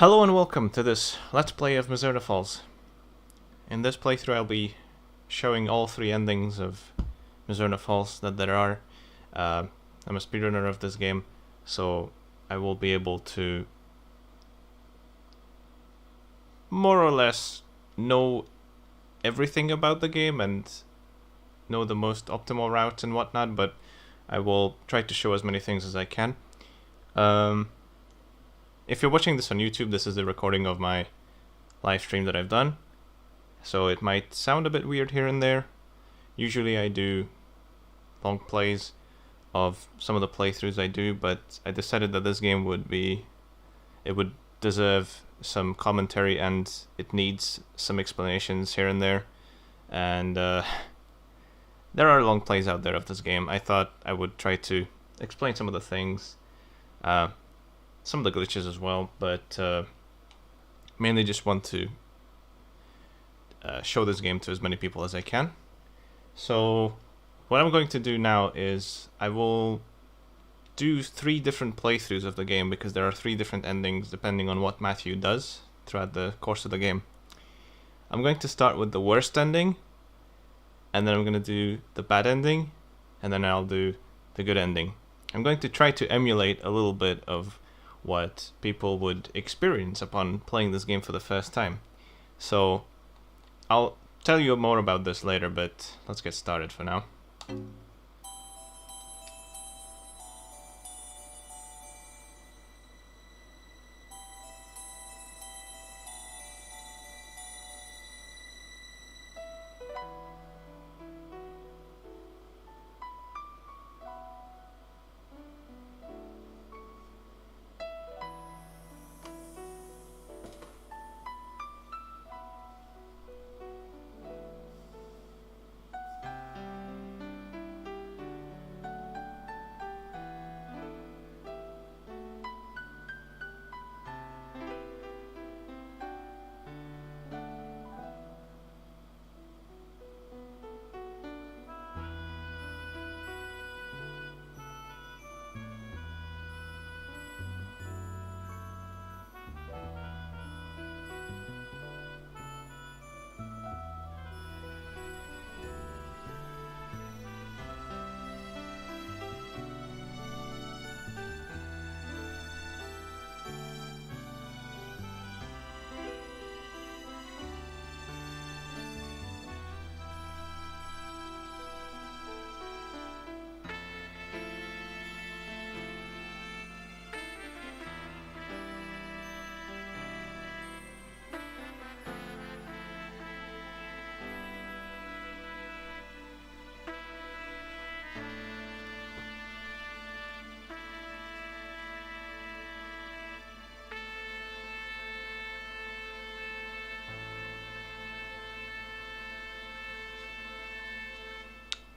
Hello and welcome to this Let's Play of Mizzurna Falls. In this playthrough I'll be showing all three endings of Mizzurna Falls that there are. I'm a speedrunner of this game, so I will be able to more or less know everything about the game and know the most optimal routes and whatnot, but I will try to show as many things as I can. If you're watching this on YouTube, this is the recording of my live stream that I've done, so it might sound a bit weird here and there. Usually I do long plays of some of the playthroughs I do, but I decided that this game would deserve some commentary and it needs some explanations here and there. And there are long plays out there of this game. I thought I would try to explain some of the things, some of the glitches as well, but mainly just want to show this game to as many people as I can. So what I'm going to do now is I will do 3 different playthroughs of the game, because there are 3 different endings depending on what Matthew does throughout the course of the game. I'm going to start with the worst ending, and then I'm going to do the bad ending, and then I'll do the good ending. I'm going to try to emulate a little bit of what people would experience upon playing this game for the first time. So I'll tell you more about this later, but let's get started for now.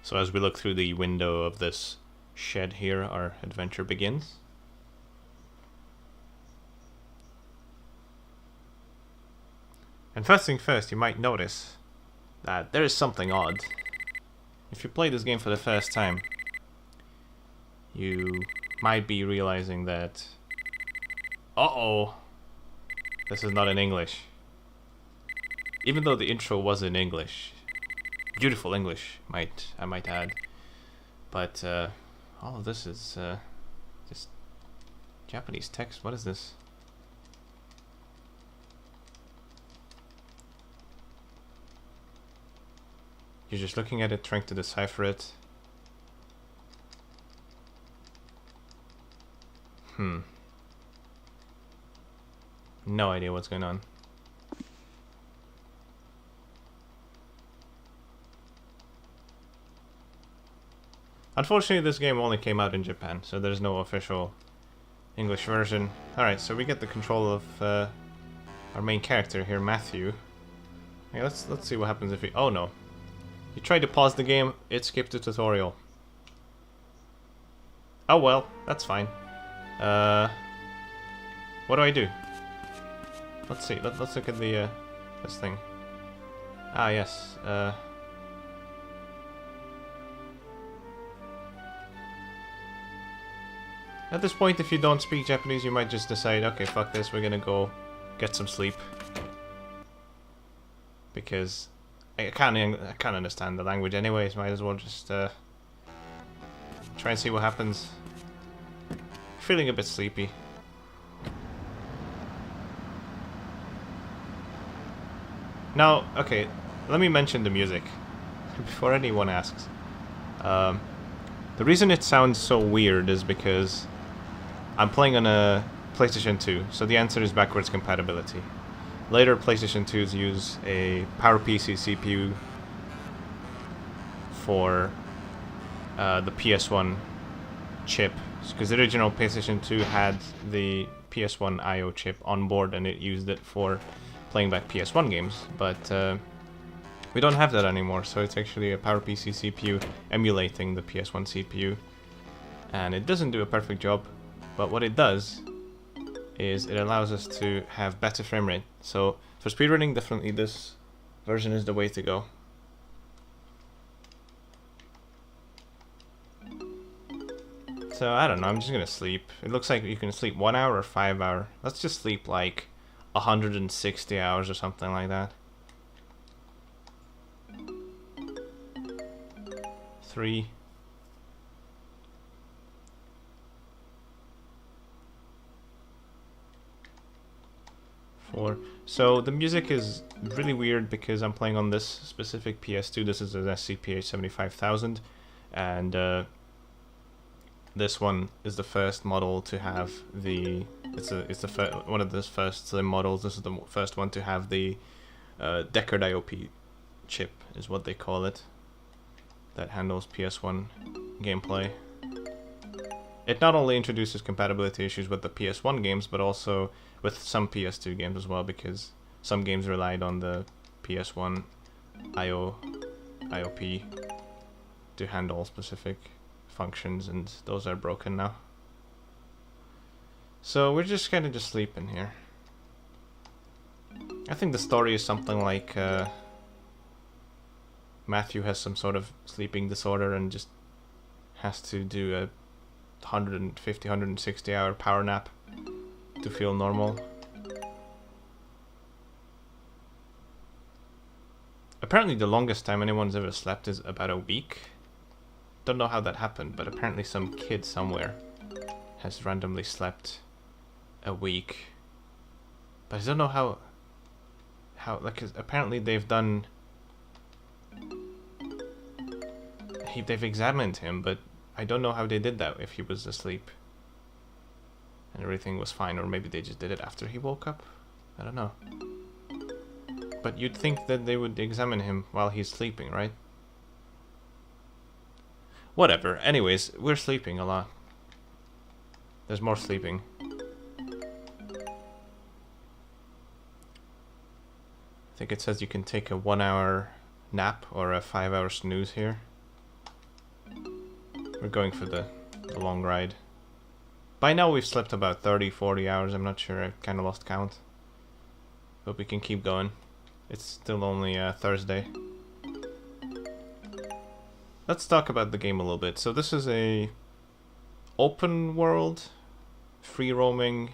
So as we look through the window of this shed here, our adventure begins. And first thing first, you might notice that there is something odd. If you play this game for the first time, you might be realizing that, uh-oh, this is not in English. Even though the intro was in English. Beautiful English, I might add, but all of this is just Japanese text. What is this? You're just looking at it, trying to decipher it. No idea what's going on. Unfortunately, this game only came out in Japan, so there's no official English version. Alright, so we get the control of our main character here, Matthew. Okay, let's see what happens if we... Oh no. You tried to pause the game, it skipped the tutorial. Oh well, that's fine. What do I do? Let's see, let's look at the this thing. Ah yes, At this point, if you don't speak Japanese, you might just decide, okay, fuck this, we're gonna go get some sleep. Because I can't understand the language anyways, might as well just try and see what happens. Feeling a bit sleepy. Now, okay, let me mention the music before anyone asks. The reason it sounds so weird is because I'm playing on a PlayStation 2, so the answer is backwards compatibility. Later PlayStation 2s use a PowerPC CPU for the PS1 chip, because the original PlayStation 2 had the PS1 I/O chip on board and it used it for playing back PS1 games, but we don't have that anymore, so it's actually a PowerPC CPU emulating the PS1 CPU, and it doesn't do a perfect job, but what it does is it allows us to have better frame rate. So for speedrunning, definitely this version is the way to go. So I don't know, I'm just gonna sleep. It looks like you can sleep 1 hour or 5 hours. Let's just sleep like 160 hours or something like that. 3. So the music is really weird because I'm playing on this specific PS2. This is an SCPH 75000, and this one is the first model to have the. It's the one of the first slim models. This is the first one to have the Deckard IOP chip, is what they call it. That handles PS1 gameplay. It not only introduces compatibility issues with the PS1 games, but also with some PS2 games as well, because some games relied on the PS1 IOP to handle specific functions, and those are broken now. So we're just kind of just sleeping here. I think the story is something like Matthew has some sort of sleeping disorder and just has to do a 150, 160 hour power nap to feel normal. Apparently the longest time anyone's ever slept is about a week. Don't know how that happened, but apparently some kid somewhere has randomly slept a week. But I don't know how like, apparently they've done, they've examined him, but I don't know how they did that, if he was asleep and everything was fine, or maybe they just did it after he woke up. I don't know. But you'd think that they would examine him while he's sleeping, right? Whatever. Anyways, we're sleeping a lot. There's more sleeping. I think it says you can take a 1 hour nap or a 5 hour snooze here. We're going for the long ride. By now we've slept about 30, 40 hours, I'm not sure, I kind of lost count. But we can keep going. It's still only Thursday. Let's talk about the game a little bit. So this is a open world, free roaming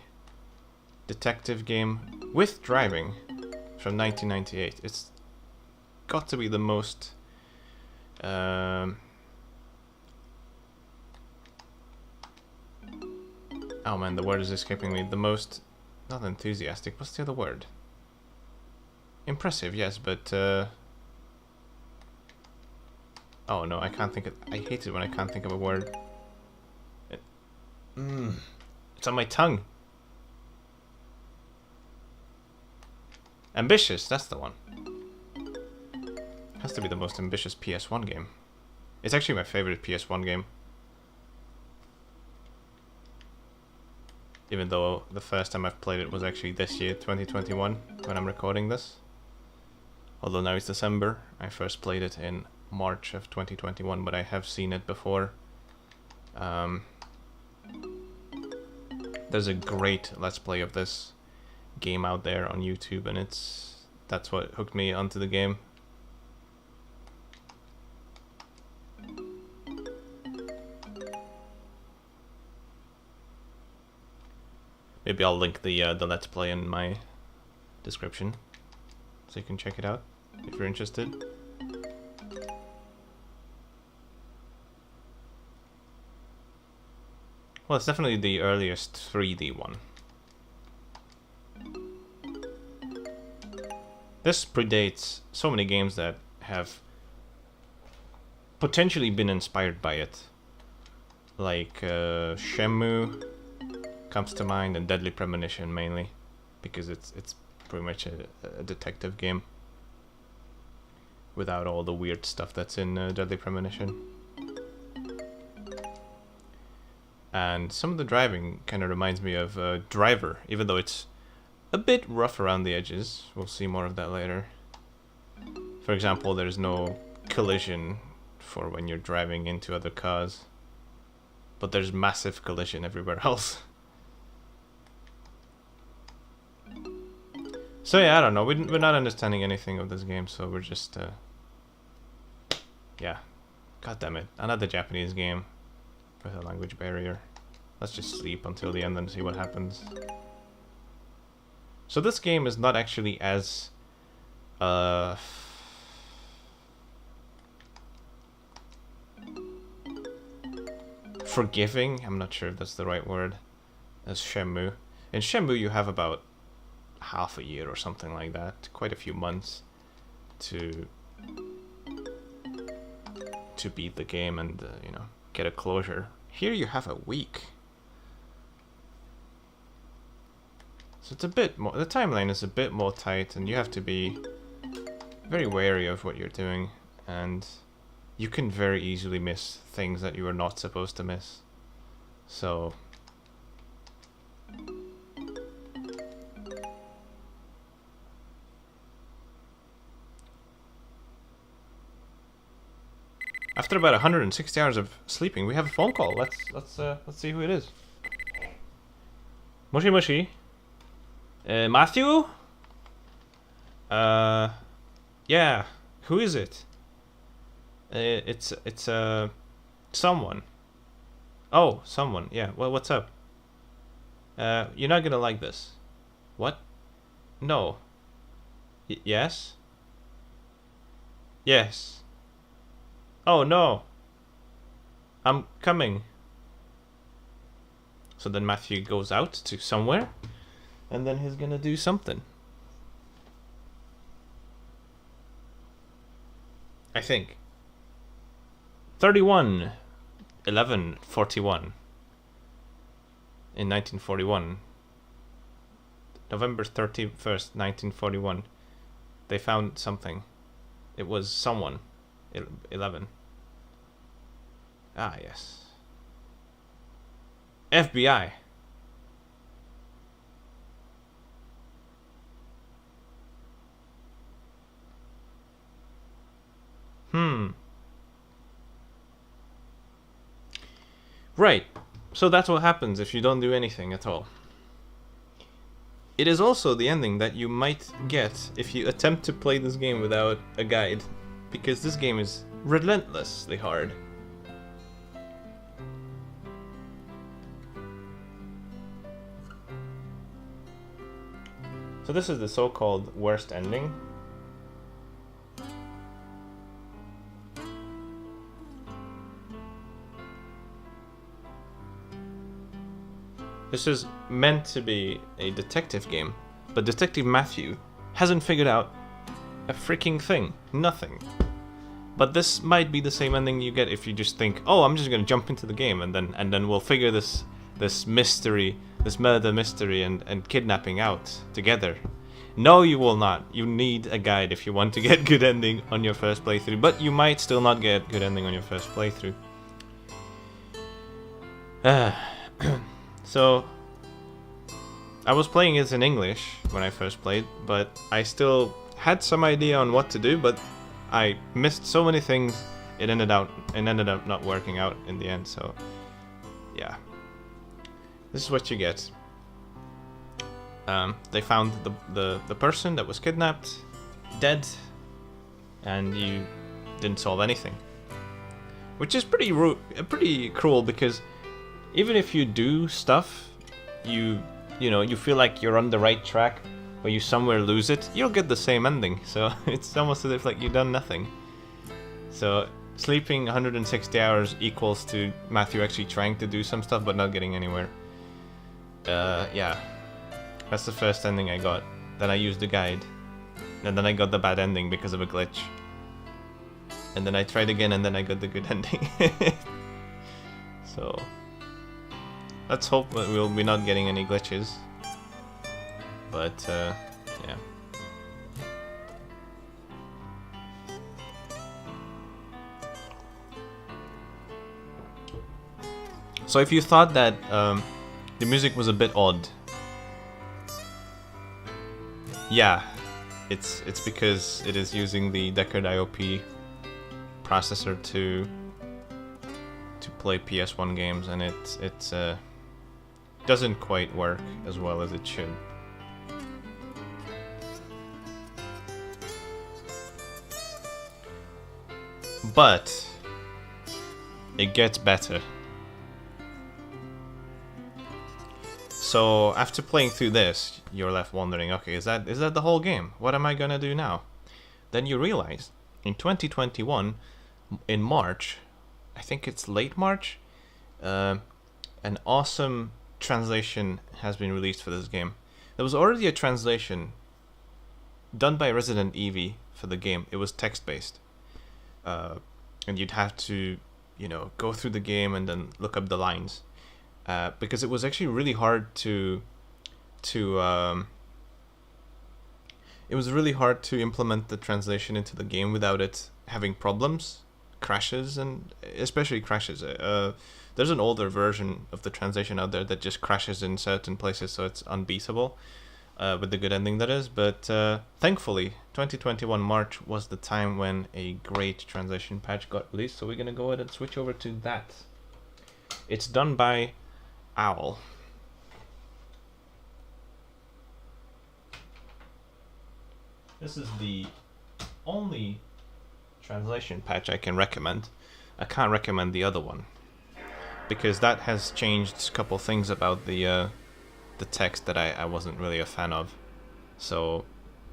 detective game with driving from 1998. It's got to be the most oh man, the word is escaping me. The most, not enthusiastic, what's the other word? Impressive, yes, but oh no, I can't think of, I hate it when I can't think of a word. It's on my tongue. Ambitious, that's the one. Has to be the most ambitious PS1 game. It's actually my favorite PS1 game. Even though the first time I've played it was actually this year, 2021, when I'm recording this. Although now it's December, I first played it in March of 2021, but I have seen it before. There's a great Let's Play of this game out there on YouTube, and that's what hooked me onto the game. Maybe I'll link the Let's Play in my description, so you can check it out if you're interested. Well, it's definitely the earliest 3D one. This predates so many games that have potentially been inspired by it. Like Shenmue comes to mind, and Deadly Premonition mainly, because it's pretty much a detective game without all the weird stuff that's in Deadly Premonition. And some of the driving kind of reminds me of Driver, even though it's a bit rough around the edges. We'll see more of that later. For example, there's no collision for when you're driving into other cars, but there's massive collision everywhere else. So yeah, I don't know. We're not understanding anything of this game, so we're just yeah. God damn it! Another Japanese game with a language barrier. Let's just sleep until the end and see what happens. So this game is not actually as forgiving, I'm not sure if that's the right word, as Shenmue. In Shenmue you have about half a year or something like that, quite a few months to beat the game and you know, get a closure. Here you have a week. So it's a bit more, the timeline is a bit more tight, and you have to be very wary of what you're doing, and you can very easily miss things that you are not supposed to miss. So after about 160 hours of sleeping, we have a phone call. Let's see who it is. Moshi Moshi. Matthew? Yeah. Who is it? It's someone. Oh, someone. Yeah. Well, what's up? You're not gonna like this. What? No. Yes? Yes. Oh no. I'm coming. So then Matthew goes out to somewhere, and then he's gonna do something. I think. 31 11 41 in 1941. November 31st, 1941. They found something. It was someone. 11. Ah, yes. FBI. Right. So that's what happens if you don't do anything at all. It is also the ending that you might get if you attempt to play this game without a guide, because this game is relentlessly hard. So this is the so-called worst ending. This is meant to be a detective game, but Detective Matthew hasn't figured out a freaking thing. Nothing. But this might be the same ending you get if you just think, oh, I'm just gonna jump into the game and then we'll figure this mystery, this murder mystery and kidnapping out together. No, you will not. You need a guide if you want to get good ending on your first playthrough, but you might still not get good ending on your first playthrough. So, I was playing it in English when I first played, but I still had some idea on what to do, but I missed so many things, it ended up not working out in the end, so yeah. This is what you get. They found the person that was kidnapped, dead, and you didn't solve anything. Which is pretty cruel, because even if you do stuff, you know, you feel like you're on the right track, where you somewhere lose it, you'll get the same ending. So it's almost as if like you've done nothing. So sleeping 160 hours equals to Matthew actually trying to do some stuff but not getting anywhere. Yeah. That's the first ending I got. Then I used the guide. And then I got the bad ending because of a glitch. And then I tried again and then I got the good ending. So let's hope that we'll be not getting any glitches. But yeah. So if you thought that the music was a bit odd, yeah, it's because it is using the Deckard IOP processor to play PS1 games, and it doesn't quite work as well as it should. But it gets better. So after playing through this, you're left wondering, okay, is that the whole game? What am I gonna do now? Then you realize in 2021, in March, I think it's late March, an awesome translation has been released for this game. There was already a translation done by Resident Evie for the game. It was text-based, and you'd have to, you know, go through the game and then look up the lines, because it was actually really hard to implement the translation into the game without it having problems. Crashes, and especially crashes. There's an older version of the translation out there that just crashes in certain places, so it's unbeatable, with the good ending that is. But thankfully 2021 March was the time when a great translation patch got released, so we're gonna go ahead and switch over to that. It's done by Owl. This is the only translation patch I can recommend. I can't recommend the other one because that has changed a couple things about the text that I wasn't really a fan of. So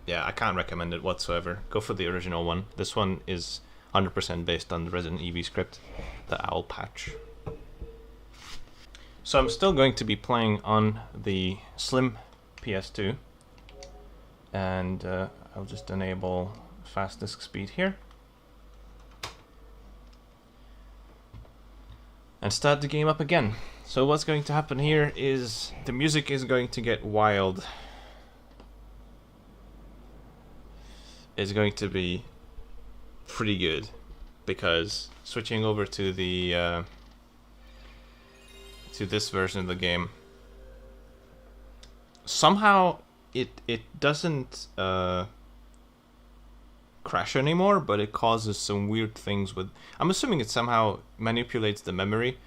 yeah, I can't recommend it whatsoever. Go for the original one. This one is 100% based on the Resident Evie script, the Owl patch. So I'm still going to be playing on the slim PS2, and I'll just enable fast disk speed here and start the game up again. So what's going to happen here is the music is going to get wild. It's going to be pretty good because switching over to the to this version of the game, somehow it doesn't crash anymore, but it causes some weird things with, I'm assuming it somehow manipulates the memory,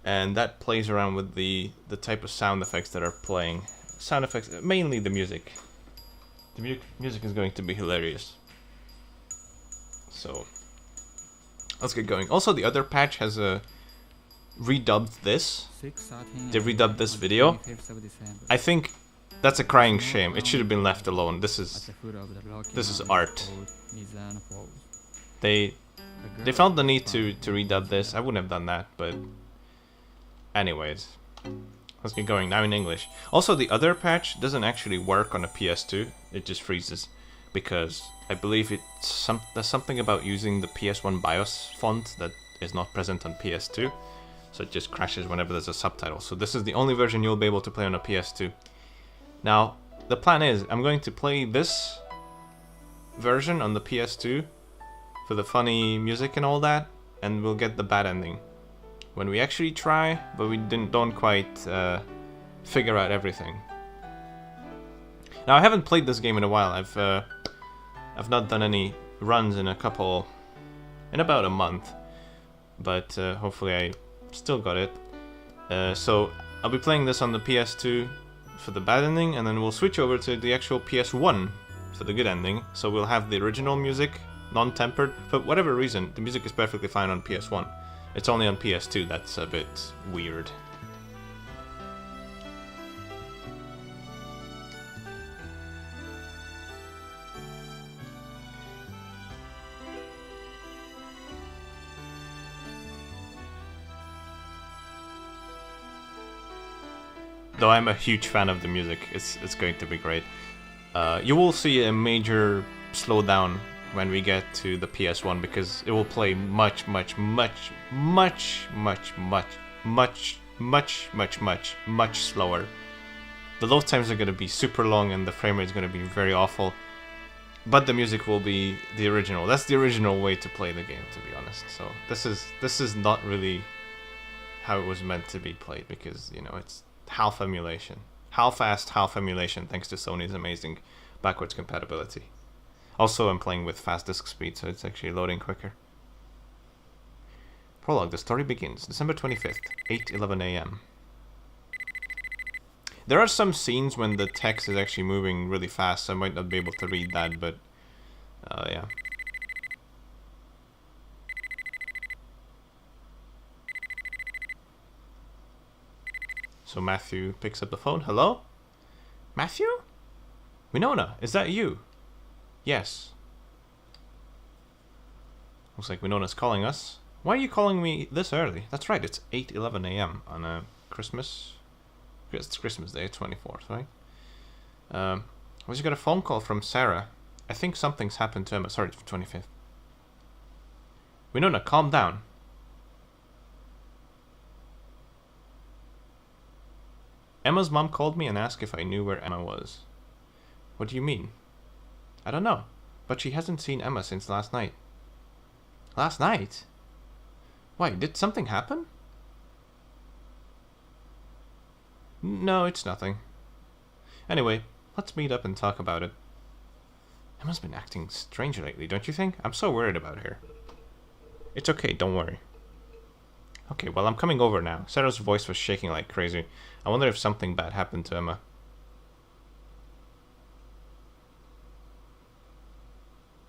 and that plays around with the type of sound effects that are playing. Sound effects, mainly the music. The music is going to be hilarious. So let's get going. Also, the other patch has redubbed this. They redubbed this video. I think that's a crying shame. It should have been left alone. This is art. They felt the need to redub this. I wouldn't have done that, but anyways, let's get going now in English. Also, the other patch doesn't actually work on a PS2. It just freezes because I believe there's something about using the PS1 BIOS font that is not present on PS2. So it just crashes whenever there's a subtitle. So this is the only version you'll be able to play on a PS2. Now, the plan is, I'm going to play this version on the PS2 for the funny music and all that, and we'll get the bad ending when we actually try, but we don't quite figure out everything. Now, I haven't played this game in a while. I've not done any runs in about a month, but hopefully I still got it. So I'll be playing this on the PS2 for the bad ending, and then we'll switch over to the actual PS1 for the good ending. So we'll have the original music, non-tempered. For whatever reason, the music is perfectly fine on PS1. It's only on PS2 that's a bit weird. Though I'm a huge fan of the music, it's going to be great. You will see a major slowdown when we get to the PS1 because it will play much slower. The load times are going to be super long and the frame rate is going to be very awful. But the music will be the original. That's the original way to play the game, to be honest. So this is not really how it was meant to be played because, you know, it's half emulation. Half-assed, half emulation thanks to Sony's amazing backwards compatibility. Also, I'm playing with fast disk speed, so it's actually loading quicker. Prologue, the story begins. December 25th, 8:11 AM. There are some scenes when the text is actually moving really fast, so I might not be able to read that, but yeah. So Matthew picks up the phone. Hello? Matthew? Winona, is that you? Yes. Looks like Winona's calling us. Why are you calling me this early? That's right, it's 8:11 AM on a Christmas... It's Christmas Day, 24th, right? I just got a phone call from Sarah. I think something's happened to Emma. Sorry, it's 25th. Winona, calm down. Emma's mom called me and asked if I knew where Emma was. What do you mean? I don't know, but she hasn't seen Emma since last night. Last night? Why, did something happen? No, it's nothing. Anyway, let's meet up and talk about it. Emma's been acting strange lately, don't you think? I'm so worried about her. It's okay, don't worry. Okay, well, I'm coming over now. Sarah's voice was shaking like crazy. I wonder if something bad happened to Emma.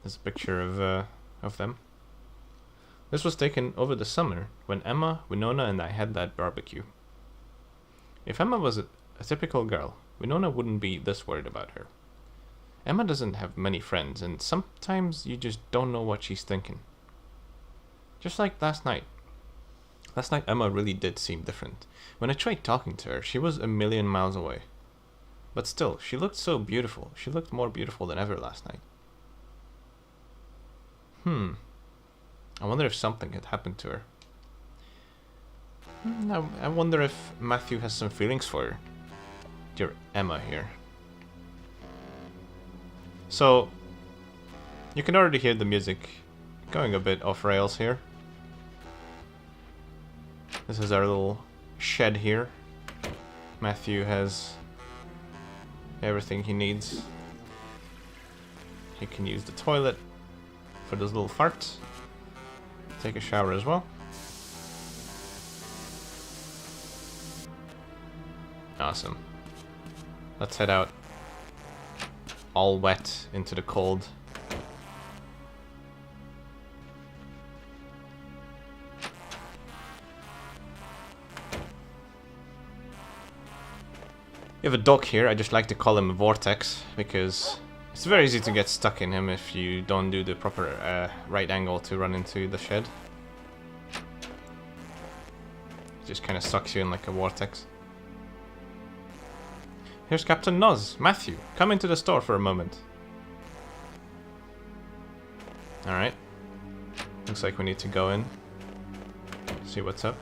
There's a picture of them. This was taken over the summer when Emma, Winona, and I had that barbecue. If Emma was a typical girl, Winona wouldn't be this worried about her. Emma doesn't have many friends, and sometimes you just don't know what she's thinking. Just like last night. Last night Emma really did seem different. When I tried talking to her, she was a million miles away. But still, she looked so beautiful. She looked more beautiful than ever last night. I wonder if something had happened to her. I wonder if Matthew has some feelings for her. Dear Emma here. So, you can already hear the music going a bit off rails here. This is our little shed here. Matthew has everything he needs. He can use the toilet for those little farts. Take a shower as well. Awesome. Let's head out. All wet into the cold. We have a dog here. I just like to call him a vortex because it's very easy to get stuck in him if you don't do the proper right angle to run into the shed. It just kind of sucks you in like a vortex. Here's Captain Noz. Matthew, come into the store for a moment. Alright. Looks like we need to go in. See what's up.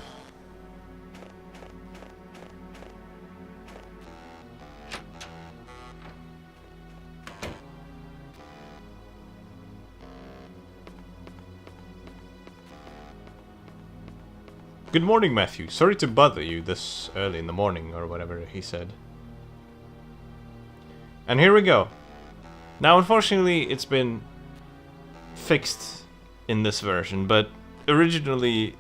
Good morning, Matthew. Sorry to bother you this early in the morning, or whatever he said. And here we go. Now, unfortunately, it's been fixed in this version, but originally,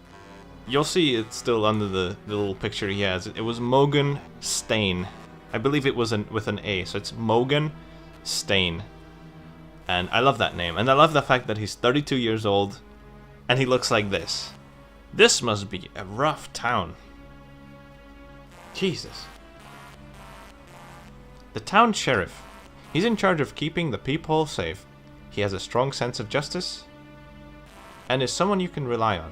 you'll see it's still under the little picture he has. It was Mogan Stain. I believe it was with an A, so it's Mogan Stain. And I love that name, and I love the fact that he's 32 years old, and he looks like this. This must be a rough town. Jesus. The town sheriff. He's in charge of keeping the peephole safe. He has a strong sense of justice and is someone you can rely on.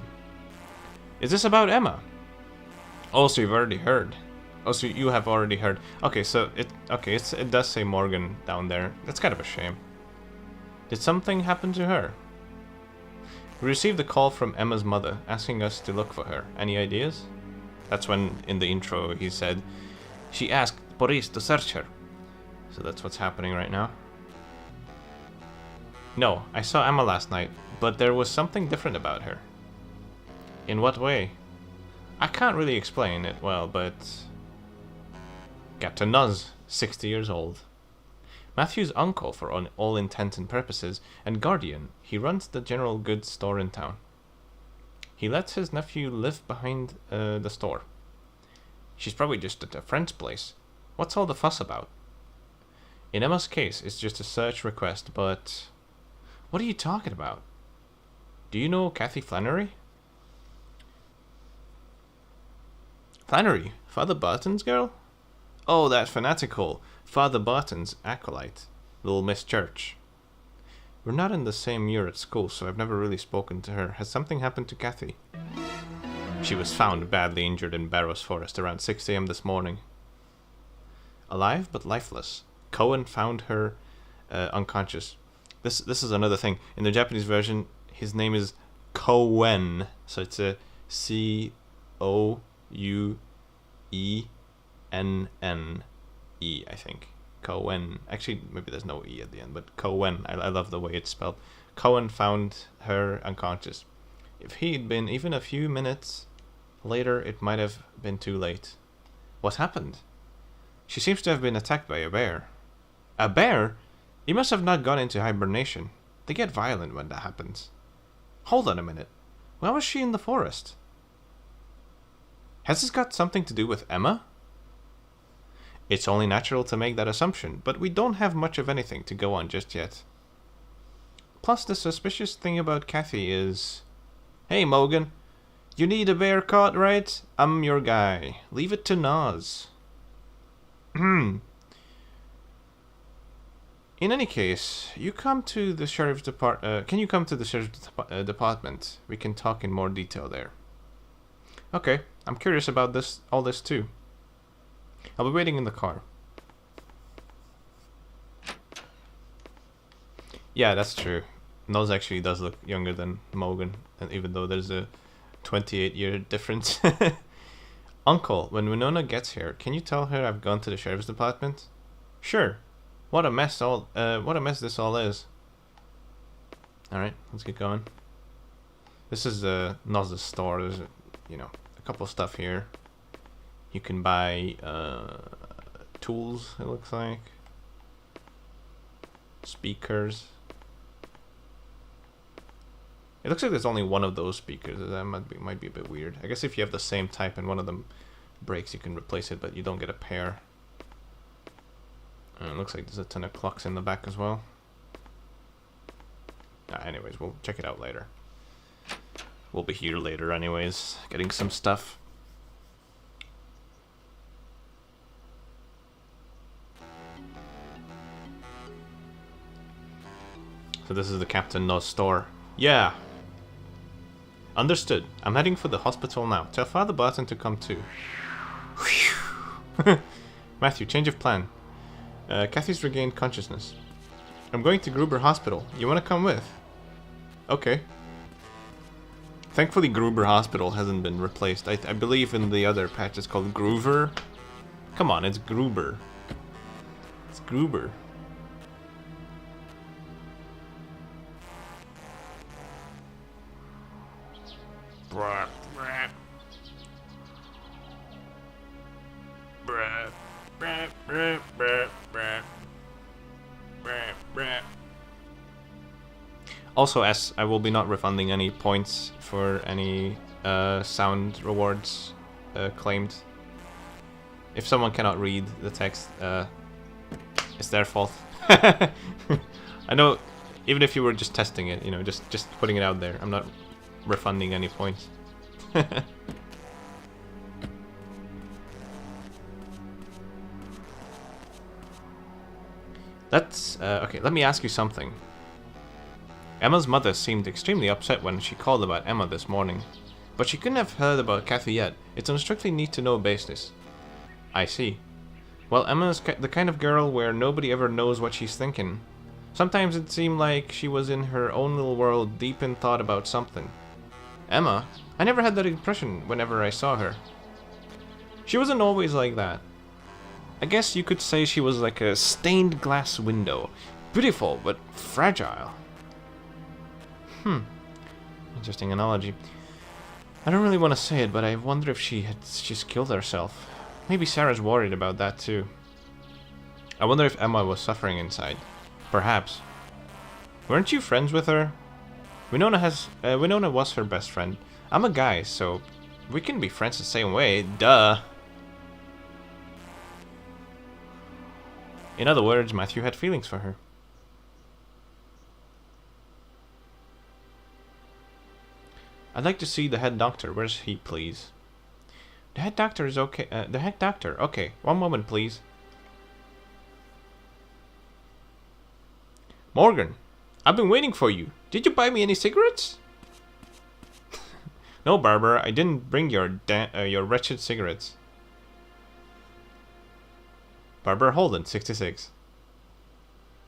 Is this about Emma? Oh, so you've already heard. Oh, so you have already heard. Okay, so it does say Morgan down there. That's kind of a shame. Did something happen to her? We received a call from Emma's mother asking us to look for her. Any ideas? That's when, in the intro, he said, she asked police to search her. So that's what's happening right now. No, I saw Emma last night, but there was something different about her. In what way? I can't really explain it well, but... Captain Nuz, 60 years old. Matthew's uncle for all intents and purposes, and guardian. He runs the general goods store in town. He lets his nephew live behind the store. She's probably just at a friend's place. What's all the fuss about? In Emma's case, it's just a search request, but... What are you talking about? Do you know Kathy Flannery? Flannery? Father Barton's girl? Oh, that fanatical Father Barton's acolyte, Little Miss Church. We're not in the same year at school, so I've never really spoken to her. Has something happened to Kathy? She was found badly injured in Barrows Forest around 6 a.m. this morning. Alive but lifeless. Cohen found her unconscious. This is another thing. In the Japanese version, his name is Cohen, so it's a C-O-U-E-N-N-E, I think. Cohen. Actually, maybe there's no E at the end, but Cohen. I love the way it's spelled. Cohen found her unconscious. If he'd been even a few minutes later, it might have been too late. What happened? She seems to have been attacked by a bear. A bear? He must have not gone into hibernation. They get violent when that happens. Hold on a minute. Why was she in the forest? Has this got something to do with Emma? It's only natural to make that assumption, but we don't have much of anything to go on just yet. Plus, the suspicious thing about Kathy is... Hey, Mogan. You need a bear caught, right? I'm your guy. Leave it to Nas. In any case, you come to the sheriff's department. Can you come to the sheriff's department? We can talk in more detail there. Okay, I'm curious about all this too. I'll be waiting in the car. Yeah, that's true. Nose actually does look younger than Mogan, and even though there's a 28-year difference. Uncle, when Winona gets here, can you tell her I've gone to the sheriff's department? Sure. What a mess this all is. Alright, let's get going. This is Noz's store. There's a couple of stuff here. You can buy tools, it looks like. Speakers. It looks like there's only one of those speakers. That might be a bit weird. I guess if you have the same type and one of them breaks, you can replace it, but you don't get a pair. It looks like there's a ton of clocks in the back as well. Anyways, we'll check it out later. We'll be here later anyways, getting some stuff. So this is the Captain Noz store. Yeah. Understood. I'm heading for the hospital now. Tell Father Barton to come too. Matthew, change of plan. Kathy's regained consciousness. I'm going to Gruber Hospital. You want to come with? Okay. Thankfully, Gruber Hospital hasn't been replaced. I believe in the other patch it's called Groover. Come on, it's Gruber. It's Gruber. Bruh. Bruh. Bruh. Bruh. Bruh. Bruh. Bruh. Bruh. Bruh. Also, as I will be not refunding any points for any sound rewards claimed. If someone cannot read the text, it's their fault. I know, even if you were just testing it, just putting it out there, I'm not refunding any points. That's okay. Let me ask you something. Emma's mother seemed extremely upset when she called about Emma this morning, but she couldn't have heard about Kathy yet. It's on a strictly need-to-know basis. I see. Well, Emma's the kind of girl where nobody ever knows what she's thinking. Sometimes it seemed like she was in her own little world, deep in thought about something. Emma? I never had that impression whenever I saw her. She wasn't always like that. I guess you could say she was like a stained glass window. Beautiful, but fragile. Interesting analogy. I don't really want to say it, but I wonder if she had just killed herself. Maybe Sarah's worried about that too. I wonder if Emma was suffering inside. Perhaps. Weren't you friends with her? Winona was her best friend. I'm a guy, so we can be friends the same way. Duh. In other words, Matthew had feelings for her. I'd like to see the head doctor. Where's he, please? The head doctor is okay. The head doctor. Okay, one moment, please. Morgan, I've been waiting for you. Did you buy me any cigarettes? No, Barbara, I didn't bring your wretched cigarettes. Barbara Holden, 66.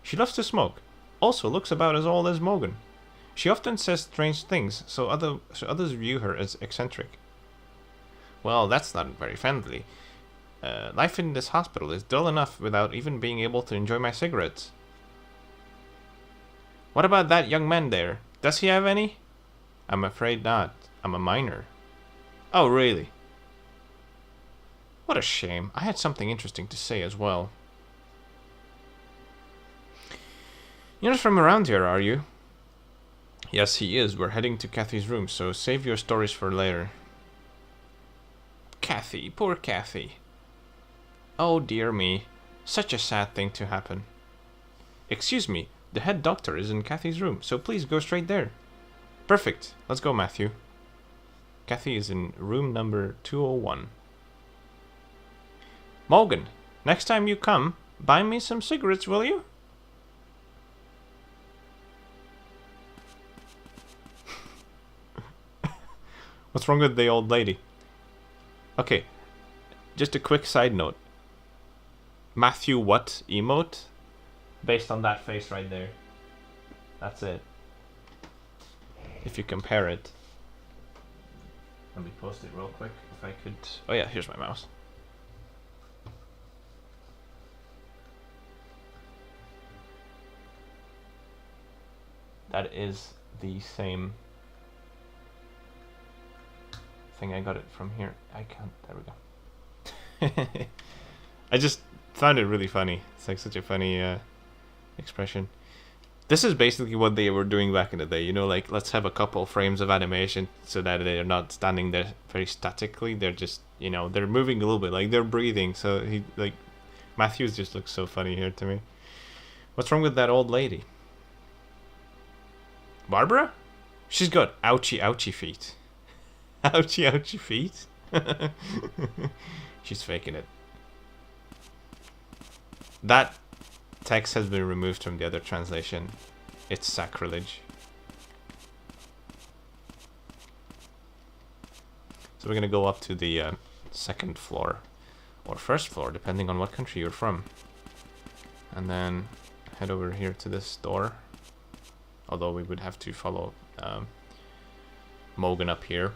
She loves to smoke. Also looks about as old as Morgan. She often says strange things, so others view her as eccentric. Well, that's not very friendly. Life in this hospital is dull enough without even being able to enjoy my cigarettes. What about that young man there? Does he have any? I'm afraid not. I'm a minor. Oh, really? What a shame. I had something interesting to say as well. You're not from around here, are you? Yes, he is. We're heading to Kathy's room, so save your stories for later. Kathy, poor Kathy. Oh dear me. Such a sad thing to happen. Excuse me, the head doctor is in Kathy's room, so please go straight there. Perfect. Let's go, Matthew. Kathy is in room number 201. Morgan, next time you come, buy me some cigarettes, will you? What's wrong with the old lady? Okay, just a quick side note. Matthew what emote? Based on that face right there. That's it. If you compare it. Let me post it real quick if I could. Oh yeah, here's my mouse. That is the same thing. I got it from here. I can't. There we go. I just found it really funny. It's like such a funny expression. This is basically what they were doing back in the day. You know, like let's have a couple frames of animation so that they're not standing there very statically. They're just, you know, they're moving a little bit, like they're breathing. So he, like, Matthews just looks so funny here to me. What's wrong with that old lady? Barbara? She's got ouchy ouchy feet. Ouchy ouchy feet? She's faking it. That text has been removed from the other translation. It's sacrilege. So we're gonna go up to the second floor or first floor, depending on what country you're from, and then head over here to this door. Although we would have to follow Morgan up here.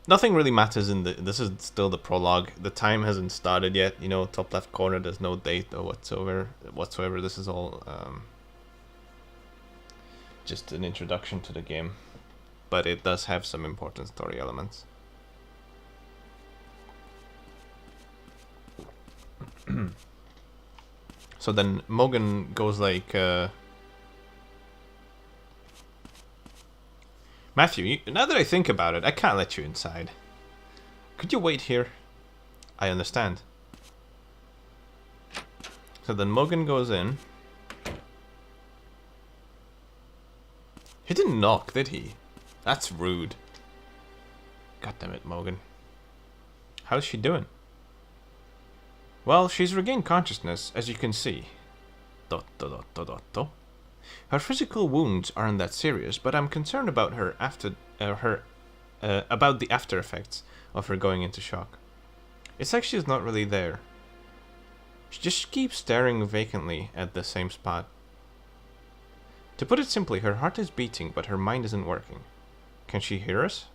Nothing really matters in the. This is still the prologue. The time hasn't started yet. You know, top left corner. There's no date or whatsoever. This is all just an introduction to the game, but it does have some important story elements. So then Morgan goes like, Matthew, now that I think about it, I can't let you inside. Could you wait here? I understand. So then Morgan goes in. He didn't knock, did he? That's rude. God damn it, Morgan. How's she doing? Well, she's regained consciousness, as you can see. Her physical wounds aren't that serious, but I'm concerned about about the after effects of her going into shock. It's like she's not really there. She just keeps staring vacantly at the same spot. To put it simply, her heart is beating, but her mind isn't working. Can she hear us?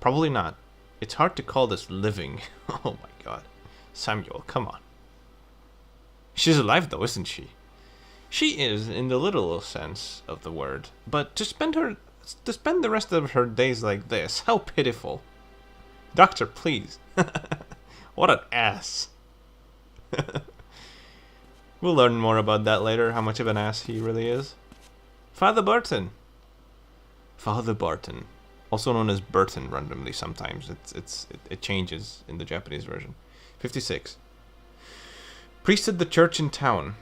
Probably not. It's hard to call this living. Oh my god. Samuel, come on. She's alive though, isn't she? She is, in the literal sense of the word. But to spend the rest of her days like this, how pitiful. Doctor, please. What an ass. We'll learn more about that later, how much of an ass he really is. Father Barton. Father Barton. Also known as Burton randomly sometimes. It changes in the Japanese version. 56. Priested the church in town.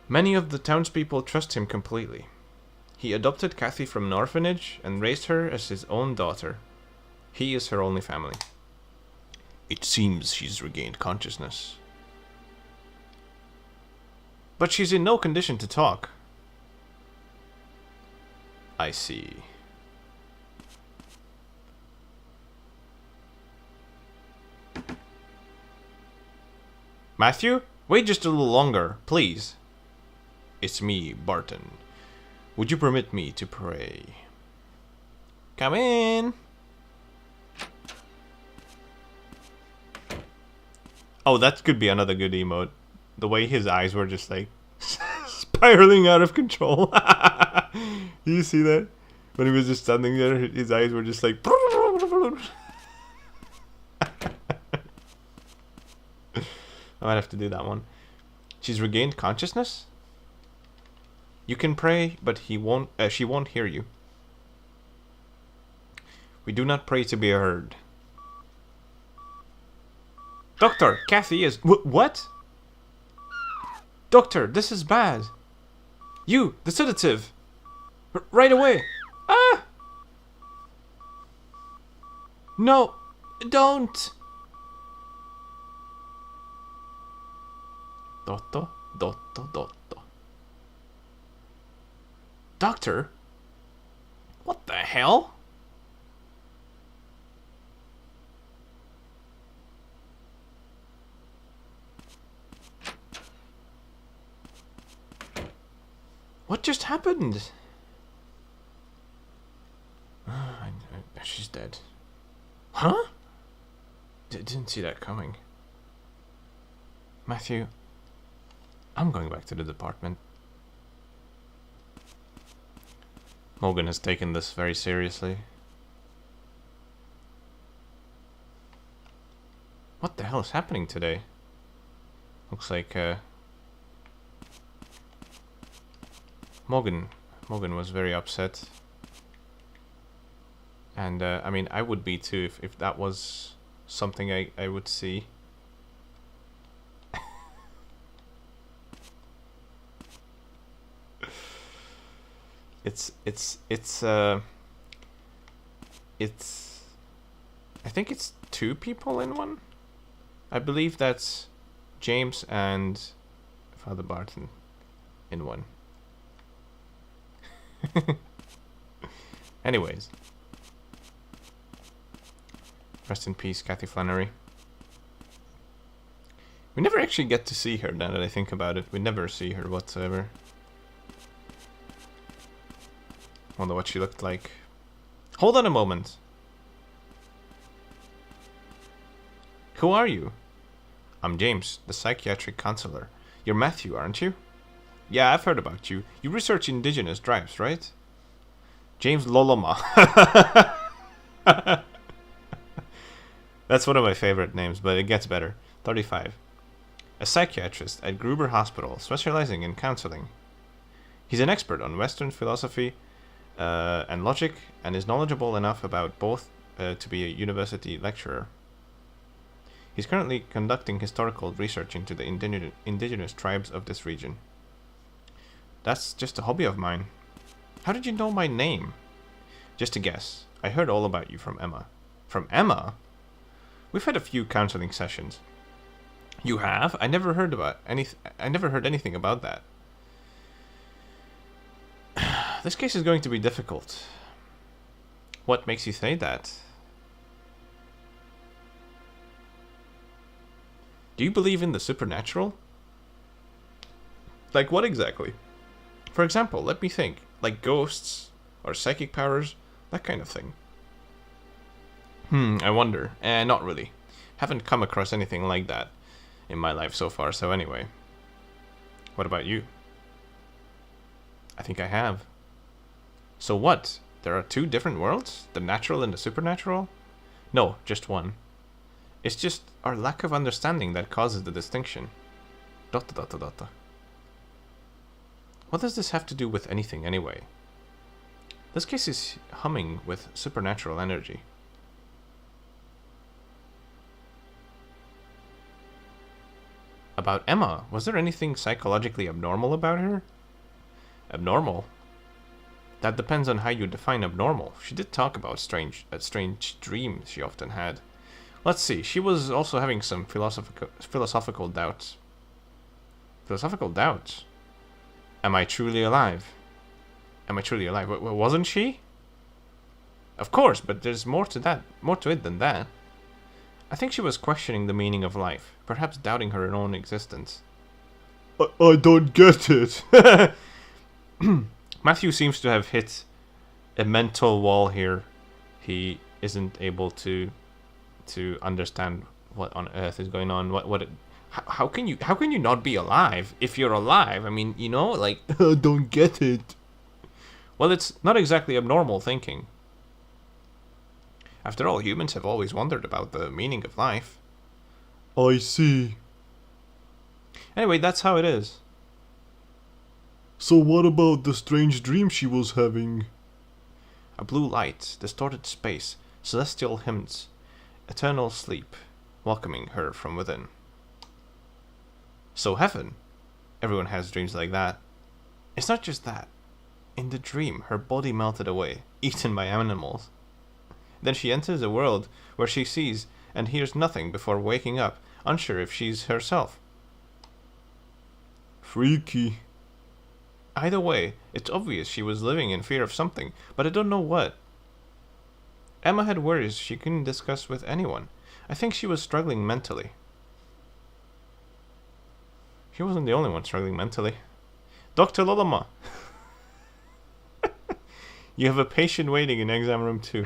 Many of the townspeople trust him completely. He adopted Kathy from an orphanage and raised her as his own daughter. He is her only family. It seems she's regained consciousness. But she's in no condition to talk. I see. Matthew? Wait just a little longer, please. It's me, Barton. Would you permit me to pray? Come in. Oh, that could be another good emote. The way his eyes were just like spiraling out of control. You see that? When he was just standing there, his eyes were just like... I might have to do that one. She's regained consciousness? You can pray, but she won't hear you. We do not pray to be heard. Doctor, Kathy is... What? Doctor, this is bad. You, the sedative. Right away. Ah! No, don't. Dotto, dotto, dotto. Doctor? What the hell? What just happened? She's dead. Huh? Didn't see that coming. Matthew, I'm going back to the department. Morgan has taken this very seriously. What the hell is happening today? Looks like Morgan was very upset. And I mean, I would be too if that was something I would see. It's I think it's two people in one. I believe that's James and Father Barton in one. Anyways. Rest in peace, Kathy Flannery. We never actually get to see her now that I think about it. We never see her whatsoever. Wonder what she looked like. Hold on a moment. Who are you? I'm James, the psychiatric counselor. You're Matthew, aren't you? Yeah, I've heard about you. You research indigenous tribes, right? James Loloma. That's one of my favorite names, but it gets better. 35. A psychiatrist at Gruber Hospital, specializing in counseling. He's an expert on Western philosophy and logic, and is knowledgeable enough about both to be a university lecturer. He's currently conducting historical research into the indigenous tribes of this region. That's just a hobby of mine. How did you know my name? Just a guess. I heard all about you from Emma. From Emma? We've had a few counseling sessions. You have? I never heard anything about that. This case is going to be difficult. What makes you say that? Do you believe in the supernatural? Like what exactly? For example, let me think. Like ghosts or psychic powers, that kind of thing. I wonder. Not really. Haven't come across anything like that in my life so far, so anyway. What about you? I think I have. So what? There are two different worlds? The natural and the supernatural? No, just one. It's just our lack of understanding that causes the distinction. Dot dot dot dot. What does this have to do with anything anyway? This case is humming with supernatural energy. About Emma, was there anything psychologically abnormal about her? Abnormal? That depends on how you define abnormal. She did talk about strange dreams she often had. Let's see, she was also having some philosophical doubts. Philosophical doubts? Am I truly alive? Am I truly alive? Wasn't she? Of course, but there's more to it than that. I think she was questioning the meaning of life, perhaps doubting her own existence. I don't get it. Matthew seems to have hit a mental wall here. He isn't able to understand what on earth is going on. How can you not be alive if you're alive? I mean, you know, like I don't get it. Well, it's not exactly abnormal thinking. After all, humans have always wondered about the meaning of life. I see. Anyway, that's how it is. So what about the strange dream she was having? A blue light, distorted space, celestial hymns, eternal sleep, welcoming her from within. So heaven. Everyone has dreams like that. It's not just that. In the dream, her body melted away, eaten by animals. Then she enters a world where she sees and hears nothing before waking up, unsure if she's herself. Freaky. Either way, it's obvious she was living in fear of something, but I don't know what. Emma had worries she couldn't discuss with anyone. I think she was struggling mentally. She wasn't the only one struggling mentally. Dr. Lolama! You have a patient waiting in exam room 2.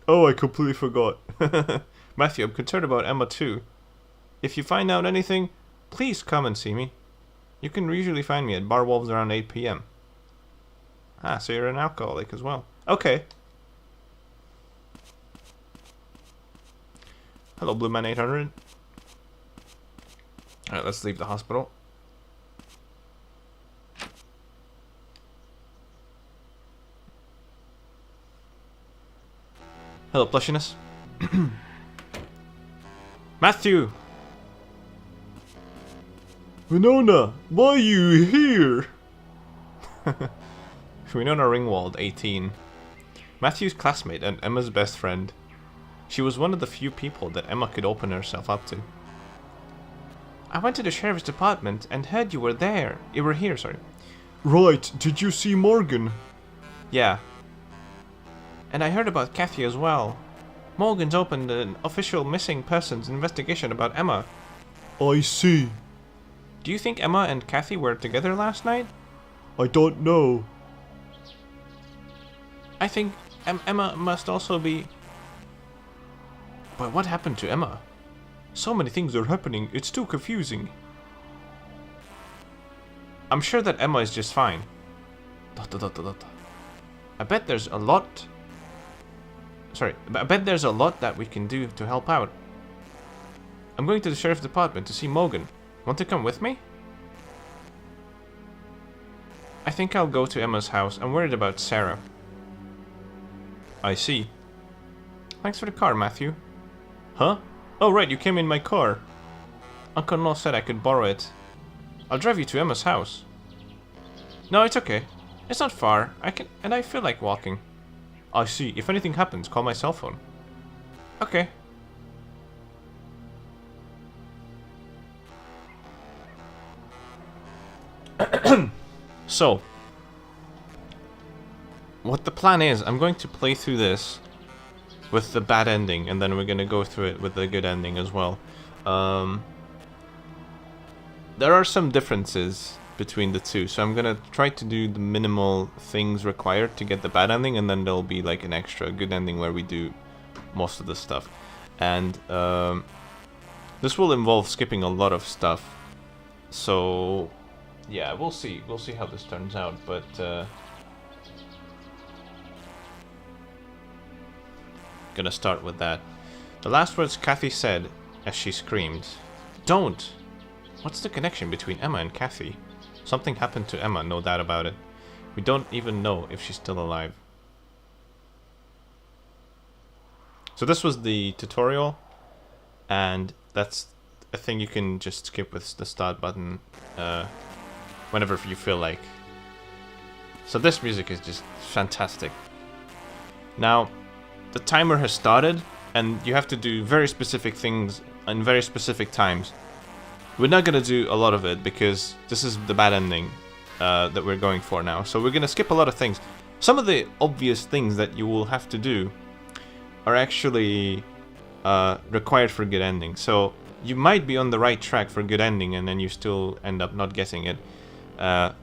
Oh, I completely forgot. Matthew, I'm concerned about Emma too. If you find out anything, please come and see me. You can usually find me at Bar Wolves around 8 p.m. Ah, so you're an alcoholic as well. Okay. Hello, Blue Man 800. Alright, let's leave the hospital. Hello, plushiness. Matthew! Winona, why are you here? Winona Ringwald, 18. Matthew's classmate and Emma's best friend. She was one of the few people that Emma could open herself up to. I went to the sheriff's department and heard you were there. You were here, sorry. Right, did you see Morgan? Yeah. And I heard about Kathy as well. Morgan's opened an official missing persons investigation about Emma. I see. Do you think Emma and Kathy were together last night? I don't know. I think Emma must also be... But what happened to Emma? So many things are happening, it's too confusing. I'm sure that Emma is just fine. I bet there's a lot... I bet there's a lot that we can do to help out. I'm going to the sheriff's department to see Morgan. Want to come with me? I think I'll go to Emma's house. I'm worried about Sarah. I see. Thanks for the car, Matthew. Huh? Oh right, you came in my car. Uncle Noel said I could borrow it. I'll drive you to Emma's house. No, it's okay. It's not far. I feel like walking. I see. If anything happens, call my cell phone. Okay. So, what the plan is, I'm going to play through this with the bad ending, and then we're going to go through it with the good ending as well. there are some differences between the two, so I'm gonna try to do the minimal things required to get the bad ending, and then there'll be like an extra good ending where we do most of the stuff. And this will involve skipping a lot of stuff, so yeah, we'll see how this turns out, but gonna start with that. The last words Kathy said as she screamed, "Don't!" What's the connection between Emma and Kathy? Something happened to Emma, no doubt about it. We don't even know if she's still alive. So this was the tutorial, and that's a thing you can just skip with the start button whenever you feel like. So this music is just fantastic. Now, the timer has started, and you have to do very specific things in very specific times. We're not gonna do a lot of it because this is the bad ending that we're going for now. So we're gonna skip a lot of things. Some of the obvious things that you will have to do are actually required for good ending. So you might be on the right track for good ending, and then you still end up not getting it. And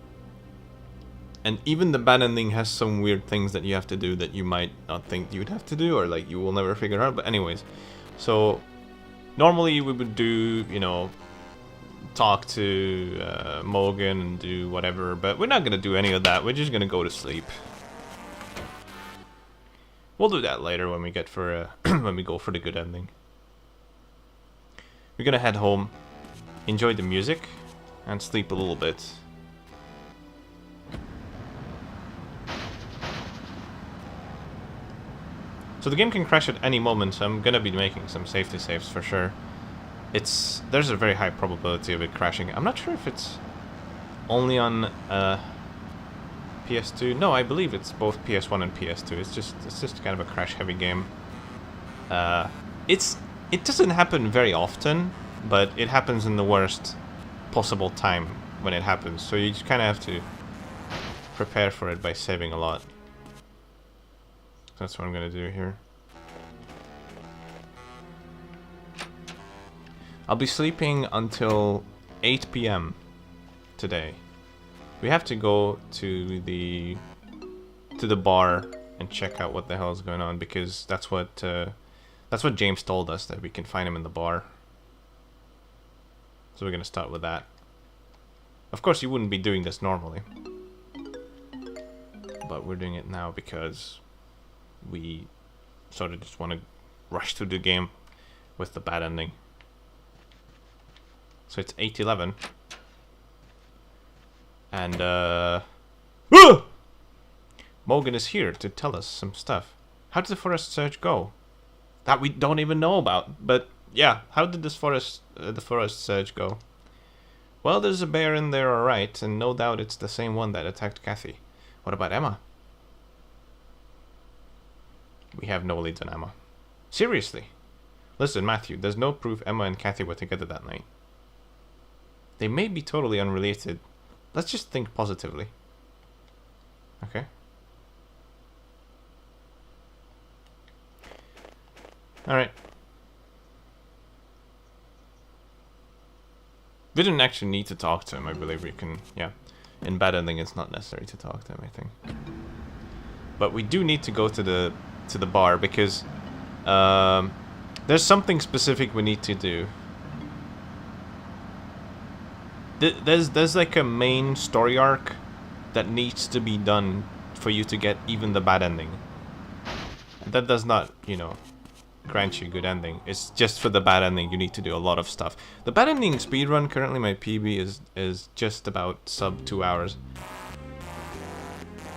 even the bad ending has some weird things that you have to do that you might not think you'd have to do, or like you will never figure out. But anyways, so normally we would do, you know, talk to Morgan and do whatever, but we're not gonna do any of that. We're just gonna go to sleep. We'll do that later when we get for when we go for the good ending. We're gonna head home, enjoy the music, and sleep a little bit. So the game can crash at any moment, so I'm gonna be making some safety saves for sure. There's a very high probability of it crashing. I'm not sure if it's only on PS2. No, I believe it's both PS1 and PS2. It's just kind of a crash-heavy game. It doesn't happen very often, but it happens in the worst possible time when it happens. So you just kind of have to prepare for it by saving a lot. That's what I'm gonna do here. I'll be sleeping until 8 PM today. We have to go to the bar and check out what the hell is going on, because that's what James told us, that we can find him in the bar. So we're gonna start with that. Of course, you wouldn't be doing this normally, but we're doing it now because we sort of just want to rush through the game with the bad ending. So it's 8:11, and Morgan is here to tell us some stuff. How did the forest search go? That we don't even know about. But yeah, how did this the forest search go? Well, there's a bear in there, alright, and no doubt it's the same one that attacked Kathy. What about Emma? We have no leads on Emma. Seriously? Listen, Matthew, there's no proof Emma and Kathy were together that night. They may be totally unrelated. Let's just think positively. Okay. Alright. We didn't actually need to talk to him. I believe we can, yeah. In bad ending, it's not necessary to talk to him, I think. But we do need to go to the bar because there's something specific we need to do. There's like a main story arc that needs to be done for you to get even the bad ending. And that does not, you know, grant you good ending. It's just for the bad ending you need to do a lot of stuff. The bad ending speedrun, currently my PB is just about sub 2 hours.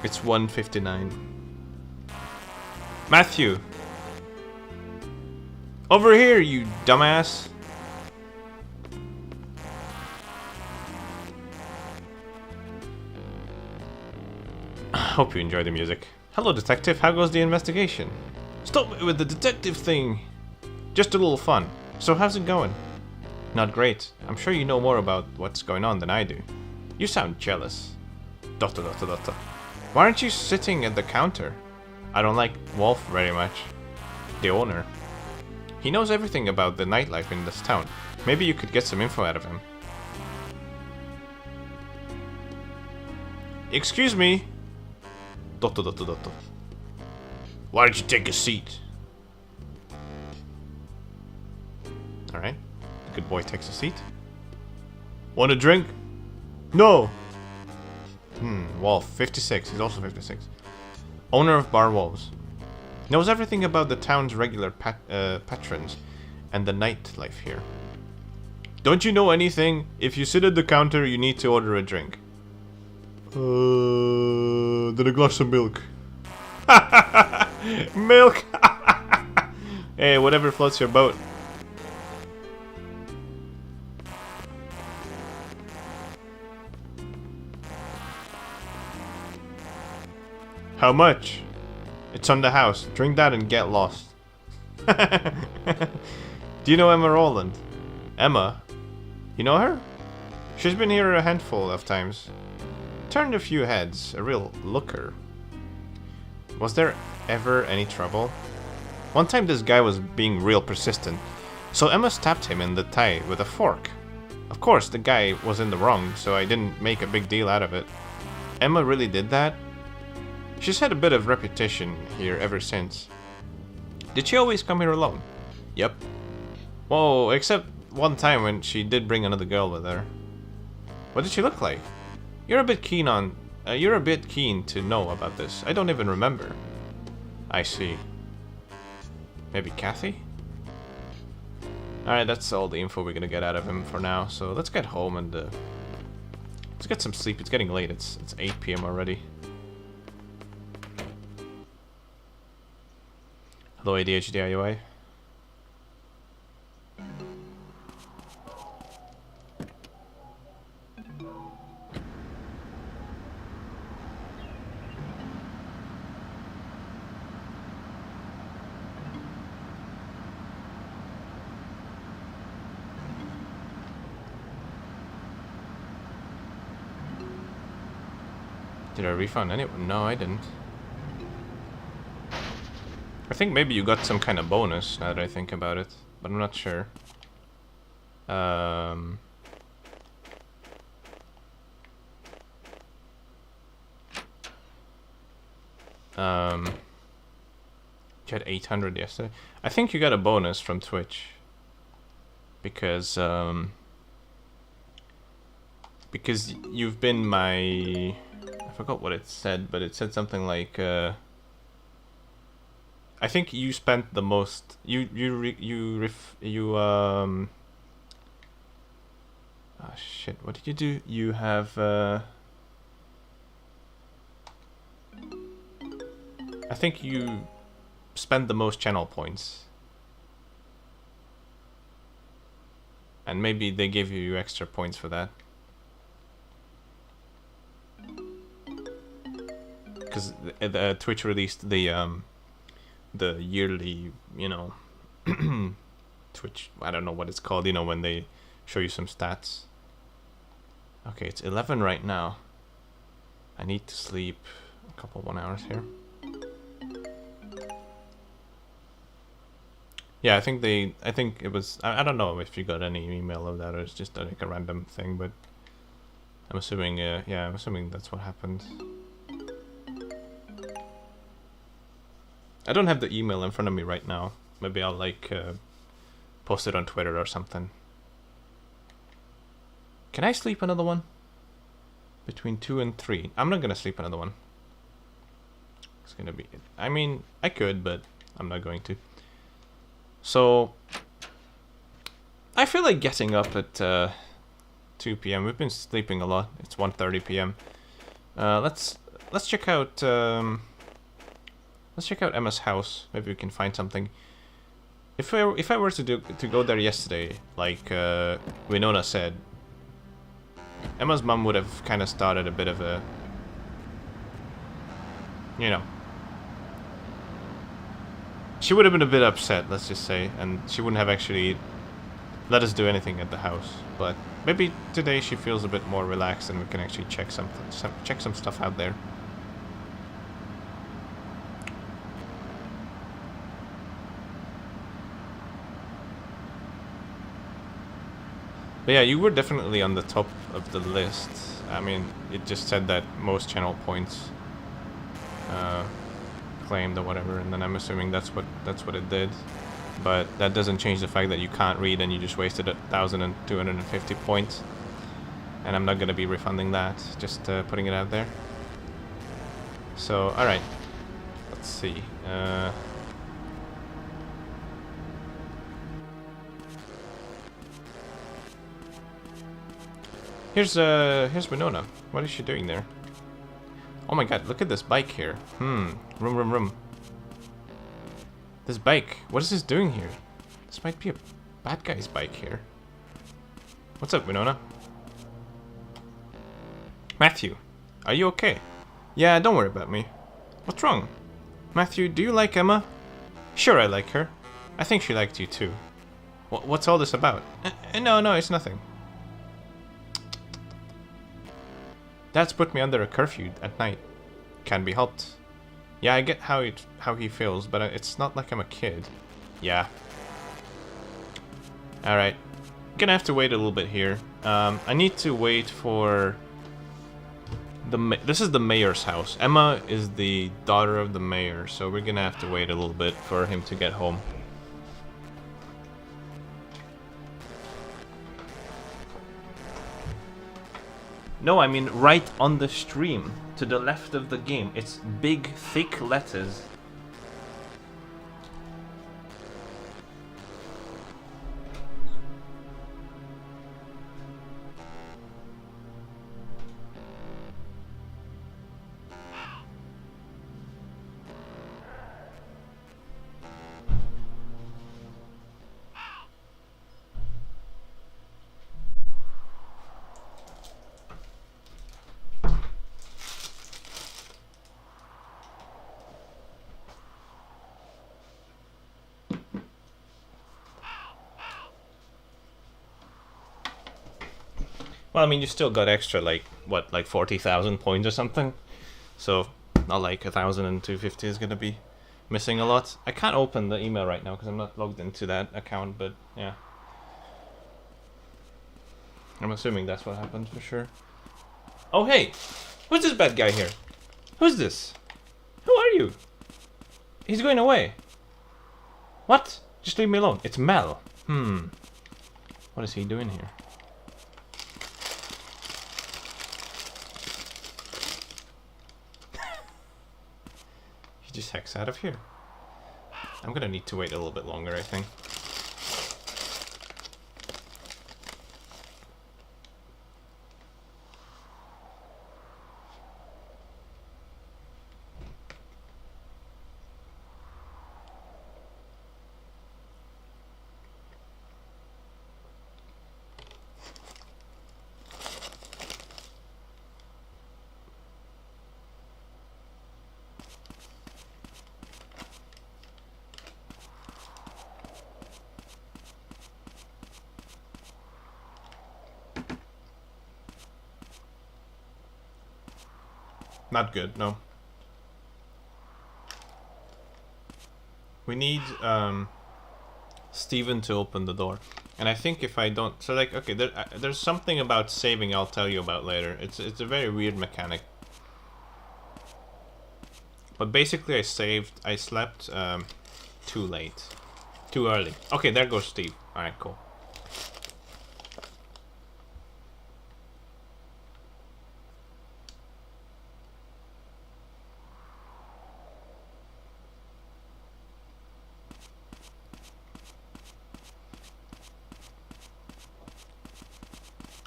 It's 1:59. Matthew! Over here, you dumbass! Hope you enjoy the music. Hello, detective. How goes the investigation? Stop it with the detective thing! Just a little fun. So how's it going? Not great. I'm sure you know more about what's going on than I do. You sound jealous. ... Why aren't you sitting at the counter? I don't like Wolf very much. The owner. He knows everything about the nightlife in this town. Maybe you could get some info out of him. Excuse me. Dotto, dotto, dotto. Why don't you take a seat? Alright. Good boy takes a seat. Want a drink? No! Wolf, 56. He's also 56. Owner of Bar Wolves. Knows everything about the town's regular patrons and the nightlife here. Don't you know anything? If you sit at the counter, you need to order a drink. Then a glass of milk. Milk! Hey, whatever floats your boat. How much? It's on the house. Drink that and get lost. Do you know Emma Rowland? Emma? You know her? She's been here a handful of times. Turned a few heads. A real looker. Was there ever any trouble? One time this guy was being real persistent, so Emma stabbed him in the thigh with a fork. Of course, the guy was in the wrong, so I didn't make a big deal out of it. Emma really did that? She's had a bit of reputation here ever since. Did she always come here alone? Yep. Whoa, except one time when she did bring another girl with her. What did she look like? You're a bit keen to know about this. I don't even remember. I see. Maybe Kathy? Alright, that's all the info we're gonna get out of him for now. So let's get home and let's get some sleep. It's getting late. It's 8 PM already. Hello, ADHD IUI. Did I refund anyone? No, I didn't. I think maybe you got some kind of bonus now that I think about it, but I'm not sure. I you had 800 yesterday. I think you got a bonus from Twitch because you've been my, I forgot what it said, but it said something like I think you spent the most. Oh shit! What did you do? You have. I think you spent the most channel points, and maybe they gave you extra points for that. Because Twitch released the yearly, you know, Twitch, I don't know what it's called, you know, when they show you some stats. Okay, it's 11 right now. I need to sleep a couple 1 hours here. Yeah, I think it was, I don't know if you got any email of that or it's just like a random thing, but I'm assuming, yeah, I'm assuming that's what happened. I don't have the email in front of me right now. Maybe I'll like post it on Twitter or something. Can I sleep another one? Between 2 and 3. I'm not gonna sleep another one. It's gonna be, I mean, I could, but I'm not going to. So I feel like getting up at 2 PM. We've been sleeping a lot. It's 1:30 PM. Let's check out let's check out Emma's house. Maybe we can find something. If I were to go there yesterday, like Winona said, Emma's mom would have kind of started a bit of a, you know, she would have been a bit upset, let's just say, and she wouldn't have actually let us do anything at the house. But maybe today she feels a bit more relaxed and we can actually check some stuff out there. But yeah, you were definitely on the top of the list. I mean, it just said that most channel points claimed or whatever, and then I'm assuming that's what it did. But that doesn't change the fact that you can't read and you just wasted 1,250 points. And I'm not gonna be refunding that, just putting it out there. So, alright. Let's see. Here's Winona. What is she doing there? Oh my god, look at this bike here. Room. This bike, what is this doing here? This might be a bad guy's bike here. What's up, Winona? Matthew, are you okay? Yeah, don't worry about me. What's wrong? Matthew, do you like Emma? Sure, I like her. I think she liked you too. What's all this about? No, it's nothing. Dad's put me under a curfew at night. Can't be helped. Yeah, I get how he feels, but it's not like I'm a kid. Yeah. Alright. Gonna have to wait a little bit here. I need to wait for... This is the mayor's house. Emma is the daughter of the mayor, so we're gonna have to wait a little bit for him to get home. No, I mean right on the stream, to the left of the game. It's big, thick letters. Well, I mean, you still got extra, like, what, like 40,000 points or something? So, not like 1,250 is gonna be missing a lot. I can't open the email right now because I'm not logged into that account, but yeah. I'm assuming that's what happened for sure. Oh, hey! Who's this bad guy here? Who's this? Who are you? He's going away. What? Just leave me alone. It's Mel. What is he doing here? Just hex out of here. I'm gonna need to wait a little bit longer, I think. Not good, no. We need Steven to open the door. And I think if I don't... So, like, okay, there's something about saving I'll tell you about later. It's a very weird mechanic. But basically I slept too late. Too early. Okay, there goes Steve. Alright, cool.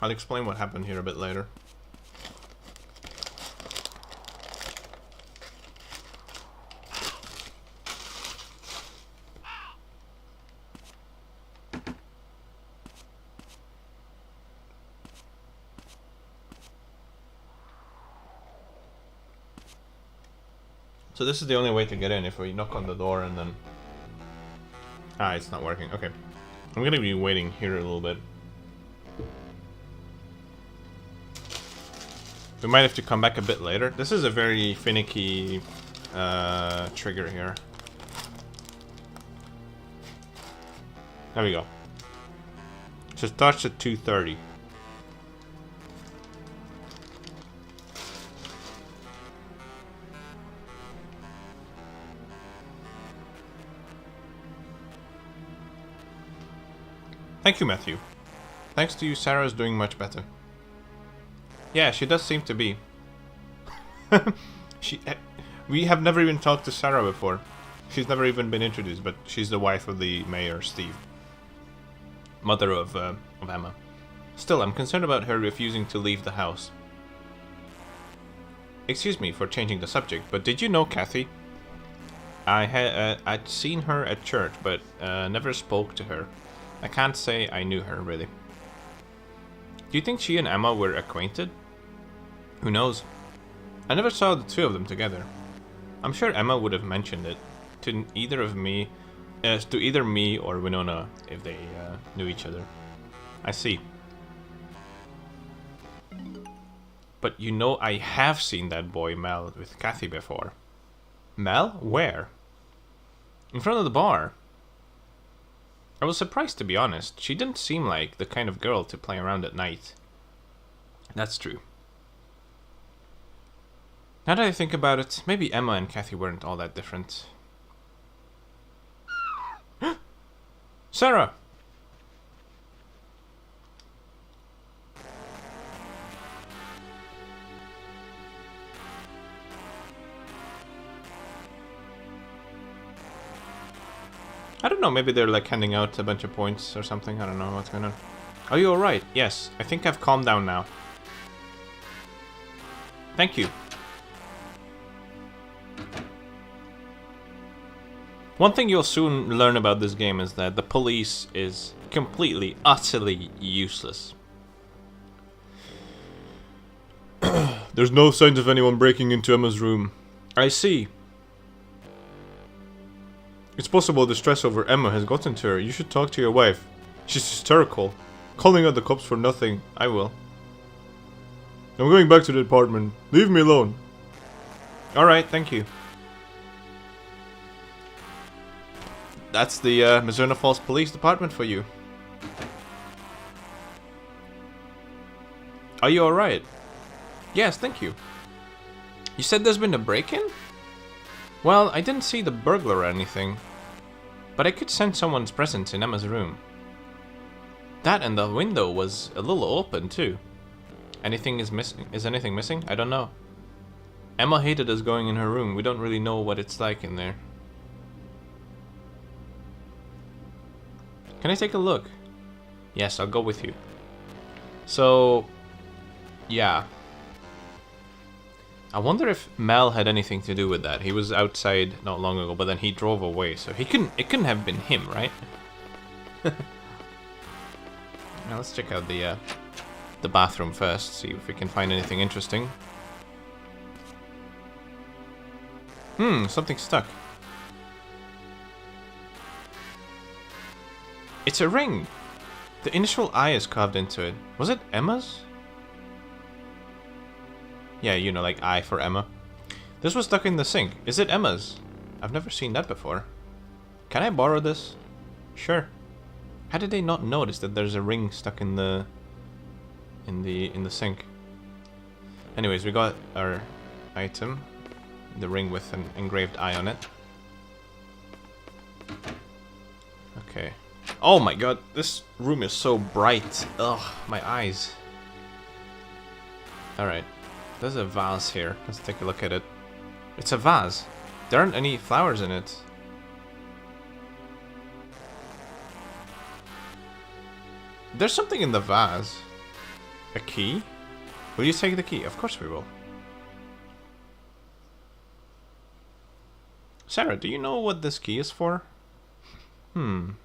I'll explain what happened here a bit later. So this is the only way to get in, if we knock on the door and then... Ah, it's not working. Okay. I'm gonna be waiting here a little bit. We might have to come back a bit later. This is a very finicky trigger here. There we go. So it starts at 2:30. Thank you, Matthew. Thanks to you, Sarah's doing much better. Yeah, she does seem to be. We have never even talked to Sarah before. She's never even been introduced, but she's the wife of the mayor, Steve. Mother of Emma. Still, I'm concerned about her refusing to leave the house. Excuse me for changing the subject, but did you know Kathy? I'd seen her at church, but never spoke to her. I can't say I knew her, really. Do you think she and Emma were acquainted? Who knows? I never saw the two of them together. I'm sure Emma would have mentioned it to either me or Winona if they knew each other. I see. But you know I have seen that boy Mel with Kathy before. Mel? Where? In front of the bar. I was surprised, to be honest. She didn't seem like the kind of girl to play around at night. That's true. Now that I think about it, maybe Emma and Kathy weren't all that different. Sarah! I don't know, maybe they're like handing out a bunch of points or something. I don't know what's going on. Are you alright? Yes, I think I've calmed down now. Thank you. One thing you'll soon learn about this game is that the police is completely, utterly useless. There's no signs of anyone breaking into Emma's room. I see. It's possible the stress over Emma has gotten to her. You should talk to your wife. She's hysterical. Calling out the cops for nothing. I will. I'm going back to the apartment. Leave me alone. Alright, thank you. That's the Mizzurna Falls Police Department for you. Are you alright? Yes, thank you. You said there's been a break-in? Well, I didn't see the burglar or anything. But I could sense someone's presence in Emma's room. That and the window was a little open too. Anything is missing? Is anything missing? I don't know. Emma hated us going in her room. We don't really know what it's like in there. Can I take a look? Yes, I'll go with you. So, yeah. I wonder if Mel had anything to do with that. He was outside not long ago, but then he drove away, so it couldn't have been him, right? Now let's check out the bathroom first, see if we can find anything interesting. Something stuck. It's a ring! The initial I is carved into it. Was it Emma's? Yeah, you know, like I for Emma. This was stuck in the sink. Is it Emma's? I've never seen that before. Can I borrow this? Sure. How did they not notice that there's a ring stuck in the sink? Anyways, we got our item, the ring with an engraved eye on it. Okay. Oh my god, this room is so bright. Ugh, my eyes. Alright. There's a vase here. Let's take a look at it. It's a vase. There aren't any flowers in it. There's something in the vase. A key? Will you take the key? Of course we will. Sarah, do you know what this key is for? I'm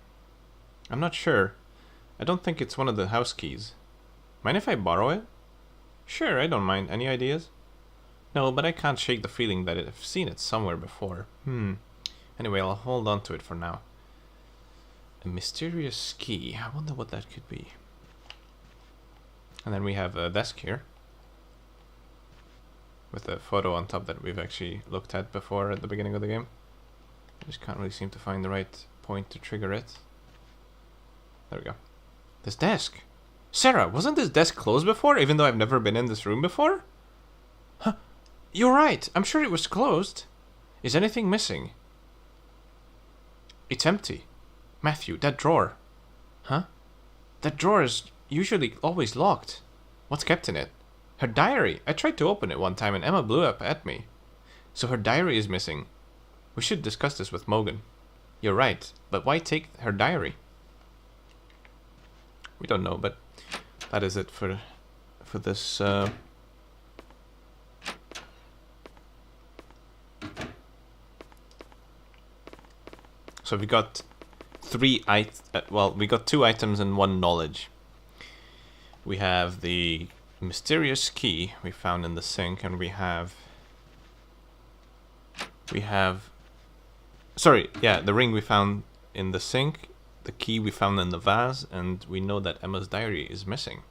not sure. I don't think it's one of the house keys. Mind if I borrow it? Sure, I don't mind. Any ideas? No, but I can't shake the feeling that I've seen it somewhere before. Anyway, I'll hold on to it for now. A mysterious key. I wonder what that could be. And then we have a desk here. With a photo on top that we've actually looked at before at the beginning of the game. I just can't really seem to find the right point to trigger it. There we go. This desk. Sarah, wasn't this desk closed before, even though I've never been in this room before? Huh. You're right. I'm sure it was closed. Is anything missing? It's empty. Matthew, that drawer. Huh? That drawer is usually always locked. What's kept in it? Her diary. I tried to open it one time and Emma blew up at me. So her diary is missing. We should discuss this with Morgan. You're right, but why take her diary? We don't know, but that is it for this. So we got we got 2 items and 1 knowledge. We have the mysterious key we found in the sink, and we have the ring we found in the sink, the key we found in the vase, and we know that Emma's diary is missing.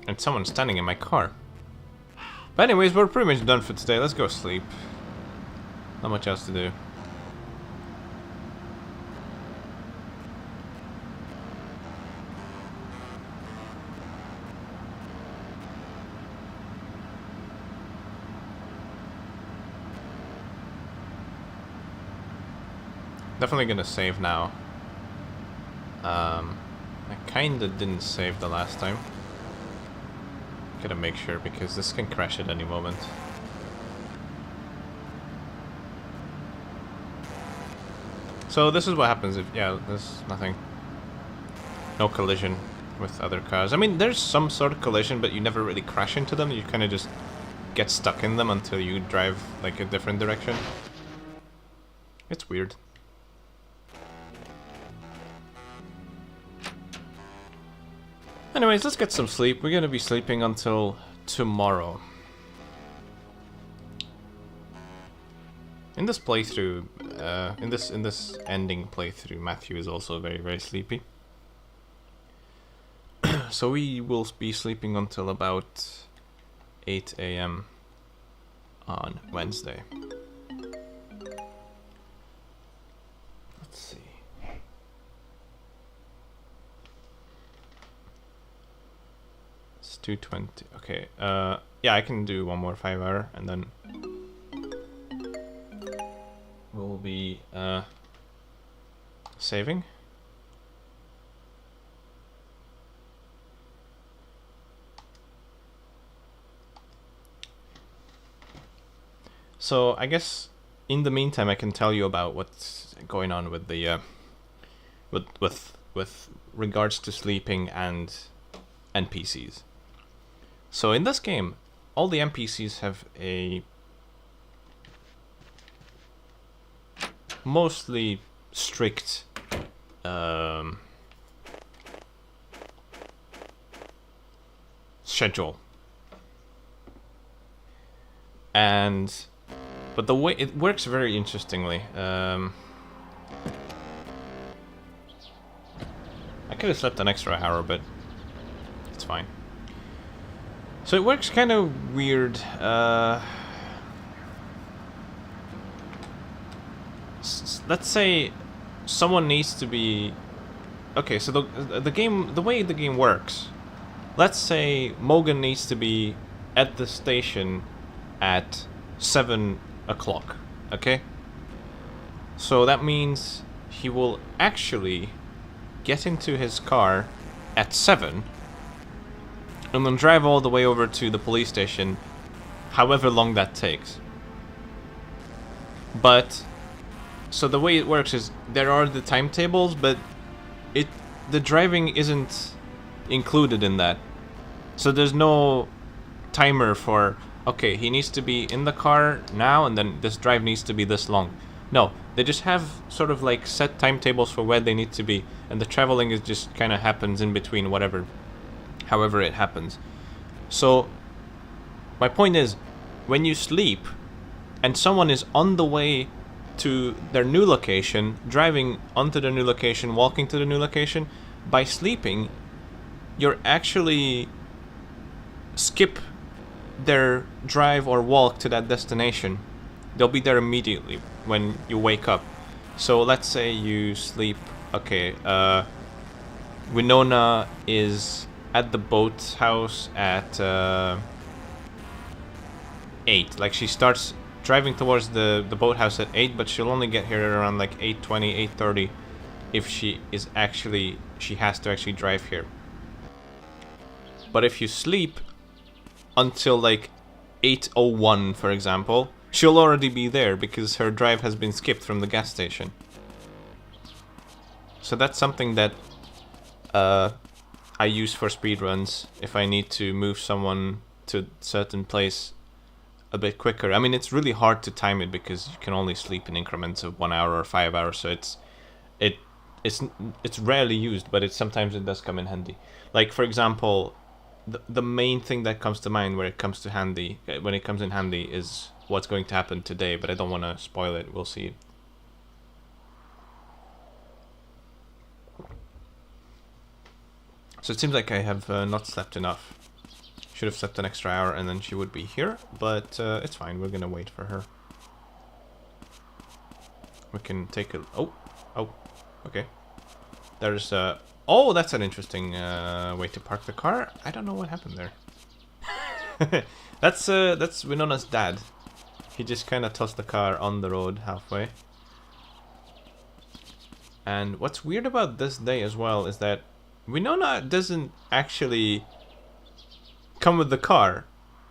And someone's standing in my car. But anyways, we're pretty much done for today. Let's go sleep. Not much else to do. Definitely gonna save now. I kinda didn't save the last time. Gotta make sure because this can crash at any moment. So this is what happens if, yeah, there's nothing. No collision with other cars. I mean, there's some sort of collision, but you never really crash into them. You kind of just get stuck in them until you drive like a different direction. It's weird. Anyways, let's get some sleep. We're gonna be sleeping until tomorrow. In this playthrough, in this ending playthrough, Matthew is also very, very sleepy. So we will be sleeping until about 8 AM on Wednesday. Let's see. It's 2:20. Okay. Yeah, I can do one more 5-hour, and then we'll be saving. So I guess in the meantime, I can tell you about what's going on with the with regards to sleeping and NPCs. So in this game, all the NPCs have a mostly strict schedule, but the way it works very interestingly. I could have slept an extra hour, but it's fine. So it works kind of weird. Let's say someone needs to be... Okay, so the way the game works. Let's say Morgan needs to be at the station at 7 o'clock. Okay? So that means he will actually get into his car at 7 and then drive all the way over to the police station, however long that takes. But so the way it works is there are the timetables, but the driving isn't included in that. So there's no timer for, okay, he needs to be in the car now and then this drive needs to be this long. No, they just have sort of like set timetables for where they need to be, and the traveling is just kind of happens in between however it happens. So my point is, when you sleep and someone is on the way to their new location, driving onto their new location, walking to the new location, by sleeping, you're actually skip their drive or walk to that destination. They'll be there immediately. when you wake up. So let's say you sleep. Okay, Winona is at the boathouse at 8. Like, she starts driving towards the boathouse at 8, but she'll only get here around like 8:20, 8:30 if she has to actually drive here. But if you sleep until like 8:01, for example, she'll already be there because her drive has been skipped from the gas station. So that's something that I use for speedruns if I need to move someone to a certain place a bit quicker. I mean, it's really hard to time it because you can only sleep in increments of 1 hour or 5 hours, so it's rarely used, but sometimes it does come in handy. Like, for example, the main thing that comes to mind when it comes in handy is what's going to happen today, but I don't want to spoil it. We'll see. So it seems like I have not slept enough. Should have slept an extra hour and then she would be here, but it's fine. We're gonna wait for her. We can take a... Oh, okay. There's oh, that's an interesting way to park the car. I don't know what happened there. That's Winona's dad. He just kind of tossed the car on the road halfway. And what's weird about this day as well is that Winona doesn't actually come with the car.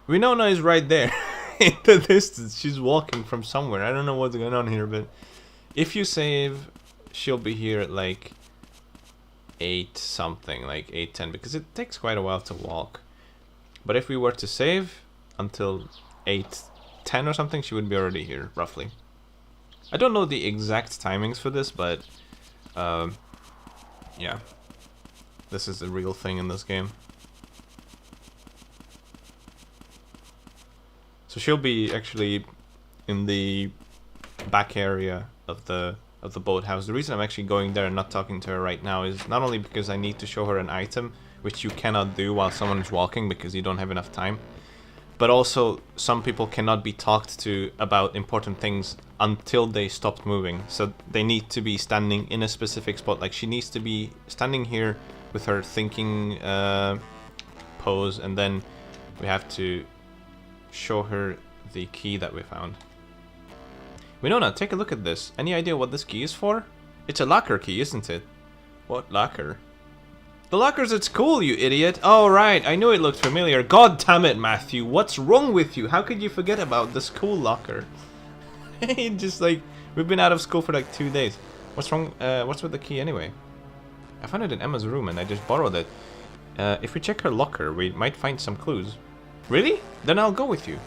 Winona is right there in the distance. She's walking from somewhere. I don't know what's going on here, but if you save, she'll be here at like 8 something, like 8:10, because it takes quite a while to walk. But if we were to save until 8:10 or something, she would be already here, roughly. I don't know the exact timings for this, but yeah. This is a real thing in this game. So she'll be actually in the back area of the boathouse. The reason I'm actually going there and not talking to her right now is not only because I need to show her an item, which you cannot do while someone's walking because you don't have enough time, but also some people cannot be talked to about important things until they stopped moving. So they need to be standing in a specific spot. Like, she needs to be standing here with her thinking pose, and then we have to show her the key that we found. Winona, take a look at this. Any idea what this key is for? It's a locker key, isn't it? What locker? The locker's at school, you idiot! Oh right, I knew it looked familiar. God damn it, Matthew, what's wrong with you? How could you forget about the school locker? Just like, we've been out of school for like 2 days. What's wrong? What's with the key anyway? I found it in Emma's room and I just borrowed it. If we check her locker, we might find some clues. Really? Then I'll go with you.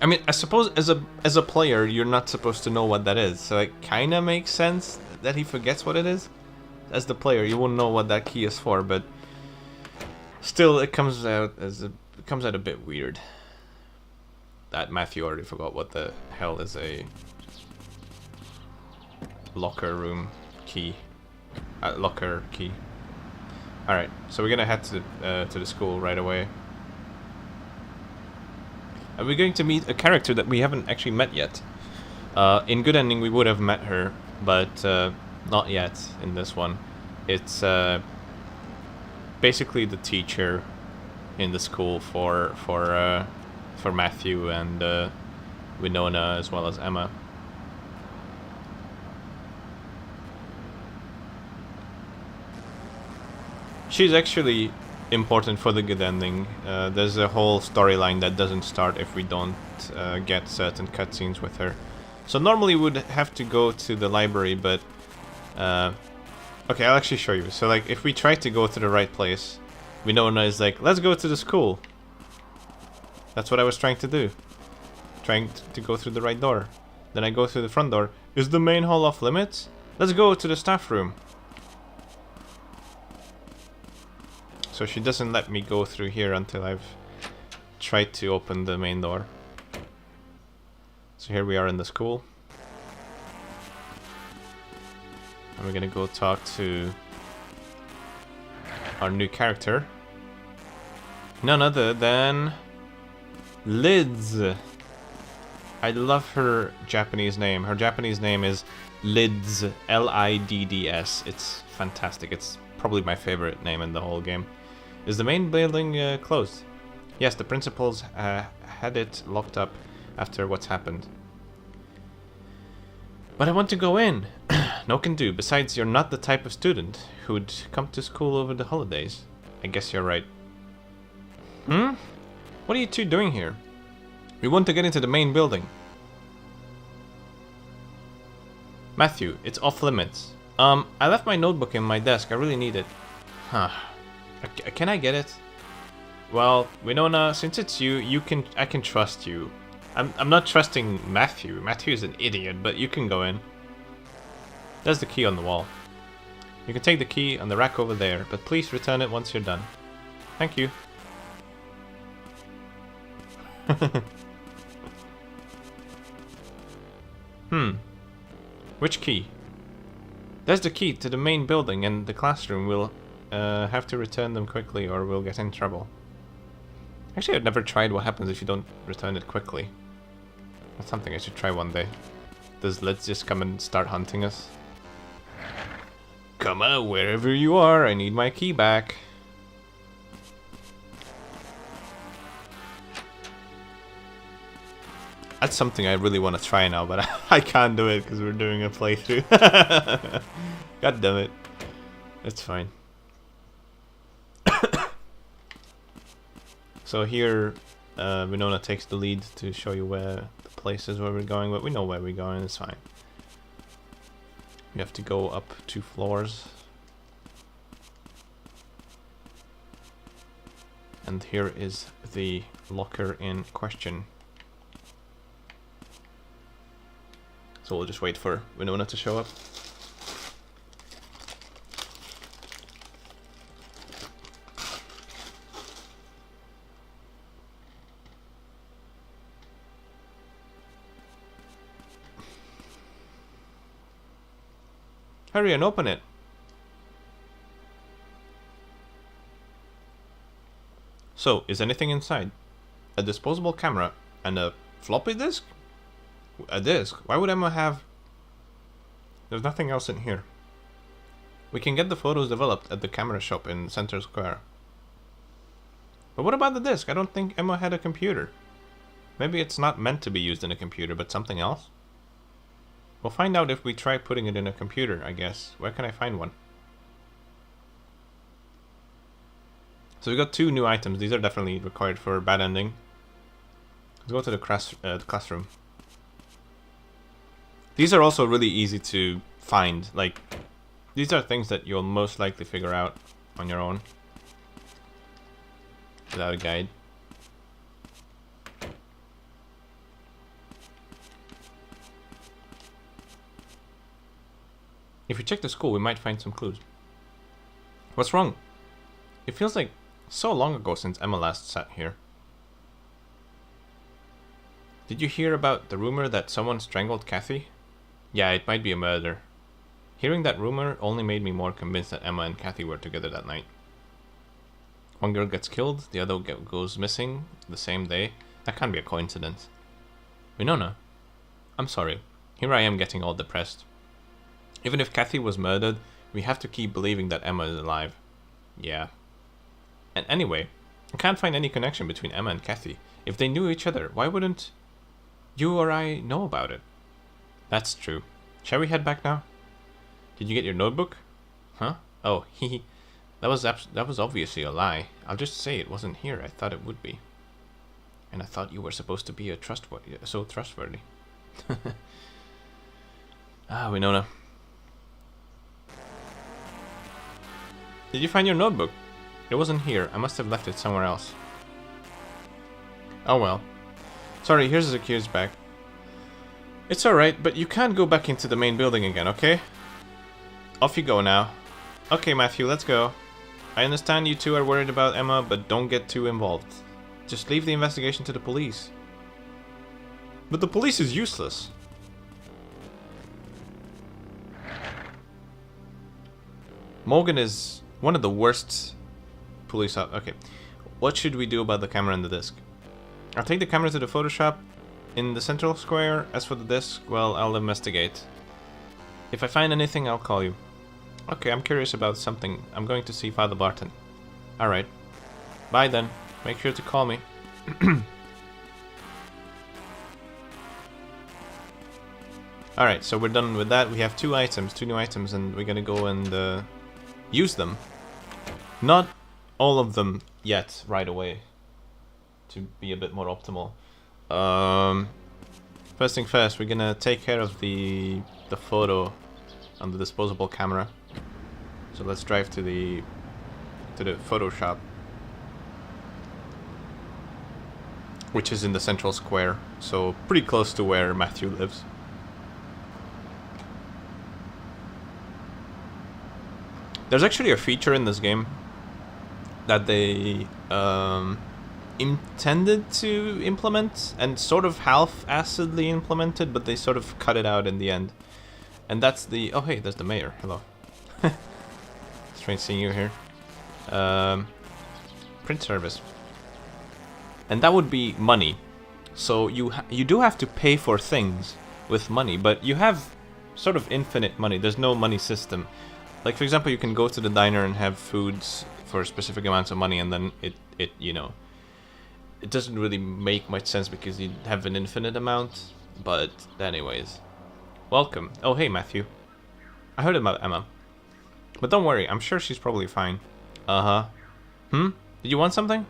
I mean, I suppose as a player, you're not supposed to know what that is, so it kind of makes sense that he forgets what it is. As the player, you won't know what that key is for, but still, it comes out a bit weird. That Matthew already forgot what the hell is a locker room key. Locker key. Alright, so we're gonna head to the school right away. And we're going to meet a character that we haven't actually met yet. In Good Ending we would have met her, but not yet in this one. It's basically the teacher in the school for Matthew and Winona as well as Emma. She's actually important for the Good Ending. There's a whole storyline that doesn't start if we don't get certain cutscenes with her. So normally we would have to go to the library, but okay, I'll actually show you. So like, if we try to go to the right place, Winona is like, let's go to the school. That's what I was trying to do. Trying to go through the right door. Then I go through the front door. Is the main hall off limits? Let's go to the staff room. So she doesn't let me go through here until I've tried to open the main door. So here we are in the school. And we're gonna go talk to our new character. None other than Lids. I love her Japanese name. Her Japanese name is Lids. L-I-D-D-S. It's fantastic. It's probably my favorite name in the whole game. Is the main building closed? Yes, the principals had it locked up after what's happened. But I want to go in. No can do. Besides, you're not the type of student who'd come to school over the holidays. I guess you're right. What are you two doing here? We want to get into the main building. Matthew, it's off limits. I left my notebook in my desk. I really need it. Huh. Can I get it? Well, Winona, since it's you, I can trust you. I'm not trusting Matthew. Matthew's an idiot, but you can go in. There's the key on the wall. You can take the key on the rack over there, but please return it once you're done. Thank you. Which key? There's the key to the main building and the classroom. We'll have to return them quickly or we'll get in trouble. Actually, I've never tried what happens if you don't return it quickly. That's something I should try one day. Does Lids just come and start hunting us? Come out, wherever you are, I need my key back. That's something I really want to try now, but I can't do it because we're doing a playthrough. God damn it. It's fine. So here, Winona takes the lead to show you where the place is where we're going, but we know where we're going, it's fine. We have to go up 2 floors. And here is the locker in question. So we'll just wait for Winona to show up. Hurry and open it. So, is anything inside? A disposable camera and a floppy disk? A disk? Why would Emma have... There's nothing else in here. We can get the photos developed at the camera shop in Center Square. But what about the disk? I don't think Emma had a computer. Maybe it's not meant to be used in a computer, but something else? We'll find out if we try putting it in a computer, I guess. Where can I find one? So we got 2 new items. These are definitely required for bad ending. Let's go to the classroom. These are also really easy to find. Like, these are things that you'll most likely figure out on your own without a guide. If we check the school, we might find some clues. What's wrong? It feels like so long ago since Emma last sat here. Did you hear about the rumor that someone strangled Kathy? Yeah, it might be a murder. Hearing that rumor only made me more convinced that Emma and Kathy were together that night. One girl gets killed, the other goes missing the same day. That can't be a coincidence. Winona, I'm sorry. Here I am getting all depressed. Even if Kathy was murdered, we have to keep believing that Emma is alive. Yeah. And anyway, I can't find any connection between Emma and Kathy. If they knew each other, why wouldn't you or I know about it? That's true. Shall we head back now? Did you get your notebook? Huh? Oh, hee. That was obviously a lie. I'll just say it wasn't here. I thought it would be. And I thought you were supposed to be so trustworthy. Ah, Winona. Did you find your notebook? It wasn't here. I must have left it somewhere else. Oh well. Sorry, here's Zakir's bag. It's alright, but you can't go back into the main building again, okay? Off you go now. Okay, Matthew, let's go. I understand you two are worried about Emma, but don't get too involved. Just leave the investigation to the police. But the police is useless. Morgan is one of the worst police. Okay, what should we do about the camera and the disc? I'll take the camera to the Photoshop in the central square. As for the disc, well, I'll investigate. If I find anything, I'll call you. Okay, I'm curious about something. I'm going to see Father Barton. Alright. Bye then. Make sure to call me. Alright, so we're done with that. We have two new items, and we're gonna go and use them. Not all of them yet, right away. To be a bit more optimal. First thing first, we're gonna take care of the photo on the disposable camera. So let's drive to the photo shop, which is in the central square, so pretty close to where Matthew lives. There's actually a feature in this game that they intended to implement and sort of half-assedly implemented, but they sort of cut it out in the end. And that's the... Oh, hey, there's the mayor. Hello. Strange seeing you here. Print service. And that would be money. So you do have to pay for things with money, but you have sort of infinite money. There's no money system. Like, for example, you can go to the diner and have foods for specific amounts of money, and then it you know, it doesn't really make much sense because you have an infinite amount. But anyways, welcome. Oh, hey, Matthew. I heard about Emma. But don't worry, I'm sure she's probably fine. Uh-huh. Did you want something?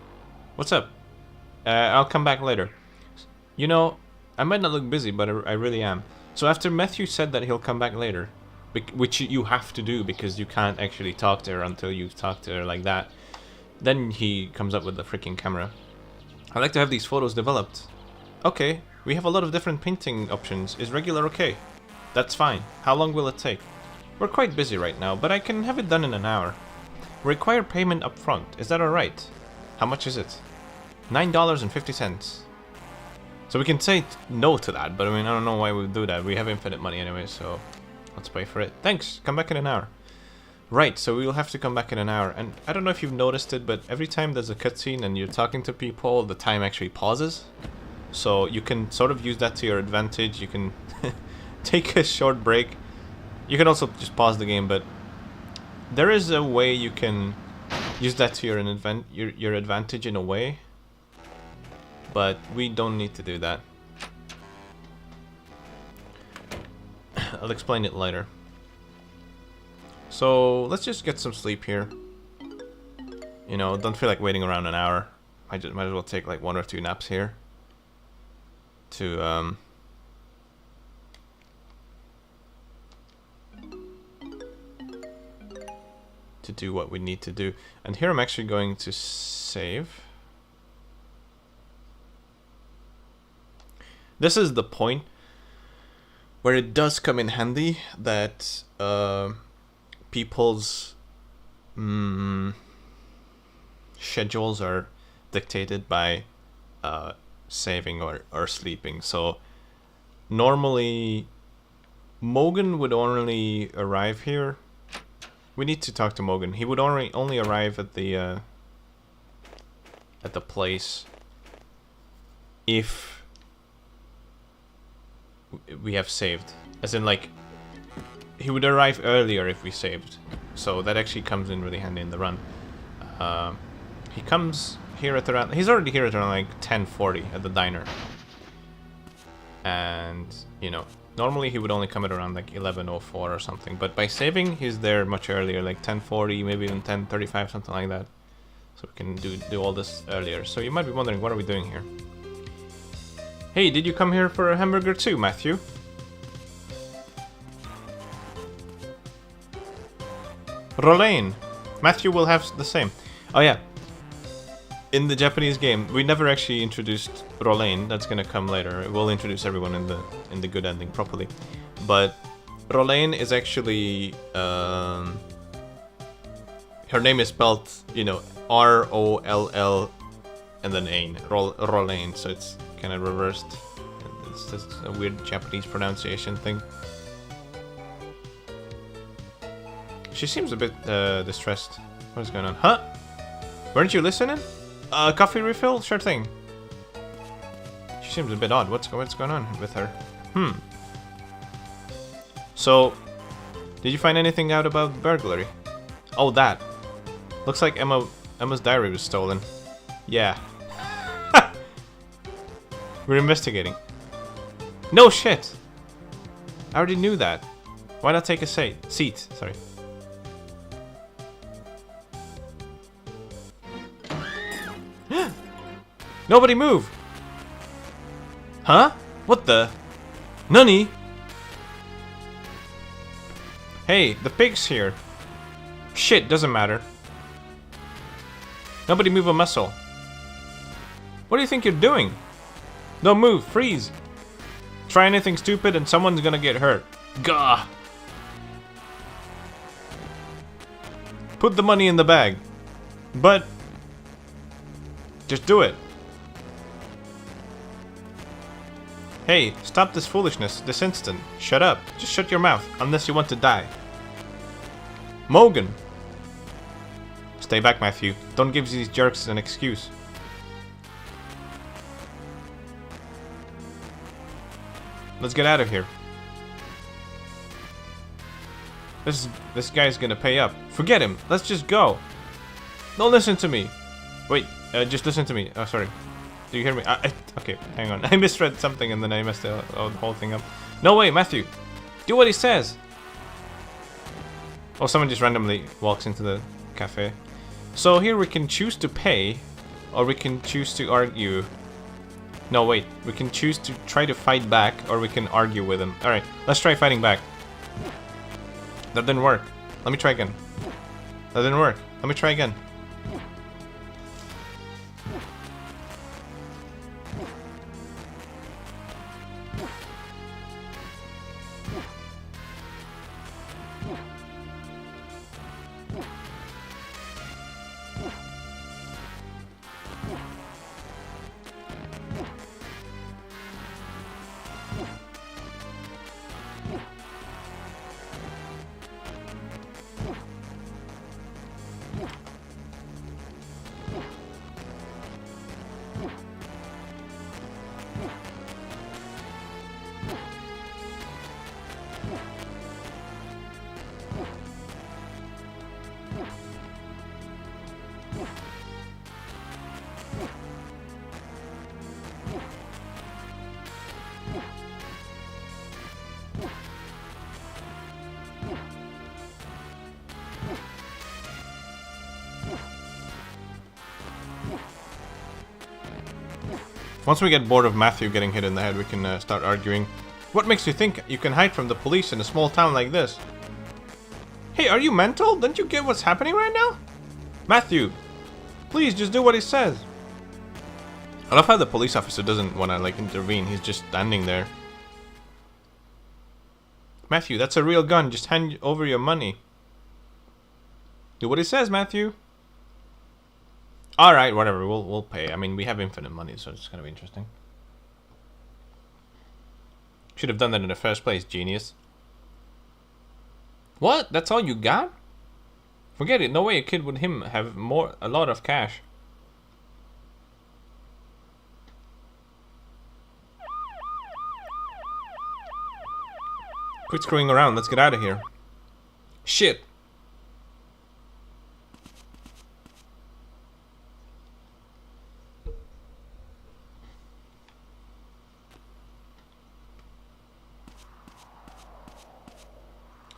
What's up? I'll come back later. You know, I might not look busy, but I really am. So after Matthew said that he'll come back later, which you have to do because you can't actually talk to her until you talk to her like that, then he comes up with the freaking camera. I'd like to have these photos developed. Okay, we have a lot of different painting options. Is regular okay? That's fine. How long will it take? We're quite busy right now, but I can have it done in an hour. Require payment up front. Is that alright? How much is it? $9.50. So we can say no to that, but I mean, I don't know why we would do that. We have infinite money anyway, so let's pay for it. Thanks. Come back in an hour. Right, so we'll have to come back in an hour. And I don't know if you've noticed it, but every time there's a cutscene and you're talking to people, the time actually pauses. So you can sort of use that to your advantage. You can take a short break. You can also just pause the game, but there is a way you can use that to your advantage in a way. But we don't need to do that. I'll explain it later. So let's just get some sleep here. You know, don't feel like waiting around an hour. I just might as well take like 1 or 2 naps here to do what we need to do. And here I'm actually going to save. This is the point where it does come in handy that people's schedules are dictated by saving or sleeping. So normally Mogan would only arrive here. We need to talk to Mogan. He would only arrive at the place if we have saved. As in, like, he would arrive earlier if we saved. So that actually comes in really handy in the run. He comes here at around... He's already here at around like 10:40 at the diner. And, you know, normally he would only come at around like 11:04 or something. But by saving, he's there much earlier, like 10:40, maybe even 10:35, something like that. So we can do all this earlier. So you might be wondering, what are we doing here? Hey, did you come here for a hamburger too, Matthew? Rolane. Matthew will have the same. Oh yeah. In the Japanese game, we never actually introduced Rolane. That's gonna come later. We'll introduce everyone in the good ending properly. But Rolane is actually her name is spelled, you know, R-O-L-L and then Ain. Rolane. So it's kind of reversed. It's just a weird Japanese pronunciation thing. She seems a bit distressed. What is going on? Huh? Weren't you listening? Coffee refill? Sure thing. seems a bit odd. What's going on with her? So, did you find anything out about burglary? Oh, that. Looks like Emma's diary was stolen. Yeah. We're investigating. No shit! I already knew that. Why not take a seat? Sorry. Nobody move! Huh? What the? Nani? Hey, the pig's here. Shit, doesn't matter. Nobody move a muscle. What do you think you're doing? Don't move, freeze. Try anything stupid and someone's gonna get hurt. Gah! Put the money in the bag. But just do it. Hey, stop this foolishness this instant. Shut up. Just shut your mouth, unless you want to die. Mogan! Stay back, Matthew. Don't give these jerks an excuse. Let's get out of here. This guy's gonna pay up. Forget him. Let's just go. Don't listen to me. Wait, just listen to me. Oh, sorry. Do you hear me? Okay, hang on. I misread something and then I messed the whole thing up. No way, Matthew. Do what he says. Oh, someone just randomly walks into the cafe. So here we can choose to pay, or we can choose to argue. No, wait. We can choose to try to fight back, or we can argue with him. Alright, let's try fighting back. That didn't work. Let me try again. That didn't work. Let me try again. Once we get bored of Matthew getting hit in the head, we can start arguing. What makes you think you can hide from the police in a small town like this? Hey, are you mental? Don't you get what's happening right now? Matthew, please just do what he says. I love how the police officer doesn't want to like intervene. He's just standing there. Matthew, that's a real gun. Just hand over your money. Do what he says, Matthew. Alright, whatever, we'll pay. I mean, we have infinite money, so it's gonna be interesting. Should have done that in the first place, genius. What? That's all you got? Forget it, no way a kid would have a lot of cash. Quit screwing around, let's get out of here. Shit.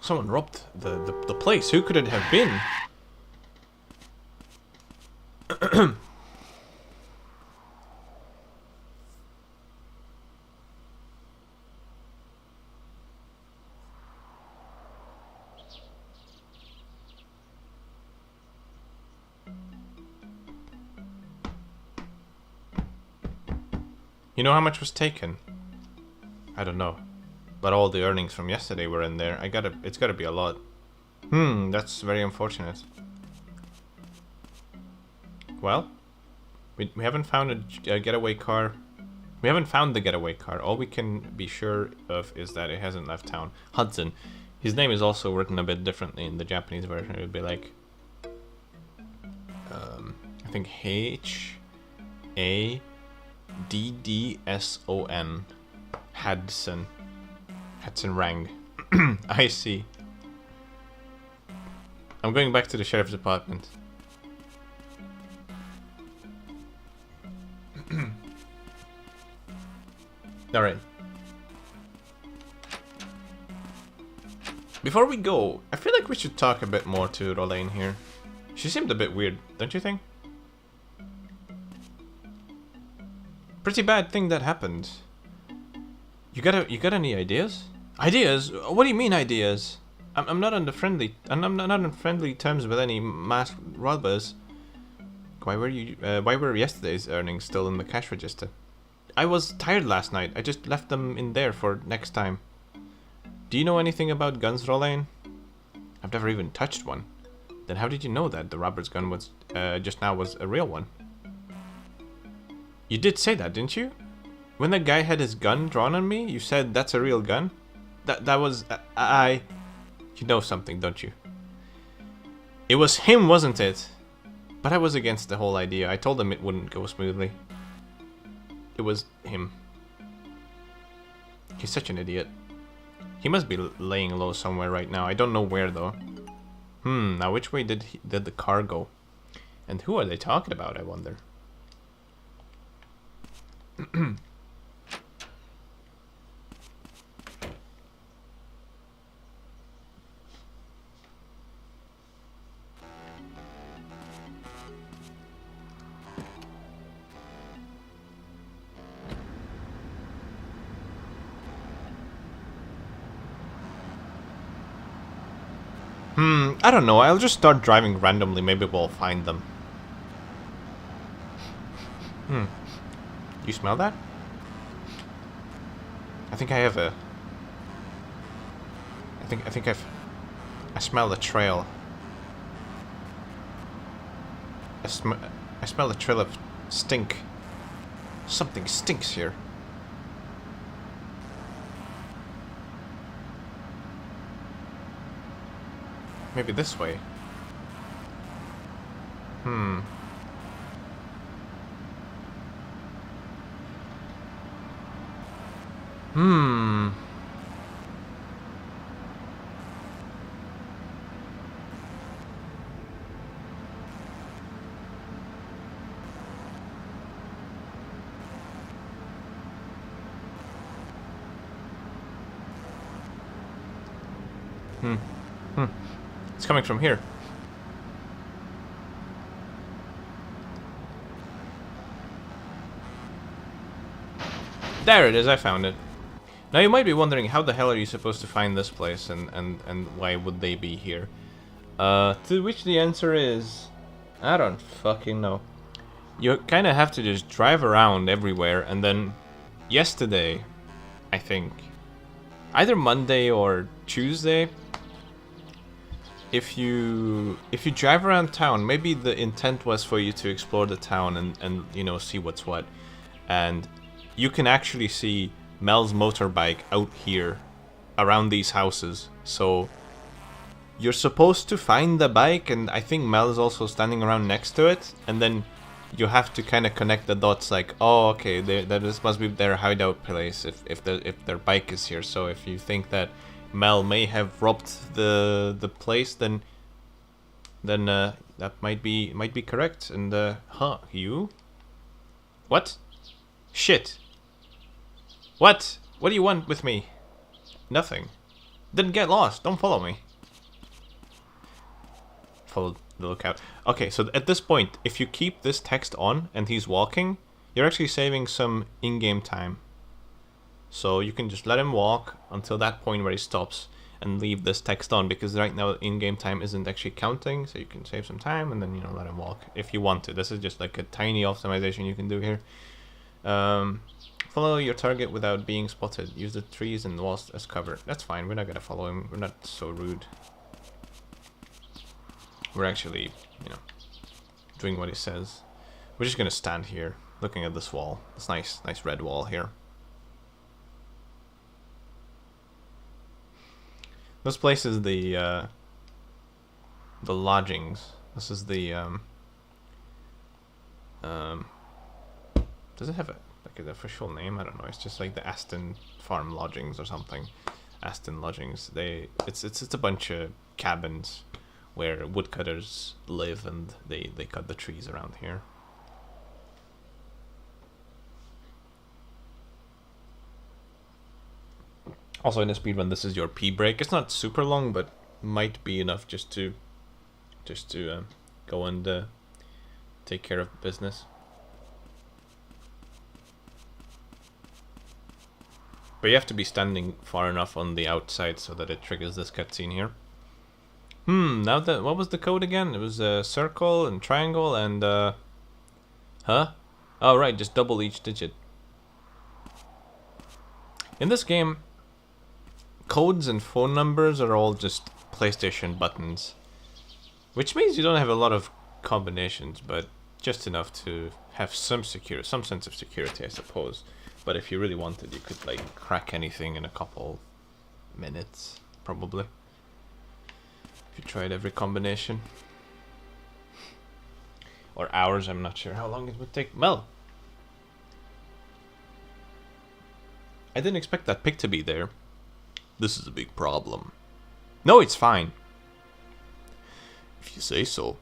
Someone robbed the place. Who could it have been? You know how much was taken? I don't know. But all the earnings from yesterday were in there. It's gotta be a lot. That's very unfortunate. Well, we haven't found a getaway car. We haven't found the getaway car. All we can be sure of is that it hasn't left town. Hudson. His name is also written a bit differently in the Japanese version. It would be like, I think H-A-D-S-O-N. DDSON. Hadson. Hadson Rang. I see. I'm going back to the sheriff's department. Alright. Before we go, I feel like we should talk a bit more to Rolane here. She seemed a bit weird, don't you think? Pretty bad thing that happened. You got any ideas? Ideas? What do you mean ideas? I'm not on friendly terms with any masked robbers. Why were yesterday's earnings still in the cash register? I was tired last night. I just left them in there for next time. Do you know anything about guns, Rolane? I've never even touched one. Then how did you know that the robber's gun was just now was a real one? You did say that, didn't you? When that guy had his gun drawn on me, you said that's a real gun? That was You know something, don't you? It was him, wasn't it? But I was against the whole idea. I told him it wouldn't go smoothly. It was him. He's such an idiot. He must be laying low somewhere right now. I don't know where though. Now which way did the car go? And who are they talking about, I wonder? I don't know. I'll just start driving randomly. Maybe we'll find them. You smell that? I think I have a... I smell the trail. I smell the trail of stink. Something stinks here. Maybe this way. It's coming from here. There it is, I found it. Now you might be wondering, how the hell are you supposed to find this place and why would they be here? To which the answer is, I don't fucking know. You kind of have to just drive around everywhere, and then yesterday, I think, either Monday or Tuesday, if you drive around town, maybe the intent was for you to explore the town and you know, see what's what, and you can actually see Mel's motorbike out here around these houses. So you're supposed to find the bike, and I think Mel is also standing around next to it, and then you have to kind of connect the dots, like, oh, okay, this must be their hideout place if their bike is here. So if you think that Mel may have robbed the place, then that might be correct. And you? What? Shit. What do you want with me? Nothing. Then get lost. Don't follow me. Follow the lookout. Okay, so at this point, if you keep this text on and he's walking, you're actually saving some in-game time. So you can just let him walk until that point where he stops and leave this text on, because right now in-game time isn't actually counting, so you can save some time and then, you know, let him walk if you want to. This is just like a tiny optimization you can do here. Follow your target without being spotted. Use the trees and walls as cover. That's fine, we're not gonna follow him. We're not so rude. We're actually, you know, doing what he says. We're just gonna stand here looking at this wall. This nice red wall here. This place is the lodgings. This is the does it have a like the official name. I don't know. It's just like the Aston Farm Lodgings or something. Aston Lodgings. It's a bunch of cabins where woodcutters live, and they cut the trees around here. Also, in a speedrun, this is your pee break. It's not super long, but might be enough just to go and take care of business. But you have to be standing far enough on the outside so that it triggers this cutscene here. Now that, what was the code again? It was a circle and triangle and huh? Oh right, just double each digit. In this game, codes and phone numbers are all just PlayStation buttons, which means you don't have a lot of combinations, but just enough to have some sense of security, I suppose. But if you really wanted, you could like crack anything in a couple minutes, probably. If you tried every combination. Or hours, I'm not sure how long it would take. Well, I didn't expect that pig to be there. This is a big problem. No, it's fine. If you say so.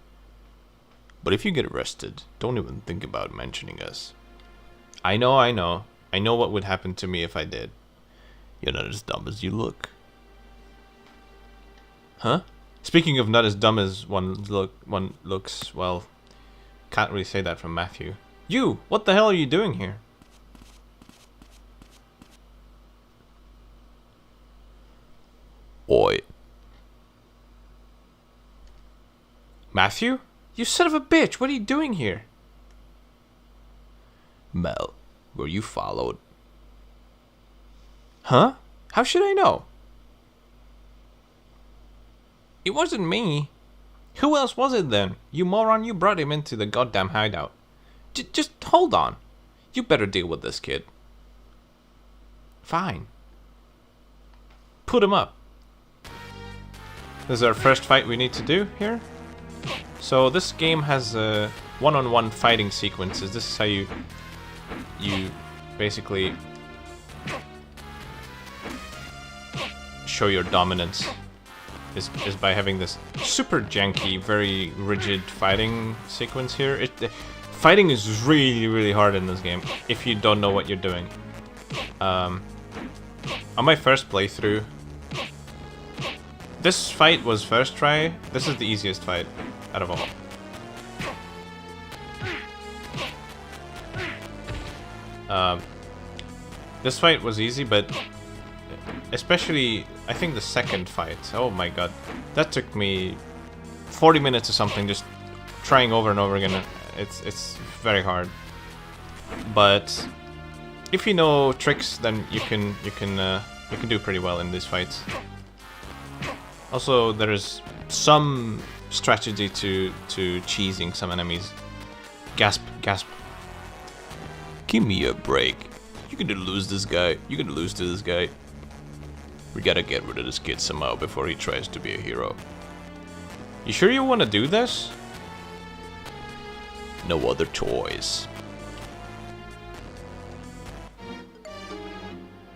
But if you get arrested, don't even think about mentioning us. I know. I know what would happen to me if I did. You're not as dumb as you look. Huh? Speaking of not as dumb as one looks, well, can't really say that from Matthew. You! What the hell are you doing here? Oi. Matthew? You son of a bitch, what are you doing here? Mel, were you followed? Huh? How should I know? It wasn't me. Who else was it then? You moron, you brought him into the goddamn hideout. Just hold on. You better deal with this kid. Fine. Put him up. This is our first fight we need to do here. So this game has one-on-one fighting sequences. This is how you basically show your dominance. Is by having this super janky, very rigid fighting sequence here. Fighting is really hard in this game if you don't know what you're doing. On my first playthrough, this fight was first try. This is the easiest fight out of all. This fight was easy, but especially, I think the second fight, oh my god, that took me 40 minutes or something, just trying over and over again. It's very hard, but if you know tricks, then you can do pretty well in these fights. Also, there is some strategy to cheesing some enemies. Gasp. Give me a break. You're gonna lose this guy. You're gonna lose to this guy. We gotta get rid of this kid somehow before he tries to be a hero. You sure you wanna do this? No other toys.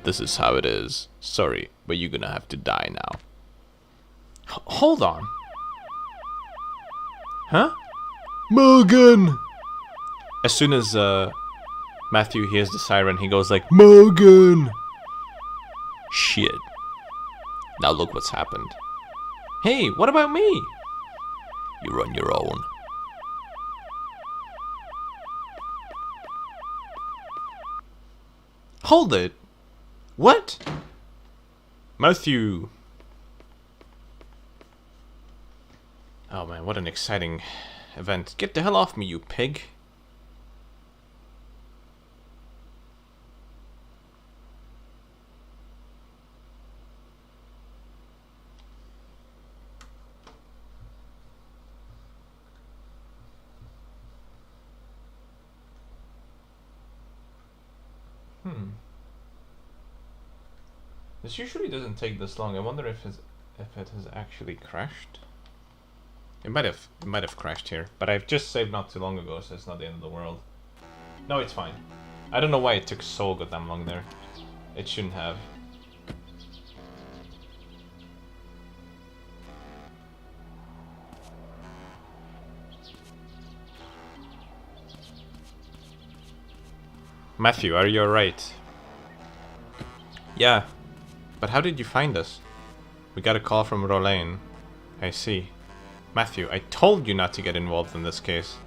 This is how it is. Sorry, but you're gonna have to die now. Hold on. Huh? Morgan! As soon as Matthew hears the siren, he goes like, Morgan! Shit. Now look what's happened. Hey, what about me? You're on your own. Hold it. What? Matthew. Oh man, what an exciting event. Get the hell off me, you pig. This usually doesn't take this long. I wonder if it has actually crashed. It might have crashed here, but I've just saved not too long ago, so it's not the end of the world. No, it's fine. I don't know why it took so goddamn long there. It shouldn't have. Matthew, are you alright? Yeah. But how did you find us? We got a call from Rolane. I see. Matthew, I told you not to get involved in this case.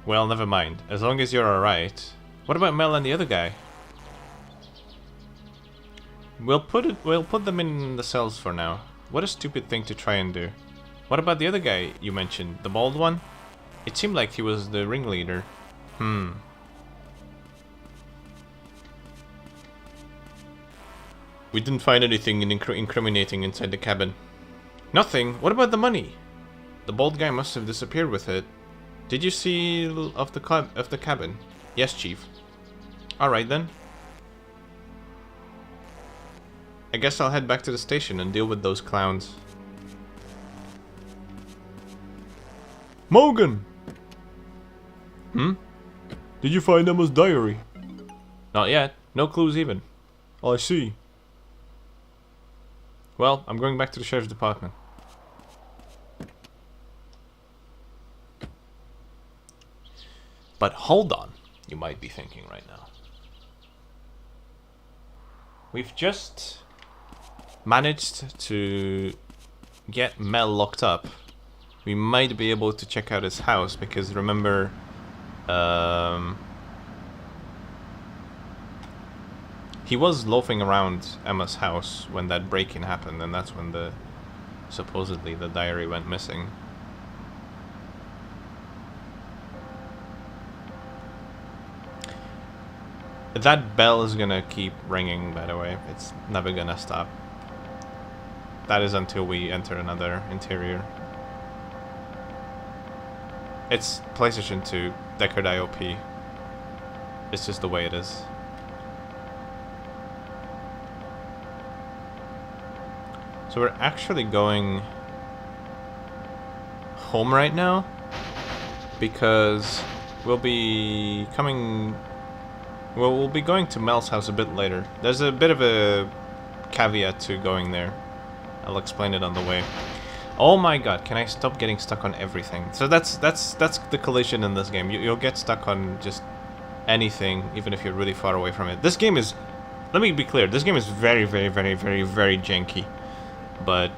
Well, never mind. As long as you're alright. What about Mel and the other guy? We'll put them in the cells for now. What a stupid thing to try and do. What about the other guy you mentioned? The bald one? It seemed like he was the ringleader. We didn't find anything incriminating inside the cabin. Nothing? What about the money? The bald guy must have disappeared with it. Did you see of the cabin? Yes, Chief. Alright then. I guess I'll head back to the station and deal with those clowns. Morgan! Did you find Emma's diary? Not yet. No clues even. I see. Well, I'm going back to the sheriff's department. But hold on, you might be thinking right now. We've just managed to get Mel locked up. We might be able to check out his house because remember, he was loafing around Emma's house when that break-in happened, and that's when supposedly the diary went missing. That bell is gonna keep ringing, by the way. It's never gonna stop. That is until we enter another interior. It's PlayStation 2, Deckard IOP. It's just the way it is. So we're actually going home right now because we'll be coming... Well, we'll be going to Mel's house a bit later. There's a bit of a caveat to going there. I'll explain it on the way. Oh my god, can I stop getting stuck on everything? So that's the collision in this game. You'll get stuck on just anything, even if you're really far away from it. This game is... Let me be clear, this game is very, very, very, very, very janky. But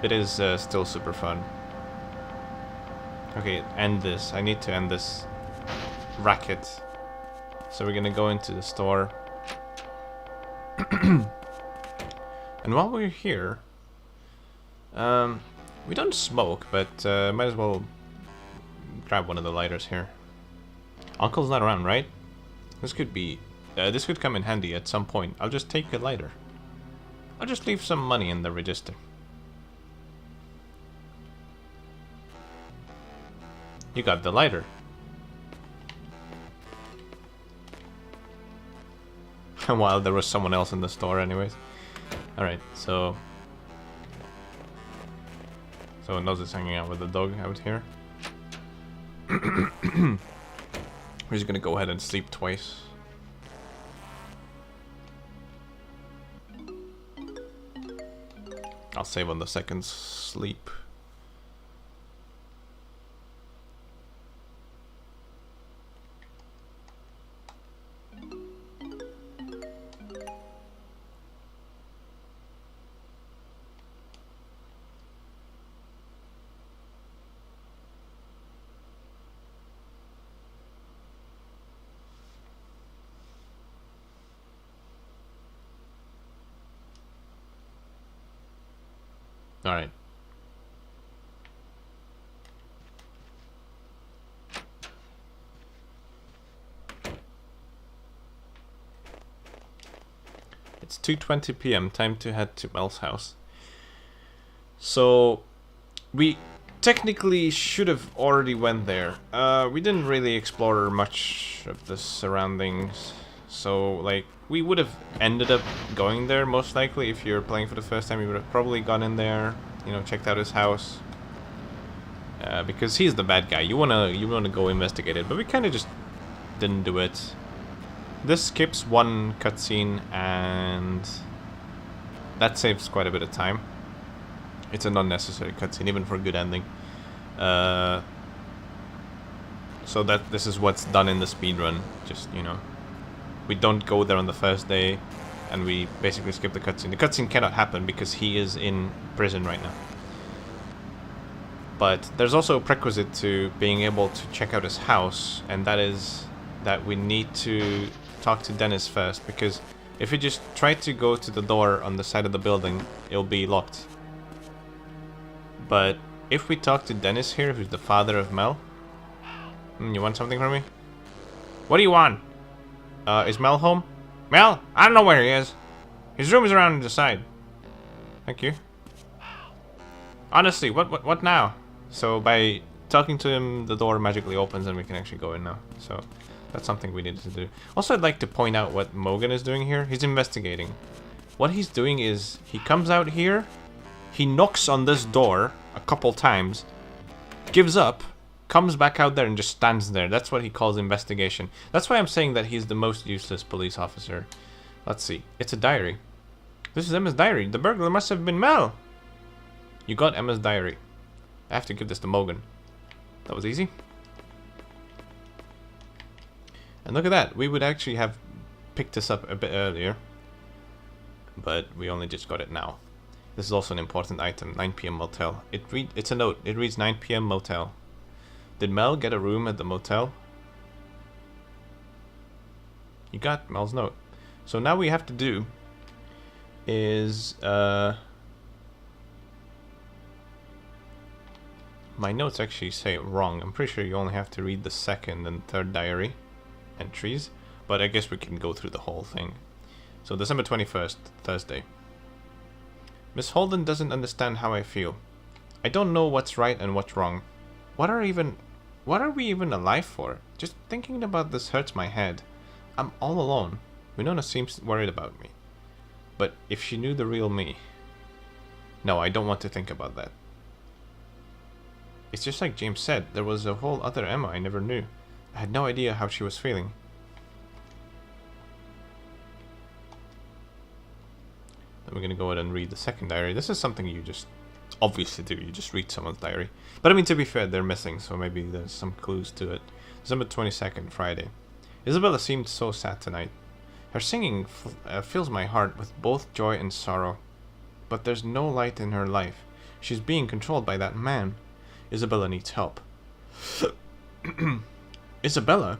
it is still super fun. Okay, end this. I need to end this racket. So we're gonna go into the store. And while we're here, we don't smoke, but might as well grab one of the lighters here. Uncle's not around, right? This could be, this could come in handy at some point. I'll just take a lighter. I'll just leave some money in the register. You got the lighter. While there was someone else in the store anyways. Alright, so... Someone knows it's hanging out with the dog out here. We're just gonna go ahead and sleep twice. I'll save on the second sleep. All right. It's 2:20 p.m. Time to head to Mel's house. So we technically should have already went there. We didn't really explore much of the surroundings. So like we would have ended up going there most likely. If you're playing for the first time, you would have probably gone in there, you know, checked out his house. because he's the bad guy. You wanna go investigate it, but we kind of just didn't do it. This skips one cutscene, and that saves quite a bit of time. It's an unnecessary cutscene, even for a good ending. So that this is what's done in the speedrun. Just, you know, we don't go there on the first day, and we basically skip the cutscene. The cutscene cannot happen because he is in prison right now. But there's also a prerequisite to being able to check out his house, and that is that we need to talk to Dennis first, because if we just try to go to the door on the side of the building, it'll be locked. But if we talk to Dennis here, who's the father of Mel... you want something from me? What do you want? Is Mel home? Mel? I don't know where he is. His room is around the side. Thank you. Honestly, what now? So by talking to him, the door magically opens and we can actually go in now. So that's something we needed to do. Also, I'd like to point out what Mogan is doing here. He's investigating. What he's doing is he comes out here, he knocks on this door a couple times, gives up, comes back out there and just stands there. That's what he calls investigation. That's why I'm saying that he's the most useless police officer. Let's see. It's a diary. This is Emma's diary. The burglar must have been Mel. You got Emma's diary. I have to give this to Mogan. That was easy. And look at that. We would actually have picked this up a bit earlier, but we only just got it now. This is also an important item. 9 p.m. motel. It's a note. It reads 9 p.m. motel. Did Mel get a room at the motel? You got Mel's note. So now we have to do is my notes actually say it wrong. I'm pretty sure you only have to read the second and third diary entries, but I guess we can go through the whole thing. So December 21st, Thursday. Miss Holden doesn't understand how I feel. I don't know what's right and what's wrong. What are we even alive for? Just thinking about this hurts my head. I'm all alone. Winona seems worried about me. But if she knew the real me... No, I don't want to think about that. It's just like James said, there was a whole other Emma I never knew. I had no idea how she was feeling. Then we're gonna go ahead and read the second diary. This is something you just obviously do. You just read someone's diary. But I mean, to be fair, they're missing, so maybe there's some clues to it. December 22nd, Friday. Isabella seemed so sad tonight. Her singing fills my heart with both joy and sorrow. But there's no light in her life. She's being controlled by that man. Isabella needs help. Isabella?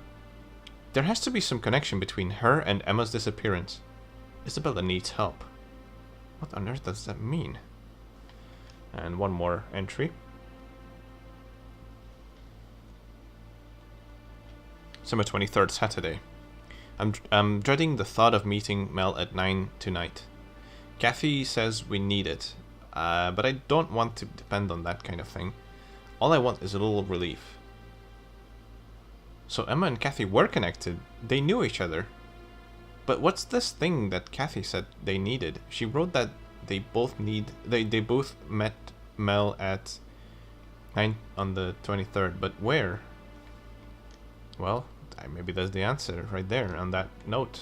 There has to be some connection between her and Emma's disappearance. Isabella needs help. What on earth does that mean? And one more entry. December 23rd, Saturday. I'm dreading the thought of meeting Mel at 9 tonight. Kathy says we need it, but I don't want to depend on that kind of thing. All I want is a little relief. So Emma and Kathy were connected. They knew each other. But what's this thing that Kathy said they needed? She wrote that they both met Mel at 9 on the 23rd, but where? Well, maybe that's the answer right there on that note.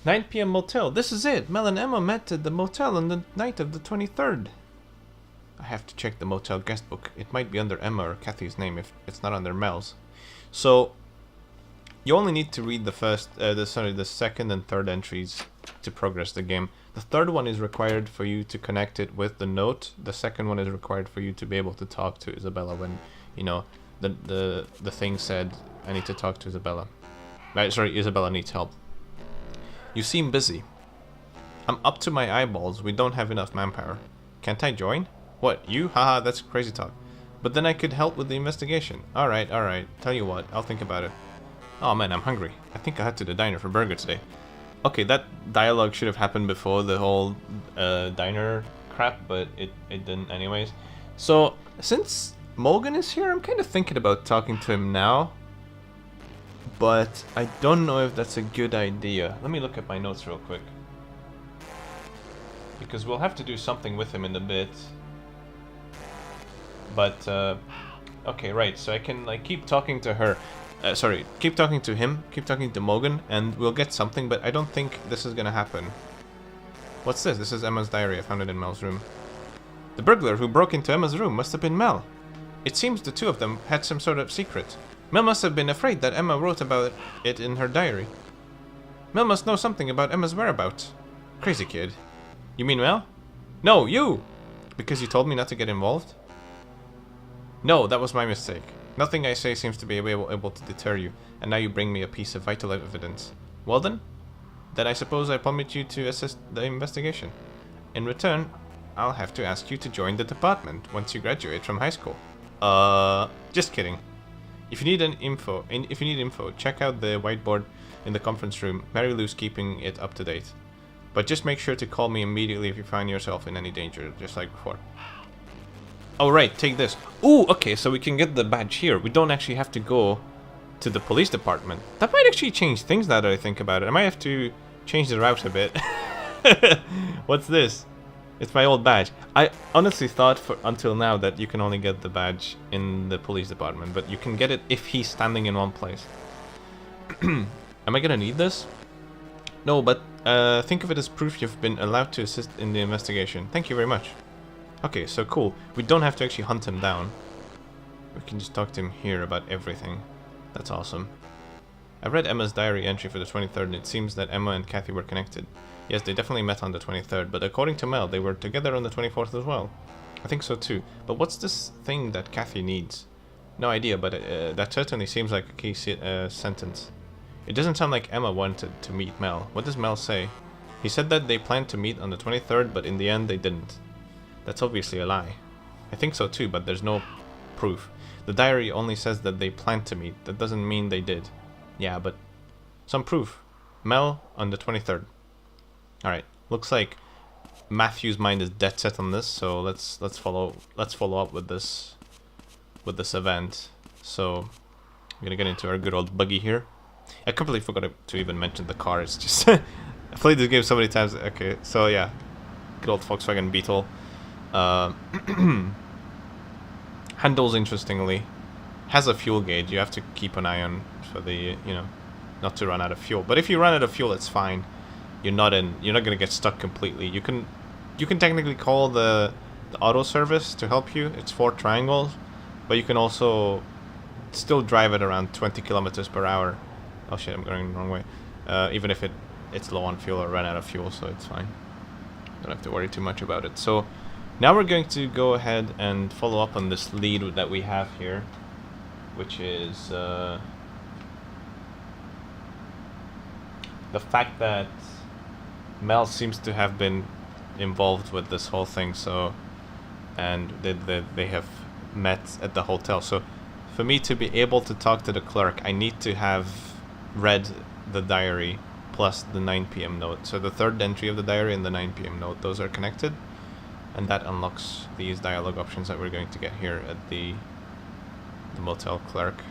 9 p.m. motel. This is it. Mel and Emma met at the motel on the night of the 23rd. I have to check the motel guest book. It might be under Emma or Kathy's name if it's not under Mel's. So you only need to read the second and third entries to progress the game. The third one is required for you to connect it with the note. The second one is required for you to be able to talk to Isabella when, you know, the thing said, I need to talk to Isabella. Right, sorry, Isabella needs help. You seem busy. I'm up to my eyeballs. We don't have enough manpower. Can't I join? What, you? Haha, that's crazy talk. But then I could help with the investigation. Alright. Tell you what, I'll think about it. Oh man, I'm hungry. I think I'll head to the diner for burger today. Okay, that dialogue should have happened before the whole diner crap, but it didn't anyways. So, since Morgan is here, I'm kind of thinking about talking to him now. But I don't know if that's a good idea. Let me look at my notes real quick. Because we'll have to do something with him in a bit. But okay, right. So I can like keep talking to her. Sorry, keep talking to him. Keep talking to Morgan, and we'll get something. But I don't think this is gonna happen. What's this? This is Emma's diary. I found it in Mel's room. The burglar who broke into Emma's room must have been Mel. It seems the two of them had some sort of secret. Mel must have been afraid that Emma wrote about it in her diary. Mel must know something about Emma's whereabouts. Crazy kid. You mean Mel? No, you! Because you told me not to get involved? No, that was my mistake. Nothing I say seems to be able to deter you, and now you bring me a piece of vital evidence. Well then I suppose I permit you to assist the investigation. In return, I'll have to ask you to join the department once you graduate from high school. Just kidding. If you need info, check out the whiteboard in the conference room. Mary Lou's keeping it up to date. But just make sure to call me immediately if you find yourself in any danger, just like before. Oh right, take this. Ooh, okay, so we can get the badge here. We don't actually have to go to the police department. That might actually change things now that I think about it. I might have to change the route a bit. What's this? It's my old badge. I honestly thought until now that you can only get the badge in the police department, but you can get it if he's standing in one place. Am I gonna need this? No, but think of it as proof you've been allowed to assist in the investigation. Thank you very much. Okay, so cool. We don't have to actually hunt him down. We can just talk to him here about everything. That's awesome. I read Emma's diary entry for the 23rd, and it seems that Emma and Kathy were connected. Yes, they definitely met on the 23rd, but according to Mel, they were together on the 24th as well. I think so too. But what's this thing that Kathy needs? No idea, but that certainly seems like a key sentence. It doesn't sound like Emma wanted to meet Mel. What does Mel say? He said that they planned to meet on the 23rd, but in the end they didn't. That's obviously a lie. I think so too, but there's no proof. The diary only says that they planned to meet. That doesn't mean they did. Yeah, but some proof. Mel on the 23rd. Alright, looks like Matthew's mind is dead set on this, so let's follow up with this event. So I'm gonna get into our good old buggy here. I completely forgot to even mention the car. It's just I played this game so many times. Okay, so yeah, good old Volkswagen Beetle. Handles interestingly. Has a fuel gauge. You have to keep an eye on for the not to run out of fuel. But if you run out of fuel, it's fine. You're not gonna get stuck completely. You can technically call the auto service to help you. It's 4 triangles, but you can also still drive it around 20 kilometers per hour. Oh shit, I'm going the wrong way. Even if it's low on fuel or ran out of fuel, so it's fine. Don't have to worry too much about it. So now we're going to go ahead and follow up on this lead that we have here, which is the fact that Mel seems to have been involved with this whole thing. So, and they have met at the hotel. So for me to be able to talk to the clerk, I need to have read the diary plus the 9 p.m. note. So the third entry of the diary and the 9 p.m. note, those are connected, and that unlocks these dialogue options that we're going to get here at the motel clerk.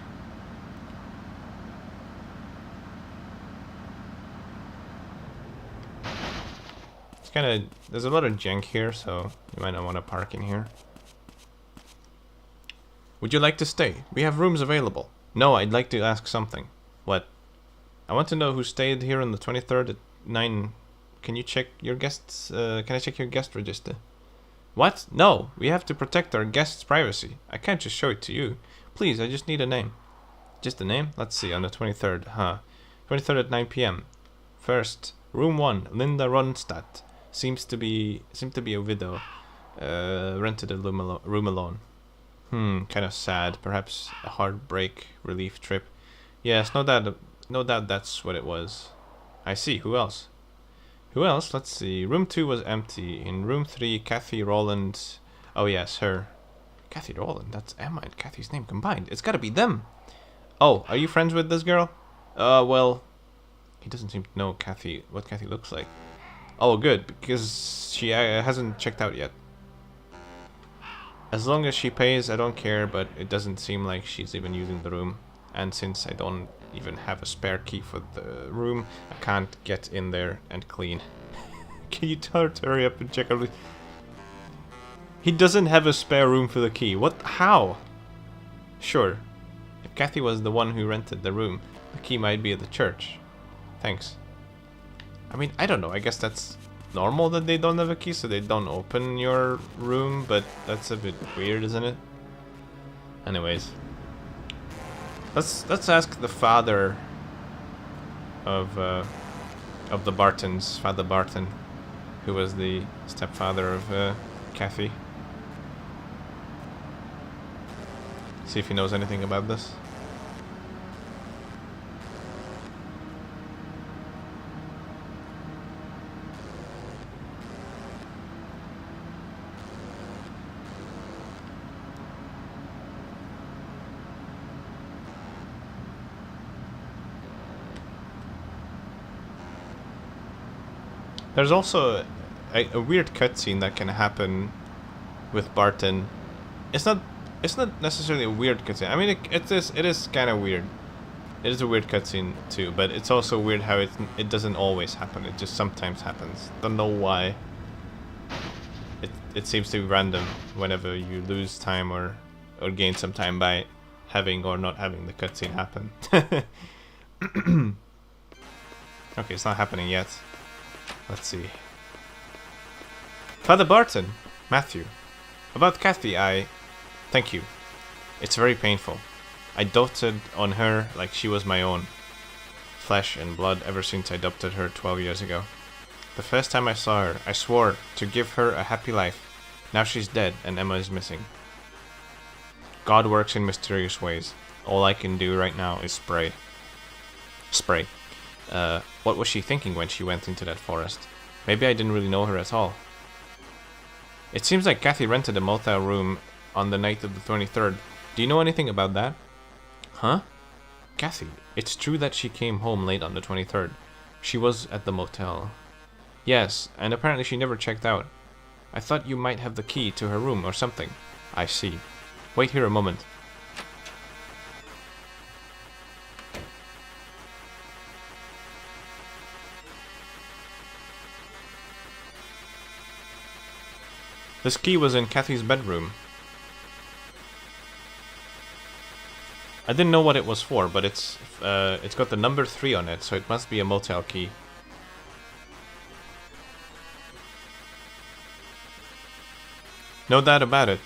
It's kind of, there's a lot of junk here, so you might not want to park in here. Would you like to stay? We have rooms available. No, I'd like to ask something. What? I want to know who stayed here on the 23rd at 9. Can you check your guests? Can I check your guest register? What? No, we have to protect our guests' privacy. I can't just show it to you. Please, I just need a name. Just a name? Let's see, on the 23rd, huh? 23rd at 9 p.m. First, room 1, Linda Ronstadt. Seemed to be a widow. Rented a room alone. Kind of sad. Perhaps a heartbreak relief trip. Yes, no doubt that's what it was. I see. Who else? Who else? Let's see. Room 2 was empty. In room 3, Kathy Rowland. Oh yes, her. Kathy Rowland. That's Emma and Kathy's name combined. It's gotta be them. Oh, are you friends with this girl? Well, he doesn't seem to know what Kathy looks like. Oh, good, because she hasn't checked out yet. As long as she pays, I don't care, but it doesn't seem like she's even using the room. And since I don't even have a spare key for the room, I can't get in there and clean. Can you tell her to hurry up and check out? He doesn't have a spare room for the key. What? How? Sure. If Kathy was the one who rented the room, the key might be at the church. Thanks. I mean, I don't know. I guess that's normal that they don't have a key, so they don't open your room, but that's a bit weird, isn't it? Anyways. Let's ask the father of the Bartons, Father Barton, who was the stepfather of Kathy. See if he knows anything about this. There's also a weird cutscene that can happen with Barton. It's not necessarily a weird cutscene. I mean, it is kind of weird. It is a weird cutscene too, but it's also weird how it doesn't always happen. It just sometimes happens. Don't know why. It seems to be random whenever you lose time or gain some time by having or not having the cutscene happen. Okay, it's not happening yet. Let's see. Father Barton, Matthew. About Kathy, thank you. It's very painful. I doted on her like she was my own flesh and blood ever since I adopted her 12 years ago. The first time I saw her, I swore to give her a happy life. Now she's dead and Emma is missing. God works in mysterious ways. All I can do right now is pray. Spray. What was she thinking when she went into that forest? Maybe I didn't really know her at all. It seems like Kathy rented a motel room on the night of the 23rd. Do you know anything about that? Huh? Kathy, it's true that she came home late on the 23rd. She was at the motel. Yes, and apparently she never checked out. I thought you might have the key to her room or something. I see. Wait here a moment. This key was in Kathy's bedroom. I didn't know what it was for, but it's got the number 3 on it, so it must be a motel key. No doubt about it.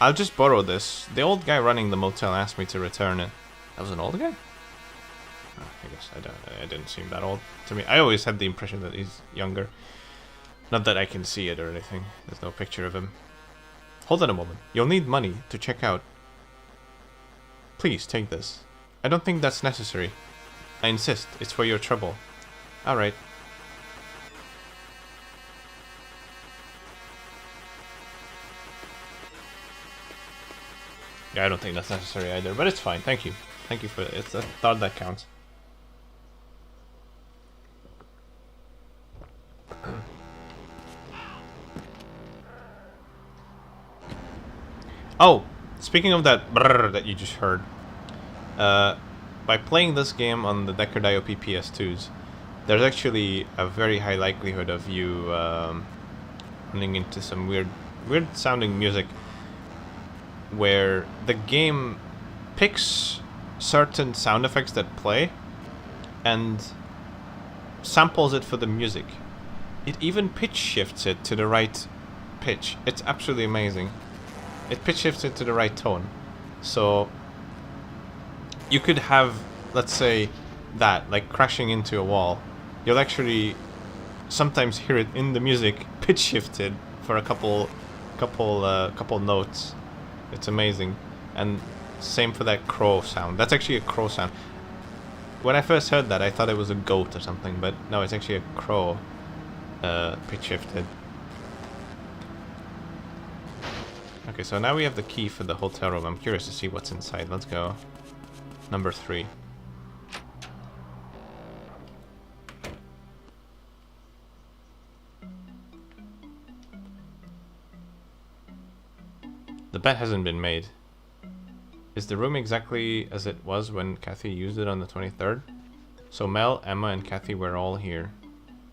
I'll just borrow this. The old guy running the motel asked me to return it. That was an old guy? Oh, I guess I didn't seem that old to me. I always had the impression that he's younger. Not that I can see it or anything. There's no picture of him. Hold on a moment. You'll need money to check out. Please, take this. I don't think that's necessary. I insist. It's for your trouble. Alright. Yeah, I don't think that's necessary either, but it's fine. Thank you. Thank you for it. It's a thought that counts. Oh, speaking of that brrr that you just heard, by playing this game on the Deckard IOP PS2s, there's actually a very high likelihood of you running into some weird sounding music where the game picks certain sound effects that play and samples it for the music. It even pitch shifts it to the right pitch. It's absolutely amazing. It pitch shifts it to the right tone. So you could have, let's say, that, like crashing into a wall. You'll actually sometimes hear it in the music, pitch shifted for a couple notes. It's amazing. And same for that crow sound. That's actually a crow sound. When I first heard that, I thought it was a goat or something, but no, it's actually a crow pitch shifted. Okay, so now we have the key for the hotel room. I'm curious to see what's inside. Let's go. Number 3. The bet hasn't been made. Is the room exactly as it was when Kathy used it on the 23rd? So Mel, Emma, and Kathy were all here.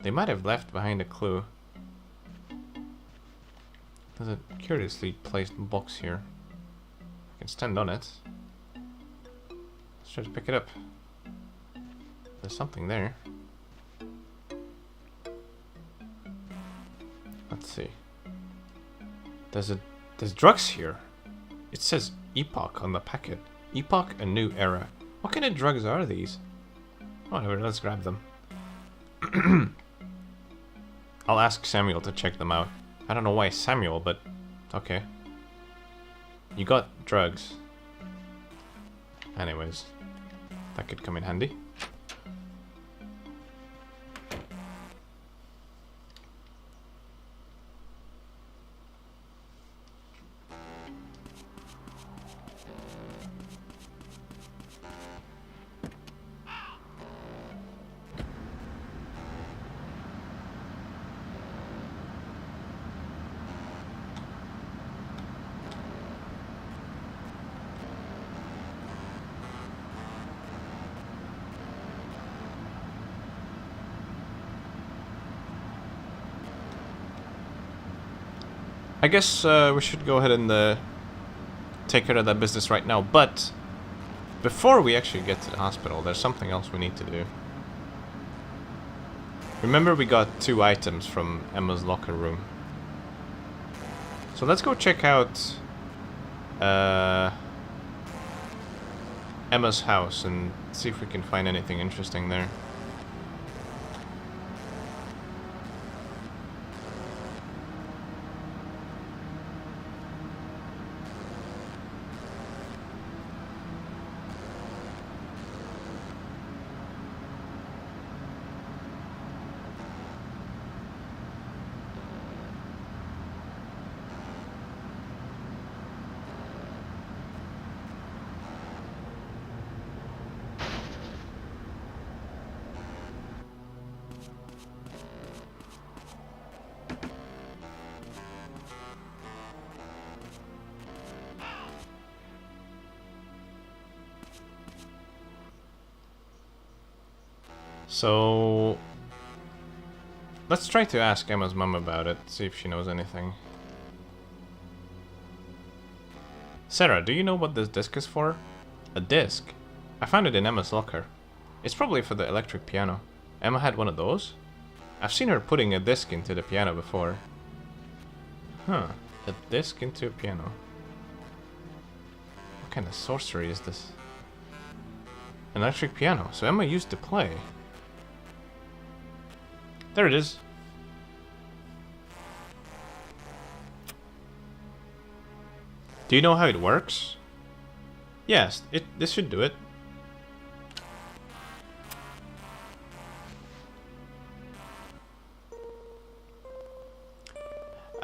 They might have left behind a clue. There's a curiously placed box here. I can stand on it. Let's try to pick it up. There's something there. Let's see. There's drugs here. It says Epoch on the packet. Epoch, a new era. What kind of drugs are these? Whatever, let's grab them. I'll ask Samuel to check them out. I don't know why Samuel, but okay. You got drugs. Anyways, that could come in handy. I guess we should go ahead and take care of that business right now, but before we actually get to the hospital, there's something else we need to do. Remember, we got 2 items from Emma's locker room. So let's go check out Emma's house and see if we can find anything interesting there. So let's try to ask Emma's mom about it, see if she knows anything. Sarah, do you know what this disc is for? A disc? I found it in Emma's locker. It's probably for the electric piano. Emma had one of those? I've seen her putting a disc into the piano before. Huh, a disc into a piano. What kind of sorcery is this? An electric piano, so Emma used to play. There it is. Do you know how it works? Yes, this should do it.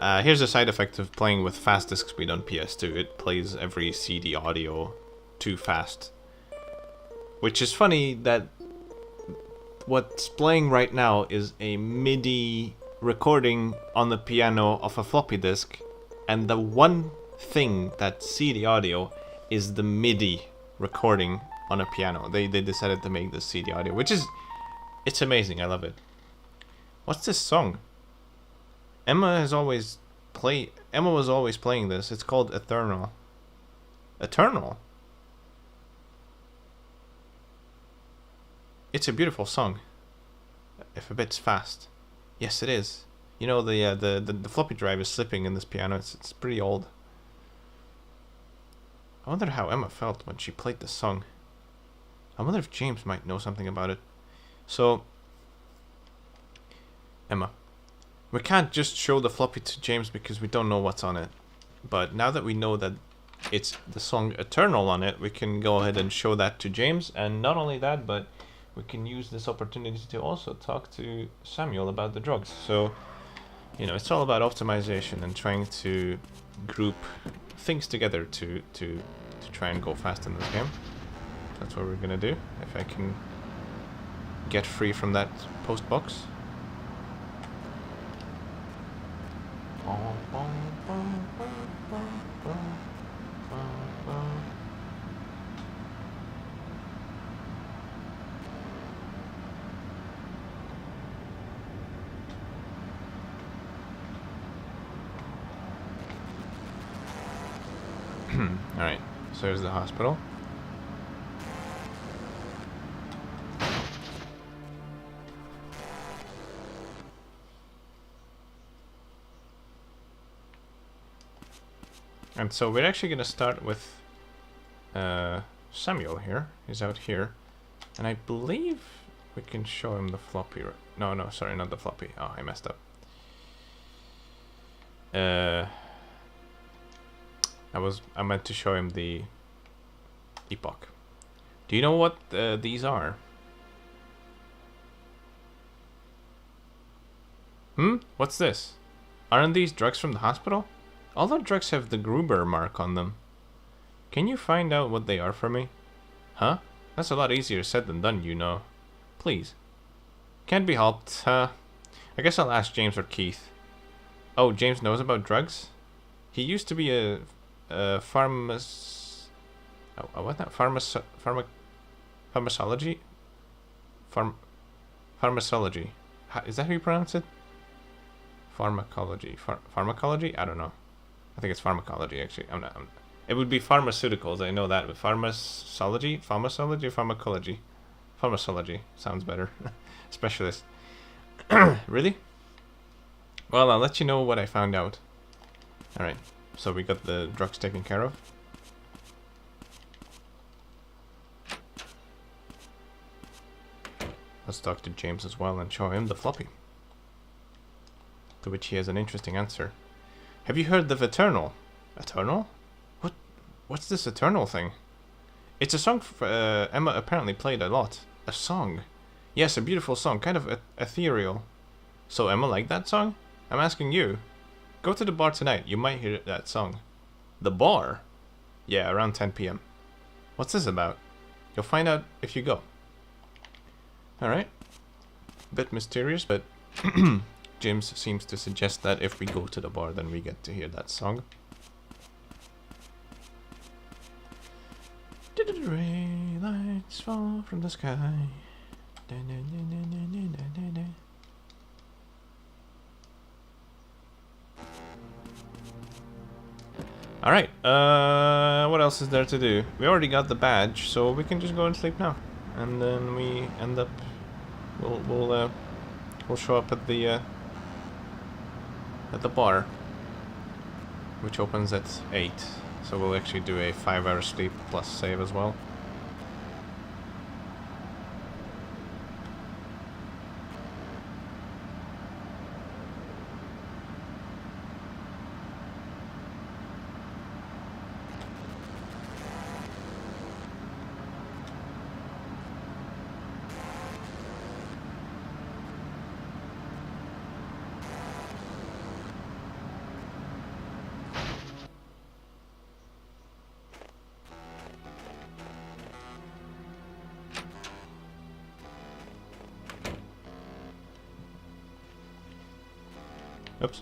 Here's a side effect of playing with fast disk speed on PS2. It plays every CD audio too fast. Which is funny that what's playing right now is a MIDI recording on the piano of a floppy disk, and the one thing that's CD audio is the MIDI recording on a piano. They decided to make this CD audio, which is, it's amazing. I love it. What's this song? Emma was always playing this. It's called Eternal. Eternal? It's a beautiful song, if a bit fast. Yes, it is. You know, the floppy drive is slipping in this piano. It's pretty old. I wonder how Emma felt when she played this song. I wonder if James might know something about it. So, Emma, we can't just show the floppy to James because we don't know what's on it. But now that we know that it's the song Eternal on it, we can go ahead and show that to James. And not only that, but we can use this opportunity to also talk to Samuel about the drugs. So, you know, it's all about optimization and trying to group things together to try and go fast in this game. That's what we're gonna do. If I can get free from that post box. Alright, so here's the hospital. And so we're actually going to start with Samuel here. He's out here. And I believe we can show him the floppy. No, sorry, not the floppy. Oh, I messed up. I meant to show him the epoch. Do you know what these are? What's this? Aren't these drugs from the hospital? All the drugs have the Gruber mark on them. Can you find out what they are for me? Huh? That's a lot easier said than done, you know. Please. Can't be helped, huh? I guess I'll ask James or Keith. Oh, James knows about drugs? He used to be a pharmacology? Pharmacology. Is that how you pronounce it? Pharmacology. Pharmacology? I don't know. I think it's pharmacology, actually. It would be pharmaceuticals, I know that. But pharmacology? Pharmacology or pharmacology? Pharmacology. Sounds better. Specialist. Really? Well, I'll let you know what I found out. Alright, so we got the drugs taken care of. Let's talk to James as well and show him the floppy. To which he has an interesting answer. Have you heard of Eternal? Eternal? What's this Eternal thing? It's a song Emma apparently played a lot. A song? Yes, a beautiful song, kind of ethereal. So Emma liked that song? I'm asking you. Go to the bar tonight, you might hear that song. The bar? Yeah, around 10 p.m. What's this about? You'll find out if you go. Alright. Bit mysterious, but James seems to suggest that if we go to the bar, then we get to hear that song. Ray lights fall from the sky. Alright, what else is there to do? We already got the badge, so we can just go and sleep now. And then we end up... We'll show up at the bar, which opens at 8. So we'll actually do a 5-hour sleep plus save as well. Oops.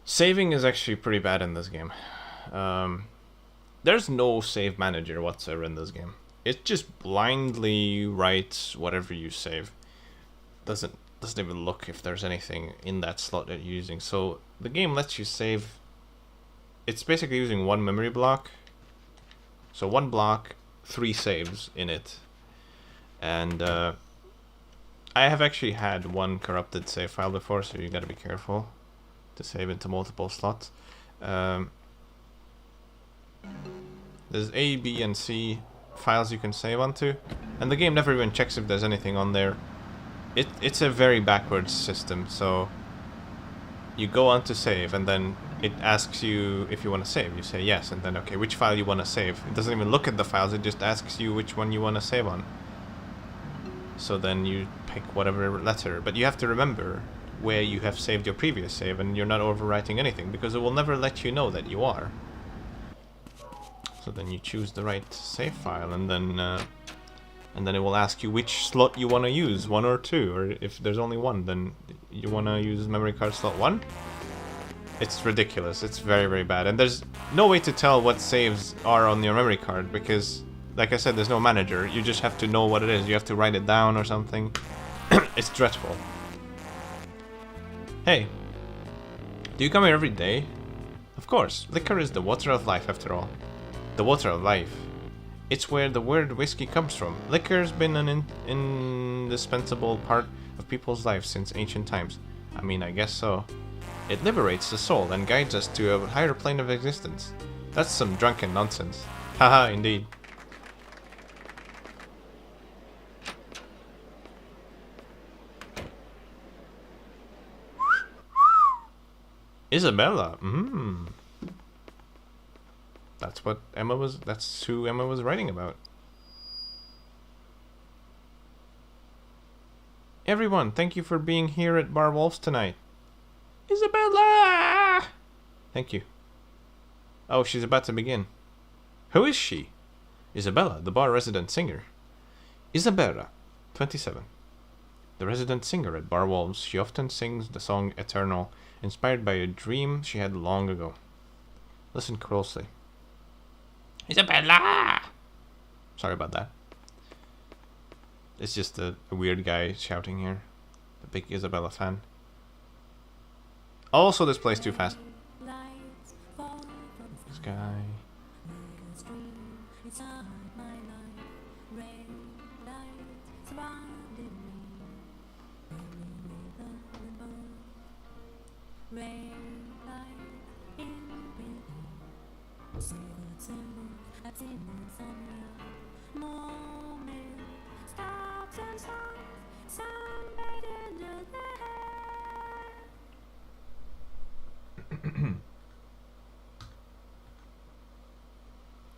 Saving is actually pretty bad in this game. There's no save manager whatsoever in this game. It just blindly writes whatever you save. Doesn't even look if there's anything in that slot that you're using. So the game lets you save. It's basically using one memory block. So one block, 3 saves in it. And I have actually had one corrupted save file before, so you gotta be careful to save into multiple slots. There's A, B, and C files you can save onto, and the game never even checks if there's anything on there. It's a very backwards system, so you go on to save, and then it asks you if you want to save. You say yes, and then okay, which file you want to save. It doesn't even look at the files, it just asks you which one you want to save on. So then you pick whatever letter, but you have to remember where you have saved your previous save, and you're not overwriting anything, because it will never let you know that you are. So then you choose the right save file, and then it will ask you which slot you want to use, 1 or 2, or if there's only 1, then you want to use memory card slot 1? It's ridiculous, it's very, very bad, and there's no way to tell what saves are on your memory card, because, like I said, there's no manager. You just have to know what it is, you have to write it down or something. It's dreadful. Hey, do you come here every day? Of course, liquor is the water of life after all. The water of life. It's where the word whiskey comes from. Liquor's been an indispensable part of people's lives since ancient times. I mean, I guess so. It liberates the soul and guides us to a higher plane of existence. That's some drunken nonsense. Haha, indeed. Isabella. That's who Emma was writing about. Everyone, thank you for being here at Bar Wolf's tonight. Isabella! Thank you. Oh, she's about to begin. Who is she? Isabella, the bar resident singer. Isabella, 27. The resident singer at Bar Wolf's, she often sings the song Eternal, inspired by a dream she had long ago. Listen closely. Isabella! Sorry about that. It's just a weird guy shouting here. A big Isabella fan. Also, this plays too fast. This guy.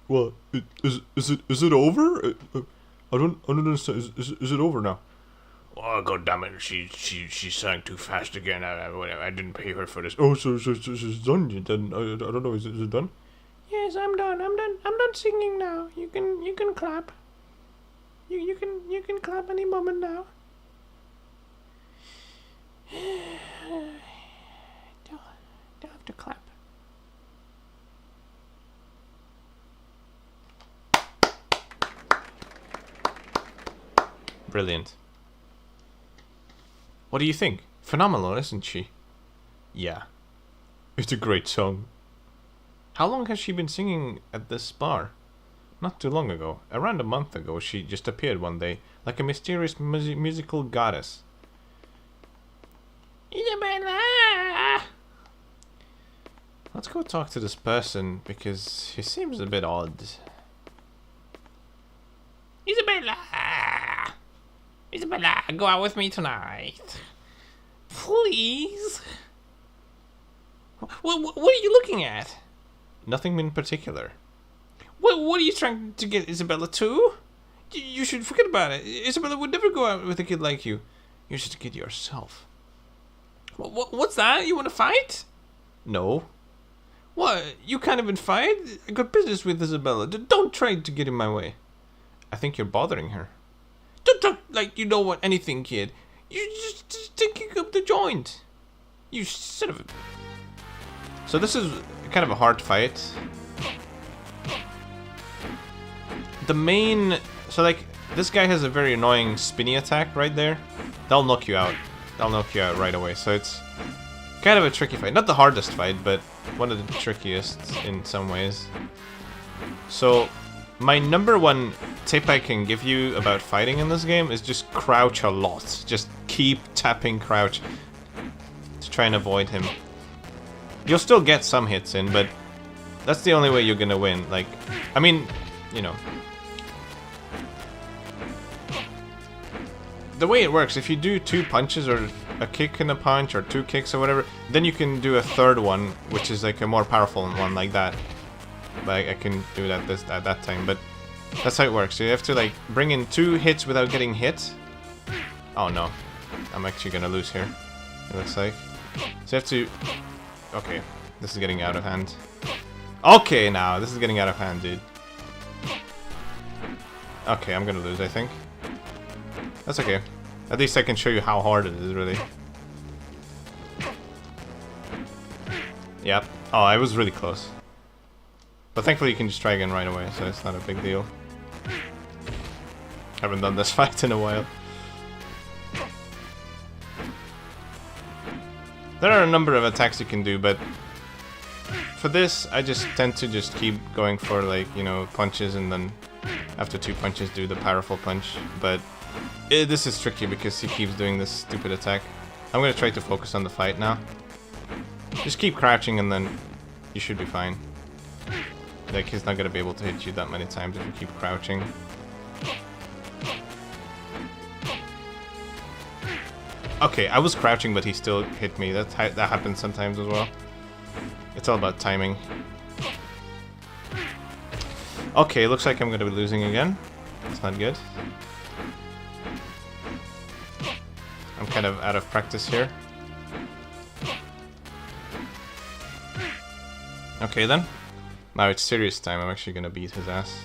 What is it over? I don't understand. Is it over now? Oh, God damn it! She sang too fast again. I didn't pay her for this. Oh, so it's done. Then I don't know. Is it done? Yes, I'm done. I'm done singing now. You can clap. You can clap any moment now. Don't have to clap. Brilliant. What do you think? Phenomenal, isn't she? Yeah. It's a great song. How long has she been singing at this bar? Not too long ago. Around a month ago, she just appeared one day, like a mysterious musical goddess. Isabella! Let's go talk to this person, because he seems a bit odd. Isabella! Isabella, go out with me tonight. Please? What are you looking at? Nothing in particular. What are you trying to get Isabella to? You should forget about it. Isabella would never go out with a kid like you. You're just a kid yourself. What's that? You want to fight? No. What? You can't even fight? I got business with Isabella. Don't try to get in my way. I think you're bothering her. Don't talk like you know what anything, kid. You just thinking up the joint. You son of a... So this is kind of a hard fight. The main... So like, this guy has a very annoying spinny attack right there. That'll knock you out. That'll knock you out right away. So it's kind of a tricky fight. Not the hardest fight, but one of the trickiest in some ways. So... my number one tip I can give you about fighting in this game is just crouch a lot. Just keep tapping crouch to try and avoid him. You'll still get some hits in, but that's the only way you're gonna win. Like, I mean, you know. The way it works, if you do 2 punches or a kick and a punch or 2 kicks or whatever, then you can do a third one, which is like a more powerful one like that. But I can do that at that time, but that's how it works. You have to like bring in 2 hits without getting hit. Oh no, I'm actually gonna lose here, it looks like. So you have to... Okay, this is getting out of hand. Okay, now, this is getting out of hand, dude. Okay, I'm gonna lose, I think. That's okay. At least I can show you how hard it is, really. Yep. Oh, I was really close. But thankfully you can just try again right away, so it's not a big deal. Haven't done this fight in a while. There are a number of attacks you can do, but for this, I just tend to just keep going for, like, you know, punches, and then after 2 punches do the powerful punch. But this is tricky because he keeps doing this stupid attack. I'm gonna try to focus on the fight now. Just keep crouching and then you should be fine. Like, he's not gonna be able to hit you that many times if you keep crouching. Okay, I was crouching, but he still hit me. That happens sometimes as well. It's all about timing. Okay, looks like I'm gonna be losing again. That's not good. I'm kind of out of practice here. Okay then. Now it's serious time. I'm actually gonna beat his ass.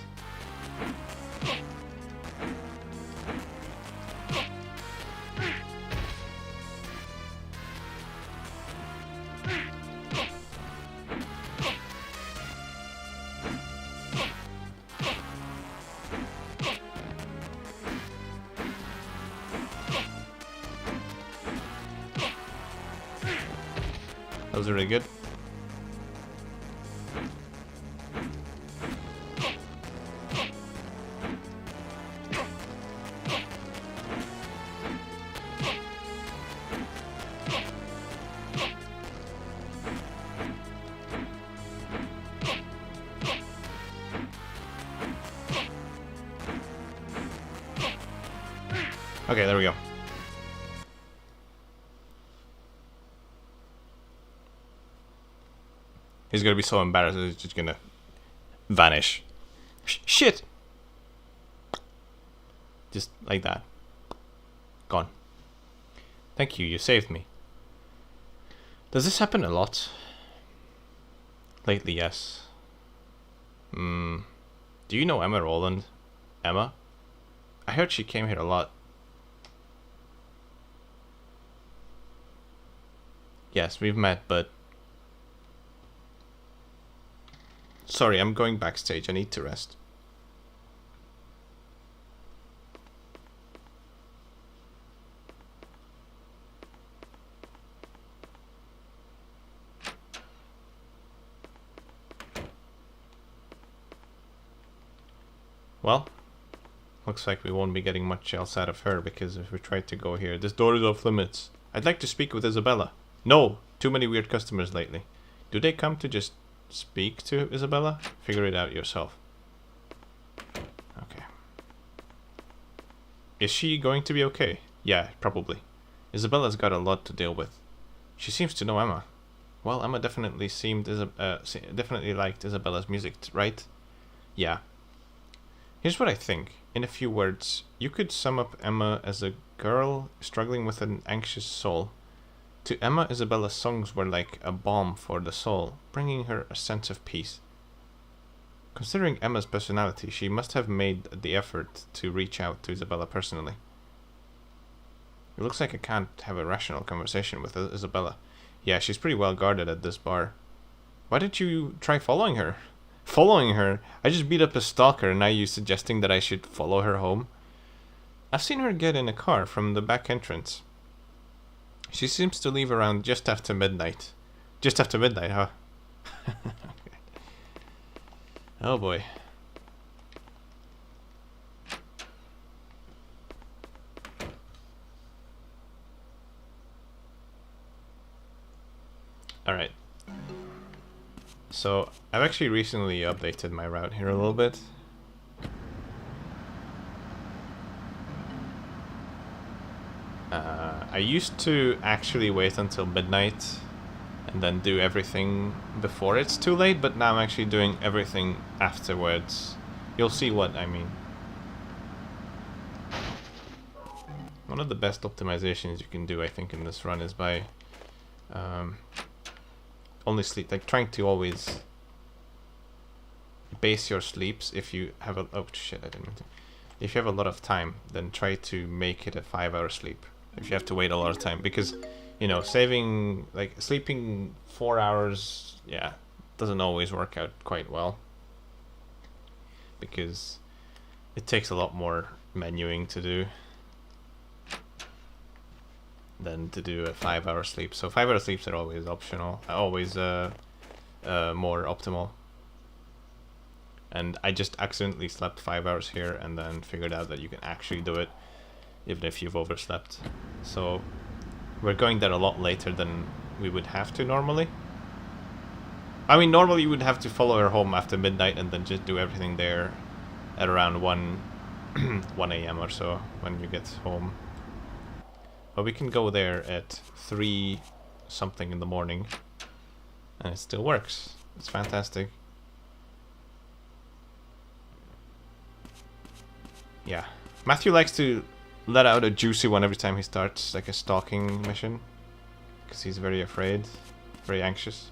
That was really good. Okay, there we go. He's gonna be so embarrassed that he's just gonna vanish. Shit! Just like that. Gone. Thank you, you saved me. Does this happen a lot? Lately, yes. Do you know Emma Roland? Emma? I heard she came here a lot. Yes, we've met, but... Sorry, I'm going backstage. I need to rest. Well, looks like we won't be getting much else out of her, because if we try to go here... This door is off limits. I'd like to speak with Isabella. No! Too many weird customers lately. Do they come to just speak to Isabella? Figure it out yourself. Okay. Is she going to be okay? Yeah, probably. Isabella's got a lot to deal with. She seems to know Emma. Well, Emma definitely definitely liked Isabella's music, right? Yeah. Here's what I think. In a few words, you could sum up Emma as a girl struggling with an anxious soul. To Emma, Isabella's songs were like a balm for the soul, bringing her a sense of peace. Considering Emma's personality, she must have made the effort to reach out to Isabella personally. It looks like I can't have a rational conversation with Isabella. Yeah, she's pretty well guarded at this bar. Why didn't you try following her? Following her? I just beat up a stalker, and now you're suggesting that I should follow her home? I've seen her get in a car from the back entrance. She seems to leave around just after midnight. Just after midnight, huh? Okay. Oh boy. Alright. So, I've actually recently updated my route here a little bit. I used to actually wait until midnight and then do everything before it's too late, but now I'm actually doing everything afterwards. You'll see what I mean. One of the best optimizations you can do, I think, in this run is by only sleep, like trying to always base your sleeps. If you have a I didn't mean to. If you have a lot of time, then try to make it a 5-hour sleep. If you have to wait a lot of time, because, you know, sleeping 4 hours, yeah, doesn't always work out quite well, because it takes a lot more menuing to do. than to do a 5-hour sleep. So 5-hour sleeps are always optional, always more optimal. And I just accidentally slept 5 hours here and then figured out that you can actually do it even if you've overslept. So we're going there a lot later than we would have to normally. I mean, normally you would have to follow her home after midnight and then just do everything there at around 1 a.m. or so when you get home. But we can go there at 3 something in the morning and it still works. It's fantastic. Yeah. Matthew likes to let out a juicy one every time he starts like a stalking mission. Because he's very afraid, very anxious.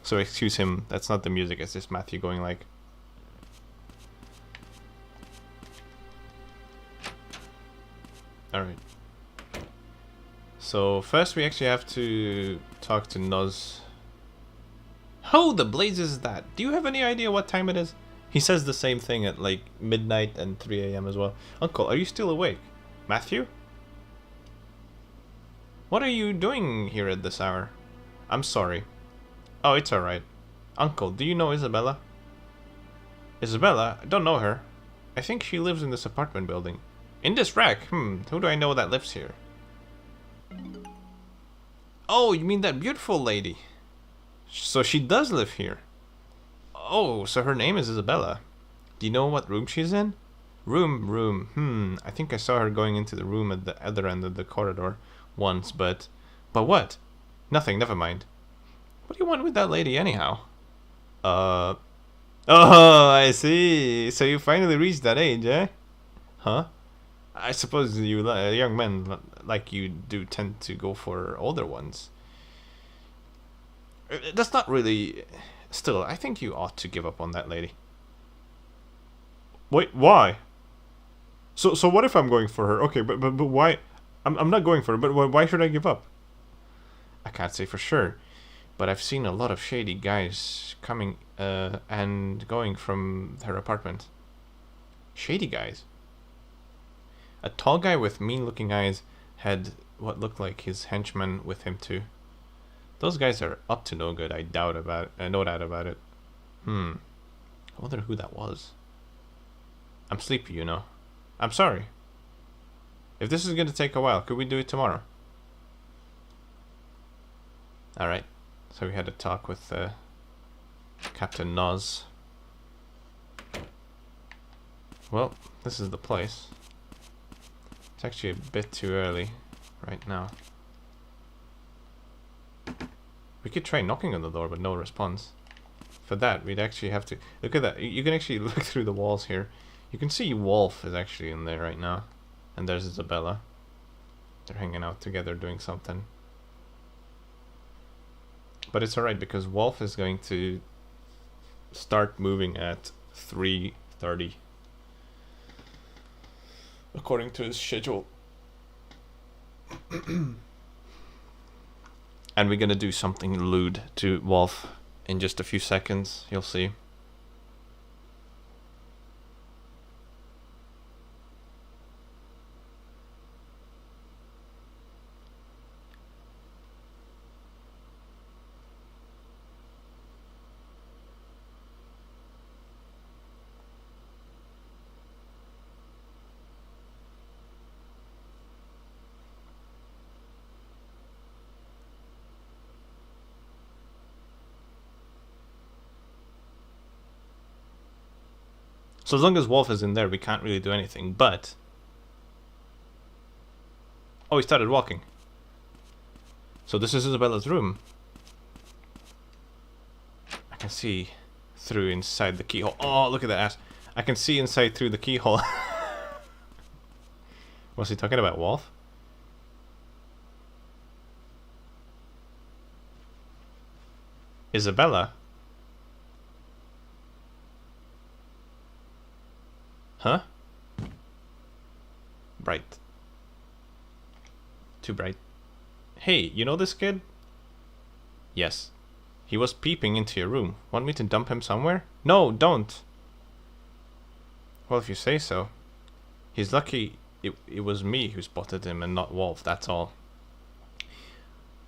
So excuse him, that's not the music, it's just Matthew going like... Alright. So first we actually have to talk to Nuz. How the blazes is that? Do you have any idea what time it is? He says the same thing at like midnight and 3 a.m. as well. Uncle, are you still awake? Matthew? What are you doing here at this hour? I'm sorry. Oh, it's alright. Uncle, do you know Isabella? Isabella? I don't know her. I think she lives in this apartment building. In this wreck? Who do I know that lives here? Oh, you mean that beautiful lady? So she does live here. Oh, so her name is Isabella. Do you know what room she's in? Room. I think I saw her going into the room at the other end of the corridor once, but... But what? Nothing, never mind. What do you want with that lady anyhow? Oh, I see. So you finally reached that age, eh? Huh? I suppose you young men like you do tend to go for older ones. That's not really... Still, I think you ought to give up on that lady. Wait, why? So what if I'm going for her? Okay, but why? I'm not going for her, but why should I give up? I can't say for sure, but I've seen a lot of shady guys coming and going from her apartment. Shady guys? A tall guy with mean-looking eyes had what looked like his henchmen with him too. Those guys are up to no good, I doubt about it. No doubt about it. I wonder who that was. I'm sleepy, you know. I'm sorry. If this is going to take a while, could we do it tomorrow? Alright. So we had a talk with Captain Nuz. Well, this is the place. It's actually a bit too early right now. We could try knocking on the door, but no response. For that, we'd actually have to... Look at that. You can actually look through the walls here. You can see Wolf is actually in there right now. And there's Isabella. They're hanging out together doing something. But it's alright because Wolf is going to start moving at 3:30. According to his schedule. And we're gonna do something lewd to Wolf in just a few seconds, you'll see. So as long as Wolf is in there, we can't really do anything, but... Oh, he started walking. So this is Isabella's room. I can see through inside the keyhole. Oh, look at that ass. I can see inside through the keyhole. Was he talking about Wolf? Isabella? Huh? Bright. Too bright. Hey, you know this kid? Yes. He was peeping into your room. Want me to dump him somewhere? No, don't! Well, if you say so. He's lucky it was me who spotted him and not Wolf, that's all.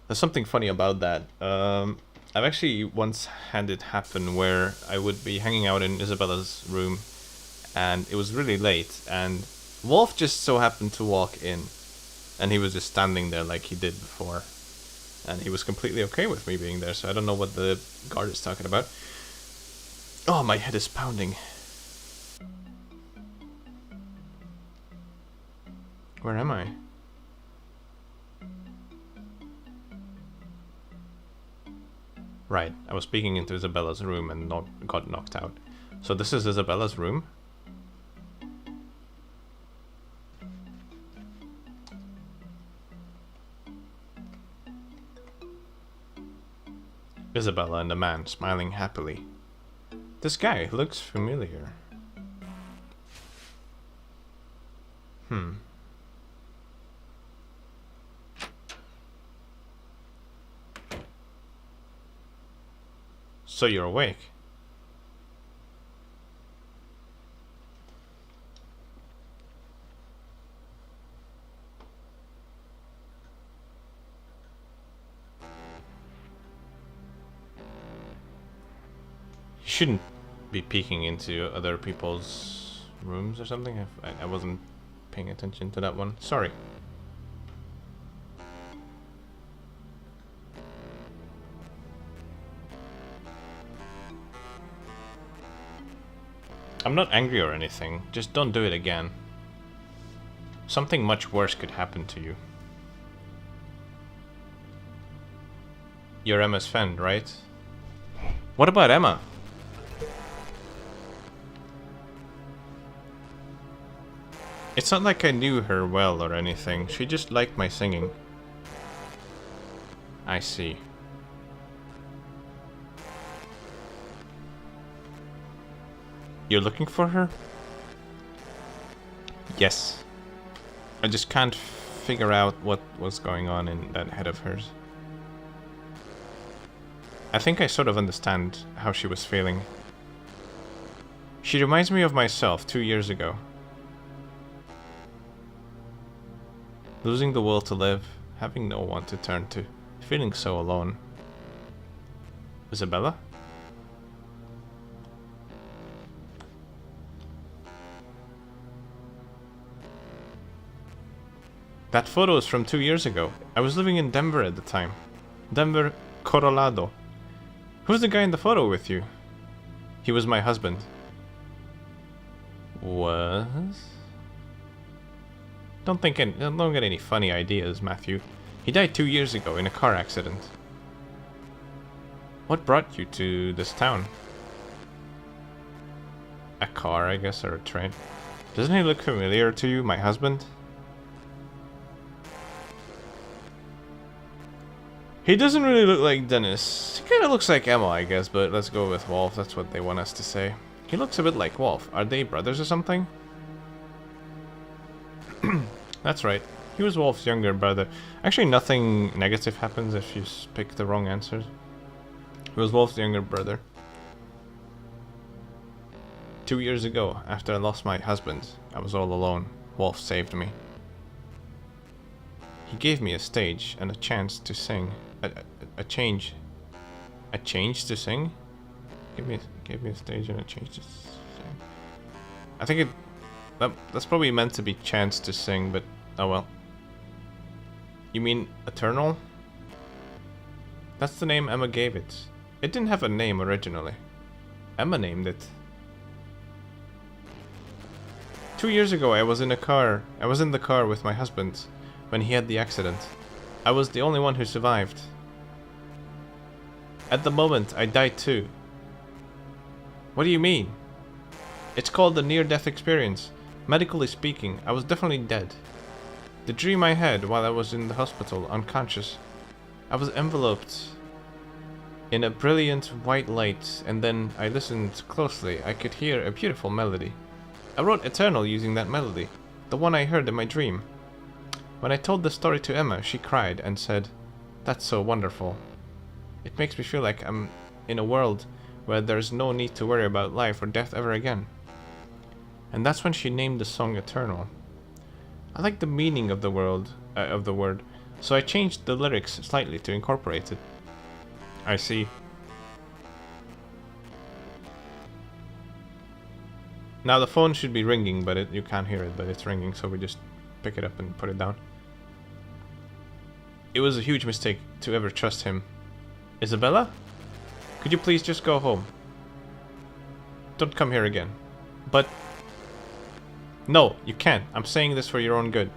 There's something funny about that. I've actually once had it happen where I would be hanging out in Isabella's room, and it was really late, and Wolf just so happened to walk in, and he was just standing there like he did before, and he was completely okay with me being there, so I don't know what the guard is talking about. Oh, my head is pounding. Where am I? Right, I was peeking into Isabella's room and got knocked out. So this is Isabella's room. Isabella and the man smiling happily. This guy looks familiar. So you're awake? You shouldn't be peeking into other people's rooms or something. I wasn't paying attention to that one. Sorry. I'm not angry or anything, just don't do it again. Something much worse could happen to you. You're Emma's friend, right? What about Emma? It's not like I knew her well or anything, she just liked my singing. I see. You're looking for her? Yes. I just can't figure out what was going on in that head of hers. I think I sort of understand how she was feeling. She reminds me of myself 2 years ago. Losing the will to live, having no one to turn to, feeling so alone. Isabella? That photo is from 2 years ago. I was living in Denver at the time. Denver, Colorado. Who's the guy in the photo with you? He was my husband. Was? Don't get any funny ideas, Matthew. He died 2 years ago in a car accident. What brought you to this town? A car, I guess, or a train. Doesn't he look familiar to you, my husband? He doesn't really look like Dennis. He kind of looks like Emma, I guess, but let's go with Wolf. That's what they want us to say. He looks a bit like Wolf. Are they brothers or something? That's right. He was Wolf's younger brother. Actually, nothing negative happens if you pick the wrong answers. He was Wolf's younger brother. 2 years ago, after I lost my husband, I was all alone. Wolf saved me. He gave me a stage and a chance to sing. A change to sing? Gave me a stage and a change to sing. I think that's probably meant to be chance to sing, but oh well. You mean Eternal? That's the name Emma gave it. It didn't have a name originally. Emma named it. 2 years ago I was in the car with my husband when he had the accident. I was the only one who survived. At the moment, I died too. What do you mean? It's called the near-death experience. Medically speaking, I was definitely dead. The dream I had while I was in the hospital, unconscious, I was enveloped in a brilliant white light, and then I listened closely. I could hear a beautiful melody. I wrote Eternal using that melody, the one I heard in my dream. When I told the story to Emma, she cried and said, "That's so wonderful. It makes me feel like I'm in a world where there's no need to worry about life or death ever again." And that's when she named the song Eternal. I like the meaning of the word. So I changed the lyrics slightly to incorporate it. I see. Now the phone should be ringing, but you can't hear it, but it's ringing, so we just pick it up and put it down. It was a huge mistake to ever trust him. Isabella? Could you please just go home? Don't come here again. But... No, you can't. I'm saying this for your own good.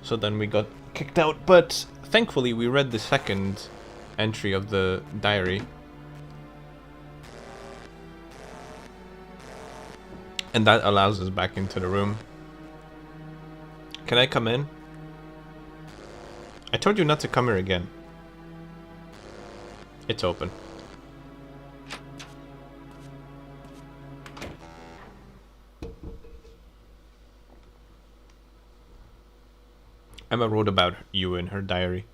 So then we got kicked out, but thankfully we read the second entry of the diary. And that allows us back into the room. Can I come in? I told you not to come here again. It's open. Emma wrote about you in her diary.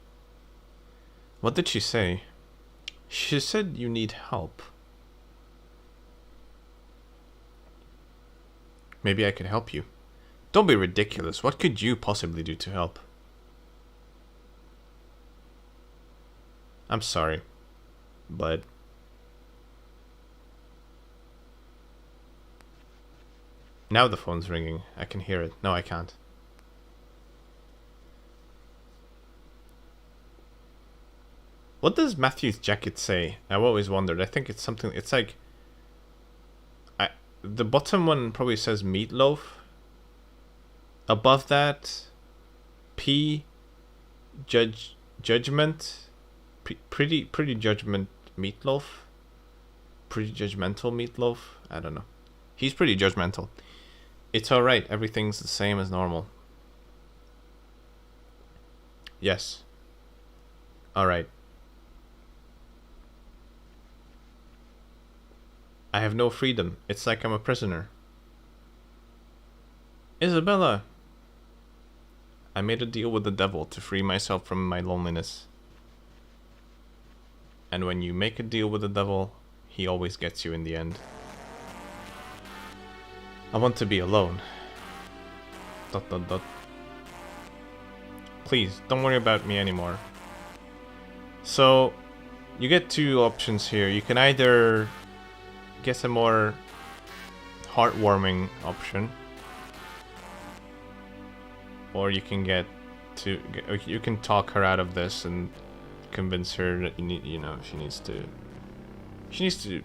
What did she say? She said you need help. Maybe I could help you. Don't be ridiculous. What could you possibly do to help? I'm sorry, but... Now the phone's ringing. I can hear it. No, I can't. What does Matthew's jacket say? I've always wondered. I think it's something... It's like... The bottom one probably says meatloaf. Above that... P... Judgment... Pretty judgment meatloaf? Pretty judgmental meatloaf? I don't know. He's pretty judgmental. It's alright. Everything's the same as normal. Yes. Alright. I have no freedom. It's like I'm a prisoner. Isabella! I made a deal with the devil to free myself from my loneliness. And when you make a deal with the devil, he always gets you in the end. I want to be alone. ... Please, don't worry about me anymore. So, you get two options here. You can either get a more heartwarming option, or you can you can talk her out of this and convince her that she needs to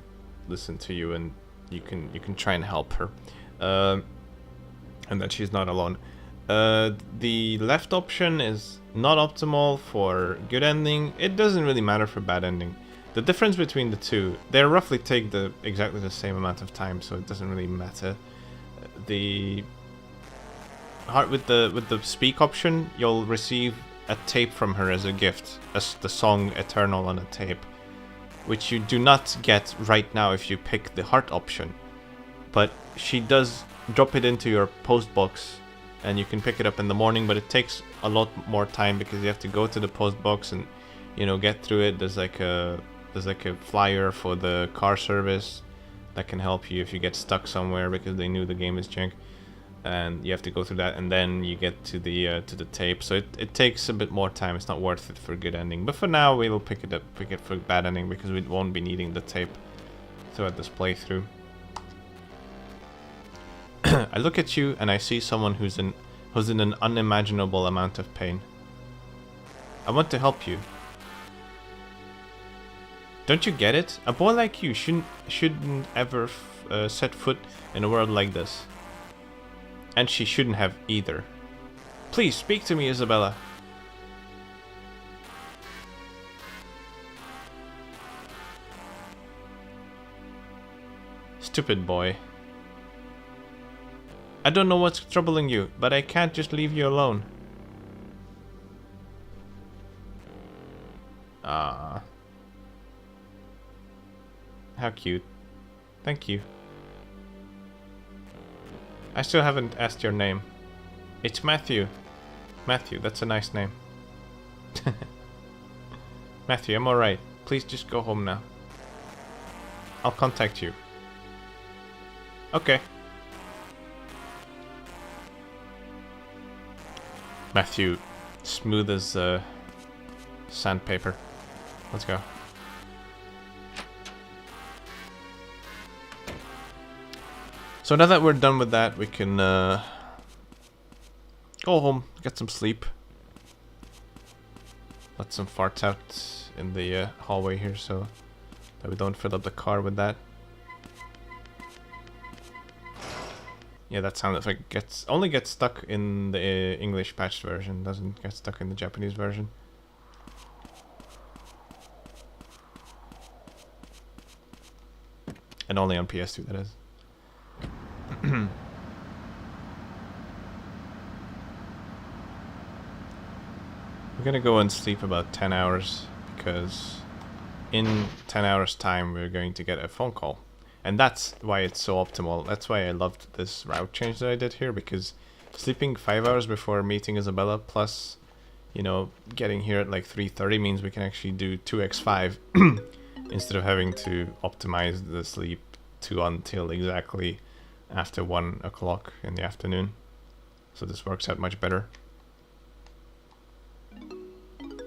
listen to you, and you can try and help her, and that she's not alone. The left option is not optimal for good ending. It doesn't really matter for bad ending. The difference between the two, they roughly take exactly the same amount of time, so it doesn't really matter. The heart with the speak option, you'll receive a tape from her as a gift, as the song Eternal on a tape, which you do not get right now if you pick the heart option. But she does drop it into your post box, and you can pick it up in the morning, but it takes a lot more time because you have to go to the post box and get through it. There's like a flyer for the car service that can help you if you get stuck somewhere because they knew the game is jank, and you have to go through that, and then you get to the tape. So it takes a bit more time. It's not worth it for good ending, but for now we will pick it for bad ending because we won't be needing the tape throughout this playthrough. I look at you and I see someone who's in an unimaginable amount of pain. I want to help you. Don't you get it? A boy like you shouldn't ever set foot in a world like this. And she shouldn't have either. Please speak to me, Isabella. Stupid boy. I don't know what's troubling you, but I can't just leave you alone. Ah. How cute. Thank you. I still haven't asked your name. It's Matthew. Matthew, that's a nice name. Matthew, I'm alright. Please just go home now. I'll contact you. Okay. Matthew Smooth as sandpaper. Let's go. So now that we're done with that, we can go home, get some sleep. Let some farts out in the hallway here so that we don't fill up the car with that. Yeah, that sound effect only gets stuck in the English patched version, doesn't get stuck in the Japanese version. And only on PS2, that is. We're gonna go and sleep about 10 hours because in 10 hours time we're going to get a phone call. And that's why it's so optimal. That's why I loved this route change that I did here, because sleeping 5 hours before meeting Isabella plus, you know, getting here at like 3:30 means we can actually do 2x5 instead of having to optimize the sleep to until exactly after 1 o'clock in the afternoon. So this works out much better.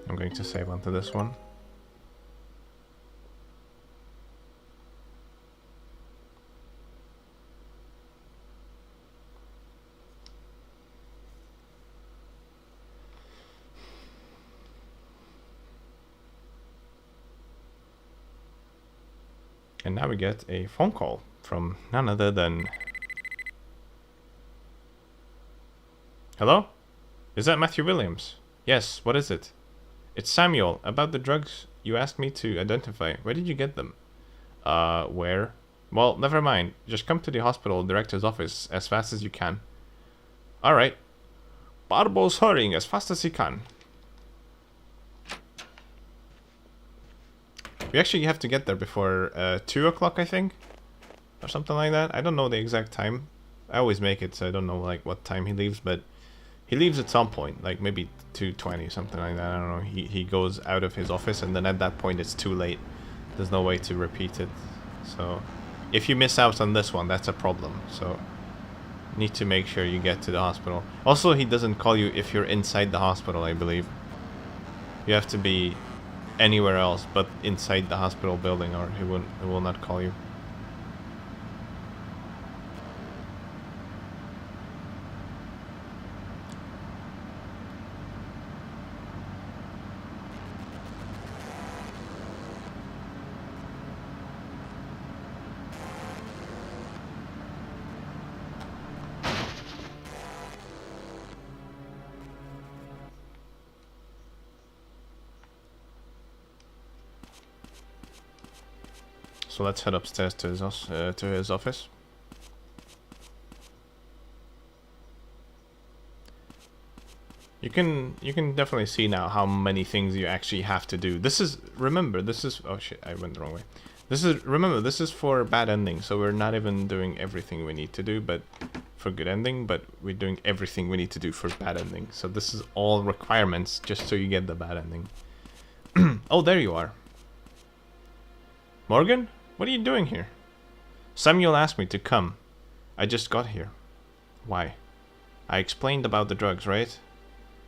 I'm going to save onto this one. And now we get a phone call from none other than... Hello? Is that Matthew Williams? Yes, what is it? It's Samuel, about the drugs you asked me to identify. Where did you get them? Where? Well, never mind. Just come to the hospital director's office as fast as you can. Alright. Barbo's hurrying as fast as he can. We actually have to get there before 2 o'clock, I think, or something like that. I don't know the exact time. I always make it so I don't know like what time he leaves, but he leaves at some point, like maybe 2:20, something like that. I don't know. He goes out of his office, and then at that point it's too late. There's no way to repeat it. So if you miss out on this one, that's a problem. So you need to make sure you get to the hospital. Also, he doesn't call you if you're inside the hospital, I believe. You have to be anywhere else but inside the hospital building, or he will not call you. So let's head upstairs to his office. You can definitely see now how many things you actually have to do. This is, remember, this is, oh shit, I went the wrong way. Remember, this is for bad ending, so we're not even doing everything we need to do, but for good ending, but we're doing everything we need to do for bad ending. So this is all requirements just so you get the bad ending. Oh, there you are. Morgan? What are you doing here? Samuel asked me to come. I just got here. Why? I explained about the drugs, right?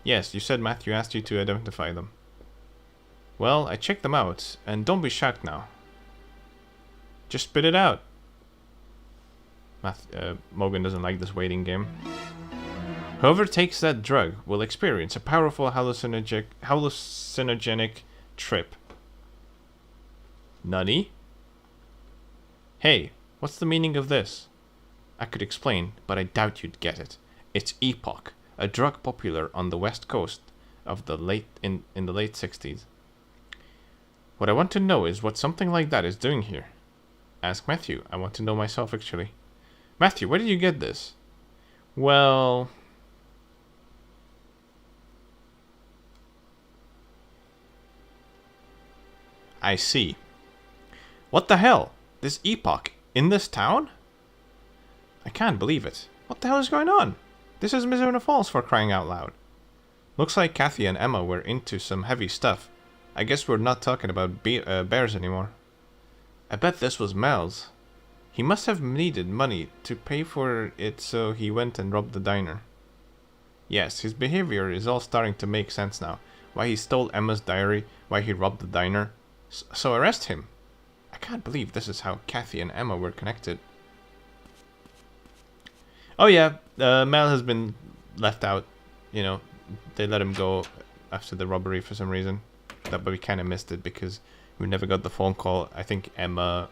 Yes, you said Matthew asked you to identify them. Well, I checked them out, and don't be shocked now. Just spit it out. Morgan doesn't like this waiting game. Whoever takes that drug will experience a powerful hallucinogenic trip. Nutty? Hey, what's the meaning of this? I could explain, but I doubt you'd get it. It's Epoch, a drug popular on the west coast of the in the late 60s. What I want to know is what something like that is doing here. Ask Matthew. I want to know myself, actually. Matthew, where did you get this? Well... I see. What the hell? This Epoch? In this town? I can't believe it. What the hell is going on? This is Mizzurna Falls, for crying out loud. Looks like Kathy and Emma were into some heavy stuff. I guess we're not talking about bears anymore. I bet this was Mel's. He must have needed money to pay for it, so he went and robbed the diner. Yes, his behavior is all starting to make sense now. Why he stole Emma's diary, why he robbed the diner. So arrest him. I can't believe this is how Kathy and Emma were connected. Oh yeah, Mel has been left out. You know, they let him go after the robbery for some reason. But we kind of missed it because we never got the phone call. I think Winona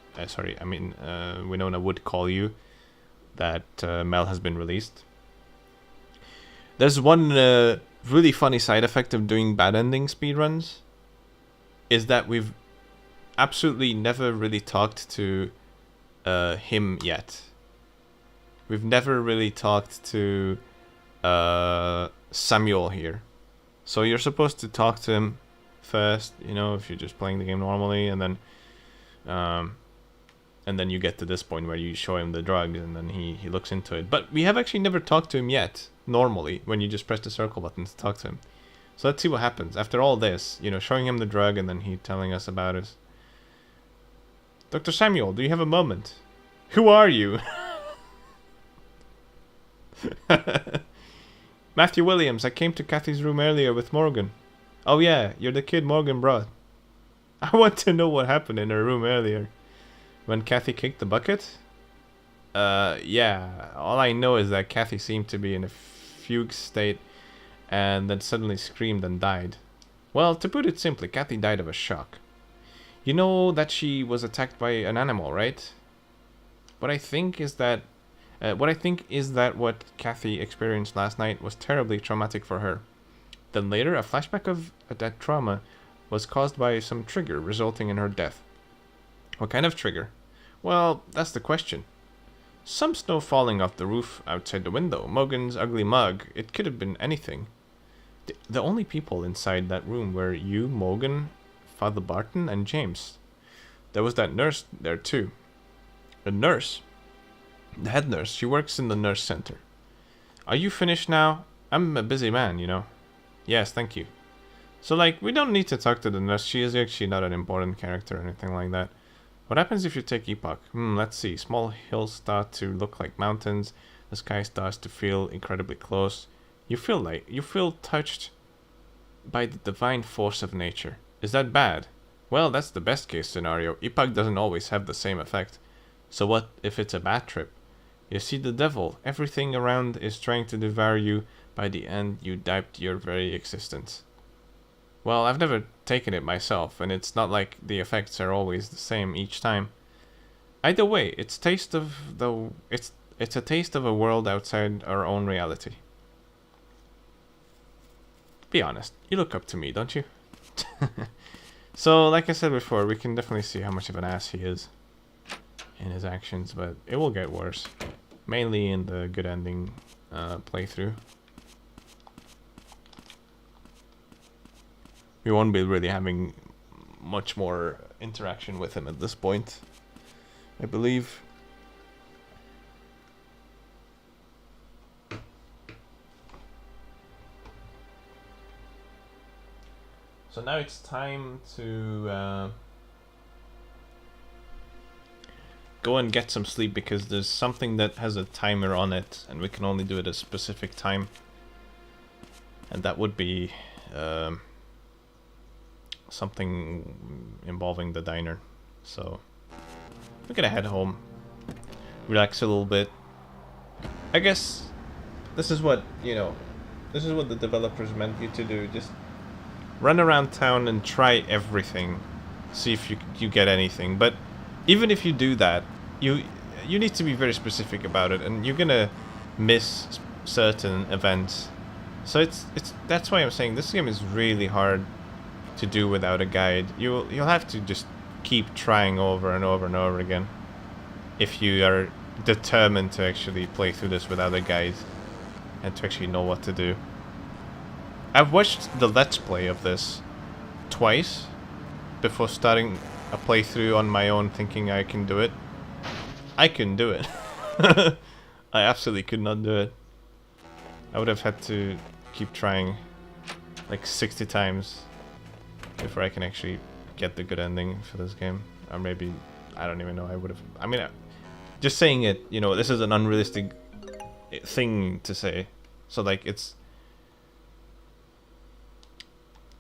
would call you that Mel has been released. There's one really funny side effect of doing bad ending speedruns, is that we've absolutely never really talked to him yet. We've never really talked to Samuel here. So you're supposed to talk to him first, you know, if you're just playing the game normally, and then you get to this point where you show him the drugs, and then he looks into it. But we have actually never talked to him yet, normally, when you just press the circle button to talk to him. So let's see what happens. After all this, you know, showing him the drug, and then he telling us about it. Dr. Samuel, do you have a moment? Who are you? Matthew Williams, I came to Kathy's room earlier with Morgan. Oh yeah, you're the kid Morgan brought. I want to know what happened in her room earlier. When Kathy kicked the bucket? Yeah. All I know is that Kathy seemed to be in a fugue state and then suddenly screamed and died. Well, to put it simply, Kathy died of a shock. You know that she was attacked by an animal, right? What I think is that what Kathy experienced last night was terribly traumatic for her. Then later, a flashback of that trauma was caused by some trigger resulting in her death. What kind of trigger? Well, that's the question. Some snow falling off the roof outside the window, Morgan's ugly mug, it could have been anything. The only people inside that room were you, Morgan, Father Barton, and James. There was that nurse there too. A nurse? The head nurse. She works in the nurse center. Are you finished now? I'm a busy man, you know. Yes, thank you. So, like, we don't need to talk to the nurse. She is actually not an important character or anything like that. What happens if you take Epoch? Let's see. Small hills start to look like mountains. The sky starts to feel incredibly close. You feel touched by the divine force of nature. Is that bad? Well, that's the best case scenario. Epoch doesn't always have the same effect. So what if it's a bad trip? You see the devil. Everything around is trying to devour you. By the end, you doubt your very existence. Well, I've never taken it myself, and it's not like the effects are always the same each time. Either way, it's a taste of a world outside our own reality. Be honest, you look up to me, don't you? So, like I said before, we can definitely see how much of an ass he is in his actions, but it will get worse. Mainly in the good ending playthrough. We won't be really having much more interaction with him at this point, I believe. So now it's time to go and get some sleep, because there's something that has a timer on it and we can only do it at a specific time. And that would be something involving the diner. So we're gonna head home, relax a little bit. I guess this is what, this is what the developers meant you to do. Just run around town and try everything, see if you get anything. But even if you do that, you need to be very specific about it, and you're gonna miss certain events. So it's that's why I'm saying this game is really hard to do without a guide. You'll have to just keep trying over and over and over again if you are determined to actually play through this without a guide and to actually know what to do. I've watched the Let's Play of this twice before starting a playthrough on my own, thinking I can do it. I couldn't do it. I absolutely could not do it. I would have had to keep trying like 60 times before I can actually get the good ending for this game. Or maybe, I don't even know, I would have... I mean, just saying it, this is an unrealistic thing to say. So like, it's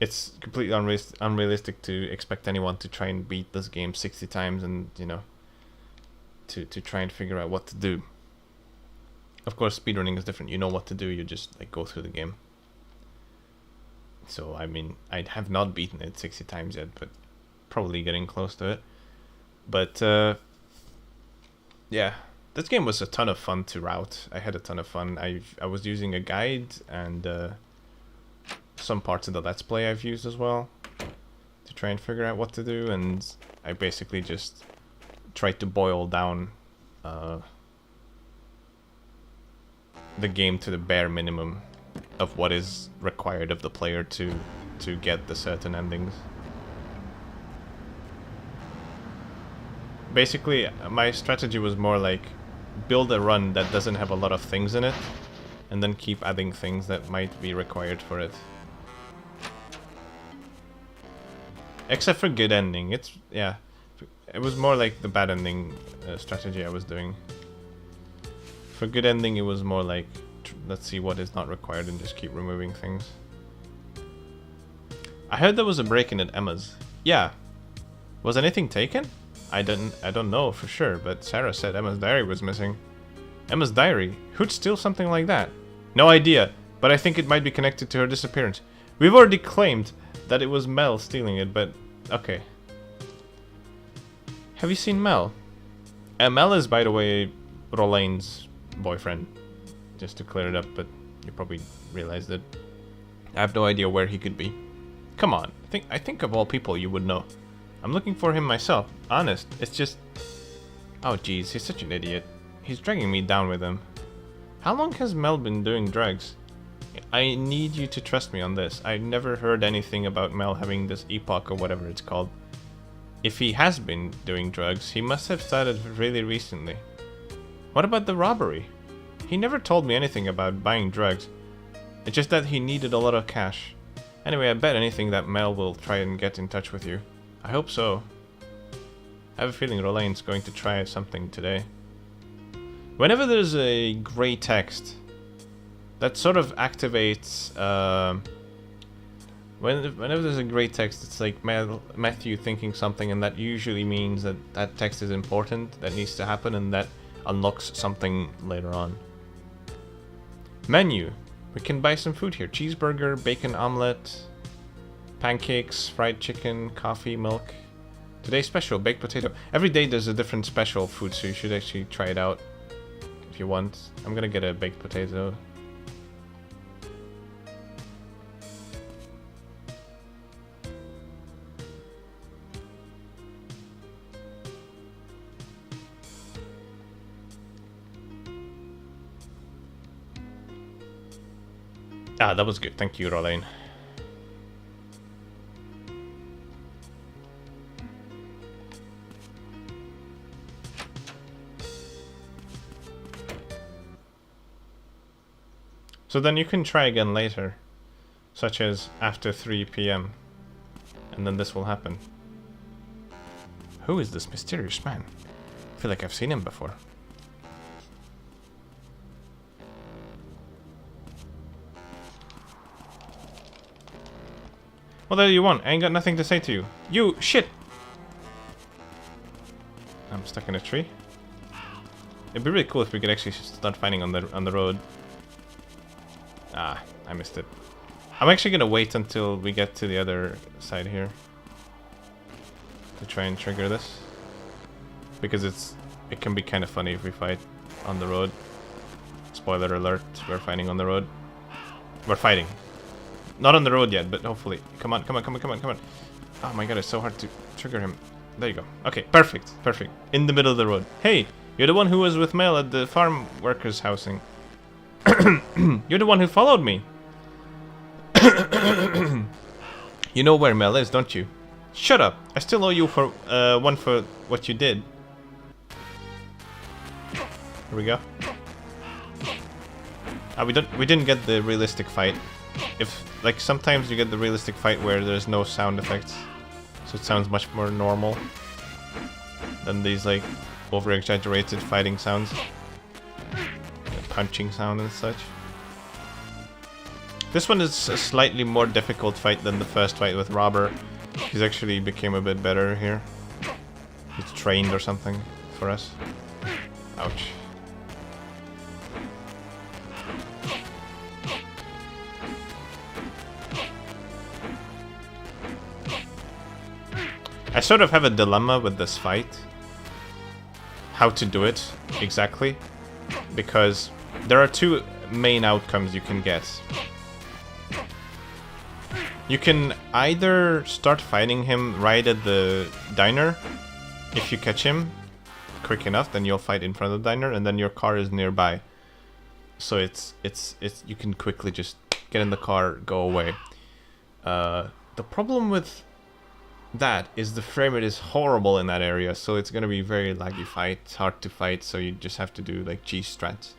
it's completely unrealistic to expect anyone to try and beat this game 60 times and, you know, to try and figure out what to do. Of course, speedrunning is different. You know what to do, you just like go through the game. So, I mean, I have not beaten it 60 times yet, but probably getting close to it. But, yeah, this game was a ton of fun to route. I had a ton of fun. I was using a guide, and some parts of the Let's Play I've used as well to try and figure out what to do, and I basically just tried to boil down the game to the bare minimum of what is required of the player to get the certain endings. Basically, my strategy was more like build a run that doesn't have a lot of things in it, and then keep adding things that might be required for it. Except for good ending, it was more like the bad ending strategy I was doing. For good ending, it was more like, let's see what is not required and just keep removing things. I heard there was a break-in at Emma's. Yeah. Was anything taken? I don't know for sure, but Sarah said Emma's diary was missing. Emma's diary? Who'd steal something like that? No idea, but I think it might be connected to her disappearance. We've already claimed that it was Mel stealing it, but okay. Have you seen Mel? Mel is, by the way, Rolaine's boyfriend. Just to clear it up, but you probably realized it. I have no idea where he could be. Come on, I think of all people you would know. I'm looking for him myself. Honest, it's just... Oh jeez, he's such an idiot. He's dragging me down with him. How long has Mel been doing drugs? I need you to trust me on this. I've never heard anything about Mel having this epoch or whatever it's called. If he has been doing drugs, he must have started really recently. What about the robbery? He never told me anything about buying drugs. It's just that he needed a lot of cash. Anyway, I bet anything that Mel will try and get in touch with you. I hope so. I have a feeling Rolaine's going to try something today. Whenever there's a grey text, that sort of activates... whenever there's a grey text, it's like Matthew thinking something, and that usually means that that text is important, that needs to happen, and that unlocks something later on. Menu. We can buy some food here. Cheeseburger, bacon omelette, pancakes, fried chicken, coffee, milk. Today's special, baked potato. Every day there's a different special food, so you should actually try it out if you want. I'm gonna get a baked potato. Ah, that was good. Thank you, Rolaine. So then you can try again later, such as after 3 PM, and then this will happen. Who is this mysterious man? I feel like I've seen him before. What do you want? I ain't got nothing to say to you. You shit! I'm stuck in a tree. It'd be really cool if we could actually start fighting on the road. Ah, I missed it. I'm actually gonna wait until we get to the other side here to try and trigger this, because it can be kind of funny if we fight on the road. Spoiler alert: we're fighting on the road. We're fighting. Not on the road yet, but hopefully. Come on, come on, come on, come on, come on. Oh my god, it's so hard to trigger him. There you go. Okay, perfect, perfect. In the middle of the road. Hey, you're the one who was with Mel at the farm workers' housing. You're the one who followed me. You know where Mel is, don't you? Shut up. I still owe you for one for what you did. Here we go. We didn't get the realistic fight. Like sometimes you get the realistic fight where there's no sound effects, so it sounds much more normal than these like over-exaggerated fighting sounds, the punching sound and such. This one is a slightly more difficult fight than the first fight with Robber. He's actually became a bit better here. He's trained or something for us. Ouch. I sort of have a dilemma with this fight. How to do it exactly. Because there are two main outcomes you can get. You can either start fighting him right at the diner. If you catch him quick enough, then you'll fight in front of the diner, and then your car is nearby. So it's you can quickly just get in the car, go away. The problem with that is the frame rate is horrible in that area, so it's gonna be very laggy fight. It's hard to fight, so you just have to do like G strats.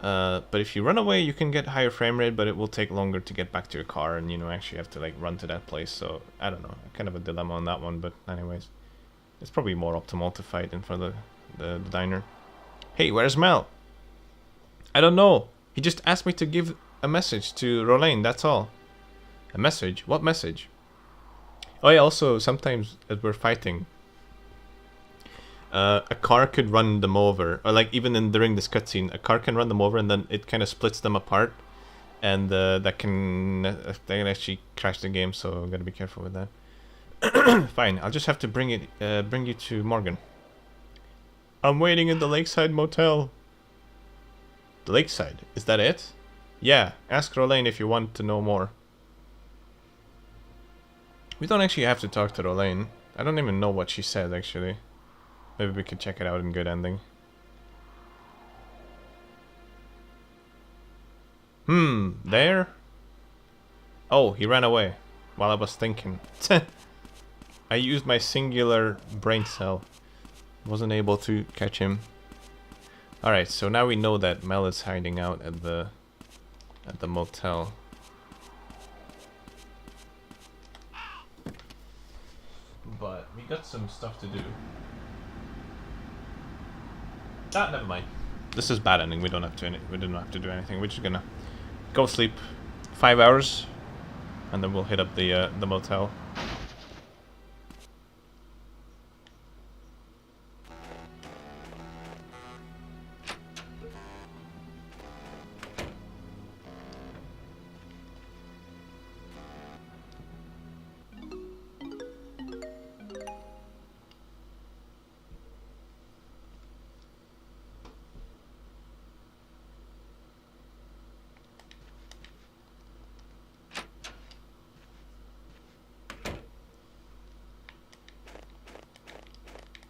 But if you run away, you can get higher frame rate, but it will take longer to get back to your car, and you know actually have to like run to that place. So I don't know, kind of a dilemma on that one. But anyways, it's probably more optimal to fight in front of the diner. Hey, where's Mel? I don't know. He just asked me to give a message to Rolaine. That's all. A message? What message? Oh yeah. Also, sometimes as we're fighting, a car could run them over, or like even during this cutscene, a car can run them over, and then it kind of splits them apart, and that can actually crash the game. So I'm gotta be careful with that. Fine, I'll just have to bring you to Morgan. I'm waiting in the Lakeside Motel. The Lakeside, is that it? Yeah, ask Rolaine if you want to know more. We don't actually have to talk to Rolaine. I don't even know what she said actually. Maybe we could check it out in Good Ending. There? Oh, he ran away while I was thinking. I used my singular brain cell. Wasn't able to catch him. Alright, so now we know that Mel is hiding out at the motel. But we got some stuff to do. Ah, never mind. This is bad ending. We don't have to. We didn't have to do anything. We're just gonna go sleep 5 hours, and then we'll hit up the motel.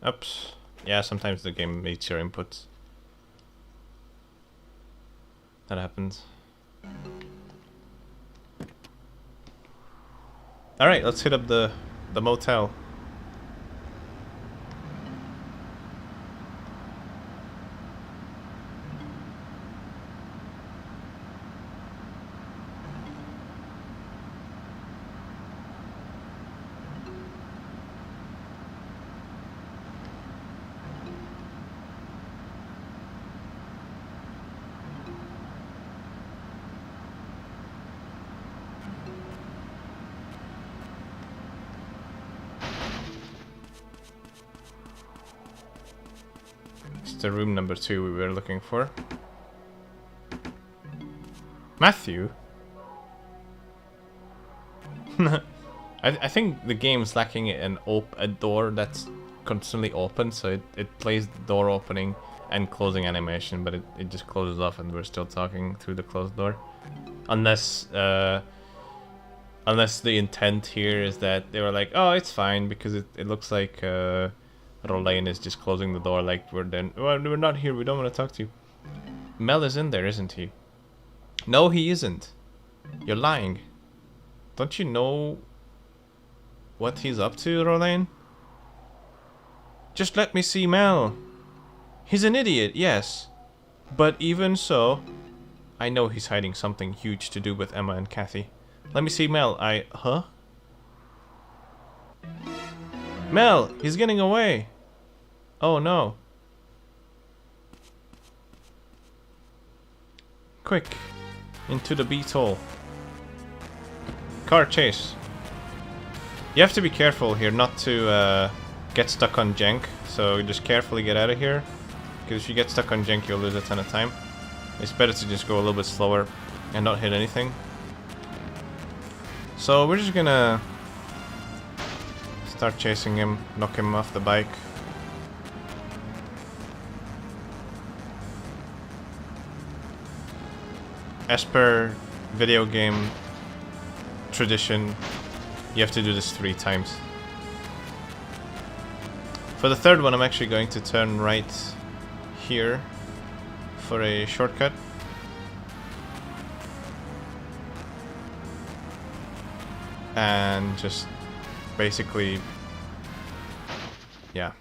Oops. Yeah, sometimes the game makes your inputs. That happens. Alright, let's hit up the motel. The room number 2 we were looking for. Matthew? I think the game's lacking a door that's constantly open, so it plays the door opening and closing animation, but it just closes off and we're still talking through the closed door. Unless the intent here is that they were like, oh, it's fine, because it looks like Rolaine is just closing the door like we're not here, we don't want to talk to you. Mel is in there, isn't he? No, he isn't. You're lying. Don't you know what he's up to, Rolaine? Just let me see Mel. He's an idiot, yes. But even so, I know he's hiding something huge to do with Emma and Kathy. Let me see Mel. Huh? Mel, he's getting away. Oh no. Quick. Into the beetle. Car chase. You have to be careful here not to get stuck on jank. So just carefully get out of here. Because if you get stuck on jank, you'll lose a ton of time. It's better to just go a little bit slower and not hit anything. So we're just gonna start chasing him, knock him off the bike. As per video game tradition, you have to do this 3 times. For the third one, I'm actually going to turn right here for a shortcut. And just basically, yeah.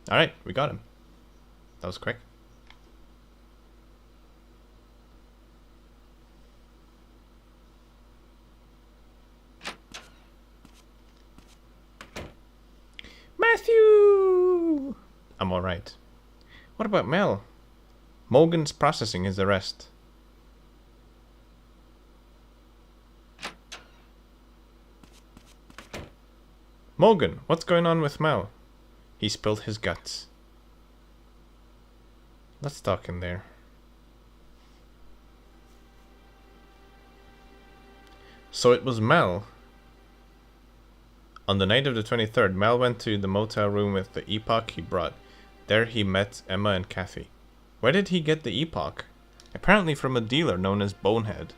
Alright, we got him. That was quick. Matthew! I'm alright. What about Mel? Morgan's processing his arrest. Morgan, what's going on with Mel? He spilled his guts. Let's talk in there. So it was Mel. On the night of the 23rd, Mel went to the motel room with the epoch he brought. There he met Emma and Kathy. Where did he get the epoch? Apparently from a dealer known as Bonehead.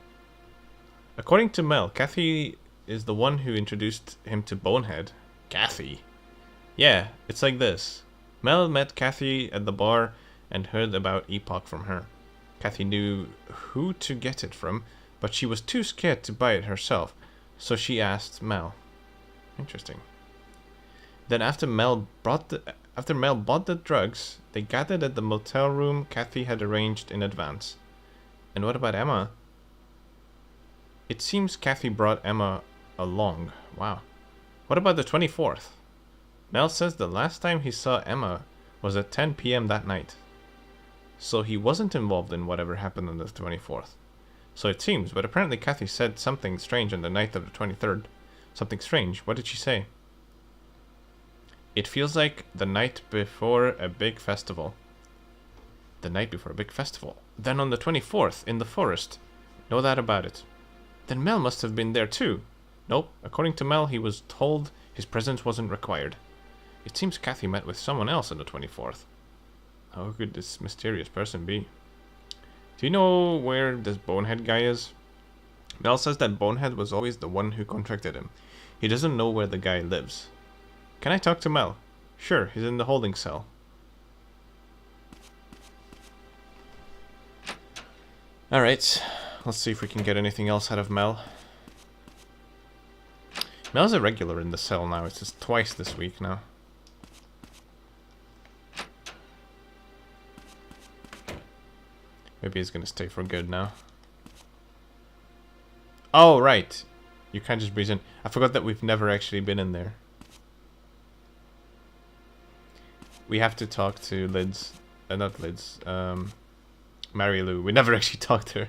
According to Mel, Kathy is the one who introduced him to Bonehead. Kathy? Yeah, it's like this. Mel met Kathy at the bar and heard about epoch from her. Kathy knew who to get it from, but she was too scared to buy it herself, so she asked Mel. Interesting. Then after Mel bought the drugs, they gathered at the motel room Kathy had arranged in advance. And what about Emma? It seems Kathy brought Emma along. Wow. What about the 24th? Mel says the last time he saw Emma was at 10 p.m. that night. So he wasn't involved in whatever happened on the 24th. So it seems, but apparently Kathy said something strange on the night of the 23rd. Something strange. What did she say? It feels like the night before a big festival. The night before a big festival. Then on the 24th, in the forest. No doubt about it. Then Mel must have been there too. Nope. According to Mel, he was told his presence wasn't required. It seems Kathy met with someone else on the 24th. How could this mysterious person be? Do you know where this Bonehead guy is? Mel says that Bonehead was always the one who contracted him. He doesn't know where the guy lives. Can I talk to Mel? Sure, he's in the holding cell. Alright, let's see if we can get anything else out of Mel. Mel's a regular in the cell now. It's just twice this week now. Maybe he's gonna stay for good now. Oh, right. You can't just breeze in. I forgot that we've never actually been in there. We have to talk to Lids. Not Lids. Mary Lou. We never actually talked to her.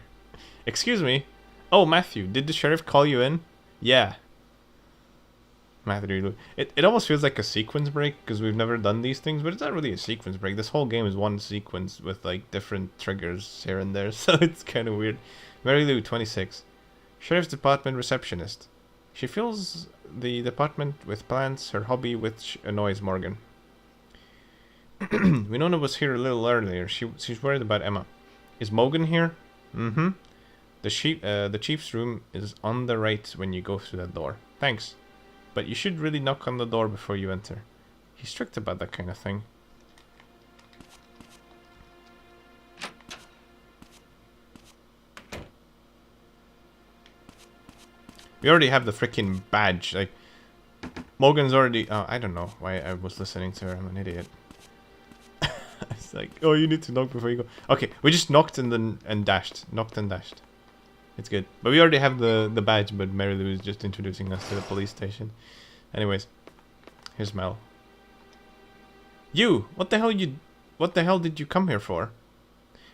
Excuse me. Oh, Matthew. Did the sheriff call you in? Yeah. Matthew Lou. It almost feels like a sequence break because we've never done these things, but it's not really a sequence break. This whole game is one sequence with like different triggers here and there, so it's kind of weird. Mary Lou, 26. Sheriff's Department receptionist. She fills the department with plants, her hobby which annoys Morgan. Winona was here a little earlier. She's worried about Emma. Is Morgan here? Mm-hmm. The chief's room is on the right when you go through that door. Thanks. But you should really knock on the door before you enter. He's strict about that kind of thing. We already have the freaking badge. Like, Morgan's already... Oh, I don't know why I was listening to her. I'm an idiot. It's like, oh, you need to knock before you go. Okay, we just knocked and then dashed. Knocked and dashed. It's good. But we already have the badge, but Mary Lou is just introducing us to the police station. Anyways, here's Mel. You! What the hell you... What the hell did you come here for?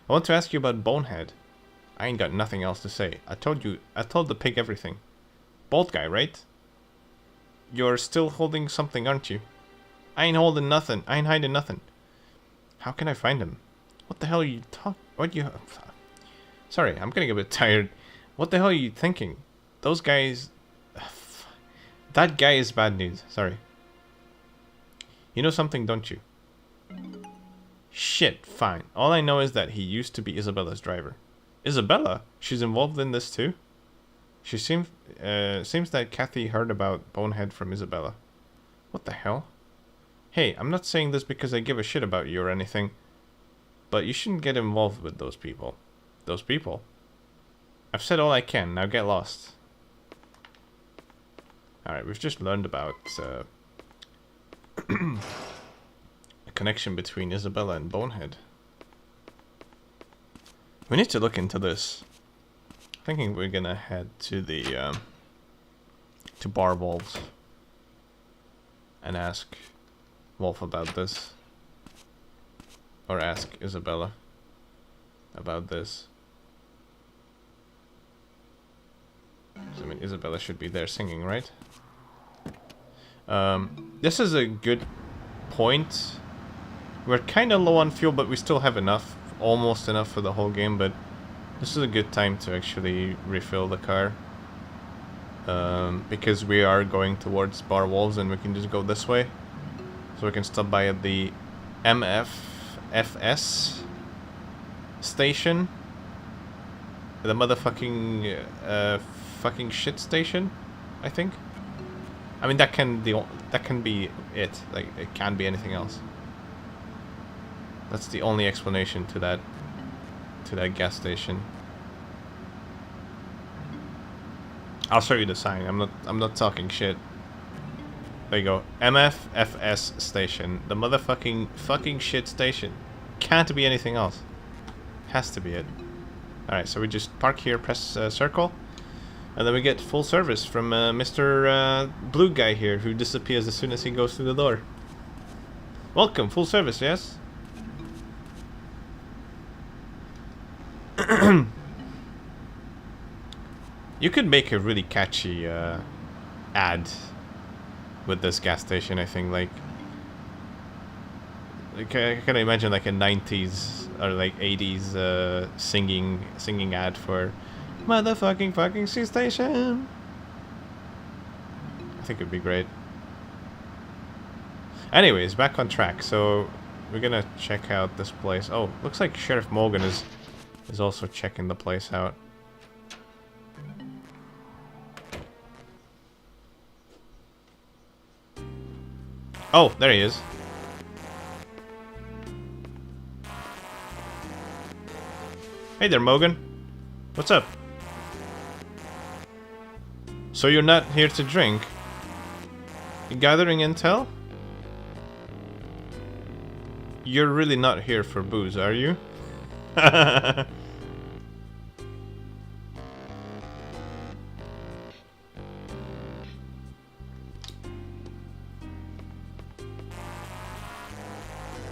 I want to ask you about Bonehead. I ain't got nothing else to say. I told the pig everything. Bald guy, right? You're still holding something, aren't you? I ain't holding nothing. I ain't hiding nothing. How can I find him? What the hell are you what you... Sorry, I'm getting a bit tired. What the hell are you thinking? Those guys... That guy is bad news. Sorry. You know something, don't you? Shit, fine. All I know is that he used to be Isabella's driver. Isabella? She's involved in this too? She seems that Kathy heard about Bonehead from Isabella. What the hell? Hey, I'm not saying this because I give a shit about you or anything, but you shouldn't get involved with those people. Those people? I've said all I can, now get lost. Alright, we've just learned about a connection between Isabella and Bonehead. We need to look into this. I'm thinking we're gonna head to the to Bar Wolves and ask Wolf about this, or ask Isabella about this. So, I mean, Isabella should be there singing, right? This is a good point. We're kind of low on fuel, but we still have enough, almost enough for the whole game, but this is a good time to actually refill the car. Because we are going towards Bar Wolves and we can just go this way. So we can stop by at the MFFS station. The motherfucking fucking shit station, I think. I mean, that can be it. Like, it can't be anything else. That's the only explanation to that gas station. I'll show you the sign. I'm not talking shit. There you go. MFFS station. The motherfucking fucking shit station. Can't be anything else. Has to be it. Alright, so we just park here, press circle, and then we get full service from Mr. Blue Guy here, who disappears as soon as he goes through the door. Welcome, full service, yes? You could make a really catchy ad with this gas station, I think. Like I can imagine like a 90s or like 80s singing ad for motherfucking fucking C station. I think it'd be great. Anyways, back on track. So we're gonna check out this place. Oh, looks like Sheriff Morgan is also checking the place out. Oh, there he is. Hey there, Morgan. What's up? So you're not here to drink? You gathering intel? You're really not here for booze, are you?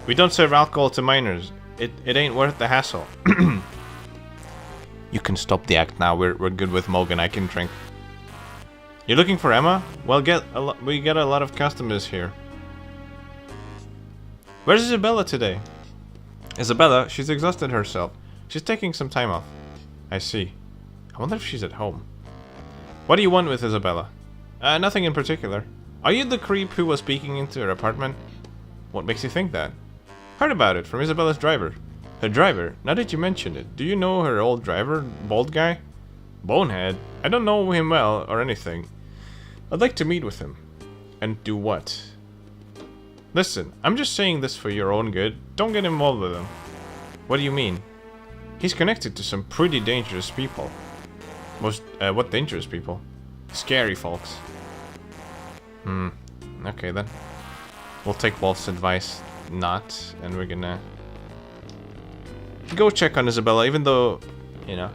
We don't serve alcohol to minors. It ain't worth the hassle. You can stop the act now. We're good with Morgan. I can drink. You're looking for Emma? Well, we get a lot of customers here. Where's Isabella today? Isabella? She's exhausted herself. She's taking some time off. I see. I wonder if she's at home. What do you want with Isabella? Nothing in particular. Are you the creep who was speaking into her apartment? What makes you think that? Heard about it from Isabella's driver. Her driver? Now that you mention it, do you know her old driver, bald guy? Bonehead? I don't know him well or anything. I'd like to meet with him. And do what? Listen, I'm just saying this for your own good. Don't get involved with him. What do you mean? He's connected to some pretty dangerous people. What dangerous people? Scary folks. Okay then. We'll take Wolf's advice not, and we're gonna go check on Isabella, even though, you know,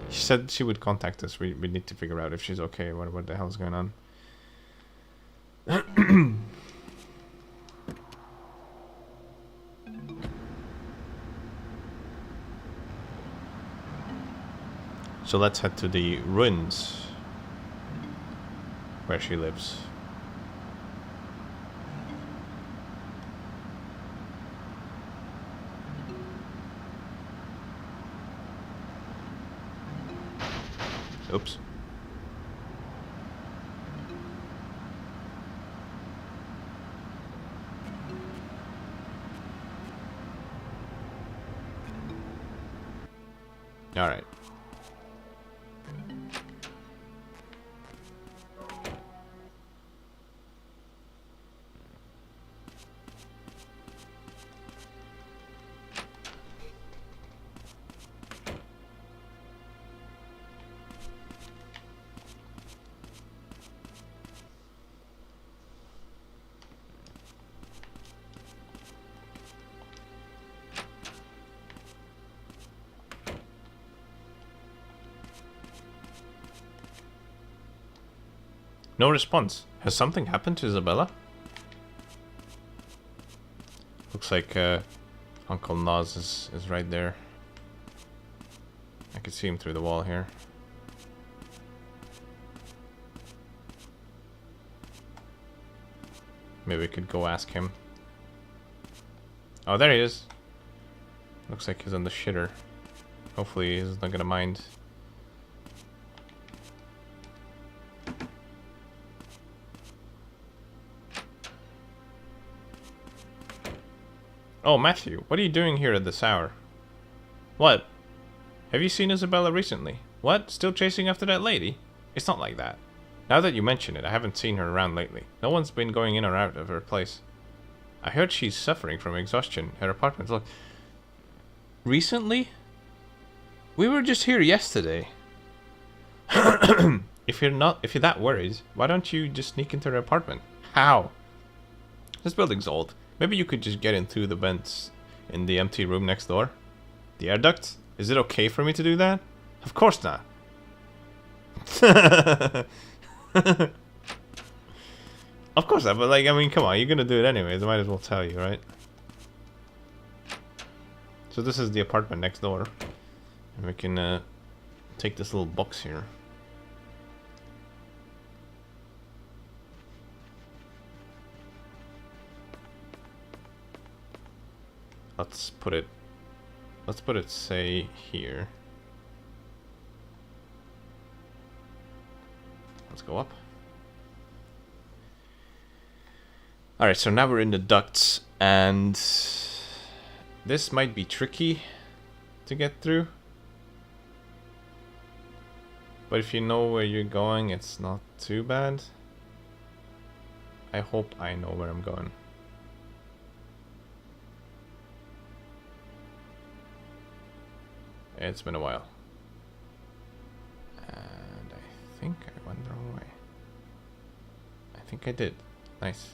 she said she would contact us. We need to figure out if she's okay, what the hell's going on. So let's head to the ruins where she lives. Oops. All right. No response. Has something happened to Isabella? Looks like Uncle Nas is right there. I can see him through the wall here. Maybe we could go ask him. Oh, there he is. Looks like he's on the shitter. Hopefully he's not gonna mind. Oh, Matthew, what are you doing here at this hour? What? Have you seen Isabella recently? What? Still chasing after that lady? It's not like that. Now that you mention it, I haven't seen her around lately. No one's been going in or out of her place. I heard she's suffering from exhaustion. Her apartment, look. Recently? We were just here yesterday. If you're that worried, why don't you just sneak into her apartment? How? This building's old. Maybe you could just get in through the vents in the empty room next door. The air duct? Is it okay for me to do that? Of course not. Of course not, but like, I mean, come on, you're gonna do it anyways. I might as well tell you, right? So this is the apartment next door. And we can take this little box here. Let's put it, say, here. Let's go up. Alright, so now we're in the ducts, and this might be tricky to get through. But if you know where you're going, it's not too bad. I hope I know where I'm going. It's been a while. And I think I went the wrong way. I think I did. Nice.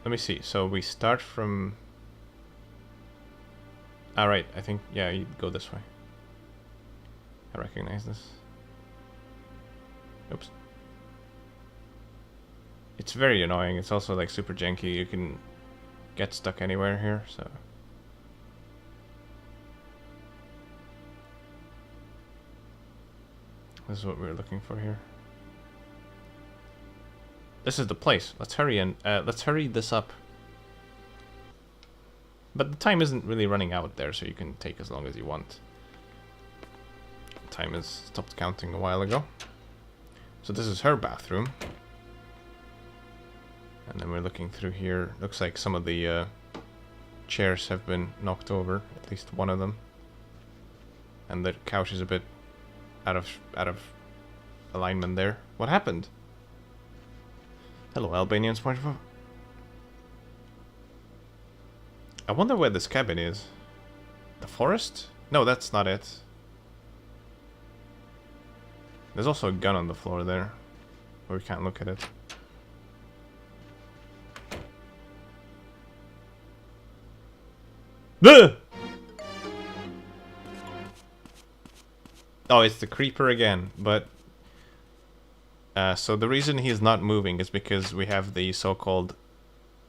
Let me see. So we start from... Alright, I think, yeah, you go this way. I recognize this. Oops. It's very annoying. It's also like super janky. You can get stuck anywhere here, so... This is what we were looking for here. This is the place. Let's hurry and let's hurry this up. But the time isn't really running out there, so you can take as long as you want. Time has stopped counting a while ago. So this is her bathroom. And then we're looking through here. Looks like some of the chairs have been knocked over, at least one of them. And the couch is a bit out of alignment there. What happened? Hello, Albanians. I wonder where this cabin is. The forest? No, that's not it. There's also a gun on the floor there. But we can't look at it. Oh, it's the creeper again, but... so the reason he's not moving is because we have the so-called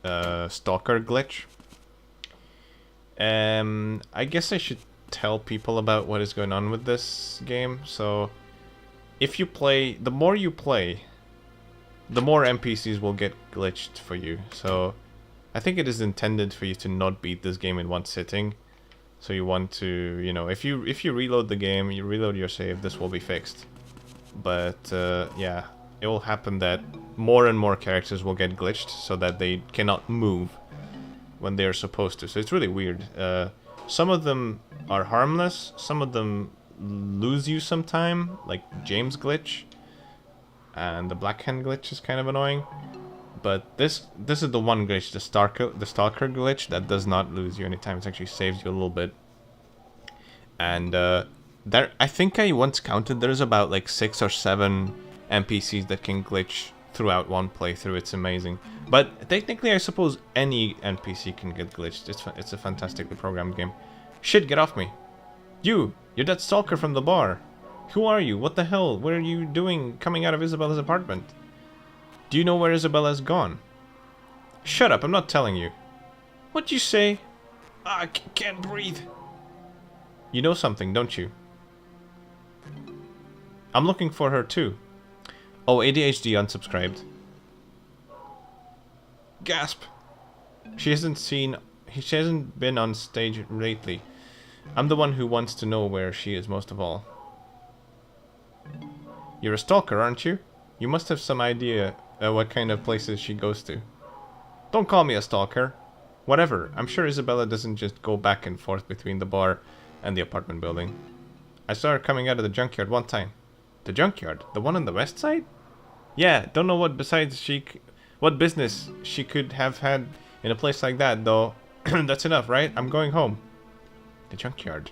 stalker glitch. I guess I should tell people about what is going on with this game. So, if you play, the more you play, the more NPCs will get glitched for you. So, I think it is intended for you to not beat this game in one sitting. So you want to, you know, if you reload the game, you reload your save, this will be fixed. But yeah, it will happen that more and more characters will get glitched so that they cannot move when they are supposed to. So it's really weird. Some of them are harmless, some of them lose you some time, like James glitch, and the Black Hand glitch is kind of annoying. But this is the one glitch, the Stalker glitch, that does not lose you anytime. It actually saves you a little bit. And there, I think I once counted, there's about like 6 or 7 NPCs that can glitch throughout one playthrough. It's amazing. But technically, I suppose any NPC can get glitched. It's a fantastically programmed game. Shit, get off me. You're that stalker from the bar. Who are you? What the hell? What are you doing coming out of Isabella's apartment? Do you know where Isabella's gone? Shut up, I'm not telling you. What'd you say? I can't breathe. You know something, don't you? I'm looking for her too. Oh, ADHD unsubscribed. Gasp. She hasn't been on stage lately. I'm the one who wants to know where she is most of all. You're a stalker, aren't you? You must have some idea what kind of places she goes to. Don't call me a stalker. Whatever, I'm sure Isabella doesn't just go back and forth between the bar and the apartment building. I saw her coming out of the junkyard one time. The junkyard? The one on the west side? Yeah, don't know what what business she could have had in a place like that, though. That's enough, right? I'm going home. The junkyard.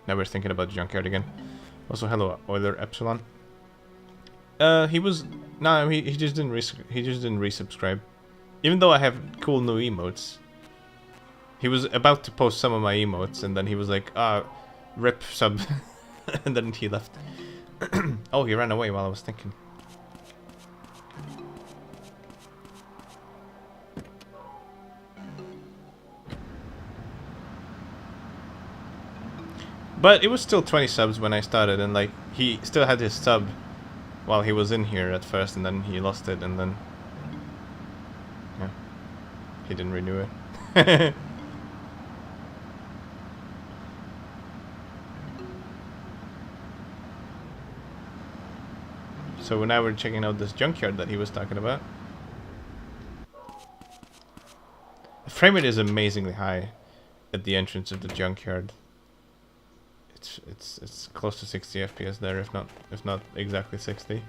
Now we're thinking about the junkyard again. Also, hello, Euler Epsilon. He just didn't resubscribe. Even though I have cool new emotes. He was about to post some of my emotes, and then he was like, rip sub. And then he left. Oh, he ran away while I was thinking. But it was still 20 subs when I started, and like, he still had his sub while he was in here at first, and then he lost it, and then yeah, he didn't renew it. So now we're checking out this junkyard that he was talking about. The frame rate is amazingly high at the entrance of the junkyard. It's close to 60 FPS there, if not exactly 60.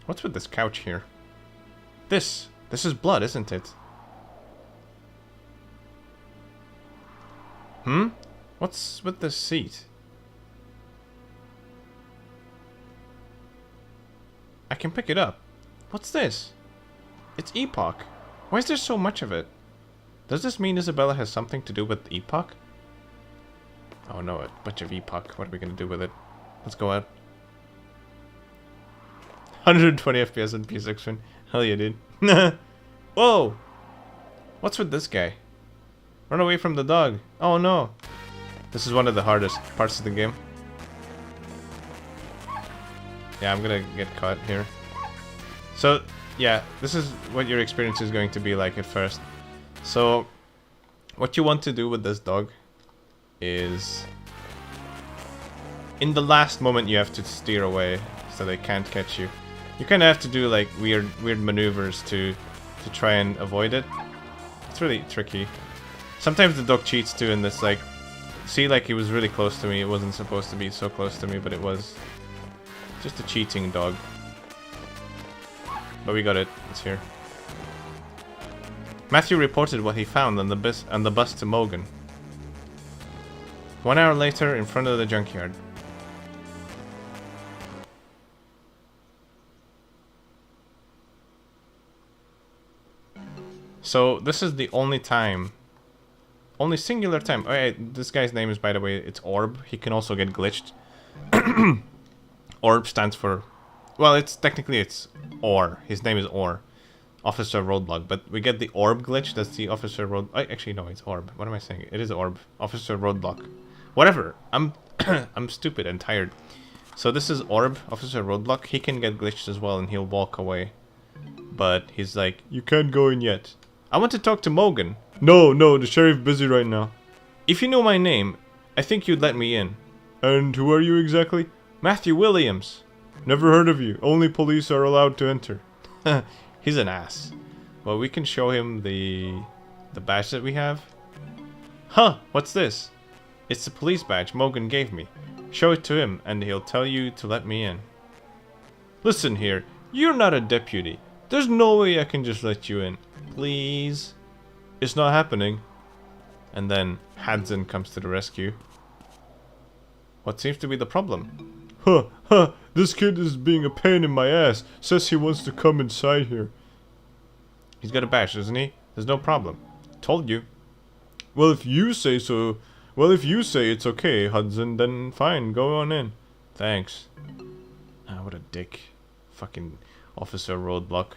What's with this couch here? This is blood, isn't it? What's with this seat? I can pick it up. What's this? It's Epoch. Why is there so much of it? Does this mean Isabella has something to do with Epoch? Oh no, a bunch of Epoch. What are we gonna do with it? Let's go out. 120 FPS on PSX. Hell yeah, dude. Whoa! What's with this guy? Run away from the dog. Oh no. This is one of the hardest parts of the game. Yeah, I'm gonna get caught here. So, yeah, this is what your experience is going to be like at first. So, what you want to do with this dog is... in the last moment you have to steer away so they can't catch you. You kind of have to do like weird maneuvers to try and avoid it. It's really tricky. Sometimes the dog cheats too, and it's like... see, like he was really close to me. It wasn't supposed to be so close to me, but it was. Just a cheating dog. But we got it. It's here. Matthew reported what he found on the bus to Mogan. 1 hour later, in front of the junkyard. So this is the only time. Only singular time. Alright, this guy's name is, by the way, it's Orb. He can also get glitched. Orb stands for Well, it's technically it's Or. His name is Or. Officer Roadblock, but we get the Orb glitch. That's the Officer Road. Actually, no, it's Orb. What am I saying? It is Orb. Officer Roadblock. Whatever. I'm I'm stupid and tired. So this is Orb, Officer Roadblock. He can get glitched as well, and he'll walk away. But he's like, you can't go in yet. I want to talk to Morgan. No, the sheriff busy right now. If you know my name, I think you'd let me in. And who are you exactly? Matthew Williams. Never heard of you. Only police are allowed to enter. He's an ass. Well, we can show him the badge that we have. Huh, what's this? It's the police badge Morgan gave me. Show it to him, and he'll tell you to let me in. Listen here, you're not a deputy. There's no way I can just let you in. Please? It's not happening. And then Hudson comes to the rescue. What seems to be the problem? Huh, this kid is being a pain in my ass. Says he wants to come inside here. He's got a badge, doesn't he? There's no problem. Told you. Well, if you say so... Well, if you say it's okay, Hudson, then fine, go on in. Thanks. Ah, what a dick. Fucking Officer Roadblock.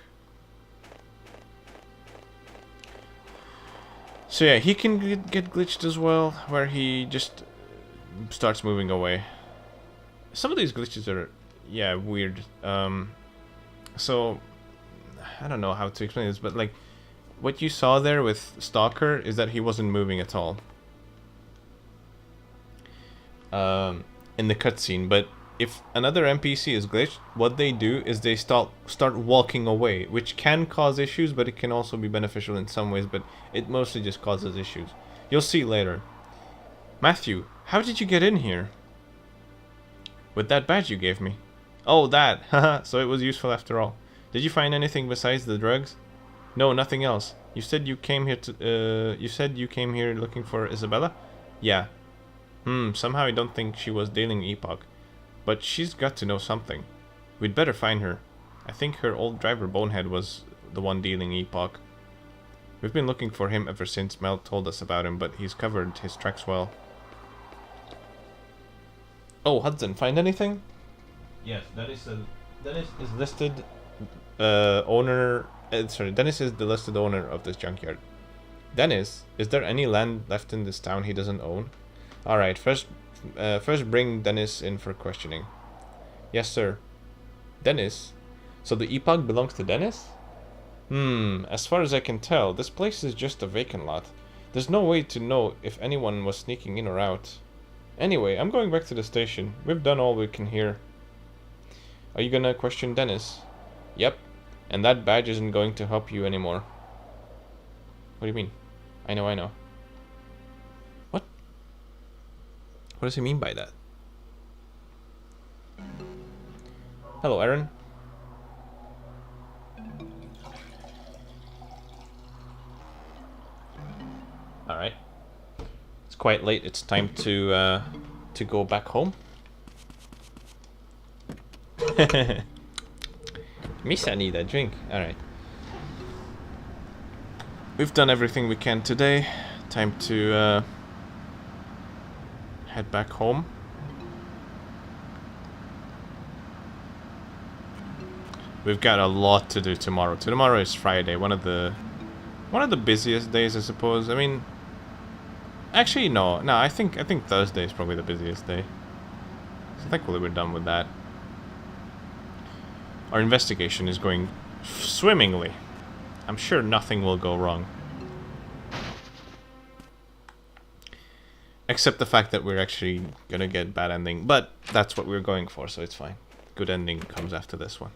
So yeah, he can get glitched as well, where he just starts moving away. Some of these glitches are, yeah, weird. So, I don't know how to explain this, but like, what you saw there with Stalker is that he wasn't moving at all. In the cutscene, but if another NPC is glitched, what they do is they start walking away, which can cause issues, but it can also be beneficial in some ways, but it mostly just causes issues. You'll see later. Matthew, how did you get in here? With that badge you gave me. Oh, that. Haha, so it was useful after all. Did you find anything besides the drugs? No, nothing else. You said you came here looking for Isabella? Yeah. Somehow I don't think she was dealing Epoch. But she's got to know something. We'd better find her. I think her old driver Bonehead was the one dealing Epoch. We've been looking for him ever since Mel told us about him, but he's covered his tracks well. Oh, Hudson, find anything? Yes, Dennis is listed Dennis is the listed owner of this junkyard. Dennis, is there any land left in this town he doesn't own? Alright, first bring Dennis in for questioning. Yes, sir. Dennis? So the Epoch belongs to Dennis? As far as I can tell, this place is just a vacant lot. There's no way to know if anyone was sneaking in or out. Anyway, I'm going back to the station. We've done all we can here. Are you gonna question Dennis? Yep. And that badge isn't going to help you anymore. What do you mean? I know. What? What does he mean by that? Hello, Aaron. Alright. It's quite late. It's time to go back home. Miss, I need a drink. Alright. We've done everything we can today. Time to head back home. We've got a lot to do tomorrow. Tomorrow is Friday, one of the busiest days, I suppose. I mean, actually no. I think Thursday is probably the busiest day. So thankfully we're done with that. Our investigation is going swimmingly. I'm sure nothing will go wrong. Except the fact that we're actually gonna get bad ending. But that's what we're going for, so it's fine. Good ending comes after this one.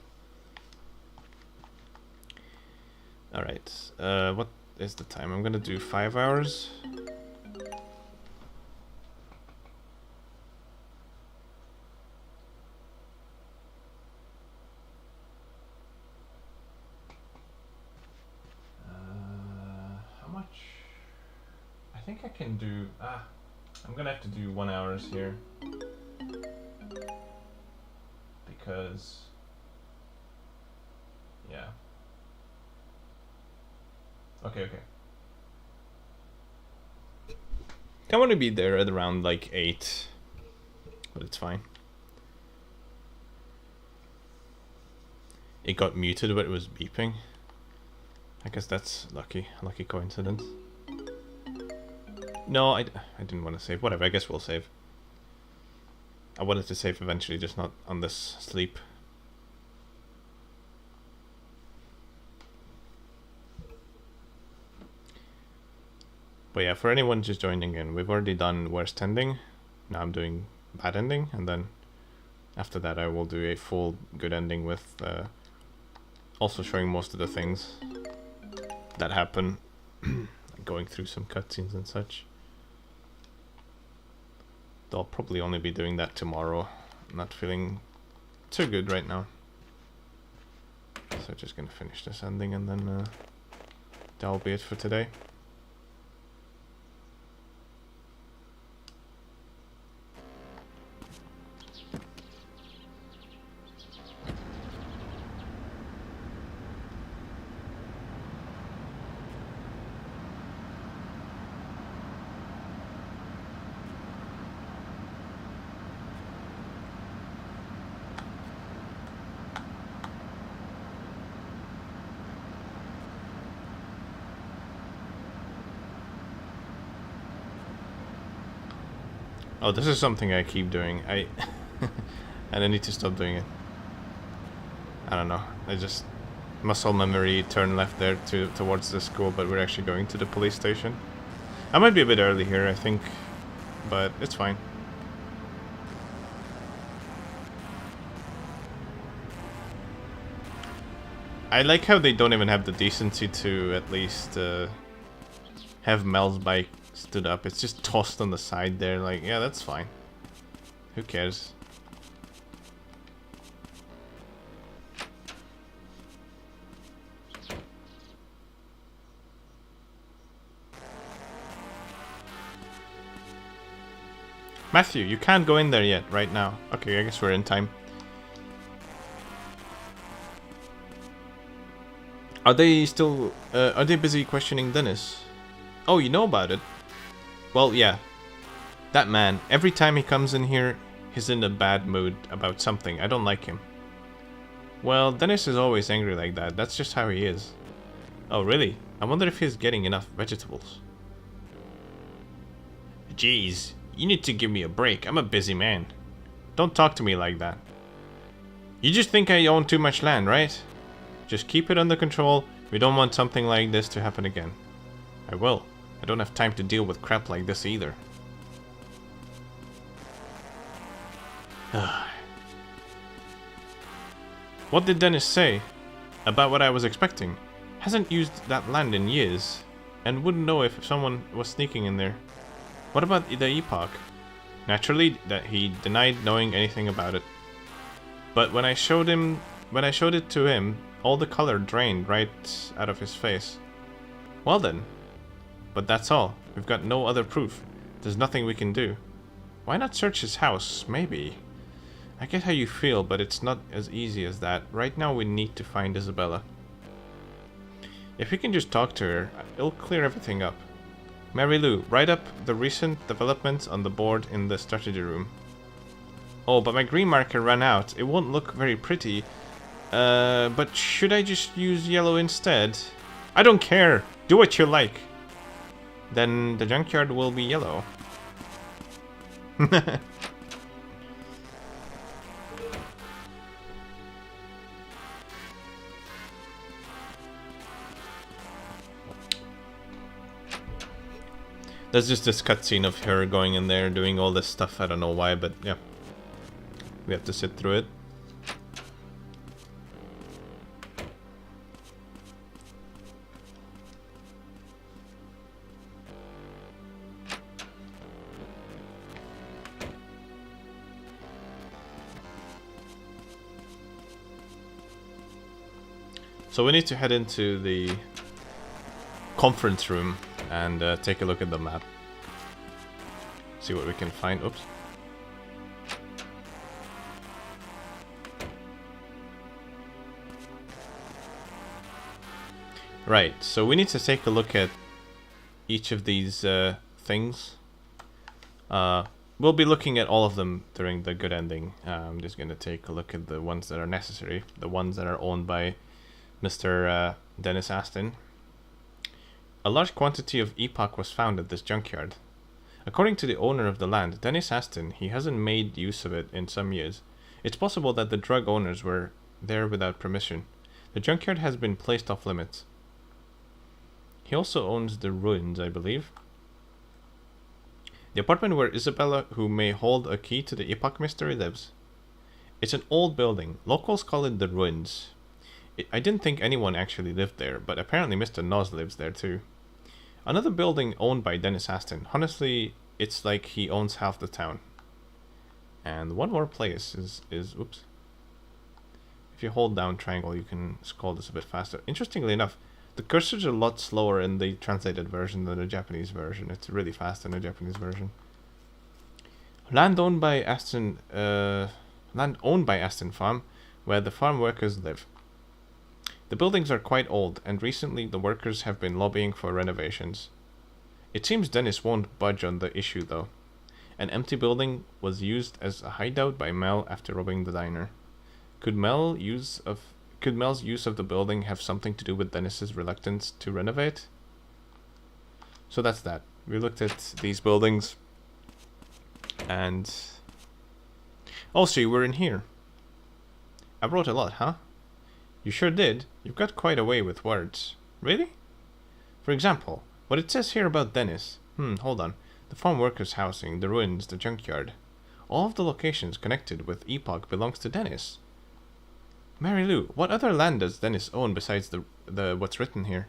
Alright, what is the time? I'm gonna do 5 hours. How much? I think I can do... I'm gonna have to do 1 hour here. Because... yeah. Okay. I want to be there at around like 8, but it's fine. it got muted but it was beeping. I guess that's lucky coincidence. No, I didn't want to save. Whatever, I guess we'll save. I wanted to save eventually, just not on this sleep. But yeah, for anyone just joining in, we've already done worst ending. Now I'm doing bad ending, and then after that I will do a full good ending with also showing most of the things that happen, going through some cutscenes and such. Though I'll probably only be doing that tomorrow. I'm not feeling too good right now. So just gonna finish this ending and then that'll be it for today. Oh, this is something I keep doing. And I need to stop doing it. I don't know. I just muscle memory turn left there towards the school, but we're actually going to the police station. I might be a bit early here, I think, but it's fine. I like how they don't even have the decency to at least have Mel's bike stood up. It's just tossed on the side there, like, yeah, that's fine. Who cares? Matthew, you can't go in there yet, right now. Okay, I guess we're in time. Are they still, are they busy questioning Dennis? Oh, you know about it? Well, yeah. That man, every time he comes in here, he's in a bad mood about something. I don't like him. Well, Dennis is always angry like that. That's just how he is. Oh, really? I wonder if he's getting enough vegetables. Jeez, you need to give me a break. I'm a busy man. Don't talk to me like that. You just think I own too much land, right? Just keep it under control. We don't want something like this to happen again. I will. I don't have time to deal with crap like this either. What did Dennis say? About what I was expecting. Hasn't used that land in years. And wouldn't know if someone was sneaking in there. What about the epoch? Naturally, that he denied knowing anything about it. But when I showed it to him, all the color drained right out of his face. Well then. But that's all. We've got no other proof. There's nothing we can do. Why not search his house? Maybe. I get how you feel, but it's not as easy as that. Right now we need to find Isabella. If we can just talk to her, it'll clear everything up. Mary Lou, write up the recent developments on the board in the strategy room. Oh, but my green marker ran out. It won't look very pretty. But should I just use yellow instead? I don't care. Do what you like. Then the junkyard will be yellow. There's just this cutscene of her going in there doing all this stuff. I don't know why, but yeah. We have to sit through it. So we need to head into the conference room and take a look at the map. See what we can find. Oops. Right, so we need to take a look at each of these things. we'll be looking at all of them during the good ending. I'm just going to take a look at the ones that are necessary, the ones that are owned by Mr. Dennis Aston. A large quantity of epoch was found at this junkyard. According to the owner of the land, Dennis Aston, he hasn't made use of it in some years. It's possible that the drug owners were there without permission. The junkyard has been placed off limits. He also owns the ruins, I believe. The apartment where Isabella, who may hold a key to the epoch mystery, lives. It's an old building. Locals call it the ruins. I didn't think anyone actually lived there, but apparently Mr. Noz lives there too. Another building owned by Dennis Aston. Honestly, it's like he owns half the town. And one more place is oops. If you hold down triangle, you can scroll this a bit faster. Interestingly enough, the cursor's a lot slower in the translated version than the Japanese version. It's really fast in the Japanese version. Land owned by Aston Farm, where the farm workers live. The buildings are quite old, and recently the workers have been lobbying for renovations. It seems Dennis won't budge on the issue, though. An empty building was used as a hideout by Mel after robbing the diner. Could Mel's use of the building have something to do with Dennis's reluctance to renovate? So that's that. We looked at these buildings, and also you were in here. I wrote a lot, huh? You sure did. You've got quite a way with words. Really? For example, what it says here about Dennis. Hold on. The farm workers' housing, the ruins, the junkyard. All of the locations connected with Epoch belongs to Dennis. Mary Lou, what other land does Dennis own besides the what's written here?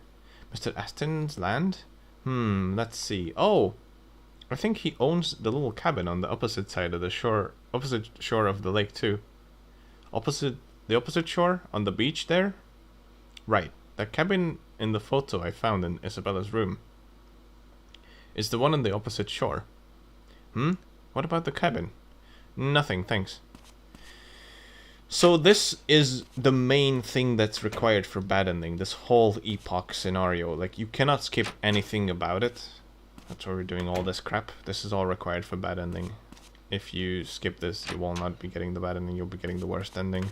Mr. Aston's land? Let's see. Oh, I think he owns the little cabin on the opposite side of the shore, opposite shore of the lake too. The opposite shore on the beach there? Right. That cabin in the photo I found in Isabella's room is the one on the opposite shore. What about the cabin? Nothing, thanks. So this is the main thing that's required for bad ending, this whole epoch scenario. Like, you cannot skip anything about it. That's why we're doing all this crap. This is all required for bad ending. If you skip this, you will not be getting the bad ending, you'll be getting the worst ending.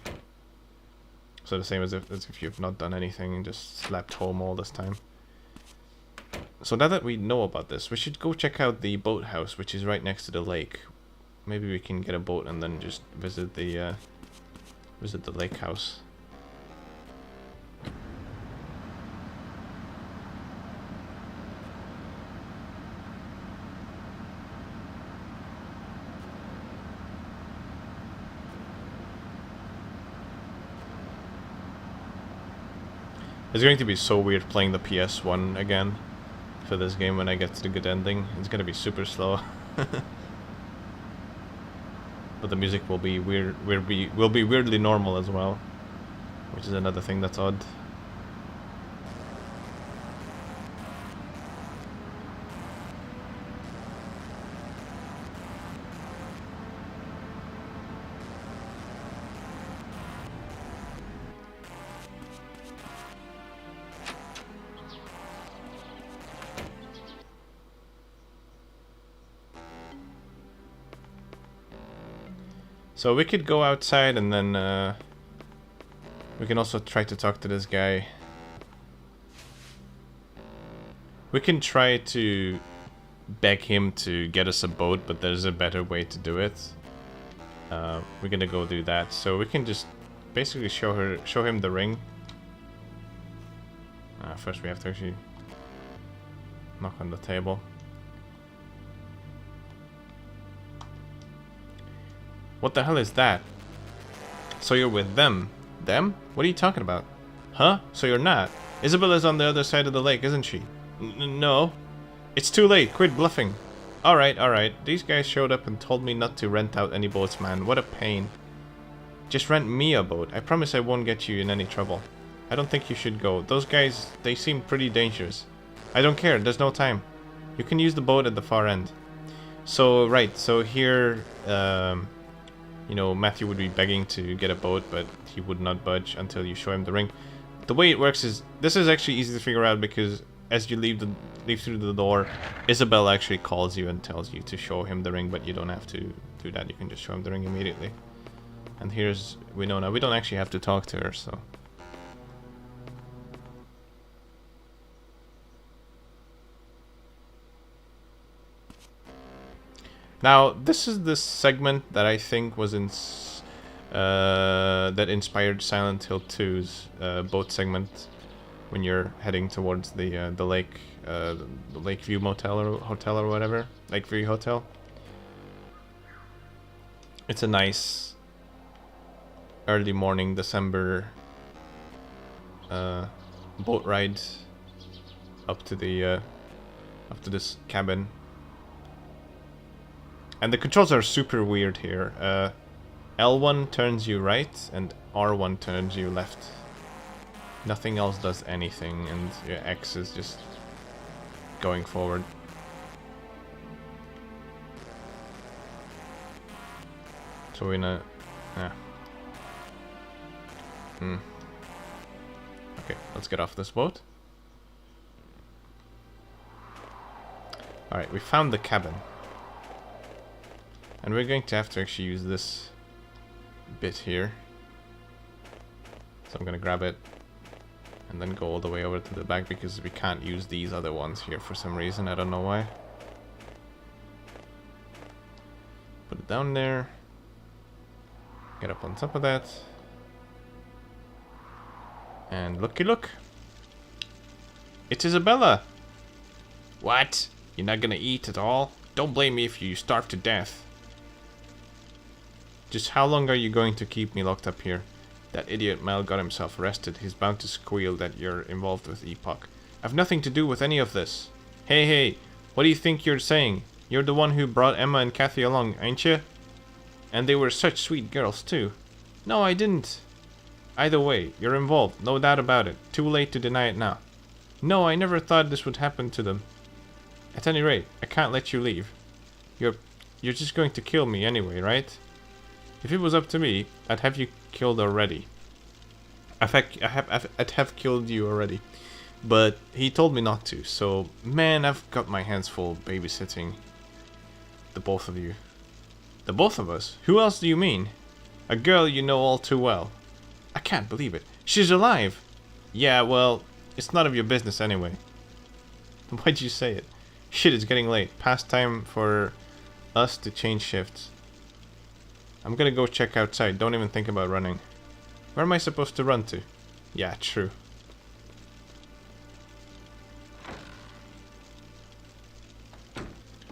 So the same as if you've not done anything and just slept home all this time. So now that we know about this, we should go check out the boathouse, which is right next to the lake. Maybe we can get a boat and then just visit the lake house. It's going to be so weird playing the PS1 again for this game when I get to the good ending. It's going to be super slow. But the music will be will be weirdly normal as well, which is another thing that's odd. So we could go outside and then we can also try to talk to this guy. We can try to beg him to get us a boat, but there's a better way to do it. We're gonna go do that. So we can just basically show him the ring. First we have to actually knock on the table. What the hell is that? So you're with them? Them? What are you talking about? Huh? So you're not? Isabella's on the other side of the lake, isn't she? No. It's too late. Quit bluffing. Alright, alright. These guys showed up and told me not to rent out any boats, man. What a pain. Just rent me a boat. I promise I won't get you in any trouble. I don't think you should go. Those guys, they seem pretty dangerous. I don't care. There's no time. You can use the boat at the far end. So, right. So here... you know, Matthew would be begging to get a boat, but he would not budge until you show him the ring. The way it works is, this is actually easy to figure out because as you leave through the door, Isabella actually calls you and tells you to show him the ring, but you don't have to do that. You can just show him the ring immediately. And here's Winona. We don't actually have to talk to her, so. Now, this is the segment that I think was that inspired Silent Hill 2's boat segment when you're heading towards the lake, the Lakeview Motel or Hotel or whatever, Lakeview Hotel. It's a nice early morning December boat ride up to this cabin. And the controls are super weird here. L1 turns you right and R1 turns you left. Nothing else does anything, and your X is just going forward. So we're gonna... Okay, let's get off this boat. Alright, we found the cabin. And we're going to have to actually use this bit here. So I'm gonna grab it and then go all the way over to the back because we can't use these other ones here for some reason. I don't know why. Put it down there. Get up on top of that. And looky look. It's Isabella. What? You're not gonna eat at all? Don't blame me if you starve to death. Just how long are you going to keep me locked up here? That idiot Mel got himself arrested. He's bound to squeal that you're involved with Epoch. I've nothing to do with any of this. Hey, what do you think you're saying? You're the one who brought Emma and Kathy along, ain't you? And they were such sweet girls, too. No, I didn't. Either way, you're involved, no doubt about it. Too late to deny it now. No, I never thought this would happen to them. At any rate, I can't let you leave. You're just going to kill me anyway, right? If it was up to me, I'd have you killed already. I'd have killed you already. But he told me not to, so man, I've got my hands full babysitting the both of you. The both of us? Who else do you mean? A girl you know all too well. I can't believe it. She's alive! Yeah, well, it's none of your business anyway. Why'd you say it? Shit, it's getting late. Past time for us to change shifts. I'm gonna go check outside. Don't even think about running. Where am I supposed to run to? Yeah, true.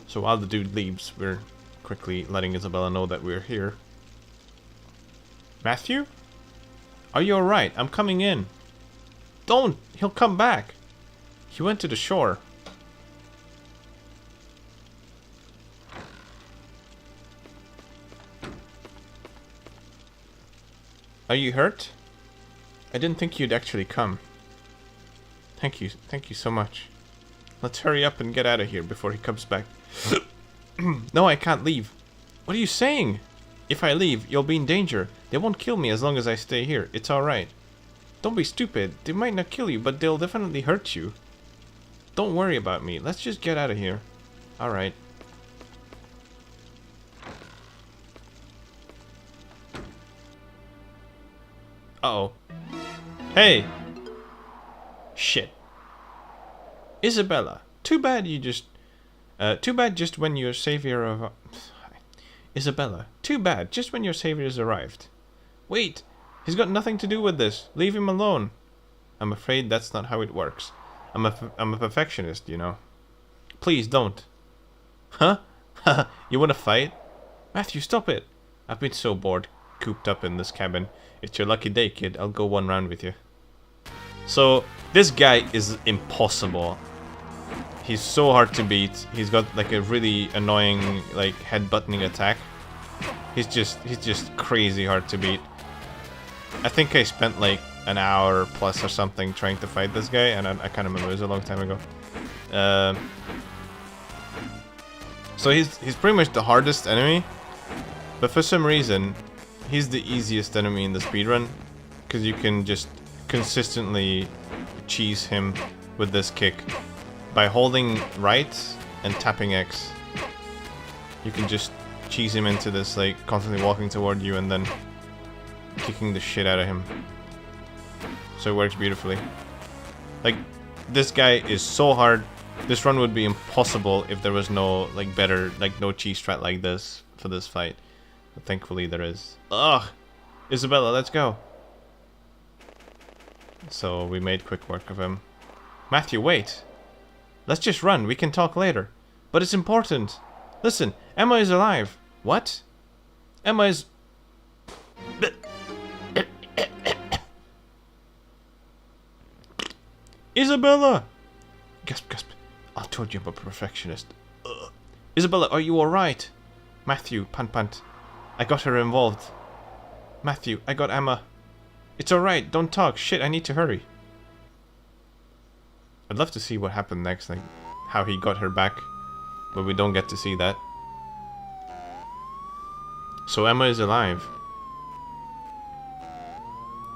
So while the dude leaves, we're quickly letting Isabella know that we're here. Matthew? Are you alright? I'm coming in. Don't! He'll come back. He went to the shore. Are you hurt? I didn't think you'd actually come. Thank you so much. Let's hurry up and get out of here before he comes back. No, I can't leave. What are you saying? If I leave, you'll be in danger. They won't kill me as long as I stay here. It's alright. Don't be stupid. They might not kill you, but they'll definitely hurt you. Don't worry about me. Let's just get out of here. Alright. Uh-oh. Hey! Shit. Isabella. Too bad just when your savior of... Isabella. Too bad, just when your savior's arrived. Wait! He's got nothing to do with this. Leave him alone. I'm afraid that's not how it works. I'm a perfectionist, you know. Please, don't. Huh? You wanna fight? Matthew, stop it. I've been so bored, cooped up in this cabin. It's your lucky day, kid. I'll go one round with you. So, this guy is impossible. He's so hard to beat. He's got like a really annoying like head-buttoning attack. He's just crazy hard to beat. I think I spent like an hour plus or something trying to fight this guy, and I can't remember. It was a long time ago. So he's pretty much the hardest enemy, but for some reason he's the easiest enemy in the speedrun because you can just consistently cheese him with this kick. By holding right and tapping X, you can just cheese him into this, like, constantly walking toward you and then kicking the shit out of him. So it works beautifully. Like, this guy is so hard. This run would be impossible if there was no, like, better, like, no cheese strat like this for this fight. But thankfully there is. Ugh! Isabella, let's go! So we made quick work of him. Matthew, wait! Let's just run, we can talk later. But it's important! Listen, Emma is alive! What? Emma is... Isabella! Gasp, gasp. I told you I'm a perfectionist. Ugh. Isabella, are you alright? Matthew, pant, pant. I got her involved. Matthew, I got Emma. It's alright, don't talk. Shit, I need to hurry. I'd love to see what happened next, like how he got her back. But we don't get to see that. So Emma is alive.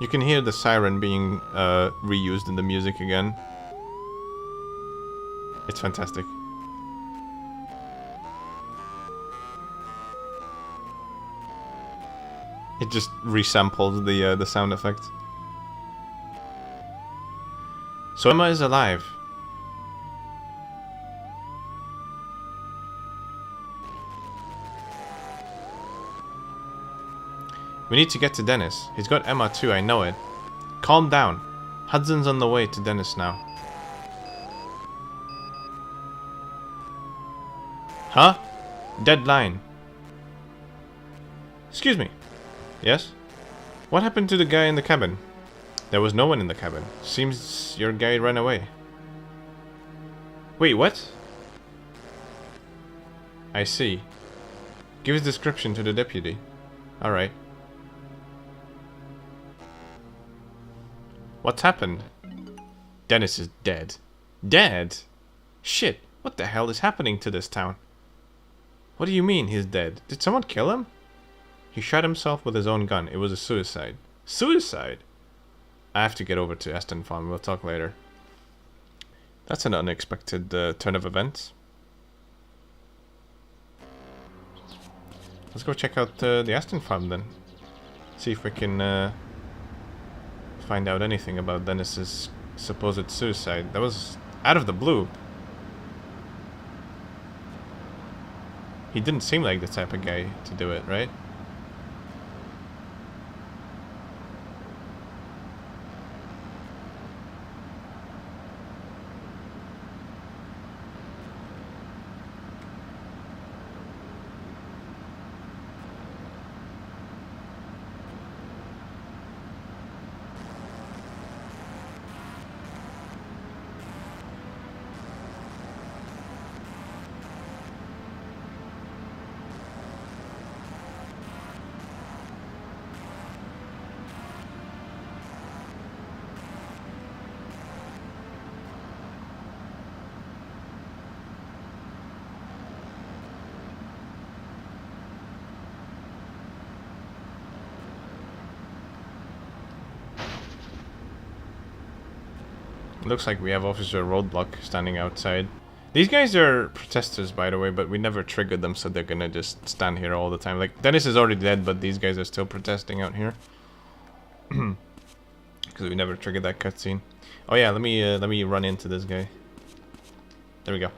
You can hear the siren being reused in the music again. It's fantastic. It just resampled the sound effect. So Emma is alive. We need to get to Dennis. He's got Emma too, I know it. Calm down. Hudson's on the way to Dennis now. Huh? Dead line. Excuse me. Yes? What happened to the guy in the cabin? There was no one in the cabin. Seems your guy ran away. Wait, what? I see. Give his description to the deputy. Alright. What's happened? Dennis is dead. Dead? Shit, what the hell is happening to this town? What do you mean he's dead? Did someone kill him? He shot himself with his own gun. It was a suicide. Suicide? I have to get over to Aston Farm. We'll talk later. That's an unexpected turn of events. Let's go check out the Aston Farm then. See if we can find out anything about Dennis's supposed suicide. That was out of the blue. He didn't seem like the type of guy to do it, right? Looks like we have Officer Roadblock standing outside. These guys are protesters, by the way, but we never triggered them, so they're gonna just stand here all the time. Like, Dennis is already dead, but these guys are still protesting out here. Because we never triggered that cutscene. Oh yeah, let me run into this guy. There we go.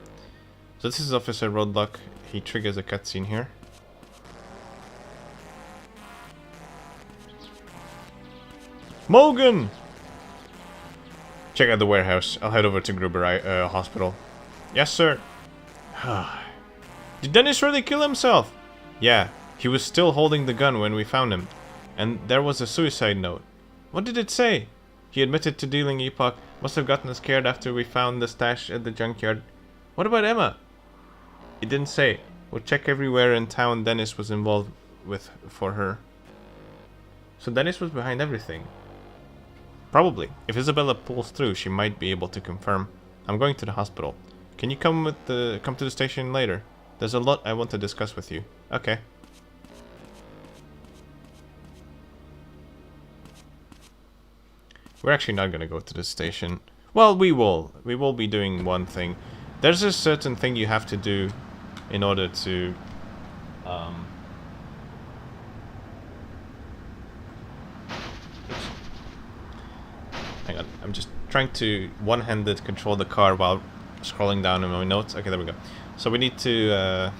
So this is Officer Roadblock. He triggers a cutscene here. Morgan! Check out the warehouse. I'll head over to Gruber Hospital. Yes, sir. Did Dennis really kill himself? Yeah, he was still holding the gun when we found him. And there was a suicide note. What did it say? He admitted to dealing Epoch. Must have gotten scared after we found the stash at the junkyard. What about Emma? It didn't say. We'll check everywhere in town Dennis was involved with for her. So Dennis was behind everything. Probably. If Isabella pulls through, she might be able to confirm. I'm going to the hospital. Can you come to the station later? There's a lot I want to discuss with you. Okay. We're actually not gonna go to the station. Well, we will. We will be doing one thing. There's a certain thing you have to do in order to... Hang on, I'm just trying to one-handed control the car while scrolling down in my notes. Okay, there we go. So we need to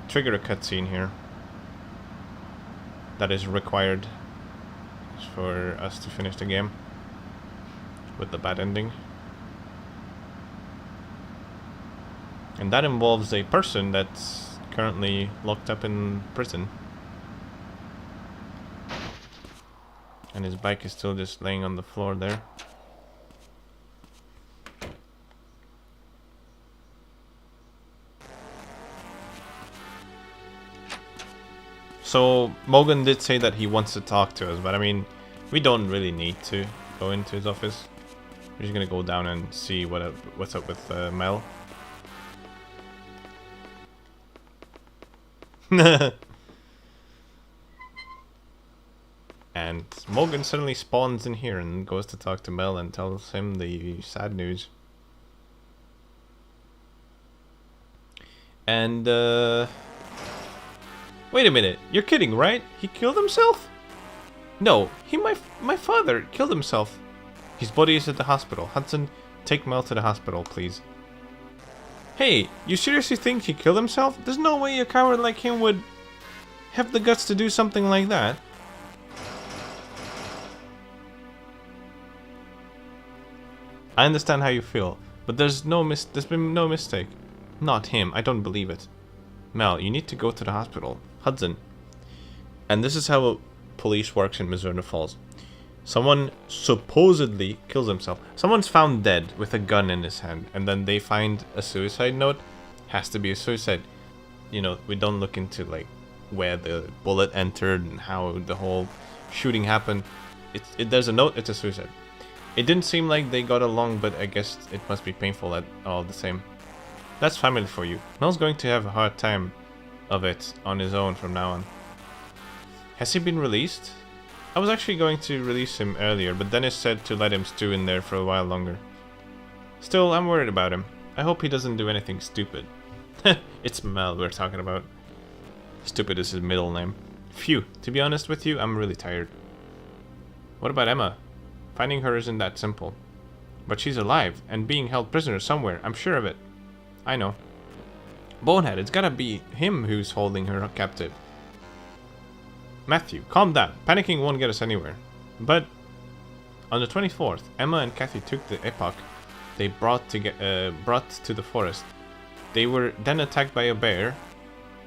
trigger a cutscene here. That is required for us to finish the game with the bad ending. And that involves a person that's currently locked up in prison. And his bike is still just laying on the floor there. So, Morgan did say that he wants to talk to us, but I mean, we don't really need to go into his office. We're just gonna go down and see what's up with Mel. And Morgan suddenly spawns in here and goes to talk to Mel and tells him the sad news. And, wait a minute, you're kidding, right? He killed himself? No, my father killed himself. His body is at the hospital. Hudson, take Mel to the hospital, please. Hey, you seriously think he killed himself? There's no way a coward like him would have the guts to do something like that. I understand how you feel, but there's been no mistake. Not him, I don't believe it. Mel, you need to go to the hospital. Hudson. And this is how police works in Mizzurna Falls. Someone supposedly kills himself. Someone's found dead with a gun in his hand, and then they find a suicide note. Has to be a suicide. You know, we don't look into like where the bullet entered and how the whole shooting happened. There's a note, it's a suicide. It didn't seem like they got along, but I guess it must be painful at all the same. That's family for you. Mel's going to have a hard time of it on his own from now on. Has he been released? I was actually going to release him earlier, but Dennis said to let him stew in there for a while longer. Still, I'm worried about him. I hope he doesn't do anything stupid. It's Mel we're talking about. Stupid is his middle name. Phew, to be honest with you, I'm really tired. What about Emma? Finding her isn't that simple. But she's alive, and being held prisoner somewhere, I'm sure of it. I know. Bonehead, it's gotta be him who's holding her captive. Matthew, calm down. Panicking won't get us anywhere. But on the 24th, Emma and Kathy took the epoch they brought to the forest. They were then attacked by a bear.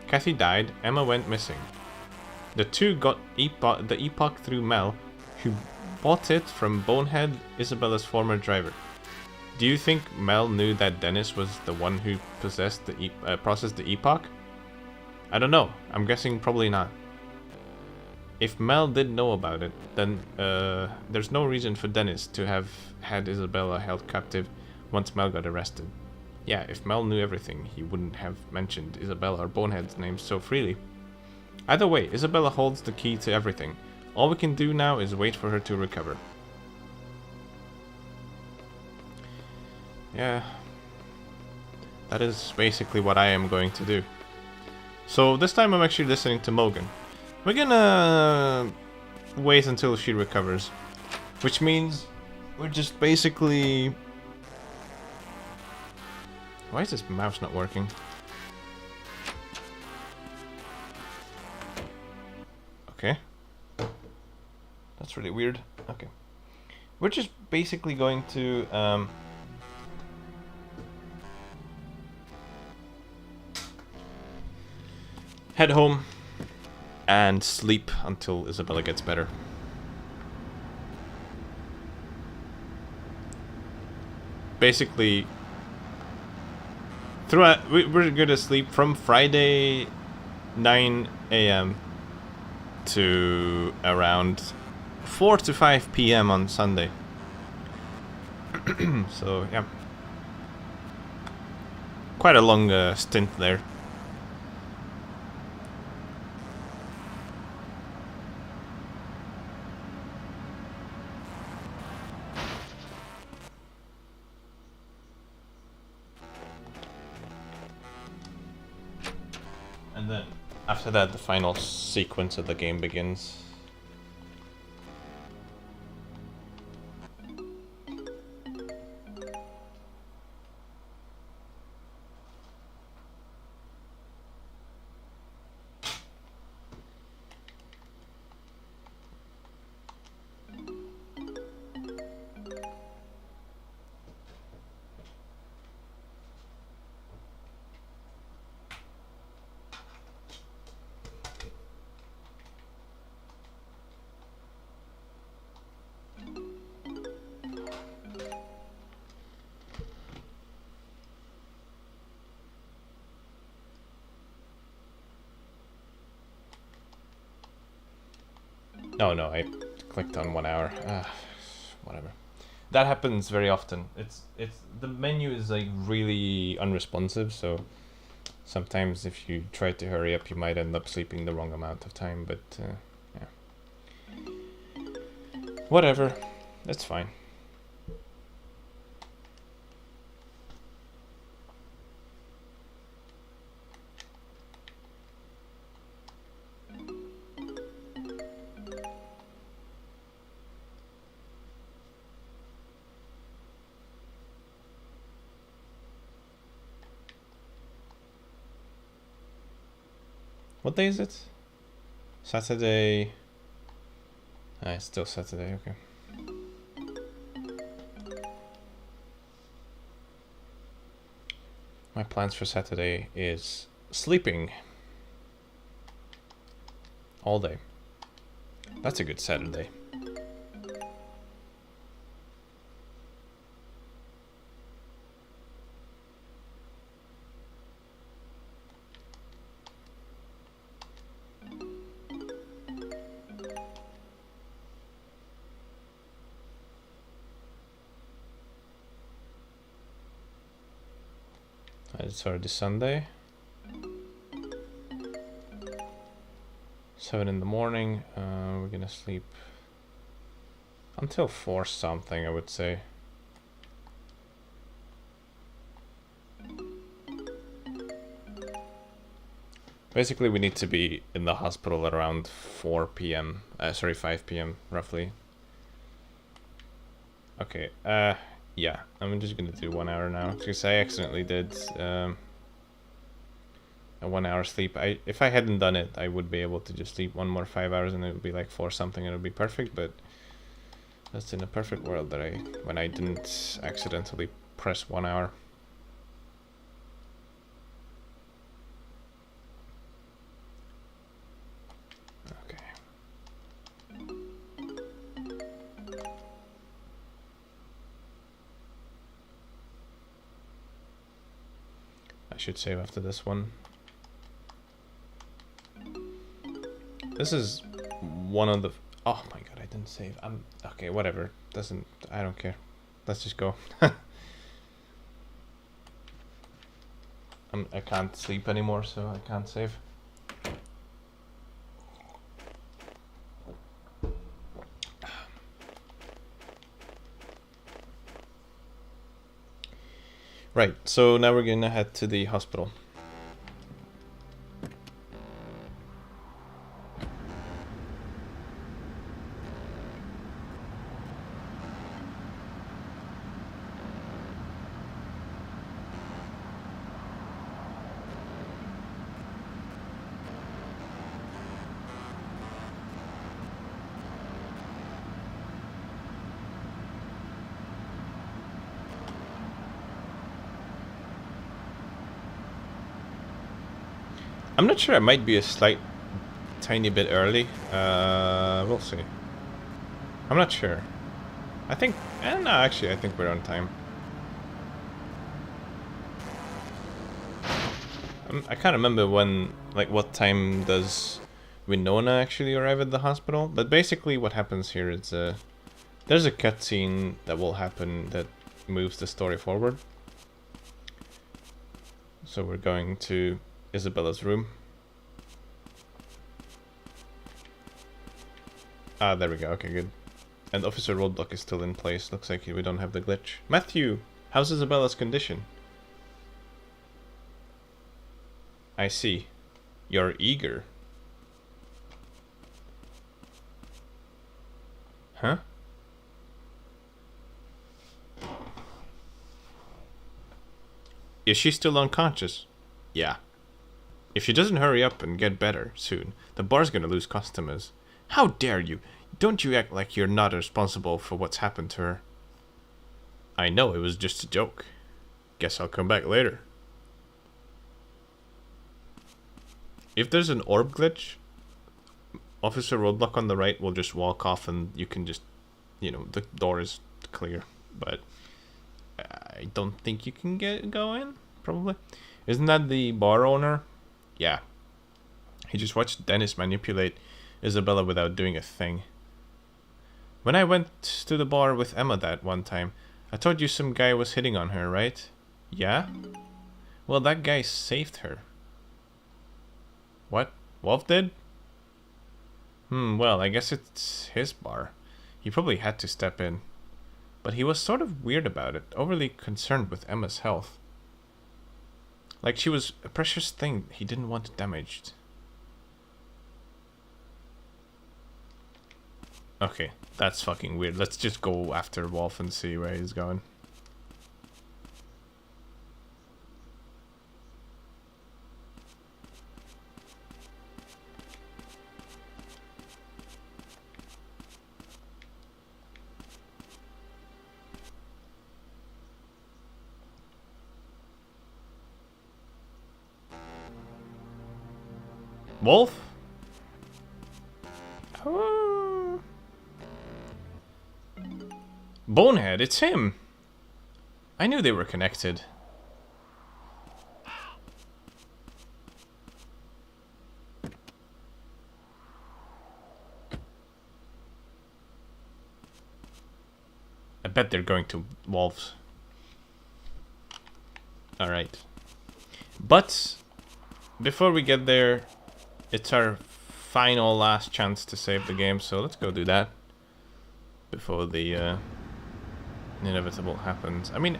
Kathy died. Emma went missing. The two got the epoch through Mel, who bought it from Bonehead, Isabella's former driver. Do you think Mel knew that Dennis was the one who processed the epoch? I don't know. I'm guessing probably not. If Mel did know about it, then there's no reason for Dennis to have had Isabella held captive once Mel got arrested. Yeah, if Mel knew everything, he wouldn't have mentioned Isabella or Bonehead's names so freely. Either way, Isabella holds the key to everything. All we can do now is wait for her to recover. Yeah, that is basically what I am going to do. So this time I'm actually listening to Morgan. We're gonna wait until she recovers, which means we're just basically... Why is this mouse not working? Okay. That's really weird. Okay. We're just basically going to... head home and sleep until Isabella gets better. Basically, throughout, we're gonna sleep from Friday 9 a.m. to around 4 to 5 p.m. on Sunday. So, yeah. Quite a long stint there. And then after that, the final sequence of the game begins. No, I clicked on 1 hour. Whatever. That happens very often. It's the menu is like really unresponsive, so sometimes if you try to hurry up, you might end up sleeping the wrong amount of time. But yeah, whatever. That's fine. What day is it? Saturday. It's still Saturday, okay. My plans for Saturday is sleeping all day. That's a good Saturday. It's already Sunday. 7 in the morning. We're gonna sleep until 4 something, I would say. Basically, we need to be in the hospital at around 4 p.m. Sorry, 5 p.m. roughly. Okay. Yeah, I'm just gonna do 1 hour now because I accidentally did a 1 hour sleep. If I hadn't done it, I would be able to just sleep 1 more 5 hours and it would be like 4 something and it would be perfect. But that's in a perfect world that when I didn't accidentally press 1 hour. I should save after this one. This is one of the... Oh my god, I didn't save. Okay, whatever. I don't care. Let's just go. I can't sleep anymore, so I can't save. Right, so now we're gonna head to the hospital. I'm not sure, it might be a tiny bit early. We'll see. I'm not sure. I think, no, actually, I think we're on time. I can't remember what time does Winona actually arrive at the hospital. But basically what happens here is, there's a cutscene that will happen that moves the story forward. So we're going to Isabella's room. Ah, there we go. Okay, good. And Officer Roadblock is still in place. Looks like we don't have the glitch. Matthew, how's Isabella's condition? I see. You're eager. Huh? Is she still unconscious? Yeah. If she doesn't hurry up and get better soon, the bar's gonna lose customers. How dare you? Don't you act like you're not responsible for what's happened to her. I know, it was just a joke. Guess I'll come back later. If there's an orb glitch, Officer Roadblock on the right will just walk off and you can just, you know, the door is clear. But I don't think you can go in, probably. Isn't that the bar owner? Yeah. He just watched Dennis manipulate Isabella without doing a thing. When I went to the bar with Emma that one time, I told you some guy was hitting on her, right? Yeah? Well, that guy saved her. What? Wolf did? Well, I guess it's his bar. He probably had to step in. But he was sort of weird about it, overly concerned with Emma's health. Like she was a precious thing he didn't want damaged. Okay, that's fucking weird. Let's just go after Wolf and see where he's going. Wolf? Oh. Bonehead, it's him. I knew they were connected. I bet they're going to Wolves. Alright. But before we get there, it's our final last chance to save the game, so let's go do that before the inevitable happens. I mean,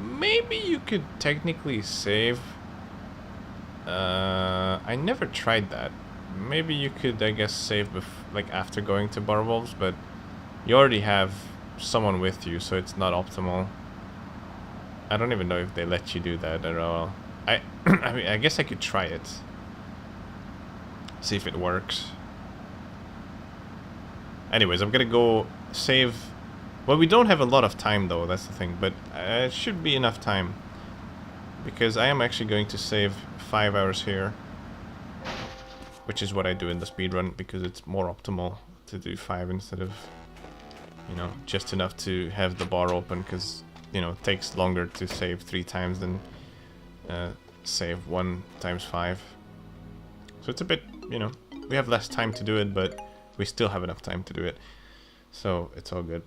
maybe you could technically save. I never tried that. Maybe you could, I guess, save like after going to Bar Wolves, but you already have someone with you, so it's not optimal. I don't even know if they let you do that at all. I mean, I guess I could try it. See if it works. Anyways, I'm gonna go save. Well, we don't have a lot of time though, that's the thing, but it should be enough time. Because I am actually going to save 5 hours here. Which is what I do in the speedrun, because it's more optimal to do 5 instead of, you know, just enough to have the bar open, because, you know, it takes longer to save 3 times than save 1 times 5. So it's a bit, you know, we have less time to do it, but we still have enough time to do it. So it's all good.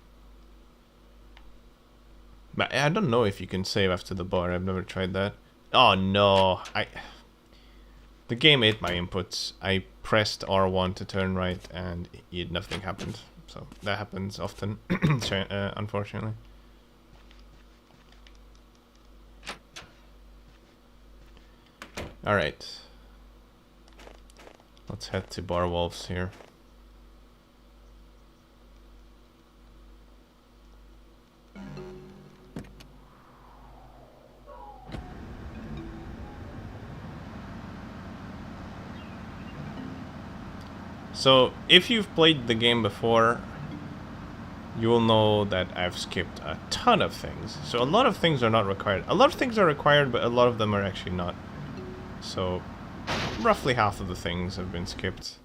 But I don't know if you can save after the bar. I've never tried that. Oh no, the game ate my inputs. I pressed R1 to turn right and nothing happened. So that happens often, unfortunately. Alright. Let's head to Bar Wolves here. So, if you've played the game before, you will know that I've skipped a ton of things. So a lot of things are not required. A lot of things are required, but a lot of them are actually not. So, roughly half of the things have been skipped.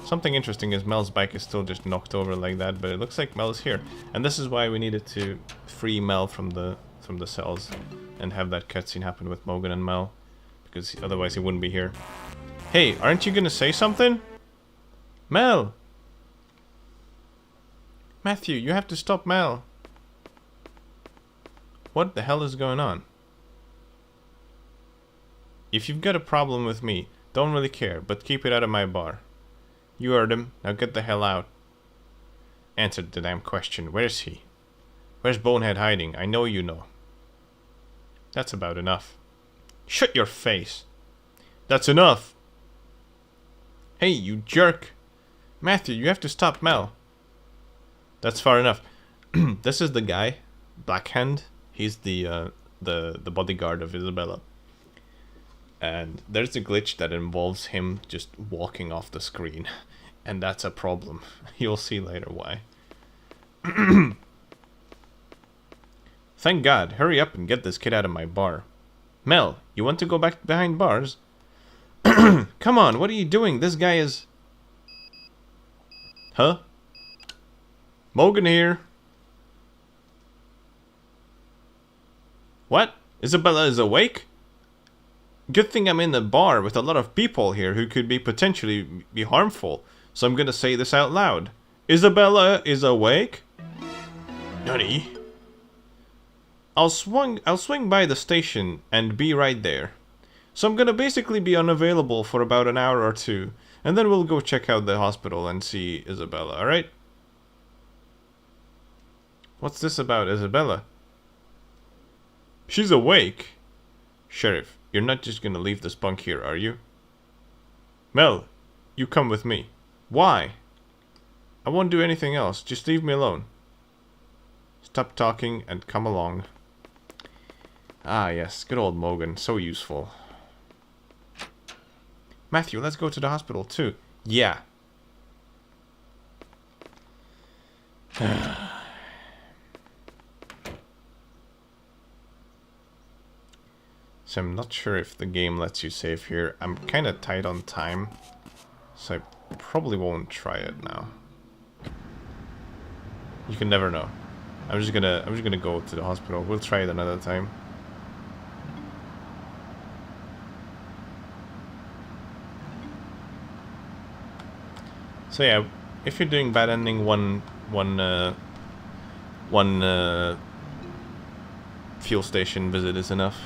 Something interesting is Mel's bike is still just knocked over like that, but it looks like Mel is here. And this is why we needed to free Mel from the cells and have that cutscene happen with Mogan and Mel, because otherwise he wouldn't be here. Hey, aren't you gonna say something? Mel! Matthew, you have to stop Mel. What the hell is going on? If you've got a problem with me, don't really care, but keep it out of my bar. You heard him, now get the hell out. Answer the damn question, where's he? Where's Bonehead hiding? I know you know. That's about enough. Shut your face. That's enough. Hey, you jerk! Matthew, you have to stop Mel. That's far enough. This is the guy, Blackhand. He's the bodyguard of Isabella. And there's a glitch that involves him just walking off the screen. And that's a problem. You'll see later why. Thank God. Hurry up and get this kid out of my bar. Mel, you want to go back behind bars? Come on, what are you doing? This guy is... Huh? Morgan here. What? Isabella is awake? Good thing I'm in the bar with a lot of people here who could be potentially be harmful. So I'm gonna say this out loud. Isabella is awake? Nutty. I'll swing by the station and be right there. So I'm gonna basically be unavailable for about an hour or two. And then we'll go check out the hospital and see Isabella, alright? What's this about Isabella? She's awake. Sheriff, you're not just gonna leave this bunk here, are you? Mel, you come with me. Why? I won't do anything else. Just leave me alone. Stop talking and come along. Ah, yes. Good old Morgan. So useful. Matthew, let's go to the hospital too. Yeah. So I'm not sure if the game lets you save here. I'm kind of tight on time. So I probably won't try it now. You can never know. I'm just gonna go to the hospital. We'll try it another time. So yeah, if you're doing bad ending, one fuel station visit is enough.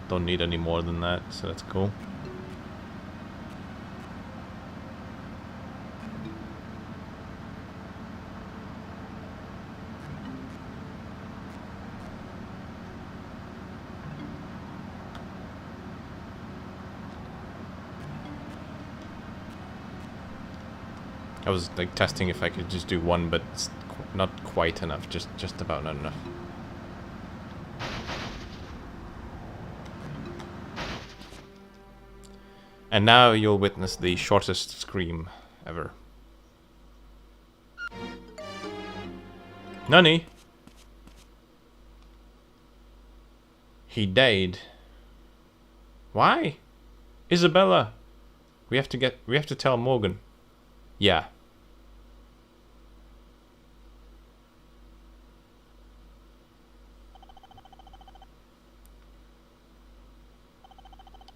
Don't need any more than that, so that's cool. I was like testing if I could just do one, but it's not quite enough. Just about not enough. And now you'll witness the shortest scream ever. Nunny! He died. Why? Isabella! We have to tell Morgan. Yeah.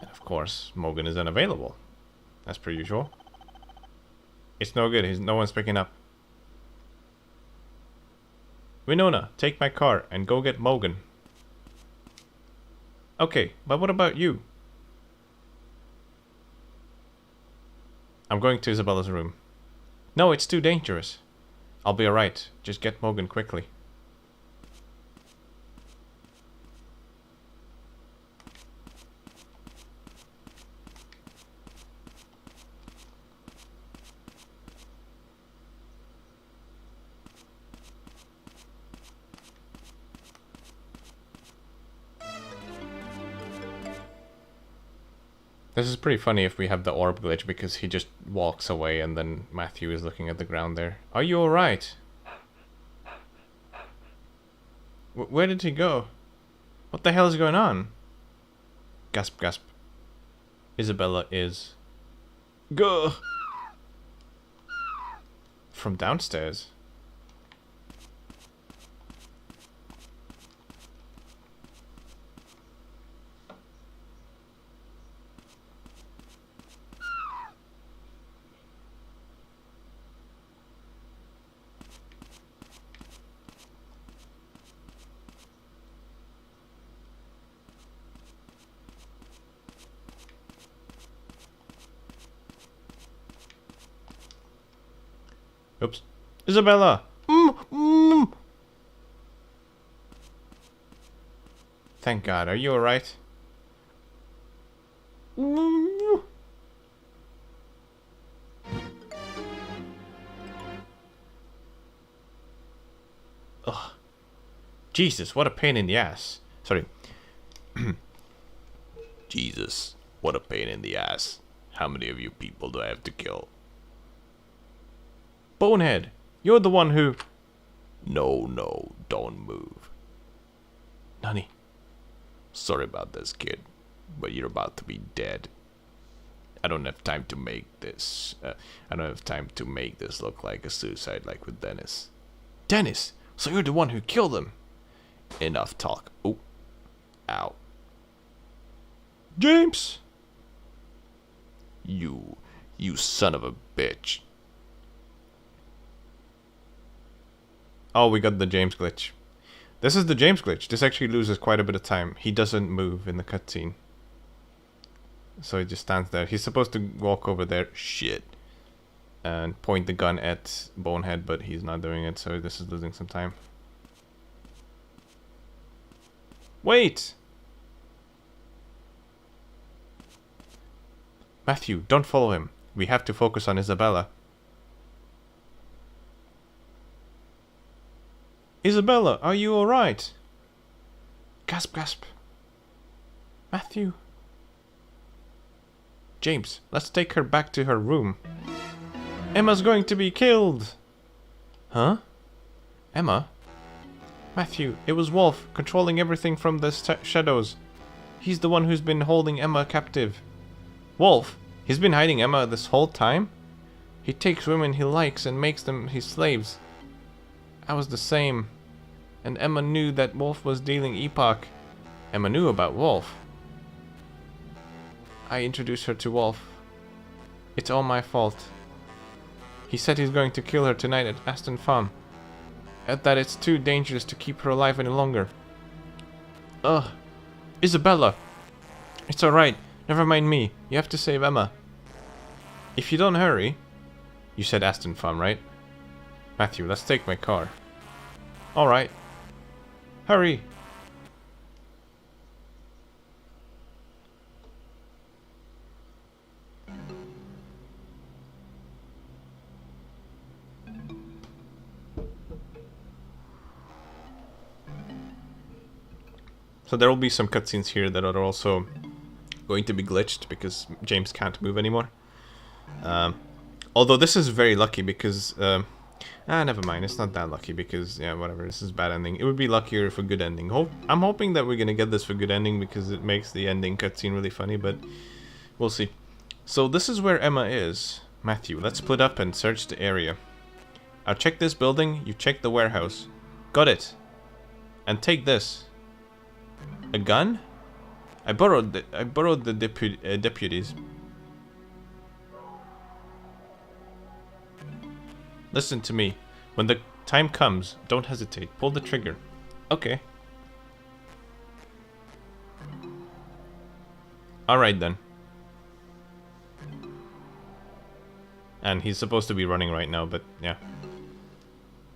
And of course, Morgan is unavailable. As per usual. It's no good, no one's picking up. Winona, take my car and go get Morgan. Okay, but what about you? I'm going to Isabella's room. No, it's too dangerous. I'll be alright. Just get Morgan quickly. This is pretty funny if we have the orb glitch, because he just walks away and then Matthew is looking at the ground there. Are you alright? Where did he go? What the hell is going on? Gasp, gasp. Isabella is... Go! From downstairs. Oops. Isabella! Thank God. Are you alright? Jesus, what a pain in the ass. Sorry. Jesus, what a pain in the ass. How many of you people do I have to kill? Bonehead, you're the one who... No, don't move. Nani? Sorry about this, kid, but you're about to be dead. I don't have time to make this. I don't have time to make this look like a suicide like with Dennis. Dennis? So you're the one who killed him? Enough talk. Oh. Ow. James! You son of a bitch. Oh, we got the James glitch. This is the James glitch. This actually loses quite a bit of time. He doesn't move in the cutscene. So he just stands there. He's supposed to walk over there. Shit. And point the gun at Bonehead, but he's not doing it, so this is losing some time. Wait! Matthew, don't follow him. We have to focus on Isabella. Isabella, are you alright? Gasp, gasp. Matthew. James, let's take her back to her room. Emma's going to be killed. Huh? Emma? Matthew, it was Wolf, controlling everything from the shadows. He's the one who's been holding Emma captive. Wolf? He's been hiding Emma this whole time? He takes women he likes and makes them his slaves. I was the same. And Emma knew that Wolf was dealing Epoch. Emma knew about Wolf. I introduced her to Wolf. It's all my fault. He said he's going to kill her tonight at Aston Farm. And that it's too dangerous to keep her alive any longer. Ugh. Isabella! It's alright. Never mind me. You have to save Emma. If you don't hurry... You said Aston Farm, right? Matthew, let's take my car. Alright. Hurry! So there will be some cutscenes here that are also going to be glitched because James can't move anymore. Although this is very lucky because... never mind, it's not that lucky because, yeah, whatever, this is bad ending. It would be luckier for good ending. I'm hoping that we're gonna get this for good ending because it makes the ending cutscene really funny, but we'll see. So this is where Emma is. Matthew, let's split up and search the area. I'll check this building, you check the warehouse. Got it. And take this. A gun? I borrowed the deputies. Listen to me. When the time comes, don't hesitate. Pull the trigger. Okay. Alright then. And he's supposed to be running right now, but yeah.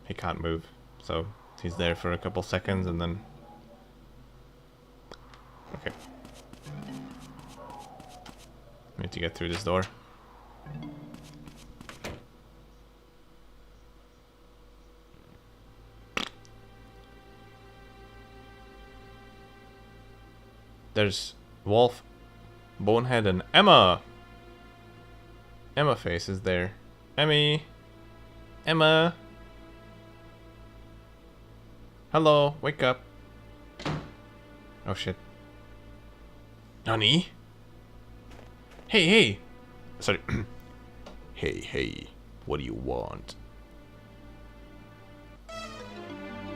He can't move. So he's there for a couple seconds and then... Okay. Need to get through this door. There's Wolf, Bonehead, and Emma! Emma face is there. Emmy! Emma! Hello, wake up. Oh shit. Nani? Hey, hey! Sorry. Hey, what do you want?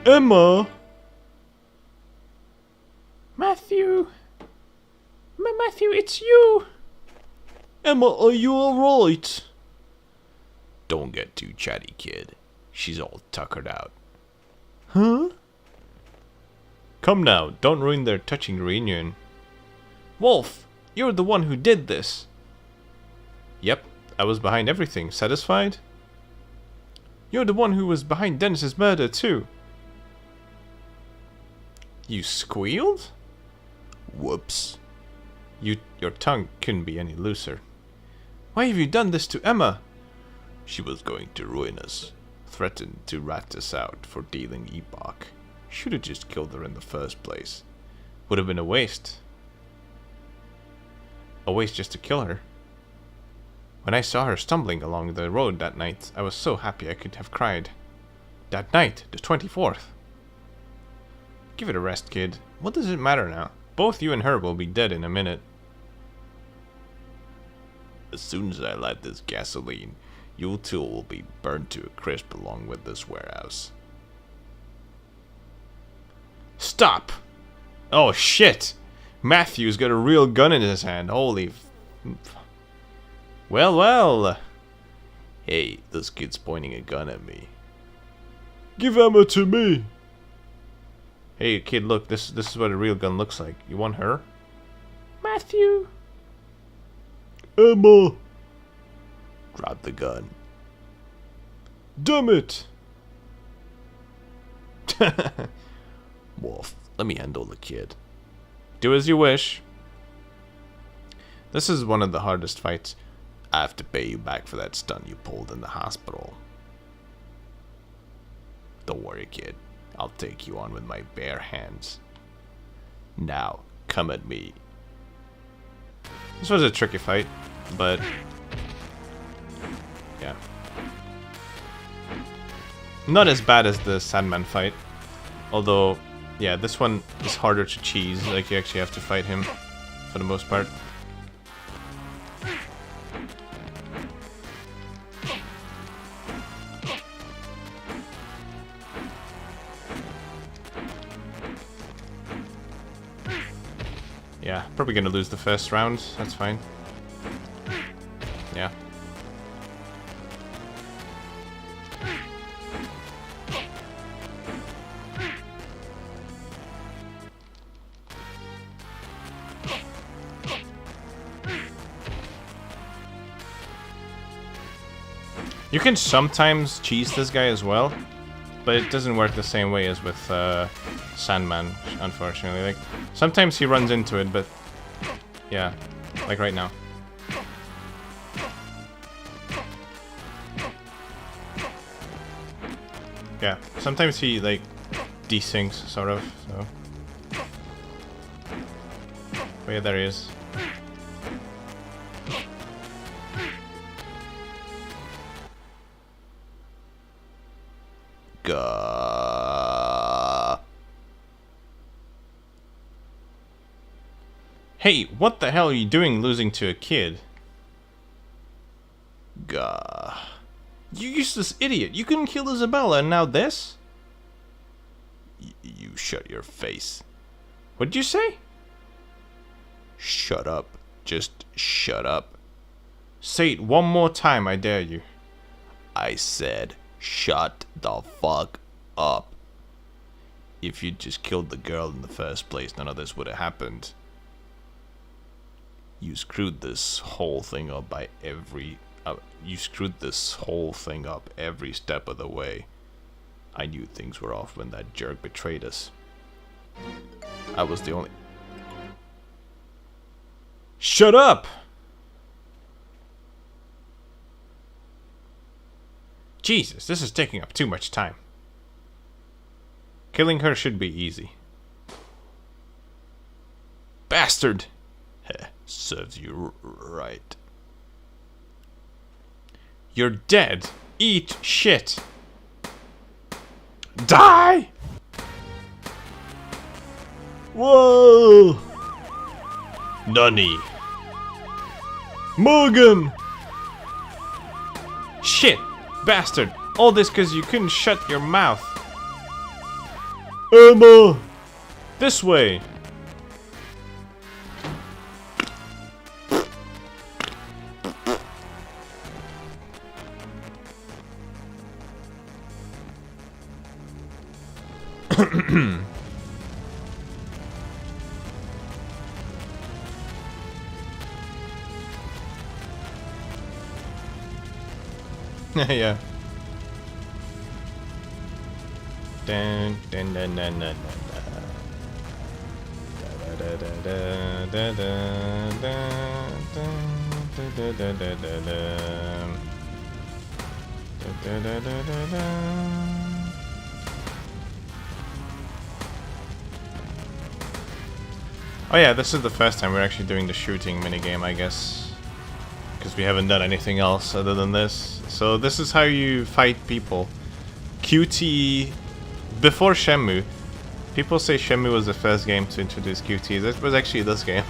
Emma! Matthew! Matthew, it's you! Emma, are you alright? Don't get too chatty, kid. She's all tuckered out. Huh? Come now, don't ruin their touching reunion. Wolf, you're the one who did this. Yep, I was behind everything. Satisfied? You're the one who was behind Dennis's murder, too. You squealed? Whoops. Your tongue couldn't be any looser. Why have you done this to Emma? She was going to ruin us. Threatened to rat us out for dealing Epoch. Should have just killed her in the first place. Would have been a waste. A waste just to kill her. When I saw her stumbling along the road that night, I was so happy I could have cried. That night, the 24th. Give it a rest, kid. What does it matter now? Both you and her will be dead in a minute. As soon as I light this gasoline, you two will be burned to a crisp along with this warehouse. Stop! Oh shit! Matthew's got a real gun in his hand. Holy well, well. Hey, this kid's pointing a gun at me. Give ammo to me. Hey kid, look, this is what a real gun looks like. You want her? Matthew. Ammo. Drop the gun. Damn it. Wolf, let me handle the kid. Do as you wish. This is one of the hardest fights. I have to pay you back for that stunt you pulled in the hospital. Don't worry, kid. I'll take you on with my bare hands. Now, come at me. This was a tricky fight, but yeah. Not as bad as the Sandman fight. Although, yeah, this one is harder to cheese. Like, you actually have to fight him for the most part. Yeah, probably gonna lose the first round. That's fine. Yeah. You can sometimes cheese this guy as well, but it doesn't work the same way as with Sandman, unfortunately. Like, sometimes he runs into it, but yeah, like right now. Yeah, sometimes he like desyncs, sort of. So, but yeah, there he is. Hey, what the hell are you doing losing to a kid? Gah. You useless idiot. You couldn't kill Isabella and now this? You shut your face. What'd you say? Shut up. Just shut up. Say it one more time, I dare you. I said, shut the fuck up. If you just killed the girl in the first place, none of this would have happened. You screwed this whole thing up by every... you screwed this whole thing up every step of the way. I knew things were off when that jerk betrayed us. I was the only... Shut up! Jesus, this is taking up too much time. Killing her should be easy. Bastard! Heh, serves you right. You're dead. Eat shit. Die! Whoa! Nunny. Morgan! Shit! Bastard! All this because you couldn't shut your mouth. Emma! This way! Yeah. Dun, dun, dun, dun, dun, dun, dun. Oh yeah, this is the first time we're actually doing the shooting minigame, I guess. Because we haven't done anything else other than this. So this is how you fight people. QT... Before Shenmue, people say Shenmue was the first game to introduce QTs. It was actually this game.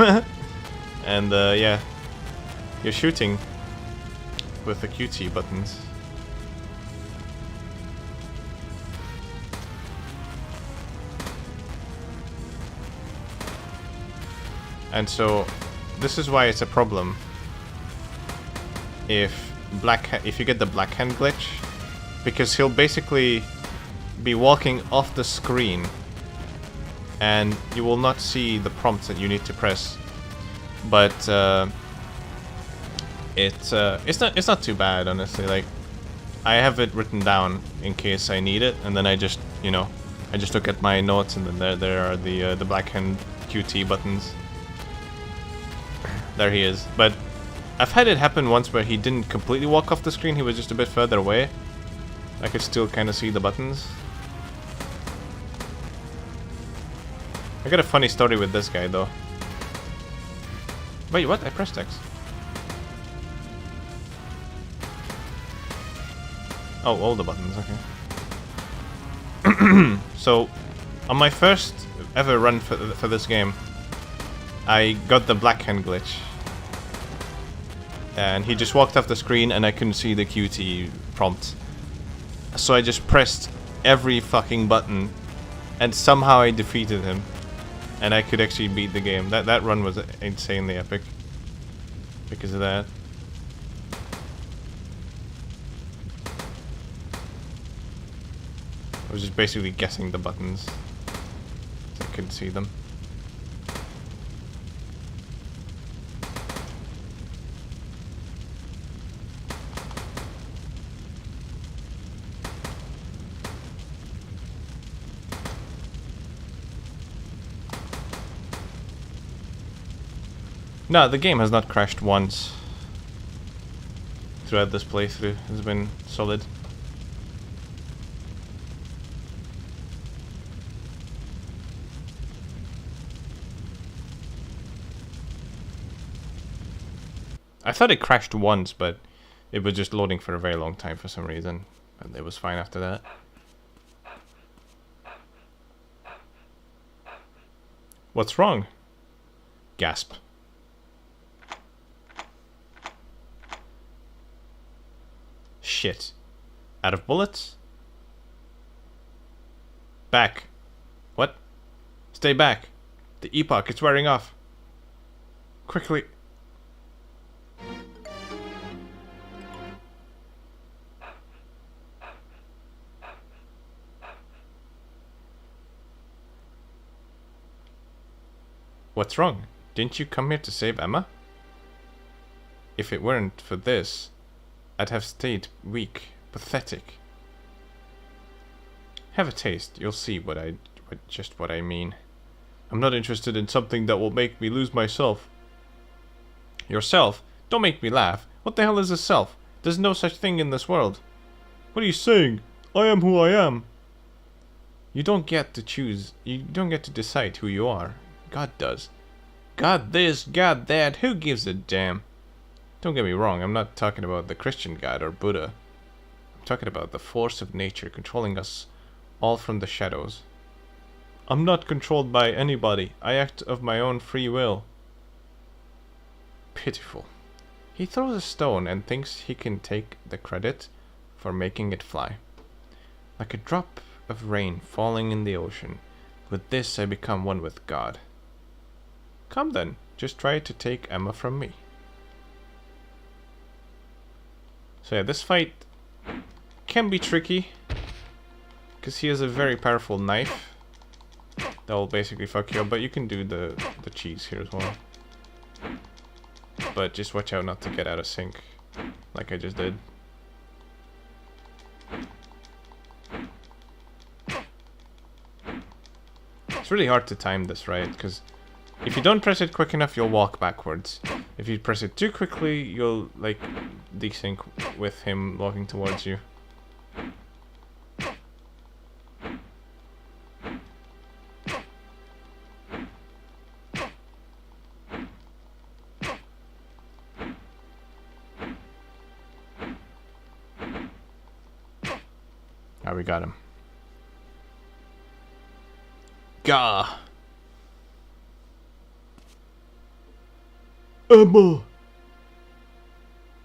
And yeah, you're shooting with the QT buttons. And so, this is why it's a problem if you get the black hand glitch, because he'll basically be walking off the screen, and you will not see the prompts that you need to press. But it's not too bad, honestly. Like, I have it written down in case I need it, and then I just look at my notes, and then there are the black hand QT buttons. There he is. But I've had it happen once where he didn't completely walk off the screen, he was just a bit further away. I could still kind of see the buttons. I got a funny story with this guy though. Wait, what? I pressed X. Oh, all the buttons, okay. So, on my first ever run for this game, I got the black hand glitch. And he just walked off the screen and I couldn't see the QT prompt. So I just pressed every fucking button and somehow I defeated him. And I could actually beat the game. That run was insanely epic because of that. I was just basically guessing the buttons. I couldn't see them. No, the game has not crashed once throughout this playthrough. It's been solid. I thought it crashed once, but it was just loading for a very long time for some reason. And it was fine after that. What's wrong? Gasp. Shit. Out of bullets? Back. What? Stay back. The epoch, it's wearing off. Quickly. What's wrong? Didn't you come here to save Emma? If it weren't for this, I'd have stayed weak, pathetic. Have a taste, you'll see what I mean. I'm not interested in something that will make me lose myself. Yourself? Don't make me laugh. What the hell is a self? There's no such thing in this world. What are you saying? I am who I am. You don't get to choose. You don't get to decide who you are. God does. God this, God that, who gives a damn? Don't get me wrong, I'm not talking about the Christian God or Buddha. I'm talking about the force of nature controlling us all from the shadows. I'm not controlled by anybody. I act of my own free will. Pitiful. He throws a stone and thinks he can take the credit for making it fly. Like a drop of rain falling in the ocean. With this I become one with God. Come then, just try to take Emma from me. So yeah, this fight can be tricky, because he has a very powerful knife that will basically fuck you up, but you can do the cheese here as well. But just watch out not to get out of sync, like I just did. It's really hard to time this, right? Because if you don't press it quick enough, you'll walk backwards. If you press it too quickly, you'll, like, desync with him walking towards you. How we got him. Gah! Emma!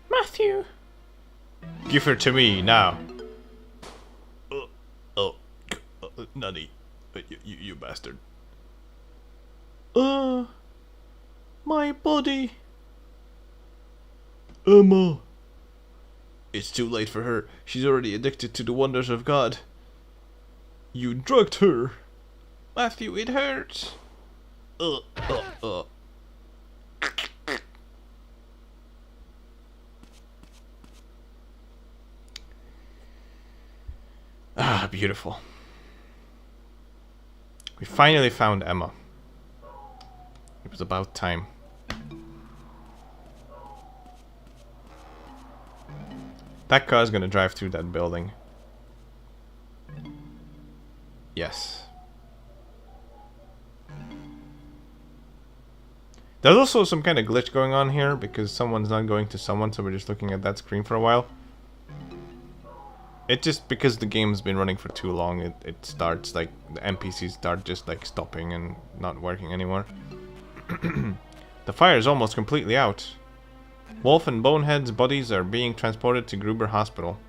Matthew! Give her to me, now. Nutty. You bastard. My body. Emma! It's too late for her. She's already addicted to the wonders of God. You drugged her. Matthew, it hurts. Ah, beautiful. We finally found Emma. It was about time. That car's gonna drive through that building. Yes. There's also some kind of glitch going on here because someone's not going to someone, so we're just looking at that screen for a while. It just, because the game's been running for too long, it starts, like, the NPCs start just, like, stopping and not working anymore. The fire is almost completely out. Wolf and Bonehead's bodies are being transported to Gruber Hospital.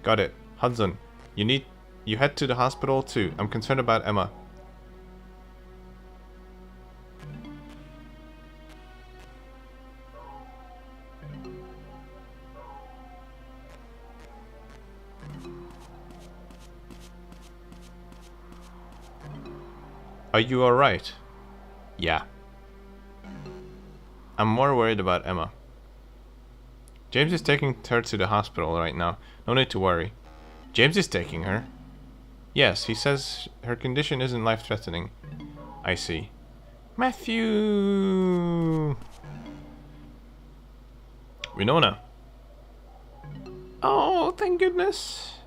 Got it. Hudson, you head to the hospital too. I'm concerned about Emma. Are you alright? Yeah. I'm more worried about Emma. James is taking her to the hospital right now. No need to worry. James is taking her? Yes, he says her condition isn't life-threatening. I see. Matthew! Winona. Oh, thank goodness.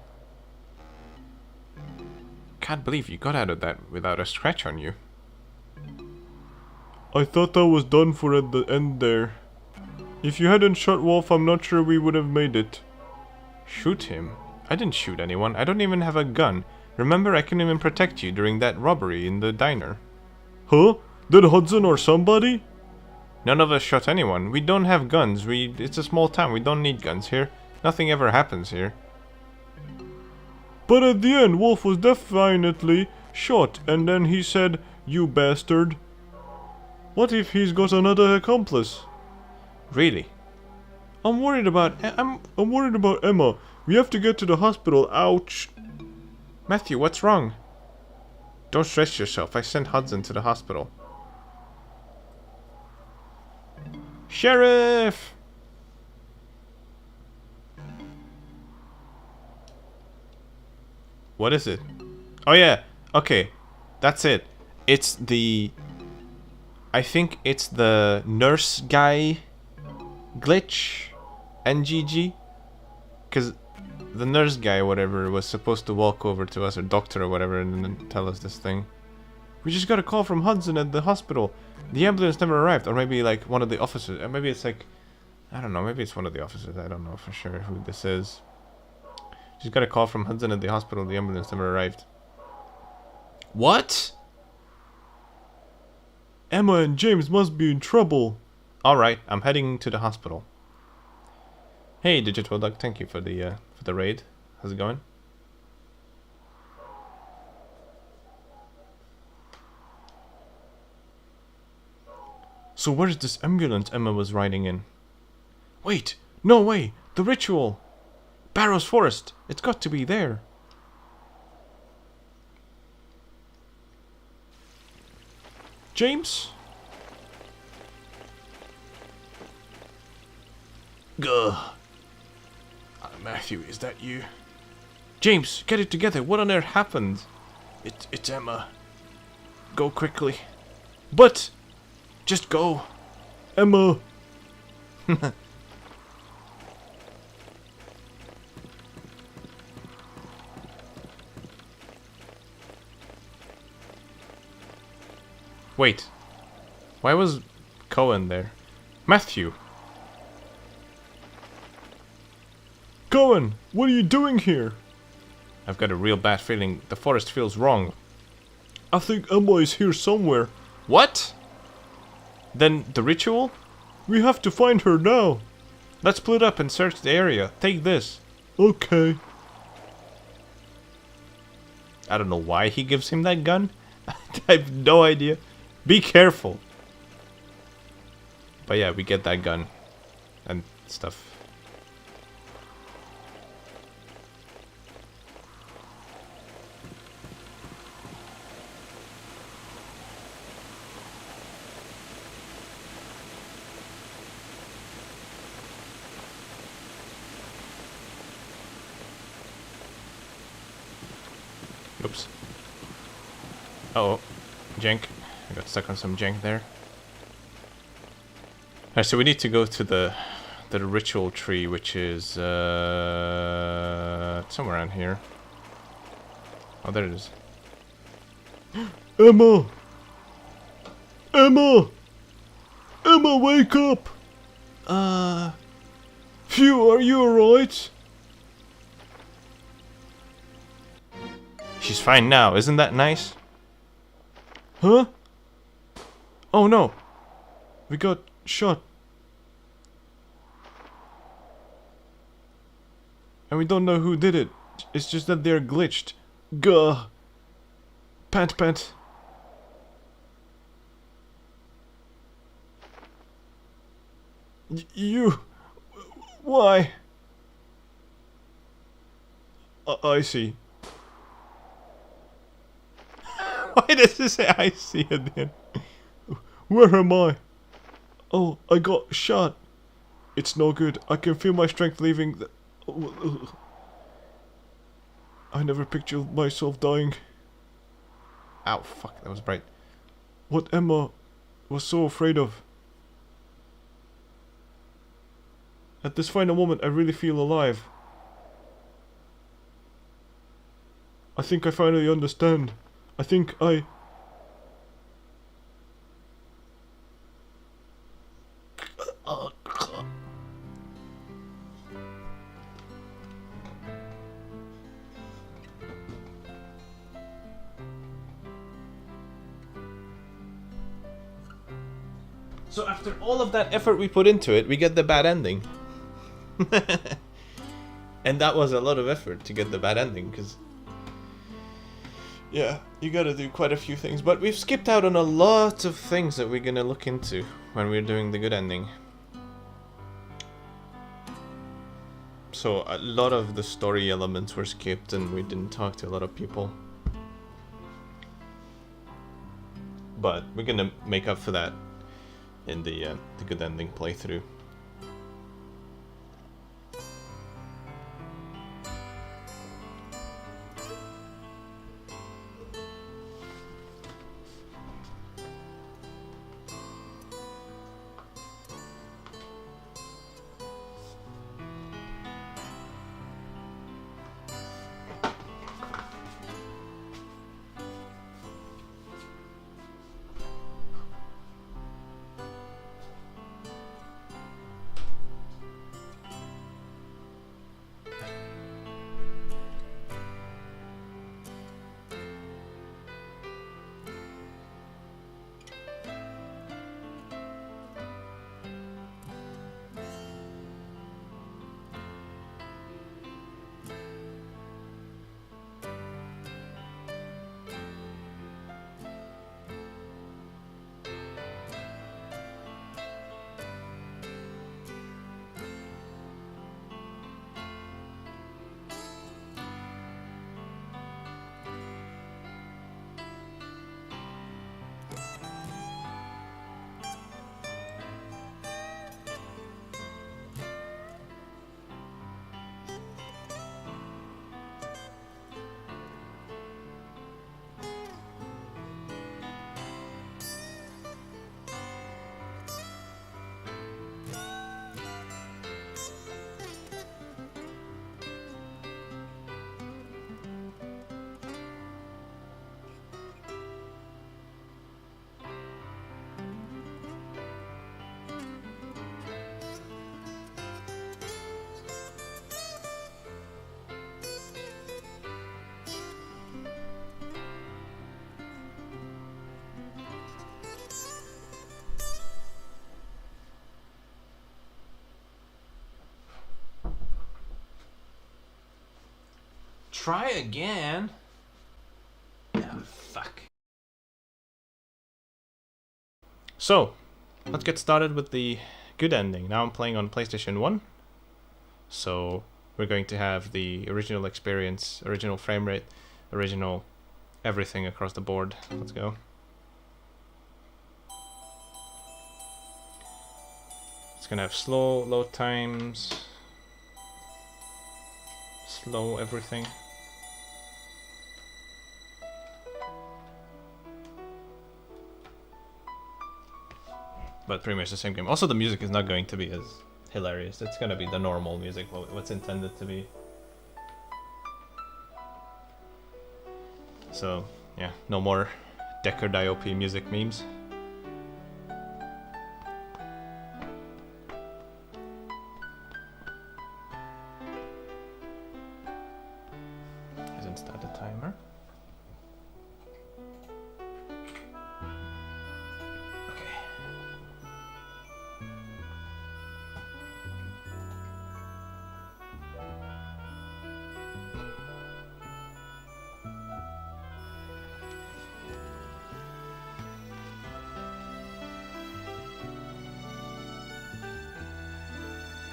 Can't believe you got out of that without a scratch on you. I thought that was done for at the end there. If you hadn't shot Wolf, I'm not sure we would have made it. Shoot him? I didn't shoot anyone. I don't even have a gun. Remember, I couldn't even protect you during that robbery in the diner. Huh? Did Hudson or somebody? None of us shot anyone. We don't have guns. It's a small town. We don't need guns here. Nothing ever happens here. But at the end, Wolf was definitely shot, and then he said, "You bastard." What if he's got another accomplice? Really? I'm worried about Emma. We have to get to the hospital. Ouch. Matthew, what's wrong? Don't stress yourself. I sent Hudson to the hospital. Sheriff! What is it? Oh yeah, okay. That's it. It's the... I think it's the nurse guy glitch. NGG. Because the nurse guy or whatever was supposed to walk over to us, or doctor or whatever, and then tell us this thing. We just got a call from Hudson at the hospital. The ambulance never arrived. Or maybe like one of the officers. Or maybe it's like... I don't know. Maybe it's one of the officers. I don't know for sure who this is. Just got a call from Hudson at the hospital. The ambulance never arrived. What? Emma and James must be in trouble. Alright, I'm heading to the hospital. Hey, Digital Dog, thank you for the raid. How's it going? So where's this ambulance Emma was riding in? Wait, no way, the ritual! Barrow's Forest, it's got to be there. James? Gah. Matthew, is that you? James, get it together, what on earth happened? It's Emma. Go quickly. But... Just go. Emma. Wait. Why was Cohen there? Matthew. Cohen, what are you doing here? I've got a real bad feeling. The forest feels wrong. I think Emma is here somewhere. What? Then the ritual? We have to find her now. Let's split up and search the area. Take this. Okay. I don't know why he gives him that gun. I have no idea. Be careful. But yeah, we get that gun. And stuff. Oops. Uh oh, jank. I got stuck on some jank there. Alright, so we need to go to the ritual tree, which is somewhere around here. Oh, there it is. Emma! Emma! Emma, wake up! Phew, are you alright? She's fine now, isn't that nice? Huh? Oh no! We got shot. And we don't know who did it. It's just that they're glitched. Gah! Pant pant. You... Why? I see. Why does it say I see at the end? Where am I? Oh, I got shot. It's no good. I can feel my strength leaving the... I never pictured myself dying. Ow, fuck, that was bright. What Emma was so afraid of. At this final moment, I really feel alive. I think I finally understand. I think I... So after all of that effort we put into it, we get the bad ending. And that was a lot of effort to get the bad ending, because... yeah, you gotta do quite a few things, but we've skipped out on a lot of things that we're gonna look into when we're doing the good ending. So a lot of the story elements were skipped and we didn't talk to a lot of people. But we're gonna make up for that in the good ending playthrough. Try again. Oh, fuck. So, let's get started with the good ending. Now I'm playing on PlayStation 1. So, we're going to have the original experience, original frame rate, original everything across the board. Let's go. It's gonna have slow load times, slow everything. But pretty much the same game. Also, the music is not going to be as hilarious. It's gonna be the normal music, what's intended to be. So, yeah, no more Decker Diop music memes. Hasn't started timer.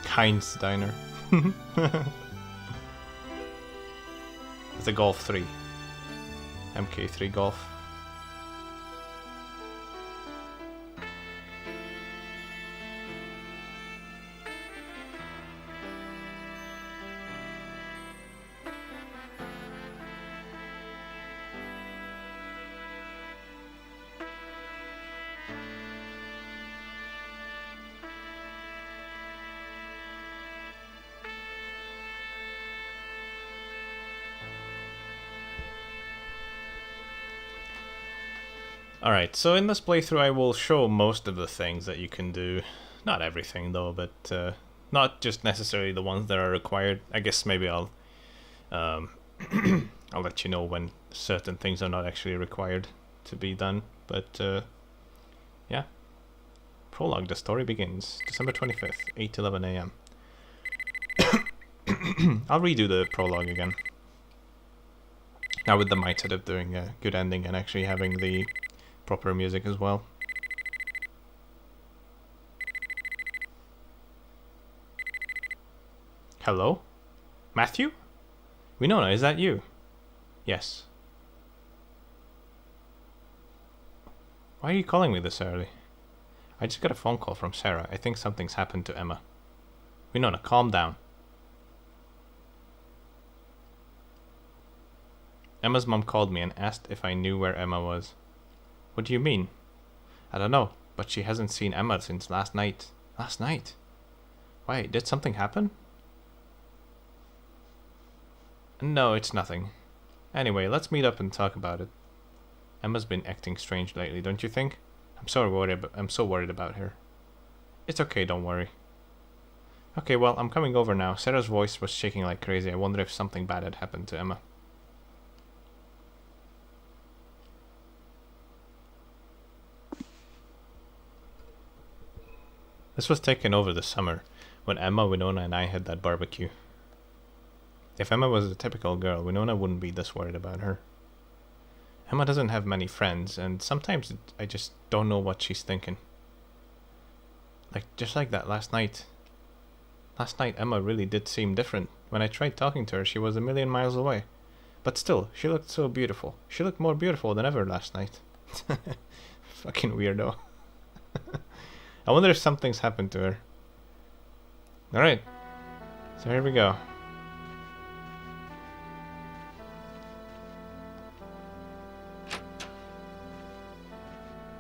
Heinz Diner. It's a Golf 3. MK3 Golf. Alright, so in this playthrough I will show most of the things that you can do. Not everything though, but not just necessarily the ones that are required. I guess maybe I'll I'll let you know when certain things are not actually required to be done. But yeah. Prologue, the story begins. December 25th, 8:11 a.m. I'll redo the prologue again. Now with the mindset of doing a good ending and actually having the proper music as well. Hello? Matthew? Winona, is that you? Yes. Why are you calling me this early? I just got a phone call from Sarah. I think something's happened to Emma. Winona, calm down. Emma's mom called me and asked if I knew where Emma was. What do you mean? I don't know, but she hasn't seen Emma since last night. Last night? Why, did something happen? No, it's nothing. Anyway, let's meet up and talk about it. Emma's been acting strange lately, don't you think? I'm so worried about her. It's okay, don't worry. Okay, well, I'm coming over now. Sarah's voice was shaking like crazy. I wonder if something bad had happened to Emma. This was taken over the summer, when Emma, Winona, and I had that barbecue. If Emma was a typical girl, Winona wouldn't be this worried about her. Emma doesn't have many friends, and sometimes I just don't know what she's thinking. Just like that last night. Last night Emma really did seem different. When I tried talking to her, she was a million miles away. But still, she looked so beautiful. She looked more beautiful than ever last night. Fucking weirdo. I wonder if something's happened to her. Alright. So here we go.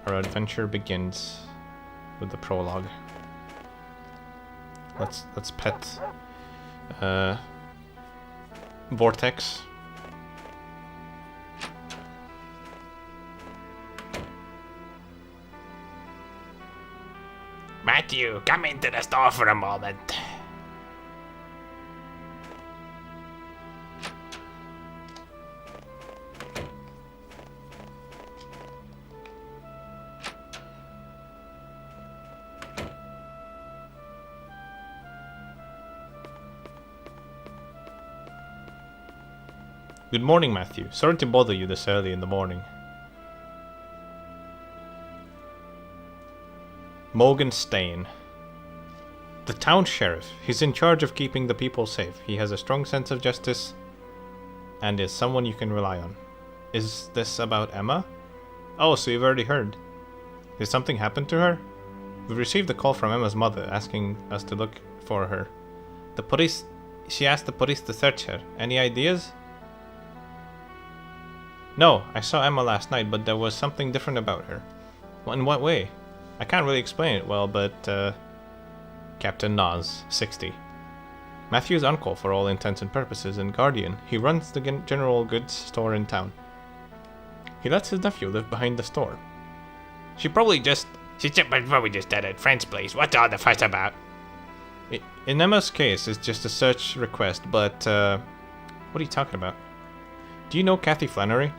Our adventure begins with the prologue. Let's pet Vortex. Matthew, come into the store for a moment. Good morning, Matthew. Sorry to bother you this early in the morning. Morgan Stain. The town sheriff. He's in charge of keeping the people safe. He has a strong sense of justice and is someone you can rely on. Is this about Emma? Oh, so you've already heard. Did something happen to her? We received a call from Emma's mother asking us to look for her. The police... She asked the police to search her. Any ideas? No, I saw Emma last night, but there was something different about her. In what way? I can't really explain it well, but... Captain Nas, 60. Matthew's uncle for all intents and purposes and guardian. He runs the general goods store in town. He lets his nephew live behind the store. She probably just dead at friend's place. What's all the fuss about? In Emma's case, it's just a search request, but, what are you talking about? Do you know Kathy Flannery?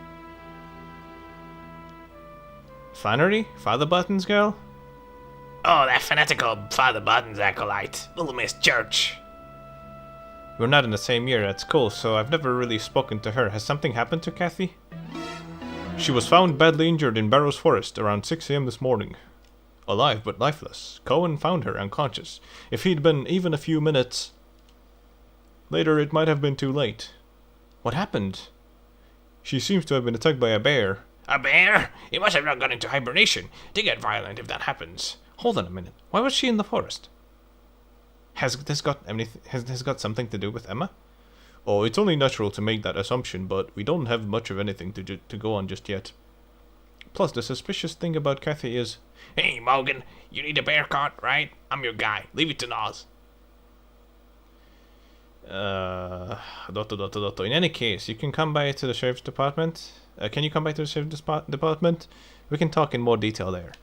Flannery? Father Button's girl? Oh, that fanatical Father Button's acolyte. Little Miss Church. We're not in the same year at school, so I've never really spoken to her. Has something happened to Kathy? She was found badly injured in Barrows Forest around 6 a.m. this morning. Alive but lifeless. Cohen found her unconscious. If he'd been even a few minutes later, it might have been too late. What happened? She seems to have been attacked by a bear. A bear? He must have not gone into hibernation. They get violent if that happens. Hold on a minute. Why was she in the forest? Has this got something to do with Emma? Oh, it's only natural to make that assumption, but we don't have much of anything to go on just yet. Plus, the suspicious thing about Kathy is... Hey, Morgan, you need a bear cart, right? I'm your guy. Leave it to Nas. In any case, you can come by to the sheriff's department. Can you come by to the sheriff's department? We can talk in more detail there.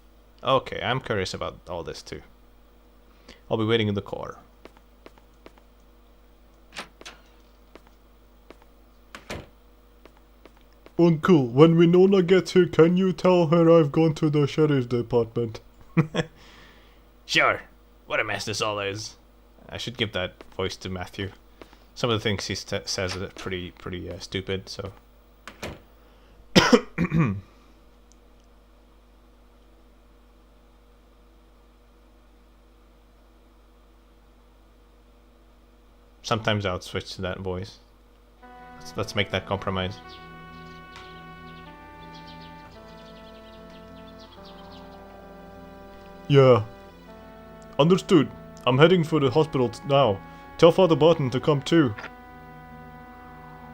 Okay, I'm curious about all this too. I'll be waiting in the car. Uncle, when Winona gets here, can you tell her I've gone to the sheriff's department? Sure. What a mess this all is. I should give that voice to Matthew. Some of the things he says are pretty stupid, so... Sometimes I'll switch to that voice. Let's make that compromise. Yeah. Understood. I'm heading for the hospital now. Tell Father Button to come too.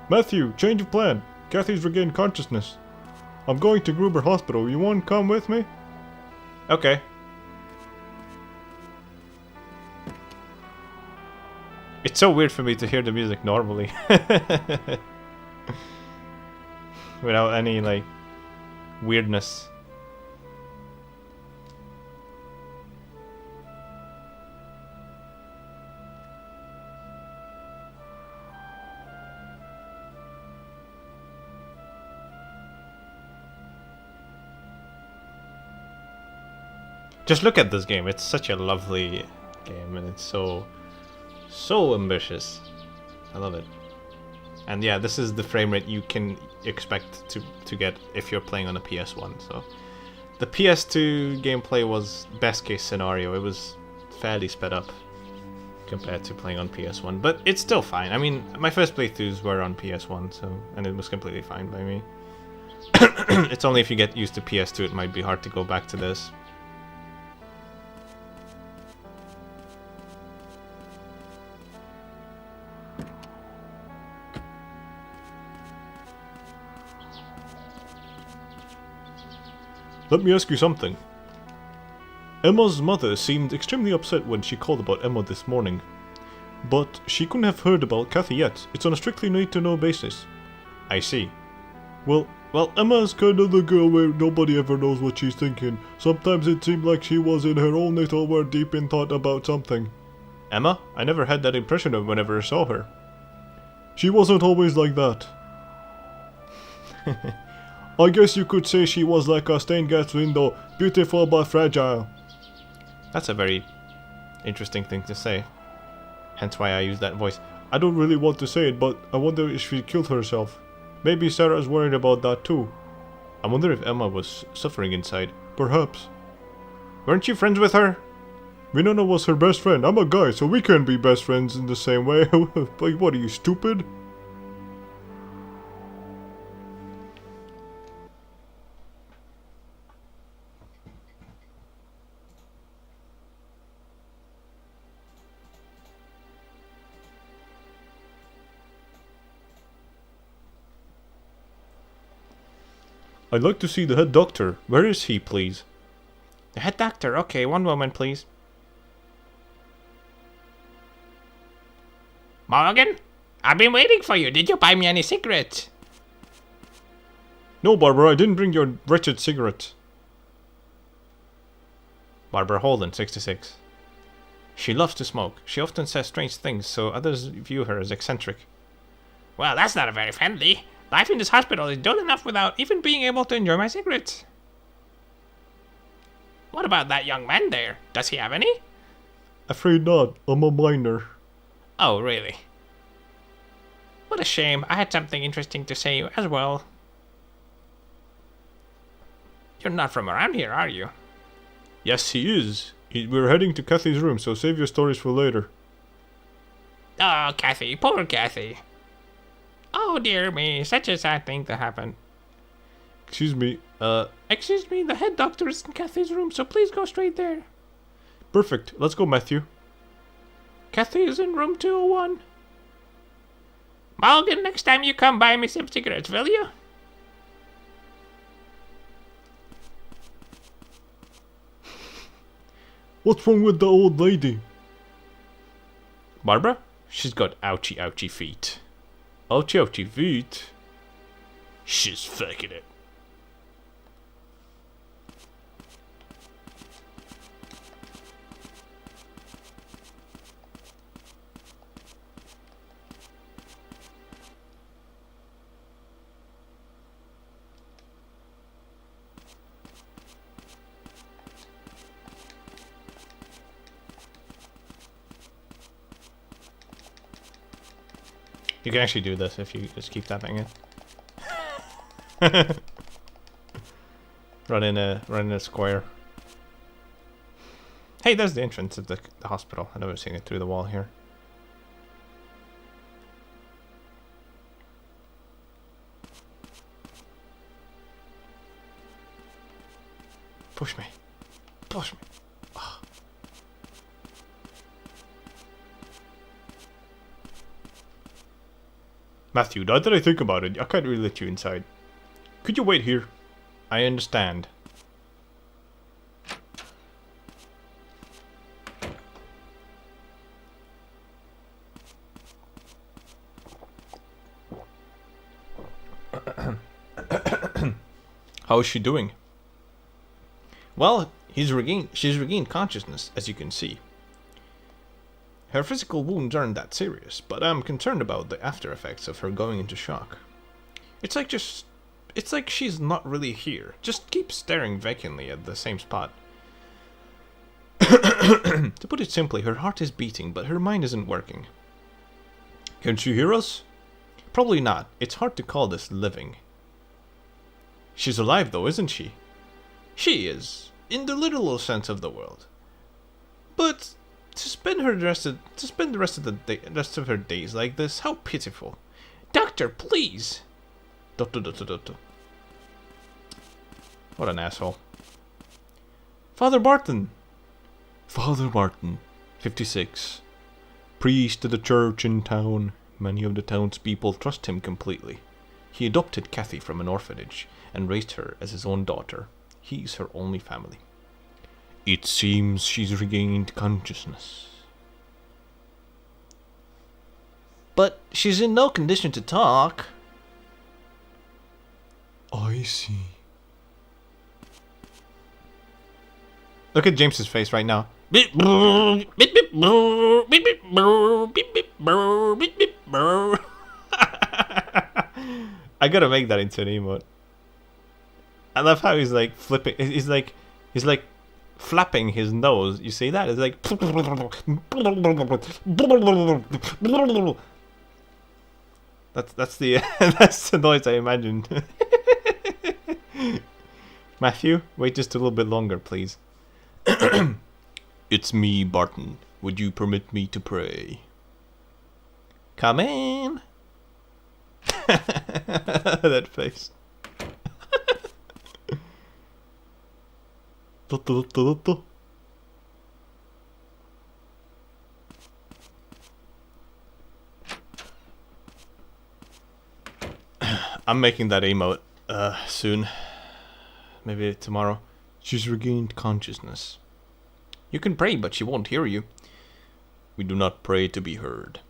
Matthew, change of plan. Kathy's regained consciousness. I'm going to Gruber Hospital. You want to come with me? Okay. It's so weird for me to hear the music normally. Without any, like, weirdness. Just look at this game. It's such a lovely game, and it's so ambitious. I love it. And yeah, this is the frame rate you can expect to get if you're playing on a PS1. So the PS2 gameplay was best case scenario. It was fairly sped up compared to playing on PS1, but it's still fine. I mean, my first playthroughs were on PS1, so, and it was completely fine by me. It's only if you get used to PS2 it might be hard to go back to this. Let me ask you something. Emma's mother seemed extremely upset when she called about Emma this morning. But she couldn't have heard about Kathy yet. It's on a strictly need-to-know basis. I see. Well, Emma's kind of the girl where nobody ever knows what she's thinking. Sometimes it seemed like she was in her own little world deep in thought about something. Emma? I never had that impression of whenever I saw her. She wasn't always like that. I guess you could say she was like a stained glass window, beautiful but fragile. That's a very interesting thing to say. Hence why I use that voice. I don't really want to say it, but I wonder if she killed herself. Maybe Sarah's worried about that too. I wonder if Emma was suffering inside. Perhaps. Weren't you friends with her? Winona was her best friend. I'm a guy, so we can't be best friends in the same way. What are you, stupid? I'd like to see the head doctor. Where is he, please? The head doctor. Okay, one moment, please. Morgan, I've been waiting for you. Did you buy me any cigarettes? No, Barbara, I didn't bring your wretched cigarette. Barbara Holden, 66. She loves to smoke. She often says strange things, so others view her as eccentric. Well, that's not very friendly. Life in this hospital is dull enough without even being able to enjoy my cigarettes. What about that young man there? Does he have any? Afraid not. I'm a minor. Oh, really? What a shame. I had something interesting to say as well. You're not from around here, are you? Yes, he is. We're heading to Kathy's room, so save your stories for later. Oh, Kathy. Poor Kathy. Oh, dear me. Such a sad thing to happen. Excuse me. Excuse me. The head doctor is in Kathy's room, so please go straight there. Perfect. Let's go, Matthew. Kathy is in room 201. Morgan, next time you come, buy me some cigarettes, will you? What's wrong with the old lady? Barbara? She's got ouchy ouchy feet. Ouchie ouchie feet. She's faking it. You can actually do this if you just keep tapping it. run in a square. Hey, there's the entrance of the hospital. I've never seen it through the wall here. Push me. Push me. Oh. Matthew, now that I think about it, I can't really let you inside. Could you wait here? I understand. How is she doing? Well, she's regained consciousness, as you can see. Her physical wounds aren't that serious, but I'm concerned about the after effects of her going into shock. It's like she's not really here. Just keeps staring vacantly at the same spot. To put it simply, her heart is beating, but her mind isn't working. Can she hear us? Probably not. It's hard to call this living. She's alive though, isn't she? She is, in the literal sense of the word. But to spend the rest of her days like this, how pitiful. Doctor, please. Doctor. What an asshole. Father Barton. Father Barton, 56. Priest of the church in town. Many of the townspeople trust him completely. He adopted Kathy from an orphanage and raised her as his own daughter. He's her only family. It seems she's regained consciousness. But she's in no condition to talk. I see. Look at James's face right now. I gotta make that into an emote. I love how he's like flipping. He's like flapping his nose. You see that? It's like. That's the that's the noise I imagined. Matthew, wait just a little bit longer, please. It's me, Barton. Would you permit me to pray? Come in. That face. I'm making that emote soon. Maybe tomorrow. She's regained consciousness. You can pray, but she won't hear you. We do not pray to be heard.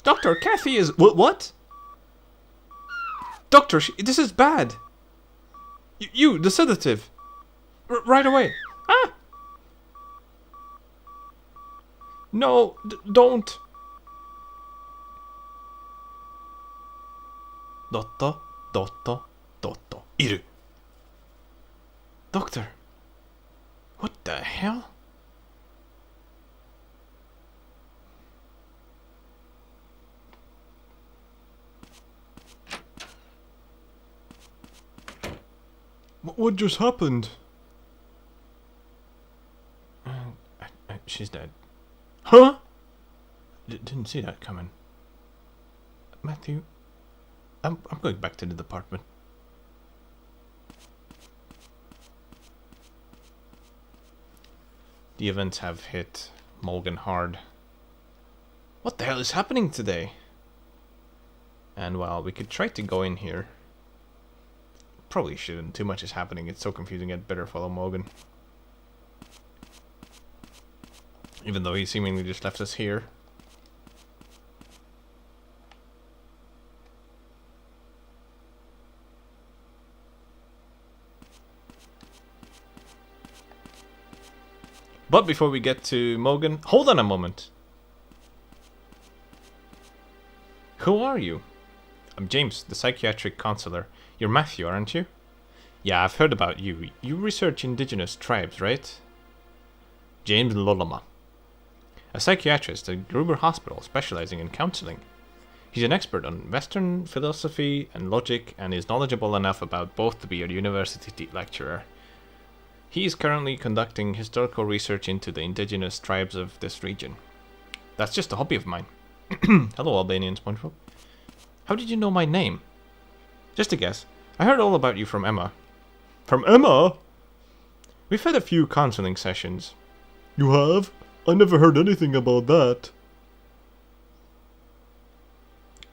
Doctor, Kathy is... What? Doctor, this is bad. You, the sedative. Right away. Ah! No, don't. Dotto, Dotto, Dotto. Iru. Doctor. What the hell? What just happened? She's dead. Huh? Didn't see that coming. Matthew, I'm going back to the department. The events have hit Morgan hard. What the hell is happening today? And well, we could try to go in here. Probably shouldn't. Too much is happening. It's so confusing. I'd better follow Morgan. Even though he seemingly just left us here. But before we get to Morgan, hold on a moment. Who are you? I'm James, the psychiatric counselor. You're Matthew, aren't you? Yeah, I've heard about you. You research indigenous tribes, right? James Loloma. A psychiatrist at Gruber Hospital specializing in counseling. He's an expert on Western philosophy and logic and is knowledgeable enough about both to be a university lecturer. He is currently conducting historical research into the indigenous tribes of this region. That's just a hobby of mine. Hello, Albanian SpongeBob. How did you know my name? Just a guess. I heard all about you from Emma. From Emma? We've had a few counseling sessions. You have? I never heard anything about that.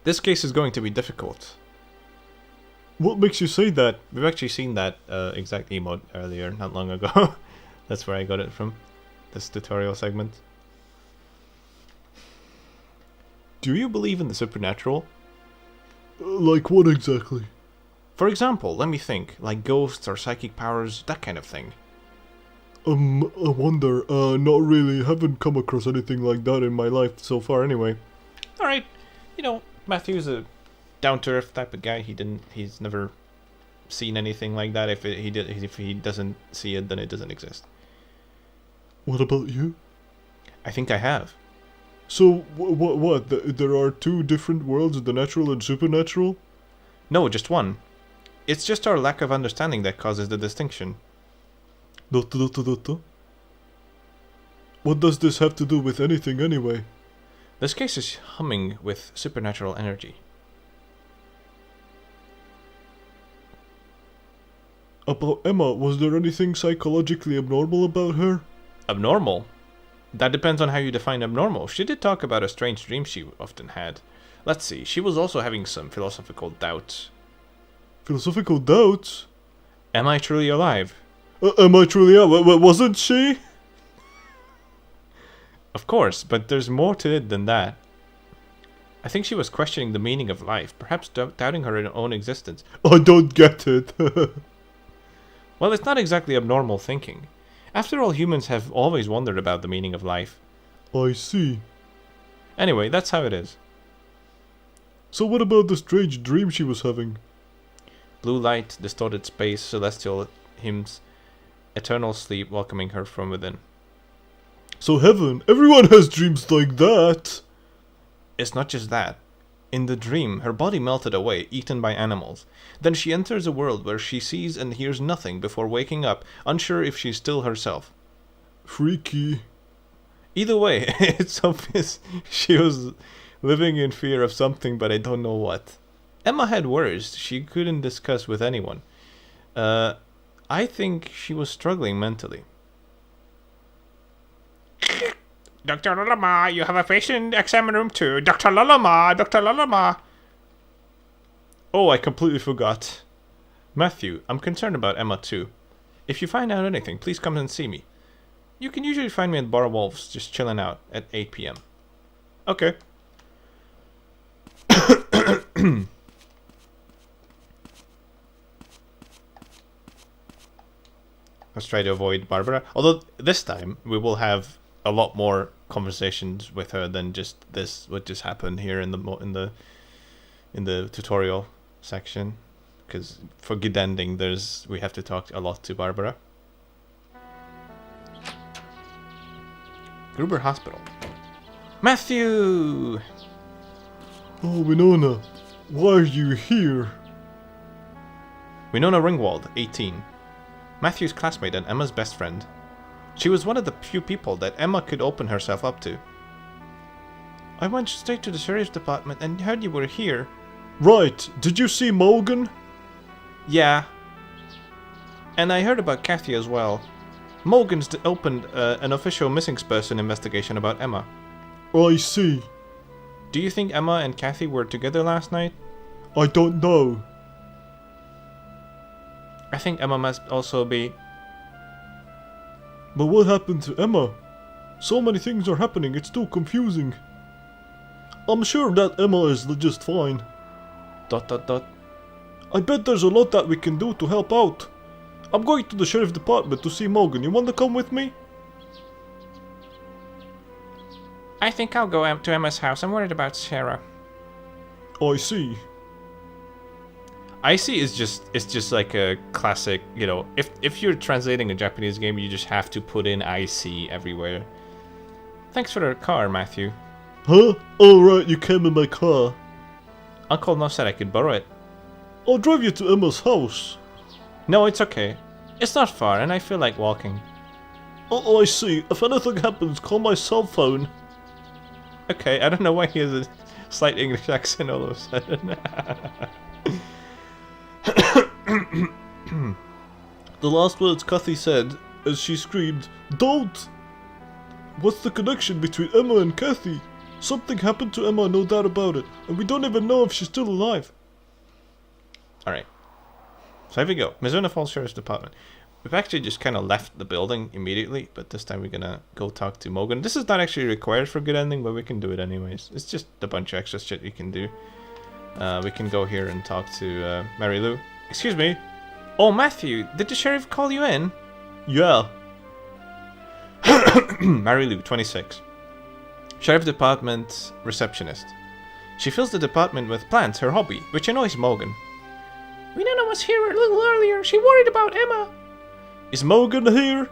This case is going to be difficult. What makes you say that? We've actually seen that exact emote earlier, not long ago. That's where I got it from. This tutorial segment. Do you believe in the supernatural? Like what exactly? For example, let me think, like ghosts or psychic powers, that kind of thing. I wonder. Not really. Haven't come across anything like that in my life so far anyway. Alright, you know, Matthew's a down-to-earth type of guy. He's never seen anything like that. If he doesn't see it, then it doesn't exist. What about you? I think I have. So, what? There are two different worlds, the natural and supernatural? No, just one. It's just our lack of understanding that causes the distinction. What does this have to do with anything anyway? This case is humming with supernatural energy. About Emma, was there anything psychologically abnormal about her? Abnormal? That depends on how you define abnormal. She did talk about a strange dream she often had. Let's see, she was also having some philosophical doubts. Philosophical doubts? Am I truly alive? Am I truly alive? Wasn't she? Of course, but there's more to it than that. I think she was questioning the meaning of life, perhaps doubting her own existence. I don't get it. Well, it's not exactly abnormal thinking. After all, humans have always wondered about the meaning of life. I see. Anyway, that's how it is. So what about the strange dream she was having? Blue light, distorted space, celestial hymns, eternal sleep welcoming her from within. So heaven, everyone has dreams like that. It's not just that. In the dream, her body melted away, eaten by animals. Then she enters a world where she sees and hears nothing before waking up, unsure if she's still herself. Freaky. Either way, it's obvious she was living in fear of something, but I don't know what. Emma had worries she couldn't discuss with anyone. I think she was struggling mentally. Dr. Lalama, you have a patient in exam room 2. Dr. Lalama, Dr. Lalama. Oh, I completely forgot. Matthew, I'm concerned about Emma too. If you find out anything, please come and see me. You can usually find me at Bar Wolves, just chilling out at 8 p.m. Okay. Let's try to avoid Barbara. Although this time we will have a lot more conversations with her than just this. What just happened here in the tutorial section, because for good ending, we have to talk a lot to Barbara. Gruber Hospital. Matthew. Oh, Winona, why are you here? Winona Ringwald, 18. Matthew's classmate and Emma's best friend. She was one of the few people that Emma could open herself up to. I went straight to the sheriff's department and heard you were here. Right, did you see Morgan? Yeah. And I heard about Kathy as well. Morgan's opened an official missing person investigation about Emma. I see. Do you think Emma and Kathy were together last night? I don't know. I think Emma must also be... But what happened to Emma? So many things are happening, it's too confusing. I'm sure that Emma is just fine. ... I bet there's a lot that we can do to help out. I'm going to the sheriff's department to see Morgan. You want to come with me? I think I'll go to Emma's house. I'm worried about Sarah. I see. I see is just like a classic, you know, if you're translating a Japanese game, you just have to put in I see everywhere. Thanks for the car, Matthew. Huh? Alright, you came in my car. Uncle No said I could borrow it. I'll drive you to Emma's house. No, it's okay. It's not far and I feel like walking. Oh, I see. If anything happens, call my cell phone. Okay, I don't know why he has a slight English accent all of a sudden. The last words Kathy said as she screamed, "Don't!" What's the connection between Emma and Kathy? Something happened to Emma, no doubt about it, and we don't even know if she's still alive. Alright. So here we go. Mizzurna Falls Sheriff's Department. We've actually just kind of left the building immediately, but this time we're gonna go talk to Morgan. This is not actually required for good ending, but we can do it anyways. It's just a bunch of extra shit you can do. We can go here and talk to Mary Lou. Excuse me. Oh, Matthew, did the sheriff call you in? Yeah. Mary Lou, 26. Sheriff Department receptionist. She fills the department with plants, her hobby, which annoys Morgan. Winona was here a little earlier. She worried about Emma. Is Morgan here?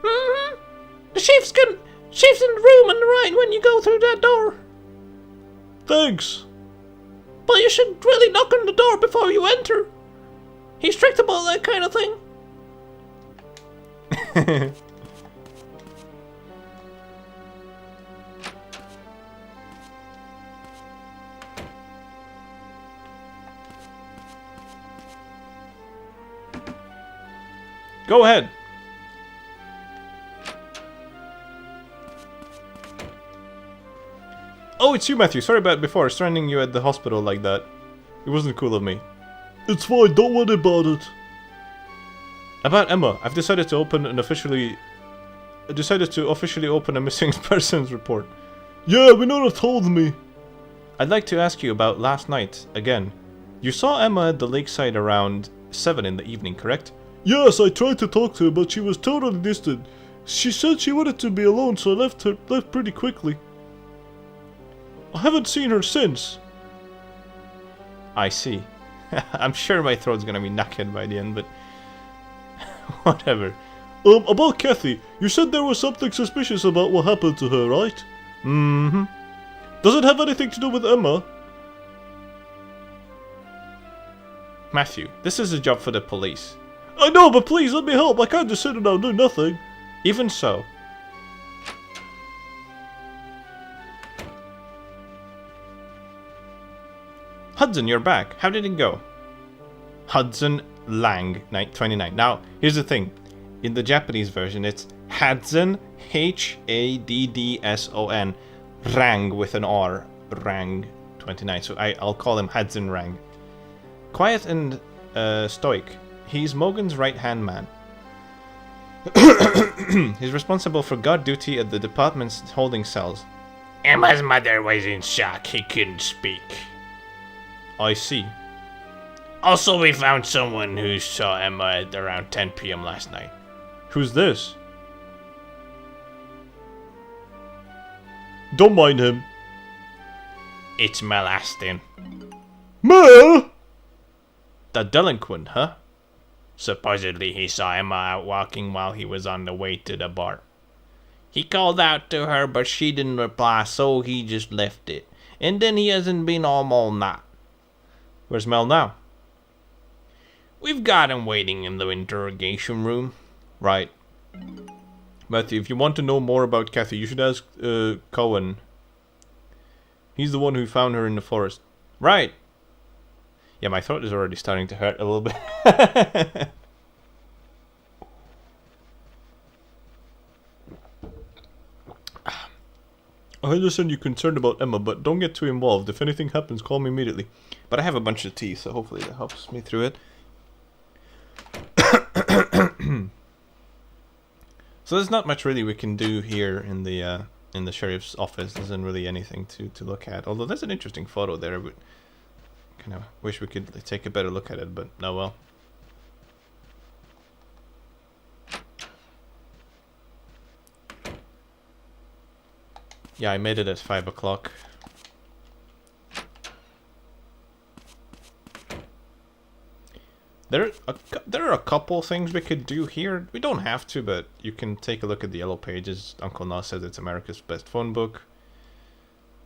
Mm-hmm. The chief's in the room on the right when you go through that door. Thanks. But you should really knock on the door before you enter. He's strict about that kind of thing. Go ahead. Oh, it's you, Matthew. Sorry about before, stranding you at the hospital like that. It wasn't cool of me. It's fine, don't worry about it. About Emma, I've decided to officially open a missing persons report. Yeah, Winona told me. I'd like to ask you about last night, again. You saw Emma at the lakeside around 7 in the evening, correct? Yes, I tried to talk to her, but she was totally distant. She said she wanted to be alone, so I left pretty quickly. I haven't seen her since. I see. I'm sure my throat's gonna be knackered by the end, but... whatever. About Kathy, you said there was something suspicious about what happened to her, right? Mm-hmm. Does it have anything to do with Emma? Matthew, this is a job for the police. I know, but please let me help. I can't just sit down and do nothing. Even so. Hudson, you're back. How did it go? Hudson Lang, 29. Now, here's the thing. In the Japanese version, it's Hudson, Haddson, Rang with an R, Rang 29. So I'll call him Hudson Rang. Quiet and stoic. He's Morgan's right-hand man. He's responsible for guard duty at the department's holding cells. Emma's mother was in shock. He couldn't speak. I see. Also, we found someone who saw Emma at around 10 p.m. last night. Who's this? Don't mind him. It's Mel Aston. Mel? The delinquent, huh? Supposedly he saw Emma out walking while he was on the way to the bar. He called out to her, but she didn't reply, so he just left it. And then he hasn't been home all night. Where's Mel now? We've got him waiting in the interrogation room. Right. Matthew, if you want to know more about Kathy, you should ask Cohen. He's the one who found her in the forest. Right. Yeah, my throat is already starting to hurt a little bit. I understand you're concerned about Emma, but don't get too involved. If anything happens, call me immediately. But I have a bunch of tea, so hopefully that helps me through it. So there's not much really we can do here in the sheriff's office. There isn't really anything to look at. Although there's an interesting photo there, but kind of wish we could take a better look at it. But no, well. Yeah, I made it at 5 o'clock. There are a couple things we could do here. We don't have to, but you can take a look at the yellow pages. Uncle Nas says it's America's best phone book.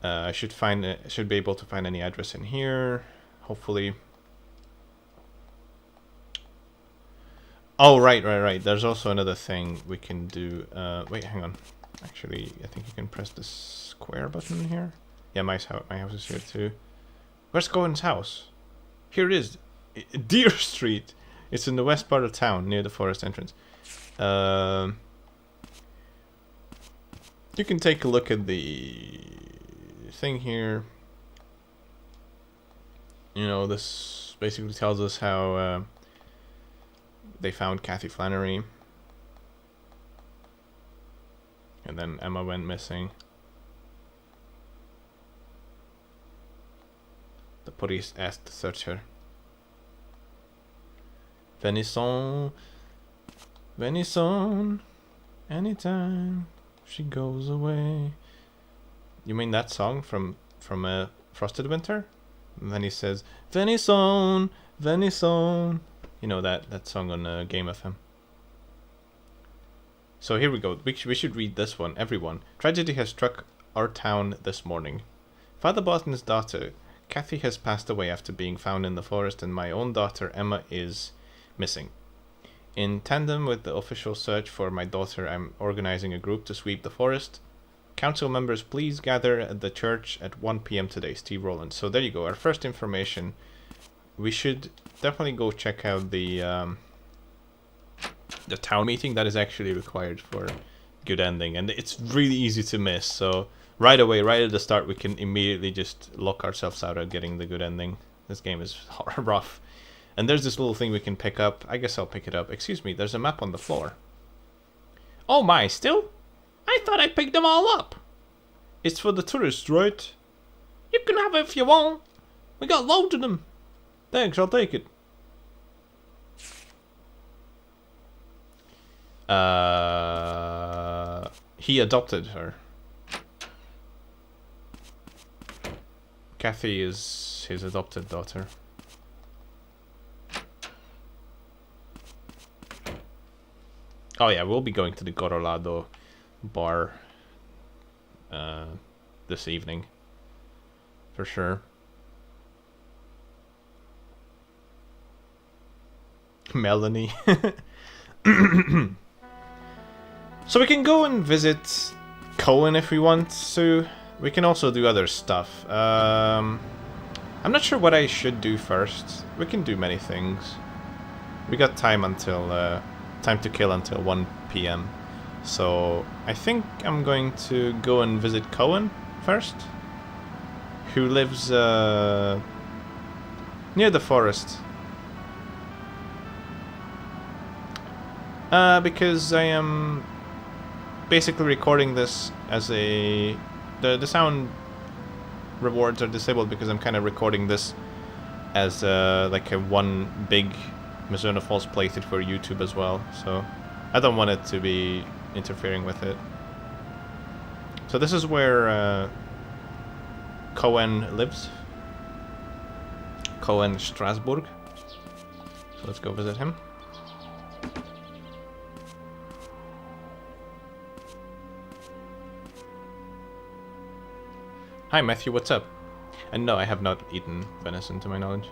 I should be able to find any address in here, hopefully. Oh, right. There's also another thing we can do. Wait, hang on. Actually, I think you can press the square button here. Yeah, my house is here too. Where's Cohen's house? Here it is. Deer Street. It's in the west part of town, near the forest entrance. You can take a look at the thing here. You know, this basically tells us how they found Kathy Flannery. And then Emma went missing. The police asked to search her. Venison, anytime she goes away. You mean that song from Frosted Winter? And then he says, Venison. You know that song on Game FM. So here we go. We should read this one. Everyone. Tragedy has struck our town this morning. Father Barton's daughter, Kathy, has passed away after being found in the forest, and my own daughter, Emma, is missing. In tandem with the official search for my daughter, I'm organizing a group to sweep the forest. Council members, please gather at the church at 1 p.m. today. Steve Rowland. So there you go. Our first information. We should definitely go check out the town meeting. That is actually required for good ending, and it's really easy to miss. So right away, right at the start, we can immediately just lock ourselves out of getting the good ending. This game is rough. And there's this little thing we can pick up. I guess I'll pick it up. Excuse me, there's a map on the floor. Oh my, still? I thought I picked them all up. It's for the tourists, right? You can have it if you want. We got loads of them. Thanks, I'll take it. He adopted her. Kathy is his adopted daughter. Oh yeah, we'll be going to the Corolado bar this evening. for sure. Melanie. So we can go and visit Cohen if we want to. We can also do other stuff. I'm not sure what I should do first. We can do many things. We got time until time to kill until 1 p.m. So I think I'm going to go and visit Cohen first, who lives near the forest. Because I am basically recording this as the sound rewards are disabled because I'm kind of recording this as like a one big Mizzurna Falls playthrough for YouTube as well, so I don't want it to be interfering with it. So this is where Cohen lives. Cohen Strasbourg. So let's go visit him. Hi Matthew, what's up? And no, I have not eaten venison to my knowledge.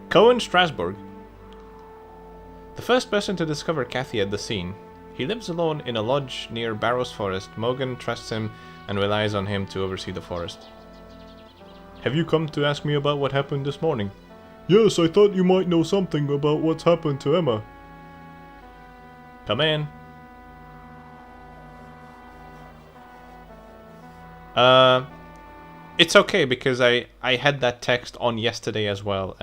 Cohen Strasbourg. The first person to discover Kathy at the scene. He lives alone in a lodge near Barrows Forest. Morgan trusts him and relies on him to oversee the forest. Have you come to ask me about what happened this morning? Yes, I thought you might know something about what's happened to Emma. Come in. It's okay because I had that text on yesterday as well,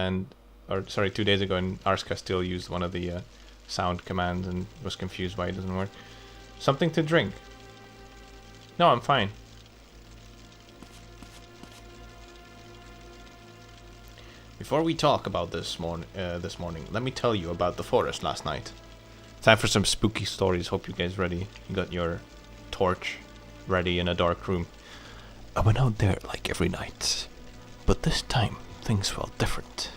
or sorry, 2 days ago, and Arska still used one of the sound commands and was confused why it doesn't work. Something to drink. No, I'm fine. Before we talk about this morning, let me tell you about the forest last night. Time for some spooky stories. Hope you guys ready. You got your torch ready in a dark room. I went out there like every night, but this time things felt different.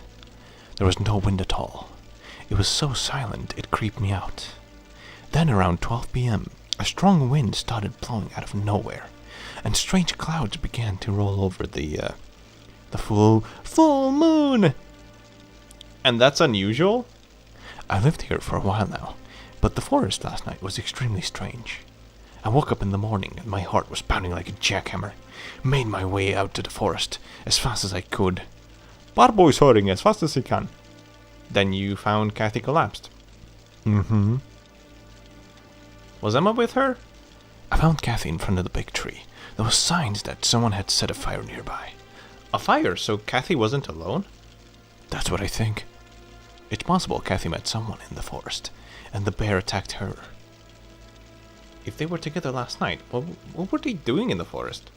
There was no wind at all. It was so silent it creeped me out. Then around 12 p.m., a strong wind started blowing out of nowhere, and strange clouds began to roll over the full moon. And that's unusual? I lived here for a while now, but the forest last night was extremely strange. I woke up in the morning and my heart was pounding like a jackhammer. Made my way out to the forest as fast as I could. Barboy's hurrying as fast as he can. Then you found Kathy collapsed. Mm-hmm. Was Emma with her? I found Kathy in front of the big tree. There were signs that someone had set a fire nearby. A fire? So Kathy wasn't alone? That's what I think. It's possible Kathy met someone in the forest, and the bear attacked her. If they were together last night, what were they doing in the forest?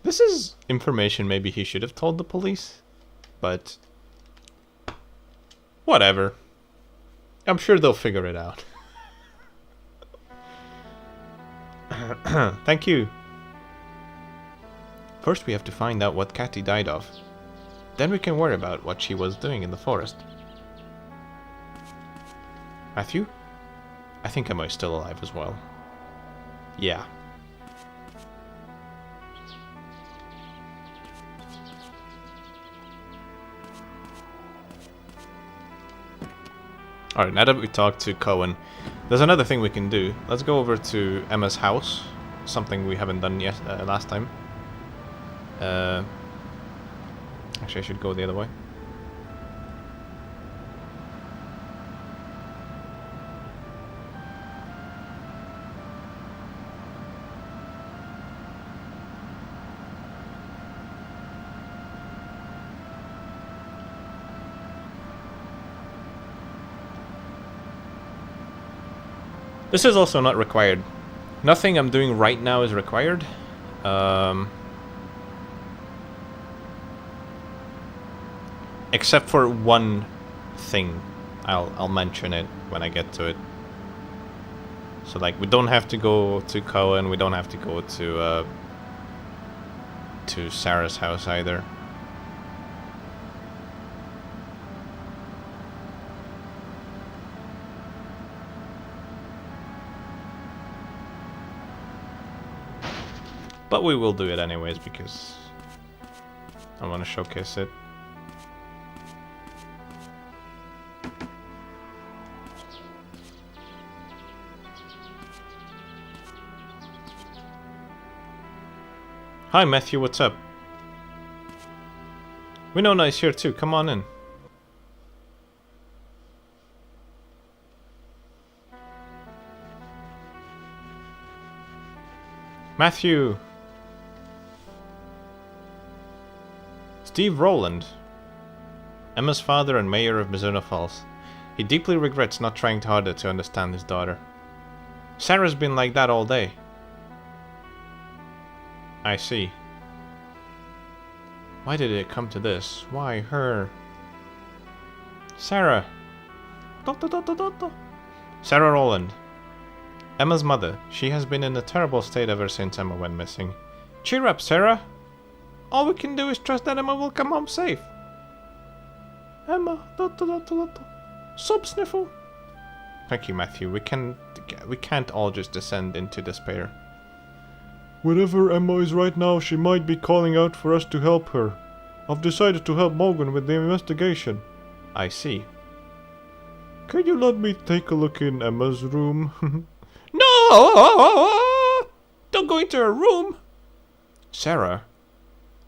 This is information maybe he should have told the police, but whatever. I'm sure they'll figure it out. Thank you. First we have to find out what Kathy died of. Then we can worry about what she was doing in the forest. Matthew? I think Emma is still alive as well. Yeah. Alright, now that we talked to Cohen, there's another thing we can do. Let's go over to Emma's house. Something we haven't done yet last time. Actually, I should go the other way. This is also not required. Nothing I'm doing right now is required. Except for one thing. I'll mention it when I get to it. So like, we don't have to go to Cohen, we don't have to go to Sarah's house either. But we will do it anyways because I want to showcase it. Hi Matthew, what's up? Winona is here too, come on in. Matthew! Steve Rowland, Emma's father and mayor of Mizzurna Falls. He deeply regrets not trying harder to understand his daughter. Sarah's been like that all day. I see. Why did it come to this? Why her? Sarah! Sarah Rowland. Emma's mother. She has been in a terrible state ever since Emma went missing. Cheer up, Sarah! All we can do is trust that Emma will come home safe. Emma, sob sniffle. Thank you, Matthew. We can't all just descend into despair. Wherever Emma is right now, she might be calling out for us to help her. I've decided to help Morgan with the investigation. I see. Could you let me take a look in Emma's room? No! Don't go into her room! Sarah,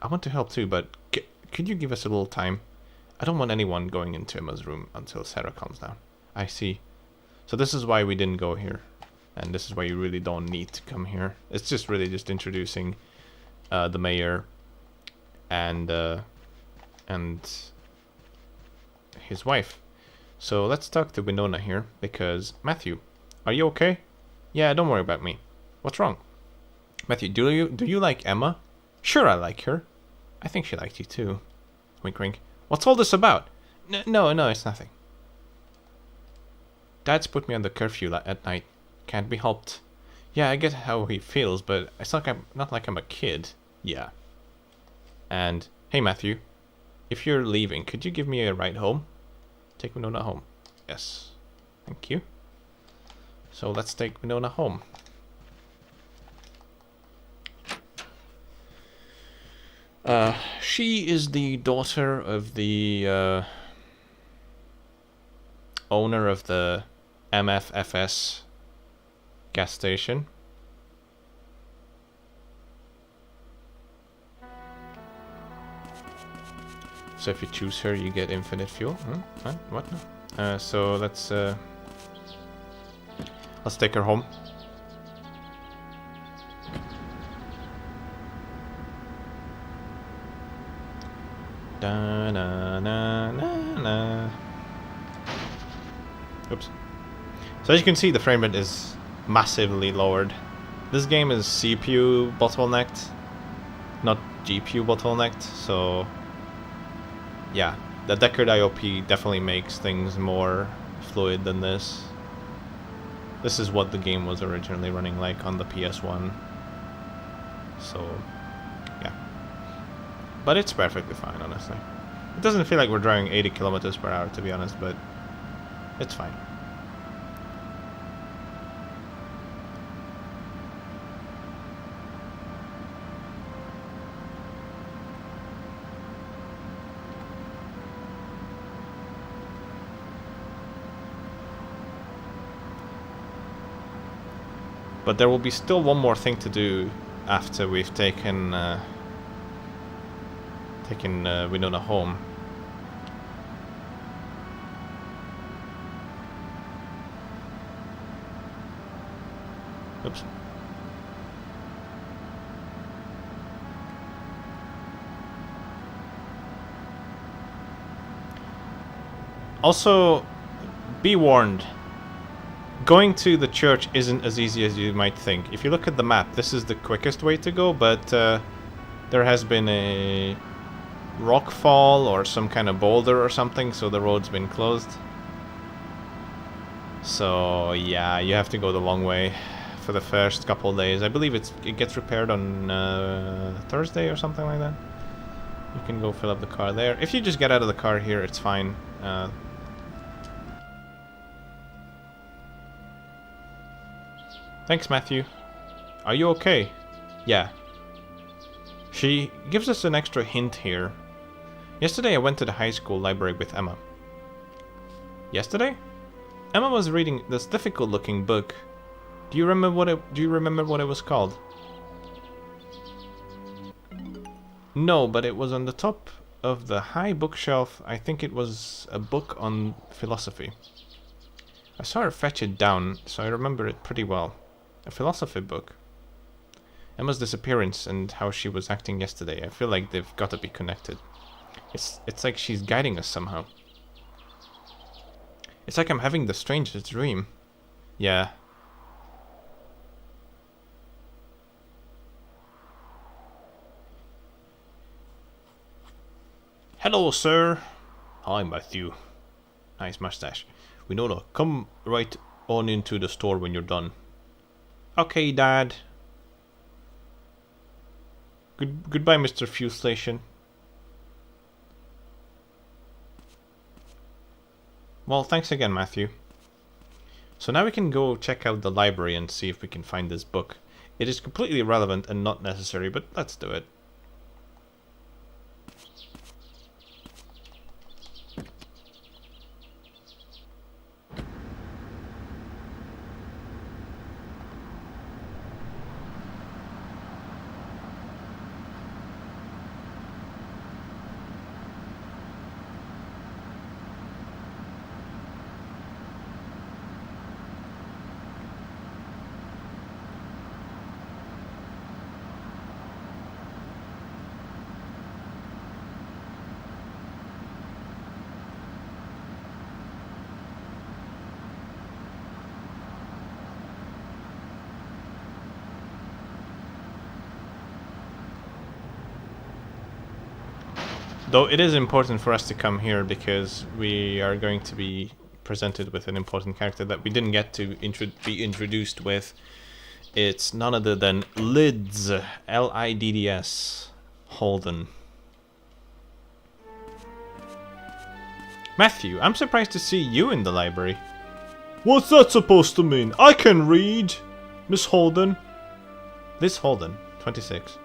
I want to help too, but could you give us a little time? I don't want anyone going into Emma's room until Sarah calms down. I see. So this is why we didn't go here. And this is why you really don't need to come here. It's just really just introducing the mayor and his wife. So let's talk to Winona here, because Matthew, are you okay? Yeah, don't worry about me. What's wrong? Matthew, do you like Emma? Sure, I like her. I think she liked you too. Wink, wink. What's all this about? No, it's nothing. Dad's put me on the curfew at night. Can't be helped. Yeah, I get how he feels, but it's not like I'm a kid. Yeah. And, hey Matthew, if you're leaving, could you give me a ride home? Take Winona home. Yes. Thank you. So let's take Winona home. She is the daughter of the owner of the MFFS gas station. So if you choose her, you get infinite fuel. What? No. So let's take her home. Da, na, na, na, na. Oops. So as you can see, the frame rate is massively lowered. This game is CPU bottlenecked, not GPU bottlenecked, so yeah, the Deckard IOP definitely makes things more fluid than this. This is what the game was originally running like on the PS1. So yeah. But it's perfectly fine, honestly. It doesn't feel like we're driving 80 kilometers per hour, to be honest, but it's fine. But there will be still one more thing to do after we've taken Winona home. Oops. Also, be warned. Going to the church isn't as easy as you might think. If you look at the map, this is the quickest way to go, but there has been a rock fall or some kind of boulder or something, so the road's been closed. So yeah, you have to go the long way for the first couple days. I believe it gets repaired on Thursday or something like that. You can go fill up the car there. If you just get out of the car here, it's fine. Thanks, Matthew. Are you okay? Yeah. She gives us an extra hint here. Yesterday I went to the high school library with Emma. Yesterday? Emma was reading this difficult-looking book. Do you remember what it was called? No, but it was on the top of the high bookshelf. I think it was a book on philosophy. I saw her fetch it down, so I remember it pretty well. A philosophy book. Emma's disappearance and how she was acting yesterday. I feel like they've got to be connected. It's like she's guiding us somehow. It's like I'm having the strangest dream. Yeah. Hello, sir. Hi, Matthew. Nice mustache. Winona, come right on into the store when you're done. Okay, Dad. Goodbye, Mr. Fuel Station. Well, thanks again, Matthew. So now we can go check out the library and see if we can find this book. It is completely irrelevant and not necessary, but let's do it. Though it is important for us to come here because we are going to be presented with an important character that we didn't get to be introduced with. It's none other than Lids, L-I-D-D-S, Holden. Matthew, I'm surprised to see you in the library. What's that supposed to mean? I can read! Miss Holden. Liz Holden, 26.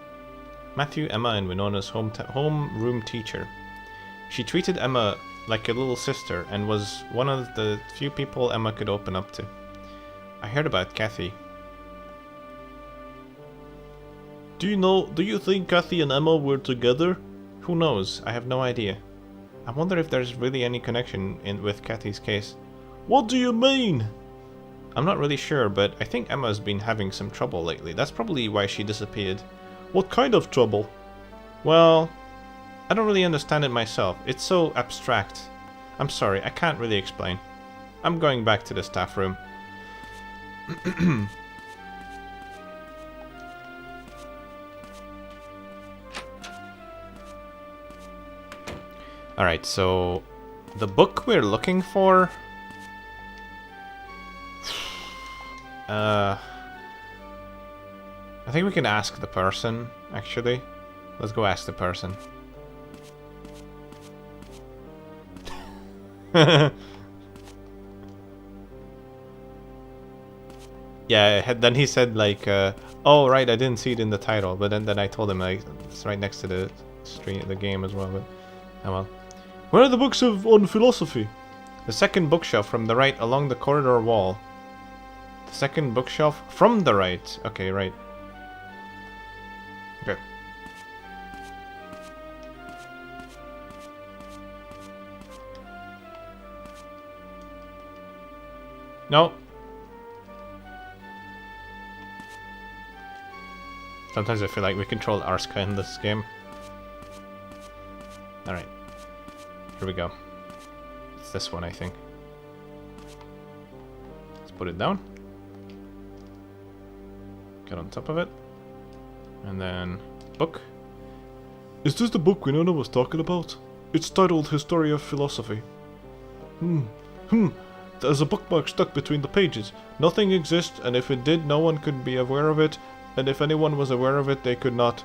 Matthew, Emma, and Winona's homeroom teacher. She treated Emma like a little sister and was one of the few people Emma could open up to. I heard about Kathy. Do you think Kathy and Emma were together? Who knows? I have no idea. I wonder if there's really any connection with Kathy's case. What do you mean? I'm not really sure, but I think Emma's been having some trouble lately. That's probably why she disappeared. What kind of trouble? Well, I don't really understand it myself. It's so abstract. I'm sorry, I can't really explain. I'm going back to the staff room. Alright, so the book we're looking for... I think we can ask the person, actually. Let's go ask the person. Yeah, then he said like, oh right, I didn't see it in the title, but then I told him like, it's right next to the game as well, but oh well. Where are the books on philosophy? The second bookshelf from the right along the corridor wall. The second bookshelf from the right. Okay, right. Okay. No. Sometimes I feel like we control Arska in this game. Alright. Here we go. It's this one, I think. Let's put it down. Get on top of it. And then... book. Is this the book Winona was talking about? It's titled History of Philosophy. There's a bookmark stuck between the pages. Nothing exists, and if it did, no one could be aware of it, and if anyone was aware of it, they could not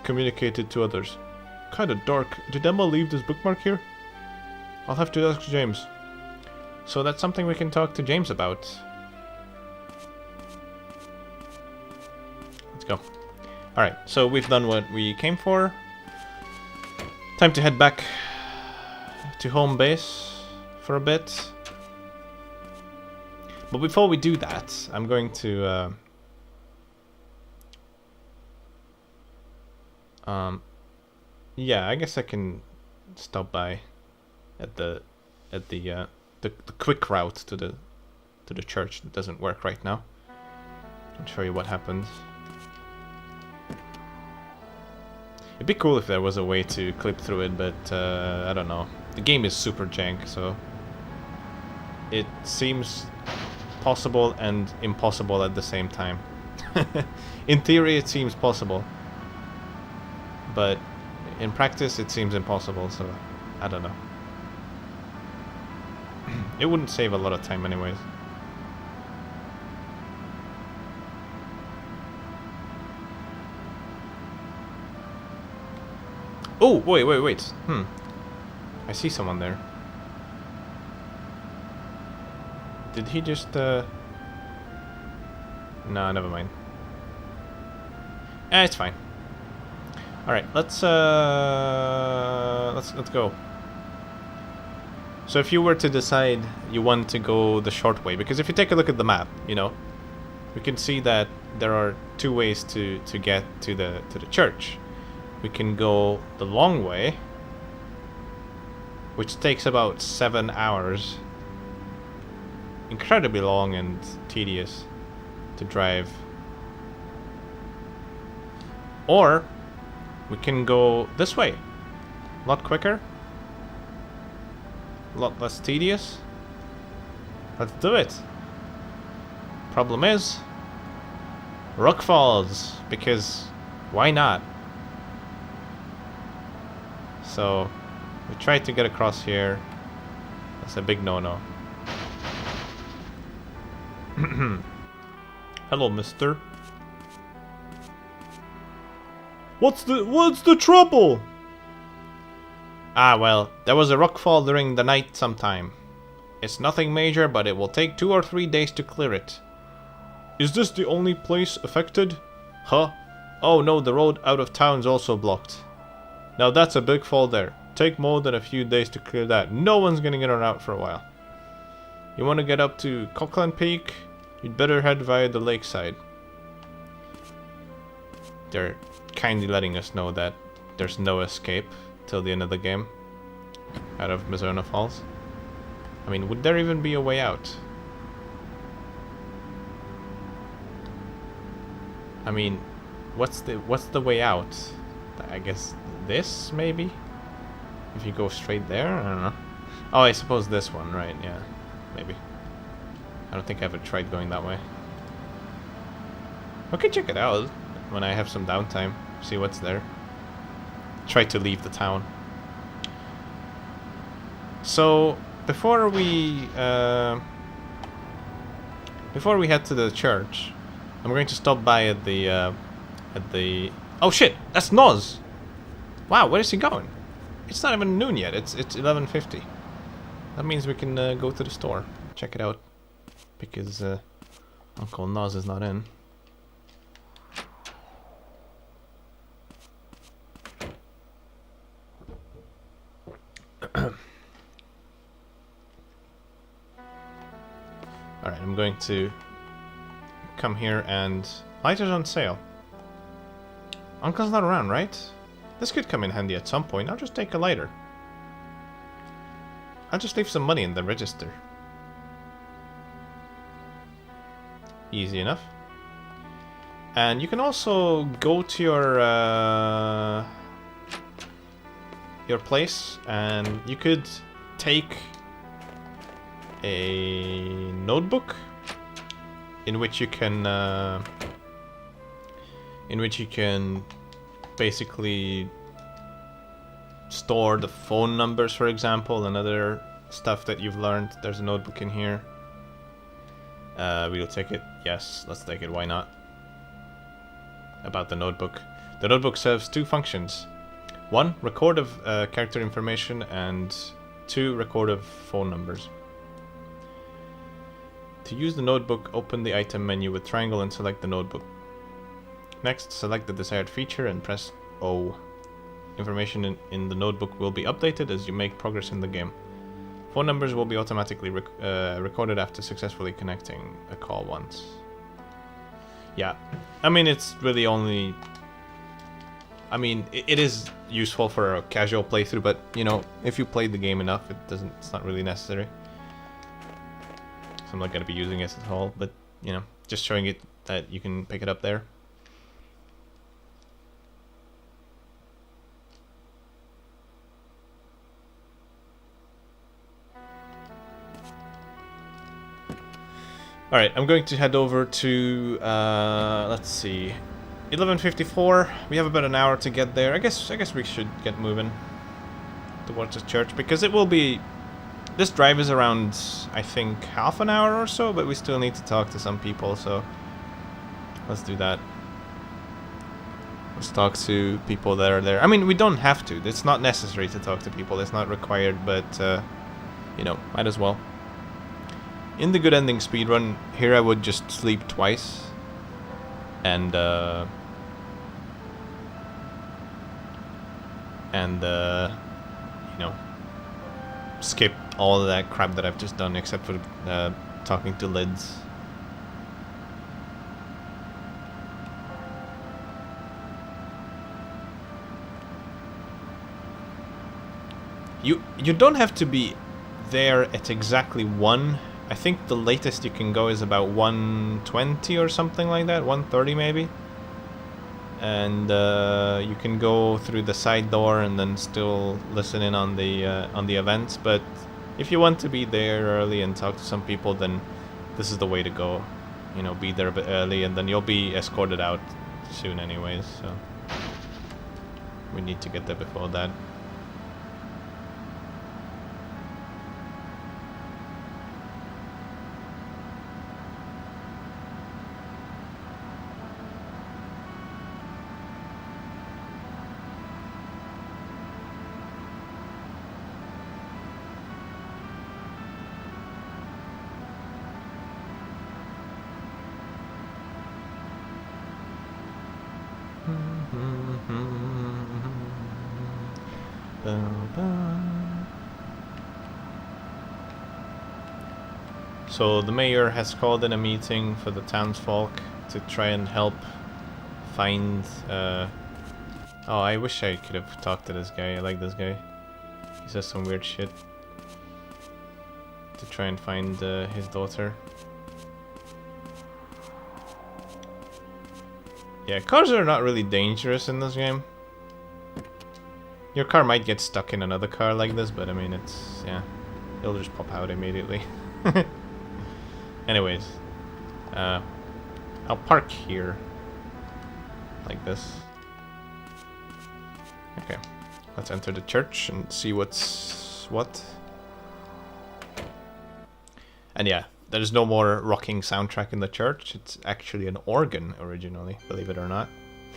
communicate it to others. Kinda dark. Did Emma leave this bookmark here? I'll have to ask James. So that's something we can talk to James about. Let's go. Alright, so we've done what we came for. Time to head back to home base for a bit. But before we do that, I'm going to yeah, I guess I can stop by at the quick route to the church that doesn't work right now. I'll show you what happens. It'd be cool if there was a way to clip through it, but I don't know. The game is super jank, so it seems possible and impossible at the same time. In theory, it seems possible, but in practice, it seems impossible, so I don't know. It wouldn't save a lot of time anyways. Oh, wait. I see someone there. Did he just, No, never mind. It's fine. Alright, let's go. So if you were to decide you want to go the short way, because if you take a look at the map, you know, we can see that there are two ways to get to the church. We can go the long way, which takes about 7 hours. Incredibly long and tedious to drive. Or we can go this way. A lot quicker. A lot less tedious. Let's do it. Problem is Rock Falls, because why not? So we tried to get across here. That's a big no-no. Hello, mister. What's the trouble? Ah, well, there was a rockfall during the night sometime. It's nothing major, but it will take 2 or 3 days to clear it. Is this the only place affected? Huh? Oh no, the road out of town's also blocked. Now that's a big fall there. Take more than a few days to clear that. No one's gonna get on out for a while. You want to get up to Cochran Peak? You'd better head via the lakeside. They're kindly letting us know that there's no escape till the end of the game out of Mizzurna Falls. I mean, would there even be a way out? I mean, what's the way out? I guess this, maybe? If you go straight there? I don't know. Oh, I suppose this one, right? Yeah, maybe. I don't think I ever tried going that way. Okay, check it out when I have some downtime. See what's there. Try to leave the town. So before we head to the church, I'm going to stop by at the oh shit, that's Noz. Wow, where is he going? It's not even noon yet. It's 11:50. That means we can go to the store, check it out, because Uncle Noz is not in. Alright, I'm going to come here and... Lighter's on sale. Uncle's not around, right? This could come in handy at some point. I'll just take a lighter. I'll just leave some money in the register. Easy enough. And you can also go to your place, and you could take a notebook in which you can basically store the phone numbers, for example, and other stuff that you've learned. There's a notebook in here. We'll take it. Yes, let's take it. Why not? About the notebook. The notebook serves two functions. 1, record of character information, and 2, record of phone numbers. To use the notebook, open the item menu with triangle and select the notebook. Next, select the desired feature and press O. Information in the notebook will be updated as you make progress in the game. Phone numbers will be automatically recorded after successfully connecting a call once. Yeah, I mean, it's really only... I mean, it is useful for a casual playthrough, but, you know, if you played the game enough, it's not really necessary. So I'm not going to be using it at all, but, you know, just showing it that you can pick it up there. Alright, I'm going to head over to, let's see, 11:54. We have about an hour to get there. I guess we should get moving towards the church, because it will be... This drive is around, I think, half an hour or so, but we still need to talk to some people, so let's do that. Let's talk to people that are there. I mean, we don't have to. It's not necessary to talk to people. It's not required, but, you know, might as well. In the good ending speedrun, here I would just sleep twice. And, you know, skip all of that crap that I've just done, except for talking to Lids. You don't have to be there at exactly 1. I think the latest you can go is about 1:20 or something like that, 1:30 maybe. And you can go through the side door and then still listen in on the events. But if you want to be there early and talk to some people, then this is the way to go. You know, be there a bit early, and then you'll be escorted out soon anyways. So we need to get there before that. So the mayor has called in a meeting for the townsfolk to try and help find... Oh, I wish I could have talked to this guy. I like this guy. He says some weird shit. To try and find his daughter. Yeah, cars are not really dangerous in this game. Your car might get stuck in another car like this, but I mean, it's... yeah. It'll just pop out immediately. Anyways. I'll park here. Like this. Okay. Let's enter the church and see what's what. And yeah, there's no more rocking soundtrack in the church. It's actually an organ originally, believe it or not.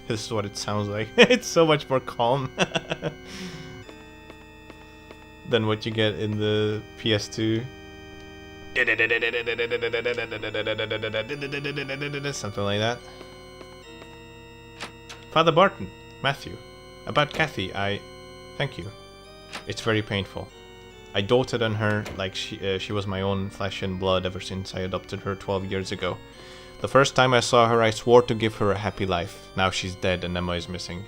This is what it sounds like. It's so much more calm than what you get in the PS2. Something like that. Father Barton, Matthew. About Kathy, thank you. It's very painful. I doted on her like she was my own flesh and blood ever since I adopted her 12 years ago. The first time I saw her, I swore to give her a happy life. Now she's dead and Emma is missing.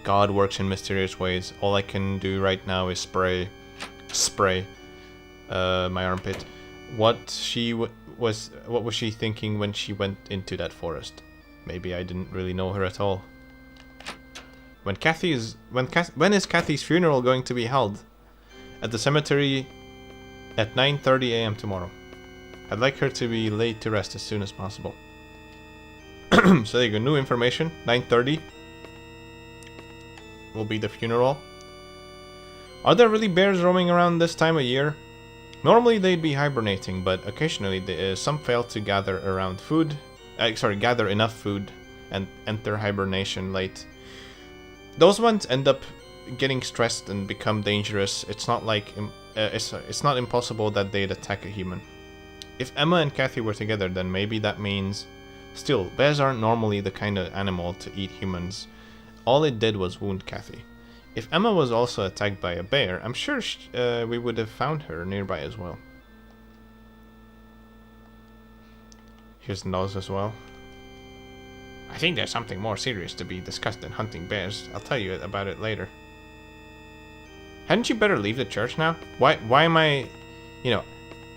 God works in mysterious ways. All I can do right now is spray my armpit. What was she thinking when she went into that forest? Maybe I didn't really know her at all. When is Kathy's funeral going to be held? At the cemetery at 9:30 a.m. tomorrow. I'd like her to be laid to rest as soon as possible. So there you go, new information. 9:30 will be the funeral. Are there really bears roaming around this time of year? Normally they'd be hibernating, but occasionally some fail to gather enough food and enter hibernation late. Those ones end up getting stressed and become dangerous. It's not like it's not impossible that they'd attack a human. If Emma and Kathy were together, then maybe that means Still, bears aren't normally the kind of animal to eat humans. All it did was wound Kathy. If Emma was also attacked by a bear, I'm sure we would have found her nearby as well. Here's Noz as well. I think there's something more serious to be discussed than hunting bears. I'll tell you about it later. Hadn't you better leave the church now? Why am I... You know,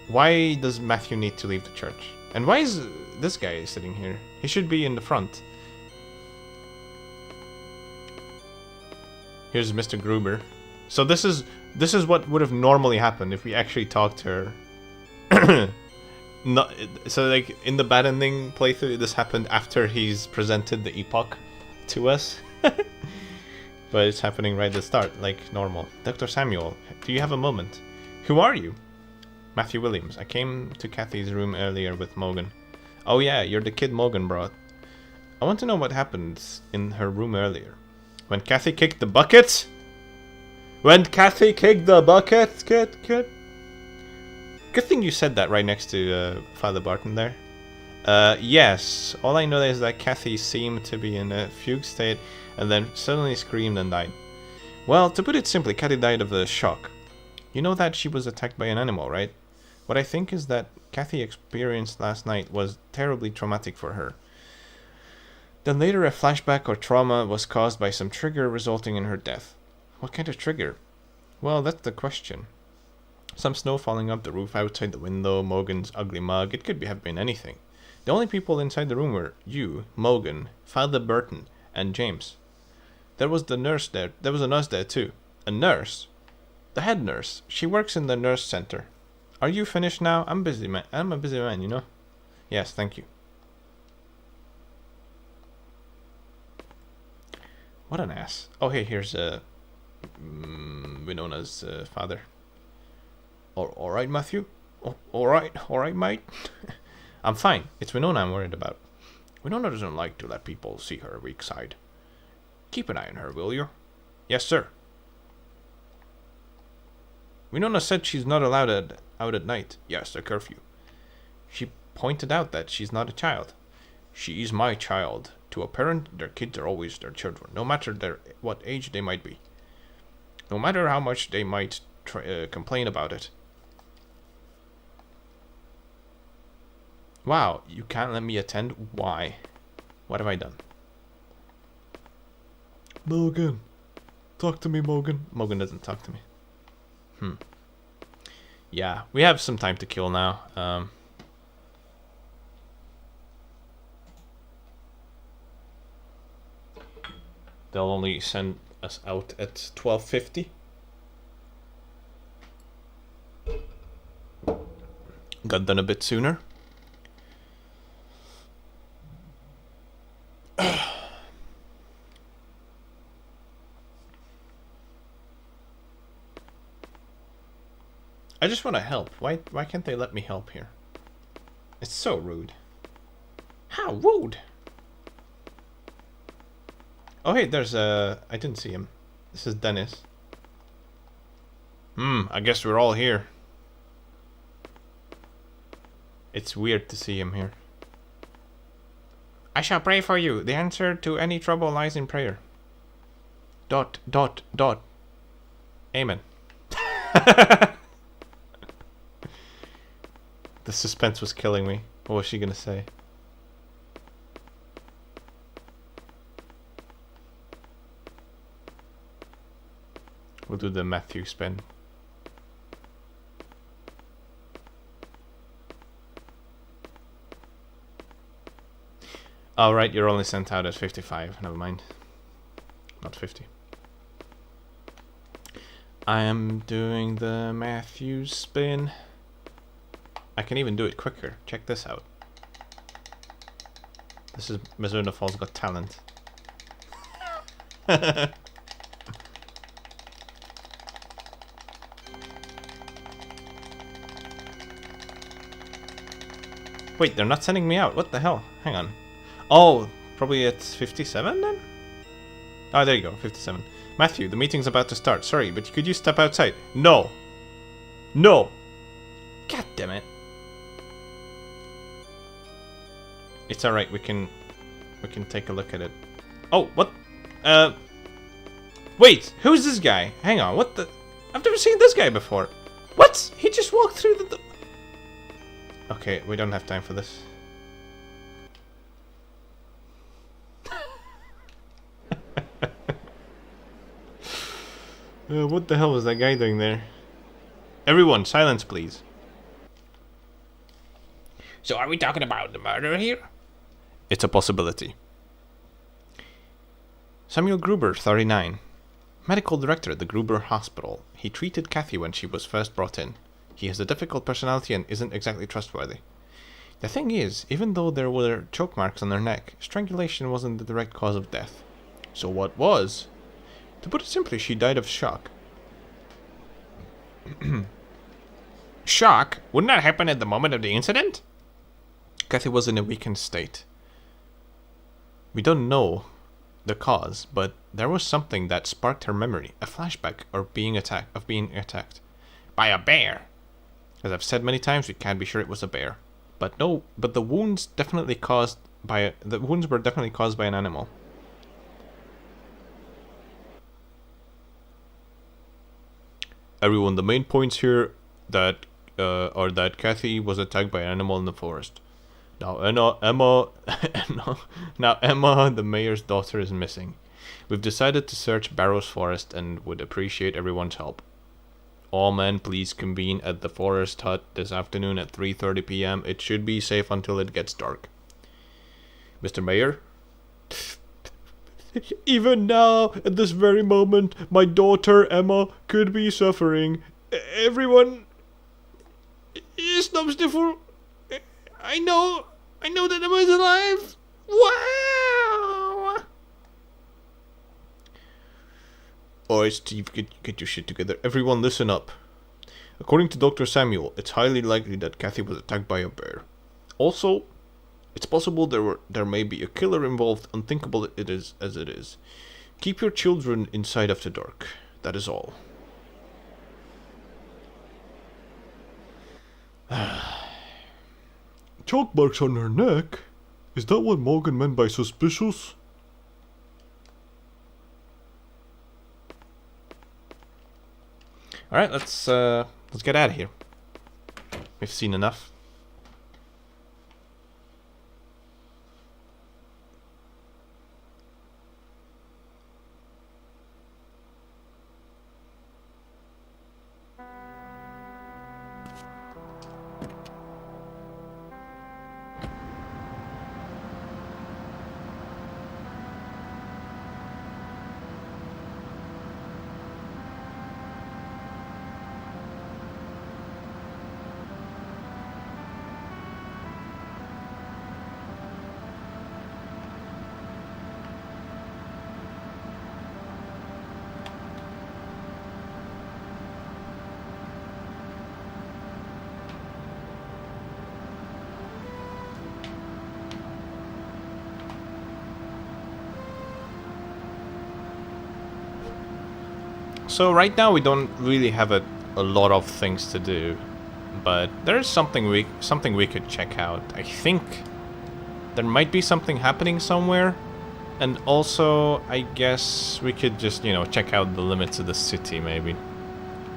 why does Matthew need to leave the church? And why is this guy sitting here? He should be in the front. Here's Mr. Gruber. So this is what would have normally happened if we actually talked to her. Not, so like in the bad ending playthrough, this happened after he's presented the epoch to us. But it's happening right at the start, like normal. Dr. Samuel, do you have a moment? Who are you? Matthew Williams. I came to Kathy's room earlier with Morgan. Oh yeah, you're the kid Morgan brought. I want to know what happened in her room earlier. When Kathy kicked the bucket? When Kathy kicked the bucket? Kid? Good thing you said that right next to Father Barton there. Yes. All I know is that Kathy seemed to be in a fugue state and then suddenly screamed and died. Well, to put it simply, Kathy died of a shock. You know that she was attacked by an animal, right? What I think is that Kathy experienced last night was terribly traumatic for her. Then later a flashback or trauma was caused by some trigger resulting in her death. What kind of trigger? Well, that's the question. Some snow falling up the roof outside the window, Morgan's ugly mug, it could have been anything. The only people inside the room were you, Morgan, Father Burton, and James. There was the nurse there. There was a nurse there too. A nurse? The head nurse. She works in the nurse center. Are you finished now? I'm busy, man. I'm a busy man, you know? Yes, thank you. What an ass. Oh, hey, here's Winona's father. All right, Matthew? All right, mate? I'm fine. It's Winona I'm worried about. Winona doesn't like to let people see her weak side. Keep an eye on her, will you? Yes, sir. Winona said she's not allowed out at night. Yes, the curfew. She pointed out that she's not a child. She is my child. To a parent, their kids are always their children, no matter what age they might be. No matter how much they might complain about it. Wow, you can't let me attend? Why? What have I done? Morgan. Talk to me, Morgan. Morgan doesn't talk to me. Yeah, we have some time to kill now. They'll only send us out at 12:50. Got done a bit sooner. I just want to help. Why can't they let me help here? It's so rude. How rude? Oh hey, there's I didn't see him. This is Dennis. I guess we're all here. It's weird to see him here. I shall pray for you. The answer to any trouble lies in prayer. ... Amen. The suspense was killing me. What was she gonna say? We'll do the Matthew spin. Oh, right, you're only sent out at 55. Never mind. Not 50. I am doing the Matthew spin. I can even do it quicker. Check this out. This is Mizzurna Falls Got Talent. Wait, they're not sending me out. What the hell? Hang on. Oh, probably it's 57 then? Oh, there you go, 57. Matthew, the meeting's about to start. Sorry, but could you step outside? No. No. God damn it. It's alright, we can take a look at it. Oh, what? Wait, who's this guy? Hang on, what the? I've never seen this guy before. What? He just walked through the... Okay, we don't have time for this. What the hell was that guy doing there? Everyone, silence please. So are we talking about the murder here? It's a possibility. Samuel Gruber, 39. Medical director at the Gruber Hospital. He treated Kathy when she was first brought in. He has a difficult personality and isn't exactly trustworthy. The thing is, even though there were choke marks on her neck, strangulation wasn't the direct cause of death. So what was? To put it simply, she died of shock. Shock? Wouldn't that happen at the moment of the incident? Kathy was in a weakened state. We don't know the cause, but there was something that sparked her memory, a flashback of being attacked. By a bear? As I've said many times, we can't be sure it was a bear. But the wounds were definitely caused by an animal. Everyone, the main points here are that Kathy was attacked by an animal in the forest. Now Emma, the mayor's daughter, is missing. We've decided to search Barrows Forest and would appreciate everyone's help. All men, please convene at the forest hut this afternoon at 3:30 p.m. It should be safe until it gets dark. Mr. Mayor? Even now, at this very moment, my daughter Emma could be suffering. Everyone... Stop sniffle. I know that Emma is alive. Wow! Alright, Steve, get your shit together. Everyone, listen up. According to Dr. Samuel, it's highly likely that Kathy was attacked by a bear. Also, it's possible there may be a killer involved, unthinkable it is as it is. Keep your children inside after dark. That is all. Chalk marks on her neck? Is that what Morgan meant by suspicious? Alright, let's get out of here. We've seen enough. So right now we don't really have a lot of things to do, but there's something we could check out. I think there might be something happening somewhere, and also I guess we could just, you know, check out the limits of the city maybe,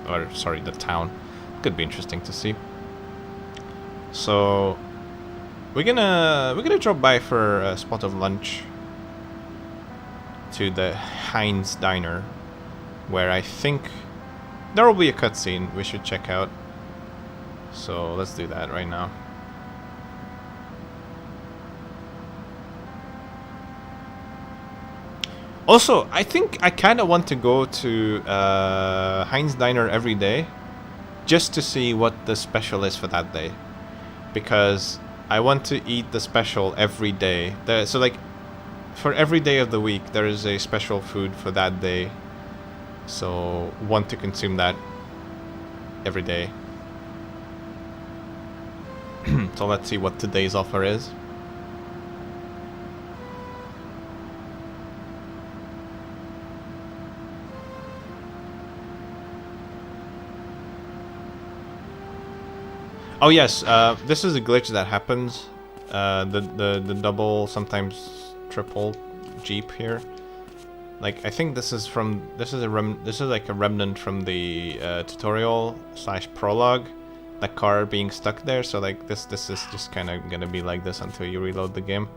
or sorry, the town. Could be interesting to see. So we're gonna drop by for a spot of lunch to the Heinz Diner, where I think there will be a cutscene we should check out. So let's do that right now. Also, I think I kind of want to go to Heinz Diner every day, just to see what the special is for that day, because I want to eat the special every day. So like, for every day of the week, there is a special food for that day. So, want to consume that every day. So let's see what today's offer is. Oh yes, this is a glitch that happens the double, sometimes triple Jeep here. Like I think this is like a remnant from the tutorial / prologue. That car being stuck there. So like this is just kind of gonna be like this until you reload the game.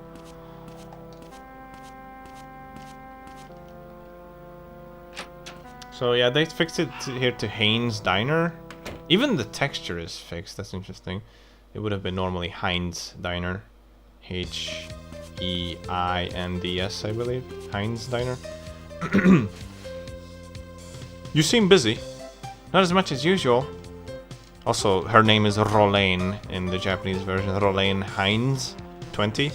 So yeah, they fixed it here to Haynes Diner. Even the texture is fixed. That's interesting. It would have been normally Heinz Diner. H-E-I-N-D-S, I believe. Heinz Diner. You seem busy. Not as much as usual. Also, her name is Rolane in the Japanese version. Rolane Heinz, 20.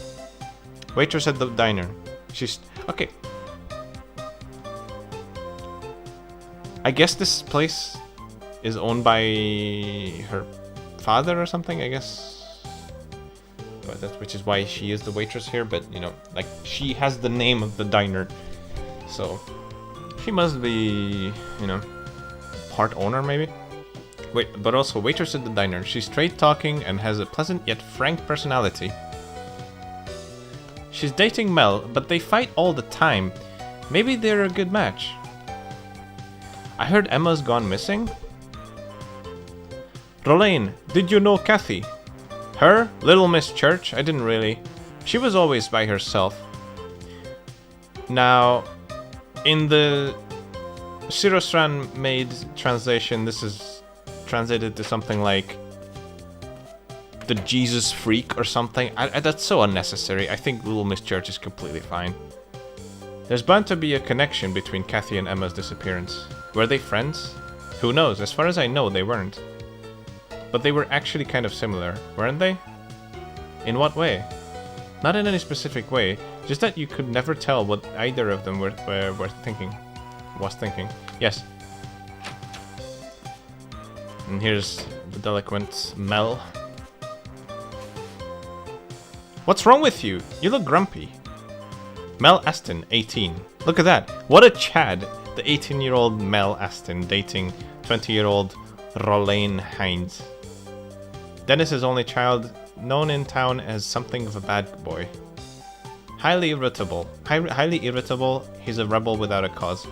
Waitress at the diner. She's... Okay. I guess this place is owned by her father or something, I guess. Which is why she is the waitress here, but, you know, like, she has the name of the diner. So, she must be, you know, part owner, maybe? Wait, but also waitress at the diner. She's straight talking and has a pleasant yet frank personality. She's dating Mel, but they fight all the time. Maybe they're a good match. I heard Emma's gone missing. Rolane, did you know Kathy? Her? Little Miss Church? I didn't really. She was always by herself. Now, in the Sirosran made translation, this is translated to something like the Jesus freak or something. That's so unnecessary. I think Little Miss Church is completely fine. There's bound to be a connection between Kathy and Emma's disappearance. Were they friends? Who knows? As far as I know, they weren't. But they were actually kind of similar, weren't they? In what way? Not in any specific way, just that you could never tell what either of them were thinking. Was thinking. Yes. And here's the delinquent Mel. What's wrong with you? You look grumpy. Mel Aston, 18. Look at that. What a Chad. The 18-year-old Mel Aston dating 20-year-old Rolane Heinz. Dennis's only child, known in town as something of a bad boy. Highly irritable. Highly irritable, he's a rebel without a cause.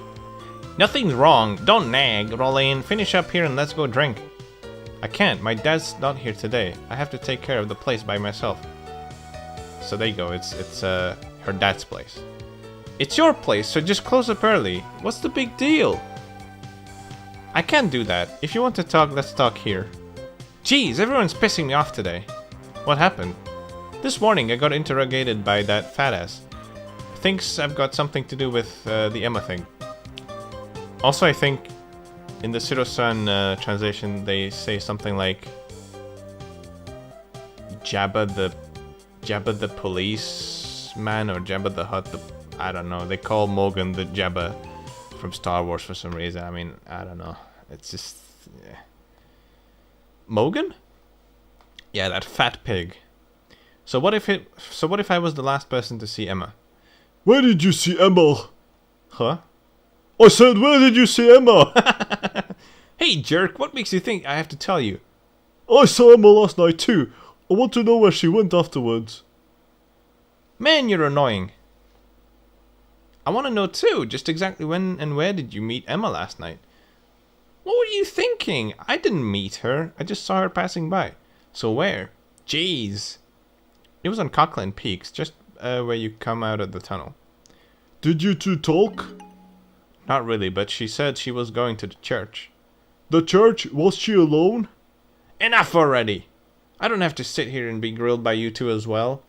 Nothing's wrong. Don't nag, Rolane. Finish up here and let's go drink. I can't. My dad's not here today. I have to take care of the place by myself. So there you go. It's her dad's place. It's your place, so just close up early. What's the big deal? I can't do that. If you want to talk, let's talk here. Jeez, everyone's pissing me off today. What happened? This morning I got interrogated by that fat ass. Thinks I've got something to do with the Emma thing. Also, I think in the Siro-san translation they say something like Jabba the policeman or Jabba the Hutt. I don't know. They call Morgan the Jabba from Star Wars for some reason. I mean, I don't know. It's just... Yeah. Morgan? Yeah, that fat pig. So what if I was the last person to see Emma? Where did you see Emma? Huh? I said, where did you see Emma? Hey, jerk, what makes you think I have to tell you? I saw Emma last night too. I want to know where she went afterwards. Man, you're annoying. I want to know too, just exactly when and where did you meet Emma last night? What were you thinking? I didn't meet her. I just saw her passing by. So where? Jeez. It was on Cockland Peaks, just where you come out of the tunnel. Did you two talk? Not really, but she said she was going to the church. The church? Was she alone? Enough already! I don't have to sit here and be grilled by you two as well.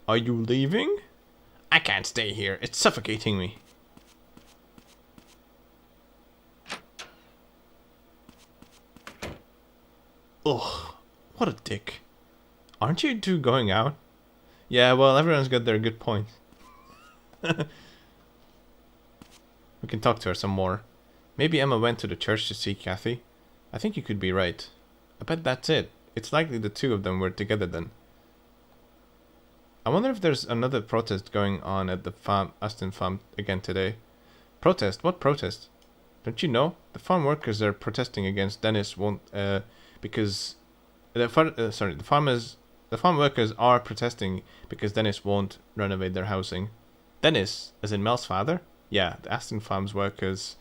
Are you leaving? I can't stay here. It's suffocating me. Ugh, what a dick. Aren't you two going out? Yeah, well, everyone's got their good points. We can talk to her some more. Maybe Emma went to the church to see Kathy. I think you could be right. I bet that's it. It's likely the two of them were together then. I wonder if there's another protest going on at the Aston farm again today. Protest? What protest? Don't you know? The farm workers are protesting against Dennis won't because the farm workers are protesting because Dennis won't renovate their housing. Dennis, as in Mel's father? Yeah, the Aston Farms workers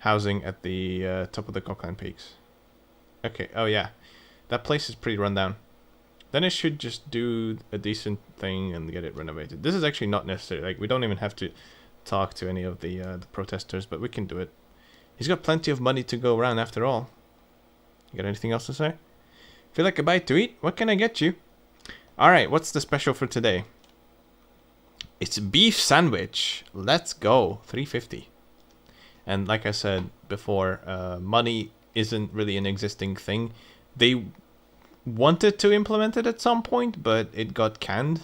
housing at the top of the Cockland Peaks. Okay, oh yeah. That place is pretty run down. Dennis should just do a decent thing and get it renovated. This is actually not necessary. Like, we don't even have to talk to any of the protesters, but we can do it. He's got plenty of money to go around after all. You got anything else to say? Feel like a bite to eat? What can I get you? Alright, what's the special for today? It's beef sandwich. Let's go. $3.50. And like I said before, money isn't really an existing thing. They wanted to implement it at some point, but it got canned.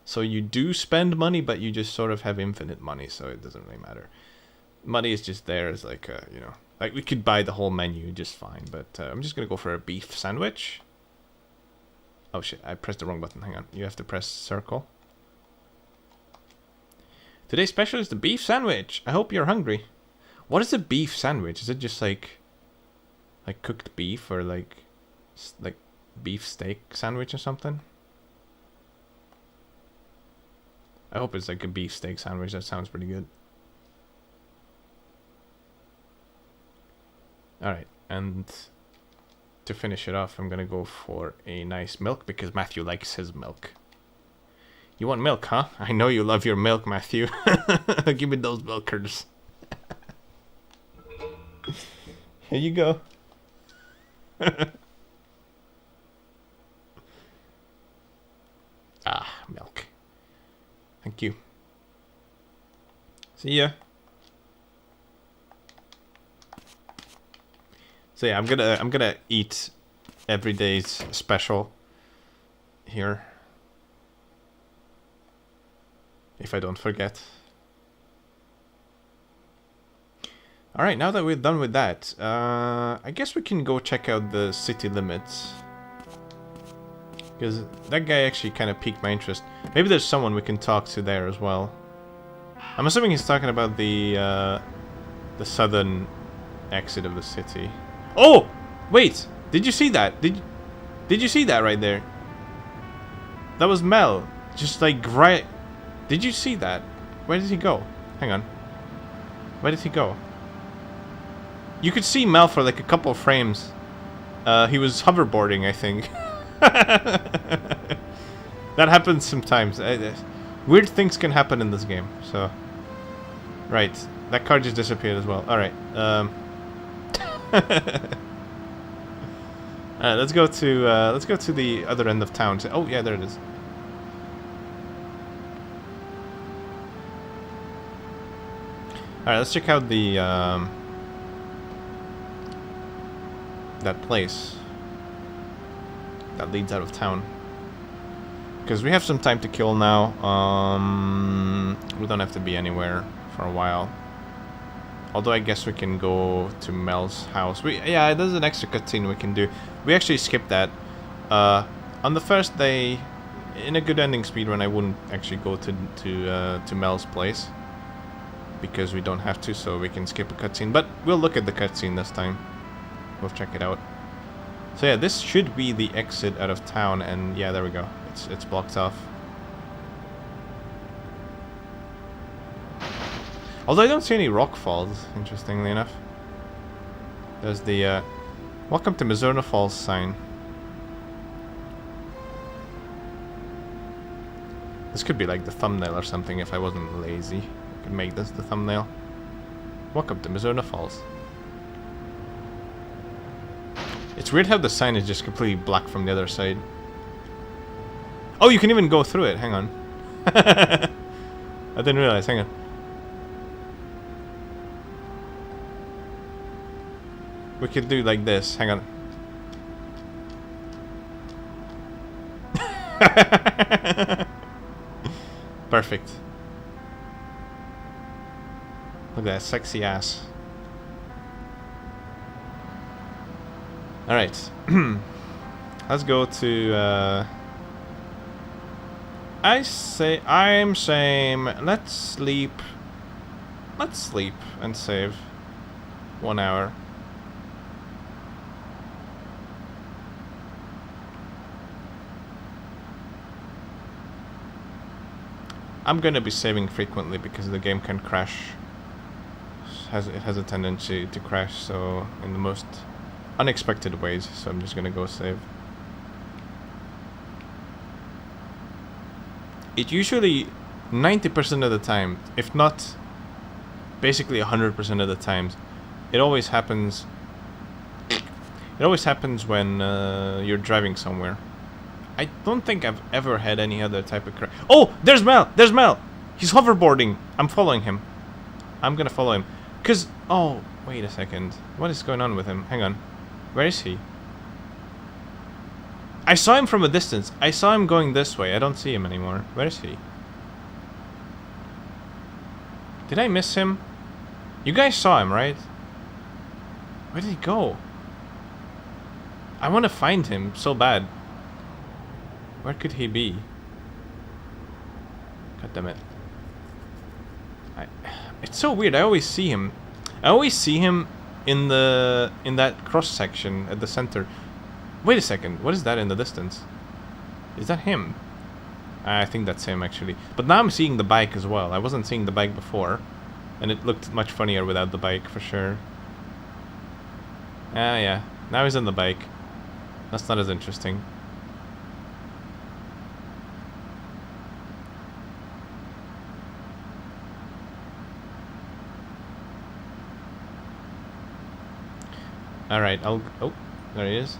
So you do spend money, but you just sort of have infinite money, so it doesn't really matter. Money is just there as like, you know, like we could buy the whole menu just fine, but I'm just gonna go for a beef sandwich. Oh shit, I pressed the wrong button. Hang on, you have to press circle. Today's special is the beef sandwich. I hope you're hungry. What is a beef sandwich? Is it just like cooked beef or like beef steak sandwich or something? I hope it's like a beef steak sandwich. That sounds pretty good. Alright, and to finish it off, I'm gonna go for a nice milk because Matthew likes his milk. You want milk, huh? I know you love your milk, Matthew. Give me those milkers. Here you go. Ah, milk. Thank you. See ya. So yeah, I'm gonna eat every day's special here, if I don't forget. Alright, now that we're done with that, I guess we can go check out the city limits. Because that guy actually kind of piqued my interest. Maybe there's someone we can talk to there as well. I'm assuming he's talking about the southern exit of the city. Oh! Wait! Did you see that? Did you see that right there? That was Mel. Just like right... Did you see that? Where did he go? Hang on. Where did he go? You could see Mel for like a couple of frames. He was hoverboarding, I think. That happens sometimes. Weird things can happen in this game, so... Right. That car just disappeared as well. Alright. Alright, let's go to the other end of town. Oh yeah, there it is. Alright, let's check out the that place that leads out of town. Because we have some time to kill now. We don't have to be anywhere for a while. Although I guess we can go to Mel's house. Yeah, there's an extra cutscene we can do. We actually skipped that. On the first day, in a good ending speedrun, I wouldn't actually go to Mel's place. Because we don't have to, so we can skip a cutscene. But we'll look at the cutscene this time. We'll check it out. So yeah, this should be the exit out of town, and yeah, there we go. It's blocked off. Although I don't see any rock falls, interestingly enough. There's the Welcome to Mizzurna Falls sign. This could be like the thumbnail or something if I wasn't lazy. I could make this the thumbnail. Welcome to Mizzurna Falls. It's weird how the sign is just completely black from the other side. Oh, you can even go through it. Hang on. I didn't realize. Hang on. We could do like this. Hang on. Perfect. Look at that sexy ass. Alright. Let's go to I'm saying let's sleep and save 1 hour. I'm gonna be saving frequently because the game can crash. It has a tendency to crash, so in the most unexpected ways. So I'm just gonna go save. It usually 90% of the time, if not basically 100% of the times, it always happens. It always happens when you're driving somewhere. I don't think I've ever had any other type of crash. Oh, there's Mel! There's Mel! He's hoverboarding. I'm following him. I'm gonna follow him. Cause, oh, wait a second. What is going on with him? Hang on. Where is he? I saw him from a distance. I saw him going this way. I don't see him anymore. Where is he? Did I miss him? You guys saw him, right? Where did he go? I want to find him so bad. Where could he be? God damn it. It's so weird. I always see him. I always see him in that cross section at the center. Wait a second. What is that in the distance? Is that him? I think that's him actually. But now I'm seeing the bike as well. I wasn't seeing the bike before, and it looked much funnier without the bike for sure. Ah, yeah. Now he's on the bike. That's not as interesting. Alright, oh, there he is.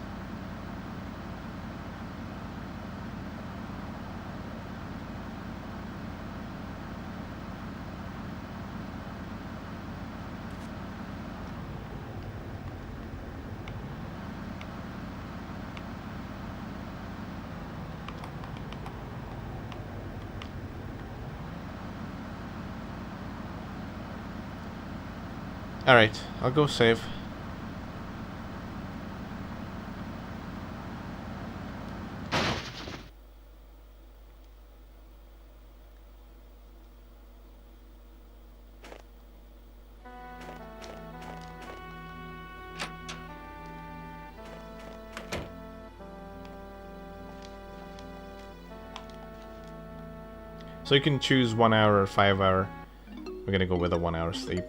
Alright, I'll go save. So you can choose 1 hour or 5 hour. We're gonna go with a 1 hour sleep.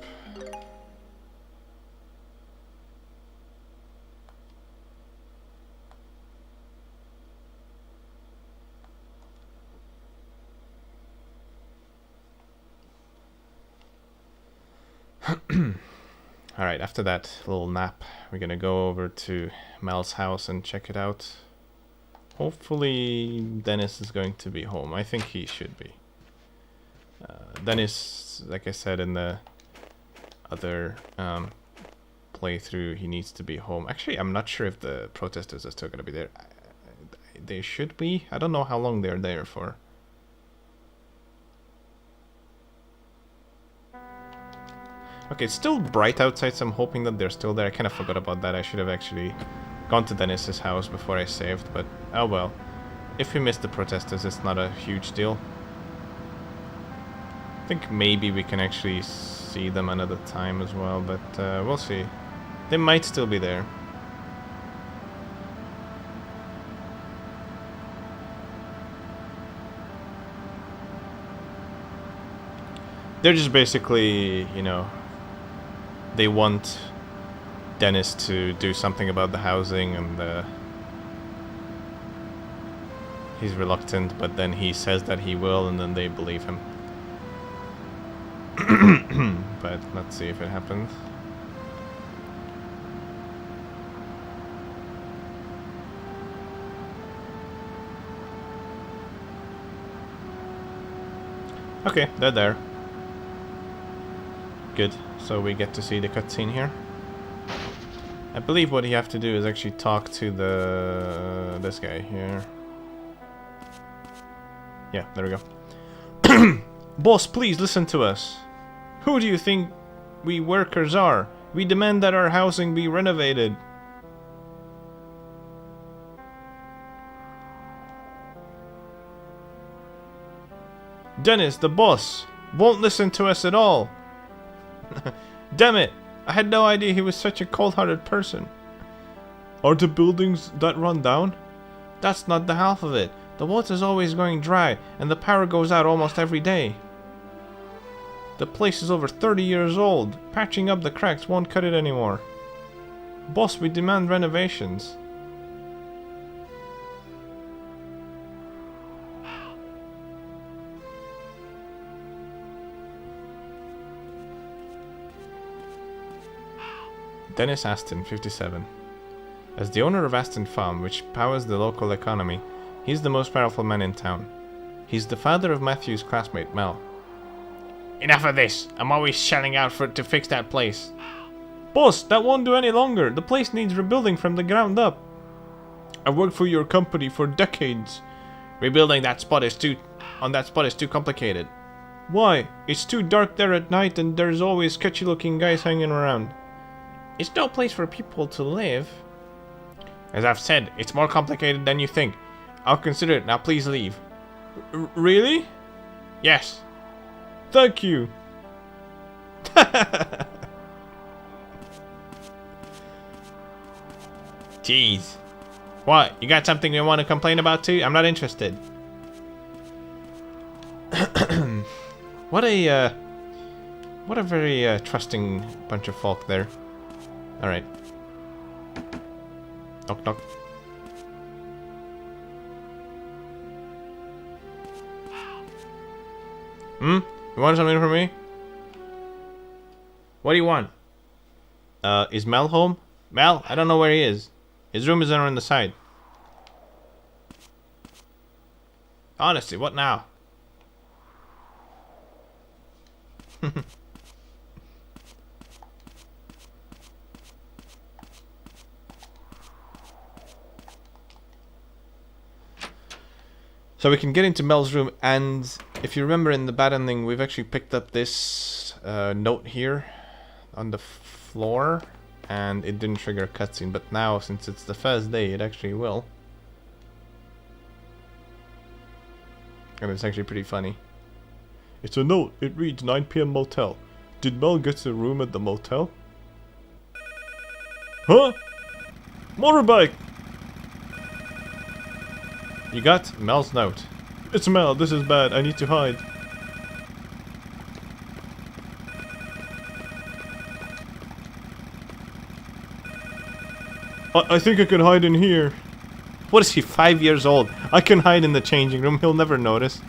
Alright, after that little nap, we're gonna go over to Mel's house and check it out. Hopefully Dennis is going to be home. I think he should be. Dennis, like I said in the other playthrough, he needs to be home. Actually, I'm not sure if the protesters are still gonna be there. They should be. I don't know how long they're there for. Okay, it's still bright outside, so I'm hoping that they're still there. I kind of forgot about that. I should have actually gone to Dennis's house before I saved, but oh well. If we missed the protesters, it's not a huge deal. I think maybe we can actually see them another time as well, but we'll see. They might still be there. They're just basically, you know, they want Dennis to do something about the housing, and he's reluctant, but then he says that he will, and then they believe him. But let's see if it happens. Okay, they're there. Good. So we get to see the cutscene here. I believe what you have to do is actually talk to this guy here. Yeah, there we go. Boss, please listen to us. Who do you think we workers are? We demand that our housing be renovated. Dennis, the boss, won't listen to us at all. Damn it! I had no idea he was such a cold-hearted person. Are the buildings that run down? That's not the half of it. The water's always going dry, and the power goes out almost every day. The place is over 30 years old. Patching up the cracks won't cut it anymore. Boss, we demand renovations. Dennis Aston, 57. As the owner of Aston Farm, which powers the local economy, he's the most powerful man in town. He's the father of Matthew's classmate, Mel. Enough of this. I'm always shelling out to fix that place. Boss, that won't do any longer. The place needs rebuilding from the ground up. I've worked for your company for decades. Rebuilding that spot is too complicated. Why? It's too dark there at night and there's always sketchy looking guys hanging around. It's no place for people to live. As I've said, it's more complicated than you think. I'll consider it. Now please leave. Really? Yes. Thank you. Jeez. What? You got something you want to complain about too? I'm not interested. What a very trusting bunch of folk there. Alright. Knock knock. You want something from me? What do you want? Is Mel home? Mel? I don't know where he is. His room is on the side. Honestly, what now? So we can get into Mel's room, and if you remember in the bad ending, we've actually picked up this note here on the floor, and it didn't trigger a cutscene, but now, since it's the first day, it actually will. And it's actually pretty funny. It's a note. It reads 9 p.m. motel. Did Mel get a room at the motel? Huh? Motorbike! You got Mel's note. It's Mel. This is bad. I need to hide. I think I can hide in here. What is he, 5 years old? I can hide in the changing room. He'll never notice.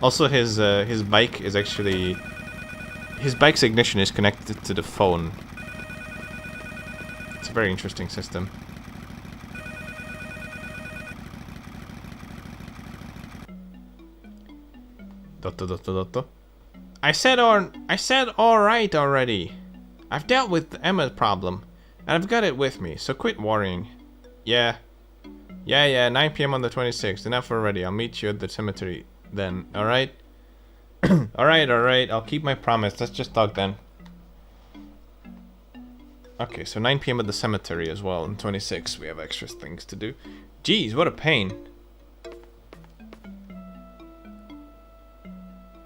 Also, his bike is actually... His bike's ignition is connected to the phone. It's a very interesting system. Dotto, dotto, dotto. I said alright already. I've dealt with Emma's problem, and I've got it with me, so quit worrying. Yeah, 9 p.m. on the 26th. Enough already. I'll meet you at the cemetery then, alright? Alright, I'll keep my promise. Let's just talk then. Okay, so 9 p.m. at the cemetery as well. On 26, we have extra things to do. Jeez, what a pain.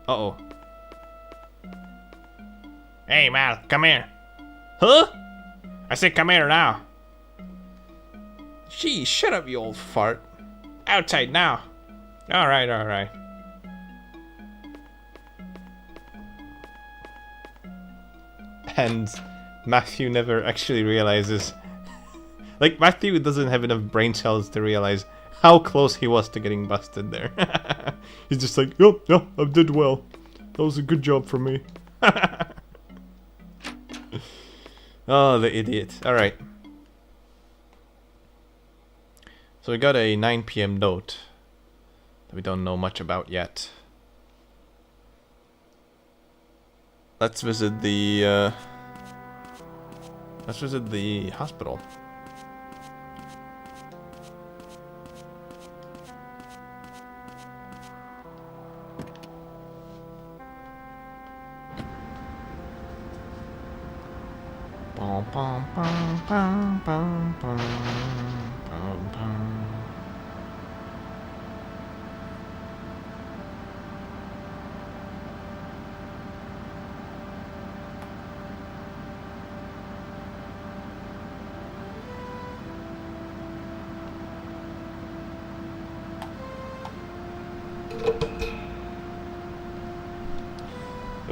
Uh-oh. Hey, Mal, come here. Huh? I said come here now. Gee, shut up, you old fart. Outside now. Alright. And Matthew never actually realizes... Like, Matthew doesn't have enough brain cells to realize how close he was to getting busted there. He's just like, yeah, I did well. That was a good job for me. Oh, the idiot. Alright. So we got a 9 p.m. note that we don't know much about yet. Let's visit the hospital. Bum, bum, bum, bum, bum, bum, bum, bum.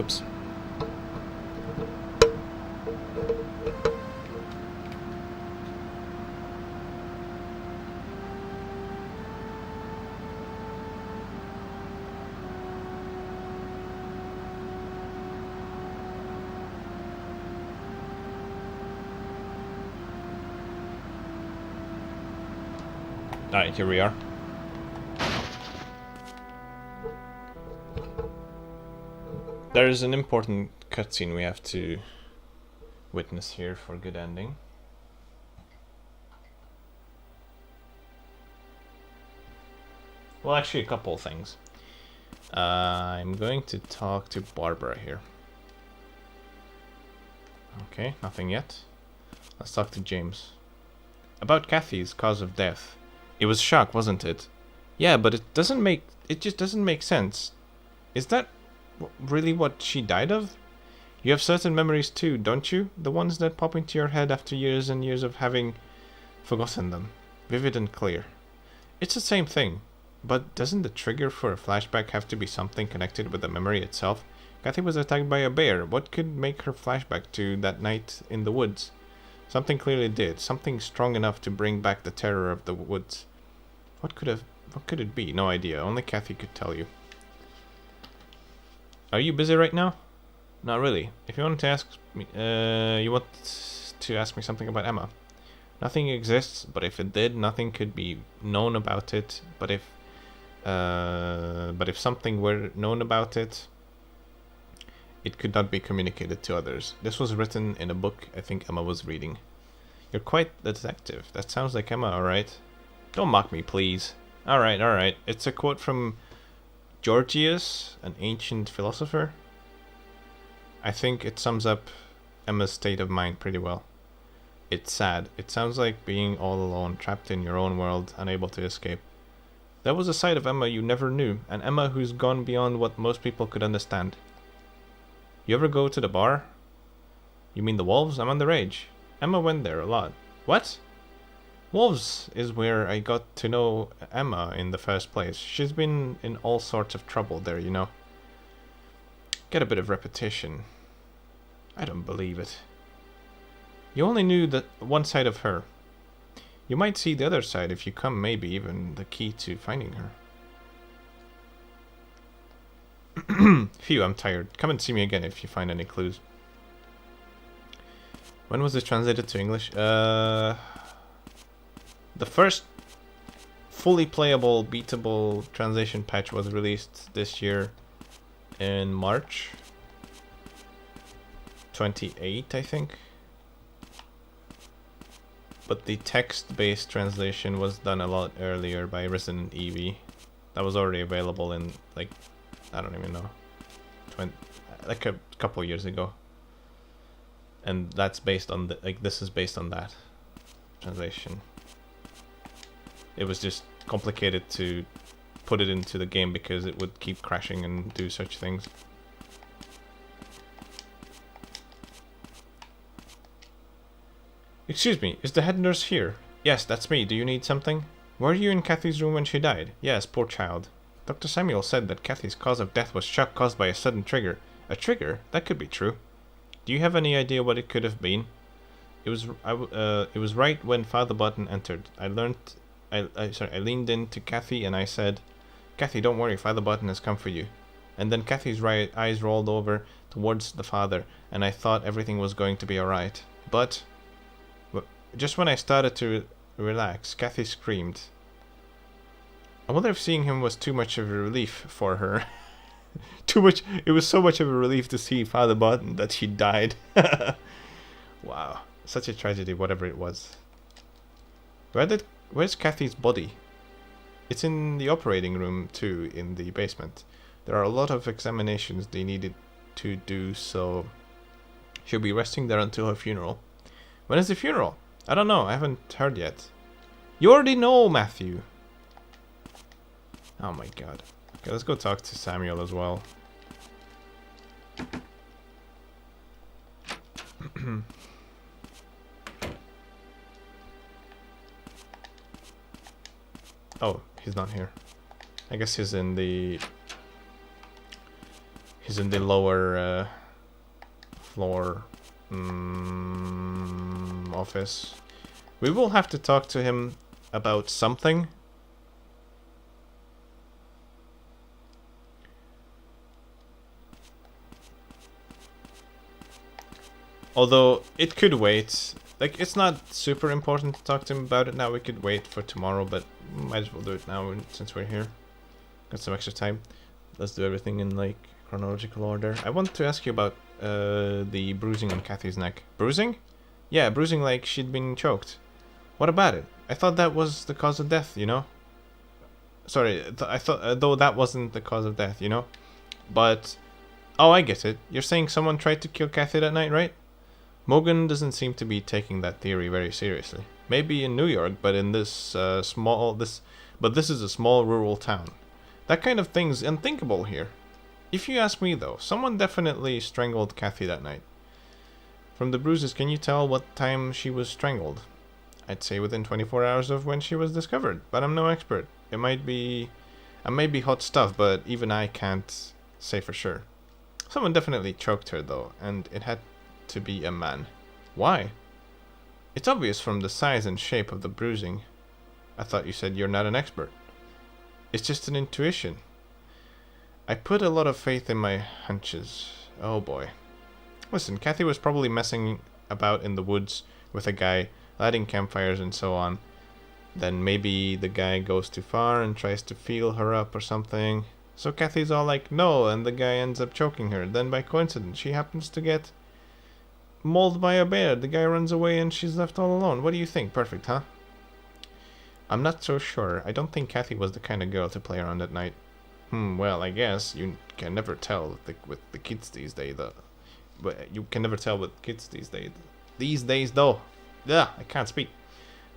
Oops. Alright, here we are. There's an important cutscene we have to witness here for good ending. Well, actually, a couple of things. I'm going to talk to Barbara here. Okay, nothing yet. Let's talk to James. About Kathy's cause of death. It was shock, wasn't it? Yeah, but it just doesn't make sense. Is that really what she died of? You have certain memories too, don't you? The ones that pop into your head after years and years of having forgotten them. Vivid and clear. It's the same thing. But doesn't the trigger for a flashback have to be something connected with the memory itself? Kathy was attacked by a bear. What could make her flashback to that night in the woods? Something clearly did. Something strong enough to bring back the terror of the woods. What could it be? No idea. Only Kathy could tell you. Are you busy right now? Not really. If you want to ask me, you want to ask me something about Emma. Nothing exists, but if it did, nothing could be known about it. But if something were known about it, it could not be communicated to others. This was written in a book I think Emma was reading. You're quite the detective. That sounds like Emma, alright? Don't mock me, please. Alright. It's a quote from Gorgias, an ancient philosopher. I think it sums up Emma's state of mind pretty well. It's sad. It sounds like being all alone, trapped in your own world, unable to escape. There was a side of Emma you never knew, an Emma who's gone beyond what most people could understand. You ever go to the bar? You mean the Wolves? I'm underage. Emma went there a lot. What? Wolves is where I got to know Emma in the first place. She's been in all sorts of trouble there, you know. Get a bit of repetition. I don't believe it. You only knew that one side of her. You might see the other side if you come, maybe even the key to finding her. Phew, I'm tired. Come and see me again if you find any clues. When was this translated to English? The first fully playable, beatable translation patch was released this year in March 28, I think. But the text-based translation was done a lot earlier by Resident Evie. That was already available in, like, I don't even know, like a couple years ago. And that's based on this is based on that translation. It was just complicated to put it into the game because it would keep crashing and do such things. Excuse me, is the head nurse here? Yes, that's me. Do you need something? Were you in Kathy's room when she died? Yes, poor child. Dr. Samuel said that Kathy's cause of death was shock caused by a sudden trigger. A trigger? That could be true. Do you have any idea what it could have been? It was right when Father Button entered. I leaned in to Kathy and I said, Kathy, don't worry, Father Button has come for you. And then Kathy's right eyes rolled over towards the father, and I thought everything was going to be alright. But just when I started to relax, Kathy screamed. I wonder if seeing him was too much of a relief for her. Too much. It was so much of a relief to see Father Button that she died. Wow. Such a tragedy, whatever it was. Where's Kathy's body? It's in the operating room too, in the basement. There are a lot of examinations they needed to do, so she'll be resting there until her funeral. When is the funeral? I don't know, I haven't heard yet. You already know, Matthew. Oh my god. Okay, let's go talk to Samuel as well. Oh, he's not here. I guess he's He's in the lower floor office. We will have to talk to him about something. Although, it could wait. Like, it's not super important to talk to him about it now. We could wait for tomorrow, but might as well do it now since we're here. Got some extra time. Let's do everything in, like, chronological order. I want to ask you about the bruising on Kathy's neck. Bruising? Yeah, bruising like she'd been choked. What about it? I thought that was the cause of death, you know? Sorry, I thought, though that wasn't the cause of death, you know? But, oh, I get it. You're saying someone tried to kill Kathy that night, right? Morgan doesn't seem to be taking that theory very seriously. Maybe in New York, but in this this is a small rural town. That kind of thing's unthinkable here. If you ask me though, someone definitely strangled Kathy that night. From the bruises, can you tell what time she was strangled? I'd say within 24 hours of when she was discovered, but I'm no expert. It might be hot stuff, but even I can't say for sure. Someone definitely choked her though, and it had to be a man. Why? It's obvious from the size and shape of the bruising. I thought you said you're not an expert. It's just an intuition. I put a lot of faith in my hunches. Oh boy. Listen, Kathy was probably messing about in the woods with a guy, lighting campfires and so on. Then maybe the guy goes too far and tries to feel her up or something. So Kathy's all like, no, and the guy ends up choking her. Then by coincidence, she happens to get mauled by a bear. The guy runs away and she's left all alone. What do you think? Perfect, huh? I'm not so sure. I don't think Kathy was the kind of girl to play around at night. Well, I guess you can never tell with the kids these days, though. But you can never tell with kids these days. These days, though. Yeah, I can't speak.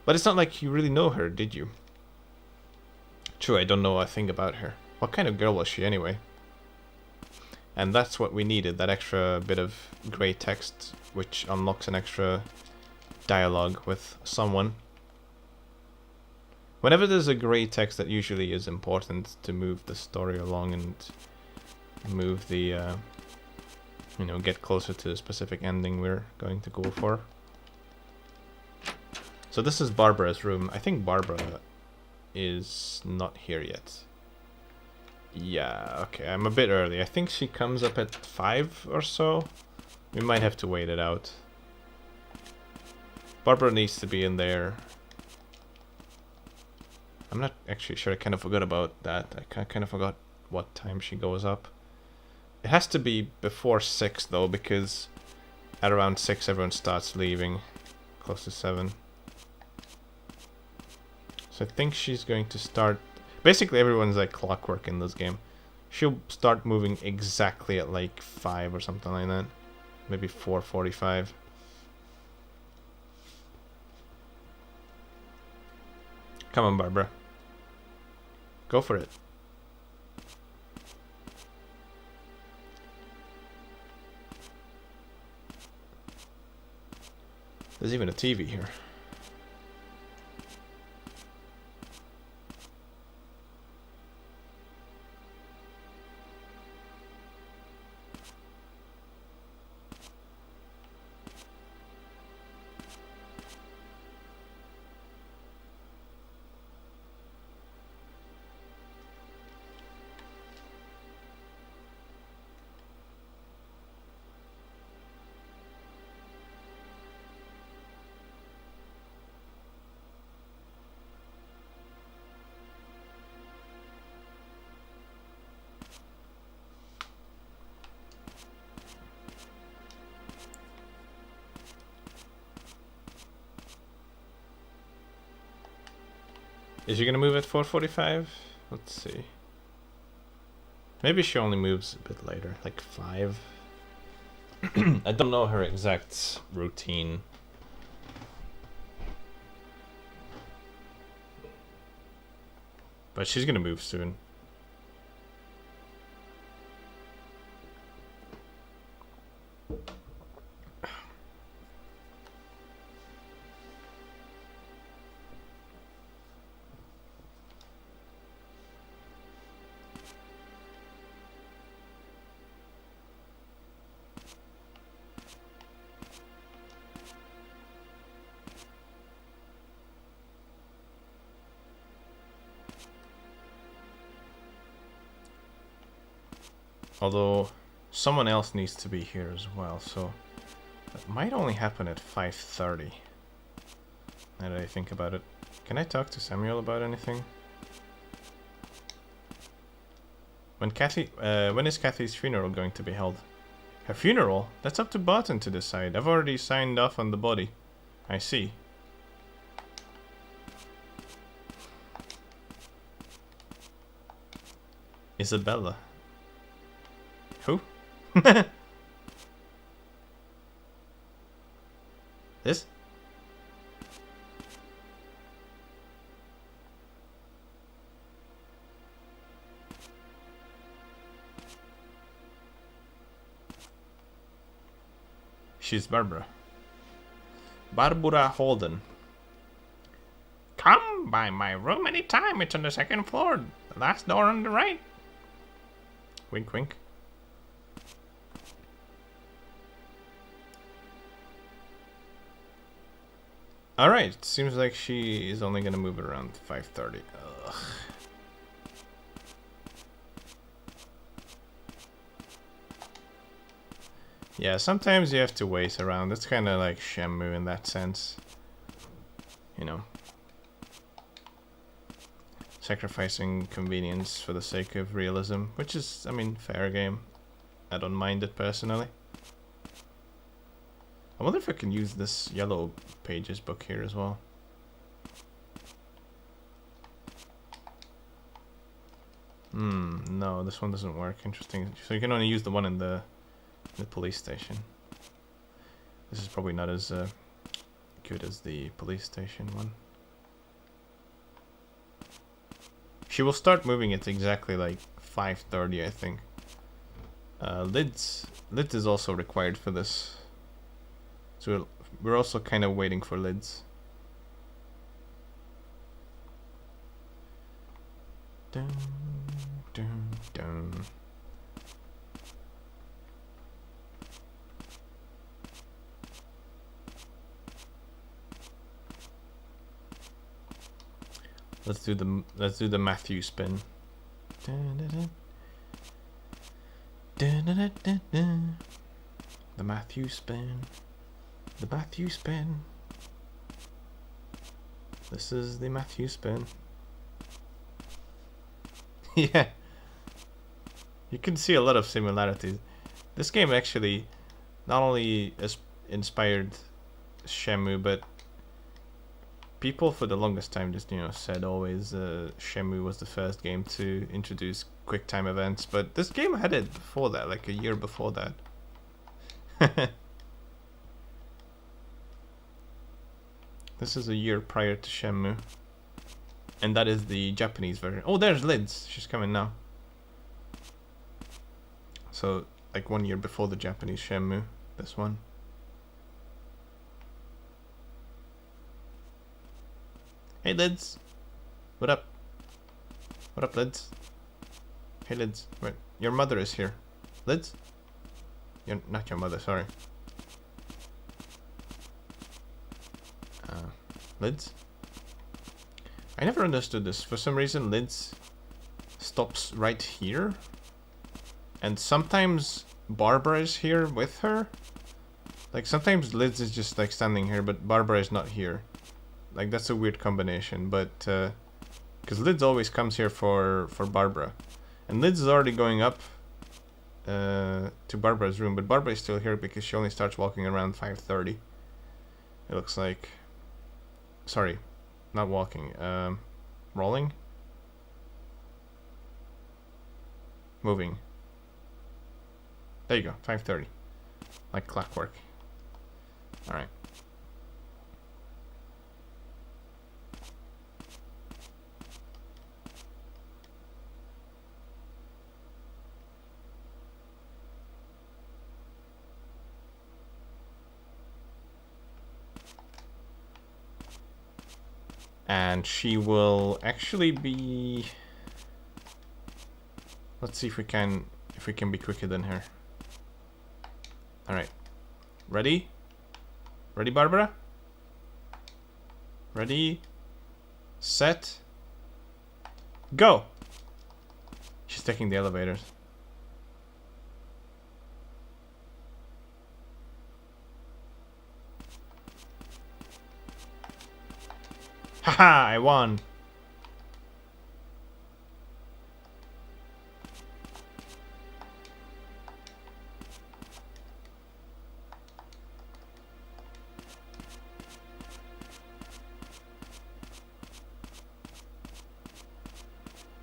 But it's not like you really know her, did you? True, I don't know a thing about her. What kind of girl was she, anyway? And that's what we needed, that extra bit of grey text, which unlocks an extra dialogue with someone. Whenever there's a grey text, that usually is important to move the story along and move the, get closer to the specific ending we're going to go for. So this is Barbara's room. I think Barbara is not here yet. Yeah, okay, I'm a bit early. I think she comes up at 5 or so. We might have to wait it out. Barbara needs to be in there. I'm not actually sure. I kind of forgot about that. I kind of forgot what time she goes up. It has to be before 6 though, because at around 6 everyone starts leaving. Close to 7. So I think she's going to start... Basically everyone's like clockwork in this game. She'll start moving exactly at like 5 or something like that. Maybe 4:45. Come on, Barbara. Go for it. There's even a TV here. Is she gonna move at 4:45? Let's see. Maybe she only moves a bit later, like 5. I don't know her exact routine. But she's gonna move soon. Although someone else needs to be here as well, so that might only happen at 5:30. Now that I think about it. Can I talk to Samuel about anything? When is Kathy's funeral going to be held? Her funeral? That's up to Barton to decide. I've already signed off on the body. I see. Isabella. Who? This? She's Barbara. Barbara Holden. Come by my room anytime. It's on the second floor. The last door on the right. Wink, wink. Alright, seems like she is only gonna move it around 5:30. Ugh. Yeah, sometimes you have to wait around. It's kind of like Shenmue in that sense. You know. Sacrificing convenience for the sake of realism, which is, I mean, fair game. I don't mind it personally. I wonder if I can use this yellow pages book here as well. No, this one doesn't work. Interesting. So you can only use the one in the police station. This is probably not as good as the police station one. She will start moving it exactly like 5:30, I think. Lids is also required for this. So we're also kind of waiting for lids. Dun, dun, dun. Let's do the Matthew spin. Dun, dun, dun. Dun, dun, dun, dun, dun. The Matthew spin. The Matthew spin. This is the Matthew spin. Yeah. You can see a lot of similarities. This game actually not only inspired Shenmue, but people for the longest time just, you know, said always Shenmue was the first game to introduce quick time events, but this game had it before that, like a year before that. This is a year prior to Shenmue. And that is the Japanese version. Oh, there's Lids. She's coming now. So, like 1 year before the Japanese Shenmue, this one. Hey, Lids. What up? What up, Lids? Hey, Lids. Wait, your mother is here. Lids? You're not your mother, sorry. Lids? I never understood this. For some reason, Lids stops right here. And sometimes Barbara is here with her. Like, sometimes Lids is just, like, standing here, but Barbara is not here. Like, that's a weird combination, but... because Lids always comes here for Barbara. And Lids is already going up to Barbara's room, but Barbara is still here because she only starts walking around 5:30. It looks like... Sorry, not walking. Rolling? Moving. There you go, 5:30. Like clockwork. Alright. And she will actually be... Let's see if we can be quicker than her. Alright. Ready? Ready, Barbara? Ready? Set? Go! She's taking the elevators. Haha, I won.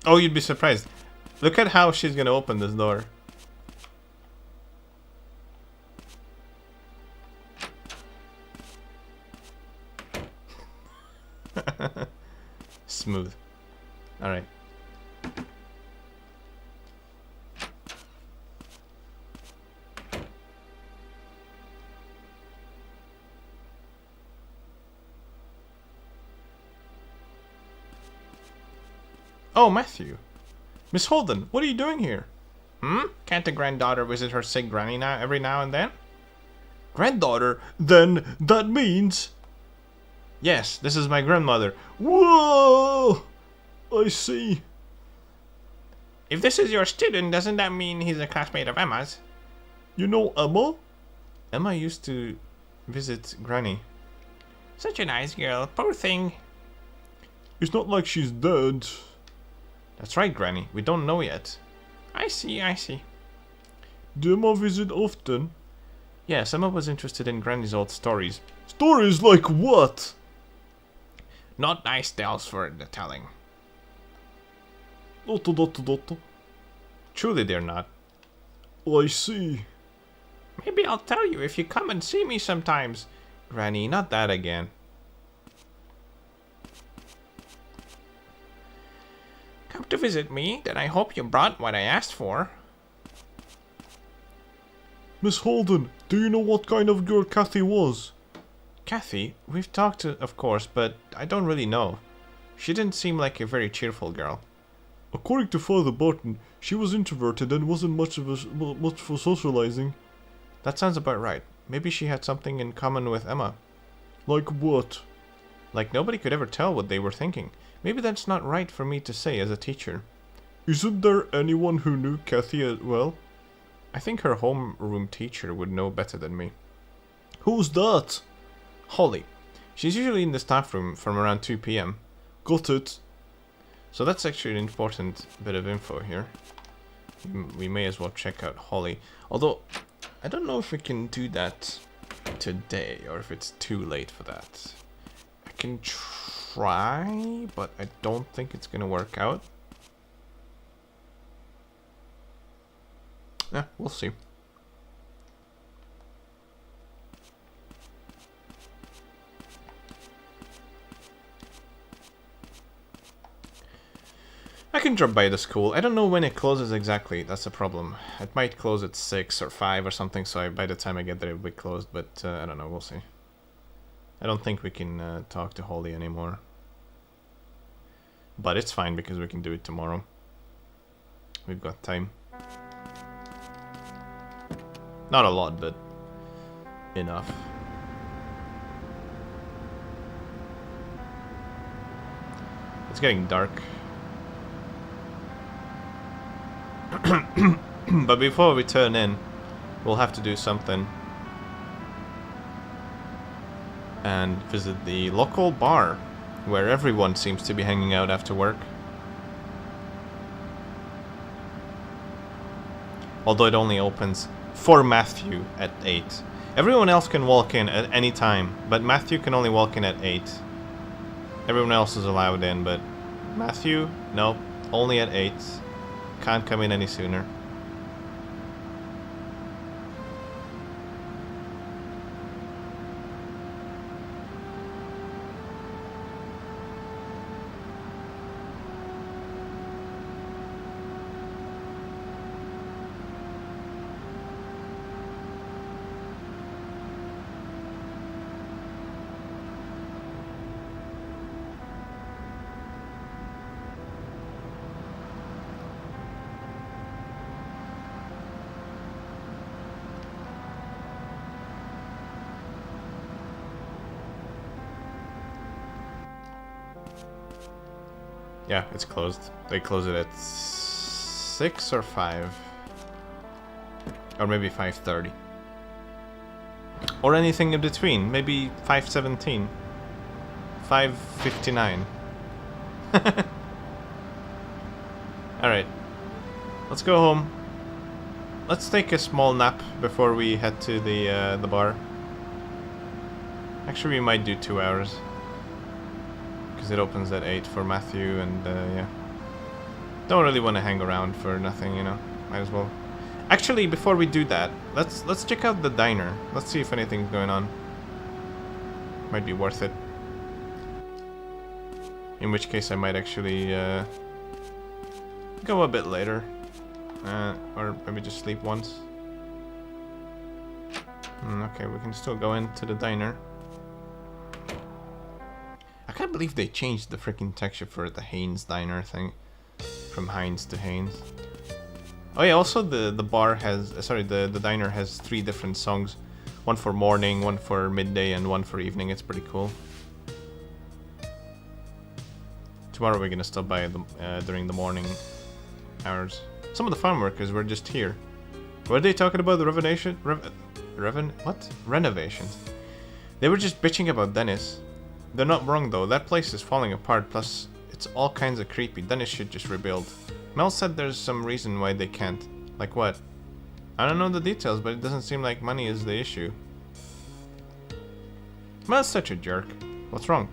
Oh, you'd be surprised. Look at how she's gonna open this door. Smooth. Alright. Oh, Matthew. Miss Holden, what are you doing here? Can't a granddaughter visit her sick granny every now and then? Granddaughter? Then that means... Yes, this is my grandmother. Whoa! I see. If this is your student, doesn't that mean he's a classmate of Emma's? You know Emma? Emma used to visit Granny. Such a nice girl. Poor thing. It's not like she's dead. That's right, Granny. We don't know yet. I see, I see. Do Emma visit often? Yes, Emma was interested in Granny's old stories. Stories like what? Not nice tales for the telling. Dot. Truly they're not. I see. Maybe I'll tell you if you come and see me sometimes. Granny, not that again. Come to visit me, then I hope you brought what I asked for. Miss Holden, do you know what kind of girl Kathy was? Kathy, we've talked to, of course, but I don't really know. She didn't seem like a very cheerful girl. According to Father Barton, she was introverted and wasn't much for socializing. That sounds about right. Maybe she had something in common with Emma. Like what? Like nobody could ever tell what they were thinking. Maybe that's not right for me to say as a teacher. Isn't there anyone who knew Kathy as well? I think her homeroom teacher would know better than me. Who's that? Holly. She's usually in the staff room from around 2 p.m. Got it. So that's actually an important bit of info here. We may as well check out Holly. Although, I don't know if we can do that today or if it's too late for that. I can try, but I don't think it's gonna work out. Yeah, we'll see. I can drop by the school. I don't know when it closes exactly. That's the problem. It might close at 6 or 5 or something, so by the time I get there it'll be closed, but I don't know. We'll see. I don't think we can talk to Holly anymore. But it's fine because we can do it tomorrow. We've got time. Not a lot, but enough. It's getting dark. But before we turn in, we'll have to do something. And visit the local bar, where everyone seems to be hanging out after work. Although it only opens for Matthew at 8. Everyone else can walk in at any time, but Matthew can only walk in at 8. Everyone else is allowed in, but Matthew, nope, only at 8. Can't come in any sooner. Yeah, it's closed. They close it at 6 or 5. Or maybe 5:30. Or anything in between. Maybe 5:17. 5:59. Alright. Let's go home. Let's take a small nap before we head to the bar. Actually, we might do 2 hours. Because it opens at 8 for Matthew, and yeah. Don't really want to hang around for nothing, you know. Might as well. Actually, before we do that, let's check out the diner. Let's see if anything's going on. Might be worth it. In which case, I might actually go a bit later. Or maybe just sleep once. Okay, we can still go into the diner. I can't believe they changed the freaking texture for the Haynes diner thing. From Heinz to Haynes. Oh yeah, also the bar has... sorry, the diner has 3 different songs. One for morning, one for midday, and one for evening. It's pretty cool. Tomorrow we're gonna stop by during the morning hours. Some of the farm workers were just here. Were they talking about the renovations? They were just bitching about Dennis. They're not wrong though, that place is falling apart, plus it's all kinds of creepy. Dennis should just rebuild. Mel said there's some reason why they can't. Like what? I don't know the details, but it doesn't seem like money is the issue. Mel's such a jerk. What's wrong?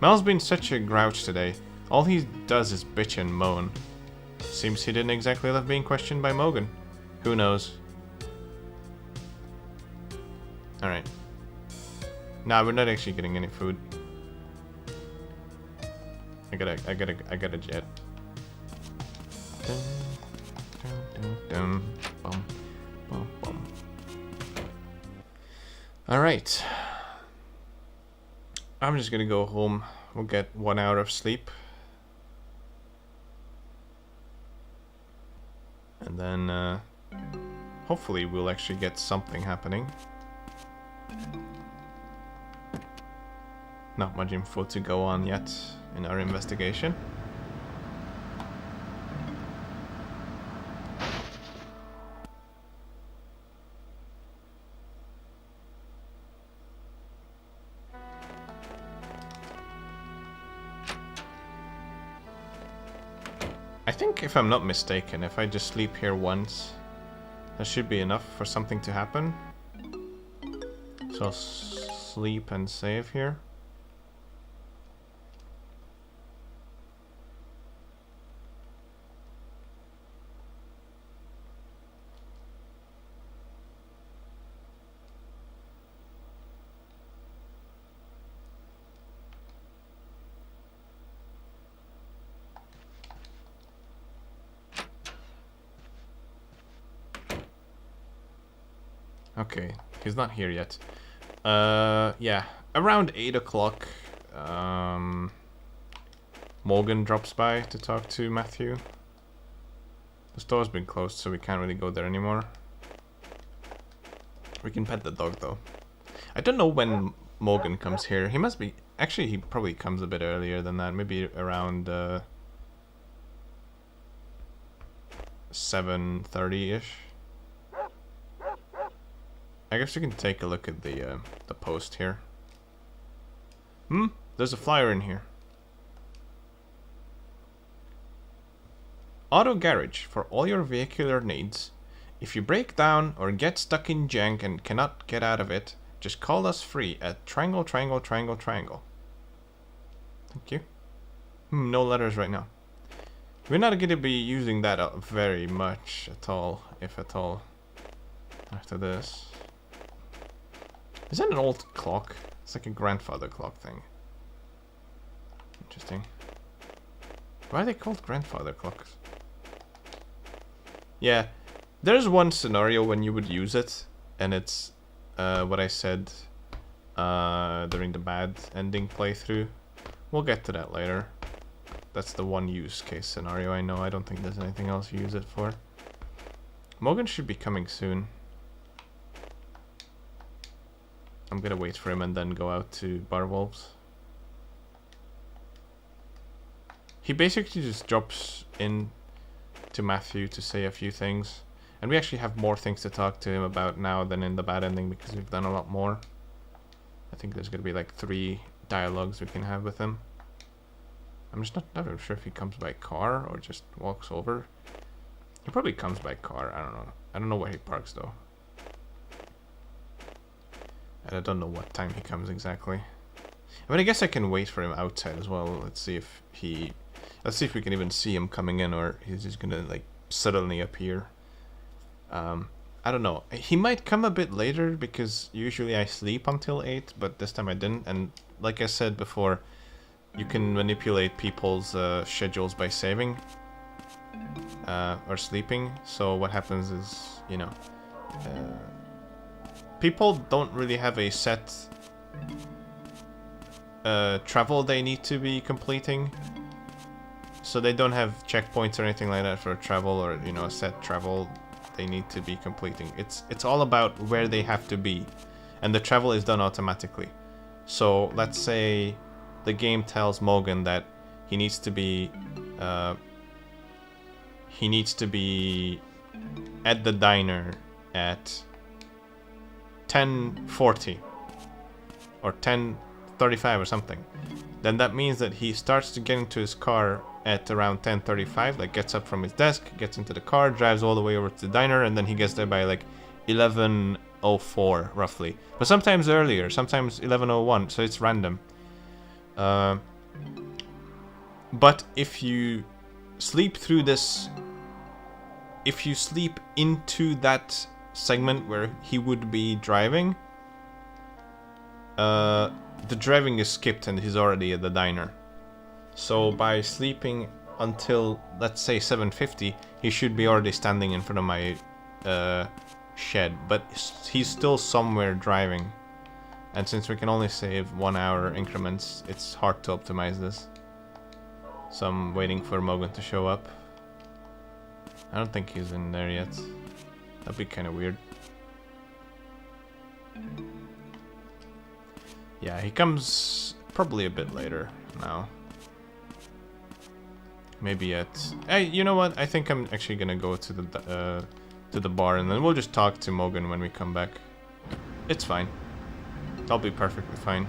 Mel's been such a grouch today. All he does is bitch and moan. Seems he didn't exactly love being questioned by Morgan. Who knows? Alright. Nah, we're not actually getting any food. I got a jet. Alright. I'm just gonna go home. We'll get 1 hour of sleep. And then, hopefully we'll actually get something happening. Not much info to go on yet in our investigation. I think, if I'm not mistaken, if I just sleep here once, that should be enough for something to happen. So I'll sleep and save here. Okay, he's not here yet. Yeah, around 8 o'clock, Morgan drops by to talk to Matthew. The store's been closed, so we can't really go there anymore. We can pet the dog, though. I don't know when Morgan comes here. He must be... Actually, he probably comes a bit earlier than that. Maybe around 7:30-ish. I guess we can take a look at the post here. There's a flyer in here. Auto garage for all your vehicular needs. If you break down or get stuck in jank and cannot get out of it, just call us free at triangle, triangle, triangle, triangle. Thank you. No letters right now. We're not going to be using that very much at all, if at all, after this. Is that an old clock? It's like a grandfather clock thing. Interesting. Why are they called grandfather clocks? Yeah, there's one scenario when you would use it, and it's what I said during the bad ending playthrough. We'll get to that later. That's the one use case scenario I know. I don't think there's anything else you use it for. Morgan should be coming soon. I'm gonna wait for him and then go out to Bar Wolves. He basically just drops in to Matthew to say a few things. And we actually have more things to talk to him about now than in the bad ending because we've done a lot more. I think there's gonna be like 3 dialogues we can have with him. I'm just not really sure if he comes by car or just walks over. He probably comes by car. I don't know. I don't know where he parks though. And I don't know what time he comes exactly. I mean, I guess I can wait for him outside as well. Let's see if we can even see him coming in, or he's just gonna like suddenly appear. I don't know. He might come a bit later because usually I sleep until 8, but this time I didn't. And like I said before, you can manipulate people's schedules by saving or sleeping. So what happens is, you know, people don't really have a set travel they need to be completing. So they don't have checkpoints or anything like that for travel, or, you know, a set travel they need to be completing. It's all about where they have to be, and the travel is done automatically. So let's say the game tells Morgan that he needs to be at the diner at 10:40 or 10:35 or something. Then that means that he starts to get into his car at around 10:35, like gets up from his desk, gets into the car, drives all the way over to the diner, and then he gets there by like 11:04 roughly. But sometimes earlier, sometimes 11:01, so it's random. But if you sleep through this, if you sleep into that segment where he would be driving, the driving is skipped and he's already at the diner. So by sleeping until, let's say, 7:50, he should be already standing in front of my shed, but he's still somewhere driving. And since we can only save 1 hour increments, it's hard to optimize this. So I'm waiting for Morgan to show up. I don't think he's in there yet. That'd be kind of weird. Yeah, he comes probably a bit later now. Maybe at... Hey, you know what? I think I'm actually gonna go to the bar, and then we'll just talk to Morgan when we come back. It's fine. I'll be perfectly fine.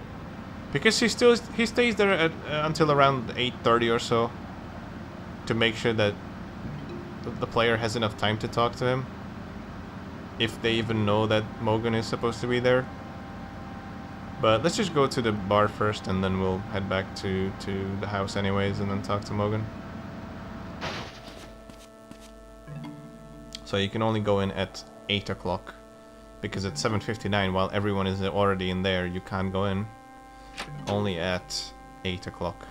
Because he stays there at, until around 8:30 or so, to make sure that the player has enough time to talk to him, if they even know that Morgan is supposed to be there. But let's just go to the bar first, and then we'll head back to the house anyways, and then talk to Morgan. So you can only go in at 8 o'clock, because at 7:59, while everyone is already in there, you can't go in. Only at 8 o'clock.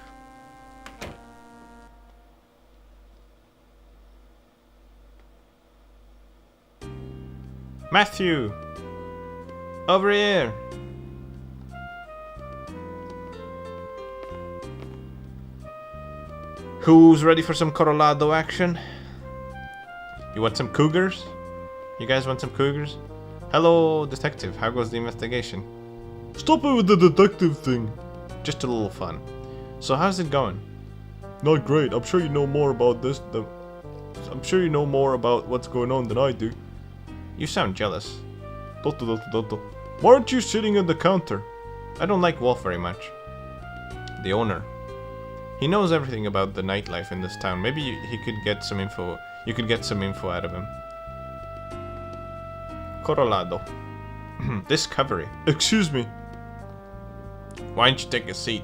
Matthew! Over here! Who's ready for some Colorado action? You want some cougars? You guys want some cougars? Hello, detective. How goes the investigation? Stop it with the detective thing. Just a little fun. So how's it going? Not great. I'm sure you know more about this than... I'm sure you know more about what's going on than I do. You sound jealous. Why aren't you sitting at the counter? I don't like Wolf very much. The owner. He knows everything about the nightlife in this town. Maybe he could get some info. You could get some info out of him. Colorado. Discovery. Excuse me. Why don't you take a seat?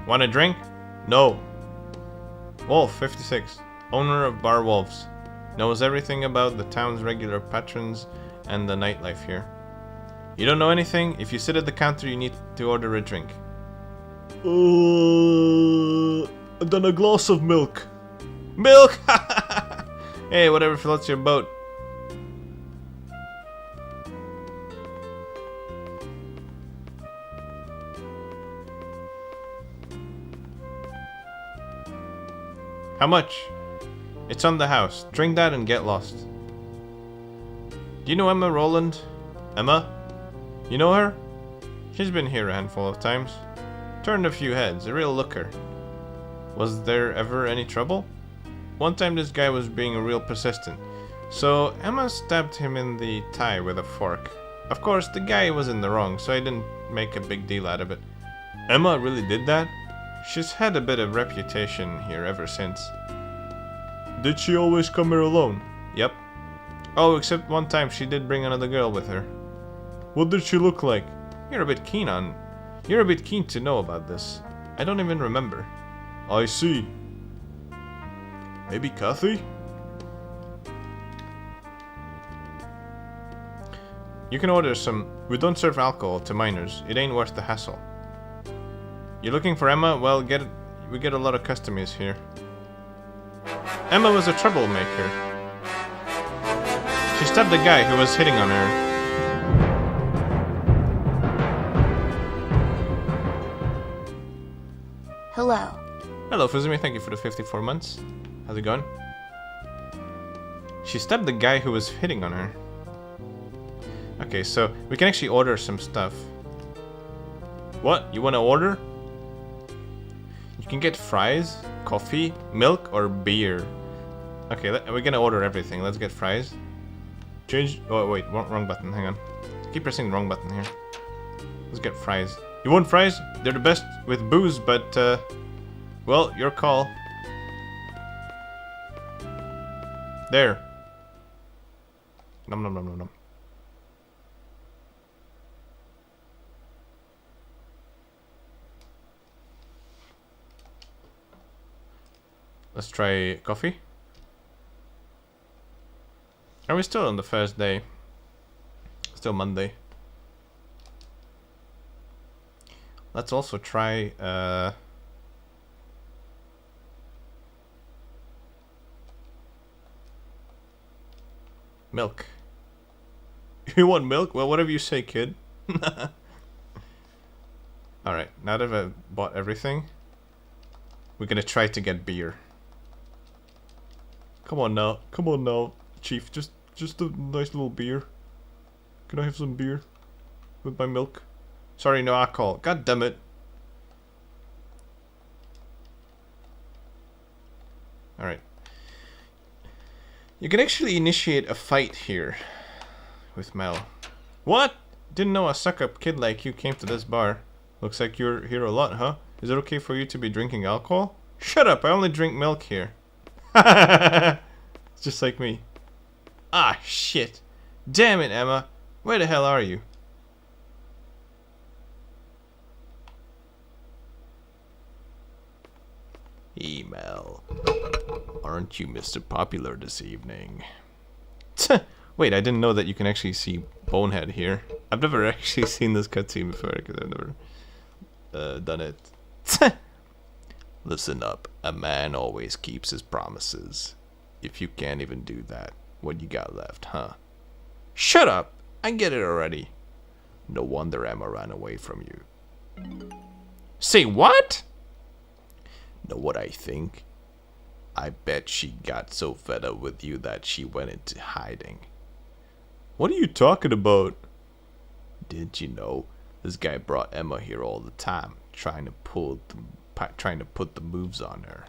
Want a drink? No. Wolf, 56. Owner of Bar Wolves. Knows everything about the town's regular patrons and the nightlife here. You don't know anything? If you sit at the counter, you need to order a drink. And then a glass of milk. Milk! Hey, whatever floats your boat. How much? It's on the house. Drink that and get lost. Do you know Emma Rowland? Emma? You know her? She's been here a handful of times. Turned a few heads, a real looker. Was there ever any trouble? One time this guy was being real persistent. So Emma stabbed him in the thigh with a fork. Of course, the guy was in the wrong, so I didn't make a big deal out of it. Emma really did that? She's had a bit of reputation here ever since. Did she always come here alone? Yep. Oh, except one time she did bring another girl with her. What did she look like? You're a bit keen to know about this. I don't even remember. I see. Maybe Kathy? You can order some. We don't serve alcohol to minors. It ain't worth the hassle. You're looking for Emma? Well, we get a lot of customers here. Emma was a troublemaker. She stabbed the guy who was hitting on her. Hello. Hello, Fuzumi. Thank you for the 54 months. How's it going? She stabbed the guy who was hitting on her. Okay, so we can actually order some stuff. What? You want to order? You can get fries, coffee, milk, or beer. Okay, we're gonna order everything. Let's get fries. Change. Oh, wait, wrong button. Hang on. I keep pressing the wrong button here. Let's get fries. You want fries? They're the best with booze, but, well, your call. There. Nom nom nom nom nom. Let's try coffee. Are we still on the first day? Still Monday. Let's also try milk. You want milk? Well, whatever you say, kid. Alright, now that I've bought everything, we're gonna try to get beer. Come on now, Chief, just a nice little beer. Can I have some beer with my milk? Sorry, no alcohol. God damn it. Alright. You can actually initiate a fight here with Mel. What? Didn't know a suck-up kid like you came to this bar. Looks like you're here a lot, huh? Is it okay for you to be drinking alcohol? Shut up, I only drink milk here. It's just like me. Ah, shit. Damn it, Emma. Where the hell are you? Email. Aren't you Mr. Popular this evening? Wait, I didn't know that you can actually see Bonehead here. I've never actually seen this cutscene before because I've never done it. Listen up. A man always keeps his promises. If you can't even do that, what you got left, huh? Shut up! I get it already. No wonder Emma ran away from you. Say what? Know what I think? I bet she got so fed up with you that she went into hiding. What are you talking about? Didn't you know? This guy brought Emma here all the time, trying to put the moves on her.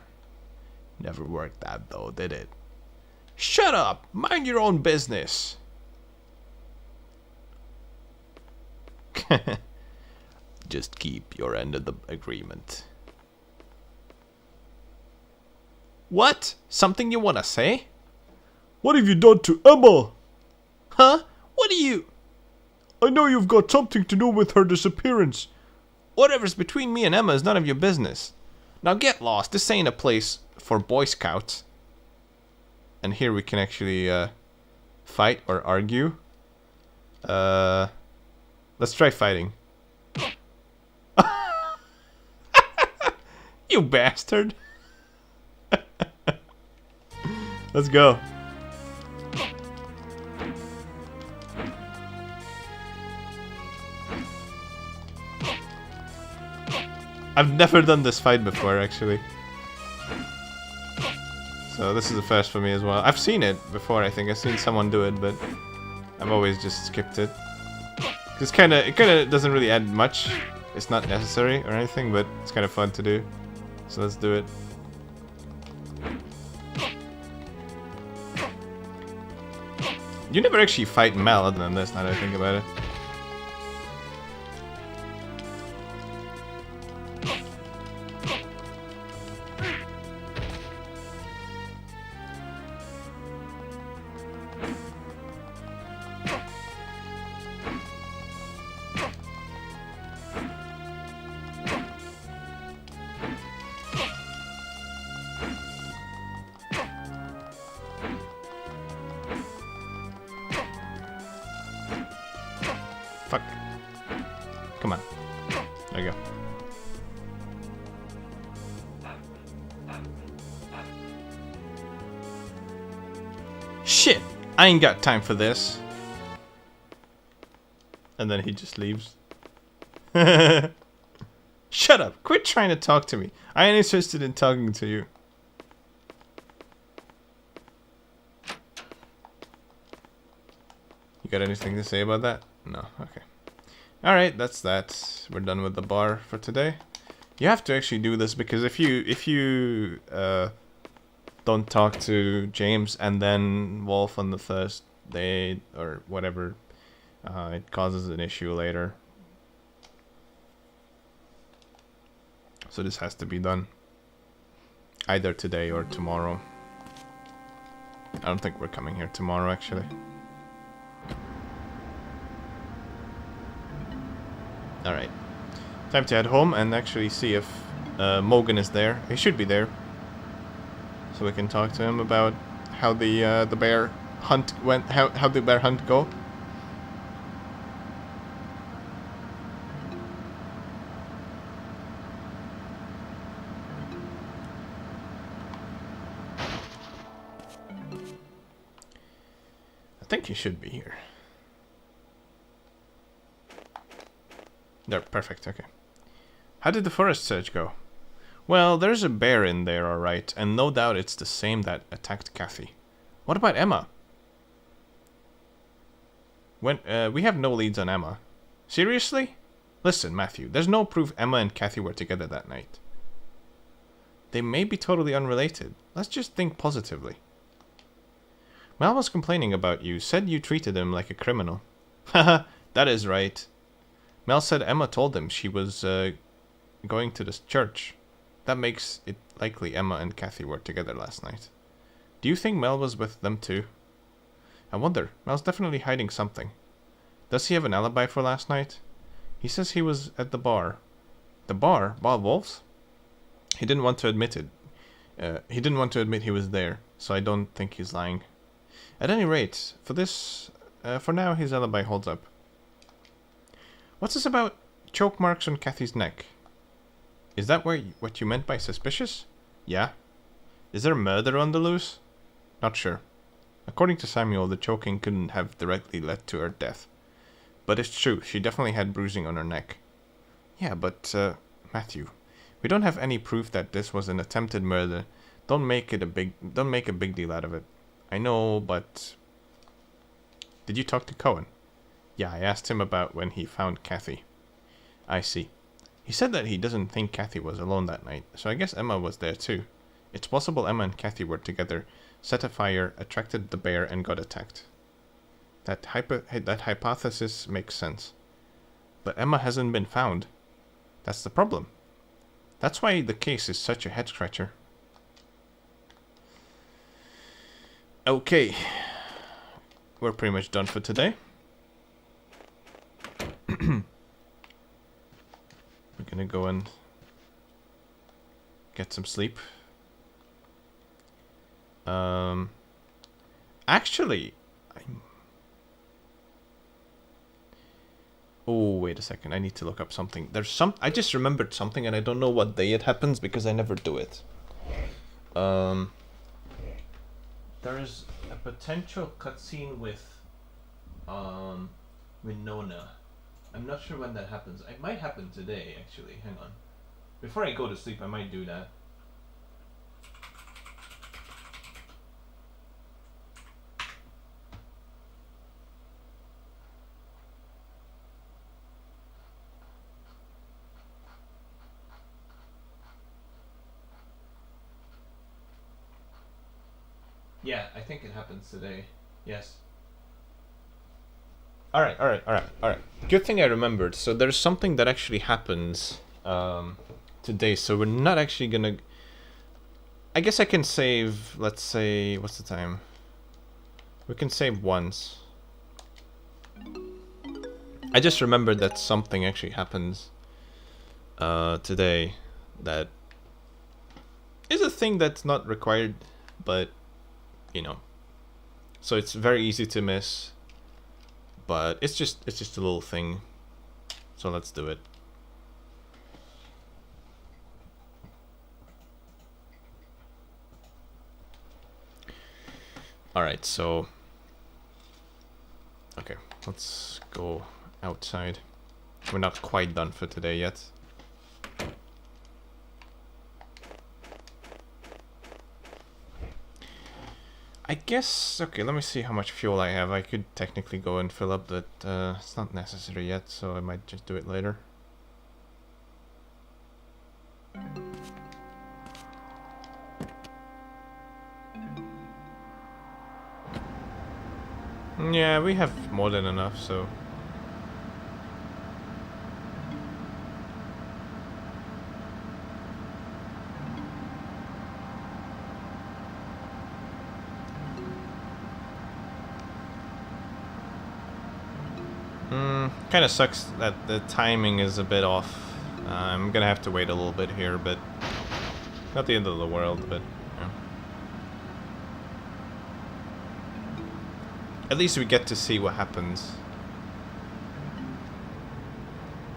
Never worked out though, did it? Shut up! Mind your own business! Just keep your end of the agreement. What? Something you wanna say? What have you done to Emma? Huh? What are you... I know you've got something to do with her disappearance. Whatever's between me and Emma is none of your business. Now get lost. This ain't a place for Boy Scouts. And here we can actually fight or argue. Let's try fighting. You bastard. Let's go. I've never done this fight before, actually. So this is the first for me as well. I've seen it before, I think. I've seen someone do it, but I've always just skipped it. It kind of doesn't really add much. It's not necessary or anything, but it's kind of fun to do. So let's do it. You never actually fight Mel other than this, now that I think about it. Fuck. Come on. There you go. Shit! I ain't got time for this. And then he just leaves. Shut up! Quit trying to talk to me. I ain't interested in talking to you. You got anything to say about that? No, okay. Alright, that's that. We're done with the bar for today. You have to actually do this because if you don't talk to James and then Wolf on the first day or whatever, it causes an issue later. So this has to be done either today or tomorrow. I don't think we're coming here tomorrow actually. Alright. Time to head home and actually see if Mogan is there. He should be there. So we can talk to him about how the bear hunt went, how the bear hunt go. I think he should be here. There, perfect, okay. How did the forest search go? Well, there's a bear in there, alright, and no doubt it's the same that attacked Kathy. What about Emma? We have no leads on Emma. Seriously? Listen, Matthew, there's no proof Emma and Kathy were together that night. They may be totally unrelated. Let's just think positively. Mel was complaining about you, said you treated him like a criminal. Haha, that is right. Mel said Emma told him she was going to this church. That makes it likely Emma and Kathy were together last night. Do you think Mel was with them too? I wonder. Mel's definitely hiding something. Does he have an alibi for last night? He says he was at the bar. The bar? Bob Wolf's? He didn't want to admit it. He didn't want to admit he was there, so I don't think he's lying. At any rate, for now his alibi holds up. What's this about choke marks on Kathy's neck? Is that what you meant by suspicious? Yeah. Is there murder on the loose? Not sure. According to Samuel, the choking couldn't have directly led to her death. But it's true, she definitely had bruising on her neck. Yeah, but, Matthew, we don't have any proof that this was an attempted murder. Don't make a big deal out of it. I know, but... Did you talk to Cohen? Yeah, I asked him about when he found Kathy. I see. He said that he doesn't think Kathy was alone that night, so I guess Emma was there too. It's possible Emma and Kathy were together, set a fire, attracted the bear, and got attacked. That hypothesis makes sense. But Emma hasn't been found. That's the problem. That's why the case is such a head-scratcher. Okay. We're pretty much done for today. We're gonna go and get some sleep. Actually, oh, wait a second. I need to look up something. I just remembered something and I don't know what day it happens because I never do it. There is a potential cutscene with Winona. I'm not sure when that happens. It might happen today, actually. Hang on. Before I go to sleep, I might do that. Yeah, I think it happens today. Yes. Alright. Good thing I remembered. So there's something that actually happens today, so we're not actually gonna... I guess I can save, let's say, what's the time? We can save once. I just remembered that something actually happens today that is a thing that's not required, but, you know. So it's very easy to miss, but it's just a little thing. So let's do it. Alright, so... Okay, let's go outside. We're not quite done for today yet. I guess... Okay, let me see how much fuel I have. I could technically go and fill up, but it's not necessary yet, so I might just do it later. Yeah, we have more than enough, so... Kind of sucks that the timing is a bit off. I'm gonna have to wait a little bit here, but... Not the end of the world, but... Yeah. At least we get to see what happens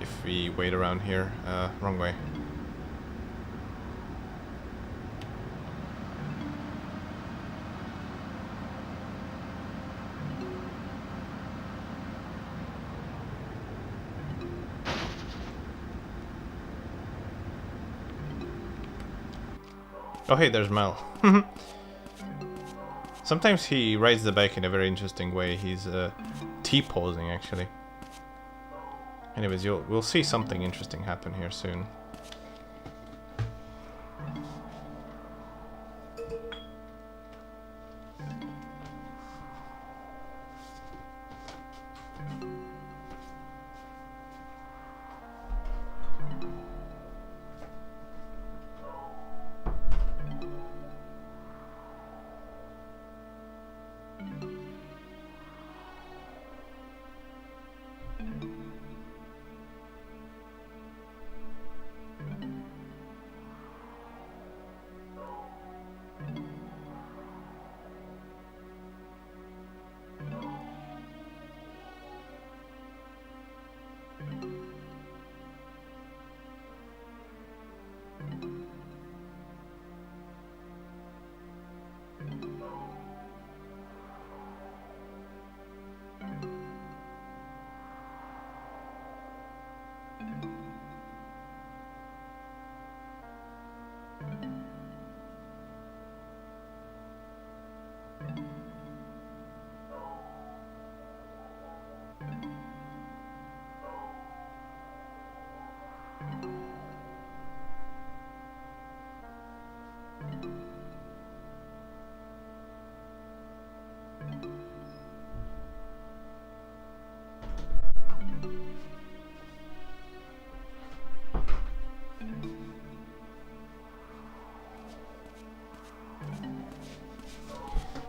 if we wait around here. Wrong way. Oh hey, there's Mel. Sometimes he rides the bike in a very interesting way. He's T-posing actually. Anyways, we'll see something interesting happen here soon.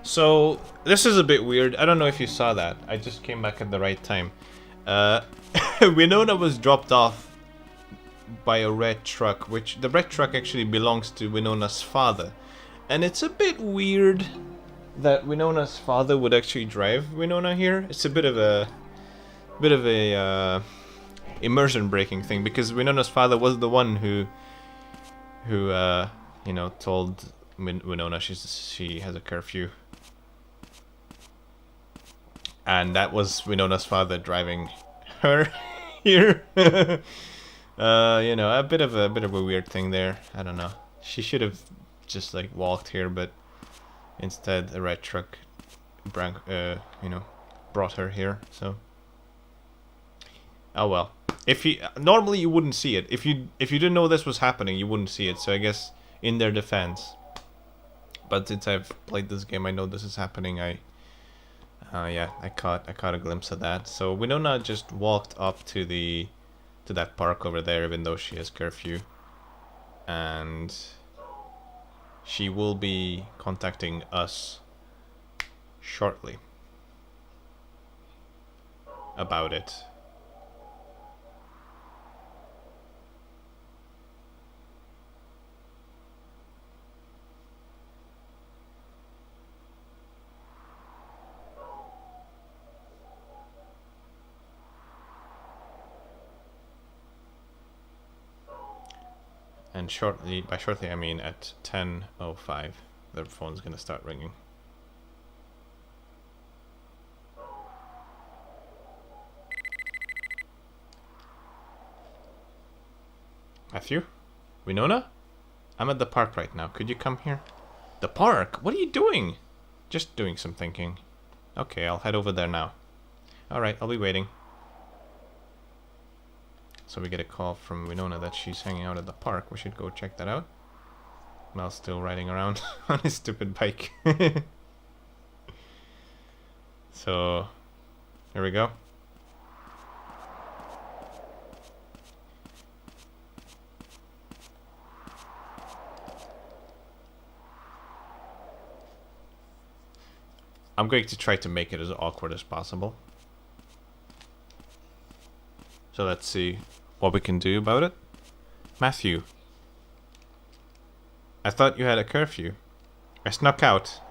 So, this is a bit weird. I don't know if you saw that. I just came back at the right time. Winona was dropped off by a red truck, which the red truck actually belongs to Winona's father. And it's a bit weird that Winona's father would actually drive Winona here. It's a bit of a immersion breaking thing, because Winona's father was the one who you know, told Winona she has a curfew. And that was Winona's father driving her here. You know, a bit of a weird thing there. I don't know. She should have just like walked here, but instead a red truck you know, brought her here. So oh well. If you normally you wouldn't see it. If you didn't know this was happening, you wouldn't see it. So I guess in their defense. But since I've played this game, I know this is happening. Yeah, I caught a glimpse of that. So Winona just walked up to that park over there, even though she has curfew, and she will be contacting us shortly about it. And shortly, by shortly I mean at 10:05, the phone's gonna start ringing. Matthew? Winona? I'm at the park right now. Could you come here? The park? What are you doing? Just doing some thinking. Okay, I'll head over there now. Alright, I'll be waiting. So we get a call from Winona that she's hanging out at the park. We should go check that out. Mel's still riding around on his stupid bike. So, here we go. I'm going to try to make it as awkward as possible. So let's see what we can do about it. Matthew, I thought you had a curfew. I snuck out.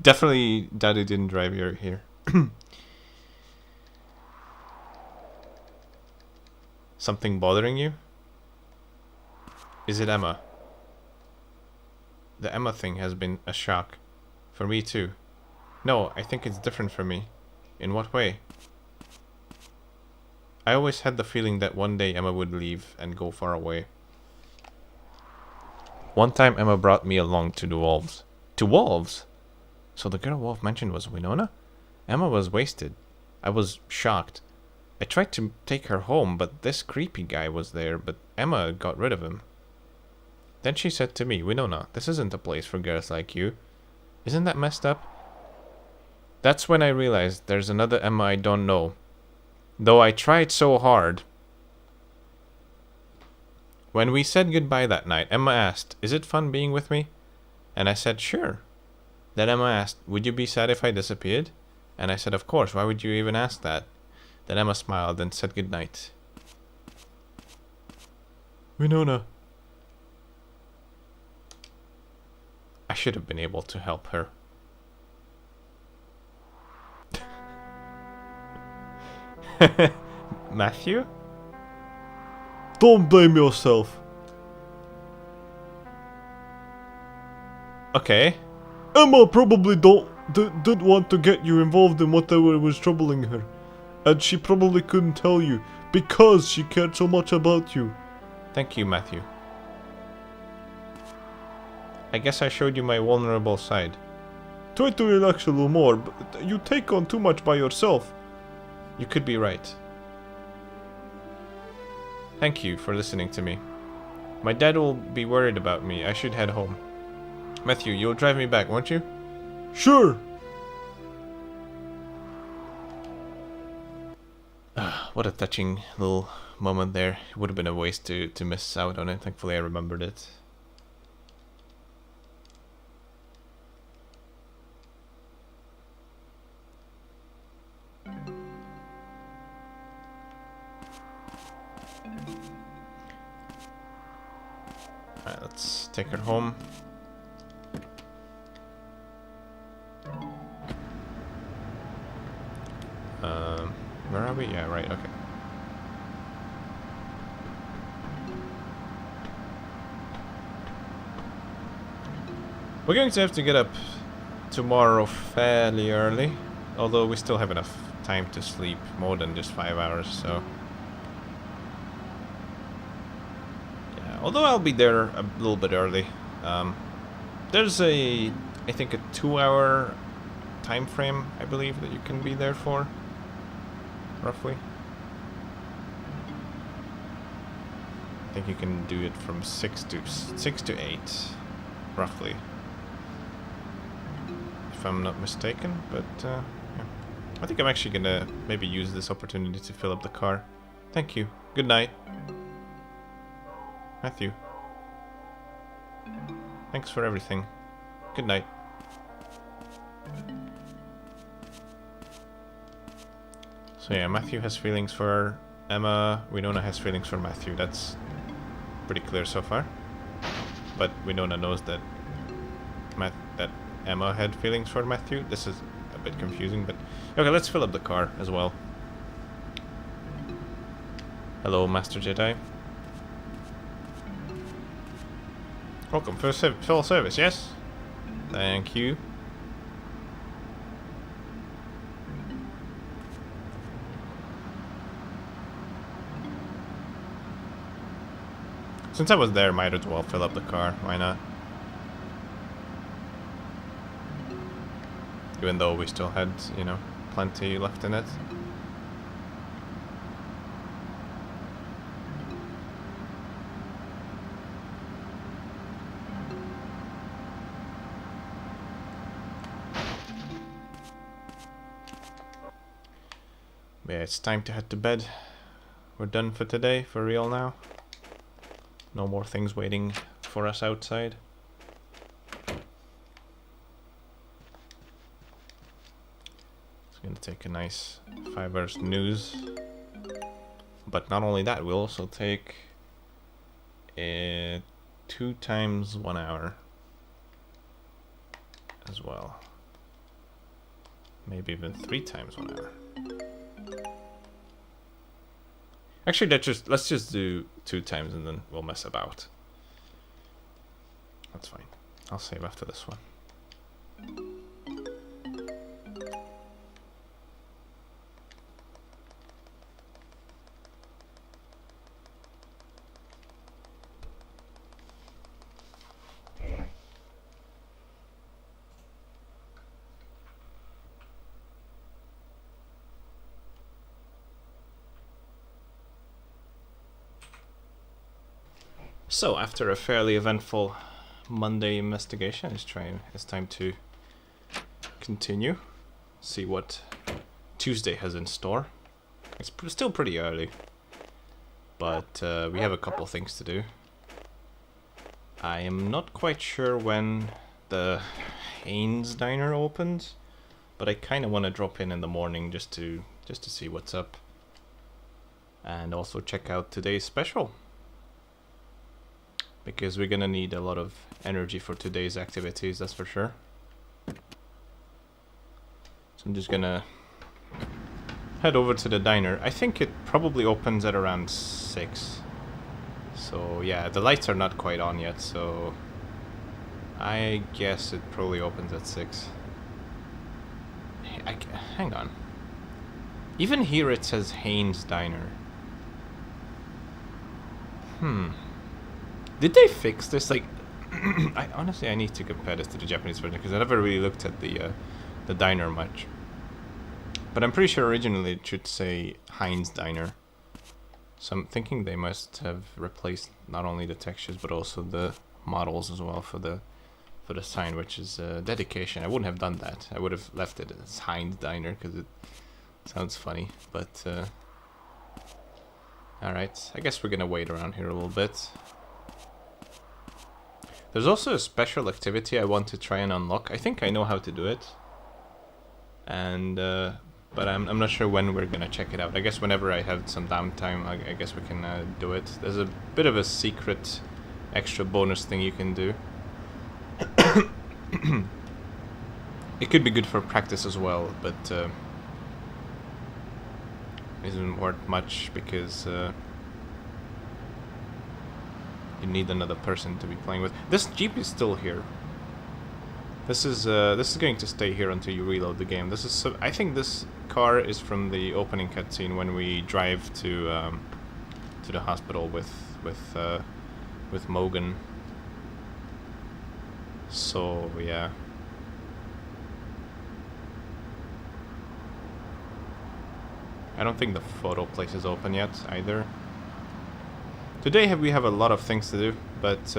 Definitely Daddy didn't drive you here. Something bothering you? Is it Emma? The Emma thing has been a shock. For me too. No, I think it's different for me. In what way? I always had the feeling that one day Emma would leave and go far away. One time Emma brought me along to the wolves. To wolves? So the girl Wolf mentioned was Winona? Emma was wasted. I was shocked. I tried to take her home, but this creepy guy was there, but Emma got rid of him. Then she said to me, Winona, this isn't a place for girls like you. Isn't that messed up? That's when I realized there's another Emma I don't know. Though I tried so hard. When we said goodbye that night, Emma asked, is it fun being with me? And I said, sure. Then Emma asked, would you be sad if I disappeared? And I said, of course, why would you even ask that? Then Emma smiled and said goodnight. Winona. I should have been able to help her. Matthew? Don't blame yourself. Okay. Emma probably didn't want to get you involved in whatever was troubling her. And she probably couldn't tell you because she cared so much about you. Thank you, Matthew. I guess I showed you my vulnerable side. Try to relax a little more, but you take on too much by yourself. You could be right. Thank you for listening to me. My dad will be worried about me. I should head home. Matthew, you'll drive me back, won't you? Sure. What a touching little moment there. It would have been a waste to miss out on it. Thankfully I remembered it. Alright, let's take her home. Where are we? Yeah, right, okay. We're going to have to get up tomorrow fairly early, although we still have enough time to sleep, more than just 5 hours, so... Yeah, although I'll be there a little bit early. There's I think a 2-hour time frame, I believe, that you can be there for, roughly. I think you can do it from 6 to 8, roughly. if I'm not mistaken, but yeah. I think I'm actually gonna maybe use this opportunity to fill up the car. Thank you. Good night. Matthew. Thanks for everything. Good night. So yeah, Matthew has feelings for Emma. Winona has feelings for Matthew. That's pretty clear so far. But Winona knows that that Emma had feelings for Matthew. This is a bit confusing, but okay, let's fill up the car as well. Hello, Master Jedi. Welcome for full service, yes? Thank you. Since I was there, might as well fill up the car. Why not? Even though we still had, you know, plenty left in it. Yeah, it's time to head to bed. We're done for today, for real now. No more things waiting for us outside. It's gonna take a nice 5 hours snooze. But not only that, we'll also take 2 times 1 hour as well. Maybe even 3 times 1 hour. Actually, let's just do 2 times and then we'll mess about. That's fine. I'll save after this one. So, after a fairly eventful Monday investigation, it's time to continue. See what Tuesday has in store. It's still pretty early, but we have a couple things to do. I am not quite sure when the Haynes Diner opens, but I kind of want to drop in the morning just to see what's up, and also check out today's special. Because we're gonna need a lot of energy for today's activities, that's for sure. So I'm just gonna head over to the diner. I think it probably opens at around 6. So yeah, the lights are not quite on yet, so I guess it probably opens at 6. Hang on. Even here it says Haynes Diner. Did they fix this? Like, honestly, I need to compare this to the Japanese version because I never really looked at the diner much. But I'm pretty sure originally it should say Heinz Diner. So I'm thinking they must have replaced not only the textures but also the models as well for the sign, which is dedication. I wouldn't have done that. I would have left it as Heinz Diner because it sounds funny. But all right, I guess we're gonna wait around here a little bit. There's also a special activity I want to try and unlock. I think I know how to do it. And, but I'm not sure when we're gonna check it out. I guess whenever I have some downtime, I guess we can do it. There's a bit of a secret extra bonus thing you can do. It could be good for practice as well, but isn't worth much because you need another person to be playing with. This Jeep is still here. This is going to stay here until you reload the game. This is I think this car is from the opening cutscene when we drive to the hospital with Mogan. So yeah. I don't think the photo place is open yet either. Today we have a lot of things to do, but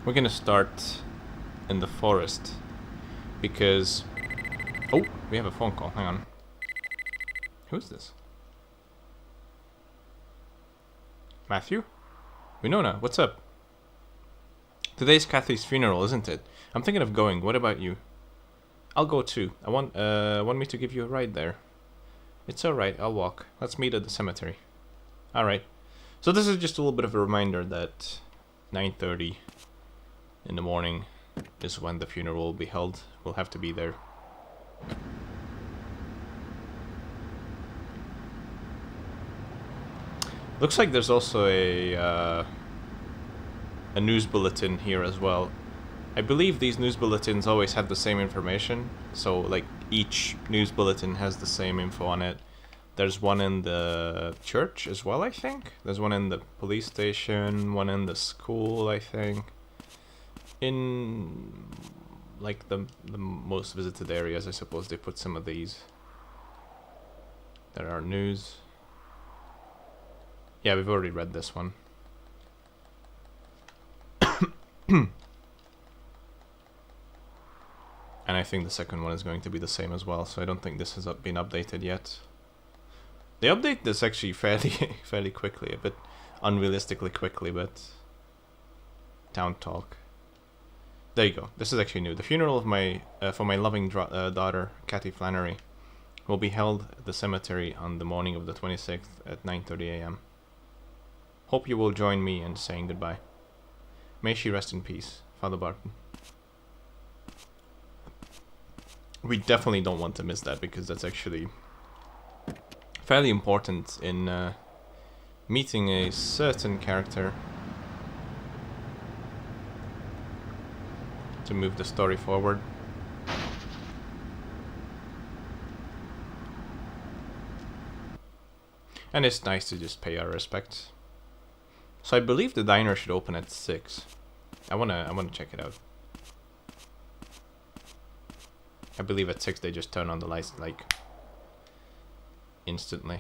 we're gonna start in the forest. Because... Oh, we have a phone call. Hang on. Who's this? Matthew? Winona, what's up? Today's Kathy's funeral, isn't it? I'm thinking of going. What about you? I'll go too. Want me to give you a ride there? It's alright, I'll walk. Let's meet at the cemetery. Alright. So this is just a little bit of a reminder that 9:30 in the morning is when the funeral will be held. We'll have to be there. Looks like there's also a news bulletin here as well. I believe these news bulletins always have the same information, so like each news bulletin has the same info on it. There's one in the church as well, I think. There's one in the police station, one in the school, I think. In like the most visited areas, I suppose they put some of these. There are news. Yeah, we've already read this one. And I think the second one is going to be the same as well, so I don't think this has been updated yet. They update this actually fairly quickly, a bit unrealistically quickly, but town talk. There you go. This is actually new. The funeral of my for my loving daughter, Kathy Flannery, will be held at the cemetery on the morning of the 26th at 9:30 a.m. Hope you will join me in saying goodbye. May she rest in peace, Father Barton. We definitely don't want to miss that, because that's actually fairly important in meeting a certain character to move the story forward. And it's nice to just pay our respects. So I believe the diner should open at 6. I wanna check it out. I believe at 6 they just turn on the lights like instantly.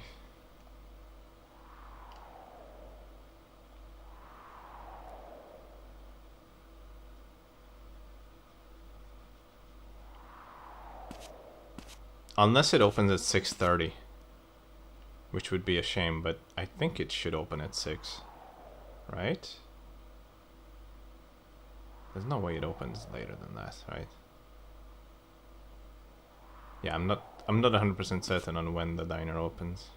Unless it opens at 6:30, which would be a shame, but I think it should open at 6, right? There's no way it opens later than that, right? Yeah, I'm not 100% certain on when the diner opens.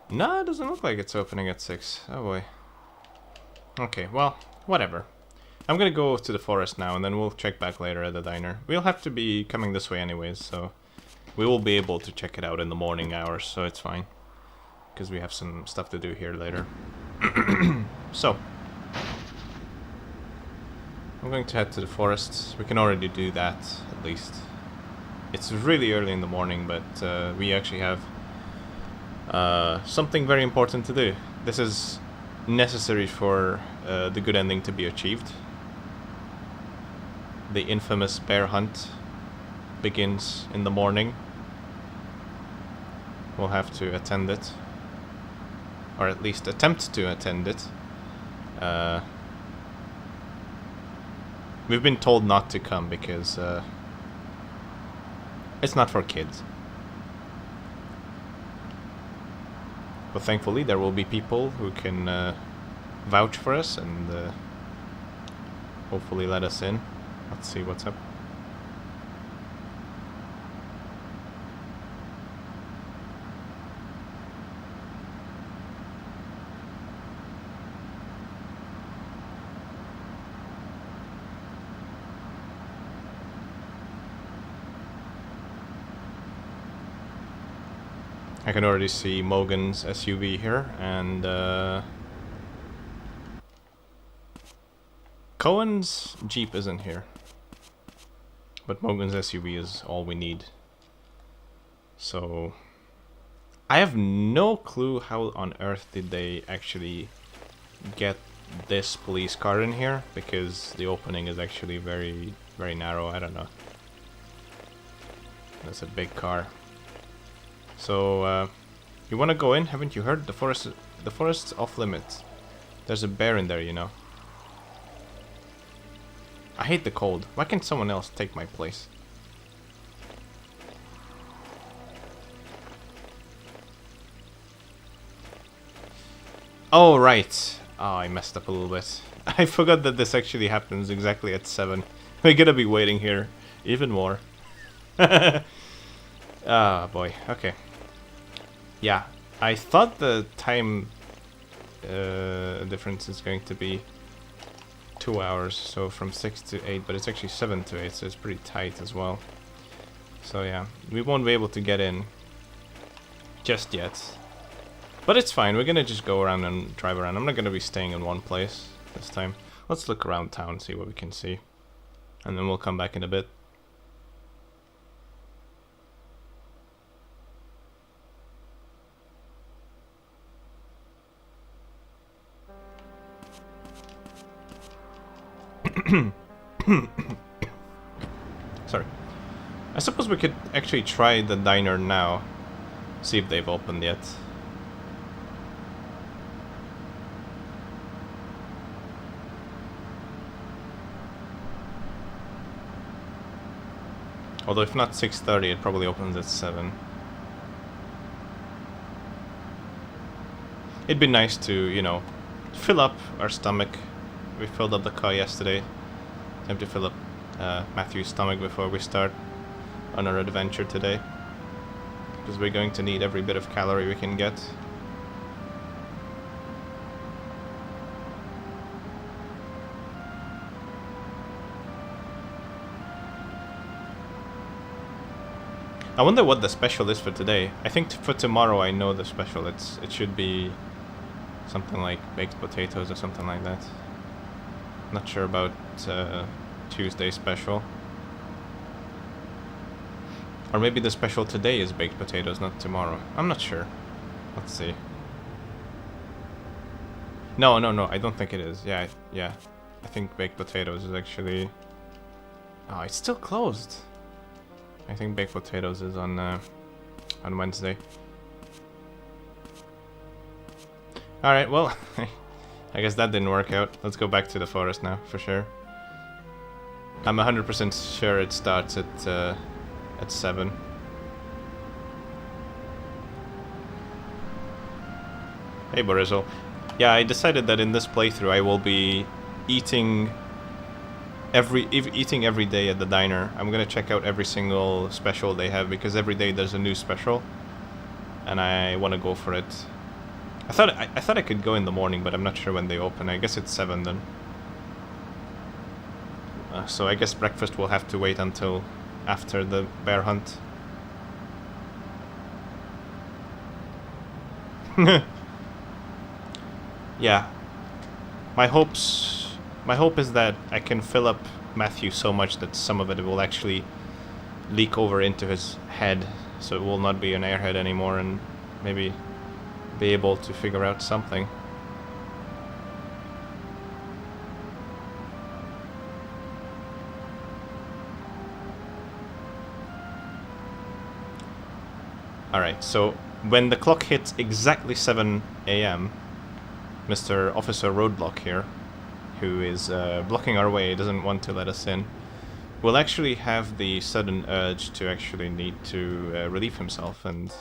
No, it doesn't look like it's opening at 6. Oh boy. Okay, well, whatever. I'm gonna go to the forest now, and then we'll check back later at the diner. We'll have to be coming this way anyways, so we will be able to check it out in the morning hours, so it's fine. Because we have some stuff to do here later. So, I'm going to head to the forest. We can already do that, at least. It's really early in the morning, but we actually have something very important to do. This is necessary for the good ending to be achieved. The infamous bear hunt begins in the morning. We'll have to attend it. Or at least attempt to attend it. We've been told not to come because it's not for kids. But thankfully there will be people who can vouch for us and hopefully let us in. Let's see what's up. I can already see Mogan's SUV here, and Cohen's Jeep isn't here. But Mogan's SUV is all we need. So I have no clue how on earth did they actually get this police car in here, because the opening is actually very, very narrow. I don't know. That's a big car. So you want to go in? Haven't you heard? The forest's off limits. There's a bear in there, you know. I hate the cold. Why can't someone else take my place? Oh, right. Oh, I messed up a little bit. I forgot that this actually happens exactly at 7. We're gonna be waiting here even more. Ah, boy. Okay. Yeah. I thought the time difference is going to be 2 hours, so from 6 to 8, but it's actually 7 to 8, so it's pretty tight as well. So yeah, we won't be able to get in just yet. But it's fine, we're gonna just go around and drive around. I'm not gonna be staying in one place this time. Let's look around town, see what we can see. And then we'll come back in a bit. Sorry. I suppose we could actually try the diner now. See if they've opened yet. Although if not 6:30, it probably opens at 7. It'd be nice to, you know, fill up our stomach. We filled up the car yesterday. Time to fill up Matthew's stomach before we start on our adventure today. Because we're going to need every bit of calorie we can get. I wonder what the special is for today. I think for tomorrow I know the special. It should be something like baked potatoes or something like that. Not sure about Tuesday special. Or maybe the special today is baked potatoes, not tomorrow. I'm not sure. Let's see. No, I don't think it is. Yeah. I think baked potatoes is actually... Oh, it's still closed. I think baked potatoes is on Wednesday. Alright, well, I guess that didn't work out. Let's go back to the forest now, for sure. I'm 100% sure it starts at 7. Hey, Borizel. Yeah, I decided that in this playthrough I will be eating every day at the diner. I'm gonna check out every single special they have, because every day there's a new special, and I want to go for it. I thought I could go in the morning, but I'm not sure when they open. I guess it's 7 then. So I guess breakfast will have to wait until after the bear hunt. Yeah. My hope is that I can fill up Matthew so much that some of it will actually leak over into his head, so it will not be an airhead anymore, and maybe be able to figure out something. Alright, so when the clock hits exactly 7 AM, Mr. Officer Roadblock here, who is blocking our way, doesn't want to let us in, will actually have the sudden urge to actually need to relieve himself, and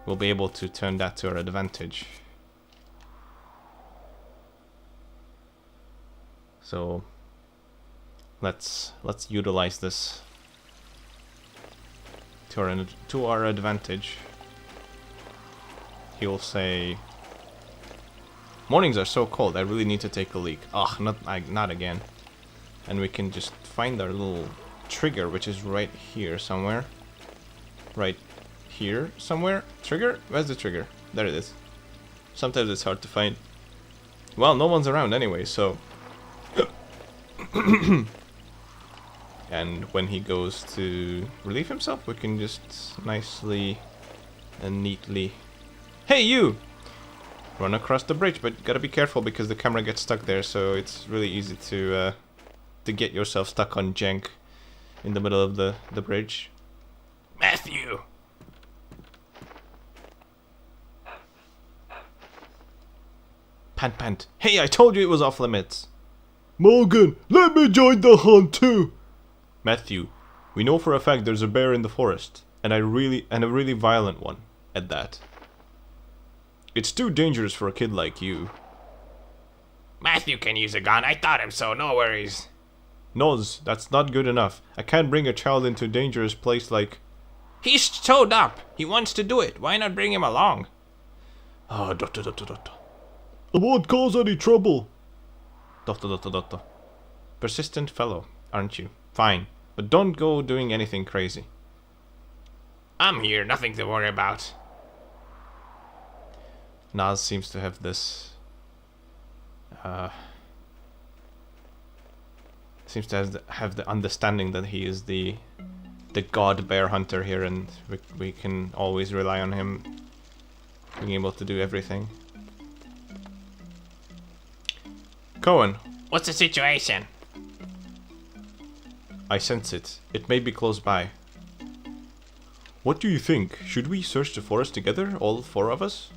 we'll be able to turn that to our advantage. So let's utilize this to our advantage. He'll say, "Mornings are so cold, I really need to take a leak." Ugh, not again. And we can just find our little trigger, which is right here somewhere. Right here somewhere. Trigger? Where's the trigger? There it is. Sometimes it's hard to find. Well, no one's around anyway, so... And when he goes to relieve himself, we can just nicely and neatly... Hey, you! Run across the bridge, but gotta be careful because the camera gets stuck there, so it's really easy to get yourself stuck on jank in the middle of the bridge. Matthew! Pant pant. Hey, I told you it was off limits. Morgan, let me join the hunt too. Matthew, we know for a fact there's a bear in the forest, and a really violent one at that. It's too dangerous for a kid like you. Matthew can use a gun. I taught him so, no worries. Noz, that's not good enough. I can't bring a child into a dangerous place like... He's showed up. He wants to do it. Why not bring him along? Ah, doctor. I won't cause any trouble. Doctor. Persistent fellow, aren't you? Fine, but don't go doing anything crazy. I'm here, nothing to worry about. Naz seems to have this... seems to have the understanding that he is the god bear hunter here, and we can always rely on him being able to do everything. Cohen. What's the situation? I sense it. It may be close by. What do you think? Should we search the forest together, all 4 of us?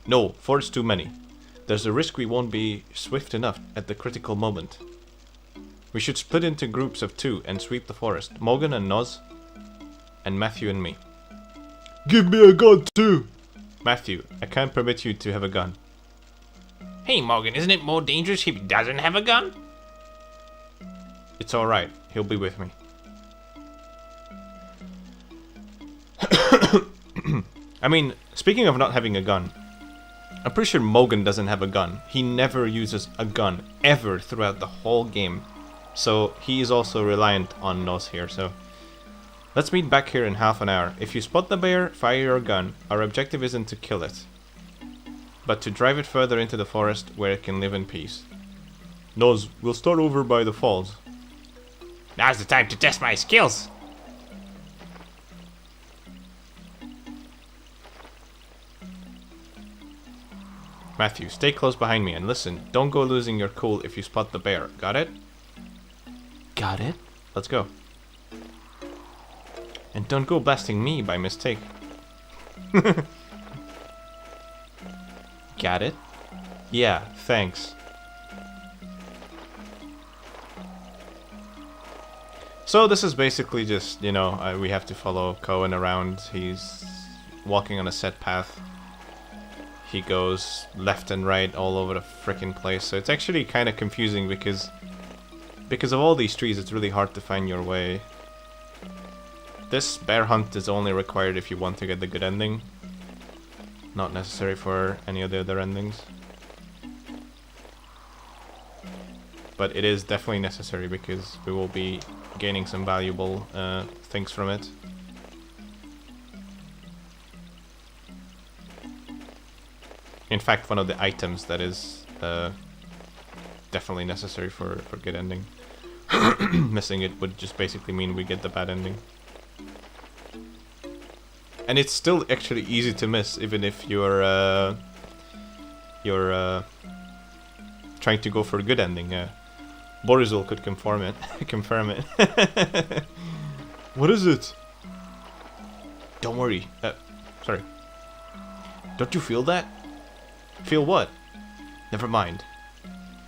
No, 4 is too many. There's a risk we won't be swift enough at the critical moment. We should split into groups of 2 and sweep the forest. Morgan and Noz, and Matthew and me. Give me a gun too. Matthew, I can't permit you to have a gun. Hey Morgan, isn't it more dangerous if he doesn't have a gun? It's alright, he'll be with me. I mean, speaking of not having a gun, I'm pretty sure Morgan doesn't have a gun. He never uses a gun, ever, throughout the whole game. So, he is also reliant on Nos here, so... Let's meet back here in half an hour. If you spot the bear, fire your gun. Our objective isn't to kill it, but to drive it further into the forest where it can live in peace. Nos, we'll start over by the falls. Now's the time to test my skills. Matthew, stay close behind me and listen. Don't go losing your cool if you spot the bear. Got it? Got it. Let's go. And don't go blasting me by mistake. Got it? Yeah, thanks. So this is basically just, you know, we have to follow Cohen around. He's walking on a set path. He goes left and right all over the frickin' place. So it's actually kind of confusing because of all these trees, it's really hard to find your way. This bear hunt is only required if you want to get the good ending. Not necessary for any of the other endings. But it is definitely necessary because we will be gaining some valuable things from it. In fact, one of the items that is definitely necessary for good ending. Missing it would just basically mean we get the bad ending. And it's still actually easy to miss, even if you're trying to go for a good ending. Borizul could confirm it. Confirm it. What is it? Don't worry. Sorry. Don't you feel that? Feel what? Never mind.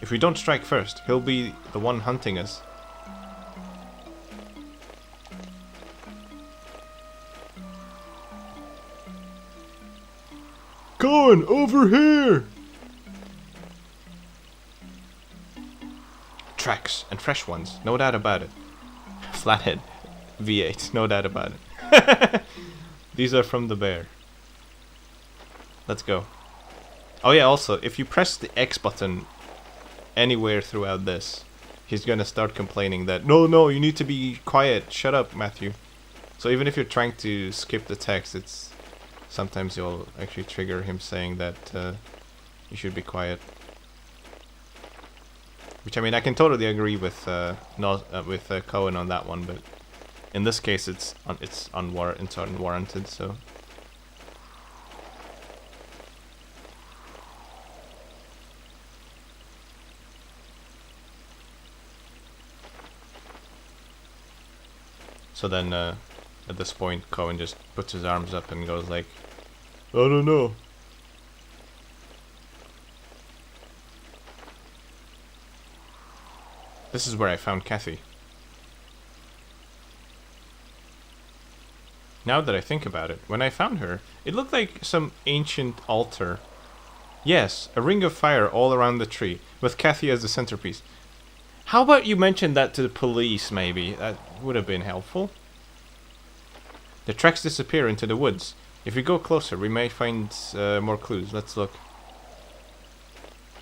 If we don't strike first, he'll be the one hunting us. Cohen, over here! Tracks, and fresh ones, no doubt about it. Flathead V8, no doubt about it. These are from the bear. Let's go. Oh yeah, also, if you press the X button anywhere throughout this, he's gonna start complaining that, no, you need to be quiet, shut up, Matthew. So even if you're trying to skip the text, it's sometimes you'll actually trigger him saying that you should be quiet. Which, I mean, I can totally agree with Cohen on that one, but in this case, it's unwarranted. So. So then, at this point, Cohen just puts his arms up and goes like, I don't know. This is where I found Kathy. Now that I think about it, when I found her, it looked like some ancient altar. Yes, a ring of fire all around the tree, with Kathy as the centerpiece. How about you mention that to the police, maybe? That would have been helpful. The tracks disappear into the woods. If we go closer, we may find more clues. Let's look.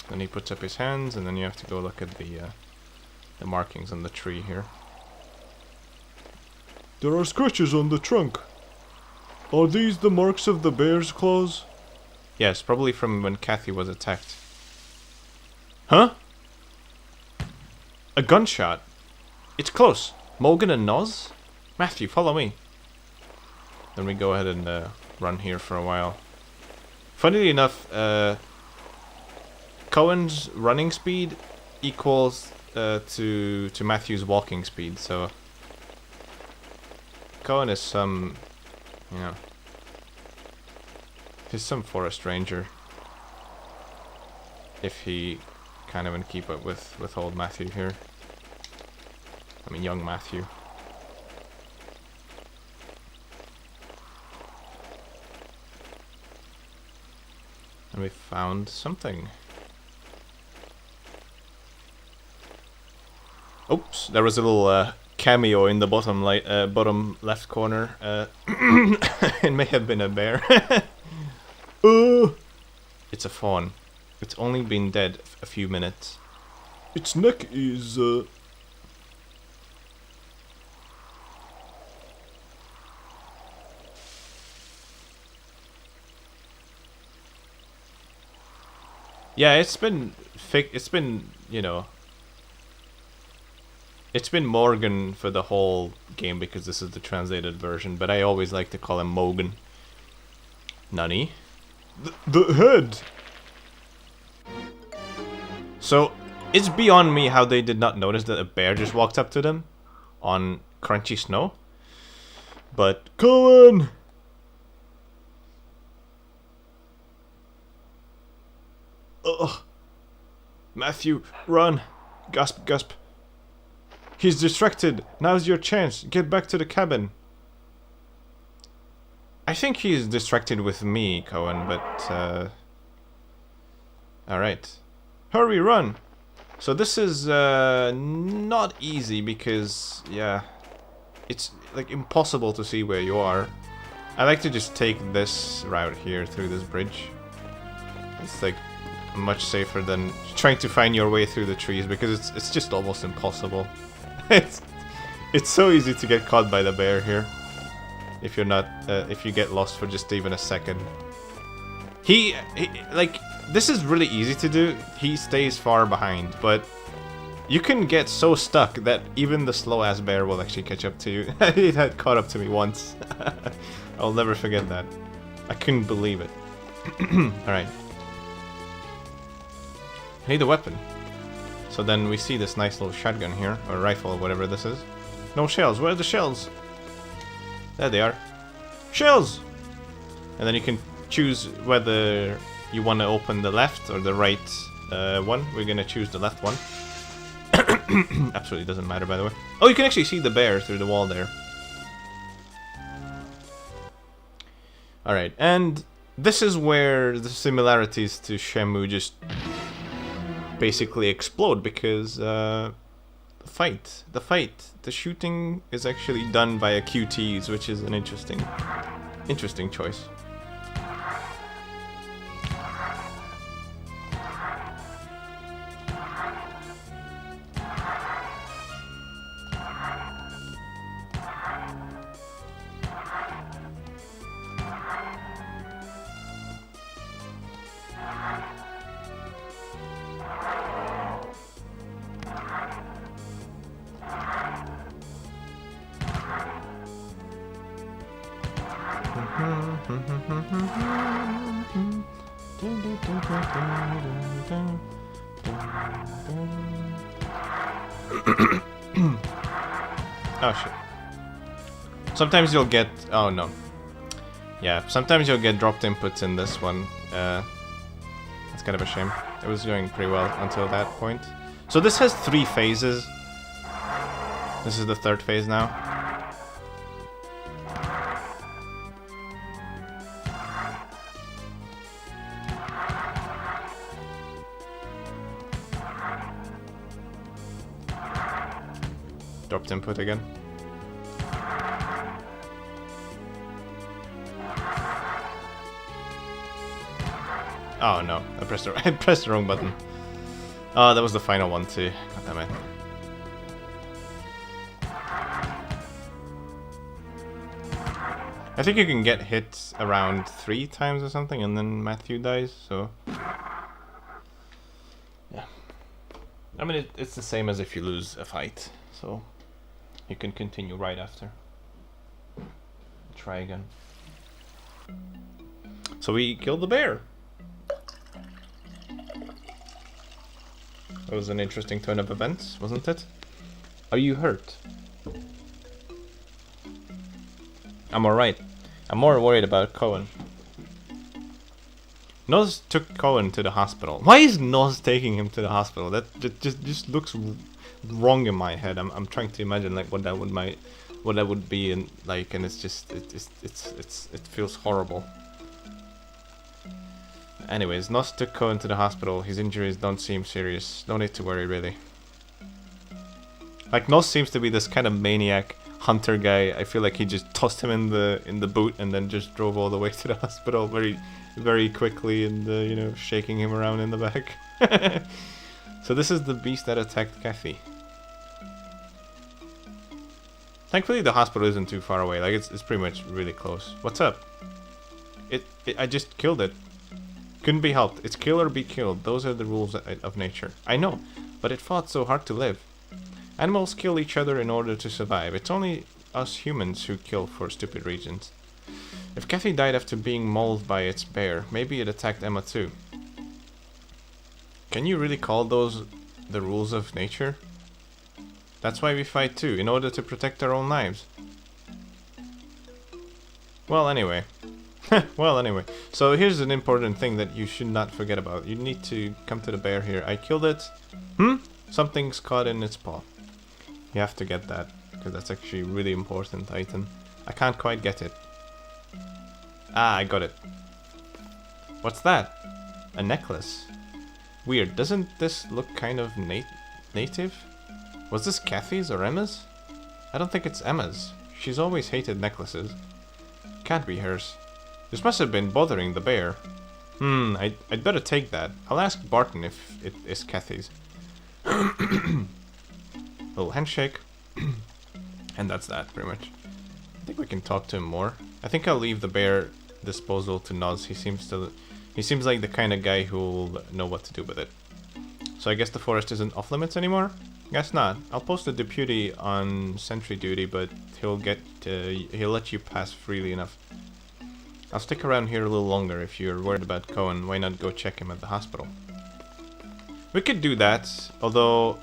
Then he puts up his hands, and then you have to go look at the markings on the tree here. There are scratches on the trunk. Are these the marks of the bear's claws? Yes, probably from when Kathy was attacked. Huh? A gunshot. It's close. Morgan and Noz? Matthew, follow me. Then we go ahead and run here for a while. Funnily enough, Cohen's running speed equals to Matthew's walking speed, so Cohen is some, you know, he's some forest ranger. If he can't even keep up with old Matthew here. I mean, young Matthew. And we found something. Oops, there was a little cameo in the bottom left corner. It may have been a bear. It's a fawn. It's only been dead a few minutes. Its neck is Yeah, it's been you know, it's been Morgan for the whole game because this is the translated version, but I always like to call him Mogan. Nani? the head. So, it's beyond me how they did not notice that a bear just walked up to them on crunchy snow. But Cohen! ugh. Matthew, run. Gasp, gasp. He's distracted. Now's your chance. Get back to the cabin. I think he's distracted with me, Cohen, but alright. Hurry, run! So this is not easy because, yeah, it's like impossible to see where you are. I like to just take this route here through this bridge. It's like much safer than trying to find your way through the trees because it's just almost impossible. it's so easy to get caught by the bear here if you're not if you get lost for just even a second. He like, this is really easy to do. He stays far behind, but you can get so stuck that even the slow ass bear will actually catch up to you. It had caught up to me once. I'll never forget that. I couldn't believe it. Alright. I need a weapon. So then we see this nice little shotgun here, or rifle, or whatever this is. No shells. Where are the shells? There they are. Shells! And then you can choose whether you want to open the left or the right one. We're gonna choose the left one. Absolutely doesn't matter, by the way. Oh, you can actually see the bear through the wall there. Alright, and this is where the similarities to Shenmue just basically explode, because the shooting is actually done via QTs, which is an interesting choice. Oh shit. Sometimes you'll get... oh no. Yeah, sometimes you'll get dropped inputs in this one. That's kind of a shame. It was going pretty well until that point. So this has 3 phases. This is the third phase now. Dropped input again. Oh no, I pressed the wrong button. Oh, that was the final one too. God damn it. I think you can get hit around 3 times or something and then Matthew dies, so... Yeah. I mean, it's the same as if you lose a fight, so... You can continue right after. Try again. So we killed the bear! That was an interesting turn of events, wasn't it? Are you hurt? I'm alright. I'm more worried about Cohen. Noz took Cohen to the hospital. Why is Noz taking him to the hospital? That just looks wrong in my head. I'm trying to imagine like what that would be and like, and it's just it feels horrible. Anyways, Noz took Cohen to the hospital. His injuries don't seem serious. No need to worry, really. Like, Noz seems to be this kind of maniac hunter guy. I feel like he just tossed him in the boot and then just drove all the way to the hospital very quickly and you know, shaking him around in the back. So this is the beast that attacked Kathy. Thankfully, the hospital isn't too far away. Like, it's pretty much really close. What's up? I just killed it. Couldn't be helped. It's kill or be killed. Those are the rules of nature. I know, but it fought so hard to live. Animals kill each other in order to survive. It's only us humans who kill for stupid reasons. If Kathy died after being mauled by its bear, maybe it attacked Emma too. Can you really call those the rules of nature? That's why we fight too, in order to protect our own lives. Well, anyway. Well, anyway. So here's an important thing that you should not forget about. You need to come to the bear here. I killed it. Something's caught in its paw. You have to get that, because that's actually a really important item. I can't quite get it. Ah, I got it. What's that? A necklace. Weird. Doesn't this look kind of native? Was this Kathy's or Emma's? I don't think it's Emma's. She's always hated necklaces. Can't be hers. This must have been bothering the bear. I'd better take that. I'll ask Barton if it is Kathy's. Little handshake. And that's that, pretty much. I think we can talk to him more. I think I'll leave the bear disposal to Noz. He seems like the kind of guy who'll know what to do with it. So I guess the forest isn't off limits anymore? Guess not. I'll post a deputy on sentry duty, but he'll let you pass freely enough. I'll stick around here a little longer. If you're worried about Cohen, why not go check him at the hospital? We could do that, although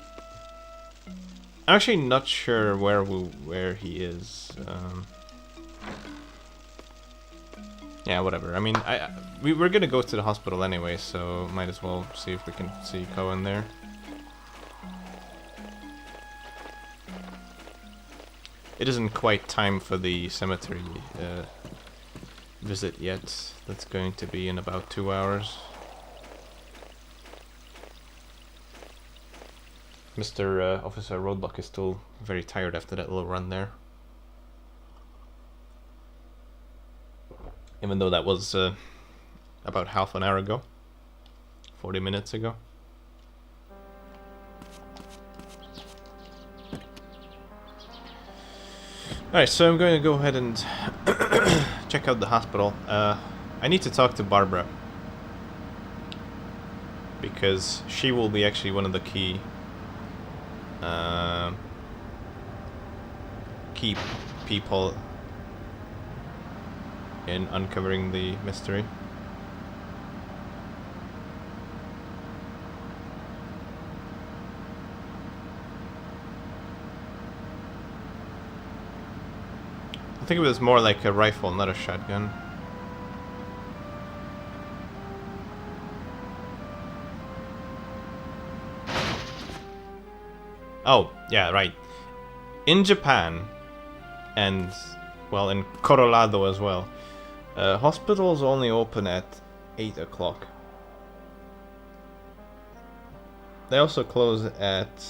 I'm actually not sure where he is. Yeah, whatever. I mean, we're gonna go to the hospital anyway, so might as well see if we can see Cohen there. It isn't quite time for the cemetery visit yet. That's going to be in about 2 hours. Mr. Officer Roadblock is still very tired after that little run there. Even though that was about half an hour ago. 40 minutes ago. Alright, so I'm going to go ahead and check out the hospital. I need to talk to Barbara. Because she will be actually one of the key people in uncovering the mystery. I think it was more like a rifle, not a shotgun. Oh, yeah, right. in Japan, and, well, in Colorado as well, hospitals only open at 8 o'clock. They also close at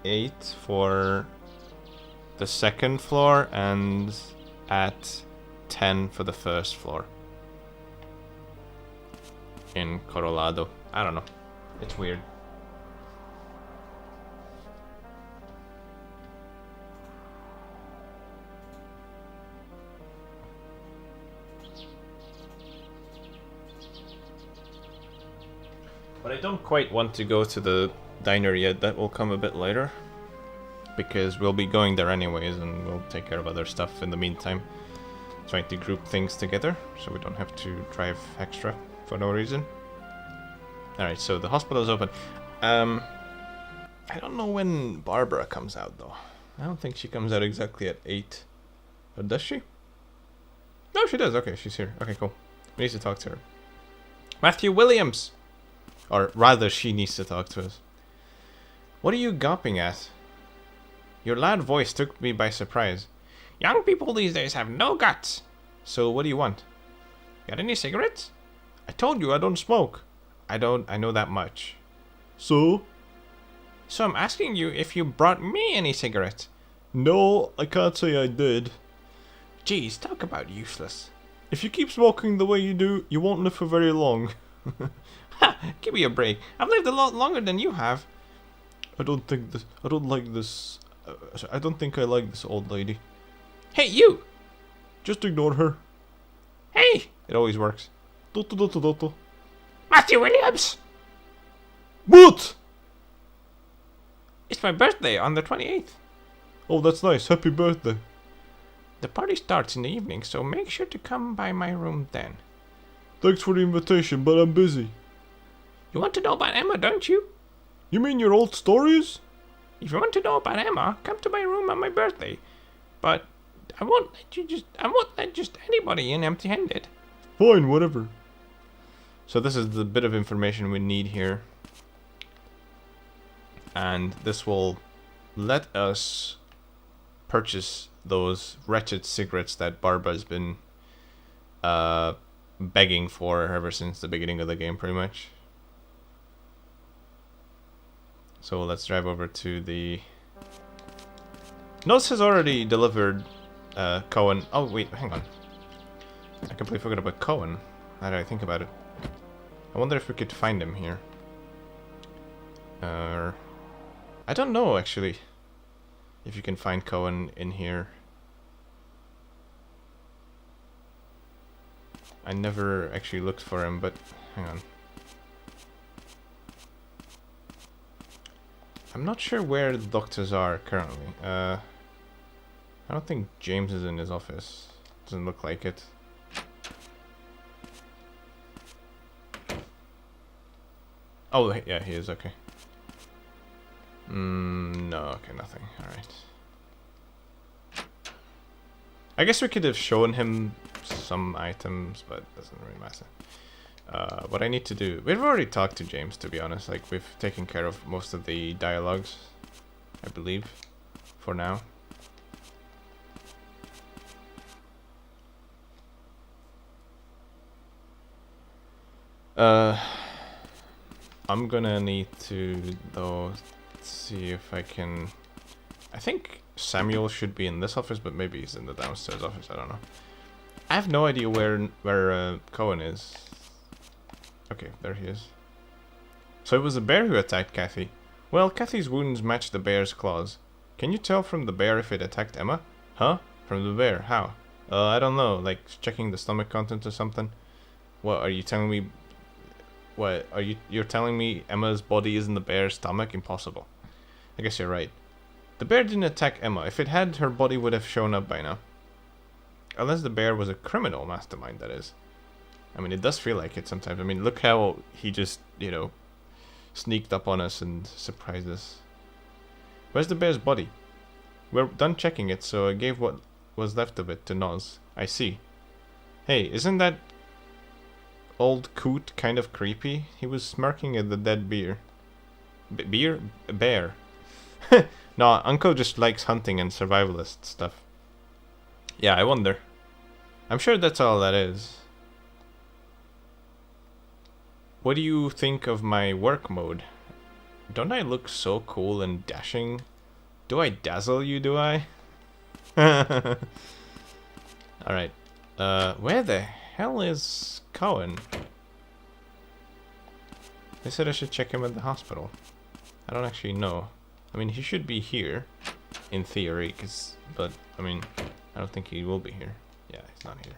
8 for the second floor and at 10 for the first floor. In Colorado. I don't know. It's weird. But I don't quite want to go to the diner yet. That will come a bit later. Because we'll be going there anyways, and we'll take care of other stuff in the meantime. Trying to group things together, so we don't have to drive extra for no reason. Alright, so the hospital is open. I don't know when Barbara comes out, though. I don't think she comes out exactly at 8. Or does she? No, she does. Okay, she's here. Okay, cool. We need to talk to her. Matthew Williams! Or rather, she needs to talk to us. What are you gawping at? Your loud voice took me by surprise. Young people these days have no guts. So what do you want? Got any cigarettes? I told you I don't smoke. I know that much. So? So I'm asking you if you brought me any cigarettes. No, I can't say I did. Geez, talk about useless. If you keep smoking the way you do, you won't live for very long. Ha! Give me a break. I've lived a lot longer than you have. I don't think I like this old lady. Hey, you! Just ignore her. Hey! It always works. Doto. Matthew Williams! What? It's my birthday on the 28th. Oh, that's nice. Happy birthday. The party starts in the evening, so make sure to come by my room then. Thanks for the invitation, but I'm busy. You want to know about Emma, don't you? You mean your old stories? If you want to know about Emma, come to my room on my birthday. But I won't let just anybody in empty-handed. Fine, whatever. So this is the bit of information we need here. And this will let us purchase those wretched cigarettes that Barbara's been begging for ever since the beginning of the game, pretty much. So let's drive over to the... Notes has already delivered Cohen. Oh, wait, hang on. I completely forgot about Cohen. Now that I think about it. I wonder if we could find him here. I don't know, actually. If you can find Cohen in here. I never actually looked for him, but hang on. I'm not sure where the doctors are currently. I don't think James is in his office. Doesn't look like it. Oh, yeah, he is, okay. No, okay, nothing. Alright. I guess we could have shown him some items, but it doesn't really matter. What I need to do... We've already talked to James, to be honest. Like, we've taken care of most of the dialogues, I believe, for now. I'm gonna need to, though, see if I can... I think Samuel should be in this office, but maybe he's in the downstairs office, I don't know. I have no idea where Cohen is. Okay, there he is. So it was the bear who attacked Kathy. Well, Kathy's wounds match the bear's claws. Can you tell from the bear if it attacked Emma? Huh? From the bear? How? I don't know, like checking the stomach contents or something? What, are you telling me... What, you're telling me Emma's body is in the bear's stomach? Impossible. I guess you're right. The bear didn't attack Emma. If it had, her body would have shown up by now. Unless the bear was a criminal mastermind, that is. I mean, it does feel like it sometimes. I mean, look how he just, you know, sneaked up on us and surprised us. Where's the bear's body? We're done checking it, so I gave what was left of it to Noz. I see. Hey, isn't that old coot kind of creepy? He was smirking at the dead bear. Bear? No, Uncle just likes hunting and survivalist stuff. Yeah, I wonder. I'm sure that's all that is. What do you think of my work mode? Don't I look so cool and dashing? Do I dazzle you, do I? Alright. Where the hell is Cohen? They said I should check him at the hospital. I don't actually know. I mean, he should be here, in theory, but, I mean, I don't think he will be here. Yeah, he's not here.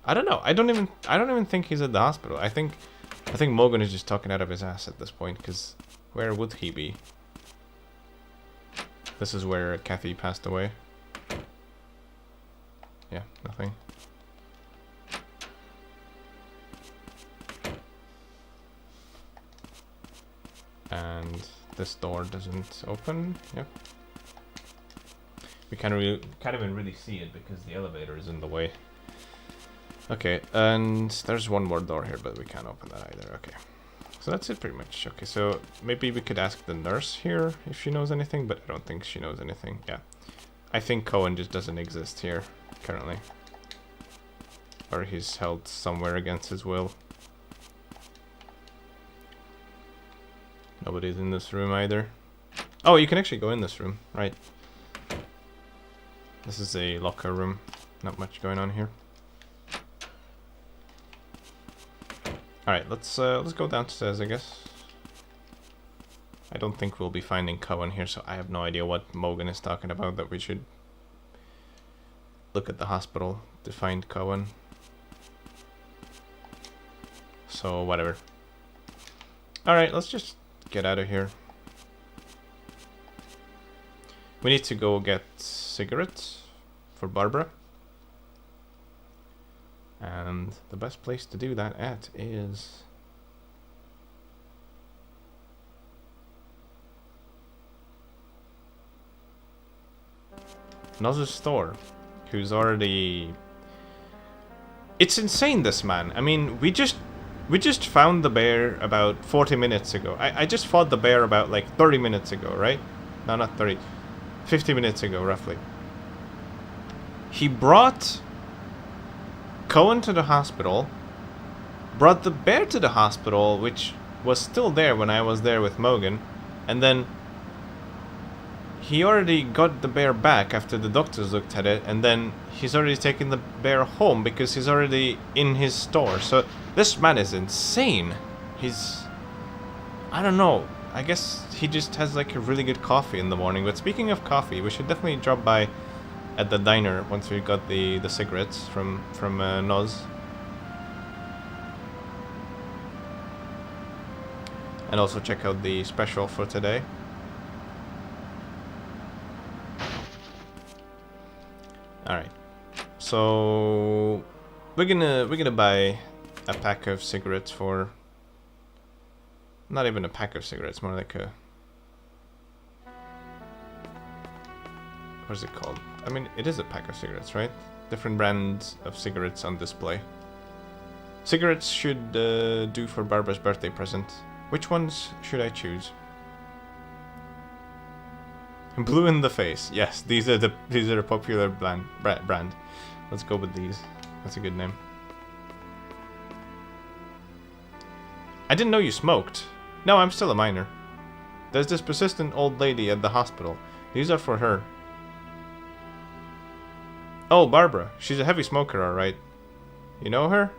I don't know. I don't even think he's at the hospital. I think Morgan is just talking out of his ass at this point, because where would he be? This is where Kathy passed away. Yeah, nothing. And this door doesn't open. Yep. We can't even really see it because the elevator is in the way. Okay, and there's one more door here, but we can't open that either. Okay. So that's it pretty much. Okay, so maybe we could ask the nurse here if she knows anything, but I don't think she knows anything. Yeah. I think Cohen just doesn't exist here currently. Or he's held somewhere against his will. Nobody's in this room either. Oh, you can actually go in this room, right? This is a locker room. Not much going on here. Alright, let's go downstairs, I guess. I don't think we'll be finding Cohen here, so I have no idea what Morgan is talking about, that we should look at the hospital to find Cohen. So, whatever. Alright, let's just get out of here. We need to go get cigarettes for Barbara. And the best place to do that at is... Noz's store, who's already... It's insane, this man. I mean, we just found the bear about 40 minutes ago. I just fought the bear about like 30 minutes ago, right? No, not 30. 50 minutes ago, roughly. He brought Cohen to the hospital, brought the bear to the hospital, which was still there when I was there with Morgan, and then he already got the bear back after the doctors looked at it, and then he's already taken the bear home because he's already in his store. So this man is insane. He's... I don't know. I guess he just has like a really good coffee in the morning. But speaking of coffee, we should definitely drop by at the diner once we got the cigarettes from Noz. And also check out the special for today. Alright. So we're gonna buy a pack of cigarettes for... Not even a pack of cigarettes, more like a... What is it called? I mean, it is a pack of cigarettes, right? Different brands of cigarettes on display. Cigarettes should do for Barbara's birthday present. Which ones should I choose? Blue in the face. Yes, these are a popular brand. Let's go with these. That's a good name. I didn't know you smoked. No, I'm still a minor. There's this persistent old lady at the hospital. These are for her. Oh, Barbara. She's a heavy smoker, alright. You know her?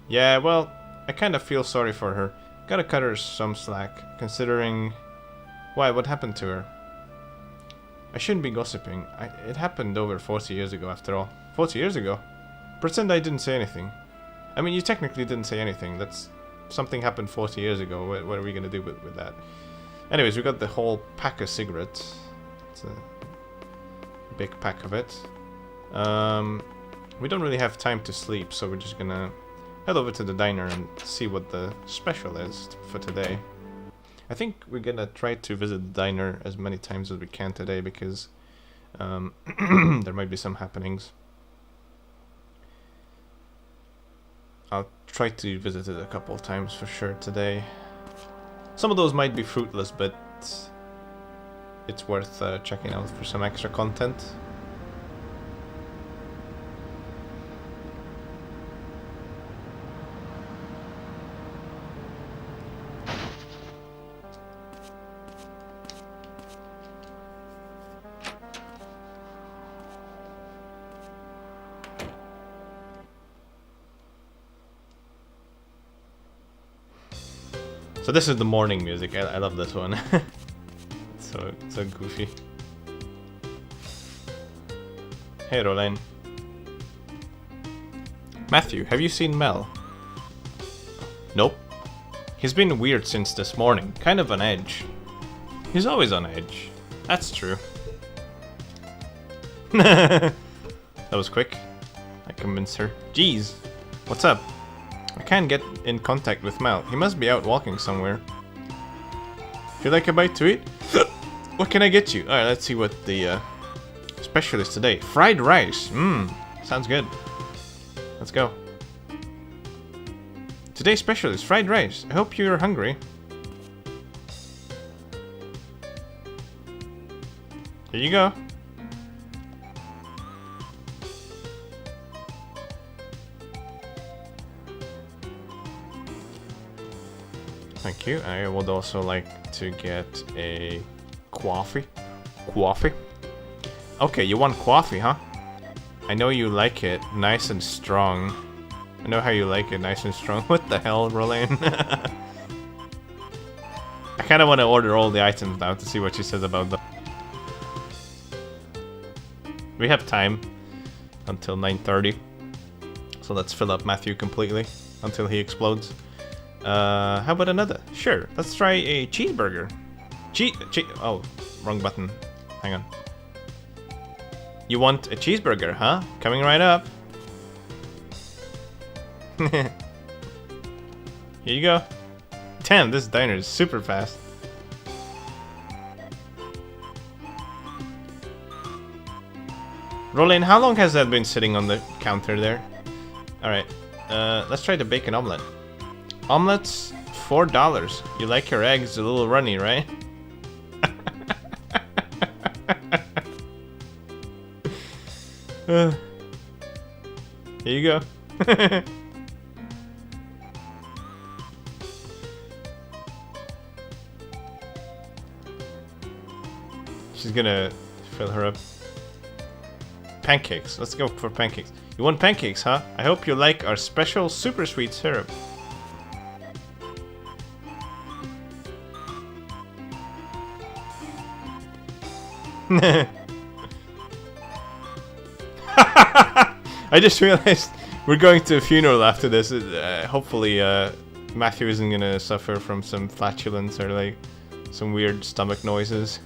Yeah, well, I kind of feel sorry for her. Gotta cut her some slack, considering... Why, what happened to her? I shouldn't be gossiping. It happened over 40 years ago, after all. 40 years ago? Pretend I didn't say anything. I mean, you technically didn't say anything. That's... Something happened 40 years ago. What are we gonna do with that? Anyways, we got the whole pack of cigarettes. It's a big pack of it. We don't really have time to sleep, so we're just gonna head over to the diner and see what the special is for today. I think we're gonna try to visit the diner as many times as we can today because there might be some happenings. I'll try to visit it a couple of times for sure today. Some of those might be fruitless, but it's worth checking out for some extra content. So this is the morning music. I love this one. so goofy. Hey, Roland. Matthew, have you seen Mel? Nope. He's been weird since this morning. Kind of on edge. He's always on edge. That's true. That was quick. I convinced her. Jeez. What's up? I can't get in contact with Mel. He must be out walking somewhere. Feel like a bite to eat? What can I get you? Alright, let's see what the special is today. Fried rice. Sounds good. Let's go. Today's special is fried rice. I hope you're hungry. Here you go. Thank you. I would also like to get a coffee. Coffee? Okay, you want coffee, huh? I know you like it nice and strong. I know how you like it nice and strong. What the hell, Roland? I kind of want to order all the items now to see what she says about them. We have time until 9:30. So let's fill up Matthew completely until he explodes. How about another? Sure, let's try a cheeseburger. Oh, wrong button. Hang on. You want a cheeseburger, huh? Coming right up. Here you go. Damn, this diner is super fast. Roland, how long has that been sitting on the counter there? Alright, let's try the bacon omelet. Omelets, $4. You like your eggs a little runny, right? Here you go. She's gonna fill her up. Pancakes. Let's go for pancakes. You want pancakes, huh? I hope you like our special super sweet syrup. I just realized we're going to a funeral after this. Hopefully, Matthew isn't gonna suffer from some flatulence or like some weird stomach noises.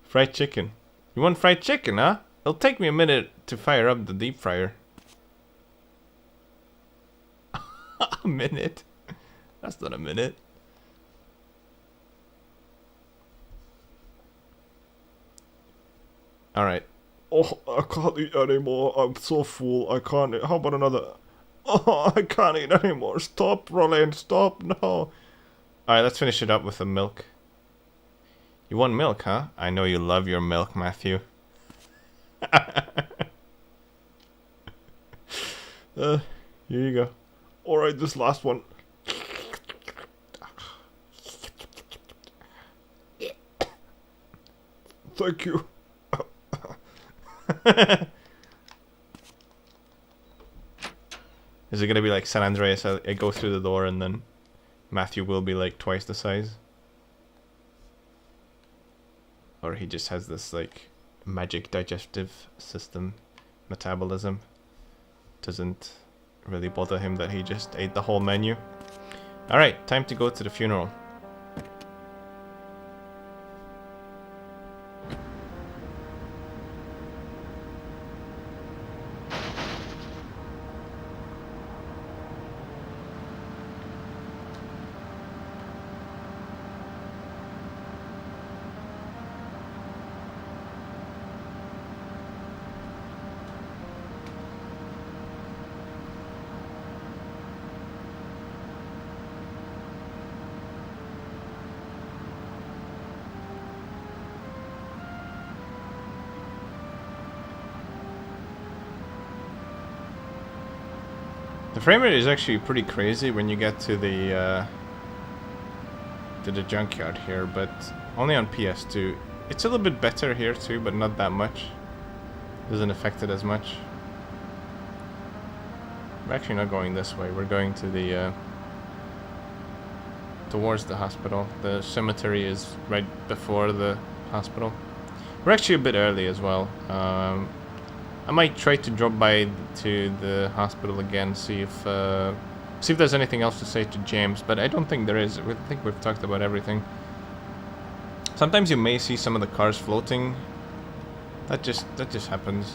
Fried chicken. You want fried chicken, huh? It'll take me a minute to fire up the deep fryer. A minute? That's not a minute. Alright. Oh, I can't eat anymore. I'm so full. I can't eat. How about another? Oh, I can't eat anymore. Stop, Roland. Stop. No. Alright, let's finish it up with the milk. You want milk, huh? I know you love your milk, Matthew. Here you go. Alright, this last one. Thank you. Is it gonna be like San Andreas? I go through the door and then Matthew will be like twice the size? Or he just has this like magic digestive system, metabolism. Doesn't really bother him that he just ate the whole menu. Alright, time to go to the funeral. The frame rate is actually pretty crazy when you get to the junkyard here, but only on PS2. It's a little bit better here too, but not that much. Doesn't affect it as much. We're actually not going this way. We're going to the towards the hospital. The cemetery is right before the hospital. We're actually a bit early as well. I might try to drop by to the hospital again, see if there's anything else to say to James, but I don't think there is. I think we've talked about everything. Sometimes you may see some of the cars floating. That just happens.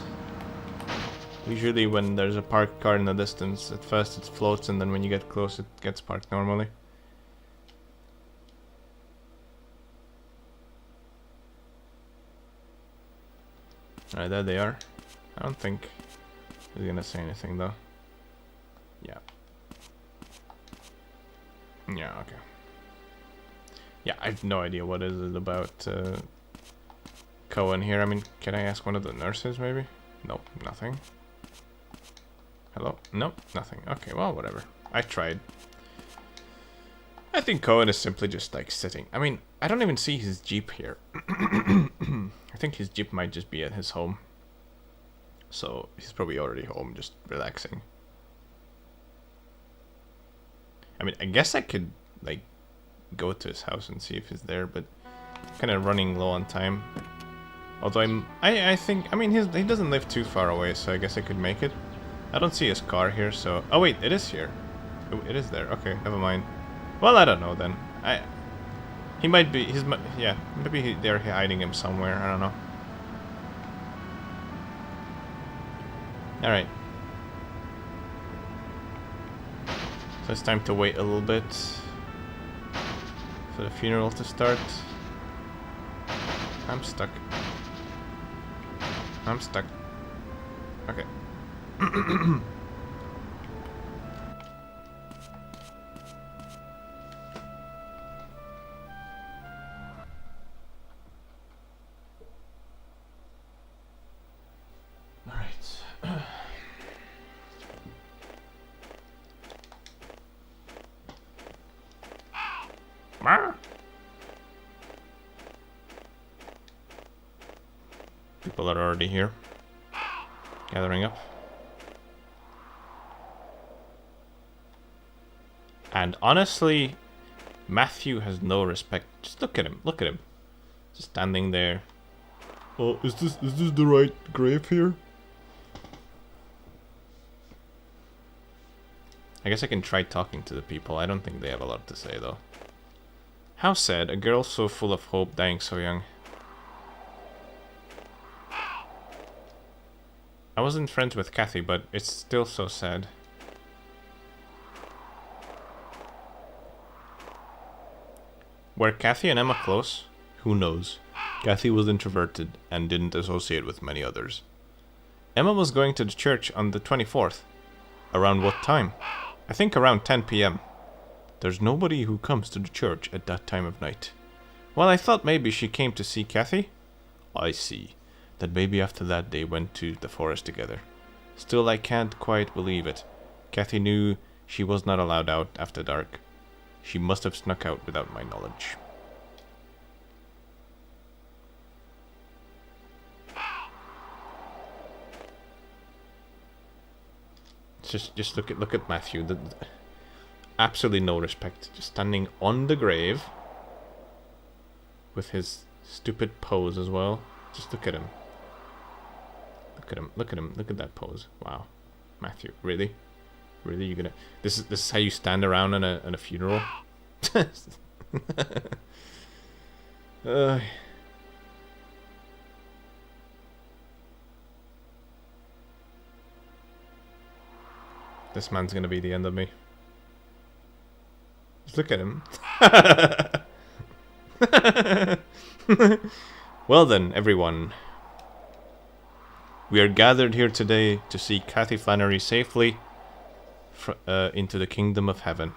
Usually when there's a parked car in the distance, at first it floats, and then when you get close it gets parked normally. Alright, there they are. I don't think he's gonna say anything though. Yeah. Yeah, okay. Yeah, I have no idea what is it about Cohen here. I mean, can I ask one of the nurses maybe? Nope, nothing. Hello? Nope, nothing. Okay, well, whatever. I tried. I think Cohen is simply just like sitting. I mean, I don't even see his Jeep here. I think his Jeep might just be at his home. So he's probably already home, just relaxing. I mean, I guess I could like go to his house and see if he's there, but kind of running low on time. Although I think, I mean, he doesn't live too far away, so I guess I could make it. I don't see his car here, so oh wait, it is here. Oh, it is there. Okay, never mind. Well, I don't know then. He might be. Yeah, maybe they're hiding him somewhere. I don't know. All right. So it's time to wait a little bit for the funeral to start. I'm stuck. I'm stuck. Okay. People are already here, gathering up. And honestly, Matthew has no respect. Just look at him. Look at him. Just standing there. Oh, is this the right grave here? I guess I can try talking to the people. I don't think they have a lot to say though. How sad, a girl so full of hope dying so young. I wasn't friends with Kathy, but it's still so sad. Were Kathy and Emma close? Who knows? Kathy was introverted and didn't associate with many others. Emma was going to the church on the 24th. Around what time? I think around 10 p.m. There's nobody who comes to the church at that time of night. Well, I thought maybe she came to see Kathy. I see. That maybe after that they went to the forest together. Still, I can't quite believe it. Kathy knew she was not allowed out after dark. She must have snuck out without my knowledge. Just look at Matthew. Absolutely no respect. Just standing on the grave with his stupid pose as well. Just look at him. Look at him. Look at him. Look at that pose. Wow, Matthew, really? Really, you gonna? This is how you stand around in a funeral? This man's gonna be the end of me. Just look at him. Well then, everyone. We are gathered here today to see Kathy Flannery safely into the kingdom of heaven.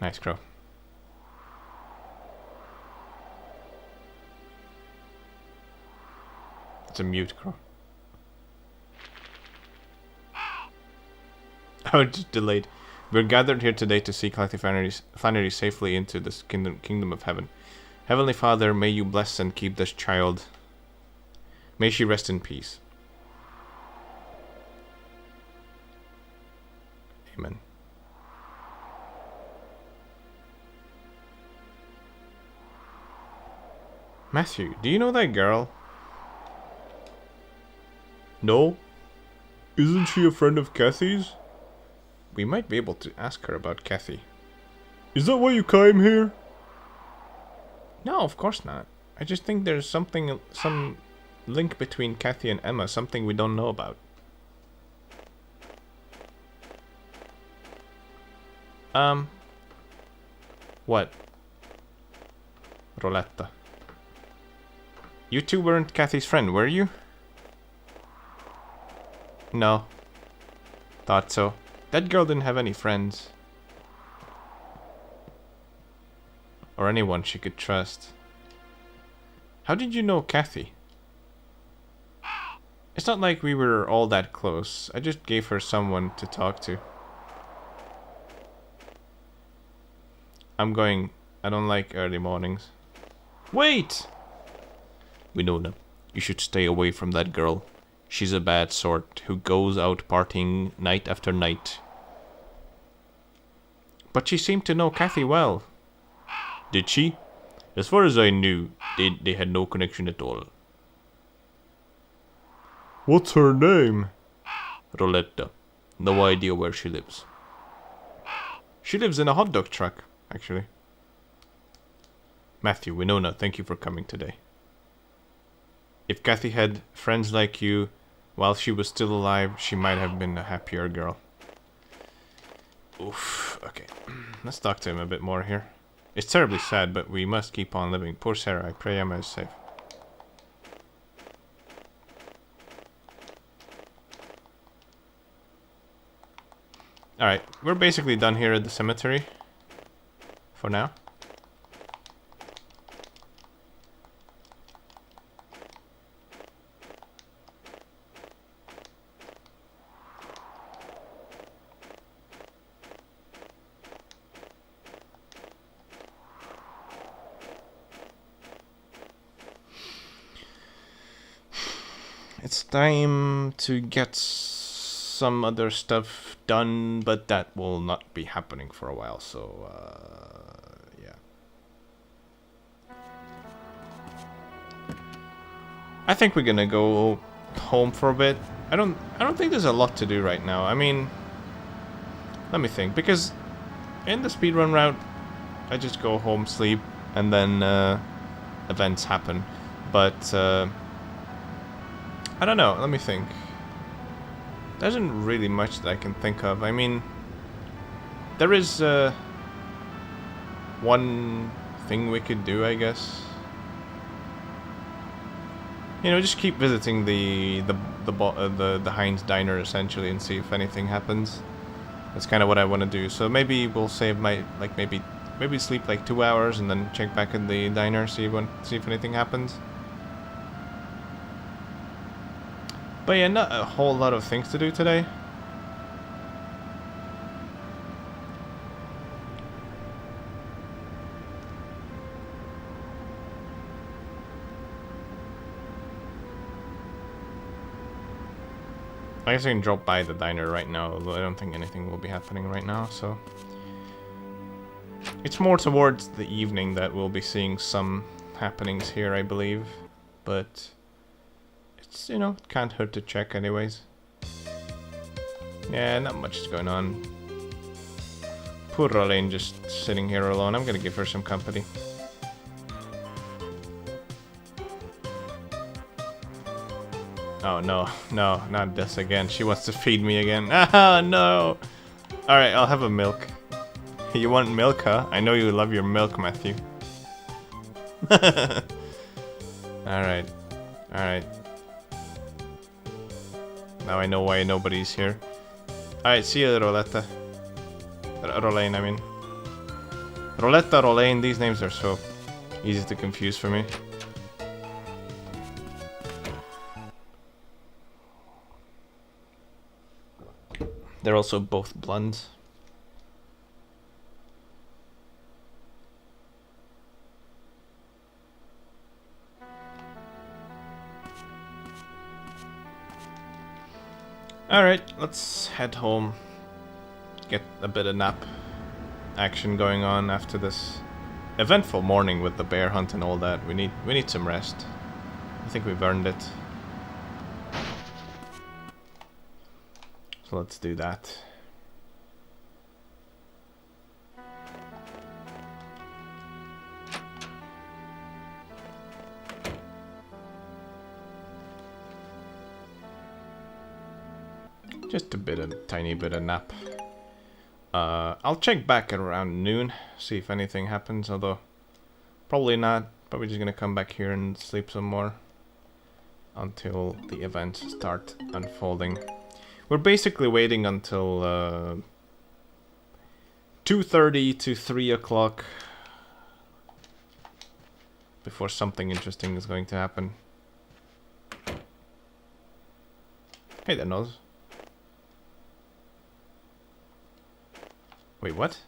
Nice crow. to mute Crow. I was just delayed. We're gathered here today to see Clathy Flannery safely into this kingdom of heaven. Heavenly Father, may you bless and keep this child. May she rest in peace. Amen. Matthew, do you know that girl? No? Isn't she a friend of Kathy's? We might be able to ask her about Kathy. Is that why you came here? No, of course not. I just think there's some link between Kathy and Emma, something we don't know about. What? Roletta. You two weren't Kathy's friend, were you? No. Thought so. That girl didn't have any friends. Or anyone she could trust. How did you know Kathy? It's not like we were all that close. I just gave her someone to talk to. I'm going. I don't like early mornings. Wait! Winona, you should stay away from that girl. She's a bad sort who goes out partying night after night. But she seemed to know Kathy well. Did she? As far as I knew, they had no connection at all. What's her name? Roletta. No idea where she lives. She lives in a hot dog truck, actually. Matthew, Winona, thank you for coming today. If Kathy had friends like you while she was still alive, she might have been a happier girl. Oof, okay. Let's talk to him a bit more here. It's terribly sad, but we must keep on living. Poor Sarah, I pray Emma is safe. Alright, we're basically done here at the cemetery. For now. It's time to get some other stuff done, but that will not be happening for a while, so yeah. I think we're gonna go home for a bit. I don't think there's a lot to do right now. I mean, let me think, because in the speedrun route, I just go home, sleep, and then events happen. But I don't know, let me think. There isn't really much that I can think of. I mean, there is one thing we could do, I guess. You know, just keep visiting the Heinz diner essentially and see if anything happens. That's kind of what I want to do. So maybe we'll save maybe sleep like 2 hours and then check back in the diner, see if anything happens. But yeah, not a whole lot of things to do today. I guess I can drop by the diner right now, although I don't think anything will be happening right now, so... It's more towards the evening that we'll be seeing some happenings here, I believe. But... it's, you know, it can't hurt to check anyways. Yeah, not much is going on. Poor Rolene just sitting here alone. I'm gonna give her some company. Oh no, no, not this again. She wants to feed me again. Ah, no! Alright, I'll have a milk. You want milk, huh? I know you love your milk, Matthew. Alright, alright. Now I know why nobody's here. Alright, see you, Roletta. Rolene, I mean. Roletta, Rolene, these names are so easy to confuse for me. They're also both blonde. Alright, let's head home. Get a bit of nap action going on after this eventful morning with the bear hunt and all that. We need some rest. I think we've earned it. So let's do that. Just a tiny bit of nap. I'll check back at around noon, see if anything happens, although probably not. Probably just gonna come back here and sleep some more until the events start unfolding. We're basically waiting until 2:30 to 3 o'clock before something interesting is going to happen. Hey there, Nose. Wait, what?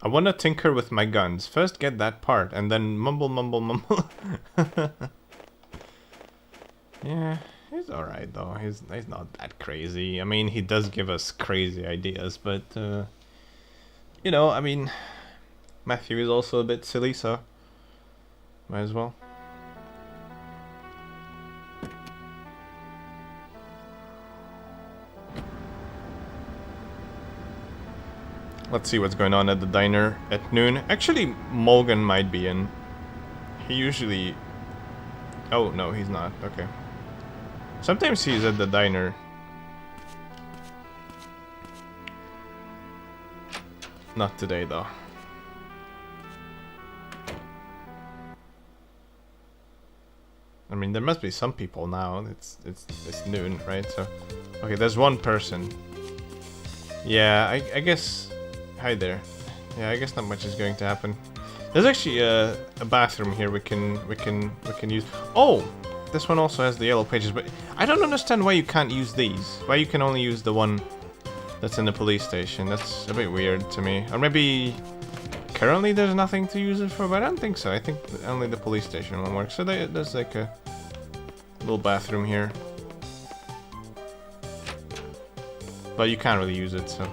I wanna tinker with my guns. First get that part, and then mumble, mumble, mumble. Yeah, he's alright though. He's not that crazy. I mean, he does give us crazy ideas, but, you know, I mean, Matthew is also a bit silly, so might as well. Let's see what's going on at the diner at noon. Actually, Morgan might be in. He usually... Oh, no, he's not. Okay. Sometimes he's at the diner. Not today, though. I mean, there must be some people now. It's noon, right? So, okay, there's one person. Yeah, I guess... Hi there. Yeah, I guess not much is going to happen. There's actually a bathroom here we can use. Oh, this one also has the yellow pages, but I don't understand why you can't use these. Why you can only use the one that's in the police station. That's a bit weird to me. Or maybe currently there's nothing to use it for, but I don't think so. I think only the police station one works. So there's like a little bathroom here, but you can't really use it, so.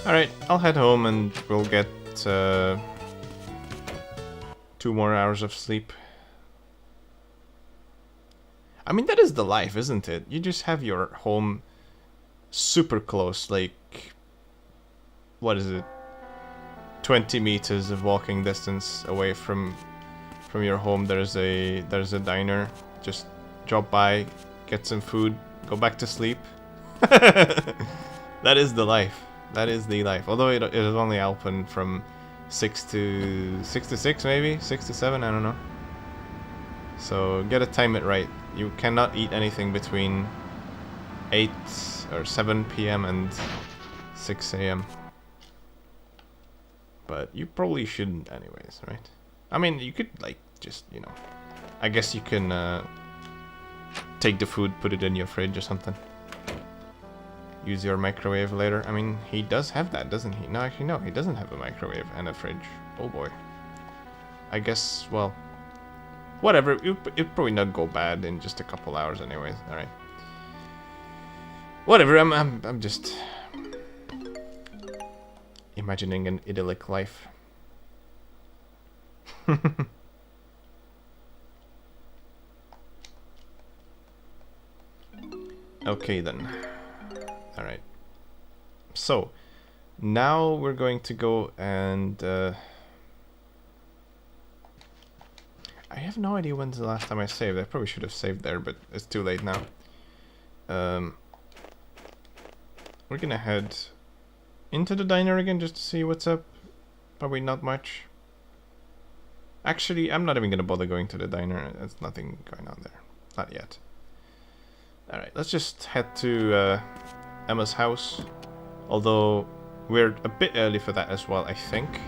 Alright, I'll head home and we'll get 2 more hours of sleep. I mean, that is the life, isn't it? You just have your home super close, like, what is it? 20 meters of walking distance away from your home. There's a diner. Just drop by, get some food, go back to sleep. That is the life. That is the life. Although it is only open from 6 to 6 maybe? 6 to 7, I don't know. So gotta time it right. You cannot eat anything between 8 or 7 p.m. and 6 a.m. But you probably shouldn't anyways, right? I mean, you could, like, just, you know, I guess you can take the food, put it in your fridge or something. Use your microwave later. I mean, he does have that, doesn't he? No, actually, no, he doesn't have a microwave and a fridge. Oh boy. I guess, well, whatever. It'll probably not go bad in just a couple hours anyways. Alright. Whatever, I'm just imagining an idyllic life. Okay then. Alright. So, now we're going to go and... I have no idea when's the last time I saved. I probably should have saved there, but it's too late now. We're gonna head into the diner again just to see what's up. Probably not much. Actually, I'm not even gonna bother going to the diner. There's nothing going on there. Not yet. Alright, let's just head to Emma's house. Although, we're a bit early for that as well, I think.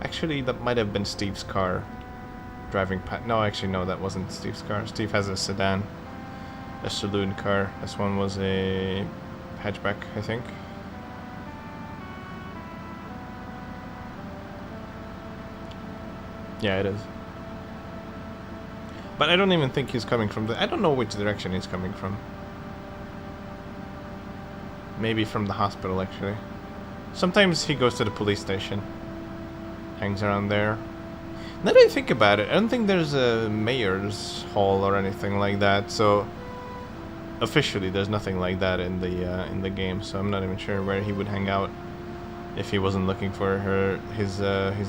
Actually, that might have been Steve's car. driving past. No, actually, no, that wasn't Steve's car. Steve has a sedan, a saloon car. This one was a hatchback, I think. Yeah, it is. But I don't even think he's coming from the... I don't know which direction he's coming from. Maybe from the hospital, actually. Sometimes he goes to the police station. Hangs around there. Now that I think about it, I don't think there's a mayor's hall or anything like that, so... Officially, there's nothing like that in the game, so I'm not even sure where he would hang out if he wasn't looking for his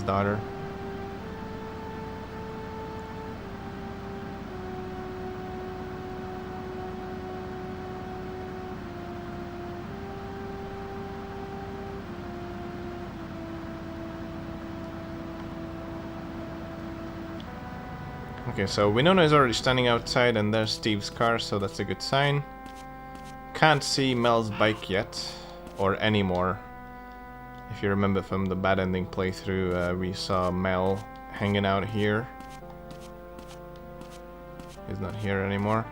daughter. Okay, so Winona is already standing outside and there's Steve's car, so that's a good sign. Can't see Mel's bike yet, or anymore. If you remember from the bad ending playthrough, we saw Mel hanging out here. He's not here anymore.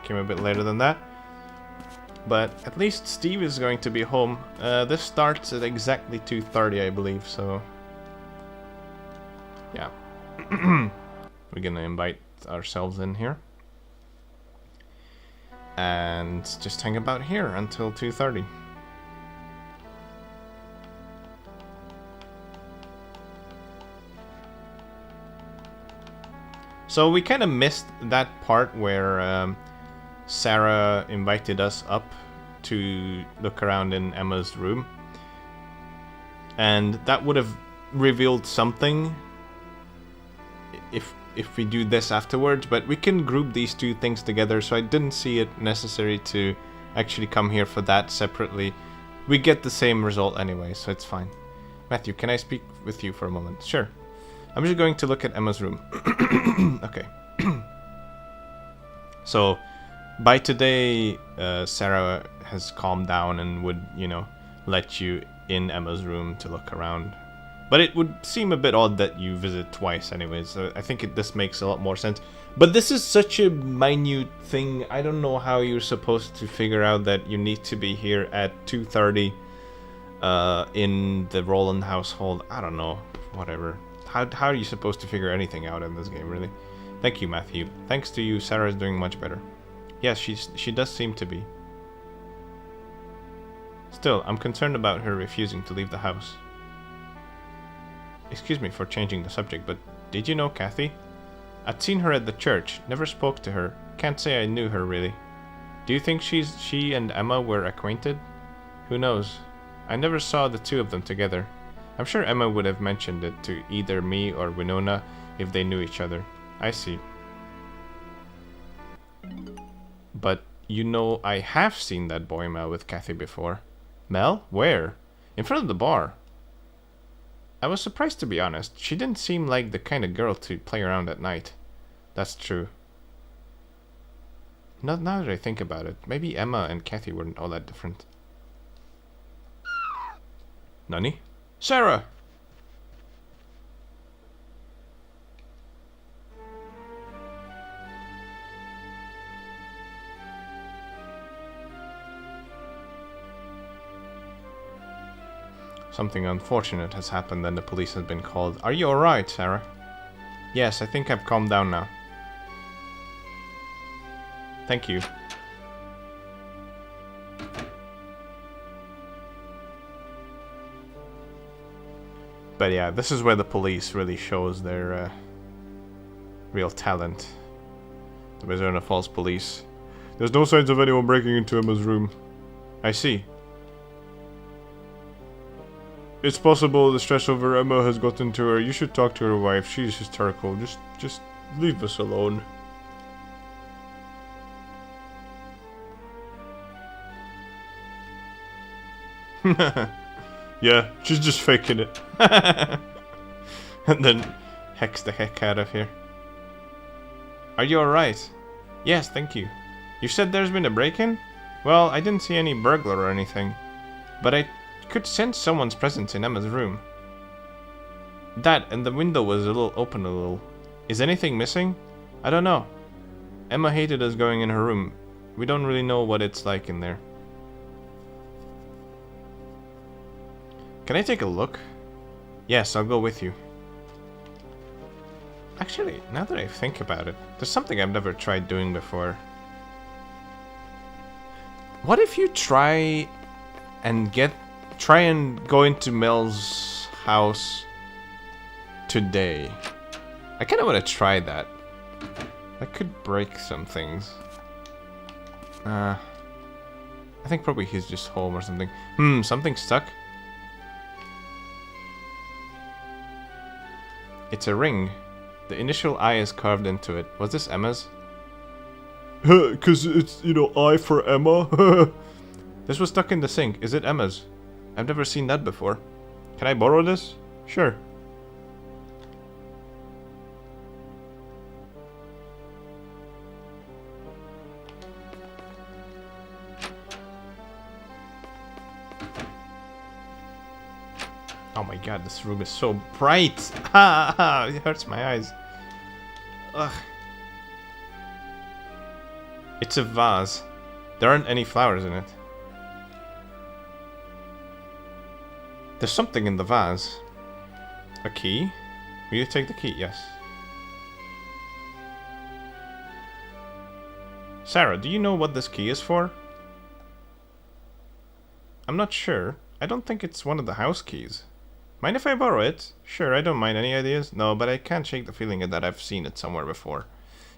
Came a bit later than that. But at least Steve is going to be home. This starts at exactly 2:30, I believe, so... Yeah. We're gonna invite ourselves in here. And just hang about here until 2:30. So we kind of missed that part where Sarah invited us up to look around in Emma's room. And that would have revealed something if we do this afterwards, but we can group these two things together, so I didn't see it necessary to actually come here for that separately. We get the same result anyway, so it's fine. Matthew, can I speak with you for a moment? Sure. I'm just going to look at Emma's room. Okay. So, by today, Sarah has calmed down and would, you know, let you in Emma's room to look around. But it would seem a bit odd that you visit twice anyways, so I think this makes a lot more sense. But this is such a minute thing, I don't know how you're supposed to figure out that you need to be here at 2:30 in the Roland household. I don't know, whatever. How are you supposed to figure anything out in this game, really? Thank you, Matthew. Thanks to you, Sarah is doing much better. Yes, she does seem to be. Still, I'm concerned about her refusing to leave the house. Excuse me for changing the subject, but did you know Kathy? I'd seen her at the church, never spoke to her. Can't say I knew her, really. Do you think she and Emma were acquainted? Who knows? I never saw the two of them together. I'm sure Emma would have mentioned it to either me or Winona if they knew each other. I see. But, you know, I have seen that boy Mel with Kathy before. Mel? Where? In front of the bar. I was surprised, to be honest. She didn't seem like the kind of girl to play around at night. That's true. Now that I think about it, maybe Emma and Kathy weren't all that different. Nani? Sarah! Something unfortunate has happened and the police has been called. Are you alright, Sarah? Yes, I think I've calmed down now. Thank you. But yeah, this is where the police really shows their real talent. The Mizzurna Falls police. There's no signs of anyone breaking into Emma's room. I see. It's possible the stress over Emma has gotten to her. You should talk to her wife. She's hysterical. Just leave us alone. Yeah, she's just faking it. And then hex the heck out of here. Are you alright? Yes, thank you. You said there's been a break-in? Well, I didn't see any burglar or anything. But I could sense someone's presence in Emma's room. That, and the window was open a little. Is anything missing? I don't know. Emma hated us going in her room. We don't really know what it's like in there. Can I take a look? Yes, I'll go with you. Actually, now that I think about it, there's something I've never tried doing before. What if you try and go into Mel's house today? I kind of want to try that. That could break some things. I think probably he's just home or something. Something stuck. It's a ring. The initial I is carved into it. Was this Emma's? Cause it's, you know, I for Emma. This was stuck in the sink. Is it Emma's? I've never seen that before. Can I borrow this? Sure. Oh my god, this room is so bright! Ha ha! It hurts my eyes. Ugh. It's a vase. There aren't any flowers in it. There's something in the vase. A key? Will you take the key? Yes. Sarah, do you know what this key is for? I'm not sure. I don't think it's one of the house keys. Mind if I borrow it? Sure, I don't mind. Any ideas? No, but I can't shake the feeling that I've seen it somewhere before.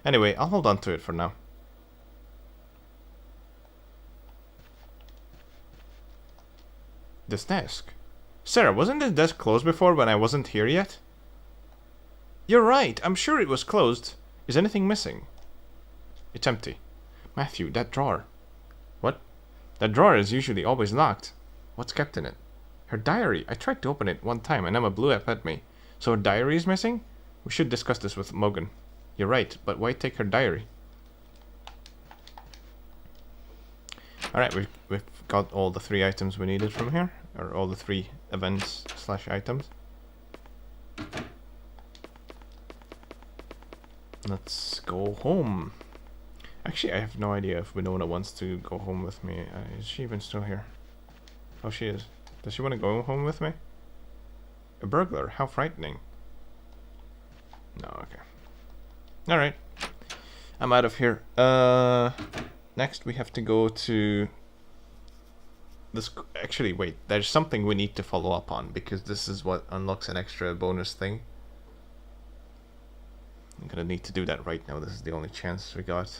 Anyway, I'll hold on to it for now. This desk. Sarah, wasn't this desk closed before when I wasn't here yet? You're right. I'm sure it was closed. Is anything missing? It's empty. Matthew, that drawer. What? That drawer is usually always locked. What's kept in it? Her diary. I tried to open it one time and Emma blew up at me. So her diary is missing? We should discuss this with Morgan. You're right, but why take her diary? Alright, we've got all the 3 items we needed from here. Or all the 3 events / items. Let's go home. Actually, I have no idea if Winona wants to go home with me. Is she even still here? Oh, she is. Does she want to go home with me? A burglar? How frightening. No, okay. Alright. I'm out of here. Next we have to go to... this. Actually, wait. There's something we need to follow up on, because this is what unlocks an extra bonus thing. I'm gonna need to do that right now. This is the only chance we got.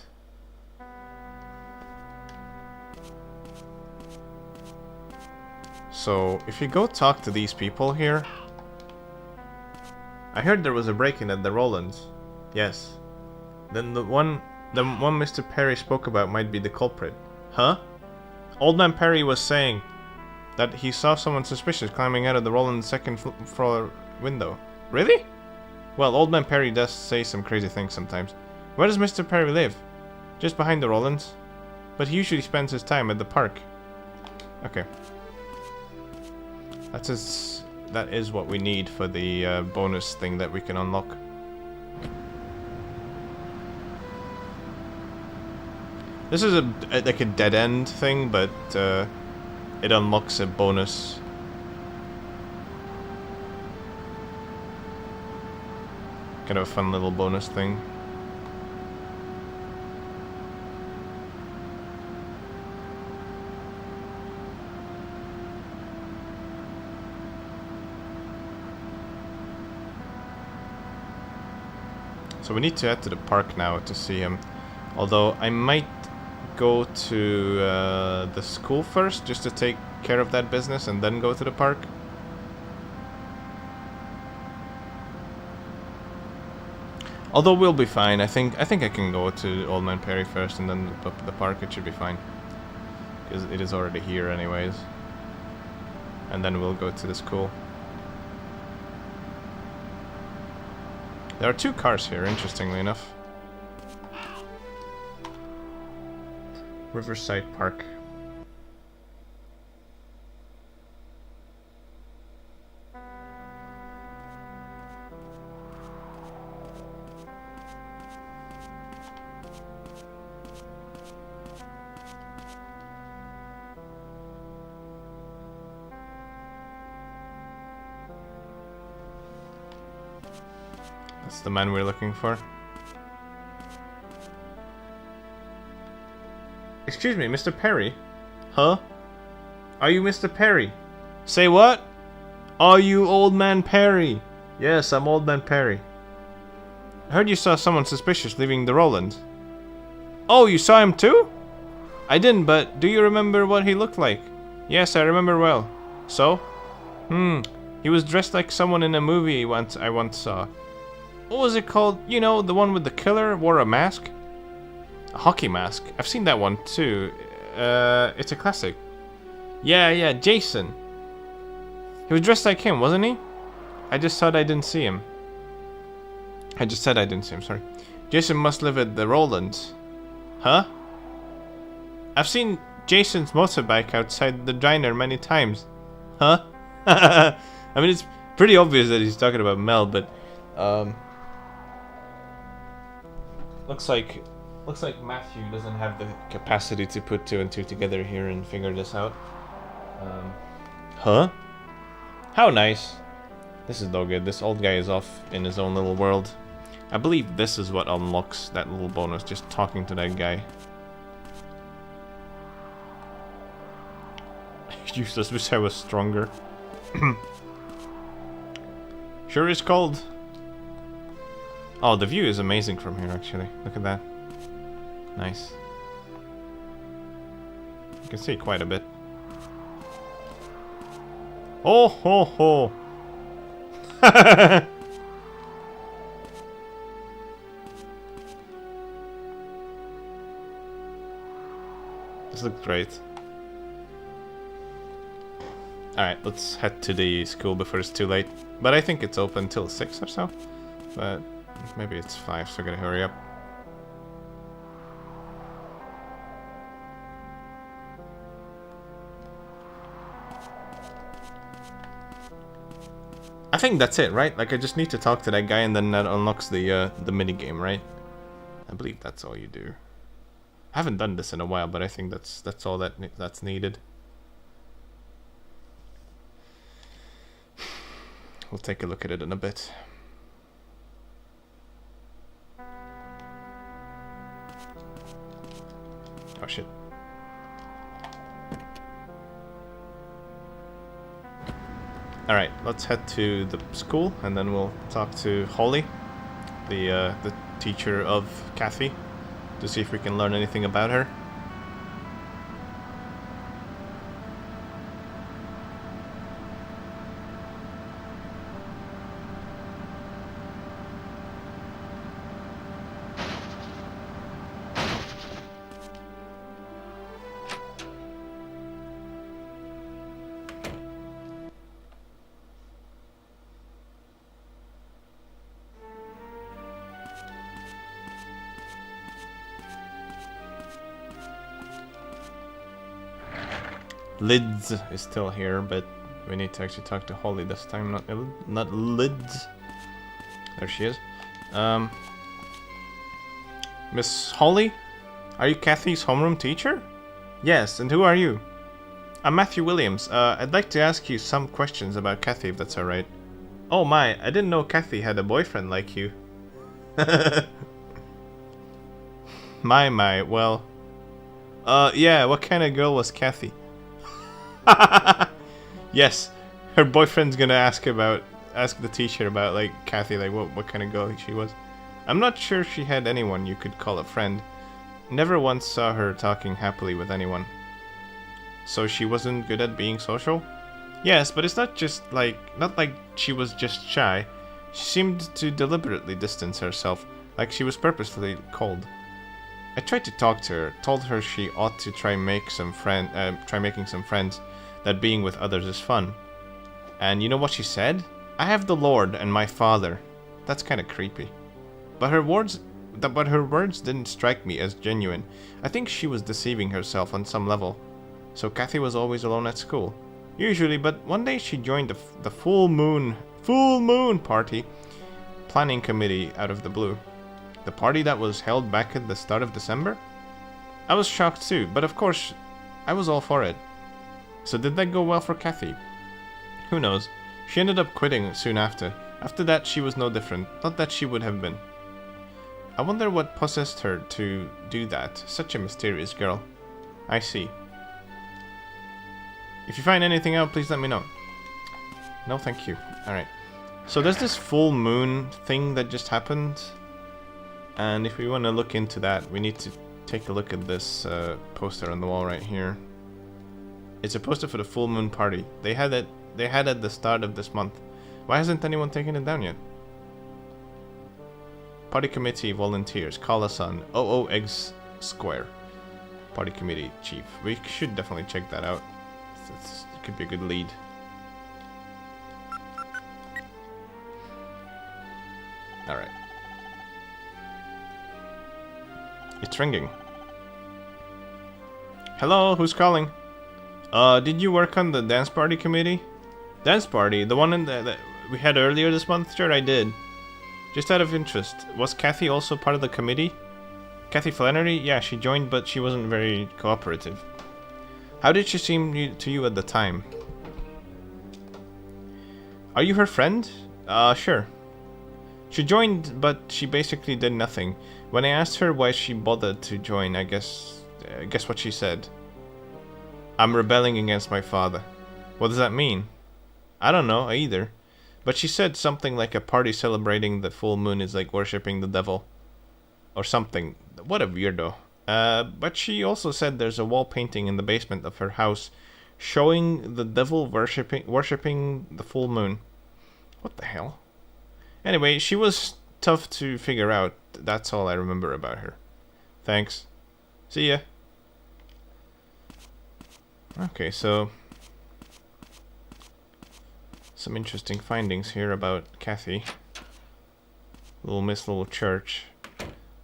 So, if you go talk to these people here... I heard there was a break-in at the Rollins. Yes. Then the one Mr. Perry spoke about might be the culprit. Huh? Old Man Perry was saying that he saw someone suspicious climbing out of the Rollins' second floor window. Really? Well, Old Man Perry does say some crazy things sometimes. Where does Mr. Perry live? Just behind the Rollins. But he usually spends his time at the park. Okay. That is what we need for the bonus thing that we can unlock. This is like a dead end thing, but it unlocks a bonus. Kind of a fun little bonus thing. So we need to head to the park now to see him. Although I might go to the school first, just to take care of that business, and then go to the park. Although we'll be fine. I think I can go to Old Man Perry first, and then the park. It should be fine, because it is already here anyways. And then we'll go to the school. There are 2 cars here, interestingly enough. Riverside Park. that's the man we're looking for. Excuse me, Mr. Perry? Huh? Are you Mr. Perry? Say what? Are you Old Man Perry? Yes, I'm Old Man Perry. I heard you saw someone suspicious leaving the Roland. Oh, you saw him too? I didn't, but do you remember what he looked like? Yes, I remember well. So? He was dressed like someone in a movie I once saw. What was it called? You know, the one with the killer wore a mask? A hockey mask. I've seen that one too. It's a classic. Yeah, Jason. He was dressed like him, wasn't he? I just thought I didn't see him. I just said I didn't see him, sorry. Jason must live at the Rolands. Huh? I've seen Jason's motorbike outside the diner many times. Huh? I mean, it's pretty obvious that he's talking about Mel, but looks like Matthew doesn't have the capacity to put two and two together here and figure this out. Huh? How nice. This is no good. This old guy is off in his own little world. I believe this is what unlocks that little bonus, just talking to that guy. Useless, wish I was stronger. Sure is cold. Oh, the view is amazing from here, actually. Look at that. Nice. You can see quite a bit. Oh ho ho! This looks great. Alright, let's head to the school before it's too late. But I think it's open till 6 or so. But maybe it's 5, so I gotta hurry up. I think that's it, right? Like, I just need to talk to that guy and then that unlocks the mini game, right? I believe that's all you do. I haven't done this in a while, but I think that's all that's needed. We'll take a look at it in a bit. Oh shit. Alright, let's head to the school and then we'll talk to Holly, the teacher of Kathy, to see if we can learn anything about her. Lids is still here, but we need to actually talk to Holly this time, not Lids. There she is. Miss Holly? Are you Kathy's homeroom teacher? Yes, and who are you? I'm Matthew Williams. I'd like to ask you some questions about Kathy, if that's alright. Oh my, I didn't know Kathy had a boyfriend like you. My, well... yeah, what kind of girl was Kathy? Yes, her boyfriend's gonna ask the teacher about, like, Kathy, like, what kind of girl she was. I'm not sure she had anyone you could call a friend. Never once saw her talking happily with anyone. So she wasn't good at being social? Yes, but it's not like she was just shy. She seemed to deliberately distance herself, like she was purposefully cold. I tried to talk to her, told her she ought to try making some friends, that being with others is fun. And you know what she said? I have the Lord and my father. That's kind of creepy. But her words didn't strike me as genuine. I think she was deceiving herself on some level. So Kathy was always alone at school. Usually, but one day she joined the full moon party planning committee out of the blue. The party that was held back at the start of December? I was shocked too, but of course, I was all for it. So did that go well for Kathy? Who knows? She ended up quitting soon after. After that, she was no different. Not that she would have been. I wonder what possessed her to do that. Such a mysterious girl. I see. If you find anything out, please let me know. No, thank you. Alright. So there's this full moon thing that just happened. And if we want to look into that, we need to take a look at this poster on the wall right here. It's a poster for the full moon party. They had it at the start of this month. Why hasn't anyone taken it down yet? Party committee volunteers. Call us on OOX Square. Party committee chief. We should definitely check that out. It could be a good lead. Alright. It's ringing. Hello, who's calling? Did you work on the dance party committee? Dance party? The one that we had earlier this month? Sure, I did. Just out of interest, was Kathy also part of the committee? Kathy Flannery? Yeah, she joined, but she wasn't very cooperative. How did she seem to you at the time? Are you her friend? Sure. She joined, but she basically did nothing. When I asked her why she bothered to join, guess what she said? I'm rebelling against my father. What does that mean? I don't know, either. But she said something like a party celebrating the full moon is like worshipping the devil. Or something. What a weirdo. But she also said there's a wall painting in the basement of her house showing the devil worshipping the full moon. What the hell? Anyway, she was tough to figure out. That's all I remember about her. Thanks. See ya. Okay, so some interesting findings here about Kathy. Little Miss Little Church.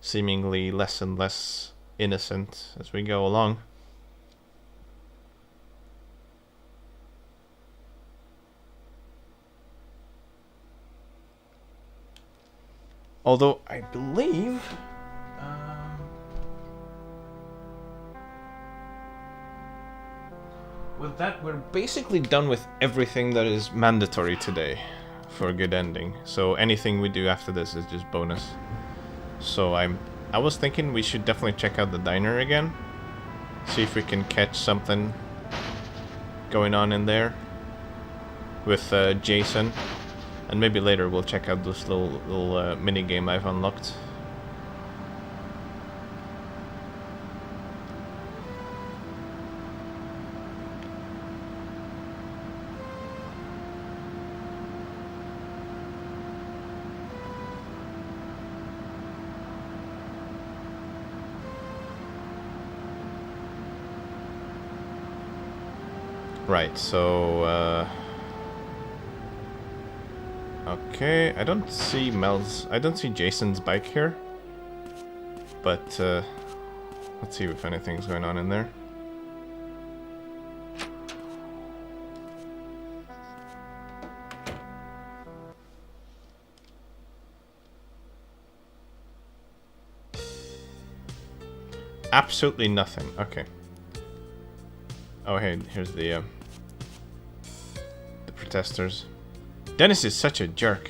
Seemingly less and less innocent as we go along. Although I believe with that we're basically done with everything that is mandatory today for a good ending. So anything we do after this is just bonus. So I was thinking we should definitely check out the diner again. See if we can catch something going on in there with Jason. And maybe later we'll check out this little mini game I've unlocked. Right, so okay, I don't see Jason's bike here. But let's see if anything's going on in there. Absolutely nothing. Okay. Oh, hey, here's the protesters. Dennis is such a jerk.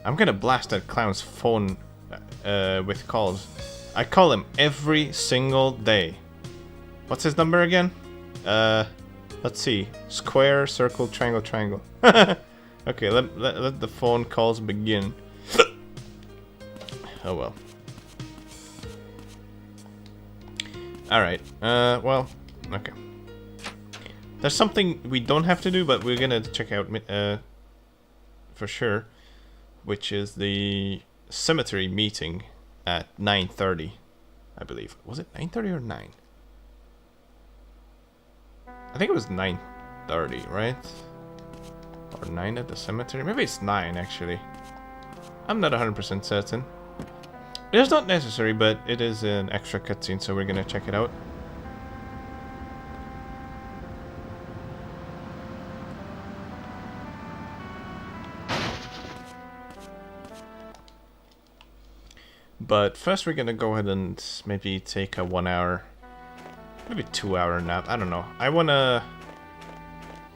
I'm gonna blast that clown's phone with calls. I call him every single day. What's his number again? Let's see. Square, circle, triangle, triangle. Okay, let the phone calls begin. Oh well. Alright, well, okay. There's something we don't have to do, but we're gonna check out for sure, which is the cemetery meeting at 9:30, I believe. Was it 9:30 or 9? I think it was 9:30, right? Or 9 at the cemetery? Maybe it's 9, actually. I'm not 100% certain. It's not necessary, but it is an extra cutscene, so we're gonna check it out. But first we're gonna go ahead and maybe take a 1 hour, maybe 2 hour nap. I don't know. I wanna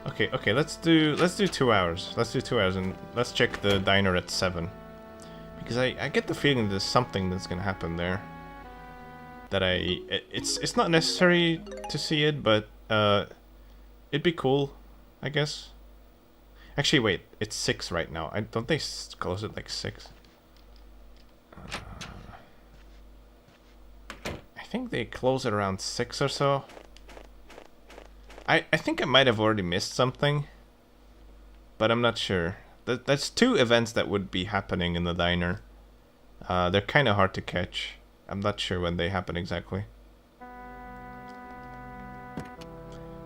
Okay, let's do 2 hours. Let's do 2 hours and let's check the diner at 7. Because I get the feeling there's something that's gonna happen there. That it's not necessary to see it, but it'd be cool, I guess. Actually, wait, it's 6 right now. Don't they close at like 6? I think they close at around 6 or so. I think I might have already missed something, but I'm not sure. That's 2 events that would be happening in the diner. They're kind of hard to catch. I'm not sure when they happen exactly.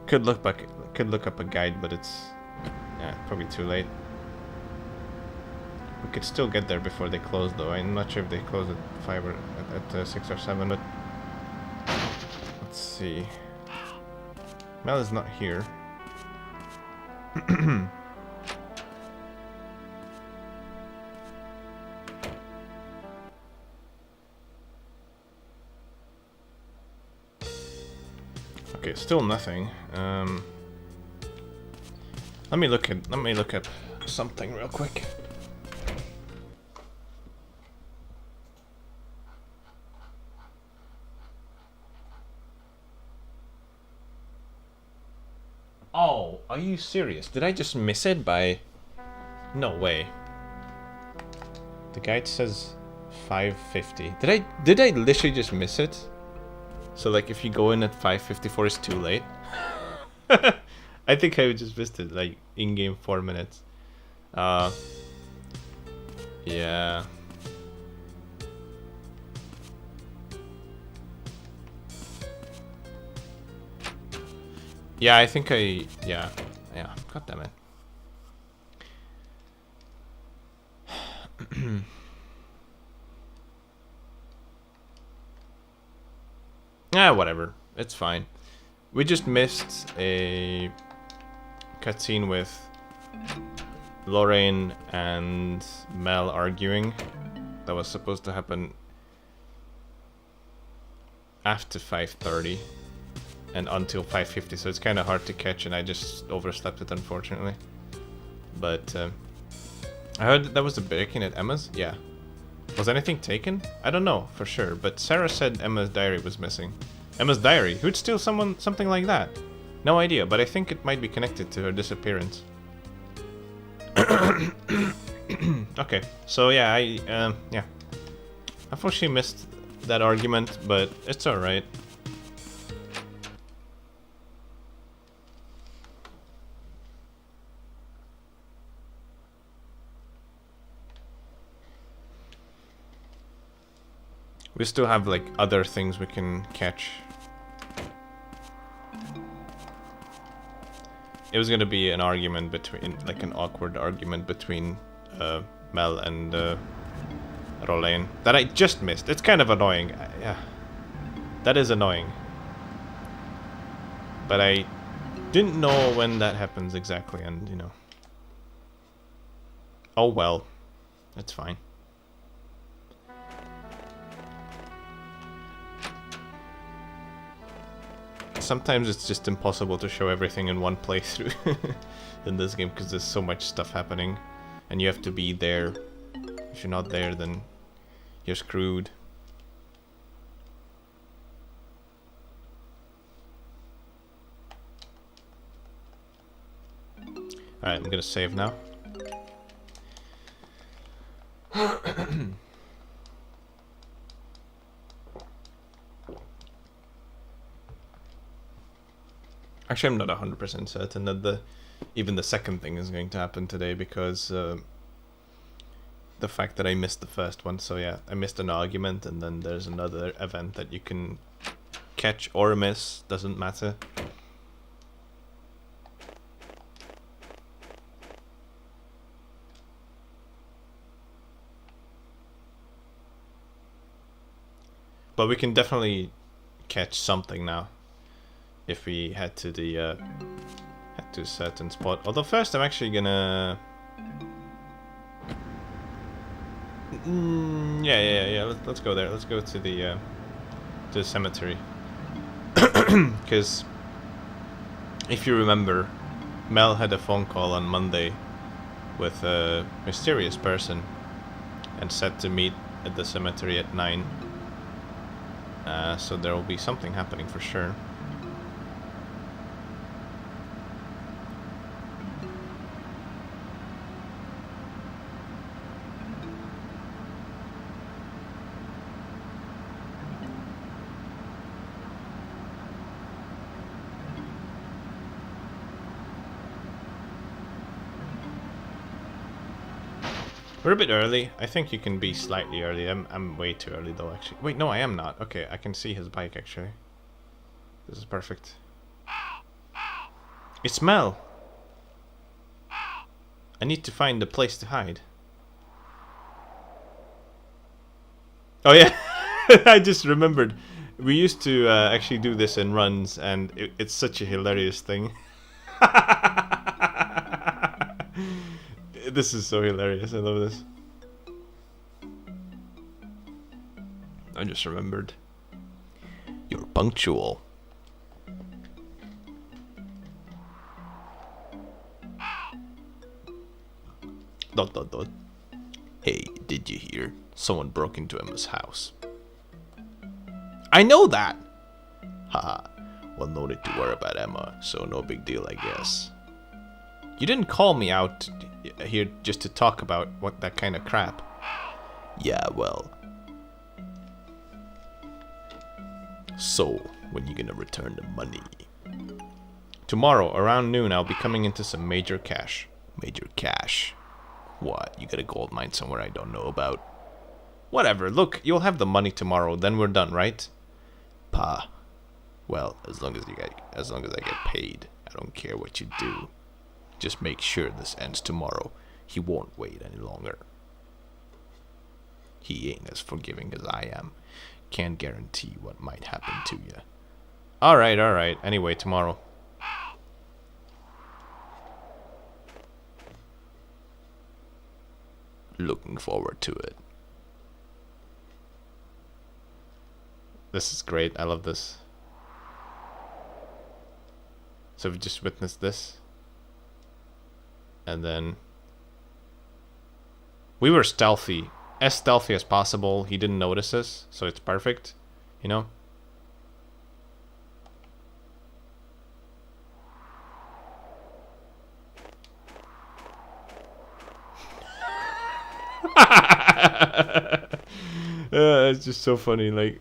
Could look up a guide, but it's probably too late. We could still get there before they close, though. I'm not sure if they close at 5 or at 6 or 7, but let's see. Mel is not here. Okay, still nothing. Let me look at something real quick. Oh, are you serious? Did I just miss it by... No way. The guide says 5:50. Did I literally just miss it? So like if you go in at 5:54 it's too late? I think I just missed it, like in-game 4 minutes. Yeah. Yeah, I think yeah, god damn it. Whatever, it's fine. We just missed a cutscene with Lorraine and Mel arguing. That was supposed to happen after 5:30 and until 5:50, so it's kind of hard to catch, and I just overslept it, unfortunately. But I heard that was a break-in at Emma's. Yeah. Was anything taken? I don't know for sure, but Sarah said Emma's diary was missing. Emma's diary? Who'd steal something like that? No idea, but I think it might be connected to her disappearance. Okay, so yeah, yeah. Unfortunately missed that argument, but it's alright. We still have like other things we can catch. It was gonna be an argument between, like an awkward argument between Mel and Rolane that I just missed. It's kind of annoying. Yeah, that is annoying. But I didn't know when that happens exactly, and you know. Oh well, it's fine. Sometimes it's just impossible to show everything in one playthrough in this game because there's so much stuff happening and you have to be there. If you're not there, then you're screwed. Alright, I'm gonna save now. Actually, I'm not 100% certain that even the second thing is going to happen today because the fact that I missed the first one. So yeah, I missed an argument, and then there's another event that you can catch or miss, doesn't matter. But we can definitely catch something now. If we head to a certain spot. Although first I'm actually gonna... Yeah. Let's go there. Let's go to the cemetery. Because if you remember, Mel had a phone call on Monday with a mysterious person and said to meet at the cemetery at 9. So there will be something happening for sure. We're a bit early. I think you can be slightly early. I'm way too early though, actually. Wait, no, I am not. Okay, I can see his bike actually. This is perfect. It's Mel. I need to find a place to hide. Oh yeah, I just remembered. We used to actually do this in runs, and it's such a hilarious thing. This is so hilarious. I love this. I just remembered. You're punctual. Dot dot dot. Hey, did you hear? Someone broke into Emma's house. I know that! Haha. Well, no need to worry about Emma, so no big deal, I guess. You didn't call me out here just to talk about what that kind of crap. Yeah, well. So, when you gonna return the money? Tomorrow, around noon, I'll be coming into some major cash. Major cash? What, you got a gold mine somewhere I don't know about? Whatever, look, you'll have the money tomorrow, then we're done, right? Pa. Well, as long as I get paid, I don't care what you do. Just make sure this ends tomorrow. He won't wait any longer. He ain't as forgiving as I am. Can't guarantee what might happen to you. Alright. Anyway, tomorrow. Looking forward to it. This is great. I love this. So we just witnessed this. And then we were stealthy. As stealthy as possible. He didn't notice us, so it's perfect. You know? It's just so funny, like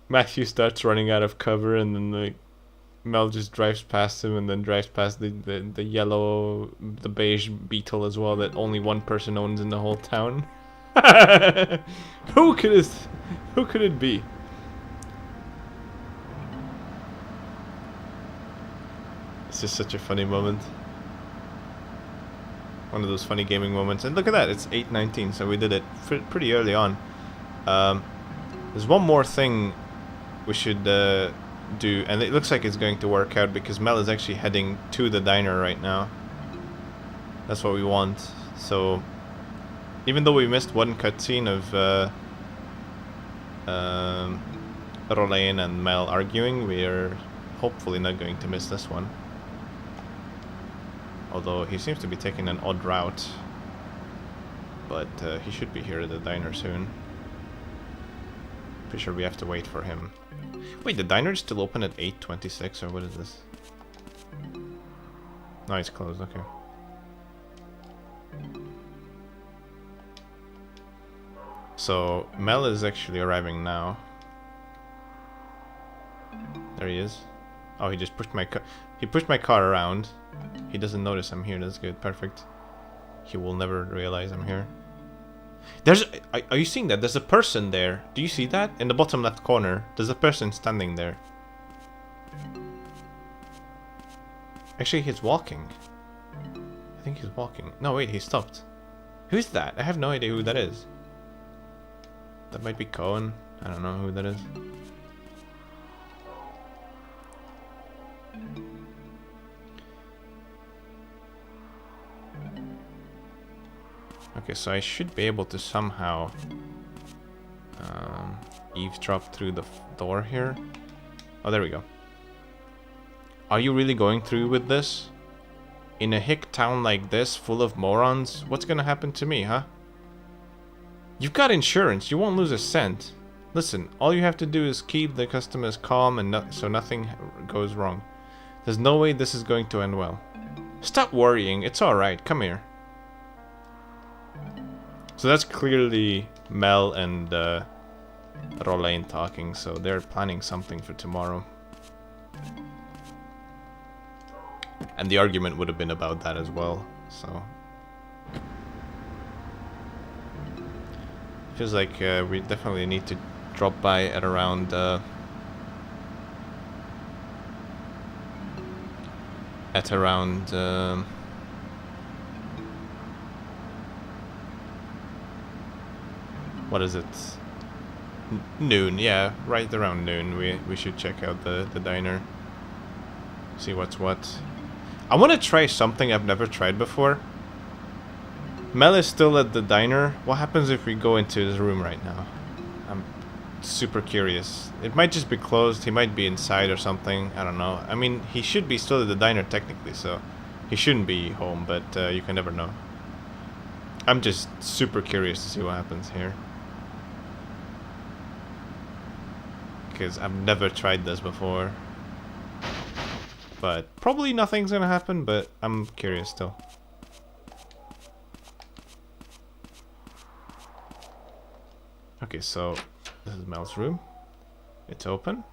Matthew starts running out of cover, and then like Mel just drives past him, and then drives past the beige beetle as well that only one person owns in the whole town. Who could it be? It's just such a funny moment. One of those funny gaming moments. And look at that, it's 8:19, so we did it pretty early on. There's one more thing we should do, and it looks like it's going to work out because Mel is actually heading to the diner right now. That's what we want. So, even though we missed one cutscene of Rolaine and Mel arguing, we are hopefully not going to miss this one. Although he seems to be taking an odd route. But he should be here at the diner soon. Pretty sure we have to wait for him. Wait, the diner is still open at 8:26, or what is this? No, it's closed, okay. So, Mel is actually arriving now. There he is. Oh, he just pushed my car. He pushed my car around. He doesn't notice I'm here. That's good. Perfect. He will never realize I'm here. Are you seeing that? There's a person there. Do you see that? In the bottom left corner. There's a person standing there. Actually, he's walking. I think he's walking. No, wait, he stopped. Who's that? I have no idea who that is. That might be Cohen. I don't know who that is. Okay, so I should be able to somehow eavesdrop through the door here. Oh, there we go. Are you really going through with this? In a hick town like this, full of morons, what's gonna happen to me, huh? You've got insurance, you won't lose a cent. Listen, all you have to do is keep the customers calm and so nothing goes wrong. There's no way this is going to end well. Stop worrying, it's alright, come here. So that's clearly Mel and Rolane talking, so they're planning something for tomorrow. And the argument would have been about that as well, so... Feels like we definitely need to drop by at around... what is it? Noon, yeah, right around noon. We should check out the diner. See what's what. I want to try something I've never tried before. Mel is still at the diner. What happens if we go into his room right now? I'm super curious. It might just be closed. He might be inside or something. I don't know. I mean, he should be still at the diner technically, so he shouldn't be home, but you can never know. I'm just super curious to see what happens here. Because I've never tried this before. But probably nothing's gonna happen, but I'm curious still. Okay, so this is Mel's room. It's open.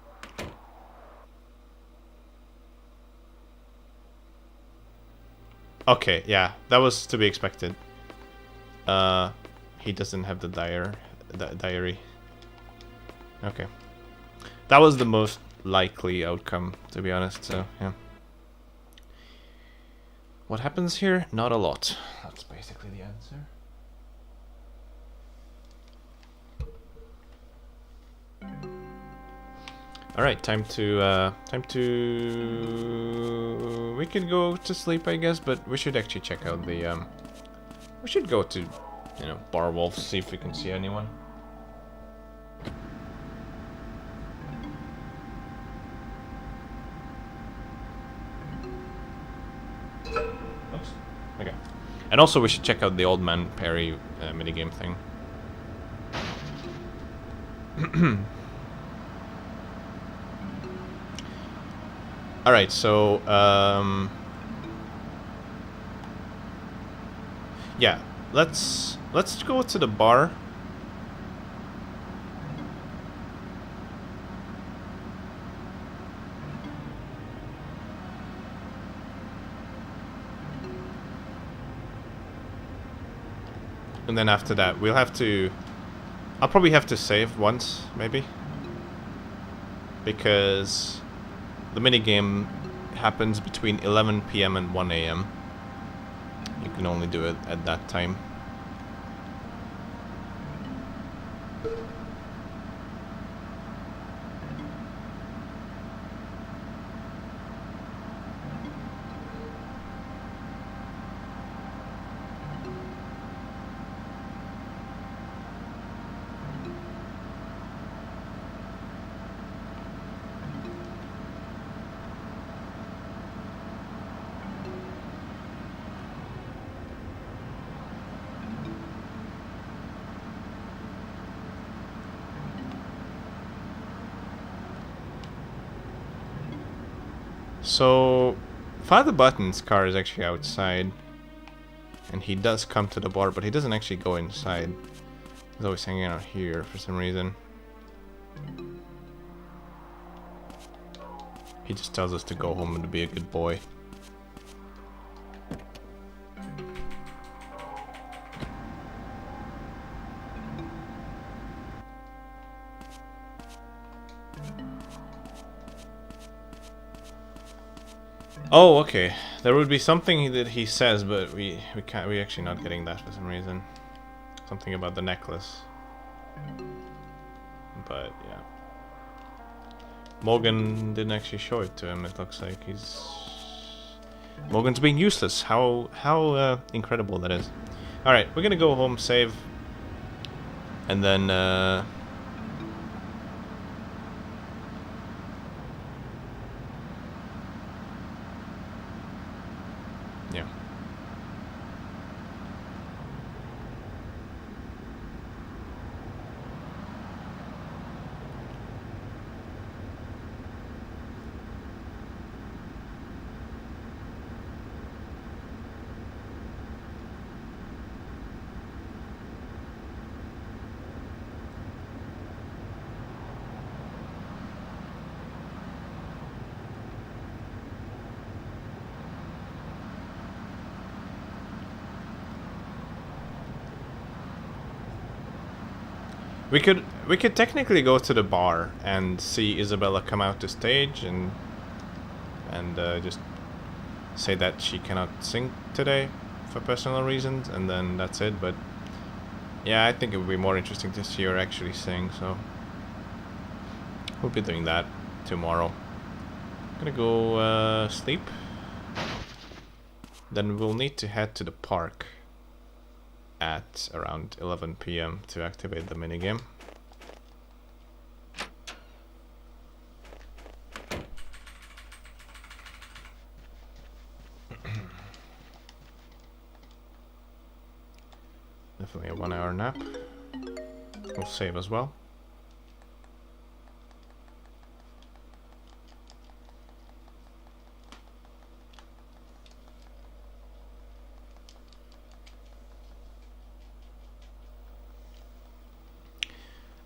Okay, yeah, that was to be expected. He doesn't have the diary. Okay. That was the most likely outcome, to be honest, so, yeah. What happens here? Not a lot. That's basically the answer. Alright, time to... We could go to sleep, I guess, but we should actually check out the, We should go to, you know, Bar Wolf, see if we can see anyone. Oops. Okay. And also we should check out the Old Man Perry minigame thing. Alright, so, yeah, let's go to the bar. And then after that, we'll have to... I'll probably have to save once, maybe. Because the minigame happens between 11 PM and 1 AM. You can only do it at that time. So, Father Button's car is actually outside. And he does come to the bar, but he doesn't actually go inside. He's always hanging out here for some reason. He just tells us to go home and to be a good boy. Oh, okay. There would be something that he says, but we're actually not getting that for some reason. Something about the necklace. But yeah. Morgan didn't actually show it to him. It looks like Morgan's being useless. How incredible that is. All right, we're gonna go home, save, and then We could technically go to the bar and see Isabella come out to stage and just say that she cannot sing today for personal reasons, and then that's it. But yeah, I think it would be more interesting to see her actually sing, so we'll be doing that tomorrow. Gonna go sleep. Then we'll need to head to the park at around 11 p.m. to activate the minigame. Definitely a 1 hour nap. We'll save as well.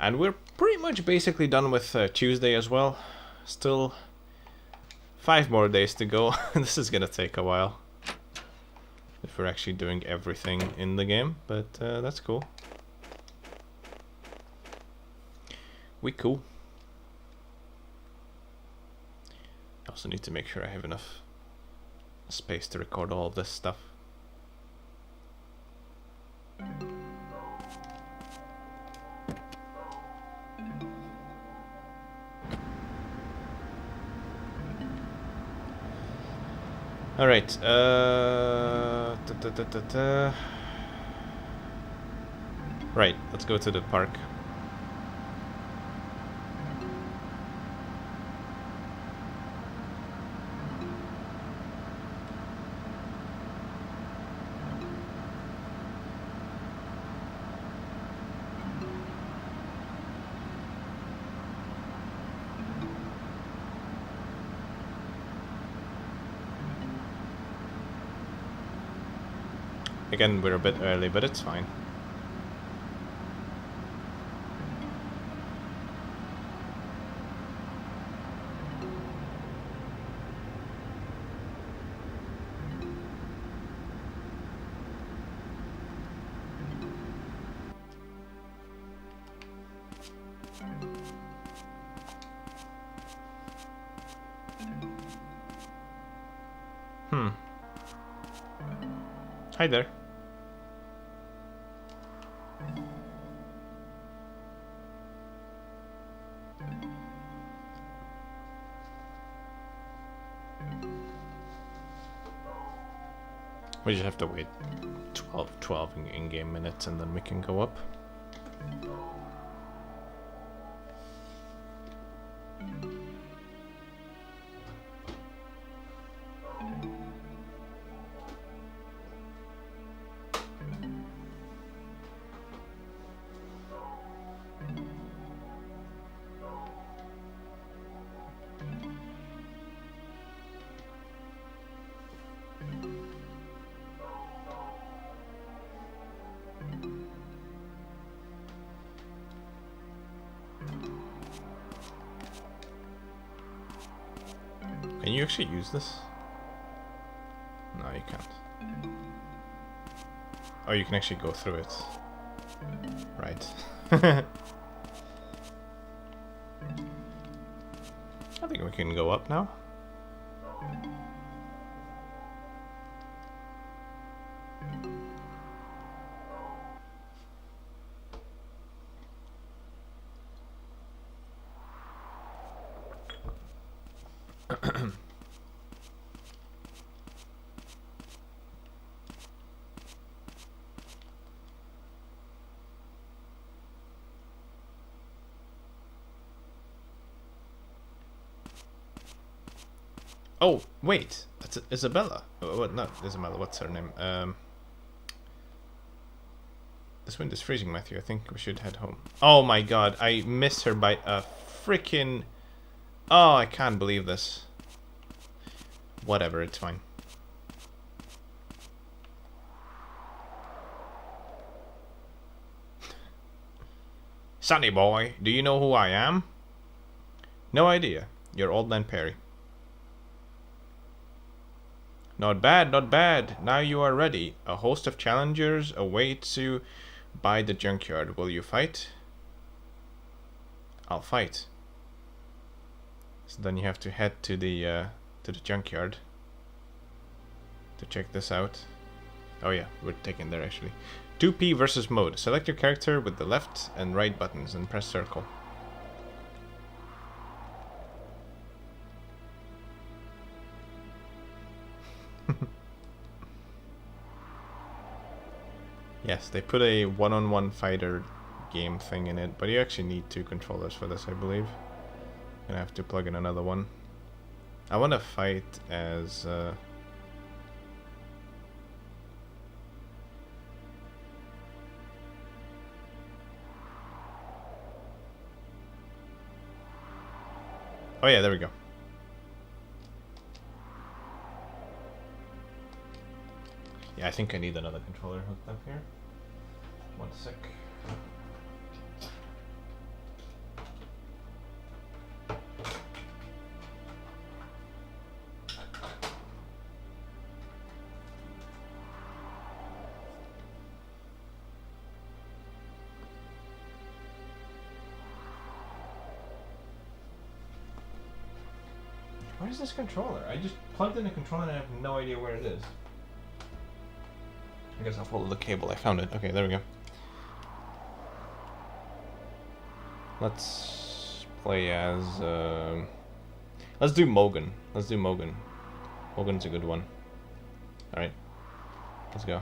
And we're pretty much basically done with Tuesday as well. Still 5 more days to go. This is gonna take a while if we're actually doing everything in the game, but that's cool. We cool. I also need to make sure I have enough space to record all of this stuff. All right. Right. Let's go to the park. Again, we're a bit early, but it's fine. Hi there. We just have to wait 12 in-game minutes and then we can go up. Can you actually use this? No, you can't. Oh, you can actually go through it. Right. I think we can go up now. Oh, wait. That's Isabella. What? Not Isabella. What's her name? This wind is freezing, Matthew. I think we should head home. Oh my god. I missed her by a freaking... Oh, I can't believe this. Whatever, it's fine. Sonny boy, do you know who I am? No idea. You're Old Man Perry. Not bad, not bad. Now you are ready. A host of challengers awaits you by the junkyard. Will you fight? I'll fight. So then you have to head to the junkyard to check this out. Oh yeah, we're taking there actually. 2P versus mode. Select your character with the left and right buttons and press circle. Yes, they put a one-on-one fighter game thing in it, but you actually need 2 controllers for this, I believe. Gonna have to plug in another one. I want to fight as oh yeah, there we go. Yeah, I think I need another controller hooked up here. 1 sec. Where's this controller? I just plugged in a controller and I have no idea where it is. I guess I'll follow the cable. I found it. Okay, there we go. Let's play as... let's do Mogan. Let's do Mogan. Mogan's a good one. Alright. Let's go.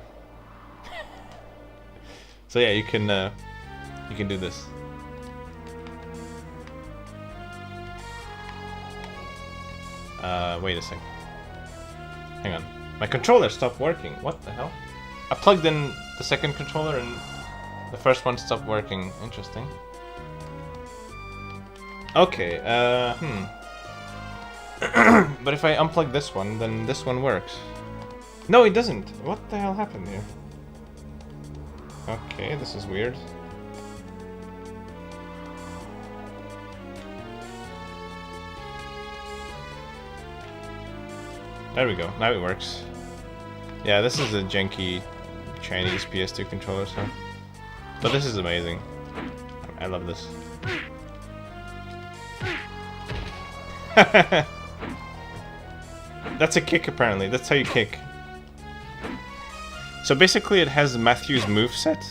So yeah, you can do this. Wait a sec. Hang on. My controller stopped working. What the hell? I plugged in the second controller and the first one stopped working. Interesting. Okay, but if I unplug this one, then this one works. No, it doesn't. What the hell happened here? Okay, this is weird. There we go. Now it works. Yeah, this is a janky Chinese PS2 controller, so. But this is amazing. I love this. That's a kick, apparently. That's how you kick. So basically, it has Matthew's moveset.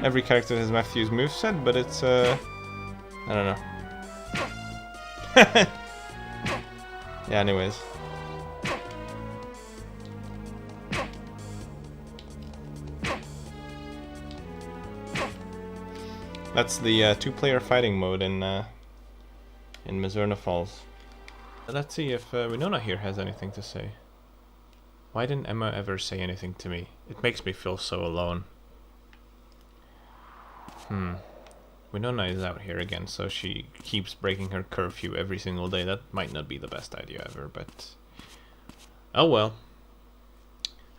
Every character has Matthew's moveset, but it's I don't know. Yeah. Anyways. That's the 2-player fighting mode in Mizzurna Falls. Let's see if Winona here has anything to say. Why didn't Emma ever say anything to me? It makes me feel so alone. Winona is out here again, so she keeps breaking her curfew every single day. That might not be the best idea ever, but... oh well.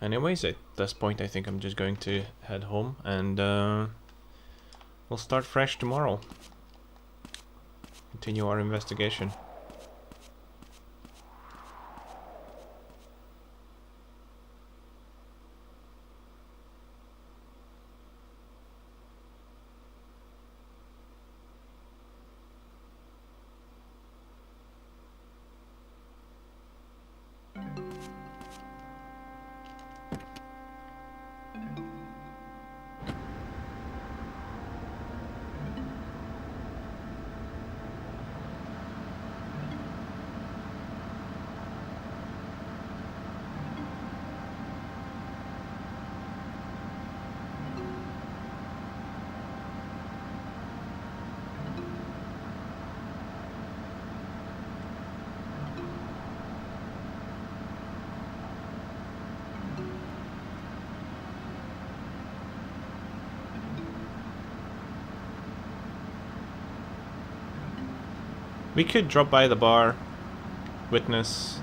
Anyways, at this point I think I'm just going to head home and we'll start fresh tomorrow. Continue our investigation. We could drop by the bar, witness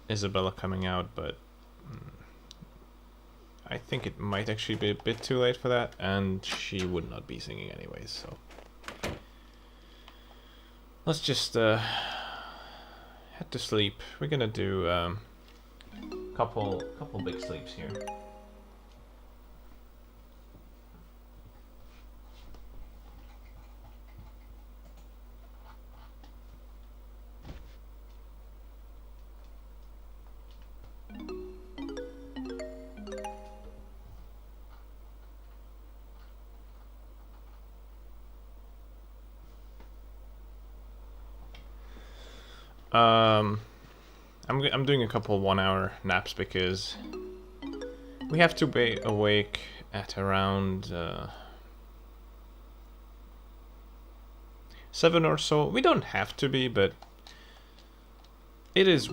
Isabella coming out, but I think it might actually be a bit too late for that, and she would not be singing anyways, so let's just head to sleep. We're gonna do couple big sleeps here. I'm doing a couple 1-hour naps because we have to be awake at around 7 or so. We don't have to be, but it is,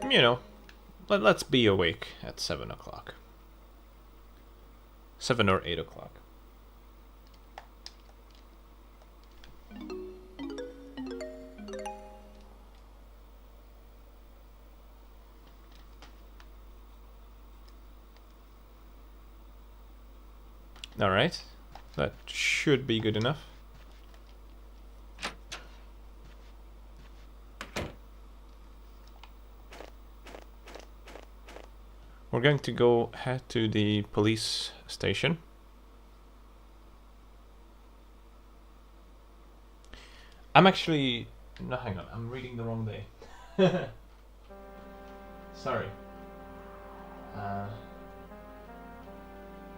you know, let's be awake at 7 o'clock. 7 or 8 o'clock. Alright, that should be good enough. We're going to head to the police station. I'm actually... No, hang on, I'm reading the wrong day. Sorry. Yeah,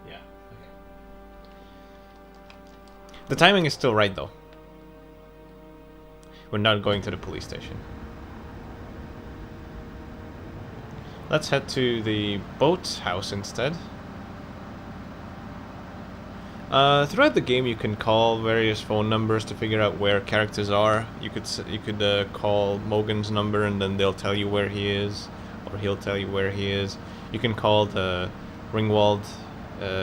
okay. The timing is still right, though. We're not going to the police station. Let's head to the boat house instead. Throughout the game, you can call various phone numbers to figure out where characters are. You could call Mogan's number, and then they'll tell you where he is, or he'll tell you where he is. You can call the Ringwald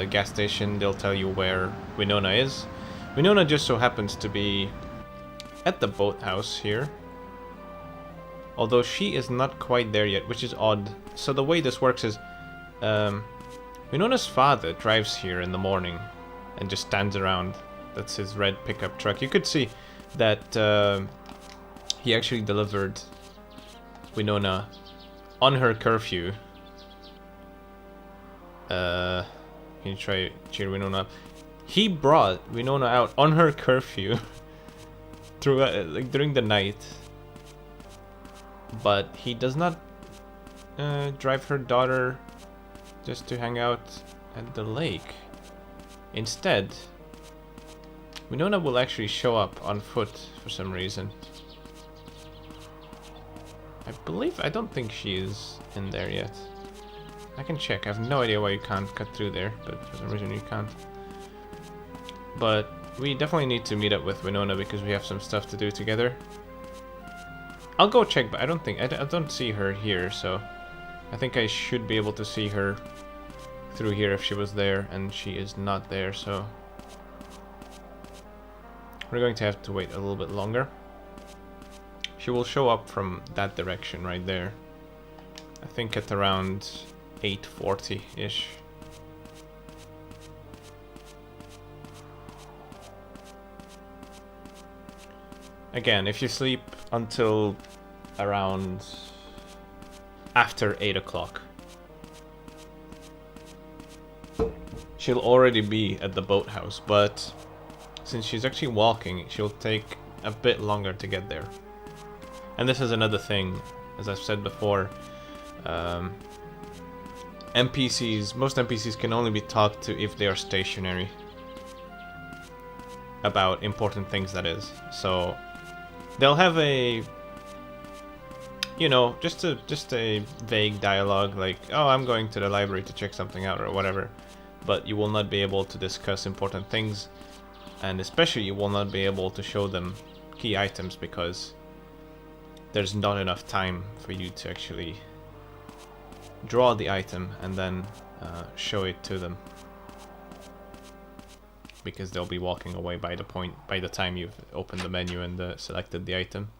gas station. They'll tell you where Winona is. Winona just so happens to be at the boathouse here. Although she is not quite there yet, which is odd. So the way this works is, Winona's father drives here in the morning and just stands around. That's his red pickup truck. You could see that he actually delivered Winona on her curfew. Can you try cheer Winona up? He brought Winona out on her curfew through like during the night. But he does not drive her daughter just to hang out at the lake. Instead, Winona will actually show up on foot for some reason. I don't think she is in there yet. I can check. I have no idea why you can't cut through there, but for some reason you can't. But we definitely need to meet up with Winona because we have some stuff to do together. I'll go check, but I don't see her here, so I think I should be able to see her through here if she was there, and she is not there, so we're going to have to wait a little bit longer. She will show up from that direction right there. I think at around 8:40-ish. Again, if you sleep until around after 8 o'clock, she'll already be at the boathouse, but since she's actually walking, she'll take a bit longer to get there. And this is another thing, as I've said before, most NPCs can only be talked to if they are stationary. About important things, that is. So they'll have a, you know, just a vague dialogue like, oh, I'm going to the library to check something out or whatever. But you will not be able to discuss important things, and especially you will not be able to show them key items because there's not enough time for you to actually draw the item and then show it to them, because they'll be walking away by the time you've opened the menu and selected the item.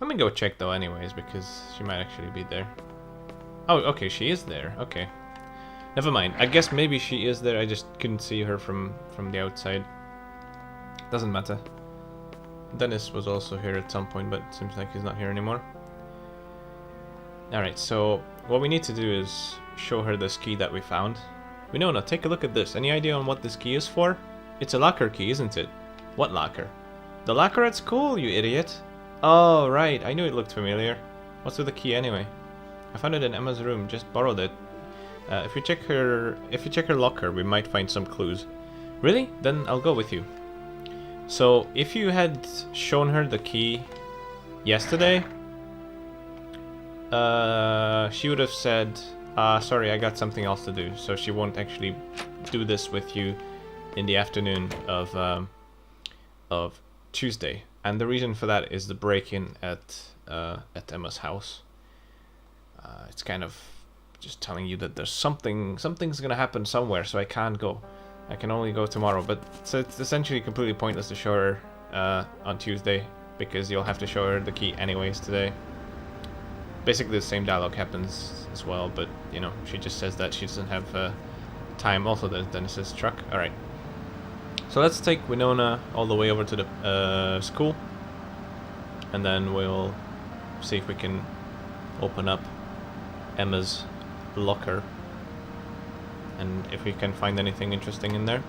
Let me go check though anyways, because she might actually be there. Oh, okay, she is there. Okay. Never mind. I guess maybe she is there, I just couldn't see her from the outside. Doesn't matter. Dennis was also here at some point, but seems like he's not here anymore. Alright, so what we need to do is show her this key that we found. Winona, take a look at this. Any idea on what this key is for? It's a locker key, isn't it? What locker? The locker at school, you idiot! Oh, right, I knew it looked familiar. What's with the key anyway? I found it in Emma's room, just borrowed it. If you check her locker, we might find some clues. Really? Then I'll go with you. So if you had shown her the key yesterday, she would have said, sorry, I got something else to do. So she won't actually do this with you in the afternoon of Tuesday. And the reason for that is the break-in at Emma's house. It's kind of just telling you that there's something's gonna happen somewhere, so I can't go. I can only go tomorrow. But so it's essentially completely pointless to show her on Tuesday, because you'll have to show her the key anyways today. Basically the same dialogue happens as well, but you know, she just says that she doesn't have time. Also, there's Dennis's truck. Alright. So let's take Winona all the way over to the school, and then we'll see if we can open up Emma's locker, and if we can find anything interesting in there.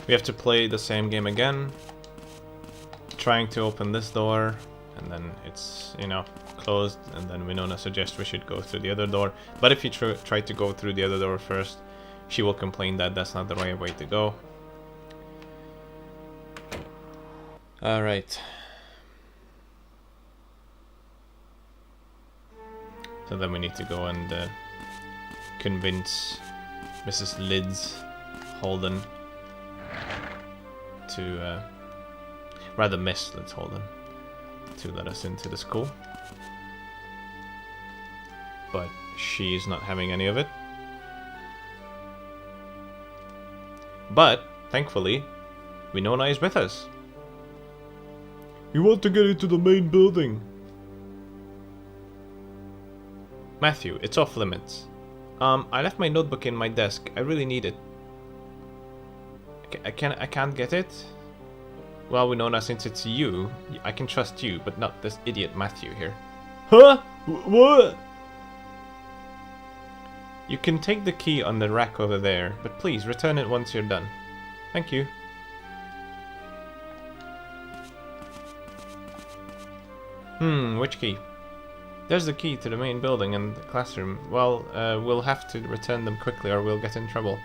We have to play the same game again, trying to open this door, and then it's, you know, closed, and then Winona suggests we should go through the other door. But if you try to go through the other door first, she will complain that that's not the right way to go. Alright. So then we need to go and convince Mrs. Lids Holden to, rather Miss Lids Holden, to let us into the school. But she's not having any of it. But, thankfully, Winona is with us. We want to get into the main building. Matthew, it's off limits. I left my notebook in my desk. I really need it. I can't get it? Well, Winona, since it's you, I can trust you, but not this idiot Matthew here. Huh? What? You can take the key on the rack over there, but please return it once you're done. Thank you. Which key? There's the key to the main building and the classroom. Well, we'll have to return them quickly or we'll get in trouble.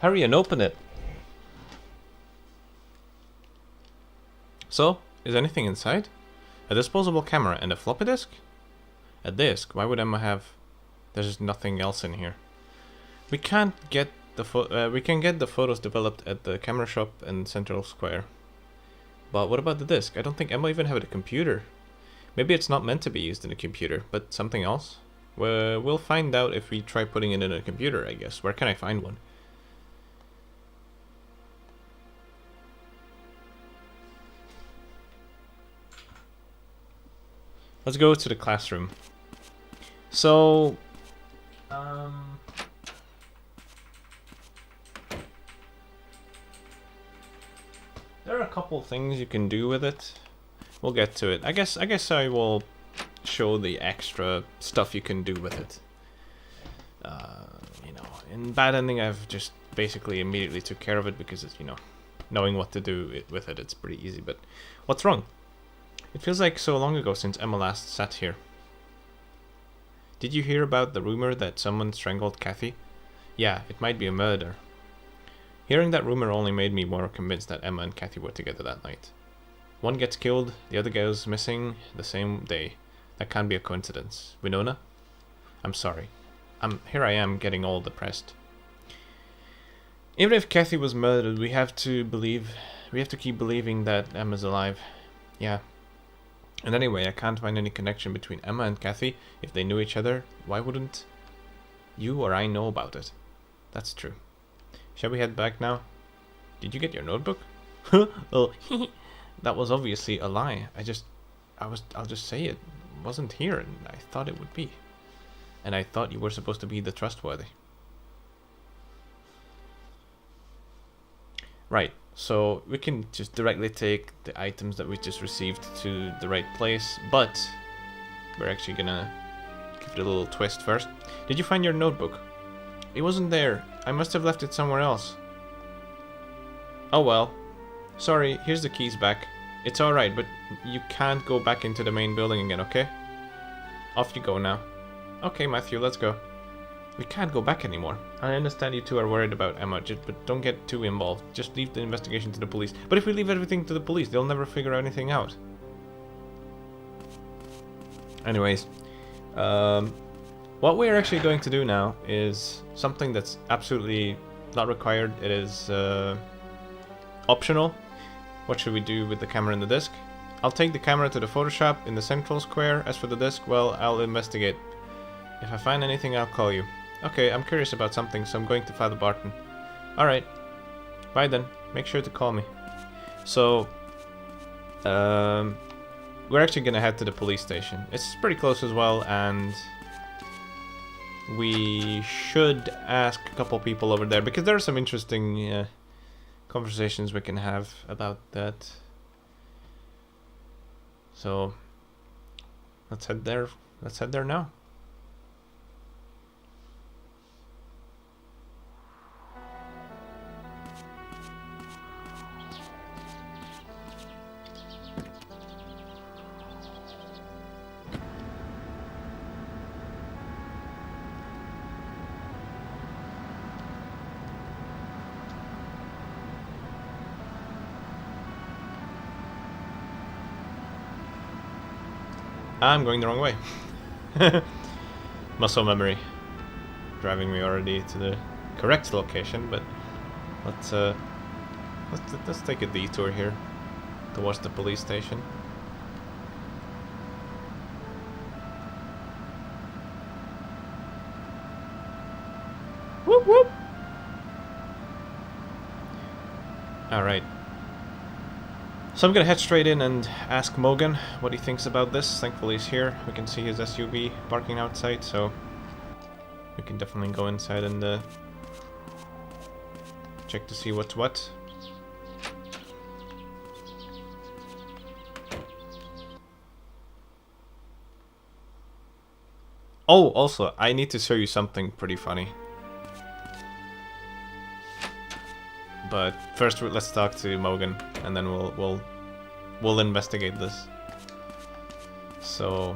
Hurry and open it. So, is anything inside? A disposable camera and a floppy disk? A disk? Why would Emma have... There's nothing else in here. We can't get the we can get the photos developed at the camera shop in Central Square. But what about the disk? I don't think Emma even have a computer. Maybe it's not meant to be used in a computer, but something else? We'll find out if we try putting it in a computer, I guess. Where can I find one? let's go to the classroom. So, there are a couple things you can do with it. We'll get to it. I guess I will show the extra stuff you can do with it. You know, in bad ending, I've just basically immediately took care of it because it's, you know, knowing what to do with it, it's pretty easy. But what's wrong? It feels like so long ago since Emma last sat here. Did you hear about the rumor that someone strangled Kathy? Yeah, it might be a murder. Hearing that rumor only made me more convinced that Emma and Kathy were together that night. One gets killed, the other goes missing the same day. That can't be a coincidence. Winona? I'm sorry. Here I am getting all depressed. Even if Kathy was murdered, we have to keep believing that Emma's alive. Yeah. And anyway, I can't find any connection between Emma and Kathy. If they knew each other, why wouldn't you or I know about it? That's true. Shall we head back now? Did you get your notebook? Oh, that was obviously a lie. I'll just say it wasn't here, and I thought it would be. And I thought you were supposed to be the trustworthy. Right, so we can just directly take the items that we just received to the right place, but we're actually gonna give it a little twist first. Did you find your notebook? It wasn't there. I must have left it somewhere else. Oh well. Sorry, here's the keys back. It's alright, but you can't go back into the main building again, okay? Off you go now. Okay, Matthew, let's go. We can't go back anymore. I understand you two are worried about Emma, but don't get too involved. Just leave the investigation to the police. But if we leave everything to the police, they'll never figure anything out. Anyways, what we're actually going to do now is something that's absolutely not required. It is optional. What should we do with the camera and the disc? I'll take the camera to the photo shop in the central square. As for the disc, well, I'll investigate. If I find anything, I'll call you. Okay, I'm curious about something, so I'm going to Father Barton. Alright. Bye then. Make sure to call me. So, we're actually gonna head to the police station. It's pretty close as well, and we should ask a couple people over there, because there are some interesting conversations we can have about that. So, let's head there. Let's head there now. I'm going the wrong way. Muscle memory driving me already to the correct location, but let's take a detour here towards the police station. Whoop whoop. All right. So I'm gonna head straight in and ask Mogan what he thinks about this. Thankfully he's here. We can see his SUV parking outside, so we can definitely go inside and check to see what's what. Oh, also, I need to show you something pretty funny. But first, let's talk to Mogan, and then we'll investigate this. So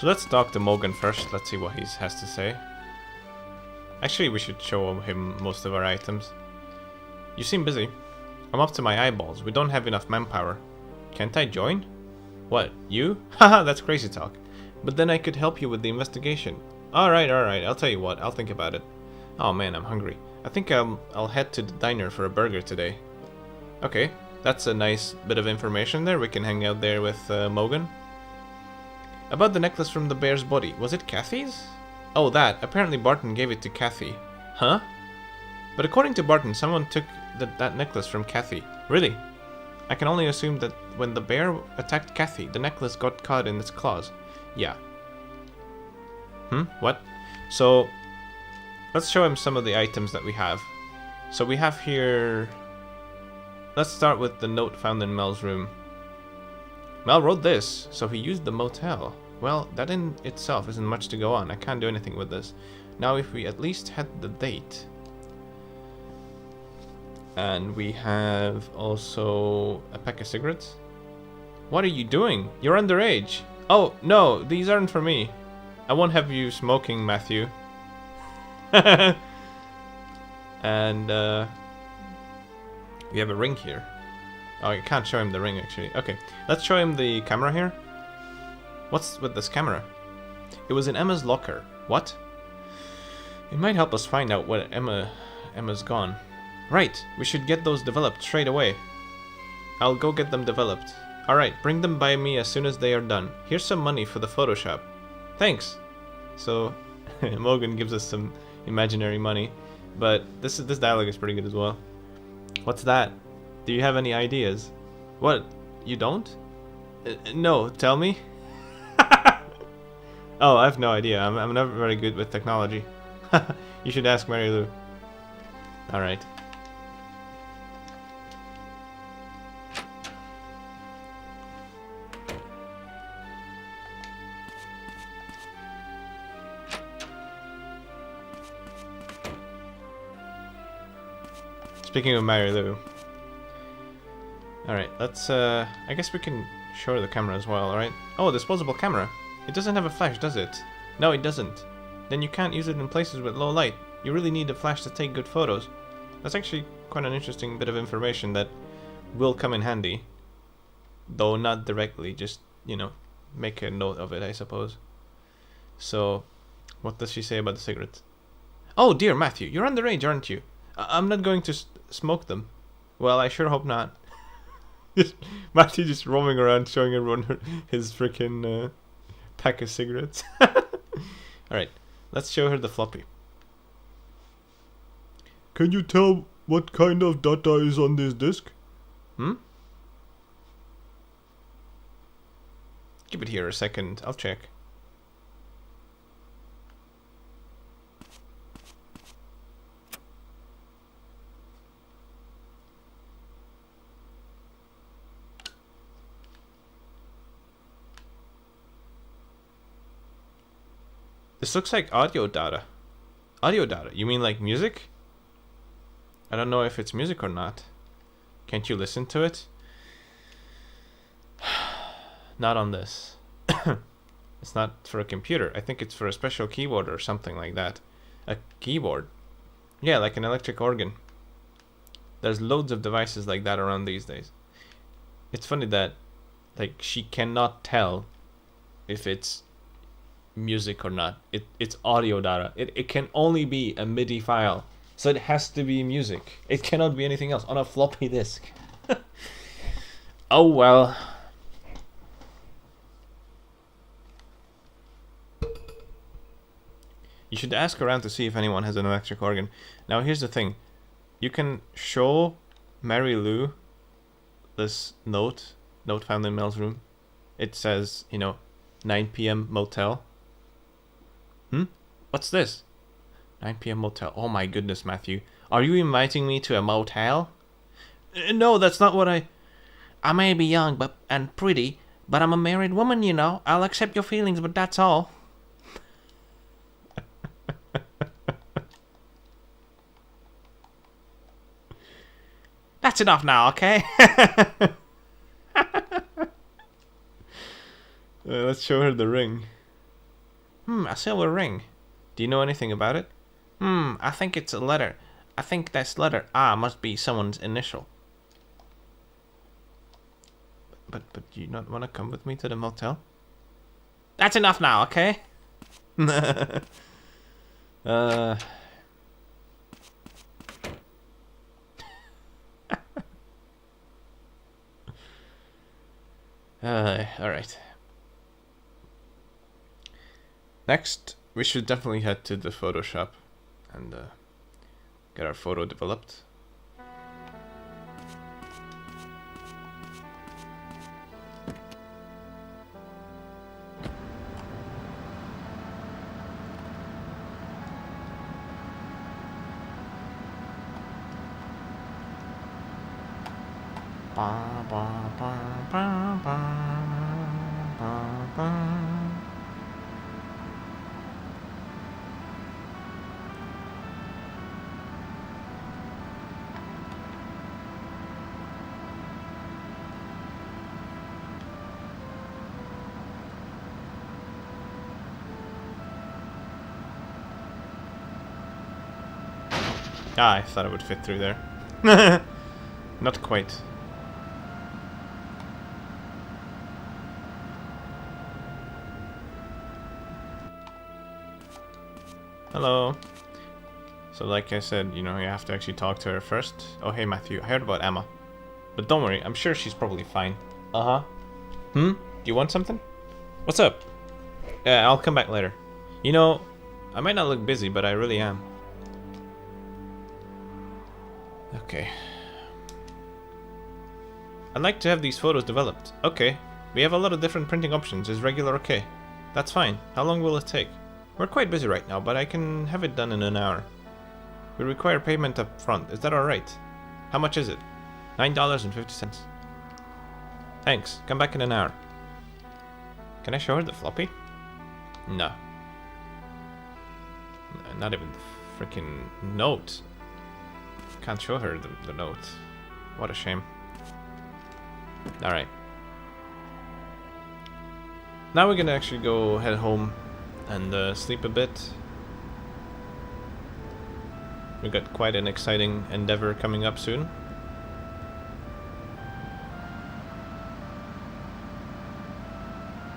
let's talk to Mogan first. Let's see what he has to say. Actually, we should show him most of our items. You seem busy. I'm up to my eyeballs. We don't have enough manpower. Can't I join? What, you? Haha, that's crazy talk. But then I could help you with the investigation. Alright, I'll tell you what, I'll think about it. Oh man, I'm hungry. I think I'll head to the diner for a burger today. Okay, that's a nice bit of information there. We can hang out there with Mogan. About the necklace from the bear's body, was it Kathy's? Oh, that. Apparently Barton gave it to Kathy. Huh? But according to Barton, someone took that necklace from Kathy. Really? I can only assume that when the bear attacked Kathy, the necklace got caught in its claws. Yeah. What? So, let's show him some of the items that we have. So we have here... Let's start with the note found in Mel's room. Mel wrote this, so he used the motel. Well, that in itself isn't much to go on. I can't do anything with this. Now if we at least had the date. And we have also a pack of cigarettes. What are you doing? You're underage. Oh, no, these aren't for me. I won't have you smoking, Matthew. And, we have a ring here. Oh, I can't show him the ring, actually. Okay, let's show him the camera here. What's with this camera? It was in Emma's locker. What? It might help us find out where Emma's gone. Right, we should get those developed straight away. I'll go get them developed. Alright, bring them by me as soon as they are done. Here's some money for the Photoshop. Thanks! So, Morgan gives us some imaginary money. But this dialogue is pretty good as well. What's that? Do you have any ideas? What? You don't? No, tell me. Oh, I have no idea. I'm never very good with technology. You should ask Mary Lou. Alright. Speaking of Mary Lou. Alright, let's, I guess we can show her the camera as well, alright? Oh, disposable camera. It doesn't have a flash, does it? No, it doesn't. Then you can't use it in places with low light. You really need a flash to take good photos. That's actually quite an interesting bit of information that will come in handy. Though not directly, just, you know, make a note of it, I suppose. So, what does she say about the cigarettes? Oh dear, Matthew, you're underage, aren't you? I'm not going to smoke them. Well, I sure hope not. Matthew just roaming around showing everyone his freaking pack of cigarettes. Alright, let's show her the floppy. Can you tell what kind of data is on this disk? Give it here a second, I'll check. This looks like audio data. Audio data? You mean like music? I don't know if it's music or not. Can't you listen to it? Not on this. It's not for a computer. I think it's for a special keyboard or something like that. A keyboard? Yeah, like an electric organ. There's loads of devices like that around these days. It's funny that, like, she cannot tell if it's music or not. It's audio data. It can only be a MIDI file. So it has to be music. It cannot be anything else on a floppy disk. Oh well. You should ask around to see if anyone has an electric organ. Now here's the thing. You can show Mary Lou this note found in Mel's room. It says, you know, 9 p.m. motel. What's this? 9 p.m. motel. Oh my goodness, Matthew. Are you inviting me to a motel? No, that's not what I may be young and pretty, but I'm a married woman, you know. I'll accept your feelings, but that's all. That's enough now, okay? Let's show her the ring. A silver ring. Do you know anything about it? I think it's a letter. I think this letter must be someone's initial. But do you not want to come with me to the motel? That's enough now, okay? Alright. Next, we should definitely head to the Photoshop and get our photo developed. Ba, ba, ba, ba, ba, ba, ba. Ah, I thought it would fit through there. Not quite. Hello. So like I said, you know, you have to actually talk to her first. Oh, hey Matthew, I heard about Emma. But don't worry, I'm sure she's probably fine. Uh-huh. Do you want something? What's up? Yeah, I'll come back later. You know, I might not look busy, but I really am. Okay. I'd like to have these photos developed. Okay. We have a lot of different printing options. Is regular okay? That's fine. How long will it take? We're quite busy right now, but I can have it done in an hour. We require payment up front. Is that alright? How much is it? $9.50. Thanks. Come back in an hour. Can I show her the floppy? No. Not even the freaking note. Can't show her the note. What a shame. Alright. Now we're gonna actually go head home and sleep a bit. We've got quite an exciting endeavor coming up soon.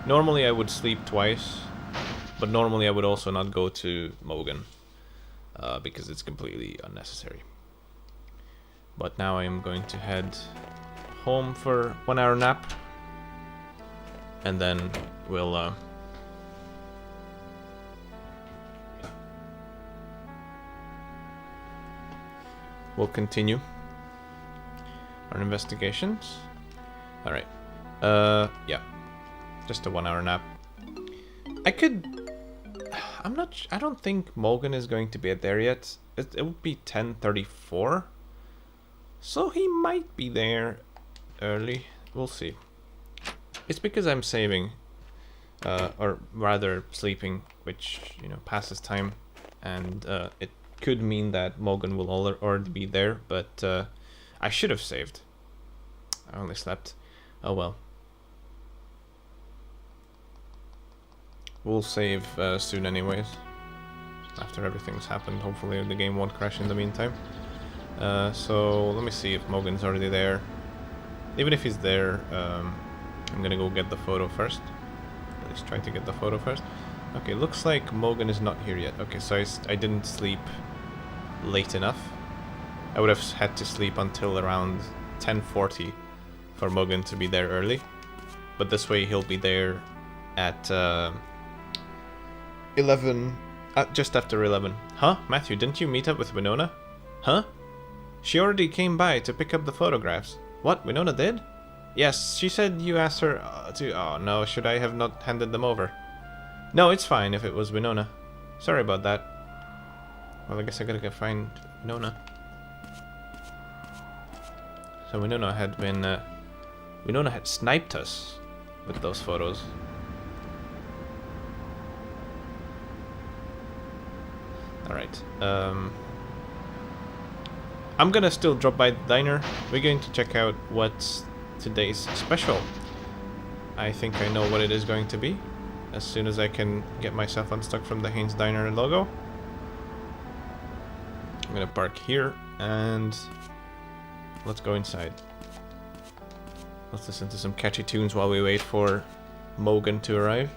Normally I would sleep twice, but normally I would also not go to Mogan because it's completely unnecessary. But now I am going to head home for 1 hour nap, and then we'll continue our investigations. All right. Yeah. Just a 1 hour nap. I don't think Morgan is going to be there yet. It would be 10:34. So he might be there early. We'll see. It's because I'm saving, or rather sleeping, which, you know, passes time, and it could mean that Morgan will already be there, but I should have saved. I only slept. Oh well. We'll save soon anyways. After everything's happened, hopefully the game won't crash in the meantime. So let me see if Morgan's already there. Even if he's there, I'm gonna go get the photo first. At least try to get the photo first. Okay, looks like Morgan is not here yet. Okay, so I didn't sleep late enough. I would have had to sleep until around 10:40 for Morgan to be there early. But this way he'll be there at 11, just after 11. Huh? Matthew, didn't you meet up with Winona? Huh? She already came by to pick up the photographs. What, Winona did? Yes, she said you asked her to... Oh no, should I have not handed them over? No, it's fine if it was Winona. Sorry about that. Well, I guess I gotta go find Winona. So Winona had been... Winona had sniped us with those photos. Alright, I'm gonna still drop by the diner. We're going to check out what's today's special. I think I know what it is going to be, as soon as I can get myself unstuck from the Haynes Diner logo. I'm gonna park here, and let's go inside. Let's listen to some catchy tunes while we wait for Morgan to arrive.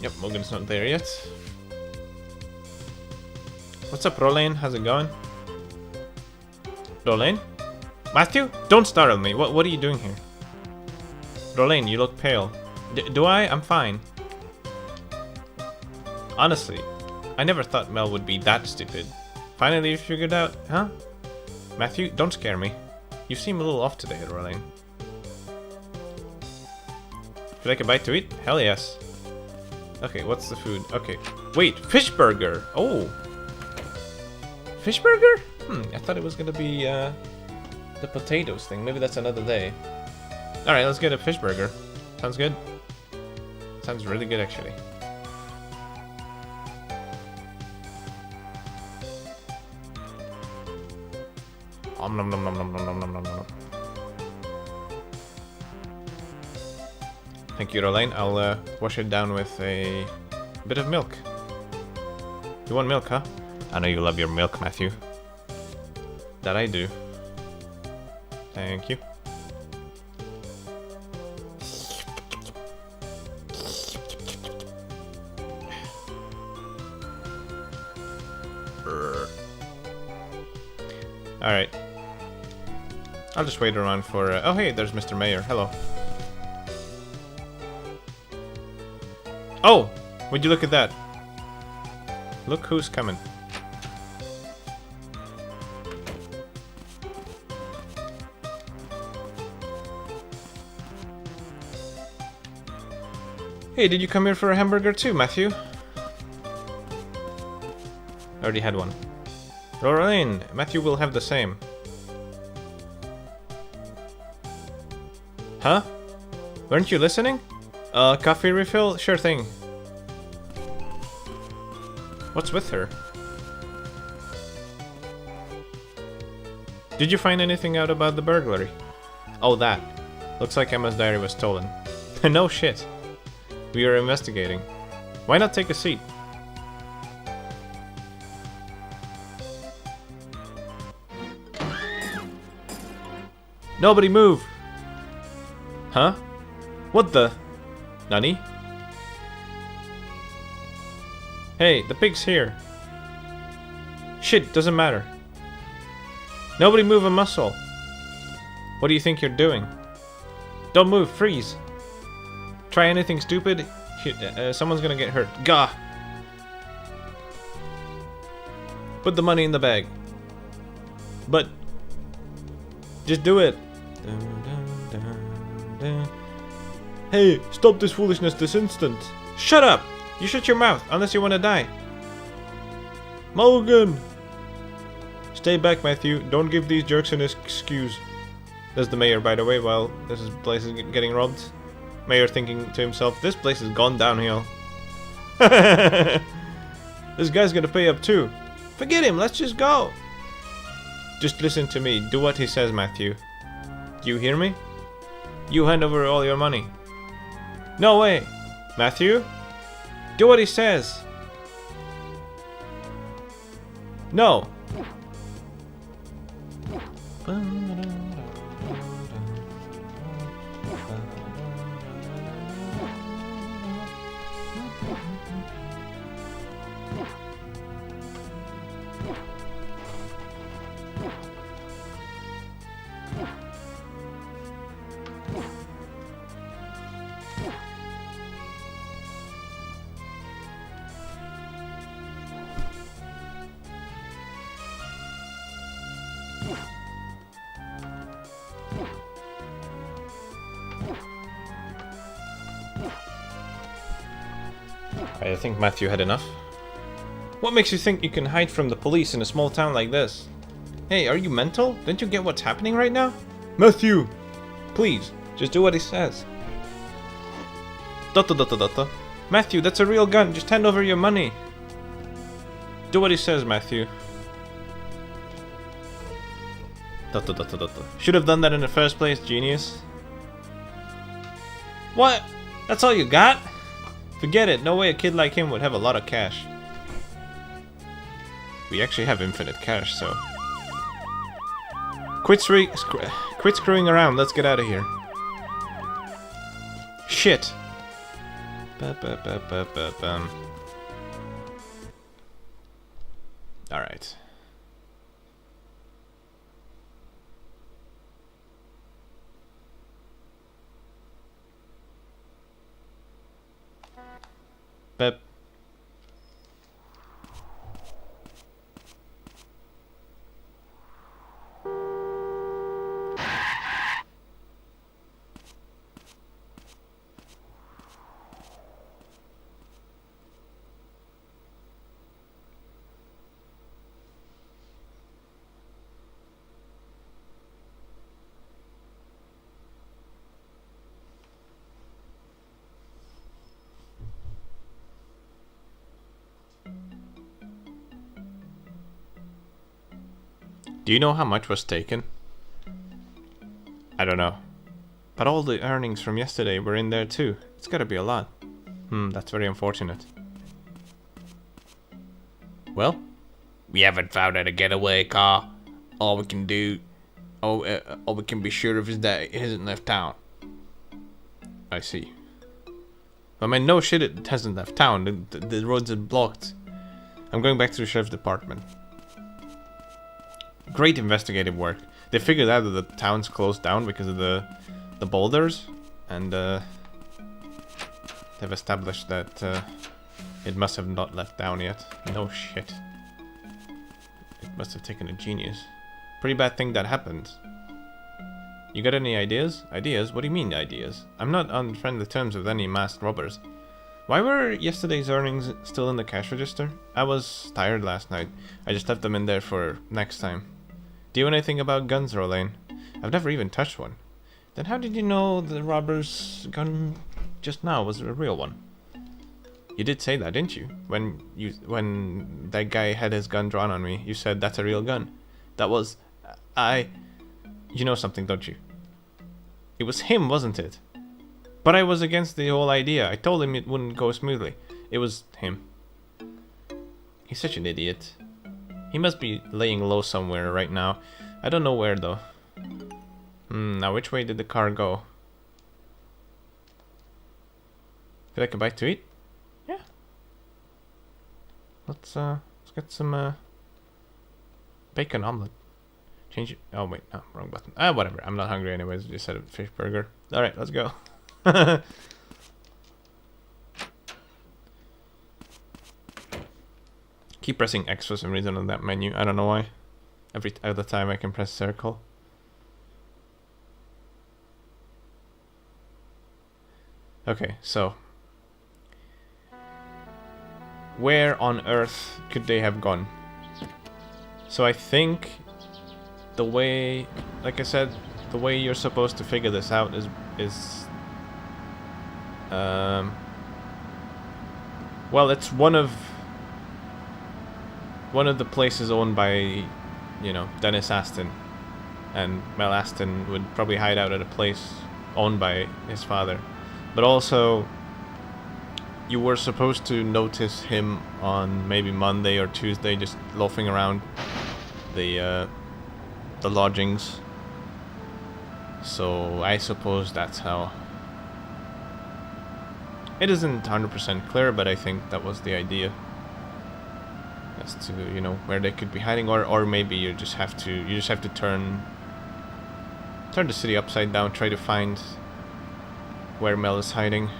Yep, Morgan's not there yet. What's up, Rolane? How's it going? Rolane? Matthew? Don't startle me. What are you doing here? Rolane, you look pale. Do I? I'm fine. Honestly, I never thought Mel would be that stupid. Finally you figured out, huh? Matthew, don't scare me. You seem a little off today, Rolane. Would you like a bite to eat? Hell yes. Okay, what's the food? Okay. Wait, fish burger. Oh. Fish burger? I thought it was gonna be the potatoes thing. Maybe that's another day. Alright, let's get a fish burger. Sounds good. Sounds really good, actually. Nom nom nom nom nom nom nom nom nom nom. Thank you, Roline. I'll wash it down with a bit of milk. You want milk, huh? I know you love your milk, Matthew. That I do. Thank you. Alright. I'll just wait around for... oh, hey, there's Mr. Mayor. Hello. Oh! Would you look at that? Look who's coming. Hey, did you come here for a hamburger too, Matthew? Already had one. Lorraine, Matthew will have the same. Huh? Weren't you listening? Coffee refill? Sure thing. What's with her? Did you find anything out about the burglary? Oh, that. Looks like Emma's diary was stolen. No shit. We are investigating. Why not take a seat? Nobody move! Huh? What the? Nani? Hey, the pig's here. Shit, doesn't matter. Nobody move a muscle. What do you think you're doing? Don't move, freeze. Try anything stupid, someone's gonna get hurt. Gah! Put the money in the bag. But... just do it. Hey, stop this foolishness this instant. Shut up! You shut your mouth, unless you want to die. Mulligan! Stay back, Matthew. Don't give these jerks an excuse. There's the mayor, by the way, while this place is getting robbed. Mayor thinking to himself, this place has gone downhill. This guy's gonna pay up too. Forget him, let's just go. Just listen to me. Do what he says, Matthew. Do you hear me? You hand over all your money. No way. Matthew? Do what he says. No. I think Matthew had enough. What makes you think you can hide from the police in a small town like this? Hey, are you mental? Don't you get what's happening right now? Matthew! Please, just do what he says. Dotta dotta dotta. Matthew, that's a real gun. Just hand over your money. Do what he says, Matthew. Dotta dotta dotta. Should have done that in the first place, genius. What? That's all you got? Forget it. No way a kid like him would have a lot of cash. We actually have infinite cash, so... Quit screwing around. Let's get out of here. Shit. Alright. Bep. Do you know how much was taken? I don't know. But all the earnings from yesterday were in there too. It's gotta be a lot. That's very unfortunate. Well? We haven't found a getaway car. All we can do, all we can be sure of is that it hasn't left town. I see. I mean, no shit, it hasn't left town. The roads are blocked. I'm going back to the sheriff's department. Great investigative work. They figured out that the town's closed down because of the boulders, and they've established that it must have not left down yet. No shit. It must have taken a genius. Pretty bad thing that happened. You got any ideas? Ideas? What do you mean ideas? I'm not on friendly terms with any masked robbers. Why were yesterday's earnings still in the cash register? I was tired last night. I just left them in there for next time. Do you know anything about guns, Rolane? I've never even touched one. Then how did you know the robber's gun just now was a real one? You did say that, didn't you? When that guy had his gun drawn on me, you said that's a real gun. That was... You know something, don't you? It was him, wasn't it? But I was against the whole idea. I told him it wouldn't go smoothly. It was him. He's such an idiot. He must be laying low somewhere right now. I don't know where though. Now which way did the car go? Feel like a bite to eat? Yeah. Let's get some bacon omelet. Change it. Oh wait, no, wrong button. Whatever. I'm not hungry anyways. Just said a fish burger. All right, let's go. Keep pressing X for some reason on that menu. I don't know why. Every other time I can press circle. Okay, so where on earth could they have gone? So I think the way, like I said, the way you're supposed to figure this out is well, it's one of the places owned by, you know, Dennis Aston, and Mel Aston would probably hide out at a place owned by his father. But also, you were supposed to notice him on maybe Monday or Tuesday just loafing around the lodgings. So I suppose that's how. It isn't 100% clear, but I think that was the idea. As to, you know, where they could be hiding, or maybe you just have to turn the city upside down, try to find where Mel is hiding.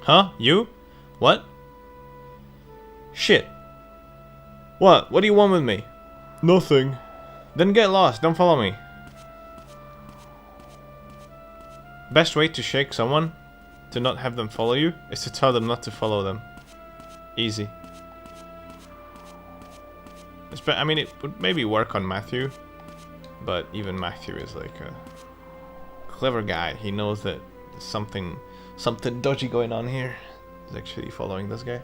Huh? You? What? Shit. What? What do you want with me? Nothing. Then get lost. Don't follow me. Best way to shake someone to not have them follow you is to tell them not to follow them. Easy. I mean, it would maybe work on Matthew, but even Matthew is like a clever guy. He knows that there's something dodgy going on here. He's actually following this guy.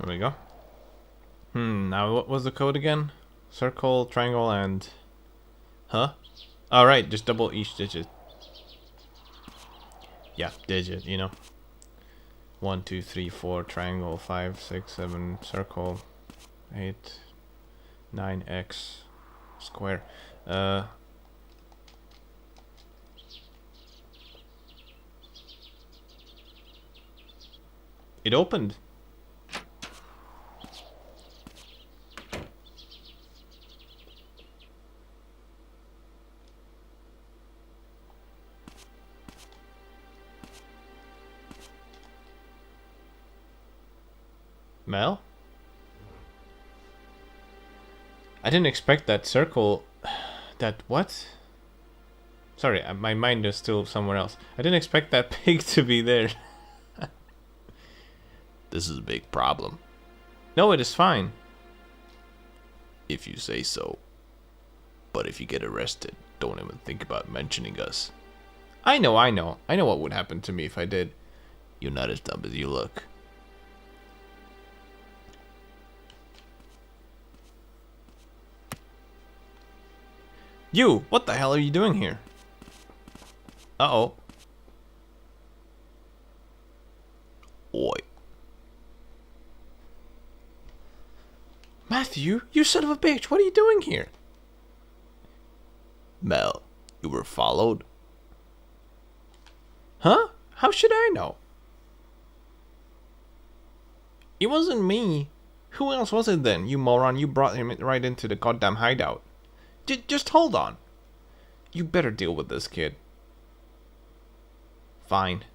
There we go. Now what was the code again? Circle, triangle, and... Huh? Alright, just double each digit. Yeah, digit, you know. 1, 2, 3, 4, triangle, 5, 6, 7, circle, 8, 9x, square. It opened. Mel? I didn't expect that circle... That what? Sorry, my mind is still somewhere else. I didn't expect that pig to be there. This is a big problem. No, it is fine. If you say so. But if you get arrested, don't even think about mentioning us. I know. I know what would happen to me if I did. You're not as dumb as you look. You! What the hell are you doing here? Uh-oh. Oi. Matthew, you son of a bitch, what are you doing here? Mel, you were followed? Huh? How should I know? It wasn't me. Who else was it then, you moron? You brought him right into the goddamn hideout. Just hold on. You better deal with this kid. Fine.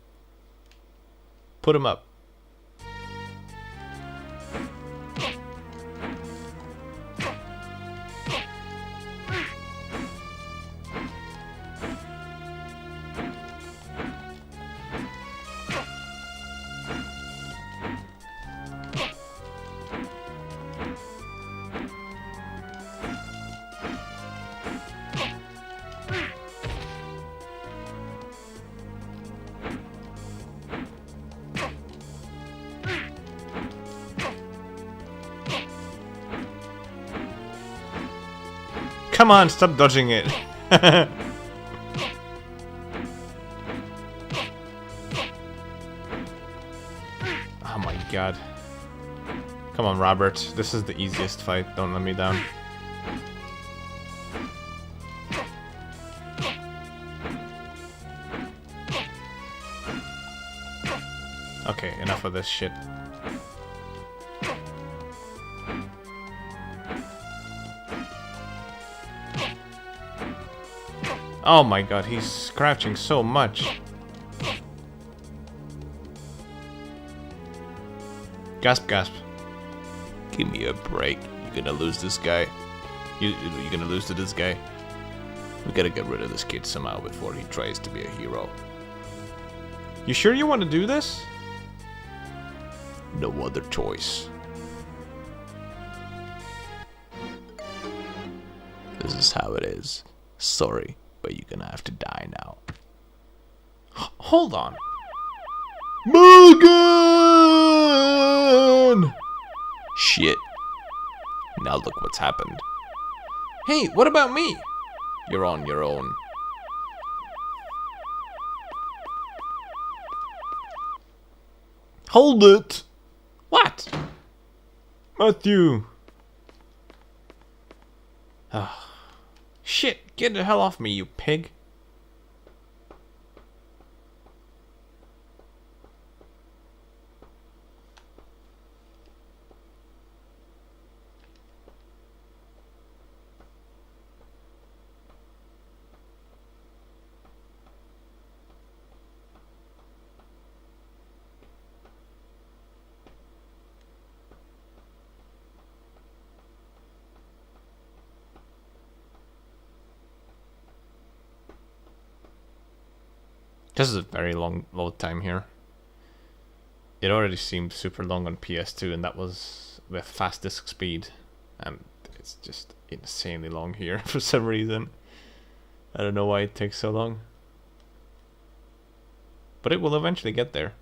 Put him up. Come on, stop dodging it. Oh my god. Come on, Robert. This is the easiest fight. Don't let me down. Okay, enough of this shit. Oh my god, he's scratching so much. Gasp, gasp. Give me a break. You're gonna lose this guy. You're gonna lose to this guy. We gotta get rid of this kid somehow before he tries to be a hero. You sure you want to do this? No other choice. This is how it is. Sorry, but you're gonna have to die now. Hold on. Morgan! Shit. Now look what's happened. Hey, what about me? You're on your own. Hold it! What? Matthew! Shit, get the hell off me, you pig. This is a very long load time here. It already seemed super long on PS2, and that was with fast disk speed. And it's just insanely long here for some reason. I don't know why it takes so long. But it will eventually get there.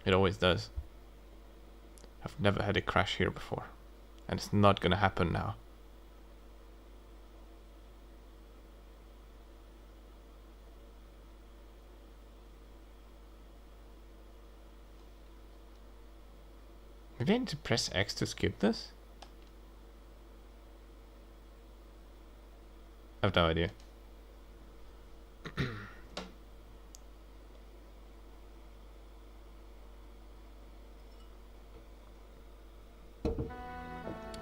It always does. I've never had a crash here before. And it's not gonna happen now. Maybe I need to press X to skip this? I have no idea.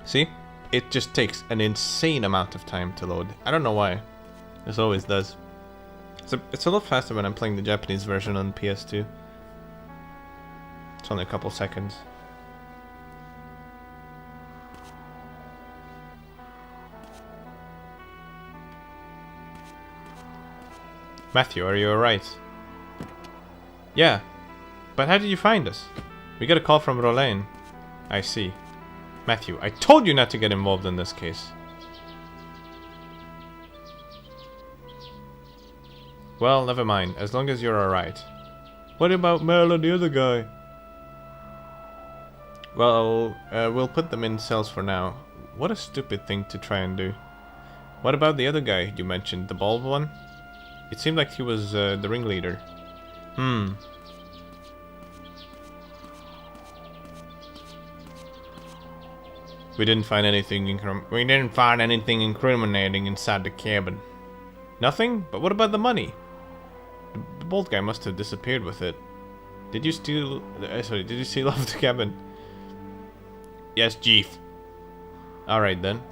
See? It just takes an insane amount of time to load. I don't know why. This always does. It's a lot faster when I'm playing the Japanese version on PS2. It's only a couple seconds. Matthew, are you alright? Yeah. But how did you find us? We got a call from Rolane. I see. Matthew, I told you not to get involved in this case. Well, never mind, as long as you're alright. What about Merle and the other guy? Well, we'll put them in cells for now. What a stupid thing to try and do. What about the other guy you mentioned, the bald one? It seemed like he was the ringleader. We didn't find anything incriminating inside the cabin. Nothing? But what about the money? The bald guy must have disappeared with it. Did you steal... did you steal off the cabin? Yes, Chief. Alright then.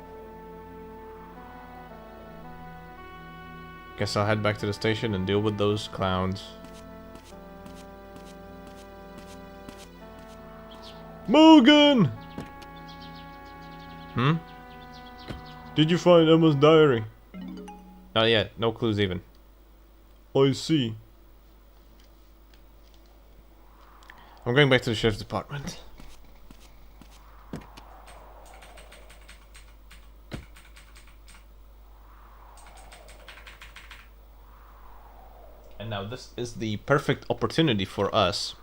Guess I'll head back to the station and deal with those clowns. Morgan! Did you find Emma's diary? Not yet. No clues even. I see. I'm going back to the sheriff's department. And now this is the perfect opportunity for us.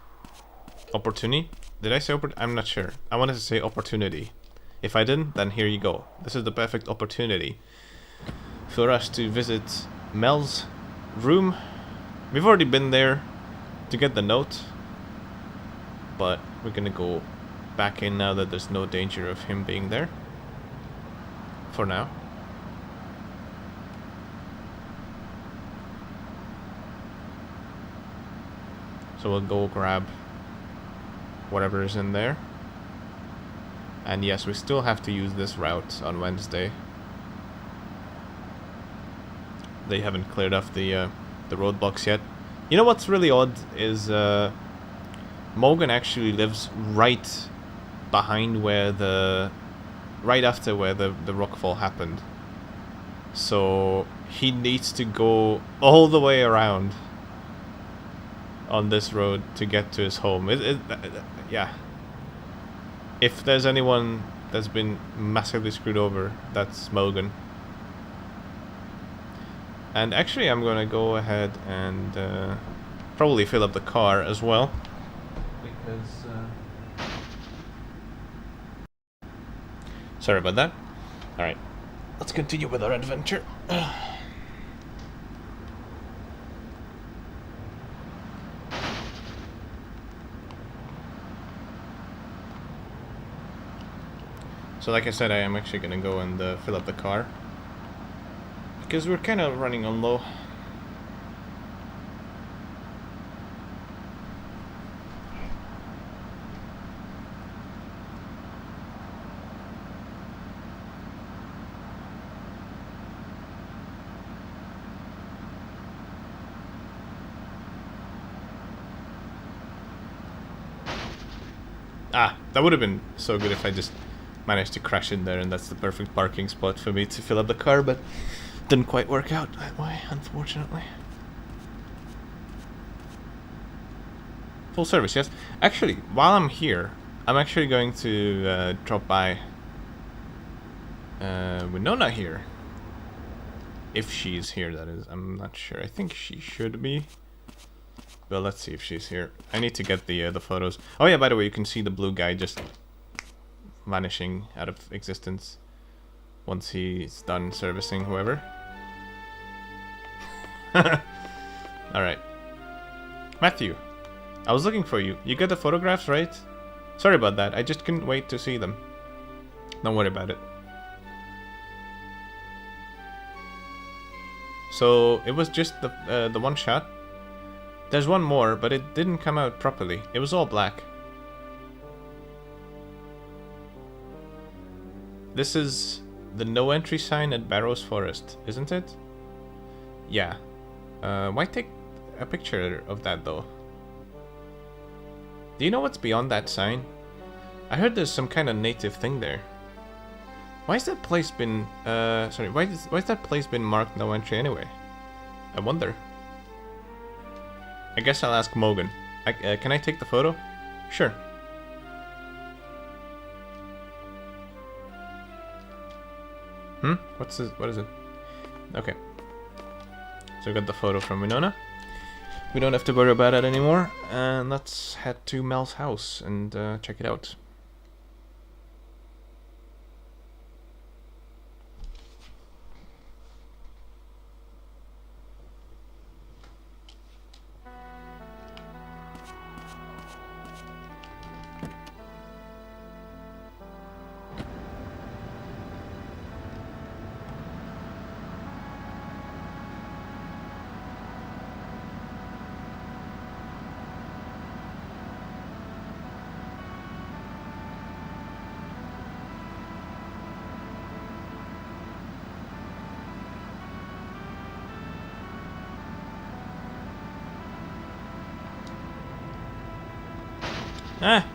Opportunity? Did I say I'm not sure. I wanted to say opportunity. If I didn't, then here you go. This is the perfect opportunity for us to visit Mel's room. We've already been there to get the note, but we're gonna go back in now that there's no danger of him being there. For now. So we'll go grab whatever is in there. And yes, we still have to use this route on Wednesday. They haven't cleared off the roadblocks yet. You know what's really odd is Morgan actually lives right behind where right after where the rockfall happened. So he needs to go all the way around on this road to get to his home. Yeah. If there's anyone that's been massively screwed over, that's Morgan. And actually I'm gonna go ahead and probably fill up the car as well. Because sorry about that. Alright. Let's continue with our adventure. So like I said, I am actually gonna go and fill up the car. Because we're kind of running on low. Ah, that would have been so good if I just managed to crash in there and that's the perfect parking spot for me to fill up the car, but didn't quite work out that way, unfortunately. Full service, yes. Actually, while I'm here, I'm actually going to drop by Winona here. If she's here, that is. I'm not sure. I think she should be. Well, let's see if she's here. I need to get the photos. Oh yeah, by the way, you can see the blue guy just vanishing out of existence once he's done servicing whoever. Alright. Matthew, I was looking for you. You got the photographs, right? Sorry about that. I just couldn't wait to see them. Don't worry about it. So, it was just the one shot? There's one more, but it didn't come out properly. It was all black. This is the no entry sign at Barrows Forest, isn't it? Yeah. Why take a picture of that though? Do you know what's beyond that sign? I heard there's some kind of native thing there. Why has that place been, why's that place been marked no entry anyway? I wonder. I guess I'll ask Mogan. Can I take the photo? Sure. What is it? Okay. So we got the photo from Winona. We don't have to worry about it anymore. And let's head to Mel's house and check it out.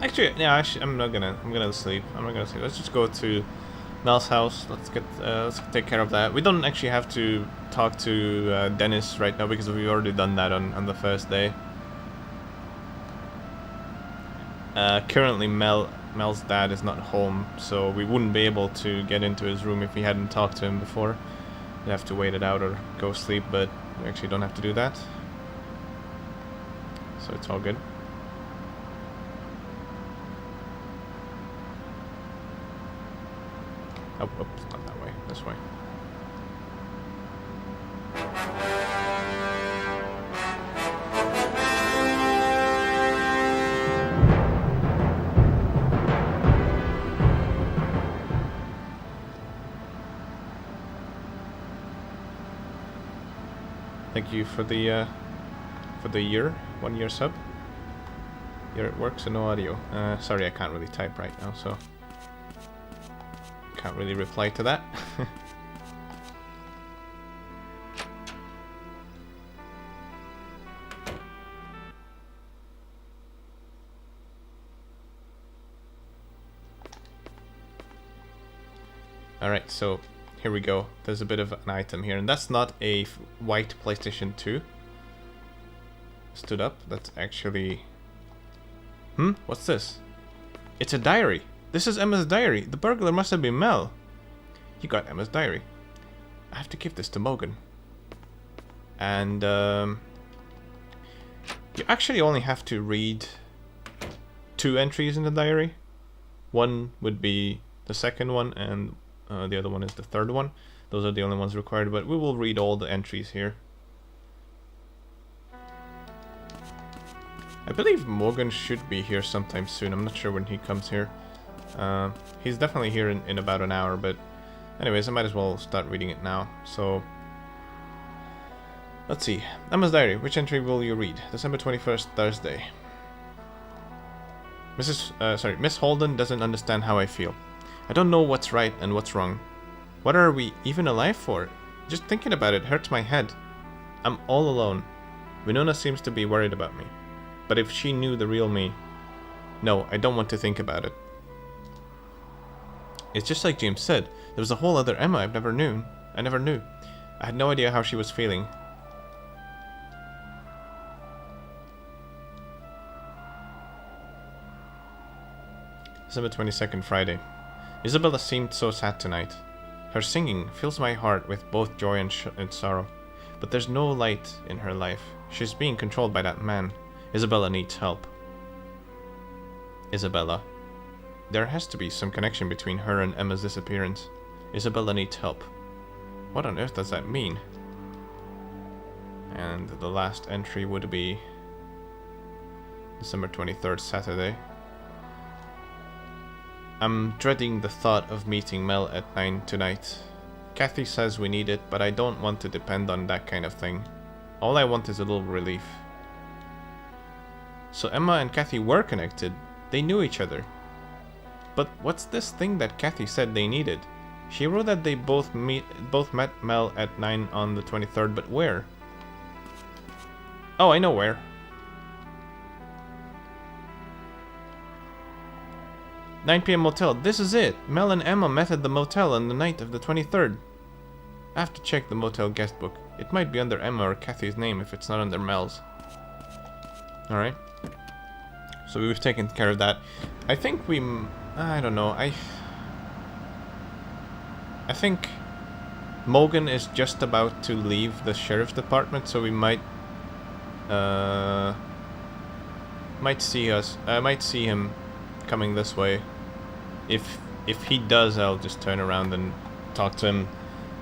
Actually, yeah. I'm gonna sleep. Let's just go to Mel's house. Let's take care of that. We don't actually have to talk to Dennis right now because we've already done that on the first day. Currently, Mel's dad is not home, so we wouldn't be able to get into his room if we hadn't talked to him before. We'd have to wait it out or go sleep, but we actually don't have to do that. So it's all good. Oh, it's not that way. This way. Thank you for the year, 1 year sub. You're at work, so no audio. Sorry, I can't really type right now, so can't really reply to that. Alright, so here we go. There's a bit of an item here, and that's not a white PlayStation 2. Stood up. That's actually... What's this? It's a diary. This is Emma's diary. The burglar must have been Mel. You got Emma's diary. I have to give this to Mogan. And, you actually only have to read 2 entries in the diary. One would be the second one, and the other one is the third one. Those are the only ones required, but we will read all the entries here. I believe Morgan should be here sometime soon. I'm not sure when he comes here. He's definitely here in about an hour, but anyways, I might as well start reading it now. So, let's see. Emma's diary. Which entry will you read? December 21st, Thursday. Miss Holden doesn't understand how I feel. I don't know what's right and what's wrong. What are we even alive for? Just thinking about it hurts my head. I'm all alone. Winona seems to be worried about me. But if she knew the real me... No, I don't want to think about it. It's just like James said. There was a whole other Emma I never knew. I had no idea how she was feeling. December 22nd, Friday. Isabella seemed so sad tonight. Her singing fills my heart with both joy and sorrow. But there's no light in her life. She's being controlled by that man. Isabella needs help. Isabella. There has to be some connection between her and Emma's disappearance. Isabella needs help. What on earth does that mean? And the last entry would be December 23rd, Saturday. I'm dreading the thought of meeting Mel at 9 tonight. Kathy says we need it, but I don't want to depend on that kind of thing. All I want is a little relief. So Emma and Kathy were connected. They knew each other. But what's this thing that Kathy said they needed? She wrote that they both met Mel at 9 on the 23rd, but where? Oh, I know where. "9 p.m. motel. This is it. Mel and Emma met at the motel on the night of the 23rd. I have to check the motel guest book. It might be under Emma or Kathy's name if it's not under Mel's." Alright. So we've taken care of that. I think I don't know. I think Morgan is just about to leave the sheriff's department, so we might see him coming this way. If he does, I'll just turn around and talk to him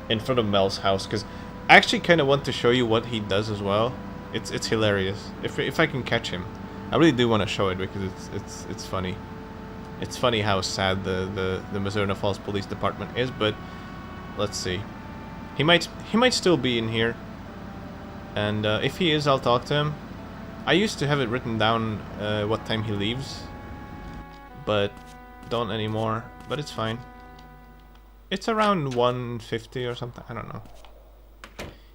in front of Mel's house, because I actually kind of want to show you what he does as well. It's hilarious. If I can catch him, I really do want to show it because it's funny. It's funny how sad the Mizzurna Falls Police Department is, but let's see. He might still be in here, and if he is, I'll talk to him. I used to have it written down what time he leaves, but don't anymore. But it's fine. It's around 1:50 or something. I don't know.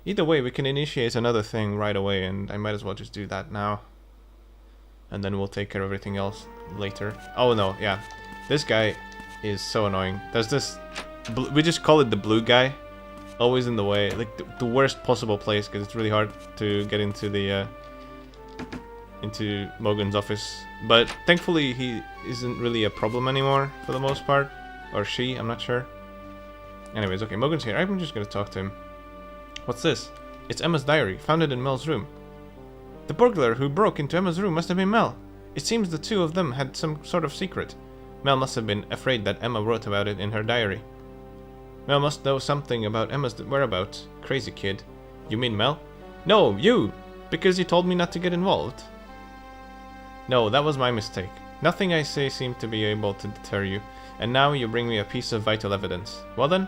Either way, we can initiate another thing right away, and I might as well just do that now. And then we'll take care of everything else later. Oh no, yeah. This guy is so annoying. There's this... we just call it the blue guy. Always in the way. Like, the worst possible place, because it's really hard to get into the... into Morgan's office. But thankfully, he isn't really a problem anymore, for the most part. Or she, I'm not sure. Anyways, okay, Morgan's here. I'm just gonna talk to him. What's this? It's Emma's diary, found it in Mel's room. The burglar who broke into Emma's room must have been Mel. It seems the two of them had some sort of secret. Mel must have been afraid that Emma wrote about it in her diary. Mel must know something about Emma's whereabouts. Crazy kid. You mean Mel? No, you! Because you told me not to get involved. No, that was my mistake. Nothing I say seemed to be able to deter you, and now you bring me a piece of vital evidence. Well then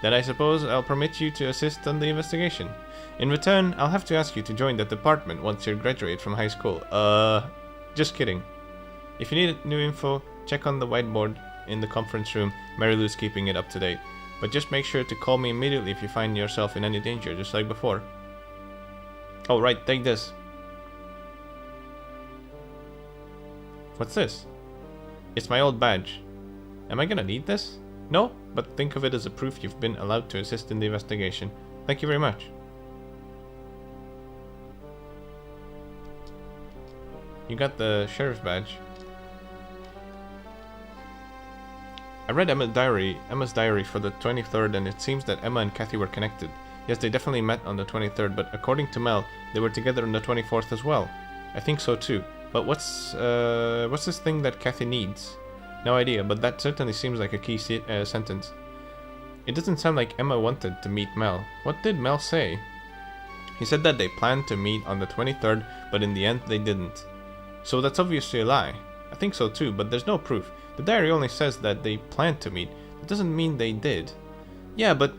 I suppose I'll permit you to assist on the investigation. In return, I'll have to ask you to join that department once you graduate from high school. Just kidding. If you need new info, check on the whiteboard in the conference room. Mary Lou's keeping it up to date. But just make sure to call me immediately if you find yourself in any danger, just like before. Oh right, take this. What's this? It's my old badge. Am I gonna need this? No, but think of it as a proof you've been allowed to assist in the investigation. Thank you very much. You got the sheriff's badge. I read Emma's diary for the 23rd, and it seems that Emma and Kathy were connected. Yes, they definitely met on the 23rd, but according to Mel, they were together on the 24th as well. I think so too. But what's this thing that Kathy needs? No idea, but that certainly seems like a key sentence. It doesn't sound like Emma wanted to meet Mel. What did Mel say? He said that they planned to meet on the 23rd, but in the end they didn't. So that's obviously a lie. I think so too, but there's no proof. The diary only says that they planned to meet. That doesn't mean they did. Yeah, but...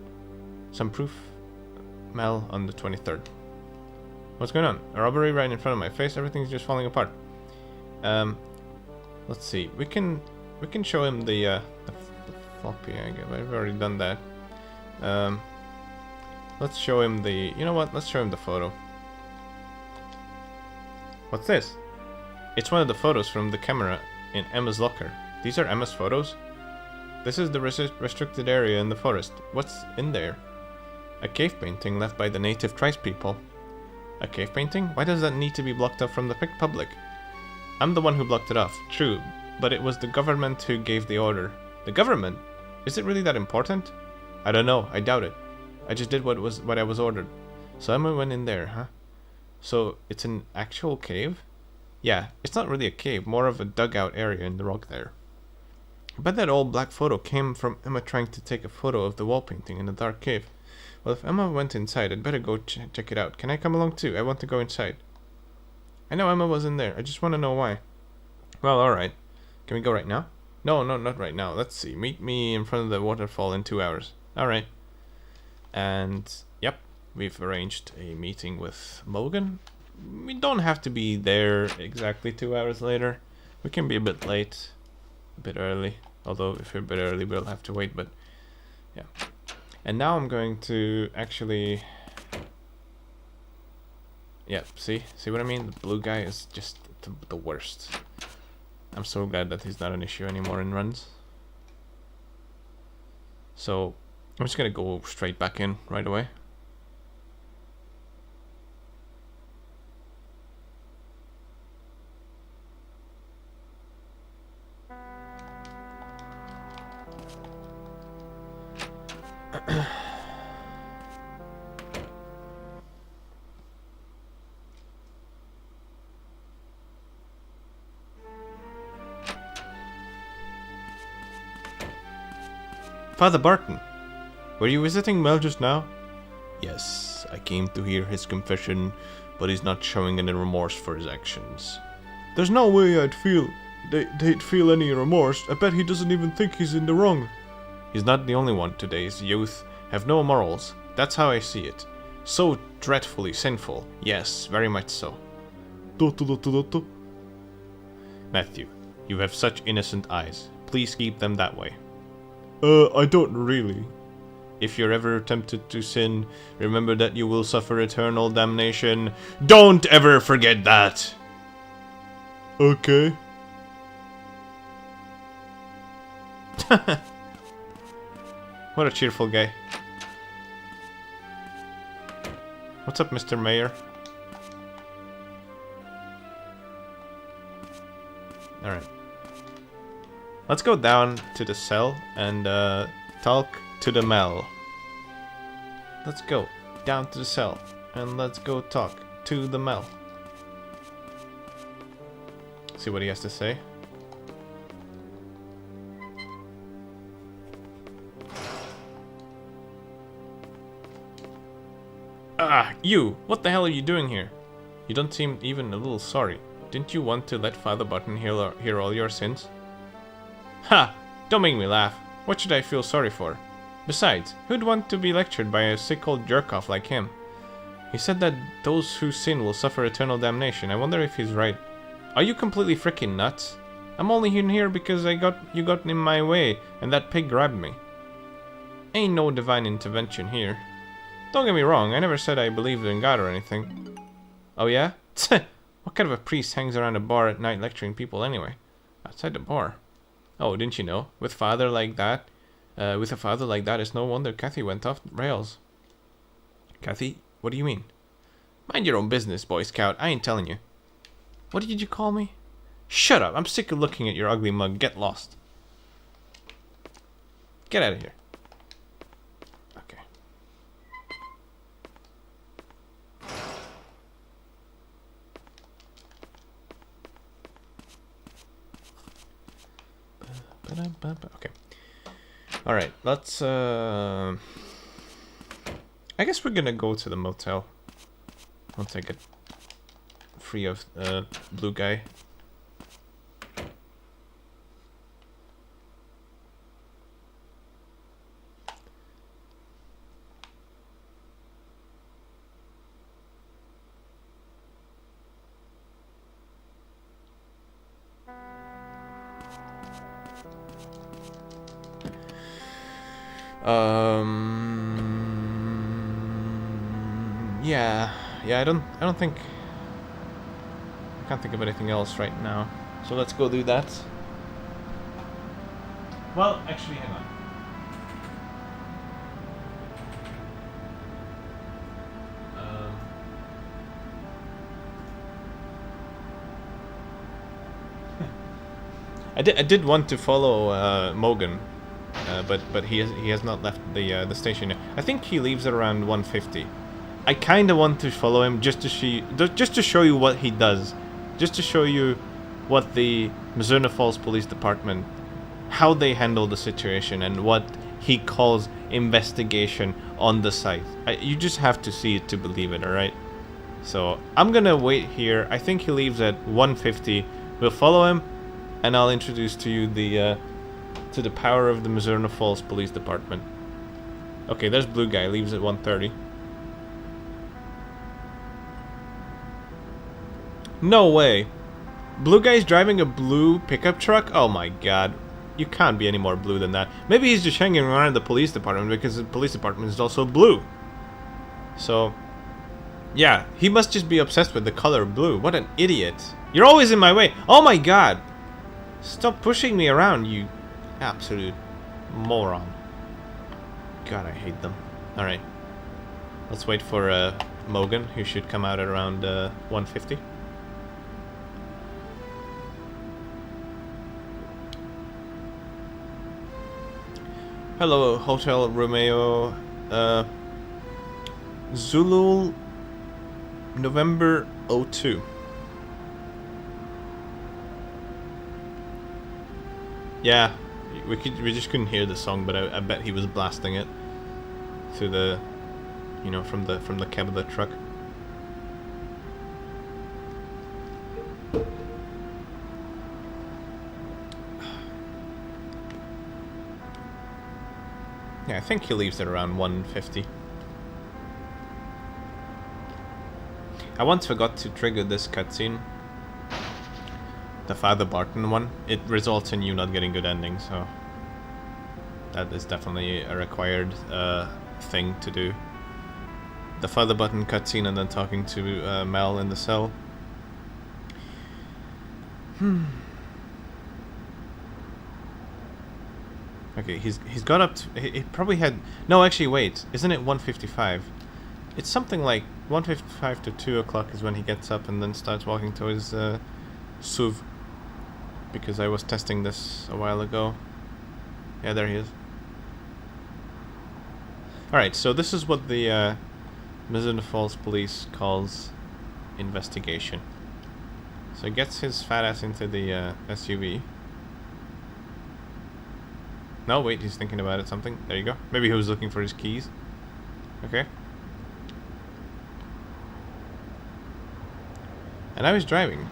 some proof. Mel on the 23rd. What's going on? A robbery right in front of my face? Everything's just falling apart. Let's see. We can show him the floppy, I guess. I've already done that. Let's show him the... you know what? Let's show him the photo. What's this? It's one of the photos from the camera in Emma's locker. These are Emma's photos? This is the restricted area in the forest. What's in there? A cave painting left by the native tribespeople. A cave painting? Why does that need to be blocked off from the public? I'm the one who blocked it off, true, but it was the government who gave the order. The government? Is it really that important? I don't know, I doubt it. I just did what I was ordered. So Emma went in there, huh? So it's an actual cave? Yeah, it's not really a cave, more of a dugout area in the rock there. I bet that old black photo came from Emma trying to take a photo of the wall painting in the dark cave. Well, if Emma went inside, I'd better go check it out. Can I come along too? I want to go inside. I know Emma was in there. I just want to know why. Well, alright. Can we go right now? No, not right now. Let's see. Meet me in front of the waterfall in 2 hours. Alright. And, yep. We've arranged a meeting with Morgan. We don't have to be there exactly 2 hours later. We can be a bit late. A bit early. Although, if we're a bit early, we'll have to wait, but... yeah. And now I'm going to actually... yeah, see what I mean? The blue guy is just the worst. I'm so glad that he's not an issue anymore in runs. So I'm just gonna go straight back in right away. Father Barton, were you visiting Mel just now? Yes, I came to hear his confession, but he's not showing any remorse for his actions. There's no way they'd feel any remorse. I bet he doesn't even think he's in the wrong. He's not the only one. Today's youth have no morals. That's how I see it. So dreadfully sinful. Yes, very much so. Matthew, you have such innocent eyes. Please keep them that way. I don't really. If you're ever tempted to sin, remember that you will suffer eternal damnation. Don't ever forget that! Okay. What a cheerful guy. What's up, Mr. Mayor? Alright. Let's go down to the cell and talk to the Mel. Let's go down to the cell and let's go talk to the Mel. See what he has to say. Ah, you! What the hell are you doing here? You don't seem even a little sorry. Didn't you want to let Father Button hear all your sins? Ha! Don't make me laugh. What should I feel sorry for? Besides, who'd want to be lectured by a sick old jerk-off like him? He said that those who sin will suffer eternal damnation. I wonder if he's right. Are you completely freaking nuts? I'm only in here because you got in my way and that pig grabbed me. Ain't no divine intervention here. Don't get me wrong, I never said I believed in God or anything. Oh yeah? What kind of a priest hangs around a bar at night lecturing people anyway? Outside the bar. Oh, didn't you know? With a father like that, it's no wonder Kathy went off rails. Kathy? What do you mean? Mind your own business, Boy Scout. I ain't telling you. What did you call me? Shut up. I'm sick of looking at your ugly mug. Get lost. Get out of here. Okay. Okay. Alright, let's I guess we're gonna go to the motel. Once I get free of blue guy. Yeah, I don't think I can't think of anything else right now. So let's go do that. Well, actually, hang on. I did want to follow Morgan, but he has not left the station yet. I think he leaves at around 1:50. I kind of want to follow him just to show you what he does, just to show you what the Mizzurna Falls Police Department how they handle the situation and what he calls investigation on the site. You just have to see it to believe it, alright? So I'm gonna wait here. I think he leaves at 1:50. We'll follow him, and I'll introduce to you the power of the Mizzurna Falls Police Department. Okay, there's blue guy, leaves at 1:30. No way. Blue guy's driving a blue pickup truck? Oh my god. You can't be any more blue than that. Maybe he's just hanging around the police department because the police department is also blue. So, yeah, he must just be obsessed with the color blue. What an idiot. You're always in my way. Oh my god. Stop pushing me around, you absolute moron. God, I hate them. Alright. Let's wait for Mogan, who should come out at around 1:50. Hello, Hotel Romeo, Zulu, November 02. Yeah, we just couldn't hear the song, but I bet he was blasting it through the, you know, from the cab of the truck. Yeah, I think he leaves at around 1:50. I once forgot to trigger this cutscene. The Father Barton one. It results in you not getting good endings, so that is definitely a required thing to do. The Father Barton cutscene and then talking to Mel in the cell. Okay, he's got up to... He probably had... No, actually, wait. Isn't it 1:55? It's something like 1:55 to 2 o'clock is when he gets up and then starts walking to his SUV. Because I was testing this a while ago. Yeah, there he is. Alright, so this is what the Mizzurna Falls police calls investigation. So he gets his fat ass into the SUV. No, wait, he's thinking about it, something. There you go. Maybe he was looking for his keys. Okay. And now he's driving.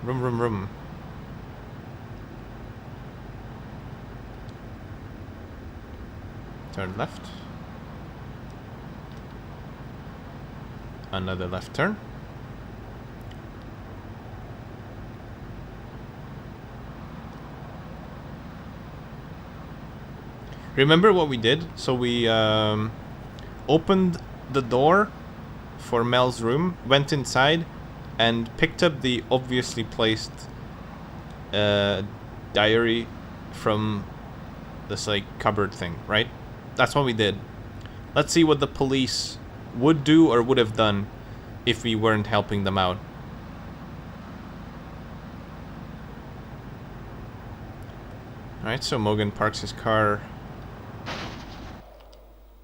Vroom, vroom, vroom. Turn left. Another left turn. Remember what we did? So we opened the door for Mel's room, went inside, and picked up the obviously placed diary from this like cupboard thing, right? That's what we did. Let's see what the police would do or would have done if we weren't helping them out. Alright, so Mogan parks his car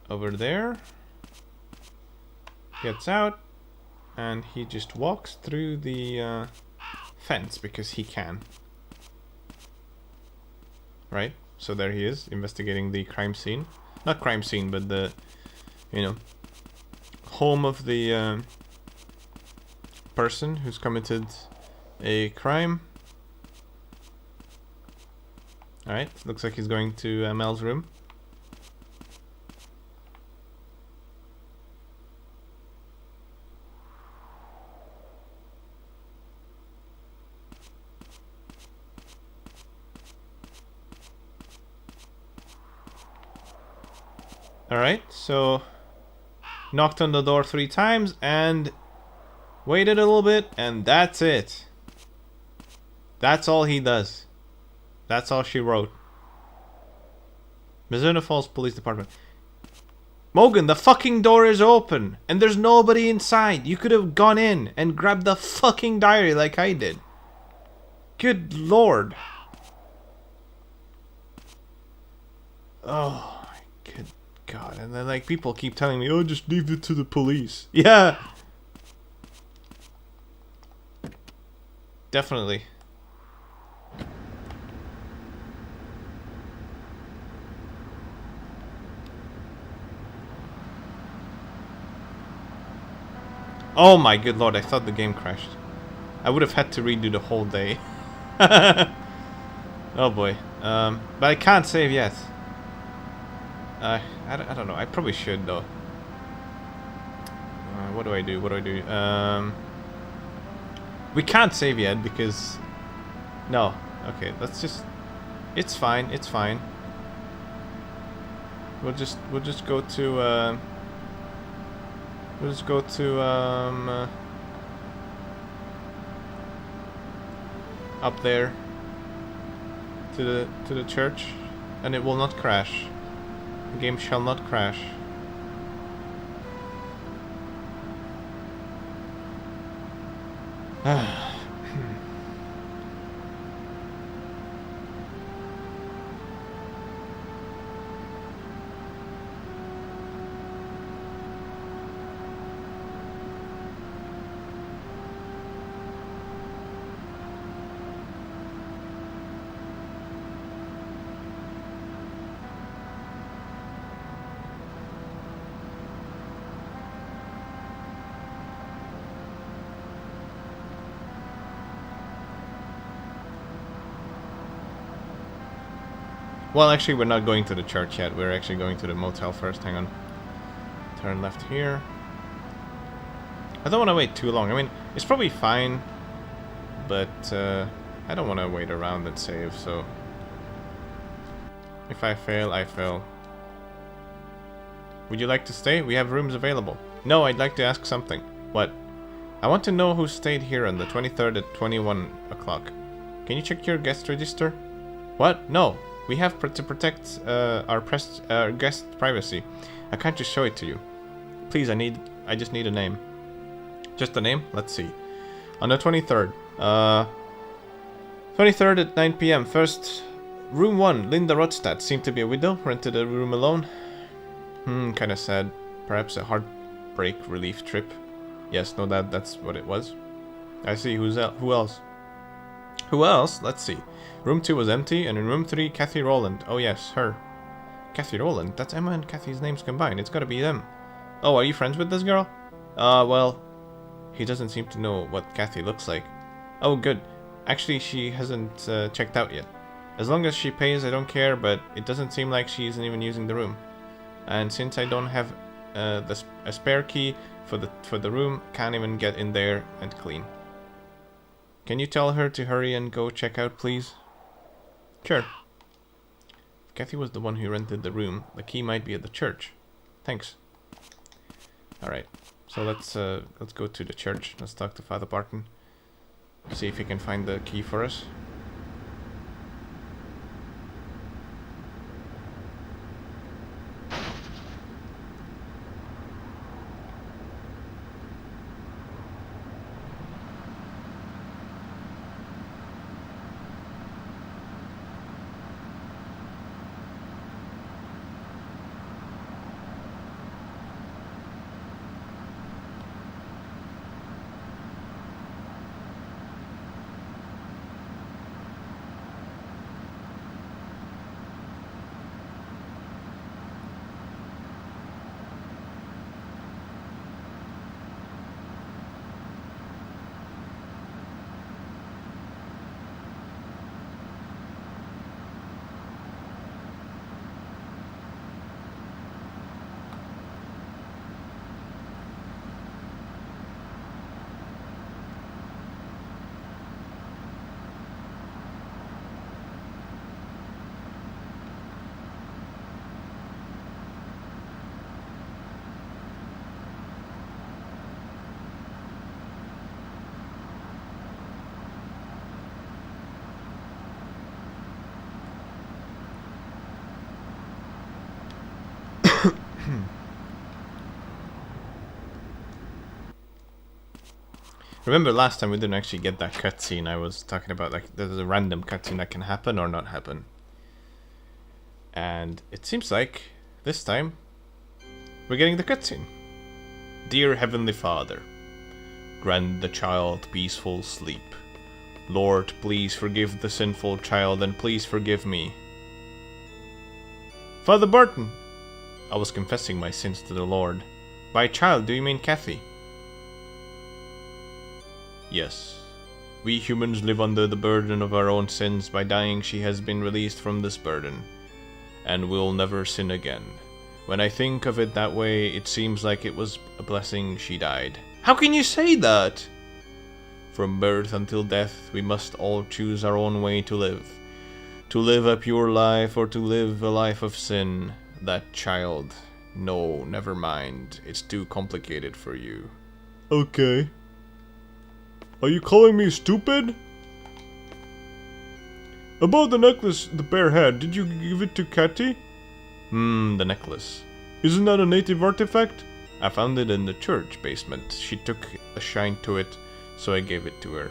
over there, gets out, and he just walks through the fence because he can. Right? So there he is, investigating the crime scene. Not crime scene, but the, you know, home of the person who's committed a crime. Alright, looks like he's going to Mel's room. Alright, so knocked on the door 3 times and waited a little bit, and that's it. That's all he does. That's all she wrote. Mizzurna Falls Police Department. Mogan, the fucking door is open and there's nobody inside. You could have gone in and grabbed the fucking diary like I did. Good lord. Oh my good god. And then like people keep telling me, Oh, just leave it to the police. yeah. Definitely. Oh my good lord, I thought the game crashed. I would have had to redo the whole day. Oh boy. But I can't save yet. I don't know. I probably should though. What do I do? What do I do? We can't save yet because... No. Okay, let's just... It's fine. It's fine. We'll just go to... We'll just go to up there to the church, and it will not crash. The game shall not crash. Well, actually, we're not going to the church yet. We're actually going to the motel first. Hang on. Turn left here. I don't want to wait too long. I mean, it's probably fine, but I don't want to wait around and save, so... If I fail, I fail. Would you like to stay? We have rooms available. No, I'd like to ask something. What? I want to know who stayed here on the 23rd at 21 o'clock. Can you check your guest register? What? No. We have to protect our guest privacy. I can't just show it to you. Please, I just need a name. Just a name? Let's see. On the 23rd. 23rd at 9 p.m. First, room 1, Linda Rodstad. Seemed to be a widow. Rented a room alone. Kinda sad. Perhaps a heartbreak relief trip. Yes, no doubt that's what it was. I see. Who else? Who else? Let's see. Room 2 was empty, and in room 3, Kathy Rowland. Oh yes, her. Kathy Rowland? That's Emma and Kathy's names combined. It's gotta be them. Oh, are you friends with this girl? Well... He doesn't seem to know what Kathy looks like. Oh, good. Actually, she hasn't checked out yet. As long as she pays, I don't care, but it doesn't seem like she isn't even using the room. And since I don't have a spare key for the room, can't even get in there and clean. Can you tell her to hurry and go check out, please? Sure. If Kathy was the one who rented the room, the key might be at the church. Thanks. Alright, so let's go to the church. Let's talk to Father Barton. See if he can find the key for us. Remember last time we didn't actually get that cutscene. I was talking about like there's a random cutscene that can happen or not happen. And it seems like this time we're getting the cutscene. Dear Heavenly Father, grant the child peaceful sleep. Lord, please forgive the sinful child and please forgive me. Father Barton! I was confessing my sins to the Lord. By child, do you mean Kathy? Yes. We humans live under the burden of our own sins. By dying, she has been released from this burden, and will never sin again. When I think of it that way, it seems like it was a blessing she died. How can you say that? From birth until death, we must all choose our own way to live. To live a pure life or to live a life of sin. That child. No, never mind. It's too complicated for you. Okay. Are you calling me stupid? About the necklace the bear had, did you give it to Cathy? The necklace. Isn't that a native artifact? I found it in the church basement. She took a shine to it, so I gave it to her.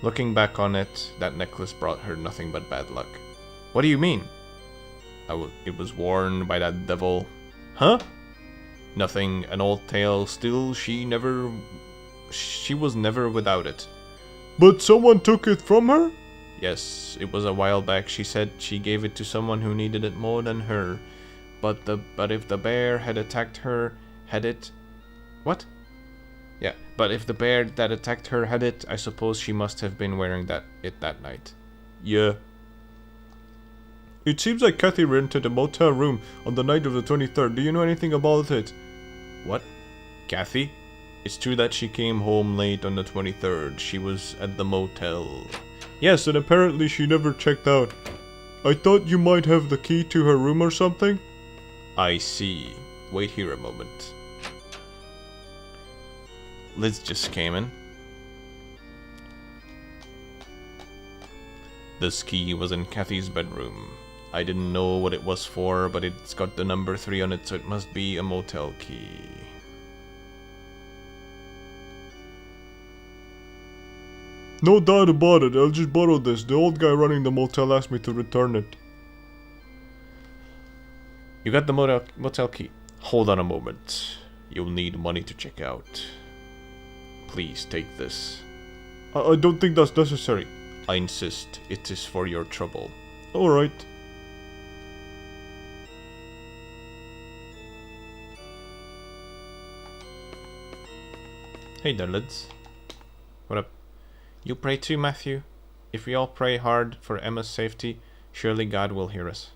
Looking back on it, that necklace brought her nothing but bad luck. What do you mean? It was worn by that devil. Huh? Nothing, an old tale. Still, she was never without it. But someone took it from her? Yes, it was a while back. She said she gave it to someone who needed it more than her. But if the bear had attacked her, had it... What? Yeah, but if the bear that attacked her had it, I suppose she must have been wearing it that night. Yeah. It seems like Cathy rented a motel room on the night of the 23rd. Do you know anything about it? What? Kathy? It's true that she came home late on the 23rd. She was at the motel. Yes, and apparently she never checked out. I thought you might have the key to her room or something. I see. Wait here a moment. Liz just came in. This key was in Kathy's bedroom. I didn't know what it was for, but it's got the number 3 on it, so it must be a motel key. No doubt about it, I'll just borrow this. The old guy running the motel asked me to return it. You got the motel key. Hold on a moment. You'll need money to check out. Please take this. I don't think that's necessary. I insist. It is for your trouble. Alright. Hey there, Lids. What up? You pray too, Matthew? If we all pray hard for Emma's safety, surely God will hear us.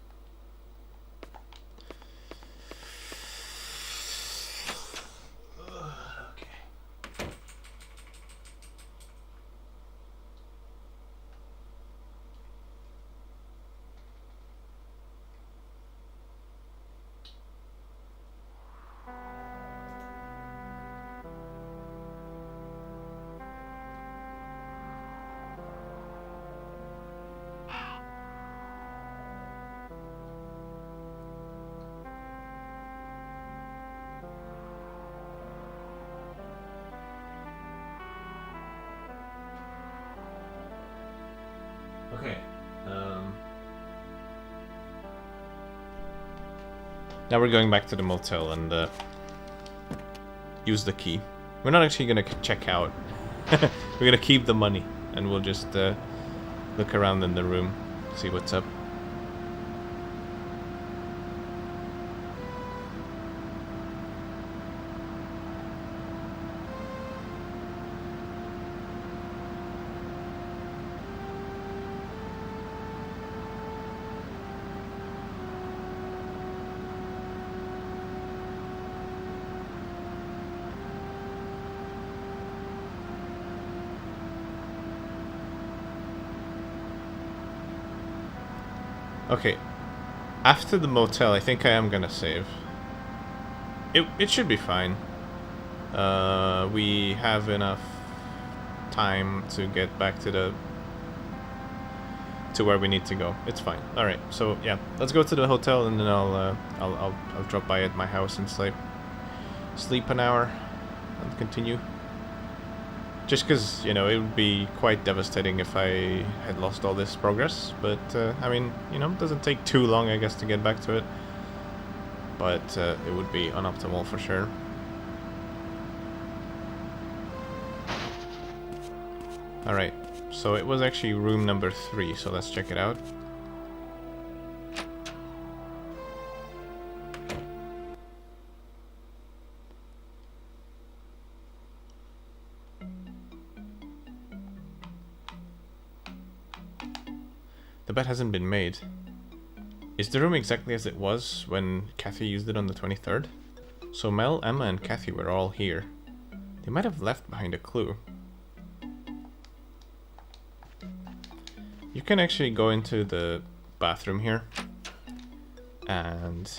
Okay. Now we're going back to the motel and use the key. We're not actually gonna check out. We're gonna keep the money and we'll just look around in the room, see what's up. Okay, after the motel, I think I am gonna save. It should be fine. We have enough time to get back to where we need to go. It's fine. All right. So yeah, let's go to the hotel and then I'll drop by at my house and sleep an hour and continue. Just because, you know, it would be quite devastating if I had lost all this progress. But, I mean, you know, it doesn't take too long, I guess, to get back to it. but it would be unoptimal for sure. Alright, so it was actually room number 3, so let's check it out. The bed hasn't been made. Is the room exactly as it was when Kathy used it on the 23rd? So Mel, Emma and Kathy were all here. They might have left behind a clue. You can actually go into the bathroom here and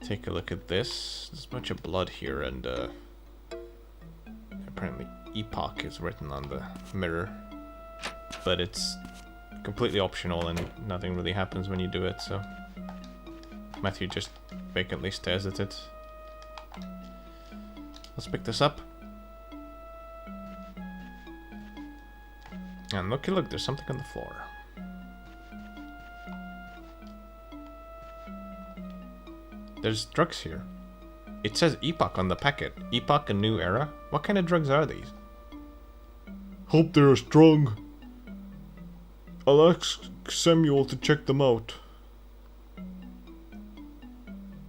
take a look at this. There's a bunch of blood here, and apparently Epoch is written on the mirror, but it's completely optional and nothing really happens when you do it, so Matthew just vacantly stares at it. Let's pick this up. And look, there's something on the floor. There's drugs here. It says Epoch on the packet. Epoch, a new era? What kind of drugs are these? Hope they are strong. I'll ask Samuel to check them out.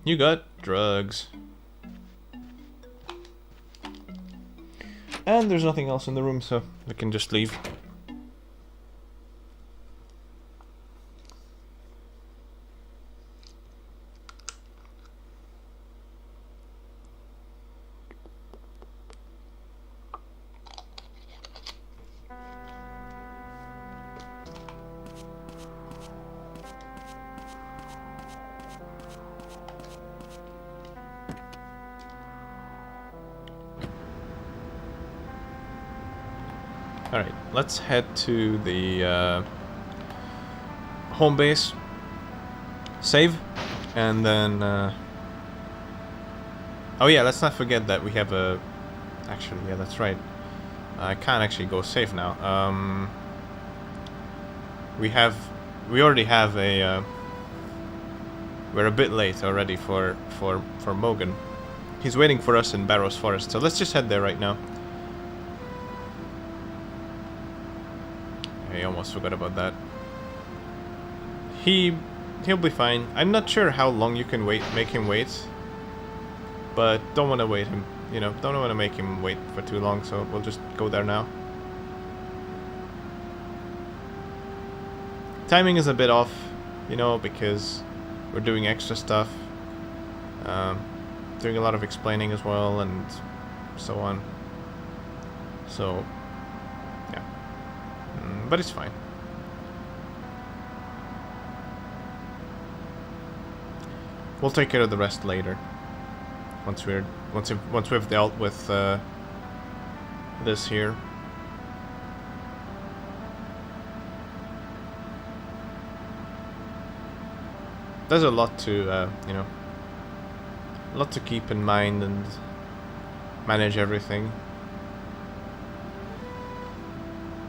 You got drugs. And there's nothing else in the room, so we can just leave. Alright, let's head to the home base, save, and then oh yeah, let's not forget that we have a... Actually, yeah, that's right. I can't actually go save now. We already have a... we're a bit late already for Mogan. He's waiting for us in Barrows Forest, so let's just head there right now. I almost forgot about that. He'll be fine. I'm not sure how long you can make him wait, but don't want to wait him. You know, don't want to make him wait for too long. So we'll just go there now. Timing is a bit off, you know, because we're doing extra stuff, doing a lot of explaining as well, and so on. So. But it's fine. We'll take care of the rest later. Once we've dealt with this here. There's a lot to you know, a lot to keep in mind and manage everything.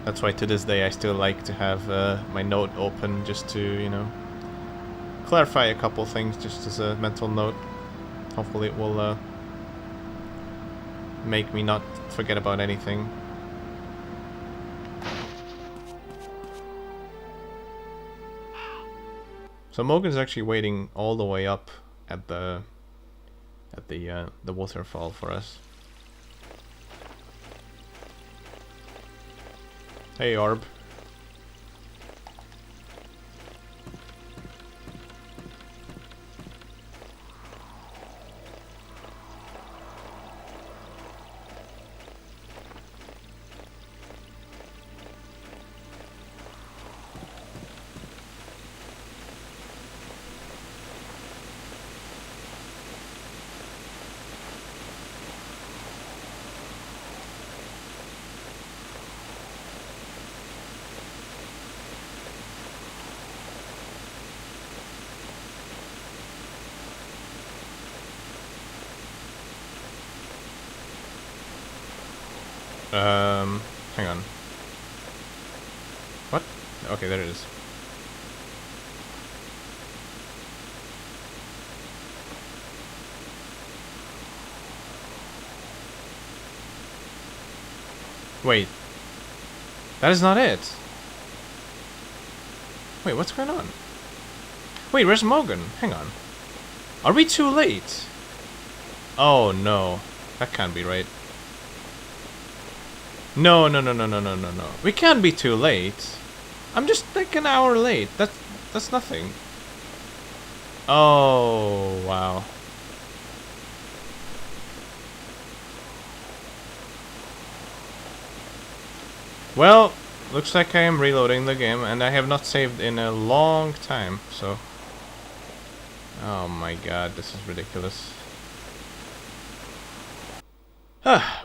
That's why to this day I still like to have my note open just to, you know, clarify a couple things just as a mental note. Hopefully it will make me not forget about anything. So Morgan's actually waiting all the way up at the waterfall for us. Hey, Orb. Hang on. What? Okay, there it is. Wait. That is not it. Wait, what's going on? Wait, where's Morgan? Hang on. Are we too late? Oh no. That can't be right. No. We can't be too late. I'm just like an hour late. That's nothing. Oh, wow. Well, looks like I am reloading the game, and I have not saved in a long time, so... Oh my god, this is ridiculous.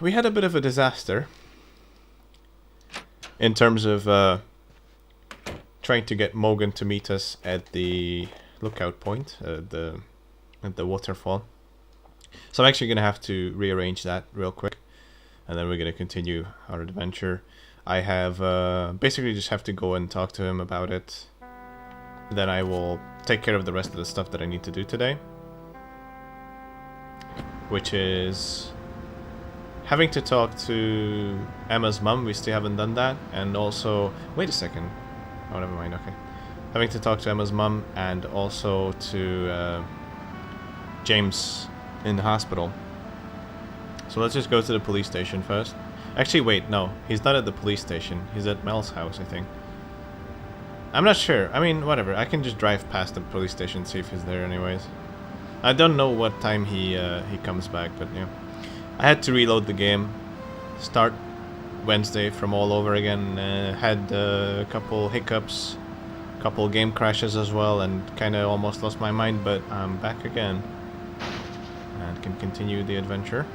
We had a bit of a disaster. In terms of trying to get Morgan to meet us at the lookout point, at the waterfall. So I'm actually going to have to rearrange that real quick, and then we're going to continue our adventure. I have basically just have to go and talk to him about it. Then I will take care of the rest of the stuff that I need to do today, which is having to talk to Emma's mum. We still haven't done that, and also wait a second. Oh, never mind. Okay, having to talk to Emma's mum and also to James in the hospital. So let's just go to the police station first. Actually, wait, no. He's not at the police station. He's at Mel's house, I think. I'm not sure. I mean, whatever. I can just drive past the police station and see if he's there anyways. I don't know what time he comes back, but yeah. I had to reload the game. Start Wednesday from all over again. Had a couple hiccups. Couple game crashes as well, and kind of almost lost my mind, but I'm back again. And can continue the adventure.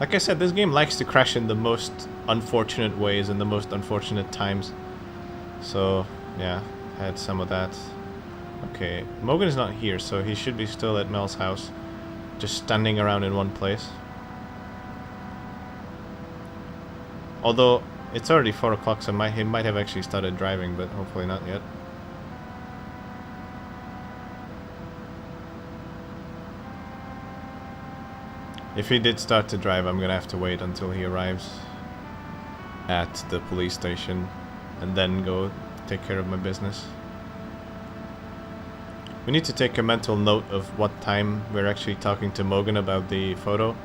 Like I said, this game likes to crash in the most unfortunate ways and the most unfortunate times. So, yeah, had some of that. Okay, Morgan is not here, so he should be still at Mel's house. Just standing around in one place. Although, it's already 4 o'clock, so he might have actually started driving, but hopefully not yet. If he did start to drive, I'm gonna have to wait until he arrives at the police station and then go take care of my business. We need to take a mental note of what time we're actually talking to Morgan about the photo,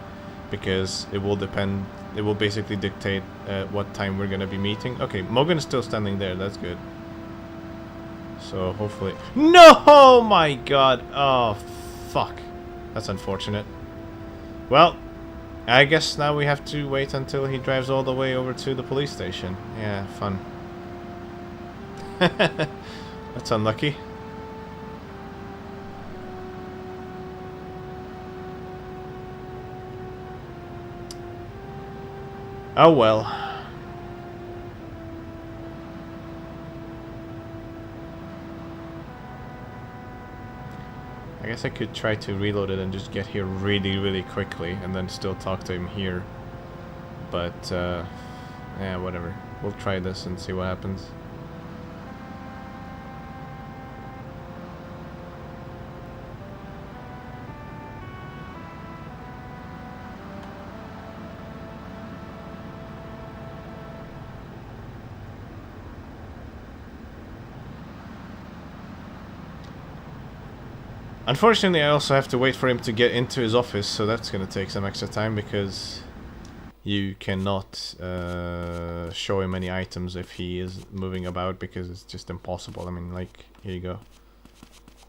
because it will depend, it will basically dictate what time we're gonna be meeting. Okay, Morgan is still standing there, that's good. So hopefully... No! Oh my god! Oh, fuck. That's unfortunate. Well, I guess now we have to wait until he drives all the way over to the police station. Yeah, fun. That's unlucky. Oh well. I guess I could try to reload it and just get here really quickly and then still talk to him here. But, yeah, whatever. We'll try this and see what happens. Unfortunately, I also have to wait for him to get into his office, so that's going to take some extra time because you cannot show him any items if he is moving about, because it's just impossible. I mean, like, here you go.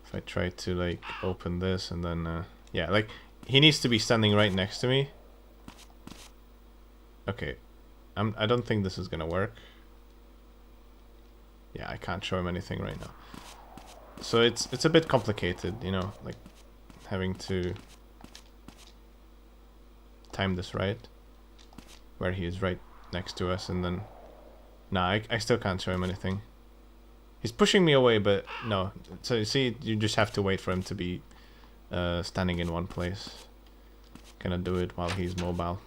If I try to, like, open this and then, yeah, like, he needs to be standing right next to me. Okay. I don't think this is going to work. Yeah, I can't show him anything right now. So it's a bit complicated, you know, like having to time this right, where he is right next to us, and then nah, I still can't show him anything. He's pushing me away, but no. So you see, you just have to wait for him to be standing in one place. Cannot do it while he's mobile.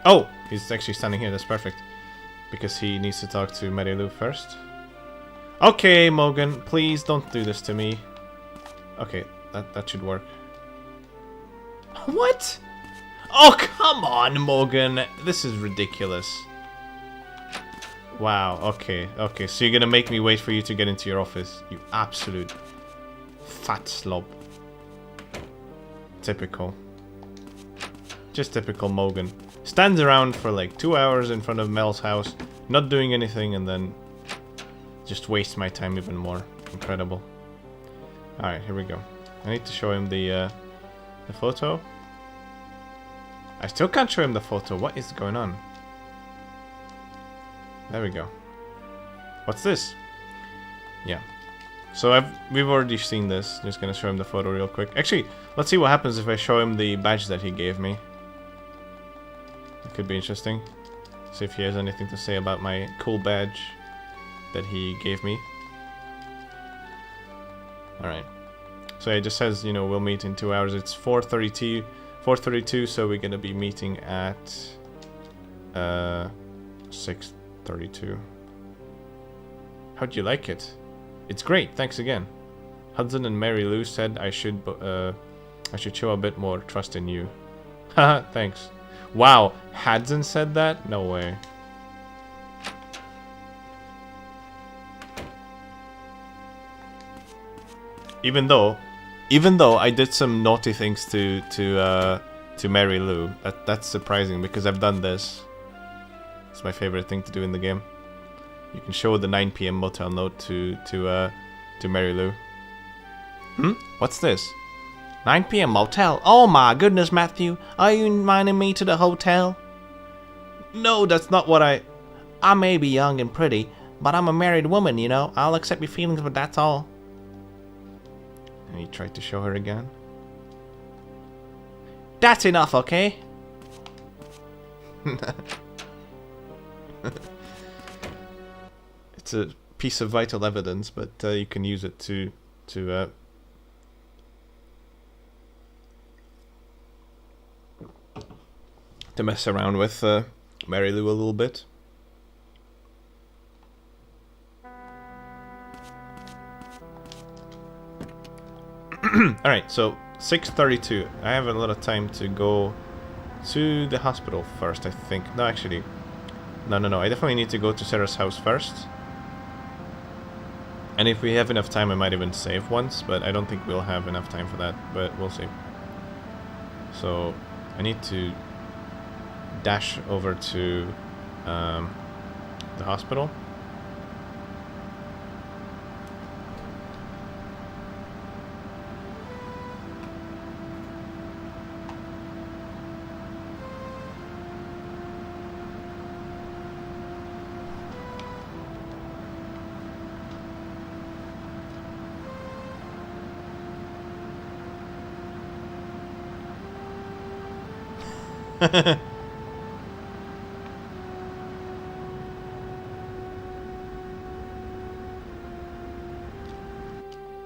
Oh! He's actually standing here, that's perfect. Because he needs to talk to Mary Lou first. Okay, Morgan, please don't do this to me. Okay, that should work. What? Oh, come on, Morgan. This is ridiculous. Wow, okay, okay. So you're gonna make me wait for you to get into your office. You absolute fat slob. Typical. Just typical Morgan. Stands around for like 2 hours in front of Mel's house, not doing anything, and then just wastes my time even more. Incredible. Alright, here we go. I need to show him the photo. I still can't show him the photo. What is going on? There we go. What's this? Yeah. So we've already seen this. Just gonna show him the photo real quick. Actually, let's see what happens if I show him the badge that he gave me. It could be interesting. See if he has anything to say about my cool badge that he gave me. Alright. So it just says, you know, we'll meet in 2 hours. It's 4:32, so we're gonna be meeting at 6:32. How'd you like it? It's great, thanks again. Hudson and Mary Lou said I should show a bit more trust in you. Haha, thanks. Wow, Hudson said that? No way. Even though I did some naughty things to Mary Lou, that's surprising because I've done this. It's my favorite thing to do in the game. You can show the 9 p.m. motel note to Mary Lou. What's this? 9 p.m. motel? Oh my goodness, Matthew. Are you inviting me to the hotel? No, that's not what I may be young and pretty, but I'm a married woman, you know. I'll accept your feelings, but that's all. And he tried to show her again. That's enough, okay? It's a piece of vital evidence, but you can use it to mess around with Mary Lou a little bit. Alright, so 6:32. I have a lot of time to go to the hospital first, I think. No, actually. No. I definitely need to go to Sarah's house first. And if we have enough time, I might even save once, but I don't think we'll have enough time for that, but we'll see. So, I need to dash over to the hospital.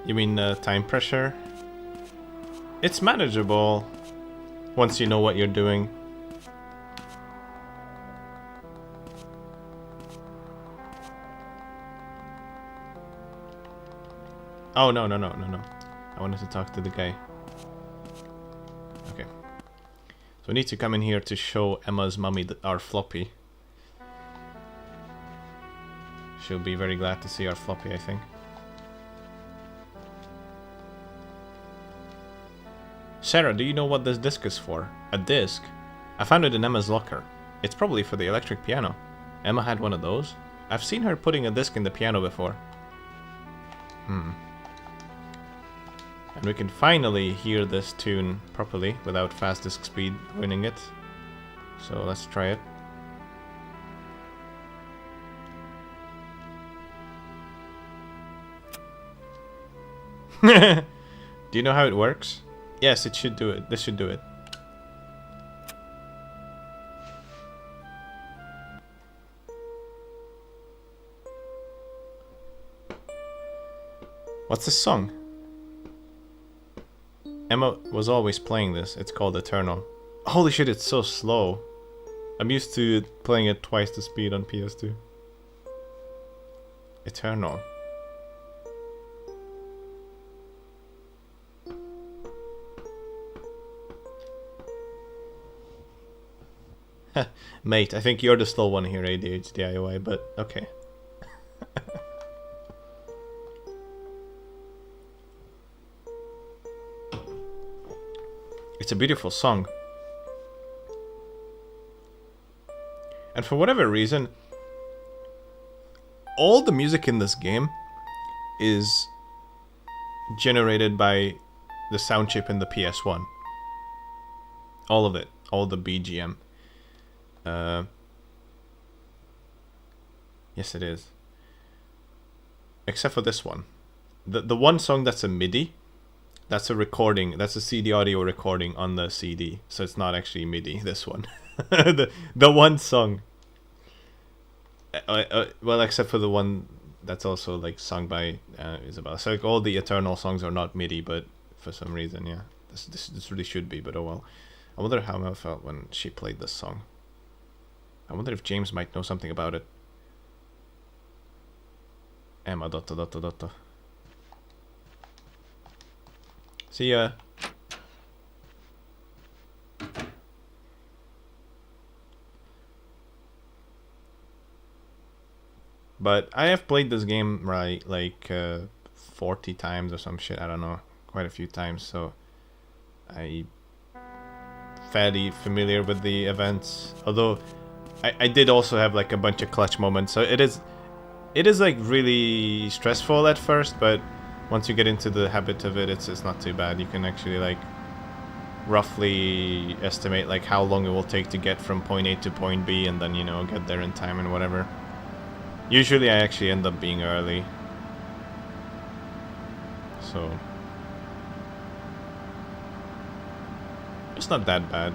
You mean time pressure? It's manageable once you know what you're doing. Oh, no. I wanted to talk to the guy. Okay. So we need to come in here to show Emma's mummy our floppy. She'll be very glad to see our floppy, I think. Sarah, do you know what this disc is for? A disc? I found it in Emma's locker. It's probably for the electric piano. Emma had one of those. I've seen her putting a disc in the piano before. And we can finally hear this tune properly without fast disk speed ruining it. So let's try it. Do you know how it works? Yes, it should do it. This should do it. What's this song? Emma was always playing this. It's called Eternal. Holy shit, it's so slow. I'm used to playing it twice the speed on PS2. Eternal. Mate, I think you're the slow one here, ADHDIY, but okay. It's a beautiful song. And for whatever reason, all the music in this game is generated by the sound chip in the PS1. All of it. All the BGM. Yes, it is. Except for this one. The one song that's a MIDI, that's a recording, that's a CD audio recording on the CD. So it's not actually MIDI, this one. the one song. Well, except for the one that's also like sung by Isabella. So like all the Eternal songs are not MIDI, but for some reason, yeah. This really should be, but oh well. I wonder how Emma felt when she played this song. I wonder if James might know something about it. Emma ... See ya. But I have played this game like 40 times or some shit, I don't know, quite a few times, so I'm fairly familiar with the events. Although I did also have like a bunch of clutch moments, so it is like really stressful at first, but once you get into the habit of it, it's not too bad. You can actually like roughly estimate like how long it will take to get from point A to point B, and then, you know, get there in time and whatever. Usually I actually end up being early. So it's not that bad.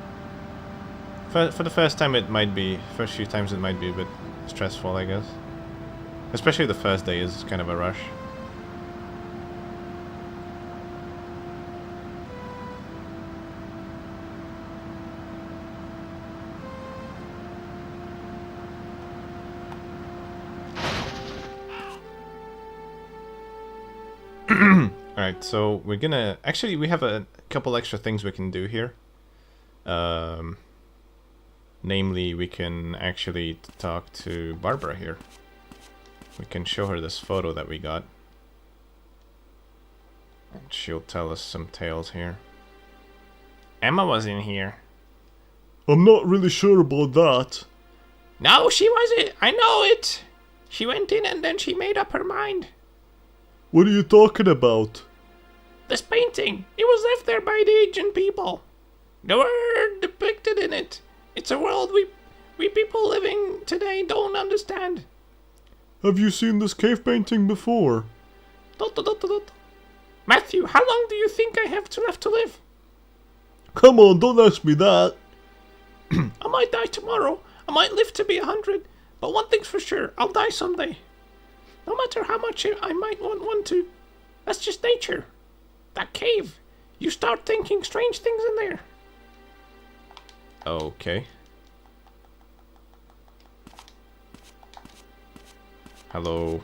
For the first time it might be, first few times it might be a bit stressful, I guess. Especially the first day is kind of a rush. Alright, so we're gonna... Actually, we have a couple extra things we can do here. Namely, we can actually talk to Barbara here. We can show her this photo that we got. And she'll tell us some tales here. Emma was in here. I'm not really sure about that. No, she wasn't. I know it. She went in and then she made up her mind. What are you talking about? This painting, it was left there by the ancient people. They were depicted in it. It's a world we people living today don't understand. Have you seen this cave painting before? ... Matthew, how long do you think I have left to live? Come on, don't ask me that. I might die tomorrow. I might live to be 100. But one thing's for sure, I'll die someday. No matter how much I might want to. That's just nature. That cave. You start thinking strange things in there. Okay. Hello.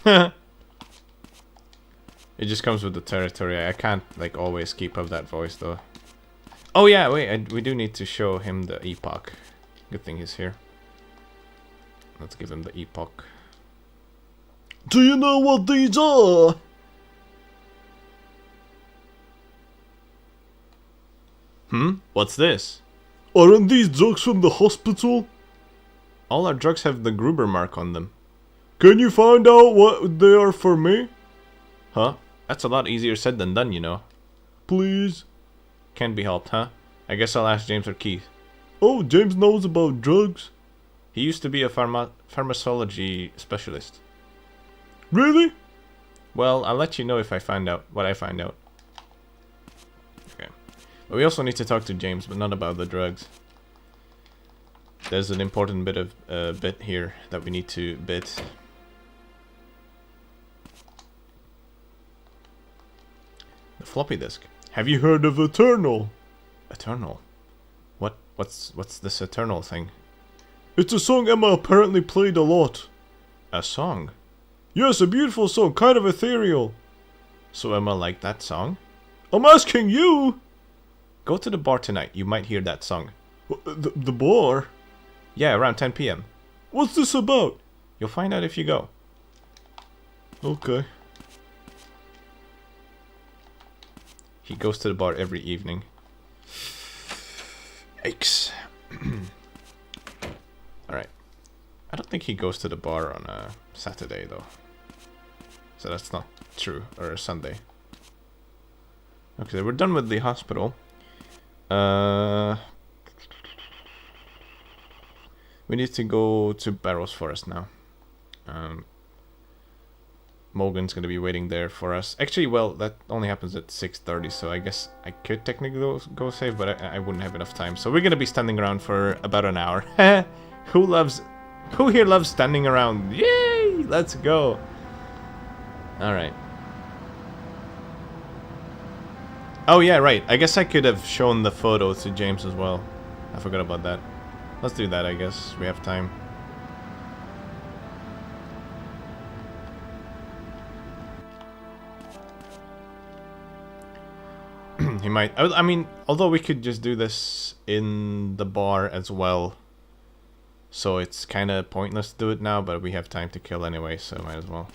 It just comes with the territory. I can't like always keep up that voice though. Oh yeah, wait, we do need to show him the epoch. Good thing he's here. Let's give him the epoch. Do you know what these are? What's this? Aren't these drugs from the hospital? All our drugs have the Gruber mark on them. Can you find out what they are for me? Huh? That's a lot easier said than done, you know. Please? Can't be helped, huh? I guess I'll ask James or Keith. Oh, James knows about drugs. He used to be a pharmacology specialist. Really? Well, I'll let you know if I find out what I find out. Okay. But we also need to talk to James, but not about the drugs. There's an important bit of bit here that we need to bit. The floppy disk. Have you heard of Eternal? Eternal? What's this Eternal thing? It's a song Emma apparently played a lot. A song? Yes, a beautiful song, kind of ethereal. So Emma liked that song? I'm asking you! Go to the bar tonight. You might hear that song. The bar? Yeah, around 10 p.m. What's this about? You'll find out if you go. Okay. He goes to the bar every evening. Yikes. Alright. I don't think he goes to the bar on a Saturday, though. So that's not true. Or a Sunday. Okay, we're done with the hospital. We need to go to Barrows Forest now. Morgan's gonna be waiting there for us. Actually, well, that only happens at 6:30, so I guess I could technically go save, but I wouldn't have enough time. So we're gonna be standing around for about an hour. Who here loves standing around? Yay! Let's go. Alright. Oh yeah, right. I guess I could have shown the photo to James as well. I forgot about that. Let's do that, I guess. We have time. He might... I mean, although we could just do this in the bar as well. So it's kind of pointless to do it now, but we have time to kill anyway, so might as well.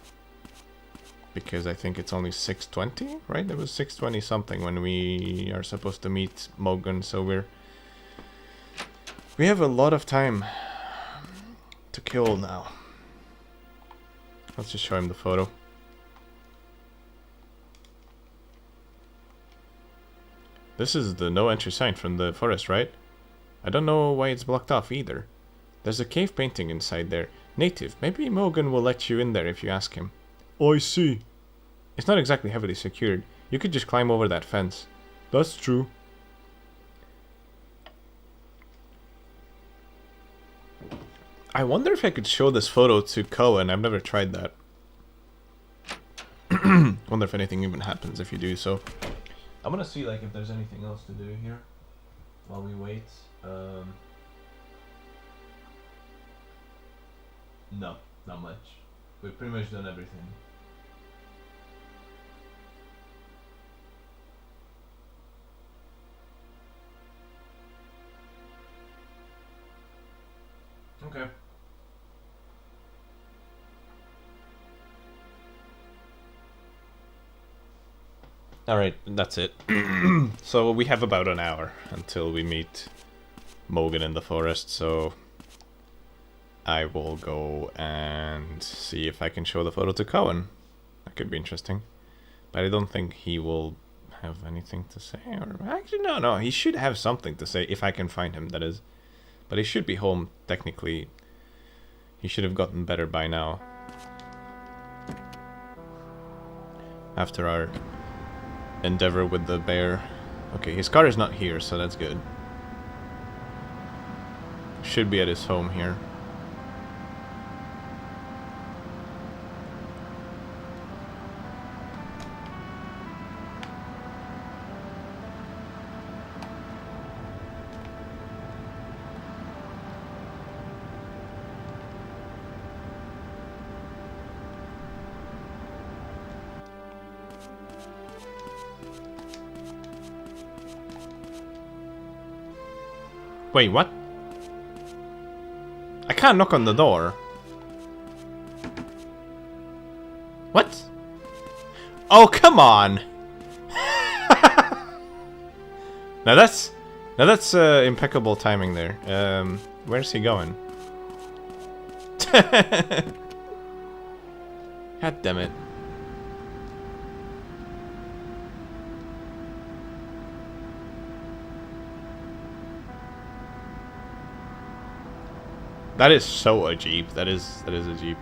Because I think it's only 6:20, right? It was 6:20 something when we are supposed to meet Morgan, so we have a lot of time to kill now. Let's just show him the photo. This is the no entry sign from the forest, right? I don't know why it's blocked off either. There's a cave painting inside there. Native. Maybe Morgan will let you in there if you ask him. I see. It's not exactly heavily secured. You could just climb over that fence. That's true. I wonder if I could show this photo to Cohen. I've never tried that. Wonder if anything even happens if you do so. I'm gonna see like if there's anything else to do here while we wait. No, not much. We've pretty much done everything. Okay. Alright, that's it. So we have about an hour until we meet Morgan in the forest, so I will go and see if I can show the photo to Cohen. That could be interesting. But I don't think he will have anything to say. Or actually, no, he should have something to say if I can find him, that is. But he should be home, technically. He should have gotten better by now. After our endeavor with the bear. Okay, his car is not here, so that's good. Should be at his home here. Wait, what? I can't knock on the door. What? Oh, come on! Now that's impeccable timing there. Where's he going? God damn it. That is so a Jeep. That is a Jeep.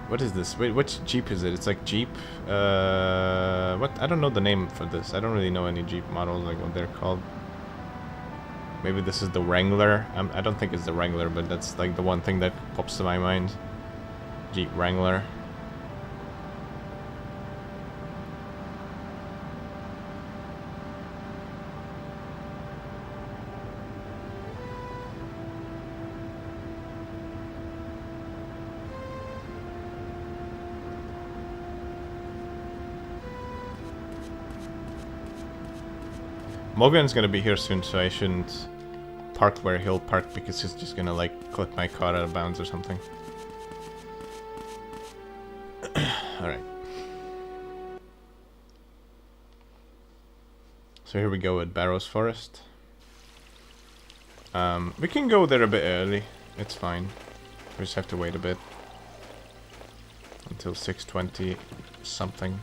What is this? Wait, which Jeep is it? It's like Jeep. What? I don't know the name for this. I don't really know any Jeep models, like what they're called. Maybe this is the Wrangler. I don't think it's the Wrangler, but that's like the one thing that pops to my mind. Jeep Wrangler. Morgan's gonna be here soon, so I shouldn't park where he'll park because he's just gonna like clip my car out of bounds or something. Alright. So here we go with Barrows Forest. We can go there a bit early. It's fine. We just have to wait a bit. Until 6:20 something.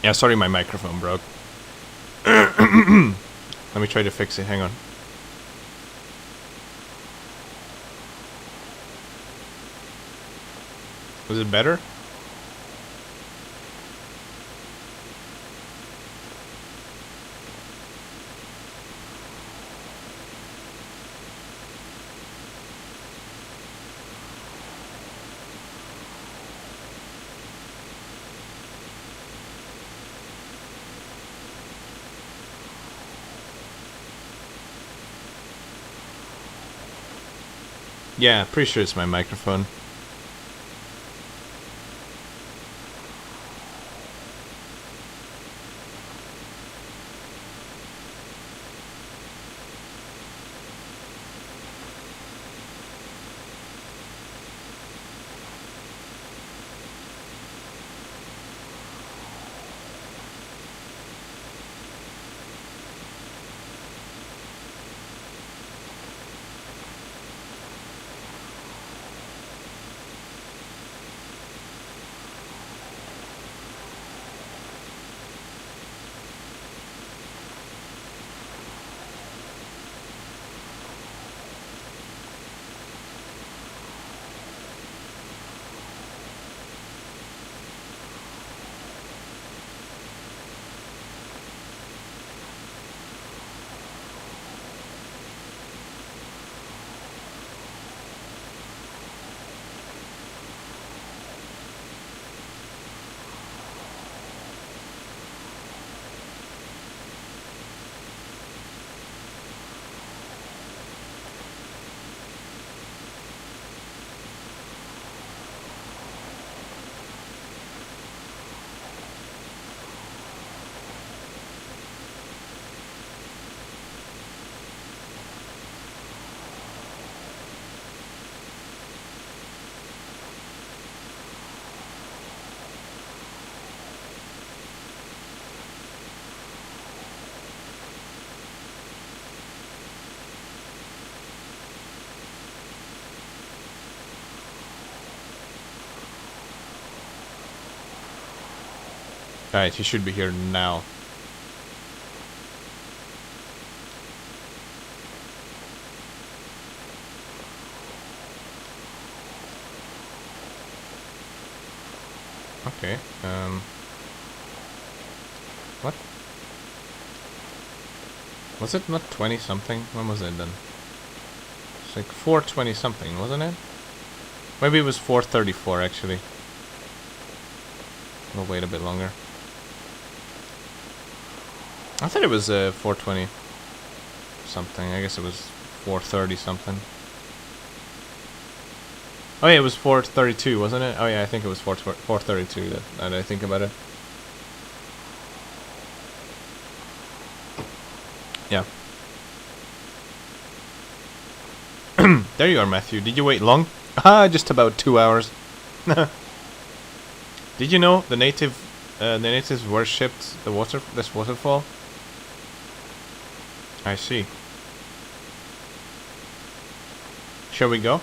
Yeah, sorry my microphone broke. Let me try to fix it, hang on. Was it better? Yeah, pretty sure it's my microphone. Alright, he should be here now. Okay, what? Was it not 20 something? When was it then? It's like 4:20 something, wasn't it? Maybe it was 4:34 actually. We'll wait a bit longer. I thought it was 4:20 something. I guess it was 4:30 something. Oh yeah, it was 4:32, wasn't it? Oh yeah, I think it was 4:32. Now that I think about it. Yeah. There you are, Matthew. Did you wait long? Ah, just about 2 hours. Did you know the natives worshipped this waterfall? I see. Shall we go?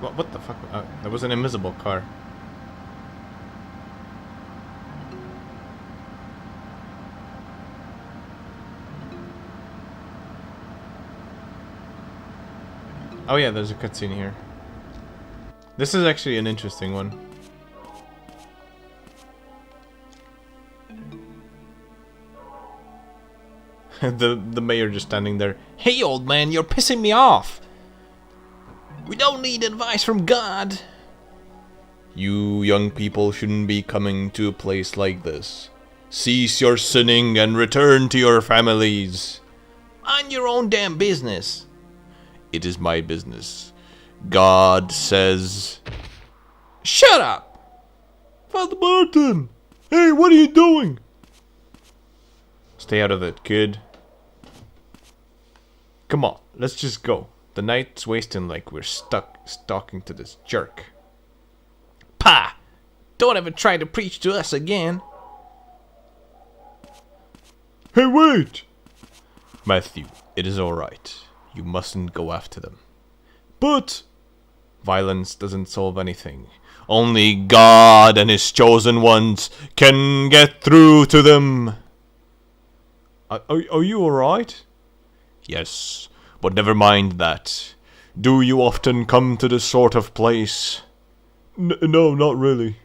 What the fuck? There was an invisible car. Oh yeah, there's a cutscene here. This is actually an interesting one. the mayor just standing there. Hey, old man, you're pissing me off. We don't need advice from God. You young people shouldn't be coming to a place like this. Cease your sinning and return to your families. Mind your own damn business. It is my business. God says... Shut up! Father Martin! Hey, what are you doing? Stay out of it, kid. Come on, let's just go. The night's wasting like we're stuck talking to this jerk. Pah! Don't ever try to preach to us again. Hey, wait! Matthew, it is alright. You mustn't go after them. But... Violence doesn't solve anything. Only God and His chosen ones can get through to them. Are you alright? Yes, but never mind that. Do you often come to this sort of place? No, not really.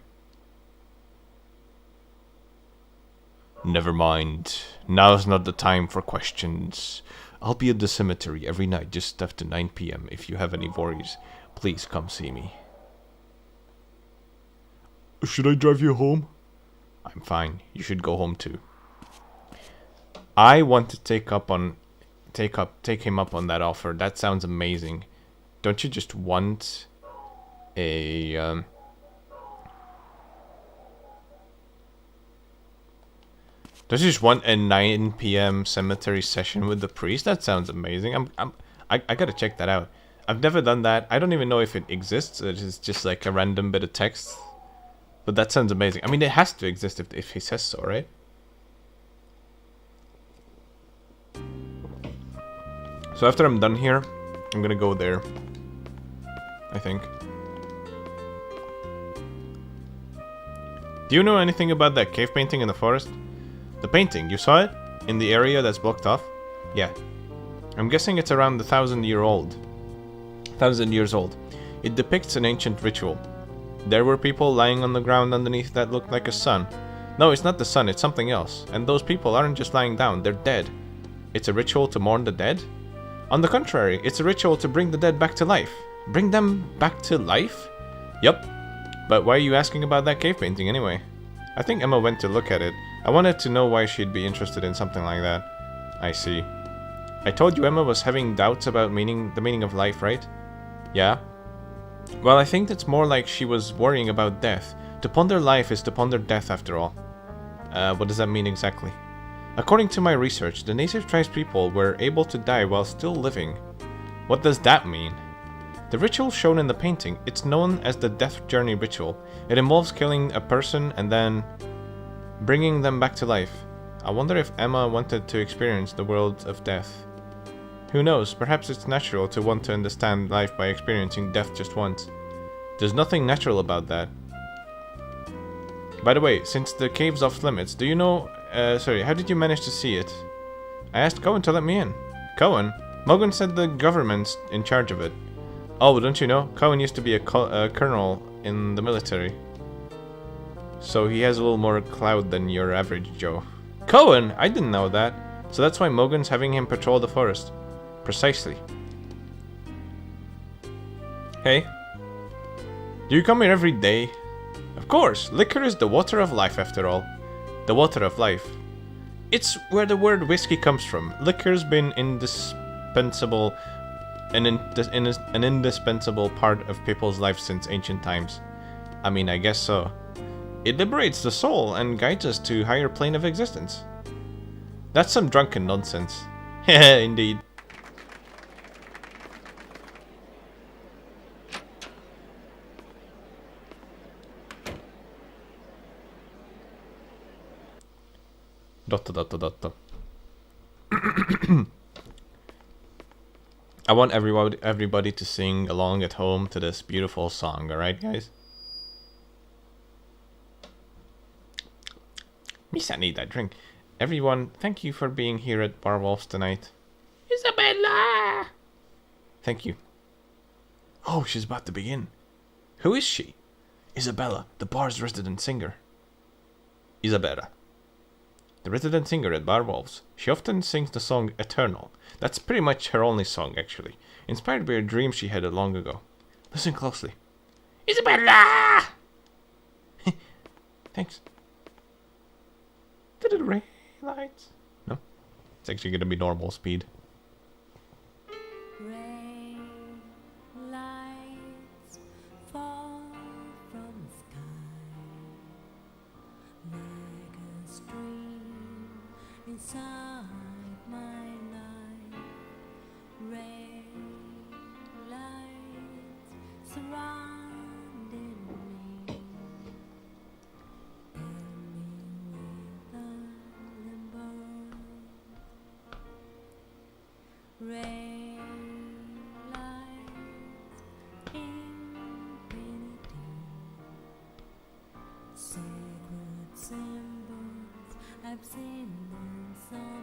Never mind. Now's not the time for questions. I'll be at the cemetery every night just after 9 p.m. If you have any worries, please come see me. Should I drive you home? I'm fine. You should go home too. I want to take him up on that offer. That sounds amazing. Don't you just want a Don't you just want a 9 p.m. cemetery session with the priest? That sounds amazing. I gotta check that out. I've never done that. I don't even know if it exists. It is just like a random bit of text. But that sounds amazing. I mean, it has to exist if he says so, right? So after I'm done here, I'm gonna go there. I think. Do you know anything about that cave painting in the forest? The painting, you saw it? In the area that's blocked off? Yeah. I'm guessing it's around 1,000 years old. It depicts an ancient ritual. There were people lying on the ground underneath that looked like a sun. No, it's not the sun, it's something else. And those people aren't just lying down, they're dead. It's a ritual to mourn the dead? On the contrary, it's a ritual to bring the dead back to life. Bring them back to life? Yup. But why are you asking about that cave painting anyway? I think Emma went to look at it. I wanted to know why she'd be interested in something like that. I see. I told you Emma was having doubts about the meaning of life, right? Yeah? Well, I think it's more like she was worrying about death. To ponder life is to ponder death after all. What does that mean exactly? According to my research, the native tribes people were able to die while still living. What does that mean? The ritual shown in the painting, it's known as the Death Journey Ritual. It involves killing a person and then bringing them back to life. I wonder if Emma wanted to experience the world of death. Who knows, perhaps it's natural to want to understand life by experiencing death just once. There's nothing natural about that. By the way, since the cave's off limits, do you know... how did you manage to see it? I asked Cohen to let me in. Cohen? Morgan said the government's in charge of it. Oh, don't you know? Cohen used to be a colonel in the military. So he has a little more clout than your average Joe. Cohen? I didn't know that. So that's why Morgan's having him patrol the forest. Precisely. Hey? Do you come here every day? Of course, liquor is the water of life after all. The water of life. It's where the word whiskey comes from. Liquor's been indispensable, an indispensable part of people's lives since ancient times. I mean, I guess so. It liberates the soul and guides us to a higher plane of existence. That's some drunken nonsense. Heh, indeed. I want everybody to sing along at home to this beautiful song, alright, guys? Miss, I need that drink. Everyone, thank you for being here at Bar Wolves tonight. Isabella! Thank you. Oh, she's about to begin. Who is she? Isabella, the bar's resident singer. Isabella, the resident singer at Bar Wolves. She often sings the song Eternal. That's pretty much her only song, actually. Inspired by a dream she had long ago. Listen closely. Isabella! Thanks. Did it rain lights? No. It's actually going to be normal speed. Ray lights fall from the sky like a stream inside my life. Ray lights surrounding me, fill me with a limbo. Ray lights infinity, sacred symbols I've seen them somewhere.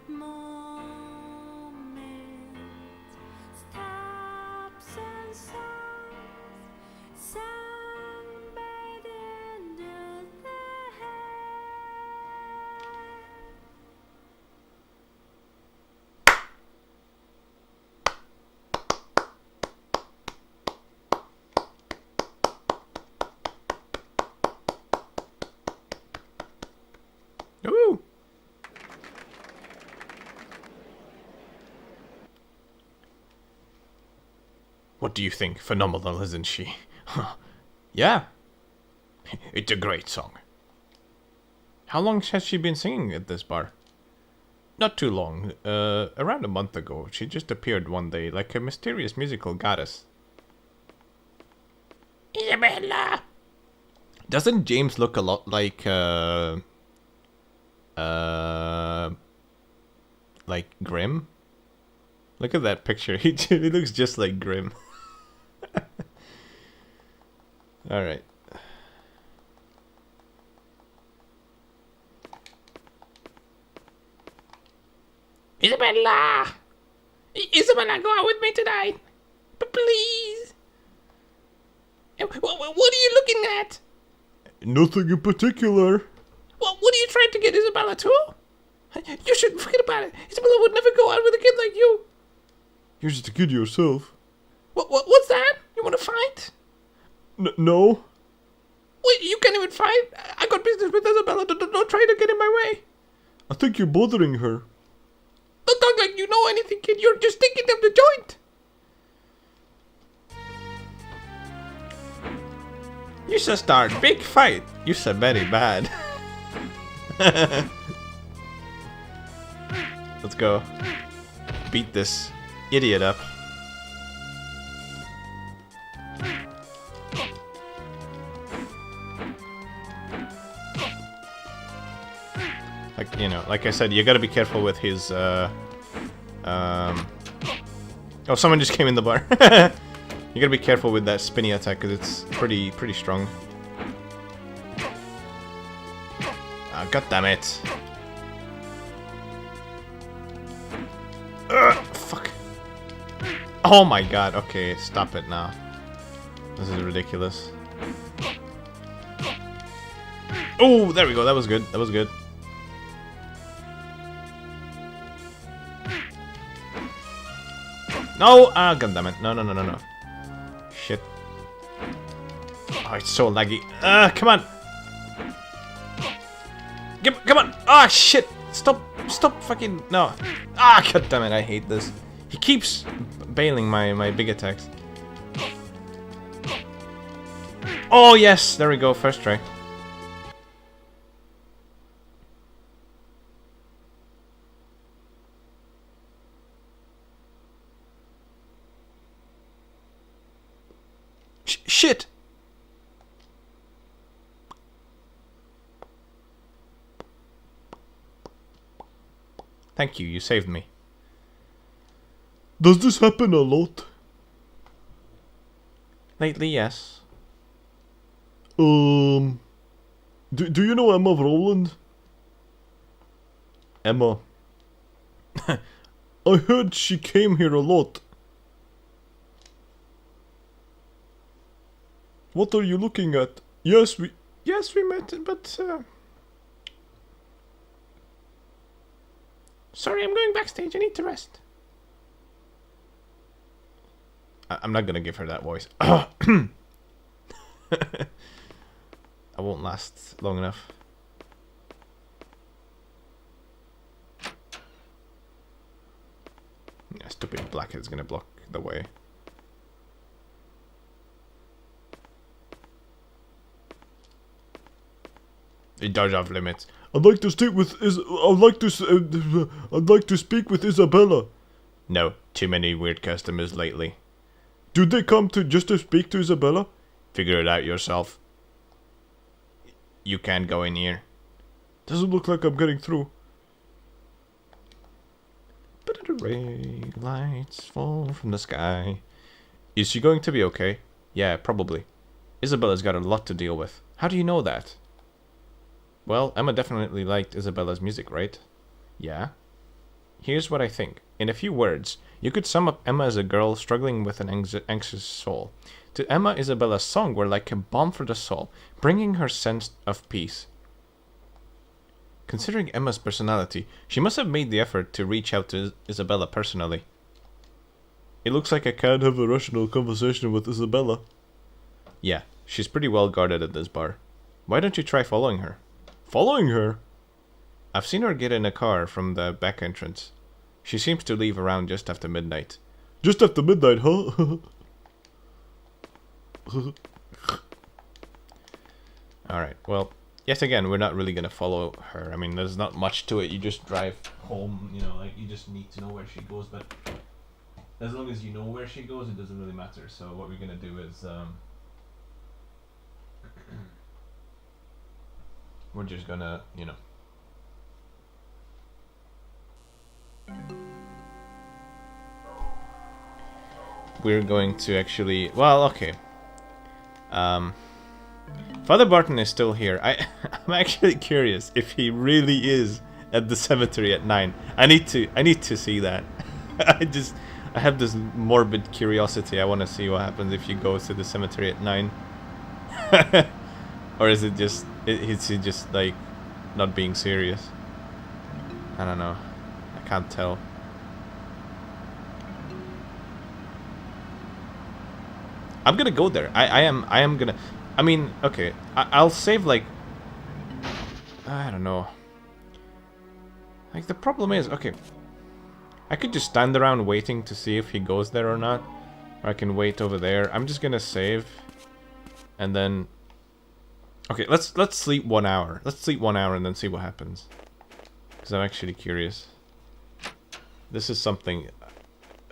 Moments, stops and songs, sunbathed under the hair. Woo! What do you think? Phenomenal, isn't she? Yeah. It's a great song. How long has she been singing at this bar? Not too long. Around a month ago. She just appeared one day like a mysterious musical goddess. Isabella! Doesn't James look a lot like Grim? Look at that picture. He looks just like Grim. All right. Isabella! Isabella, go out with me tonight! But please! What are you looking at? Nothing in particular. What are you trying to get Isabella to? You should forget about it. Isabella would never go out with a kid like you. You're just a kid yourself. What's that? You want to fight? No. Wait, you can't even fight? I got business with Isabella. Don't try to get in my way. I think you're bothering her. Don't talk like you know anything, kid. You're just thinking of the joint. You should start big fight. You said very bad. Let's go. Beat this idiot up. Like, you know, like I said, you gotta be careful with his, Oh, someone just came in the bar. You gotta be careful with that spinny attack, because it's pretty strong. Ah, god damn it. Fuck. Oh my god, okay, stop it now. This is ridiculous. Oh, there we go, that was good, that was good. No! Ah, goddammit. No, no, no, no, no. Shit. Oh, it's so laggy. Come on! Come on! Ah, shit! Stop fucking... No. Ah, goddammit, I hate this. He keeps bailing my big attacks. Oh, yes! There we go, first try. Shit! Thank you, you saved me. Does this happen a lot? Lately, yes. Do you know Emma Rowland? Emma. I heard she came here a lot. What are you looking at? Yes, we met, but Sorry, I'm going backstage. I need to rest. I'm not gonna give her that voice. I won't last long enough. Yeah, stupid blackhead's gonna block the way. It does off limits. I'd like to speak with I'd like to speak with Isabella. No, too many weird customers lately. Do they come to just to speak to Isabella? Figure it out yourself. You can't go in here. Doesn't look like I'm getting through. Ray lights fall from the sky. Is she going to be okay? Yeah, probably. Isabella's got a lot to deal with. How do you know that? Well, Emma definitely liked Isabella's music, right? Yeah. Here's what I think. In a few words, you could sum up Emma as a girl struggling with an anxious soul. To Emma, Isabella's songs were like a balm for the soul, bringing her sense of peace. Considering Emma's personality, she must have made the effort to reach out to Isabella personally. It looks like I can't have a rational conversation with Isabella. Yeah, she's pretty well guarded at this bar. Why don't you try following her? Following her? I've seen her get in a car from the back entrance. She seems to leave around just after midnight. Just after midnight, huh? Alright, well, yet again, we're not really gonna follow her. I mean, there's not much to it. You just drive home, you know, like, you just need to know where she goes, but as long as you know where she goes, it doesn't really matter. So what we're gonna do is, we're just gonna, you know, we're going to actually, well, okay. Father Barton is still here. I'm actually curious if he really is at the cemetery at 9. I need to see that. I have this morbid curiosity. I want to see what happens if you go to the cemetery at 9. Or is it just is he just like not being serious? I don't know. I can't tell. I'm gonna go there. I am gonna. I mean, okay. I'll save like. I don't know. Like the problem is, okay. I could just stand around waiting to see if he goes there or not, or I can wait over there. I'm just gonna save, and then. Okay, let's sleep 1 hour. Let's sleep 1 hour and then see what happens. Because I'm actually curious. This is something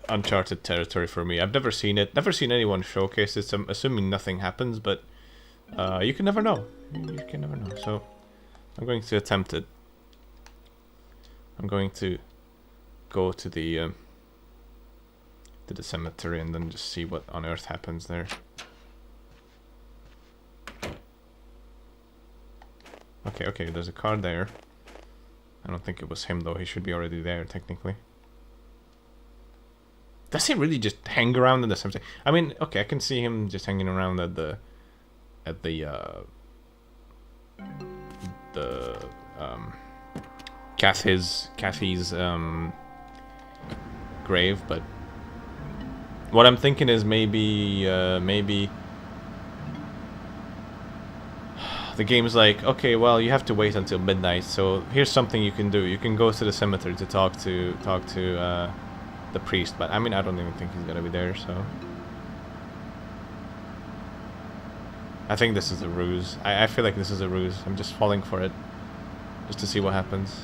uncharted territory for me. I've never seen it. Never seen anyone showcase it. So I'm assuming nothing happens, but you can never know. You can never know. So I'm going to attempt it. I'm going to go to the cemetery and then just see what on earth happens there. Okay, there's a car there. I don't think it was him though. He should be already there technically. Does he really just hang around in the cemetery? I mean, okay, I can see him just hanging around at the Kathy's grave, but what I'm thinking is maybe the game's like, okay, well, you have to wait until midnight, so here's something you can do. You can go to the cemetery to talk to the priest, but I mean, I don't even think he's gonna be there, so I think this is a ruse. I feel like this is a ruse. I'm just falling for it just to see what happens.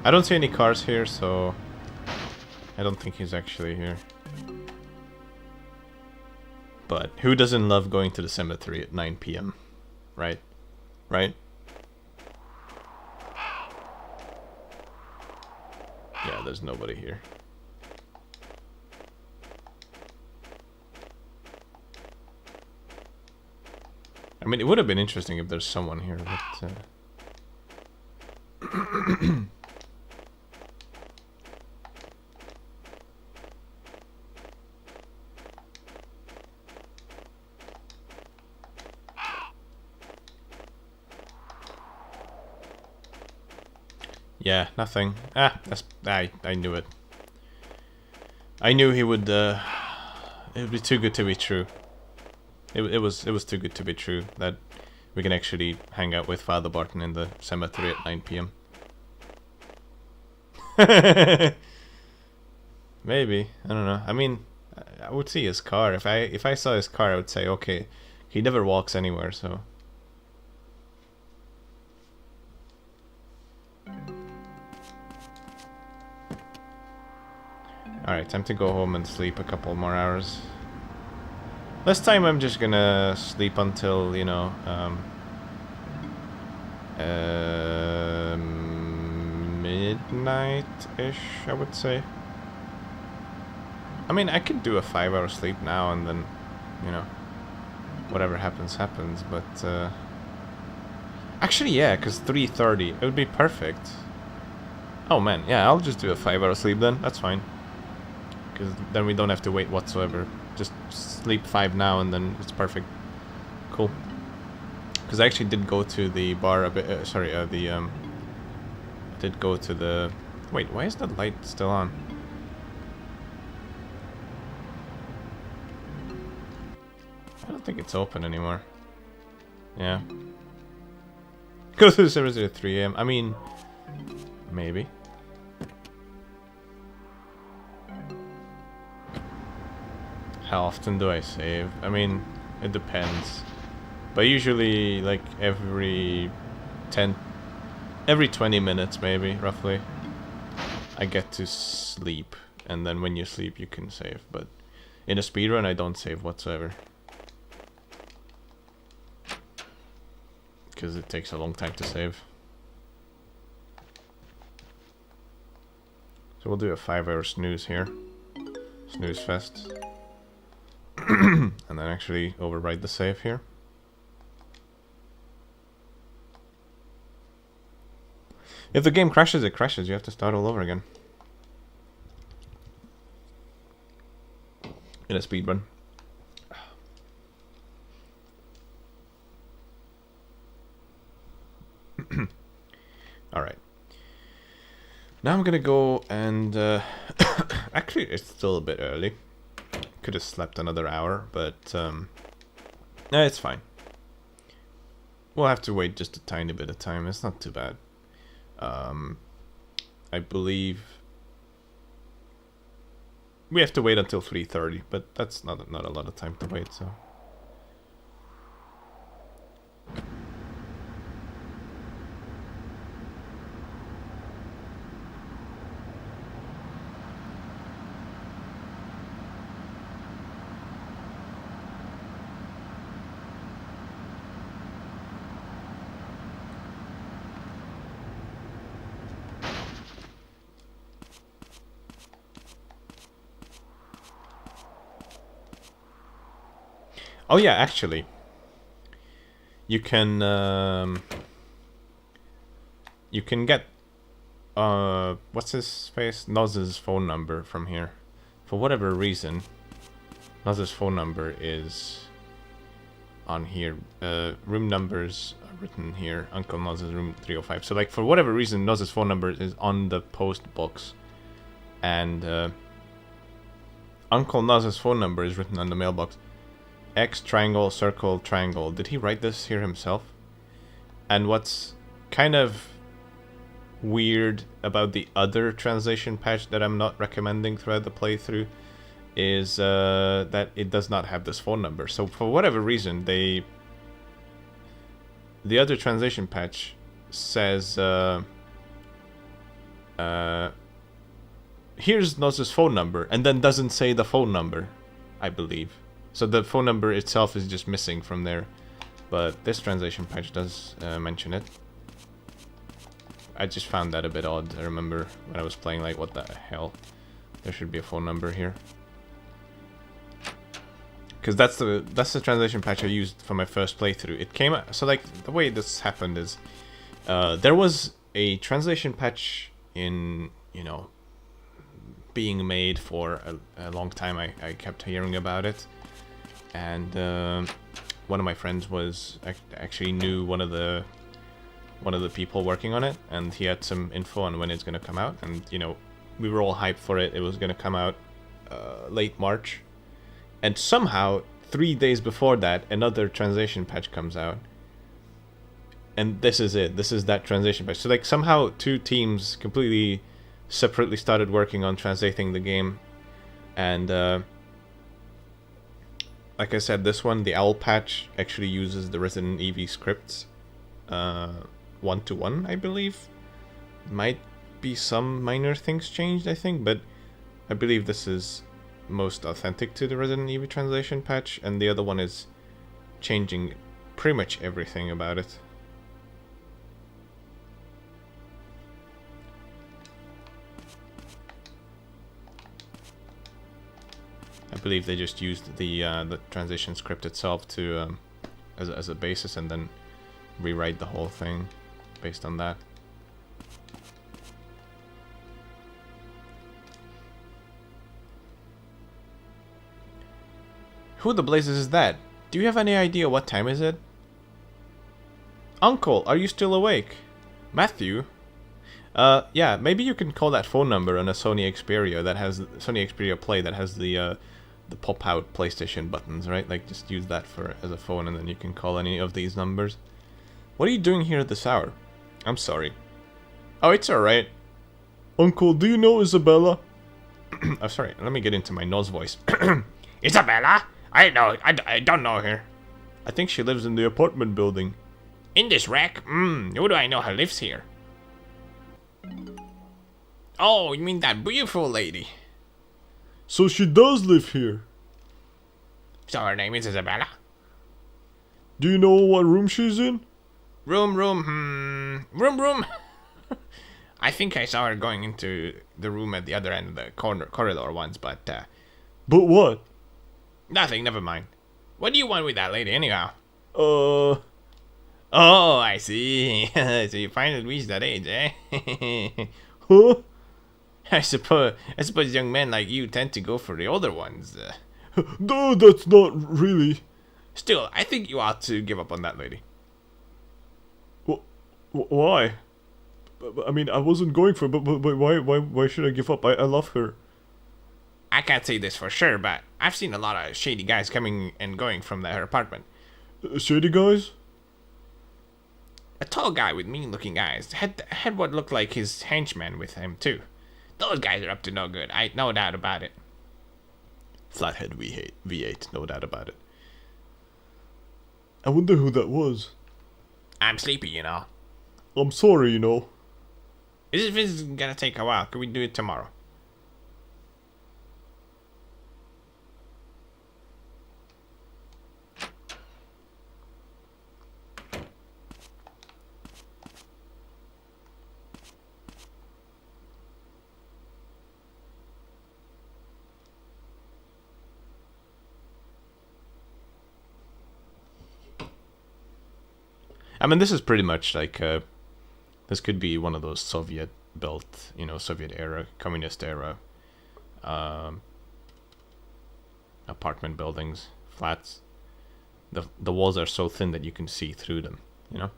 I don't see any cars here, so I don't think he's actually here. But who doesn't love going to the cemetery at 9 p.m.? Right? Right? Yeah, there's nobody here. I mean, it would have been interesting if there's someone here, but... Yeah, nothing. I knew it. I knew he would, it would be too good to be true. It was too good to be true that we can actually hang out with Father Barton in the cemetery at 9 p.m. Maybe, I don't know. I mean, I would see his car. If I saw his car, I would say, okay, he never walks anywhere, so... Alright, time to go home and sleep a couple more hours. This time I'm just gonna sleep until, you know, midnight-ish, I would say. I mean, I could do a 5-hour sleep now and then, you know, whatever happens, happens, but, actually, yeah, because 3:30, it would be perfect. Oh, man, yeah, I'll just do a 5-hour sleep then, that's fine. Because then we don't have to wait whatsoever. Just sleep 5 now and then it's perfect. Cool. Because I actually did go to the bar a bit, did go to the... Wait, why is that light still on? I don't think it's open anymore. Yeah. Go to the service at 3 a.m. I mean, maybe. How often do I save? I mean, it depends. But usually, like, every 20 minutes maybe, roughly, I get to sleep. And then when you sleep, you can save. But in a speedrun, I don't save whatsoever. Because it takes a long time to save. So we'll do a 5-hour snooze here. Snooze fest. And then actually override the save here. If the game crashes, it crashes. You have to start all over again. In a speedrun. Alright. Now I'm gonna go and... actually, it's still a bit early. Could have slept another hour, but nah, it's fine. We'll have to wait just a tiny bit of time. It's not too bad. I believe we have to wait until 3:30, but that's not a lot of time to wait. So. Oh yeah, actually, you can get what's his face? Noz's phone number from here. For whatever reason, Noz's phone number is on here. Room numbers are written here. Uncle Noz's room 305. So like for whatever reason, Noz's phone number is on the post box, and Uncle Noz's phone number is written on the mailbox. X triangle circle triangle. Did he write this here himself? And what's kind of weird about the other translation patch that I'm not recommending throughout the playthrough is that it does not have this phone number. So for whatever reason, the other translation patch says here's Noz's phone number, and then doesn't say the phone number, I believe. So the phone number itself is just missing from there. But this translation patch does mention it. I just found that a bit odd. I remember when I was playing, like, what the hell? There should be a phone number here. Because that's the translation patch I used for my first playthrough. It came out, so like the way this happened is there was a translation patch in, you know, being made for a long time. I kept hearing about it, and one of my friends was actually knew one of the people working on it, and he had some info on when it's gonna come out, and you know, we were all hyped for it. It was gonna come out late March. And somehow, 3 days before that, another translation patch comes out. And this is it. This is that translation patch. So, like, somehow two teams completely separately started working on translating the game. And, like I said, this one, the OWL patch, actually uses the Resident Evil scripts 1-to-1, I believe. Might be some minor things changed, I think, but I believe this is most authentic to the Resident Evil translation patch, and the other one is changing pretty much everything about it. I believe they just used the translation script itself to as a basis, and then rewrite the whole thing based on that. Who the blazes is that? Do you have any idea what time is it? Uncle, are you still awake? Matthew? Yeah, maybe you can call that phone number on a Sony Xperia that has Sony Xperia Play that has the pop-out PlayStation buttons, right? Like, just use that as a phone, and then you can call any of these numbers. What are you doing here at this hour? I'm sorry. Oh, it's alright. Uncle, do you know Isabella? Oh, sorry. Let me get into my nose voice. Isabella? I don't know her. I think she lives in the apartment building. In this wreck? Who do I know who lives here? Oh, you mean that beautiful lady? So she does live here. So her name is Isabella? Do you know what room she's in? Room. I think I saw her going into the room at the other end of the corridor once, but But what? nothing, never mind. What do you want with that lady anyhow? Uh, Oh, I see. So you finally reached that age, eh? huh? I suppose young men like you tend to go for the older ones. No, that's not really. Still, I think you ought to give up on that lady. Why? I mean, I wasn't going for it, but why should I give up? I love her. I can't say this for sure, but I've seen a lot of shady guys coming and going from her apartment. Shady guys? A tall guy with mean-looking eyes had what looked like his henchman with him too. Those guys are up to no good. I no doubt about it. Flathead V8, no doubt about it. I wonder who that was. I'm sleepy, you know. I'm sorry, you know. This is gonna take a while. Can we do it tomorrow? I mean, this is pretty much like this could be one of those Soviet-built, you know, Soviet era, communist era apartment buildings, flats. The walls are so thin that you can see through them, you know.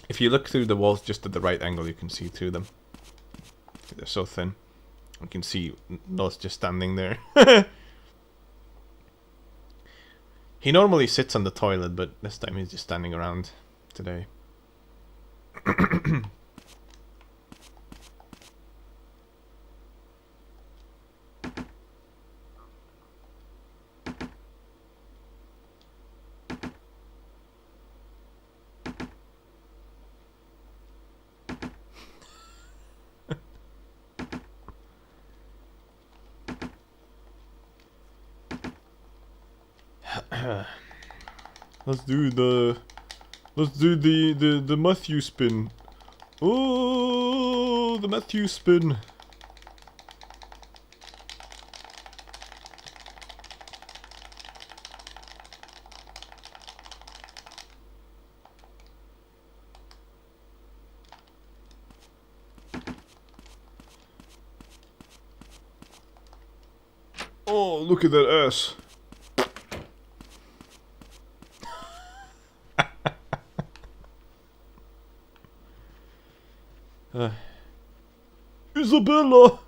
If you look through the walls just at the right angle, you can see through them. They're so thin. You can see Nos just standing there. He normally sits on the toilet, but this time he's just standing around today. Let's do the Matthew spin. Oh, the Matthew spin. Oh, look at that ass. Isabella!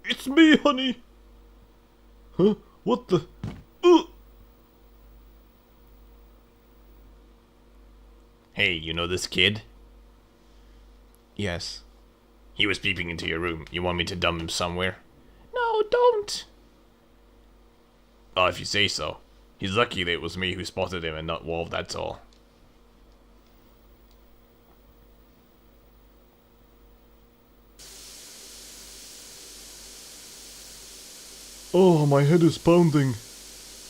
It's me, honey! Huh? What the? Hey, you know this kid? Yes. He was peeping into your room. You want me to dump him somewhere? No, don't. Oh, if you say so. He's lucky that it was me who spotted him and not Wolf, that's all. Oh, my head is pounding.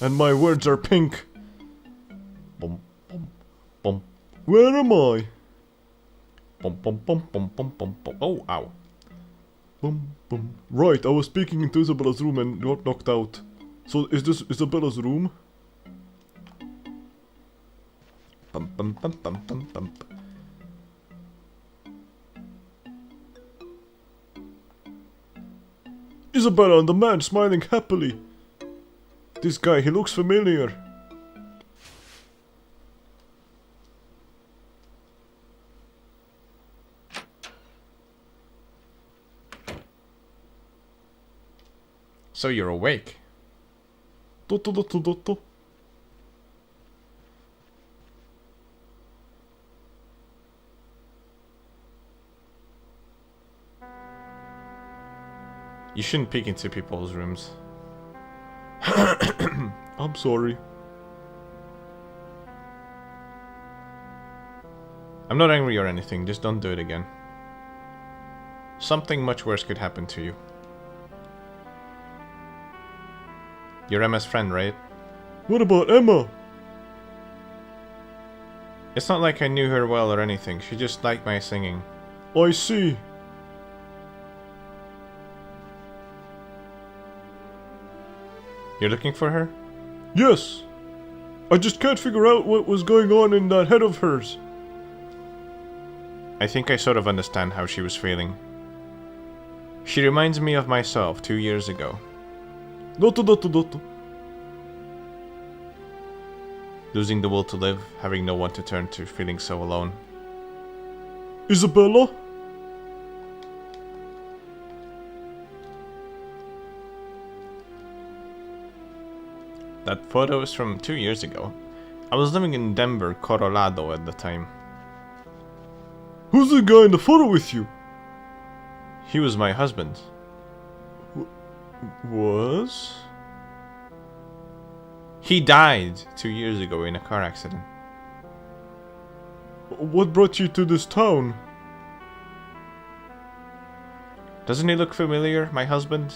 And my words are pink. Bum, bum, bum, Where am I? bum, bum, bum, bum, bum, bum, bum. Oh, ow. Bum, bum. Right, I was speaking into Isabella's room and got knocked out. So is this Isabella's room? Bum, bum, bum, bum, bum, bum. Isabella and the man smiling happily. This guy, he looks familiar. So you're awake. Dotto, dotto, dotto. You shouldn't peek into people's rooms. I'm sorry. I'm not angry or anything, just don't do it again. Something much worse could happen to you. You're Emma's friend, right? What about Emma? It's not like I knew her well or anything, she just liked my singing. I see. You're looking for her? Yes. I just can't figure out what was going on in that head of hers. I think I sort of understand how she was feeling. She reminds me of myself 2 years ago. Dotto, dotto, dotto. Losing the will to live, having no one to turn to, feeling so alone. Isabella? That photo is from 2 years ago. I was living in Denver, Colorado at the time. Who's the guy in the photo with you? He was my husband. Was? He died 2 years ago in a car accident. What brought you to this town? Doesn't he look familiar, my husband?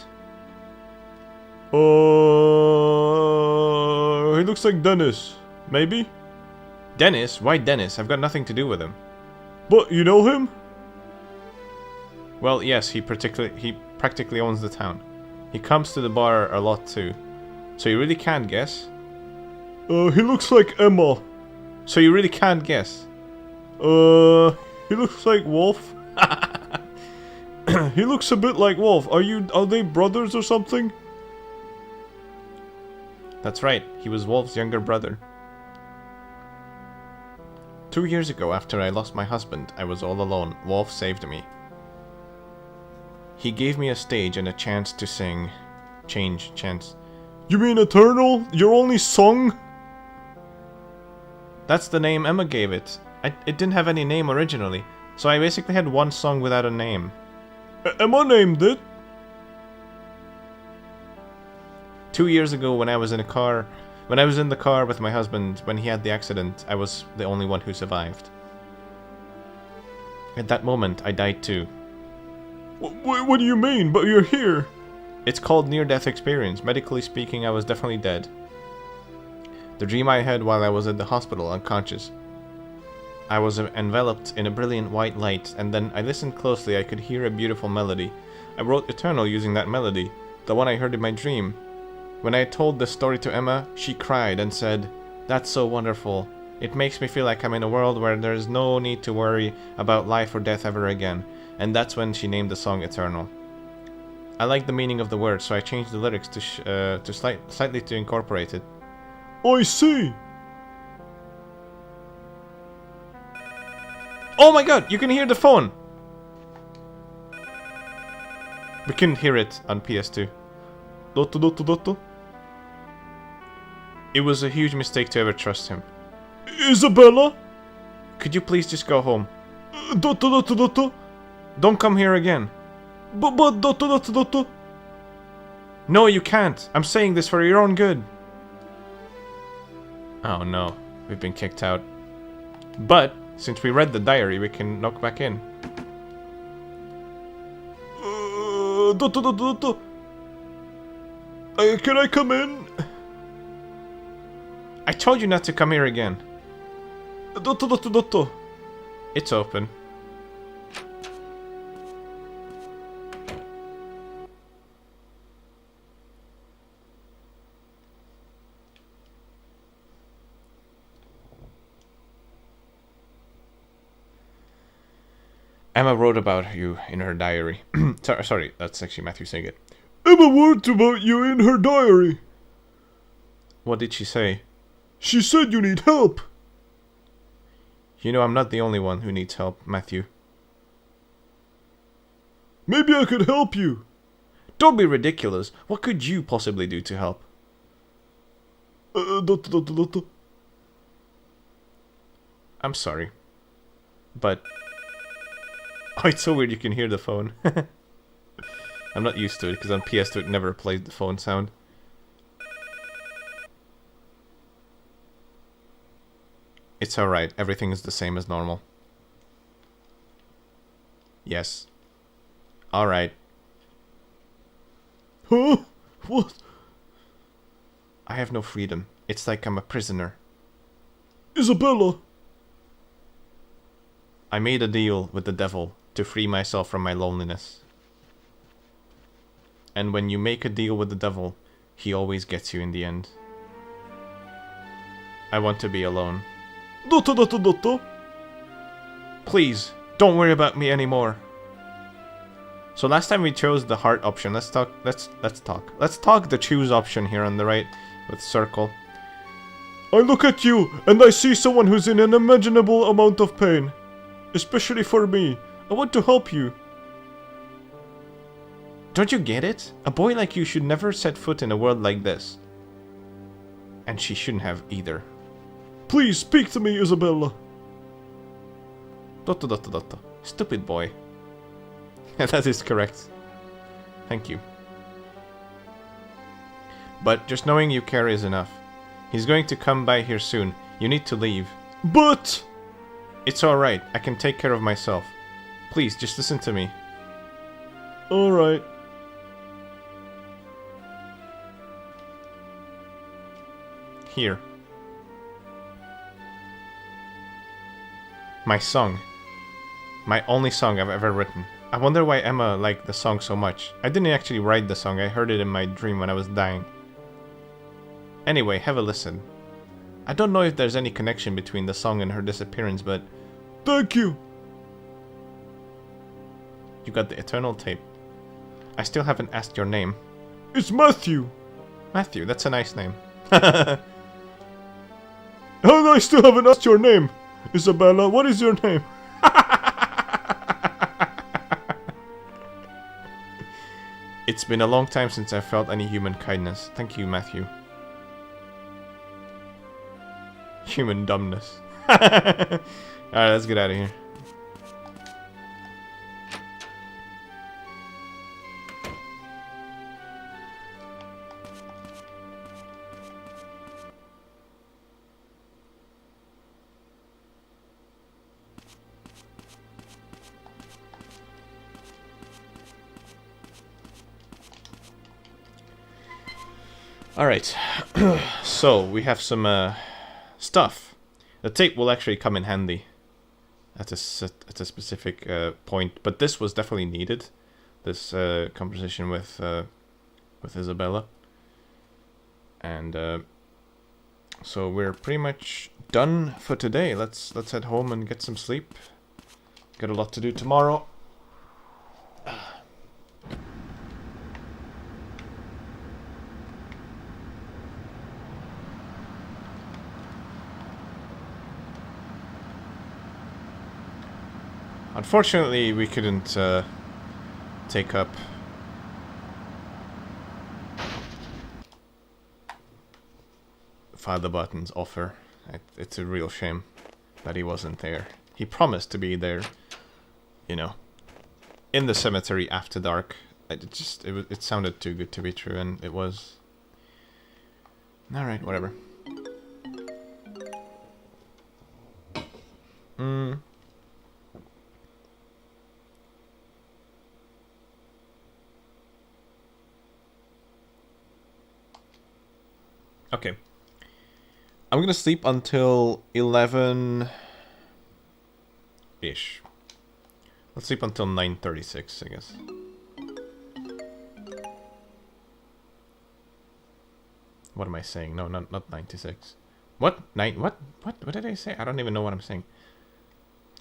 He looks like Dennis. Maybe? Dennis? Why Dennis? I've got nothing to do with him. But you know him? Well, yes, he practically owns the town. He comes to the bar a lot too. So you really can't guess? He looks like Emma. So you really can't guess? He looks like Wolf. He looks a bit like Wolf. Are they brothers or something? That's right, he was Wolf's younger brother. 2 years ago, after I lost my husband, I was all alone. Wolf saved me. He gave me a stage and a chance to sing. Chance. You mean Eternal? Your only song? That's the name Emma gave it. It didn't have any name originally, so I basically had one song without a name. Emma named it. 2 years ago, when I was in the car with my husband, when he had the accident, I was the only one who survived. At that moment, I died too. What do you mean? But you're here. It's called near-death experience. Medically speaking, I was definitely dead. The dream I had while I was at the hospital unconscious. I was enveloped in a brilliant white light, and then I listened closely. I could hear a beautiful melody. I wrote Eternal using that melody, the one I heard in my dream. When I told the story to Emma, she cried and said, "That's so wonderful. It makes me feel like I'm in a world where there's no need to worry about life or death ever again." And that's when she named the song Eternal. I liked the meaning of the words, so I changed the lyrics to slightly to incorporate it. I see. Oh my god, you can hear the phone! We couldn't hear it on PS2. Dotto, dotto, dotto. It was a huge mistake to ever trust him. Isabella? Could you please just go home? Dotto, dotto, dotto. Don't come here again. But, dotto, dotto, dotto. No, you can't. I'm saying this for your own good. Oh no, we've been kicked out. But, since we read the diary, we can knock back in. Dotto, dotto, dotto. Can I come in? I told you not to come here again. Dotto, dotto, dotto. It's open. Emma wrote about you in her diary. Sorry, that's actually Matthew saying it. Emma wrote about you in her diary. What did she say? She said you need help. You know, I'm not the only one who needs help, Matthew. Maybe I could help you. Don't be ridiculous. What could you possibly do to help? Dotto, dotto, dotto. I'm sorry. But... Oh, it's so weird you can hear the phone. I'm not used to it, because on PS2 it never plays the phone sound. It's alright, everything is the same as normal. Yes. Alright. Huh? What? I have no freedom. It's like I'm a prisoner. Isabella. I made a deal with the devil to free myself from my loneliness. And when you make a deal with the devil, he always gets you in the end. I want to be alone. Dotto, dotto, dotto. Please, don't worry about me anymore. So last time we chose the heart option. Let's talk the choose option here on the right with circle. I look at you and I see someone who's in an unimaginable amount of pain. Especially for me. I want to help you. Don't you get it? A boy like you should never set foot in a world like this. And she shouldn't have either. Please speak to me, Isabella. Dotto, dotto, dotto. Stupid boy. That is correct. Thank you. But just knowing you care is enough. He's going to come by here soon. You need to leave. But... It's alright. I can take care of myself. Please, just listen to me. Alright. Here. My song. My only song I've ever written. I wonder why Emma liked the song so much. I didn't actually write the song, I heard it in my dream when I was dying. Anyway, have a listen. I don't know if there's any connection between the song and her disappearance, but... Thank you. You got the Eternal tape. I still haven't asked your name. It's Matthew. Matthew, that's a nice name. And I still haven't asked your name. Isabella, what is your name? It's been a long time since I felt any human kindness. Thank you, Matthew. Human dumbness. Alright, let's get out of here. Alright, so we have some stuff. The tape will actually come in handy at a specific point, but this was definitely needed. This conversation with Isabella. And so we're pretty much done for today. Let's head home and get some sleep. Got a lot to do tomorrow. Unfortunately, we couldn't take up Father Button's offer. It's a real shame that he wasn't there. He promised to be there, you know, in the cemetery after dark. It sounded too good to be true, and it was. All right, whatever. Okay. I'm gonna sleep until 11-ish. Let's sleep until 9:36, I guess. What am I saying? No, not 96. What? What did I say? I don't even know what I'm saying.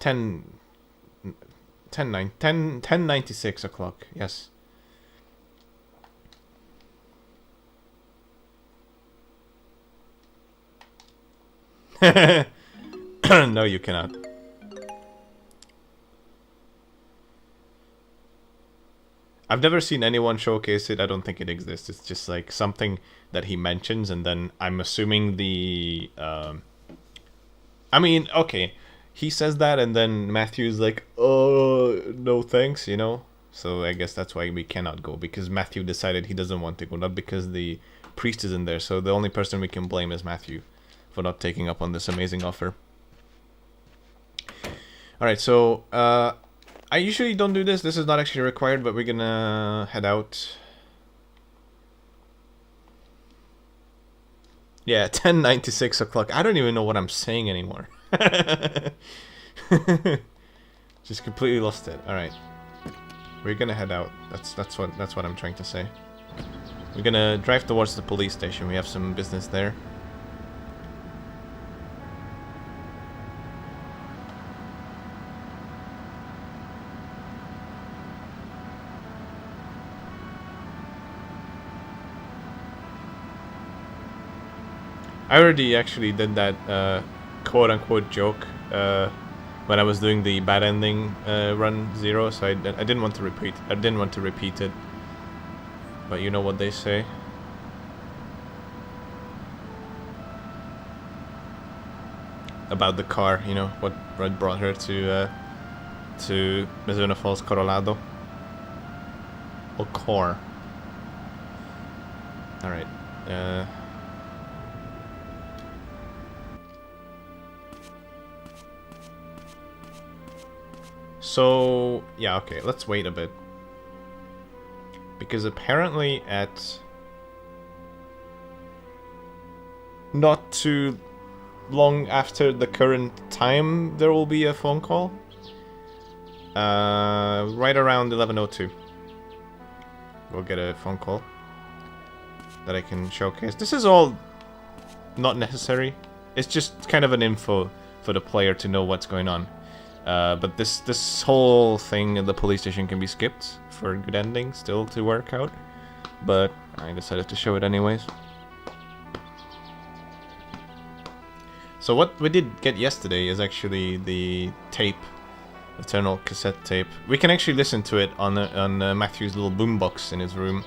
10:96 o'clock, yes. No, you cannot. I've never seen anyone showcase it. I don't think it exists. It's just like something that he mentions, and then I'm assuming the... I mean, okay. He says that, and then Matthew's like, oh, no thanks, you know? So I guess that's why we cannot go, because Matthew decided he doesn't want to go, not because the priest isn't there. So the only person we can blame is Matthew for not taking up on this amazing offer. Alright, so I usually don't do this. This is not actually required, but we're gonna head out. Yeah, 10:96 o'clock. I don't even know what I'm saying anymore. Just completely lost it. Alright. We're gonna head out. That's what I'm trying to say. We're gonna drive towards the police station. We have some business there. I already actually did that quote-unquote joke when I was doing the bad ending run 0, so I didn't want to repeat. I didn't want to repeat it, but you know what they say. About the car, you know what brought her to Mizzurna Falls, Colorado. Or car. All right. So, yeah, okay, let's wait a bit. Because apparently at not too long after the current time, there will be a phone call. Right around 11:02. We'll get a phone call that I can showcase. This is all not necessary. It's just kind of an info for the player to know what's going on. But this whole thing at the police station can be skipped for a good ending still to work out. But I decided to show it anyways. So what we did get yesterday is actually the tape, Eternal cassette tape. We can actually listen to it on Matthew's little boombox in his room.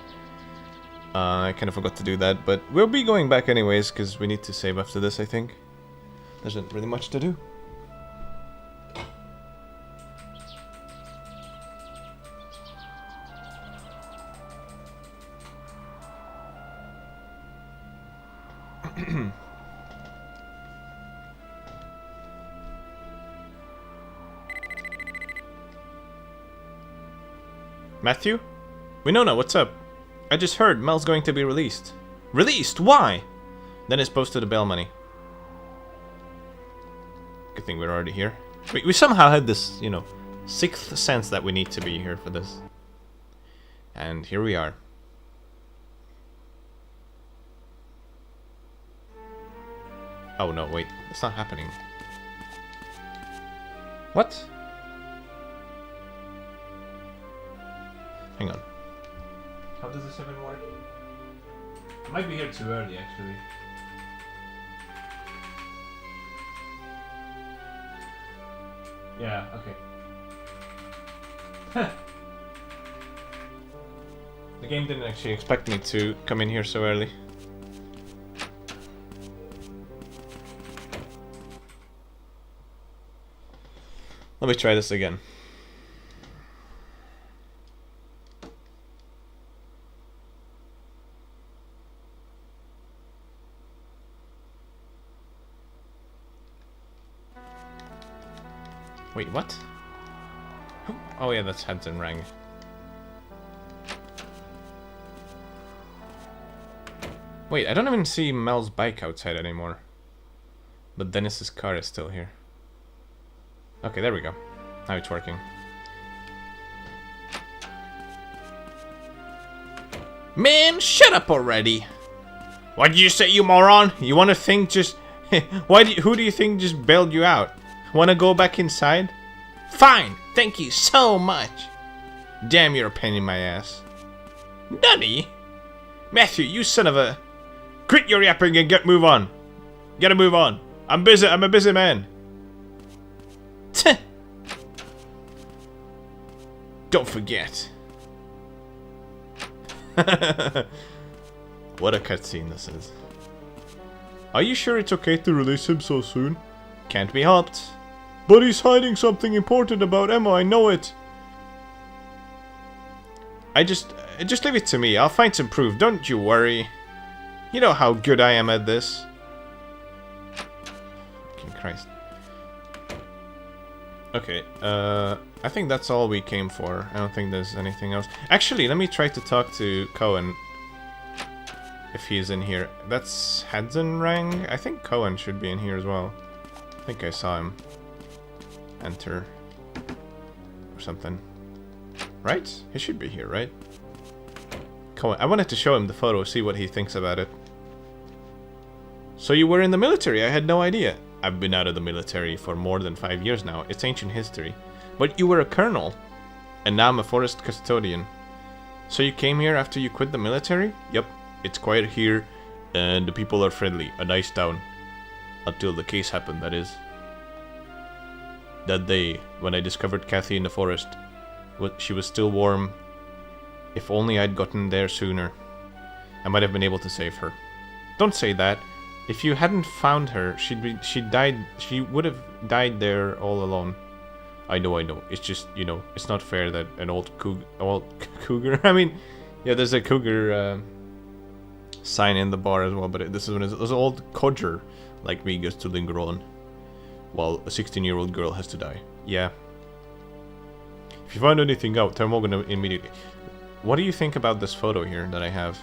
I kind of forgot to do that, but we'll be going back anyways because we need to save after this, I think. There isn't really much to do. Matthew? Winona, what's up? I just heard Mel's going to be released. Released! Why? Then it's posted the bail money. Good thing we're already here. We somehow had this, you know, sixth sense that we need to be here for this. And here we are. Oh no, wait. It's not happening. What? Hang on. How does this even work? I might be here too early, actually. Yeah, okay. The game didn't actually expect me to come in here so early. Let me try this again. Wait, what? Oh yeah, that's Hudson Rang. Wait, I don't even see Mel's bike outside anymore. But Dennis's car is still here. Okay, there we go. Now it's working. Man, shut up already. What did you say, you moron? You wanna think just... Who do you think just bailed you out? Wanna go back inside? Fine, thank you so much. Damn, you're a pain in my ass. Nutty? Matthew, you son of a... Quit your yapping and move on. Gotta move on. I'm busy, I'm a busy man. Don't forget. What a cutscene this is. Are you sure it's okay to release him so soon? Can't be helped. But he's hiding something important about Emma, I know it. Just leave it to me. I'll find some proof. Don't you worry. You know how good I am at this. Fucking Christ. Okay, I think that's all we came for. I don't think there's anything else. Actually, let me try to talk to Cohen. If he's in here. That's Hudson Rang? I think Cohen should be in here as well. I think I saw him enter. Or something. Right? He should be here, right? Cohen. I wanted to show him the photo, see what he thinks about it. So you were in the military? I had no idea. I've been out of the military for more than 5 years now. It's ancient history. But you were a colonel. And now I'm a forest custodian. So you came here after you quit the military? Yep. It's quiet here. And the people are friendly. A nice town. Until the case happened, that is. That day, when I discovered Kathy in the forest. She was still warm. If only I'd gotten there sooner. I might have been able to save her. Don't say that. If you hadn't found her, she would have died there all alone. I know. It's just, you know, it's not fair that an old cougar, I mean, yeah, there's a cougar sign in the bar as well, but this is when an old codger like me gets to linger on, while a 16-year-old girl has to die. Yeah. If you find anything out, tell Morgan immediately. What do you think about this photo here that I have?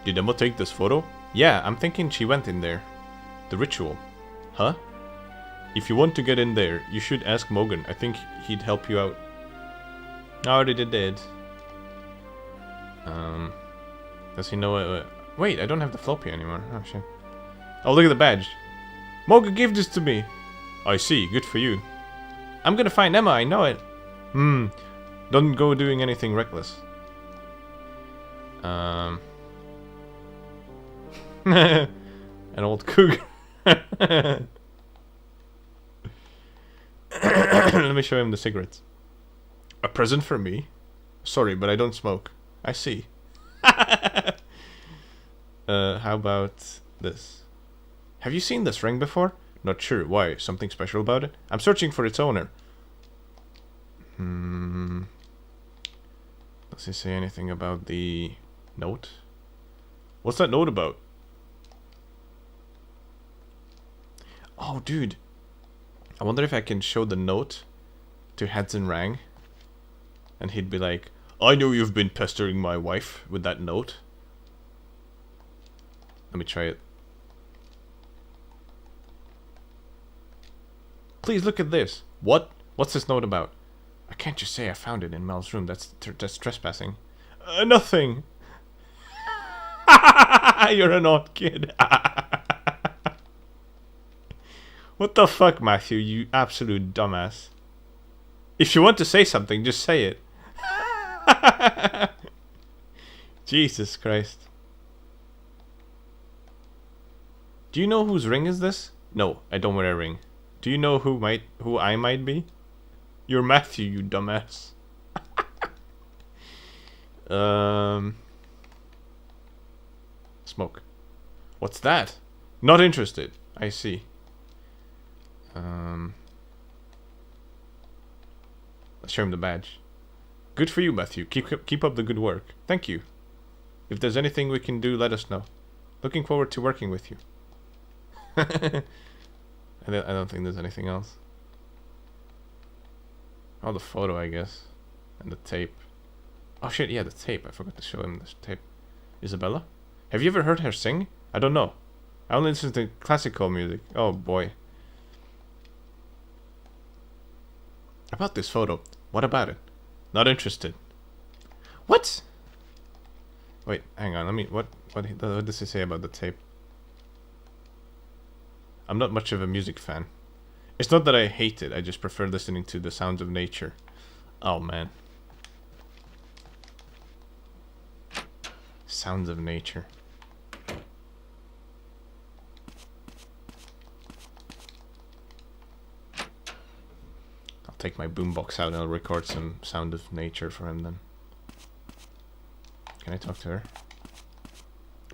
Did Emma take this photo? Yeah, I'm thinking she went in there. The ritual. Huh? If you want to get in there, you should ask Morgan. I think he'd help you out. I already did. Does he know... wait, I don't have the floppy anymore. Oh, shit. Oh, look at the badge. Morgan gave this to me. I see. Good for you. I'm gonna find Emma, I know it. Don't go doing anything reckless. An old cougar. Let me show him the cigarettes. A present for me? Sorry, but I don't smoke. I see. How about this? Have you seen this ring before? Not sure. Why? Something special about it? I'm searching for its owner. Does he say anything about the note? What's that note about? Oh, dude. I wonder if I can show the note to Hudson Rang. And he'd be like, I know you've been pestering my wife with that note. Let me try it. Please look at this. What? What's this note about? I can't just say I found it in Mel's room. That's trespassing. Nothing. You're an odd kid. What the fuck, Matthew? You absolute dumbass. If you want to say something, just say it. Jesus Christ. Do you know whose ring is this? No, I don't wear a ring. Do you know who I might be? You're Matthew, you dumbass. Smoke. What's that? Not interested. I see. Let's show him the badge. Good for you, Matthew. Keep up the good work. Thank you. If there's anything we can do, let us know. Looking forward to working with you. I don't think there's anything else. Oh, the photo, I guess. And the tape. Oh shit, yeah, the tape. I forgot to show him this tape. Isabella? Have you ever heard her sing? I don't know. I only listen to classical music. Oh boy. About this photo. What about it? Not interested. What? Wait, hang on. Let me. What does he say about the tape? I'm not much of a music fan. It's not that I hate it. I just prefer listening to the sounds of nature. Oh man. Sounds of nature. I'll take my boombox out and I'll record some sound of nature for him then. Can I talk to her?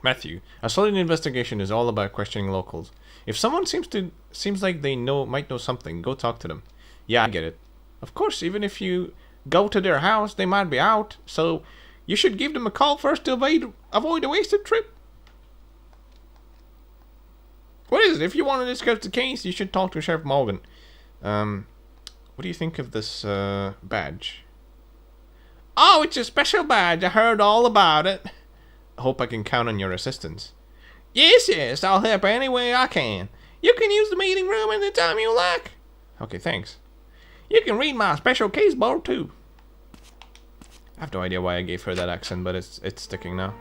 Matthew, a solid investigation is all about questioning locals. If someone seems like they might know something, go talk to them. Yeah, I get it. Of course, even if you go to their house, they might be out, so you should give them a call first to avoid a wasted trip. What is it? If you want to discuss the case, you should talk to Sheriff Morgan. What do you think of this badge? Oh, it's a special badge. I heard all about it. I hope I can count on your assistance. Yes, I'll help any way I can. You can use the meeting room anytime you like. Okay, thanks. You can read my special case board too. I have no idea why I gave her that accent, but it's sticking now.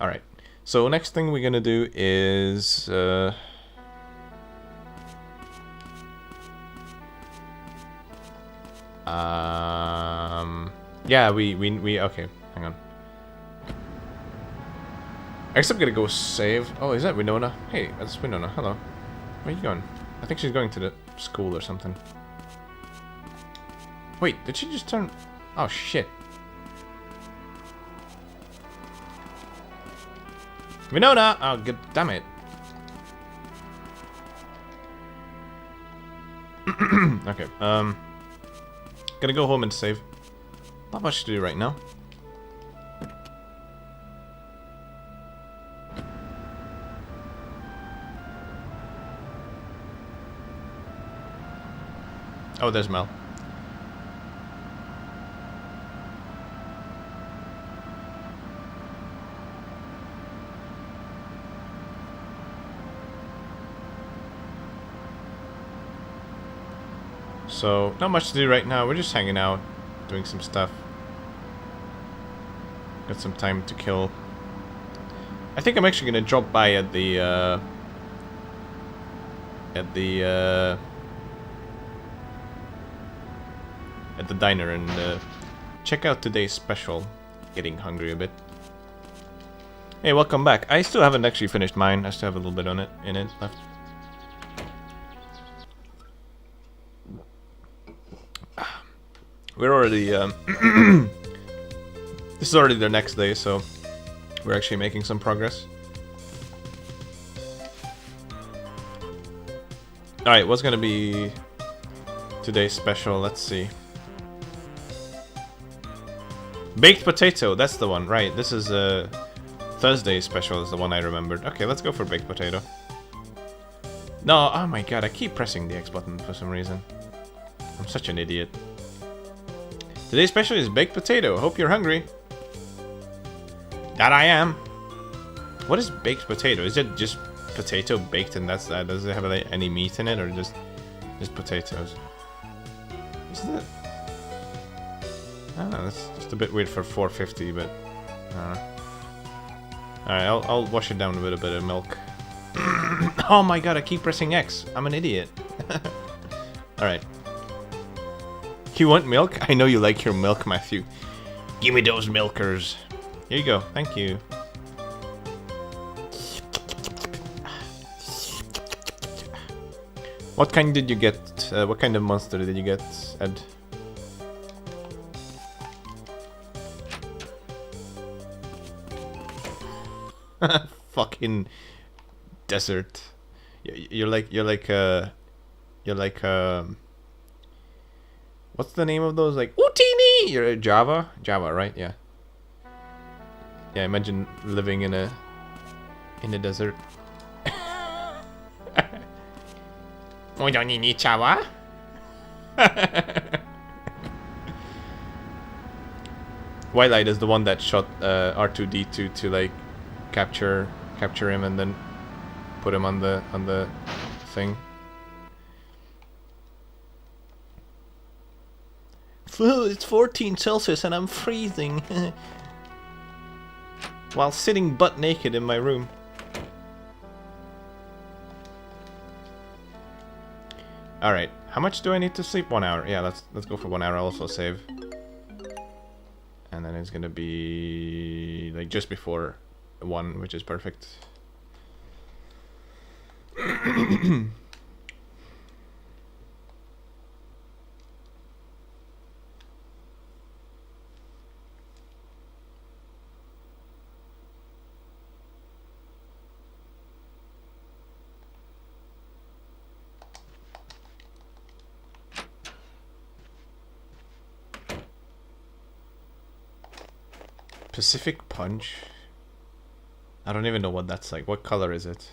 Alright, so next thing we're gonna do is yeah, we okay, hang on. I guess I'm gonna go save. Oh, is that Winona? Hey, that's Winona. Hello. Where are you going? I think she's going to the school or something. Wait, did she just turn? Oh shit. Winona! Oh, god damn it. Okay, gonna go home and save. Not much to do right now. Oh, there's Mel. So, not much to do right now. We're just hanging out, doing some stuff. Got some time to kill. I think I'm actually gonna drop by at the diner and check out today's special. Getting hungry a bit. Hey, welcome back. I still haven't actually finished mine. I still have a little bit in it left. We're already this is already their next day, so we're actually making some progress. Alright, what's gonna be today's special? Let's see. Baked potato, that's the one, right? This is Thursday's special is the one I remembered. Okay, let's go for baked potato. No, oh my god, I keep pressing the X button for some reason. I'm such an idiot. Today's special is baked potato. Hope you're hungry. That I am. What is baked potato? Is it just potato baked and that's that? Does it have like, any meat in it or just potatoes? Isn't it? I don't know, that's just a bit weird for 450, but I don't know. Alright, I'll wash it down with a bit of milk. Oh my god, I keep pressing X. I'm an idiot. Alright. You want milk? I know you like your milk, Matthew. Give me those milkers. Here you go. Thank you. What kind did you get? What kind of monster did you get, Ed? Fucking desert. You're like what's the name of those, like Utini? You're a Java, right? Yeah. Yeah, imagine living in a desert. We don't need Java. Whitelight is the one that shot R2D2 to like capture him and then put him on the thing. It's 14 Celsius and I'm freezing. While sitting butt naked in my room. Alright, how much do I need to sleep? 1 hour. Yeah, let's go for 1 hour. I'll also save. And then it's gonna be like just before 1, which is perfect. Pacific Punch? I don't even know what that's like. What color is it?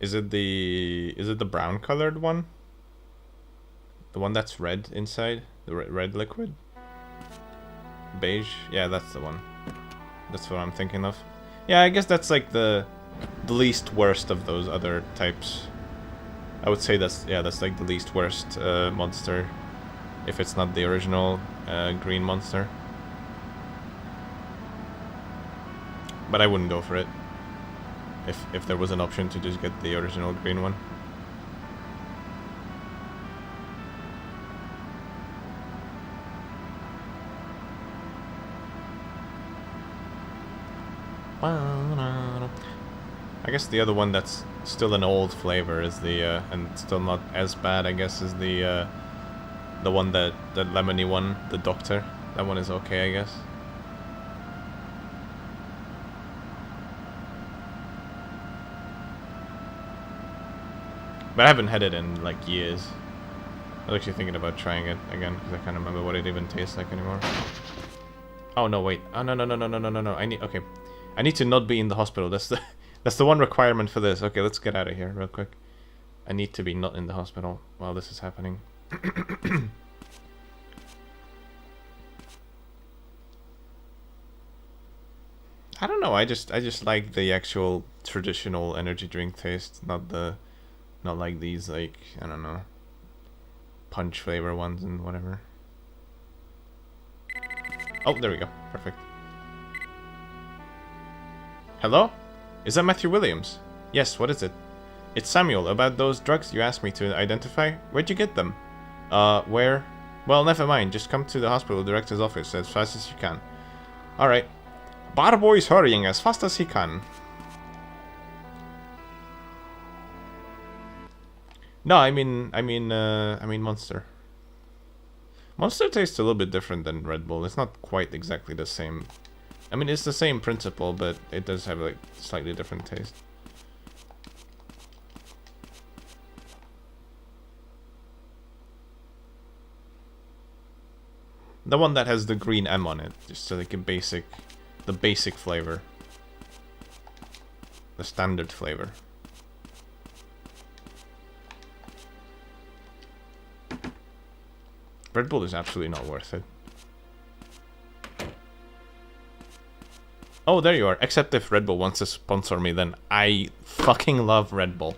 Is it the brown colored one? The one that's red inside? The red liquid? Beige? Yeah, that's the one. That's what I'm thinking of. Yeah, I guess that's like the least worst of those other types. I would say that's like the least worst monster, if it's not the original green monster. But I wouldn't go for it if there was an option to just get the original green one. I guess the other one that's still an old flavor is the and still not as bad, I guess, is the one that lemony one, the Doctor. That one is okay, I guess. But I haven't had it in like years. I was actually thinking about trying it again because I can't remember what it even tastes like anymore. Oh no, wait. Oh no. I need to not be in the hospital. That's the one requirement for this. Okay, let's get out of here real quick. I need to be not in the hospital while this is happening. I don't know. I just like the actual traditional energy drink taste, not like these, like, I don't know, punch flavor ones and whatever. Oh, there we go. Perfect. Hello? Is that Matthew Williams? Yes, what is it? It's Samuel, about those drugs you asked me to identify. Where'd you get them? Where? Well, never mind. Just come to the hospital director's office as fast as you can. Alright. Barboy is hurrying as fast as he can. No, I mean Monster. Monster tastes a little bit different than Red Bull. It's not quite exactly the same. I mean, it's the same principle, but it does have like slightly different taste. The one that has the green M on it, just like the basic flavor. The standard flavor. Red Bull is absolutely not worth it. Oh, there you are. Except if Red Bull wants to sponsor me, then I fucking love Red Bull.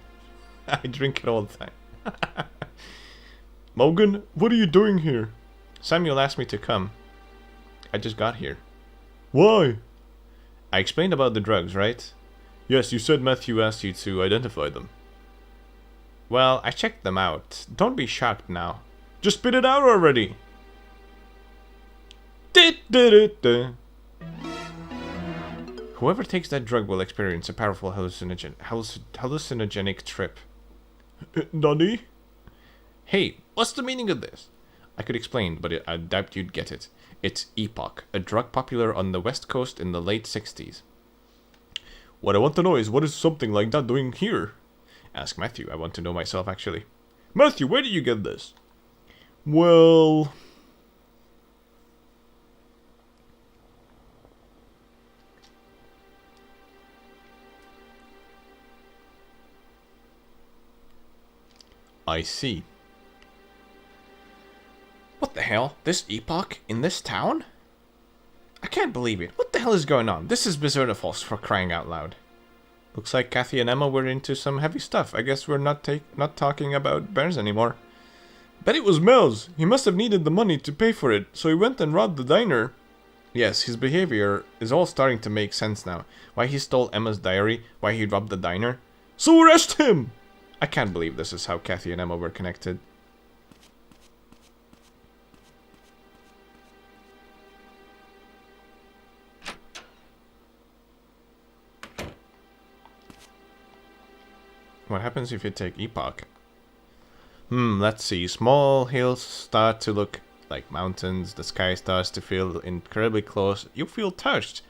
I drink it all the time. Morgan, what are you doing here? Samuel asked me to come. I just got here. Why? I explained about the drugs, right? Yes, you said Matthew asked you to identify them. Well, I checked them out. Don't be shocked now. Just spit it out already! Whoever takes that drug will experience a powerful hallucinogenic trip. Nani? Hey, what's the meaning of this? I could explain, but I doubt you'd get it. It's Epoch, a drug popular on the West Coast in the late 60s. What I want to know is, what is something like that doing here? Ask Matthew, I want to know myself actually. Matthew, where did you get this? Well... I see. What the hell? This Epoch? In this town? I can't believe it. What the hell is going on? This is Mizzurna Falls, for crying out loud. Looks like Kathy and Emma were into some heavy stuff. I guess we're not talking about bears anymore. Bet it was Mel's. He must have needed the money to pay for it, so he went and robbed the diner. Yes, his behavior is all starting to make sense now. Why he stole Emma's diary, why he robbed the diner. So arrest him! I can't believe this is how Kathy and Emma were connected. What happens if you take Epoch? Let's see. Small hills start to look like mountains. The sky starts to feel incredibly close. You feel touched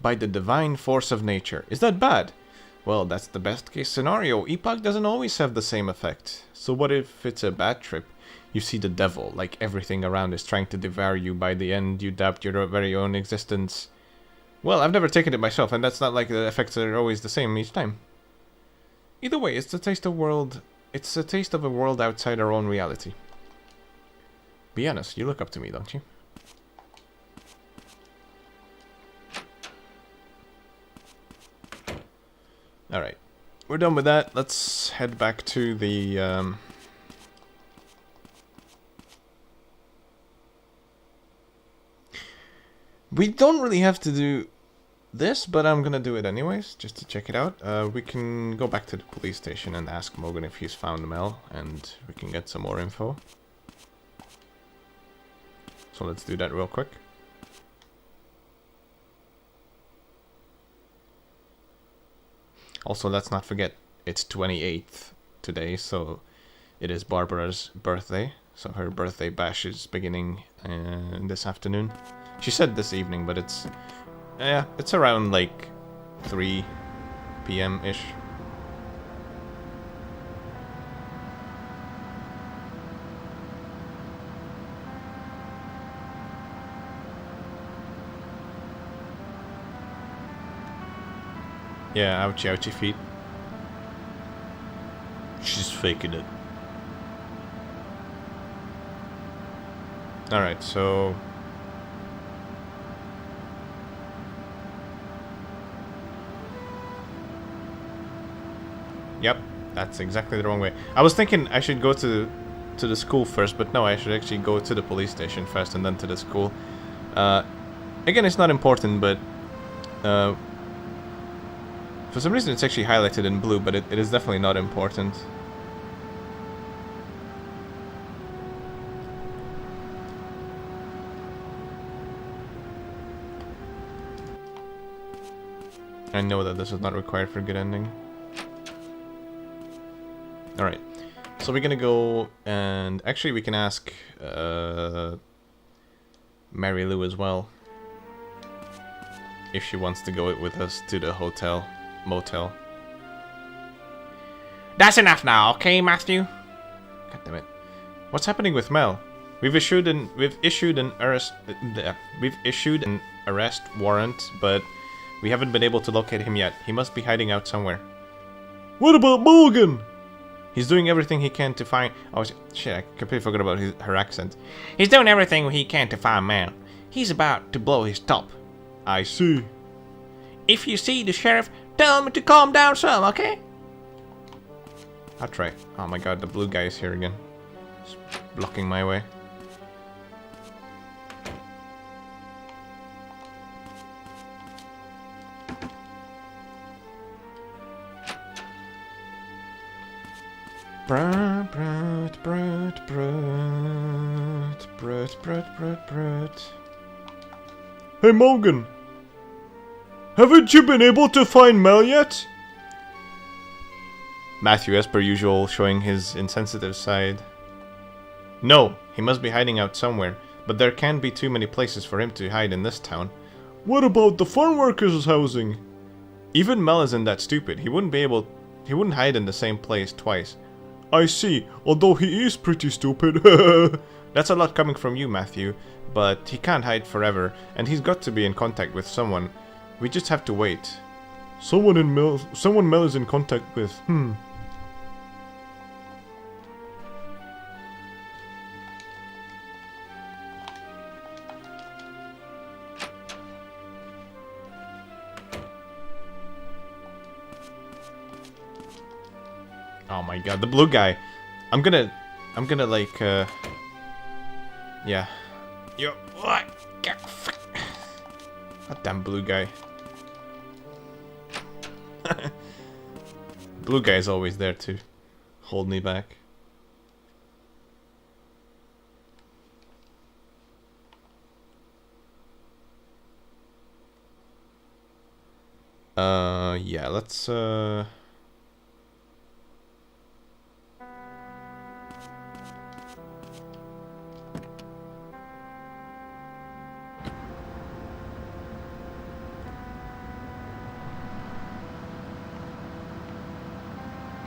by the divine force of nature. Is that bad? Well, that's the best case scenario. Epoch doesn't always have the same effect. So what if it's a bad trip? You see the devil, like everything around is trying to devour you. By the end, you doubt your very own existence. Well, I've never taken it myself, and that's not like the effects are always the same each time. Either way, it's a taste of a world outside our own reality. Be honest, you look up to me, don't you? Alright, we're done with that. Let's head back to the... We don't really have to do this, but I'm gonna do it anyways, just to check it out. We can go back to the police station and ask Morgan if he's found Mel, and we can get some more info. So let's do that real quick. Also, let's not forget, it's 28th today, so it is Barbara's birthday. So her birthday bash is beginning this afternoon. She said this evening, but it's around like 3 p.m.-ish. Yeah, ouchie ouchie feet. She's faking it. Alright, so... Yep, that's exactly the wrong way. I was thinking I should go to the school first, but no, I should actually go to the police station first and then to the school. Again, it's not important, but... for some reason it's actually highlighted in blue, but it is definitely not important. I know that this is not required for a good ending. Alright, so we're gonna go and actually we can ask Mary Lou as well if she wants to go with us to the motel. That's enough now, okay, Matthew? God damn it. What's happening with Mel? We've issued an arrest warrant, but we haven't been able to locate him yet. He must be hiding out somewhere. What about Morgan? He's doing everything he can to find... Oh, shit, I completely forgot about her accent. He's doing everything he can to find Mel. He's about to blow his top. I see. If you see the sheriff, tell him to calm down some, okay? I'll try. Oh my god, the blue guy is here again. He's blocking my way. Brut, brut, brut, brut, brut, brut, brut, brut. Hey Morgan! Haven't you been able to find Mel yet? Matthew, as per usual, showing his insensitive side. No, he must be hiding out somewhere, but there can't be too many places for him to hide in this town. What about the farm workers' housing? Even Mel isn't that stupid. He wouldn't hide in the same place twice. I see, although he is pretty stupid. That's a lot coming from you, Matthew, but he can't hide forever, and he's got to be in contact with someone. We just have to wait. Someone Mel is in contact with. Oh my god, the blue guy. I'm gonna like, yeah. Yo, what? That damn blue guy. Blue guy is always there to hold me back. Yeah, let's,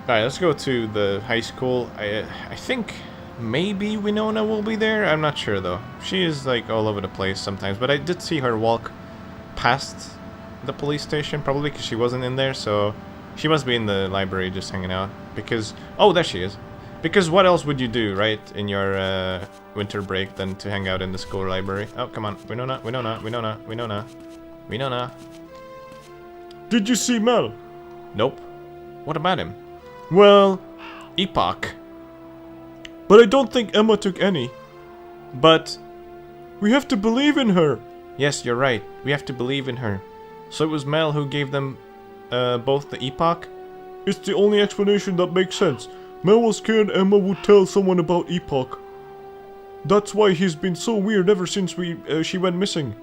Alright, let's go to the high school. I think maybe Winona will be there. I'm not sure though. She is like all over the place sometimes, but I did see her walk past the police station, probably because she wasn't in there, so she must be in the library just hanging out. Because, oh, there she is. Because what else would you do, right, in your winter break than to hang out in the school library? Oh, come on, Winona, Winona, Winona, Winona, Winona. Did you see Mel? Nope. What about him? Well, Epoch. but I don't think Emma took any. But, We have to believe in her. yes, you're right. We have to believe in her. So it was Mel who gave them both the Epoch? It's the only explanation that makes sense. Mel was scared Emma would tell someone about Epoch. That's why he's been so weird ever since she went missing.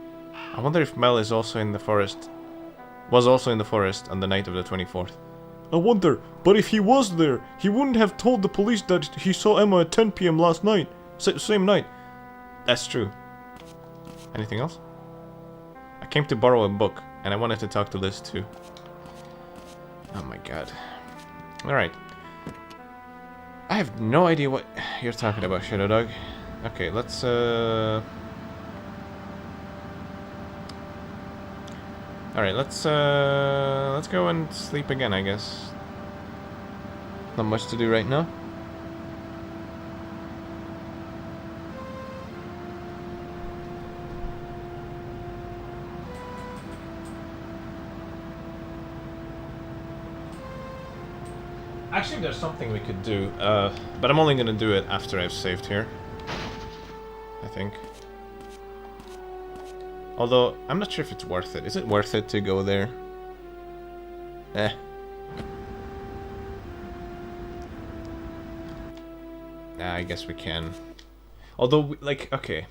I wonder if Mel is also in the forest. Was also in the forest on the night of the 24th. I wonder, but if he was there, he wouldn't have told the police that he saw Emma at 10 p.m. last night. Same night. That's true. Anything else? I came to borrow a book, and I wanted to talk to Liz too. Oh my god. Alright. I have no idea what you're talking about, Shadow Dog. Okay, let's Alright, let's go and sleep again, I guess. Not much to do right now. Actually, there's something we could do, but I'm only gonna do it after I've saved here. I think. Although, I'm not sure if it's worth it. Is it worth it to go there? Eh. Nah, I guess we can. Although, like, okay.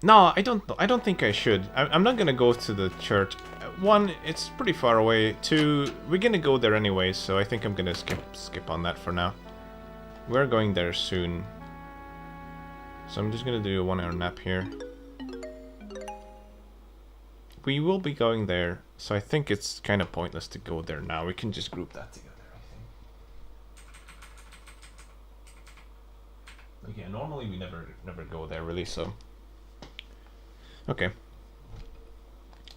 No, I don't think I should. I'm not gonna go to the church. One, it's pretty far away. Two, we're gonna go there anyway, so I think I'm gonna skip on that for now. We're going there soon. So I'm just gonna do a 1 hour nap here. We will be going there, so I think it's kind of pointless to go there now. We can just group that together, I think. Okay, normally we never go there really, so. Okay.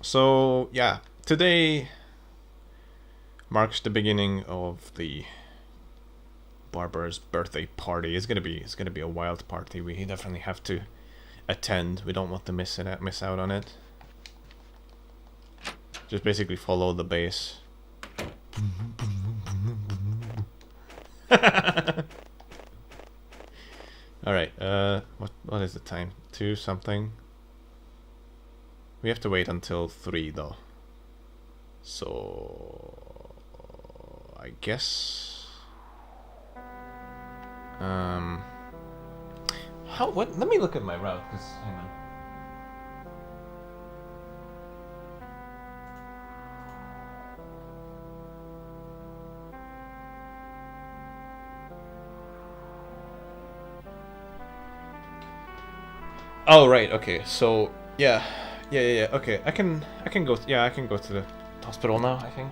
So yeah, today marks the beginning of the barber's birthday party. It's gonna be a wild party. We definitely have to attend. We don't want to miss out on it. Just basically follow the bass. Alright, what is the time? 2 something? We have to wait until 3 though. So I guess let me look at my route, cause hang on. Oh right, okay. So yeah. Okay, I can go. Yeah, I can go to the hospital now, I think.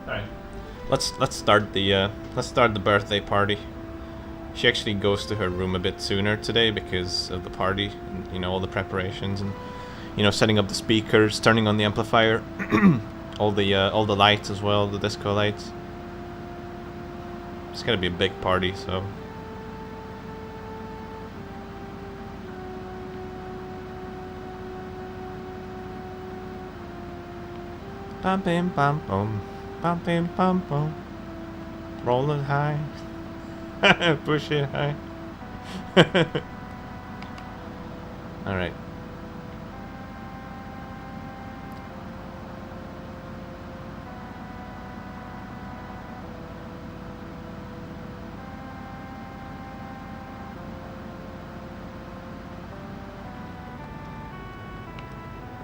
All right. Let's start the birthday party. She actually goes to her room a bit sooner today because of the party, and, you know, all the preparations and, you know, setting up the speakers, turning on the amplifier, all the lights as well, the disco lights. It's gonna be a big party, so. Bum bim bum boom, bum bim bum boom. Roll it high, push it high. All right.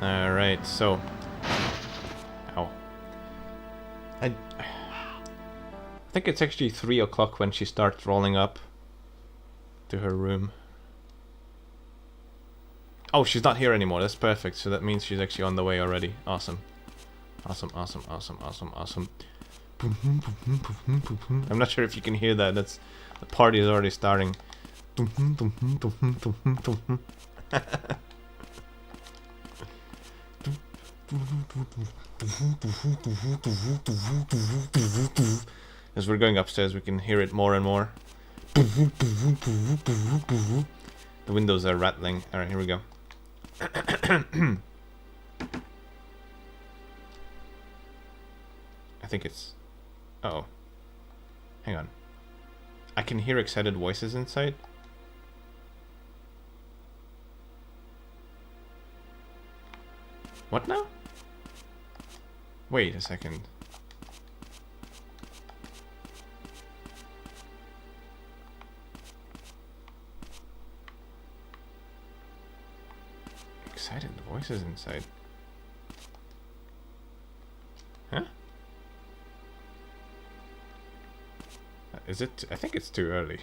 Alright, so... Ow. I think it's actually 3 o'clock when she starts rolling up to her room. Oh, she's not here anymore. That's perfect. So that means she's actually on the way already. Awesome. Awesome. I'm not sure if you can hear that. That's the party is already starting. As we're going upstairs, we can hear it more and more. The windows are rattling. Alright, here we go. I think it's... Uh-oh. Hang on. I can hear excited voices inside. What now? Wait a second. Excited voices inside. Huh? Is it? I think it's too early.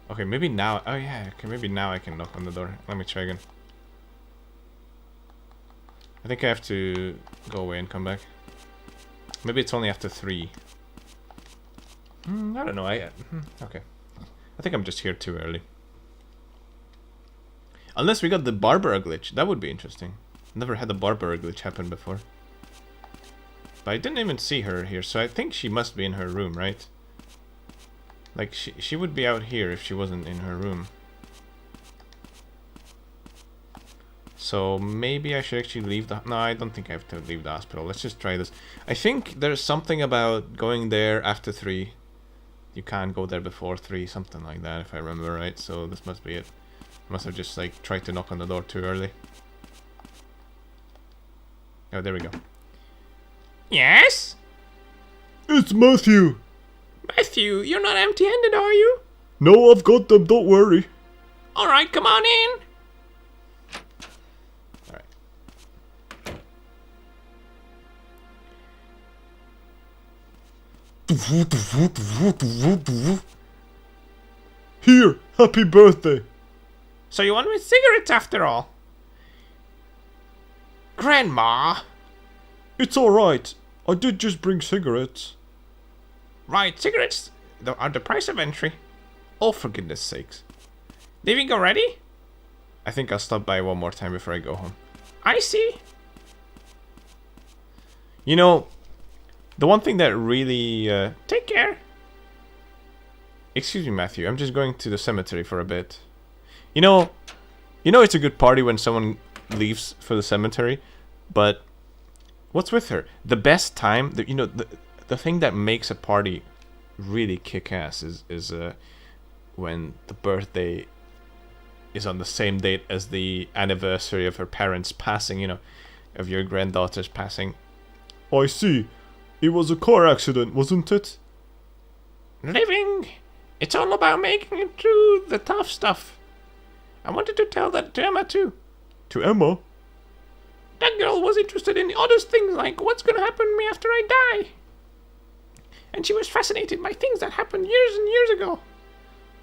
Okay, maybe now. Oh yeah, okay, maybe now I can knock on the door. Let me try again. I think I have to go away and come back. Maybe it's only after 3. I don't know. Okay. I think I'm just here too early. Unless we got the Barbara glitch. That would be interesting. Never had a Barbara glitch happen before. But I didn't even see her here, so I think she must be in her room, right? Like, she would be out here if she wasn't in her room. So maybe I should actually leave the... No, I don't think I have to leave the hospital. Let's just try this. I think there's something about going there after 3. You can't go there before 3, something like that, if I remember right. So this must be it. I must have just, like, tried to knock on the door too early. Oh, there we go. Yes? It's Matthew! Matthew, you're not empty-handed, are you? No, I've got them, don't worry. Alright, come on in. Here, happy birthday. So you want me cigarettes after all? Grandma! It's alright. I did just bring cigarettes. Right, cigarettes are the price of entry. Oh, for goodness sakes. Leaving already? I think I'll stop by one more time before I go home. I see. You know, the one thing that really... Take care. Excuse me, Matthew. I'm just going to the cemetery for a bit. You know it's a good party when someone leaves for the cemetery, but what's with her? The best time, the thing that makes a party really kick ass is when the birthday is on the same date as the anniversary of her parents passing, of your granddaughter's passing. I see. It was a car accident, wasn't it? Living. It's all about making it through the tough stuff. I wanted to tell that to Emma too. To Emma? That girl was interested in the oddest things like what's gonna happen to me after I die. And she was fascinated by things that happened years and years ago.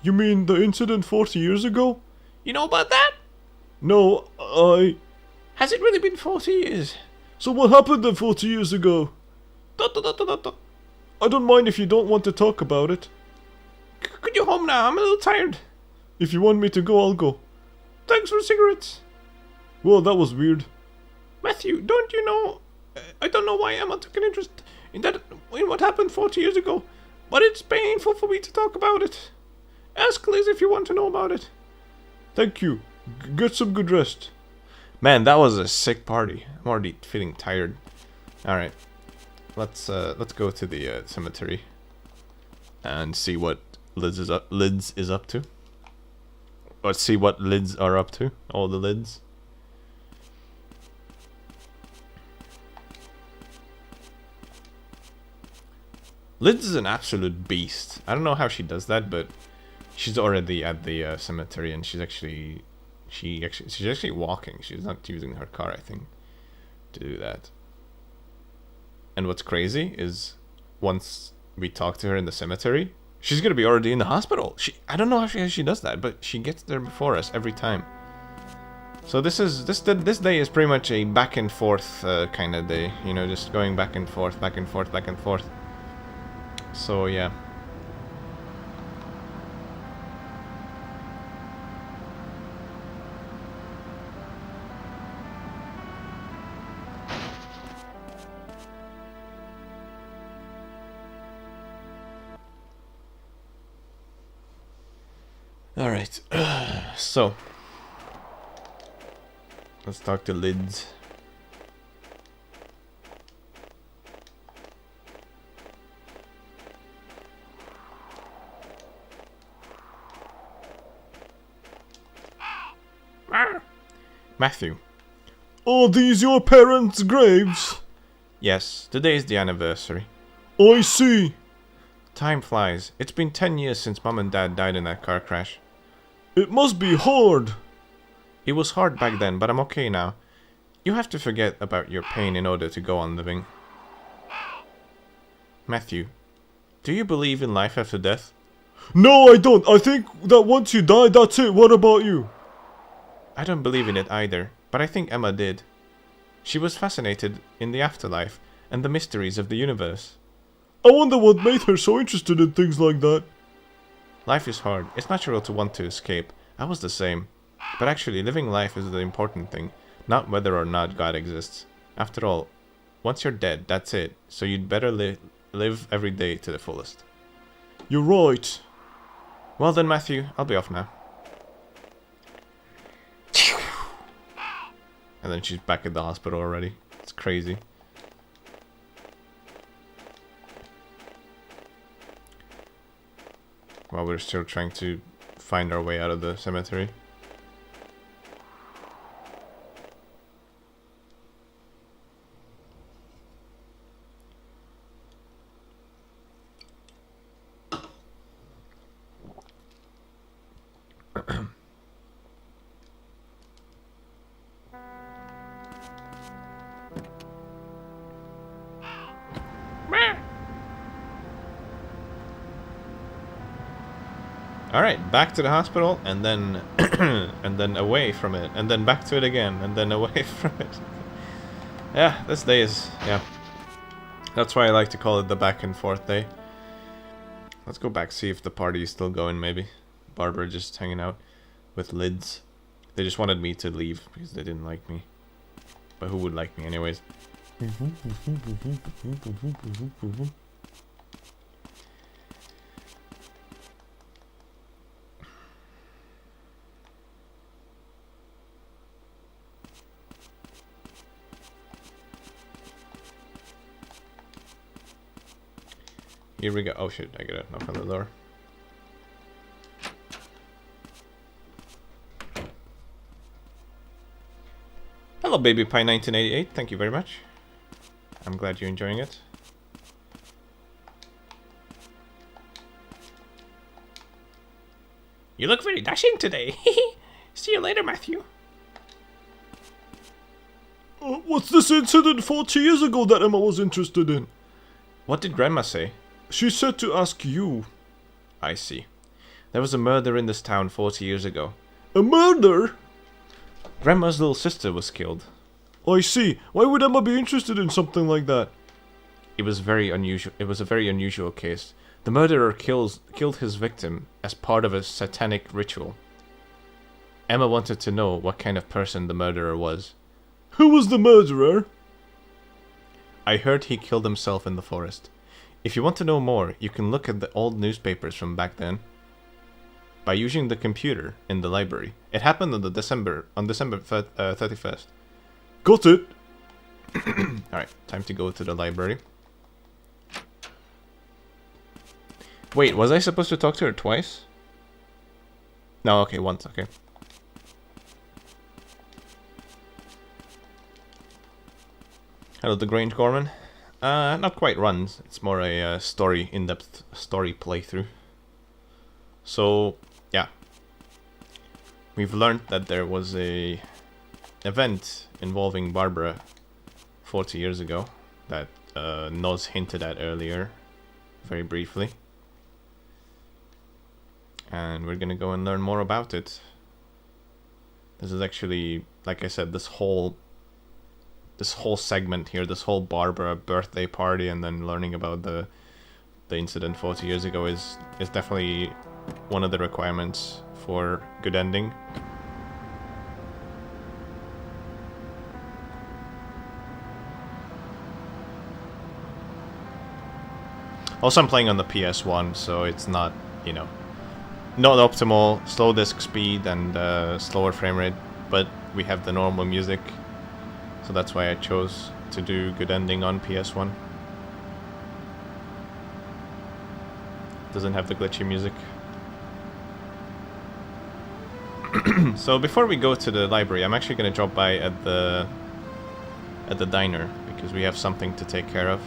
You mean the incident 40 years ago? You know about that? No, Has it really been 40 years? So what happened then 40 years ago? Dot, dot, dot, dot, dot. I don't mind if you don't want to talk about it. Could you home now? I'm a little tired. If you want me to go, I'll go. Thanks for the cigarettes. Well, that was weird. Matthew, don't you know... I don't know why Emma took an interest in what happened 40 years ago, but it's painful for me to talk about it. Ask Liz if you want to know about it. Thank you. Get some good rest. Man, that was a sick party. I'm already feeling tired. Alright. Let's go to the cemetery and see what Lids is up to. Let's see what lids are up to. All the lids. Lids is an absolute beast. I don't know how she does that, but she's already at the cemetery, and she's actually walking. She's not using her car, I think, to do that. And what's crazy is once we talk to her in the cemetery, she's gonna be already in the hospital. I don't know how she does that, but she gets there before us every time. So this day is pretty much a back and forth kind of day, just going back and forth, back and forth, back and forth. So yeah. Alright, so let's talk to Lids. Matthew. Are these your parents' graves? Yes, today is the anniversary. I see. Time flies. It's been 10 years since Mom and Dad died in that car crash. It must be hard. It was hard back then, but I'm okay now. You have to forget about your pain in order to go on living. Matthew, do you believe in life after death? No, I don't. I think that once you die, that's it. What about you? I don't believe in it either, but I think Emma did. She was fascinated in the afterlife and the mysteries of the universe. I wonder what made her so interested in things like that. Life is hard. It's natural to want to escape. I was the same. But actually, living life is the important thing, not whether or not God exists. After all, once you're dead, that's it. So you'd better live every day to the fullest. You're right. Well then, Matthew, I'll be off now. And then she's back at the hospital already. It's crazy. While we're still trying to find our way out of the cemetery. Alright, back to the hospital, and then and then away from it, and then back to it again, and then away from it. Yeah, this day is, yeah. That's why I like to call it the back and forth day. Let's go back, see if the party is still going, maybe. Barbara just hanging out with Lids. They just wanted me to leave because they didn't like me. But who would like me anyways? Here we go. Oh shit, I gotta knock on the door. Hello, Baby Pie 1988. Thank you very much. I'm glad you're enjoying it. You look very dashing today. See you later, Matthew. What's this incident 40 years ago that Emma was interested in? What did Grandma say? She said to ask you. I see. There was a murder in this town 40 years ago. A murder? Grandma's little sister was killed. I see. Why would Emma be interested in something like that? It was very unusual. It was a very unusual case. The murderer killed his victim as part of a satanic ritual. Emma wanted to know what kind of person the murderer was. Who was the murderer? I heard he killed himself in the forest. If you want to know more, you can look at the old newspapers from back then. By using the computer in the library. It happened on December 31st. Got it. Alright, time to go to the library. Wait, was I supposed to talk to her twice? No, okay, once, okay. Hello, the Grange Gorman. Not quite runs. It's more a in-depth story playthrough. So, yeah. We've learned that there was a event involving Barbara 40 years ago that Noz hinted at earlier, very briefly. And we're gonna go and learn more about it. This is actually, like I said, this whole segment here, this whole Barbara birthday party, and then learning about the incident 40 years ago is definitely one of the requirements for good ending. Also, I'm playing on the PS1, so it's not, you know, not optimal, slow disk speed and slower frame rate, but we have the normal music, so that's why I chose to do good ending on PS1. Doesn't have the glitchy music. So before we go to the library, I'm actually going to drop by at the diner because we have something to take care of.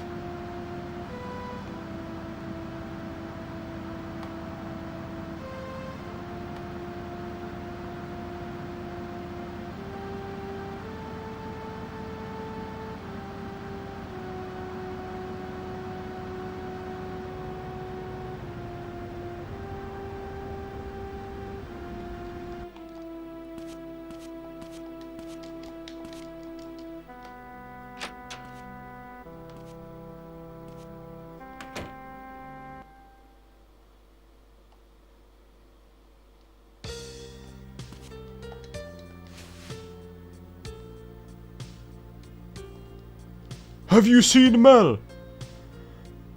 Have you seen Mel?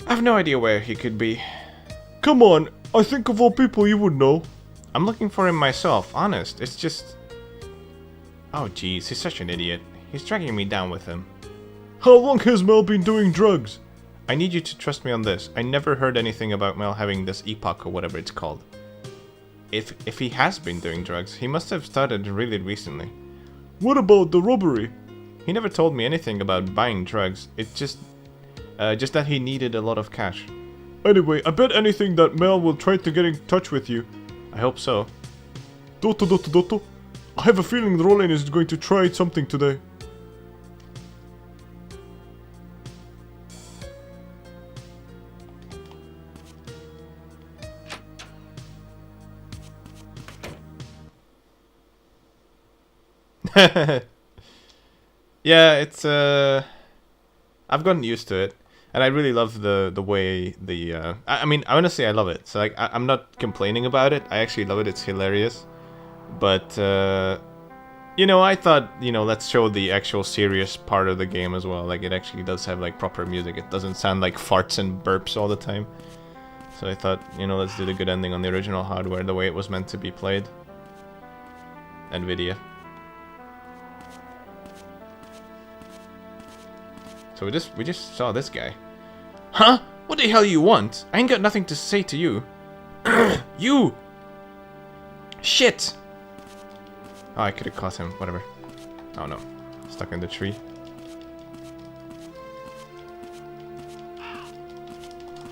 I've no idea where he could be. Come on, I think of all people you would know. I'm looking for him myself, honest. It's just... Oh jeez, he's such an idiot. He's dragging me down with him. How long has Mel been doing drugs? I need you to trust me on this. I never heard anything about Mel having this epoch or whatever it's called. If he has been doing drugs, he must have started really recently. What about the robbery? He never told me anything about buying drugs. It's just that he needed a lot of cash. Anyway, I bet anything that Mel will try to get in touch with you. I hope so. Dotto. I have a feeling Roland is going to try something today. Yeah, it's I've gotten used to it, and I really love the way the I mean, honestly, I love it. So like, I'm not complaining about it. I actually love it. It's hilarious, but You know, I thought, you know, let's show the actual serious part of the game as well. Like, it actually does have, like, proper music. It doesn't sound like farts and burps all the time. So I thought, you know, let's do the good ending on the original hardware, the way it was meant to be played. NVIDIA. So we just saw this guy. Huh? What the hell you want? I ain't got nothing to say to you. You! Shit! Oh, I could have caught him. Whatever. Oh no. Stuck in the tree.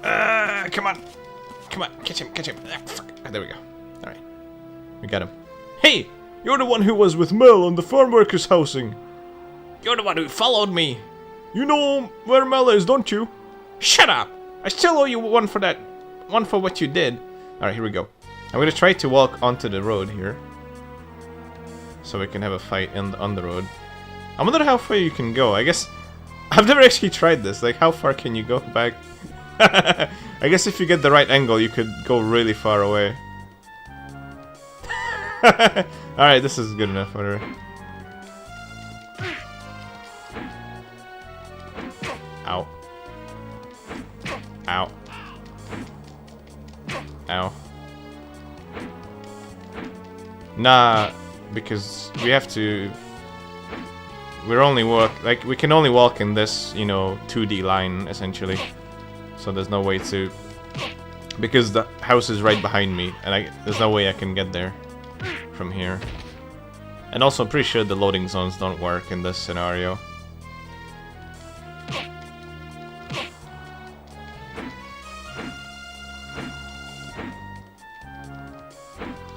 Come on! Come on, catch him, catch him. Ah, fuck. Ah, there we go. Alright. We got him. Hey! You're the one who was with Mel on the farm workers' housing. You're the one who followed me! You know where Mel is, don't you? Shut up! I still owe you one for that. One for what you did. Alright, here we go. I'm gonna try to walk onto the road here. So we can have a fight on the road. I wonder how far you can go. I guess... I've never actually tried this. Like, how far can you go back? I guess if you get the right angle, you could go really far away. Alright, this is good enough. Whatever. Ow. Ow. Ow. Nah, because we have to... We're only we can only walk in this, you know, 2D line, essentially. So there's no way to... Because the house is right behind me, and there's no way I can get there from here. And also, I'm pretty sure the loading zones don't work in this scenario.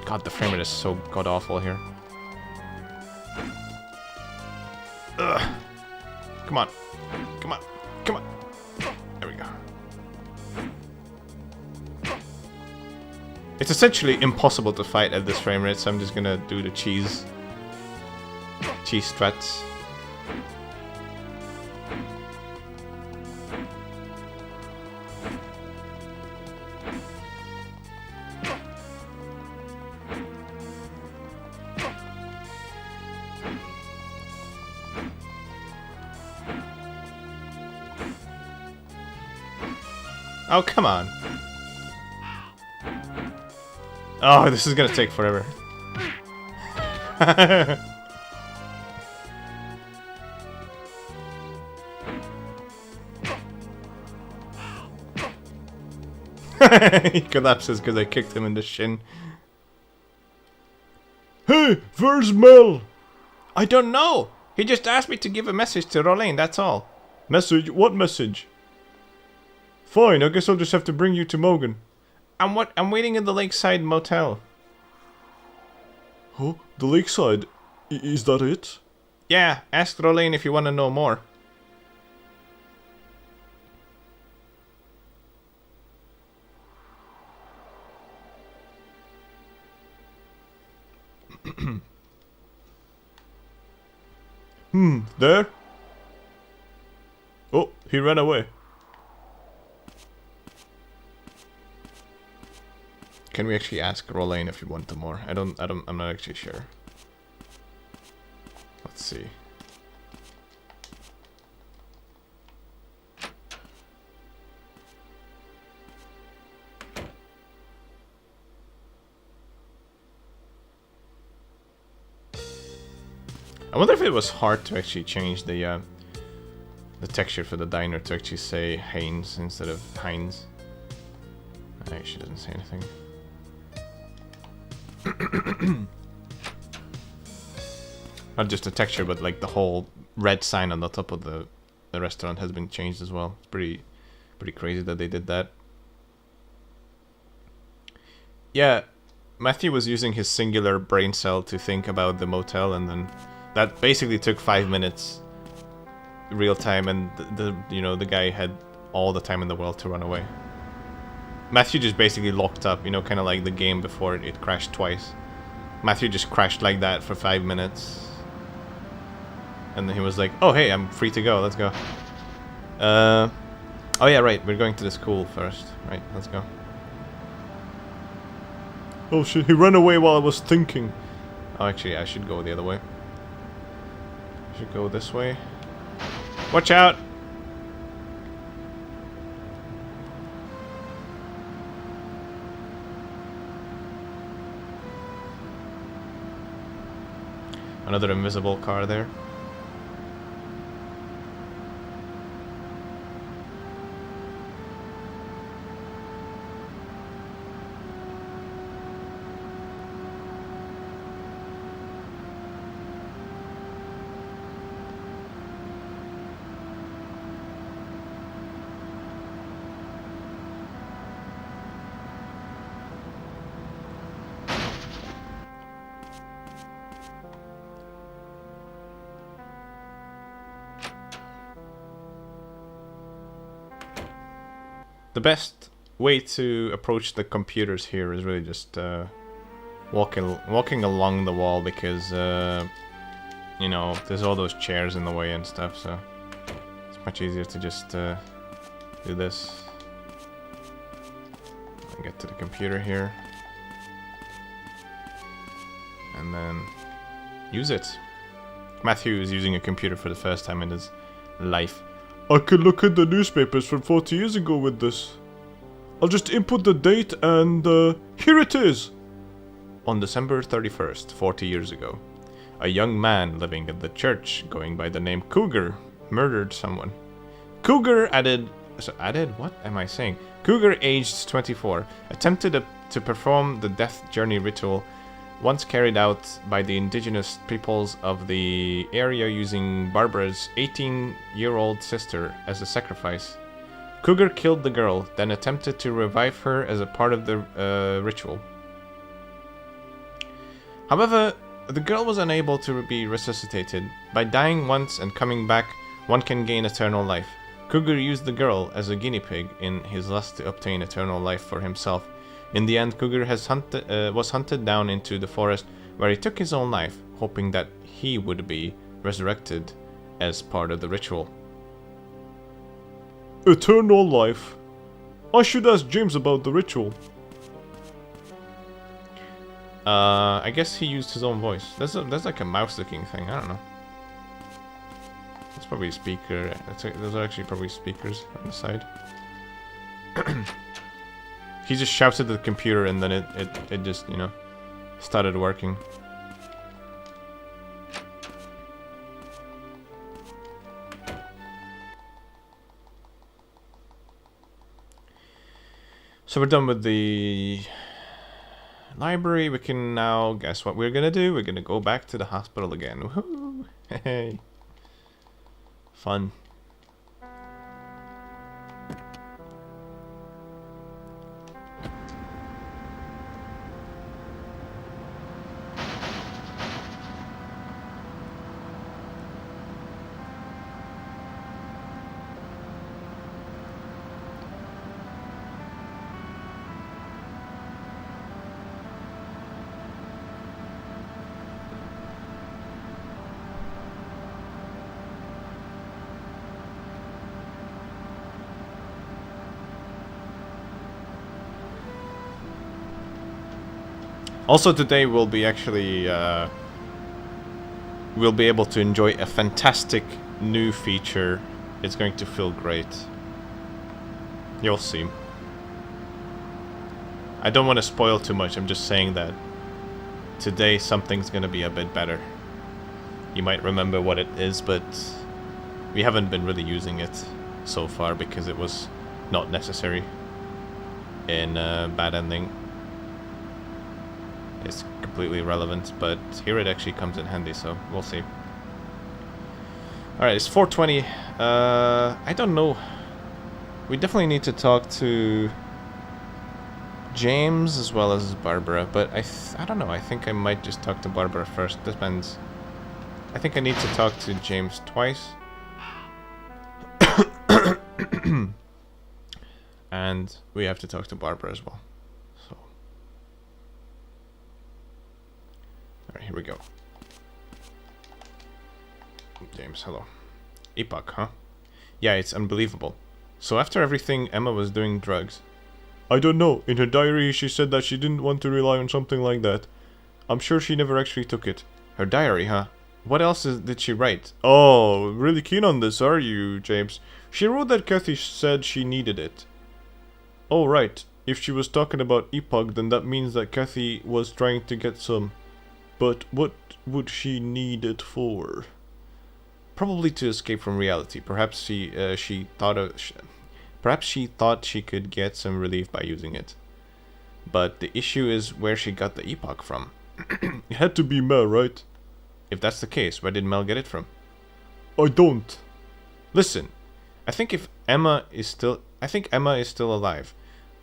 God, the frame rate is so god-awful here. Ugh. Come on. Come on. Come on. There we go. It's essentially impossible to fight at this frame rate, so I'm just gonna do the cheese struts. Oh, come on. Oh, this is gonna take forever. He collapses because I kicked him in the shin. Hey, where's Mel? I don't know. He just asked me to give a message to Rolene, that's all. Message? What message? Fine, I guess I'll just have to bring you to Mogan. I'm waiting in the lakeside motel. Huh? The lakeside? Is that it? Yeah, ask Rolene if you want to know more. There? Oh, he ran away. Can we actually ask Rolene if you want to more? I'm not actually sure. Let's see. I wonder if it was hard to actually change the texture for the diner to actually say Haynes instead of Heinz. She doesn't say anything. Not just the texture, but like the whole red sign on the top of the restaurant has been changed as well. It's pretty crazy that they did that. Yeah, Matthew was using his singular brain cell to think about the motel, and then that basically took 5 minutes real time, and the guy had all the time in the world to run away. Matthew just basically locked up, kind of like the game before it crashed twice. Matthew just crashed like that for 5 minutes. And then he was like, oh hey, I'm free to go, let's go. Oh yeah, right, we're going to the school first. Right, let's go. Oh shit, he ran away while I was thinking. Oh, actually, I should go the other way. Should go this way. Watch out! Another invisible car there. The best way to approach the computers here is really just walking along the wall, because you know, there's all those chairs in the way and stuff, so it's much easier to just do this and get to the computer here and then use it. Matthew is using a computer for the first time in his life. I could look at the newspapers from 40 years ago with this. I'll just input the date and here it is. On December 31st, 40 years ago, a young man living at the church going by the name Cougar murdered someone. Cougar what am I saying? Cougar, aged 24, attempted to perform the death journey ritual once carried out by the indigenous peoples of the area using Barbara's 18-year-old sister as a sacrifice. Cougar killed the girl, then attempted to revive her as a part of the ritual. However, the girl was unable to be resuscitated. By dying once and coming back, one can gain eternal life. Cougar used the girl as a guinea pig in his lust to obtain eternal life for himself. In the end, Cougar was hunted down into the forest, where he took his own life, hoping that he would be resurrected as part of the ritual. Eternal life. I should ask James about the ritual. I guess he used his own voice. There's like a mouse-looking thing. I don't know. That's probably a speaker. Those are actually probably speakers on the side. He just shouted at the computer and then it just, you know, started working. So we're done with the library. We can now, guess what we're gonna do? We're gonna go back to the hospital again. Woohoo! Hey, fun. Also today we'll be actually we'll be able to enjoy a fantastic new feature. It's going to feel great. You'll see. I don't want to spoil too much. I'm just saying that today something's going to be a bit better. You might remember what it is, but we haven't been really using it so far because it was not necessary in Bad Ending. It's completely irrelevant, but here it actually comes in handy, so we'll see. Alright, it's 4:20. I don't know. We definitely need to talk to James as well as Barbara, but I don't know. I think I might just talk to Barbara first. Depends. I think I need to talk to James twice. And we have to talk to Barbara as well. So, alright, here we go. James, hello. Epoch, huh? Yeah, it's unbelievable. So after everything, Emma was doing drugs. I don't know. In her diary, she said that she didn't want to rely on something like that. I'm sure she never actually took it. Her diary, huh? What else did she write? Oh, really keen on this, are you, James? She wrote that Kathy said she needed it. Oh, right. If she was talking about Epoch, then that means that Kathy was trying to get some. But what would she need it for? Probably to escape from reality. Perhaps she thought she could get some relief by using it. But the issue is where she got the Epoch from. It had to be Mel, right? If that's the case, where did Mel get it from? I don't. Listen, I think Emma is still alive.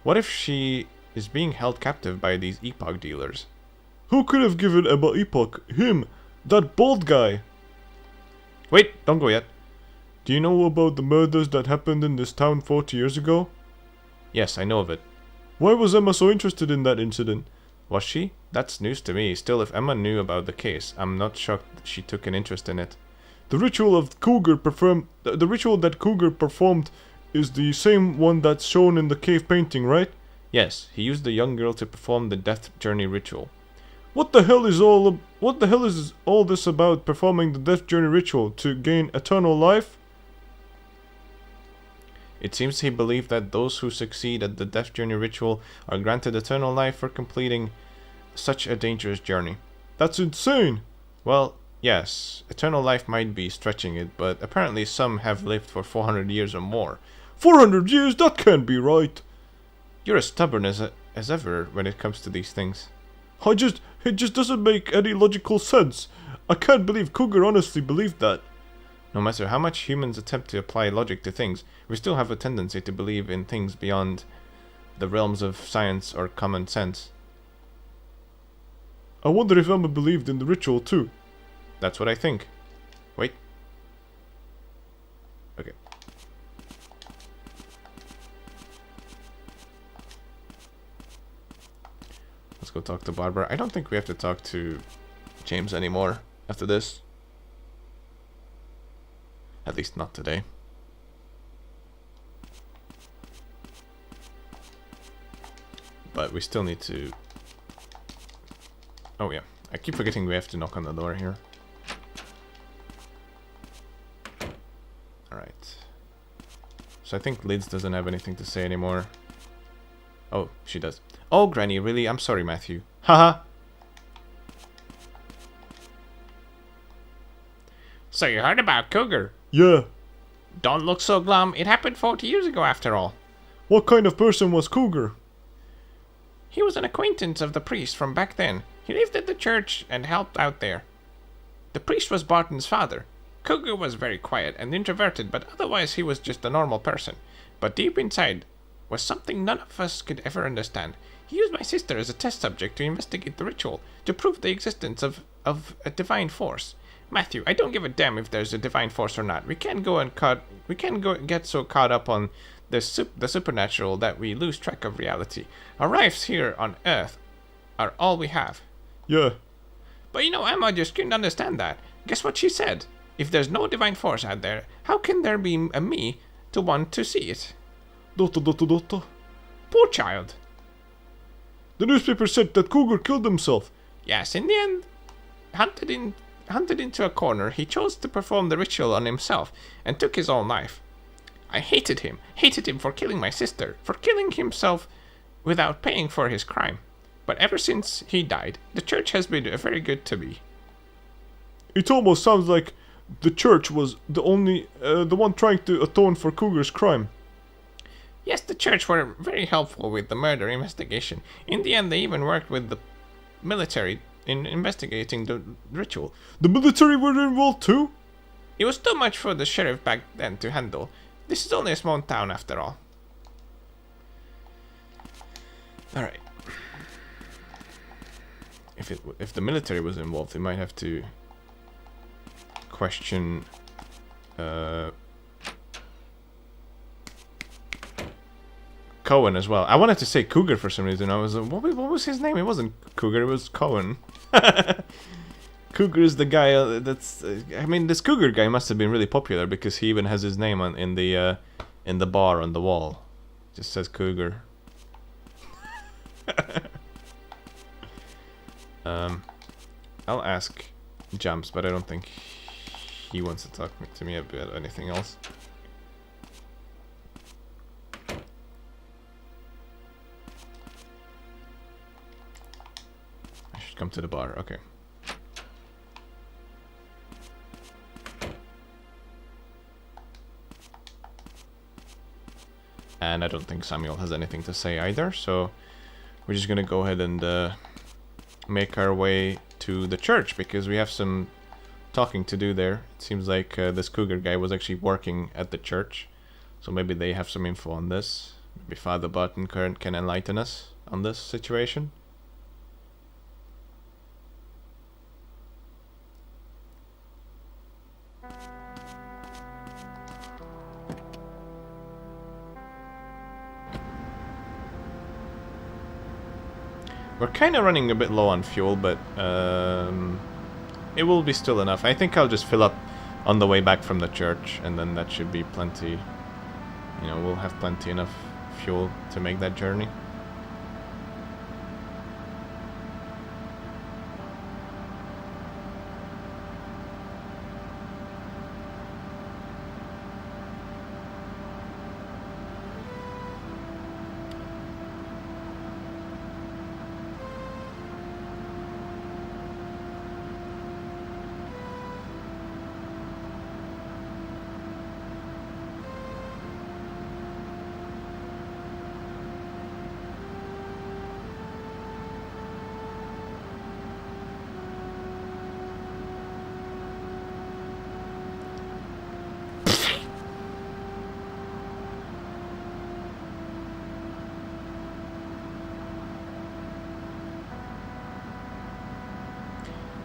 What if she is being held captive by these Epoch dealers? Who could have given Emma Epoch? Him! That bald guy! Wait, don't go yet. Do you know about the murders that happened in this town 40 years ago? Yes, I know of it. Why was Emma so interested in that incident? Was she? That's news to me. Still, if Emma knew about the case, I'm not shocked that she took an interest in it. The ritual that Cougar performed is the same one that's shown in the cave painting, right? Yes, he used the young girl to perform the death journey ritual. What the hell is all this about performing the death journey ritual to gain eternal life? It seems he believed that those who succeed at the death journey ritual are granted eternal life for completing such a dangerous journey. That's insane! Well, yes, eternal life might be stretching it, but apparently some have lived for 400 years or more. 400 years? That can't be right! You're as stubborn as ever when it comes to these things. It just doesn't make any logical sense. I can't believe Cougar honestly believed that. No matter how much humans attempt to apply logic to things, we still have a tendency to believe in things beyond the realms of science or common sense. I wonder if Emma believed in the ritual too. That's what I think. Wait. Okay. Let's go talk to Barbara. I don't think we have to talk to James anymore after this. At least not today. But we still need to... Oh yeah, I keep forgetting we have to knock on the door here. Alright. So I think Lids doesn't have anything to say anymore. Oh, she does. Oh, Granny, really? I'm sorry, Matthew. Haha! So you heard about Cougar? Yeah. Don't look so glum. It happened 40 years ago after all. What kind of person was Cougar? He was an acquaintance of the priest from back then. He lived at the church and helped out there. The priest was Barton's father. Cougar was very quiet and introverted, but otherwise he was just a normal person. But deep inside was something none of us could ever understand. He used my sister as a test subject to investigate the ritual, to prove the existence of a divine force. Matthew, I don't give a damn if there's a divine force or not. We can't get so caught up on the supernatural that we lose track of reality. Our lives here on Earth are all we have. Yeah. But you know, Emma just couldn't understand that. Guess what she said? If there's no divine force out there, how can there be a me to want to see it? Dota. Poor child. The newspaper said that Cougar killed himself. Yes, in the end, hunted into a corner, he chose to perform the ritual on himself and took his own life. I hated him for killing my sister, for killing himself without paying for his crime. But ever since he died, the church has been very good to me. It almost sounds like the church was the one trying to atone for Cougar's crime. Yes, the church were very helpful with the murder investigation. In the end, they even worked with the military in investigating the ritual. The military were involved too? It was too much for the sheriff back then to handle. This is only a small town after all. Alright. If the military was involved, they might have to question Cohen as well. I wanted to say Cougar for some reason. I was like, what was his name? It wasn't Cougar, it was Cohen. Cougar is the guy that's... I mean, this Cougar guy must have been really popular because he even has his name in the bar on the wall. It just says Cougar. I'll ask jumps, but I don't think he wants to talk to me about anything else. I should come to the bar, okay. And I don't think Samuel has anything to say either, so we're just gonna go ahead and make our way to the church, because we have some talking to do there. It seems like this cougar guy was actually working at the church, so maybe they have some info on this. Maybe Father Button can enlighten us on this situation. We're kind of running a bit low on fuel, but it will be still enough. I think I'll just fill up on the way back from the church, and then that should be plenty. You know, we'll have plenty enough fuel to make that journey.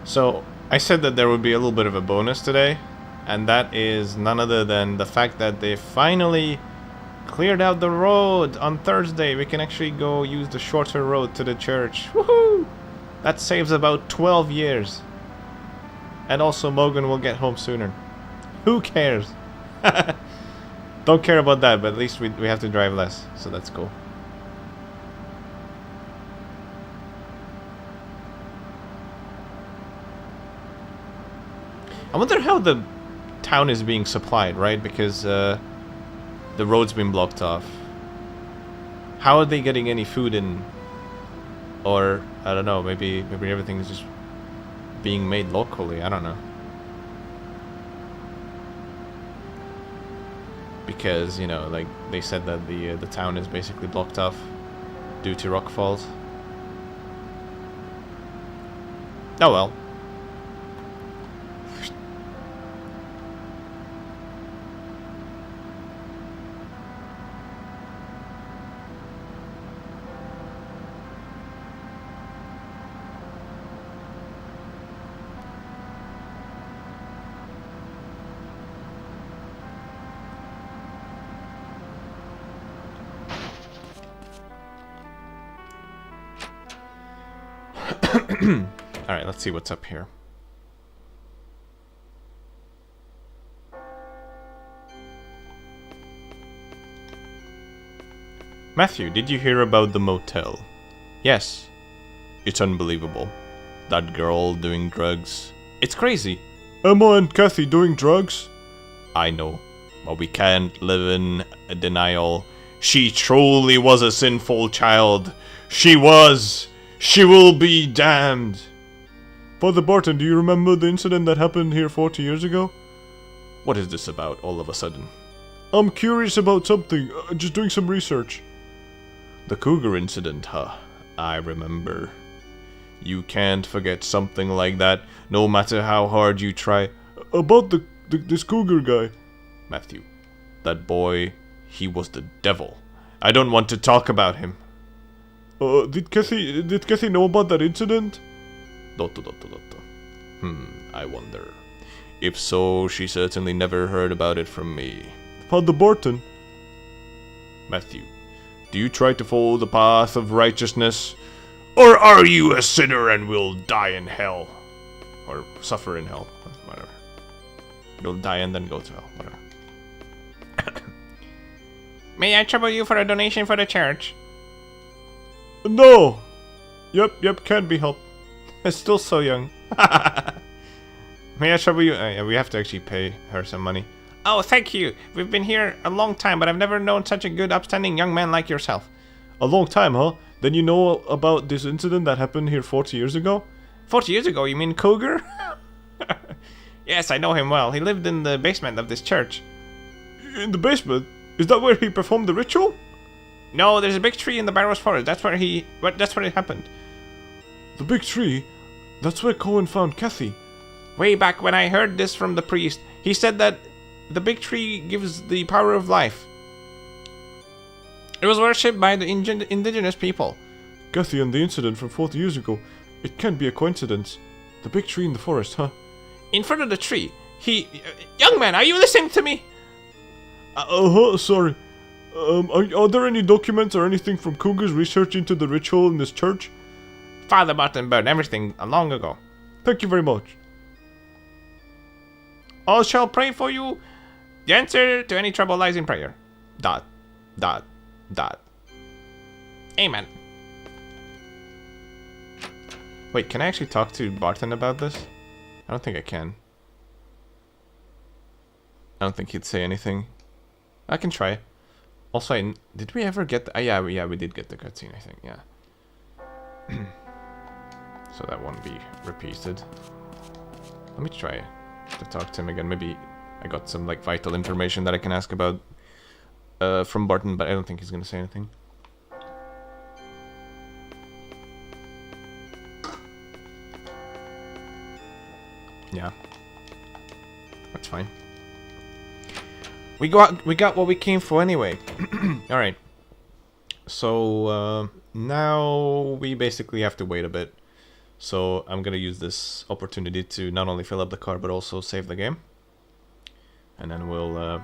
So, I said that there would be a little bit of a bonus today, and that is none other than the fact that they finally cleared out the road on Thursday. We can actually go use the shorter road to the church. Woohoo! That saves about 12 years. And also Mogan will get home sooner. Who cares? Don't care about that, but at least we have to drive less, so that's cool. I wonder how the town is being supplied, right? Because the road's been blocked off. How are they getting any food in? Or, I don't know, maybe everything is just being made locally, I don't know. Because, you know, like they said that the town is basically blocked off due to rock falls. Oh well. Alright, let's see what's up here. Matthew, did you hear about the motel? Yes. It's unbelievable. That girl doing drugs. It's crazy. Emma and Kathy doing drugs? I know, but we can't live in denial. She truly was a sinful child. She was. She will be damned. Father Barton, do you remember the incident that happened here 40 years ago? What is this about all of a sudden? I'm curious about something, just doing some research. The cougar incident, huh? I remember. You can't forget something like that, no matter how hard you try. About this cougar guy. Matthew, that boy, he was the devil. I don't want to talk about him. Did Kathy know about that incident? I wonder. If so, she certainly never heard about it from me. Father Barton. Matthew, do you try to follow the path of righteousness? Or are you a sinner and will die in hell? Or suffer in hell, whatever. You'll die and then go to hell, whatever. May I trouble you for a donation for the church? No! Yep, can't be helped. I'm still so young. May I trouble you? We have to actually pay her some money. Oh, thank you. We've been here a long time, but I've never known such a good, upstanding young man like yourself. A long time, huh? Then you know about this incident that happened here 40 years ago? 40 years ago, you mean Cougar? Yes, I know him well. He lived in the basement of this church. In the basement? Is that where he performed the ritual? No, there's a big tree in the Barrows Forest. That's where it happened. The big tree? That's where Cohen found Kathy. Way back when I heard this from the priest, he said that the big tree gives the power of life. It was worshipped by the indigenous people. Kathy and the incident from 40 years ago. It can't be a coincidence. The big tree in the forest, huh? In front of the tree, young man, are you listening to me? Sorry. Are there any documents or anything from Cougar's research into the ritual in this church? Father Martin burned everything long ago. Thank you very much. All shall pray for you. The answer to any trouble lies in prayer. ... Amen. Wait, can I actually talk to Barton about this? I don't think I can. I don't think he'd say anything. I can try. Also, did we ever get the... yeah, we did get the cutscene, I think, yeah. So that won't be repeated. Let me try to talk to him again. Maybe I got some, like, vital information that I can ask about from Barton, but I don't think he's gonna say anything. Yeah. That's fine. We got what we came for anyway. Alright. So, now we basically have to wait a bit. So, I'm gonna use this opportunity to not only fill up the car, but also save the game. And then we'll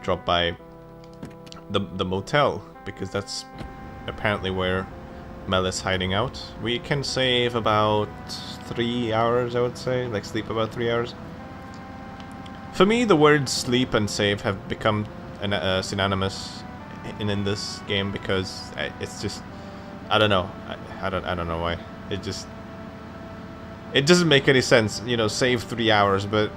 drop by the motel, because that's apparently where Mel is hiding out. We can save about 3 hours, I would say. Like, sleep about 3 hours. For me, the words sleep and save have become synonymous in this game, because it's just... I don't know. I don't know why. It doesn't make any sense, you know, save 3 hours, but...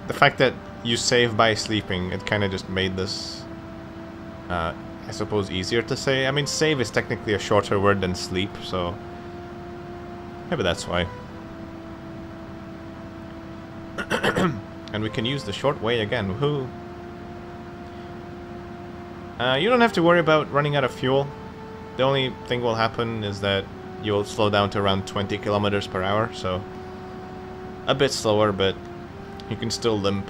the fact that you save by sleeping, it kind of just made this... I suppose easier to say. I mean, save is technically a shorter word than sleep, so maybe that's why. And we can use the short way again. Woohoo! You don't have to worry about running out of fuel. The only thing will happen is that you'll slow down to around 20 kilometers per hour, so a bit slower, but you can still limp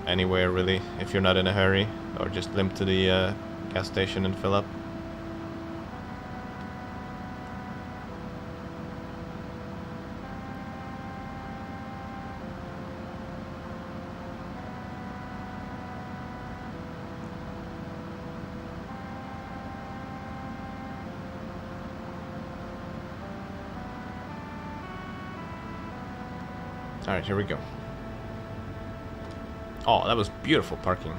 anywhere really if you're not in a hurry, or just limp to the gas station and fill up. Alright, here we go. Oh, that was beautiful parking.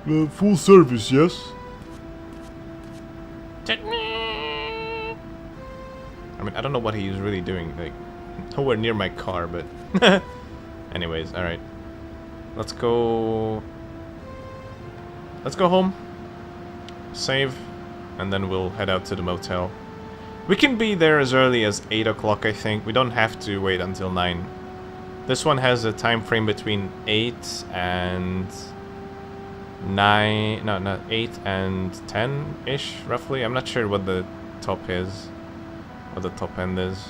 Full service, yes? I mean, I don't know what he's really doing. Like, nowhere near my car, but... Anyways, alright. Let's go... Let's go home. Save. And then we'll head out to the motel. We can be there as early as 8 o'clock, I think. We don't have to wait until 9. This one has a time frame between 8 and... 9... No, not 8 and 10-ish, roughly. I'm not sure what the top is. What the top end is.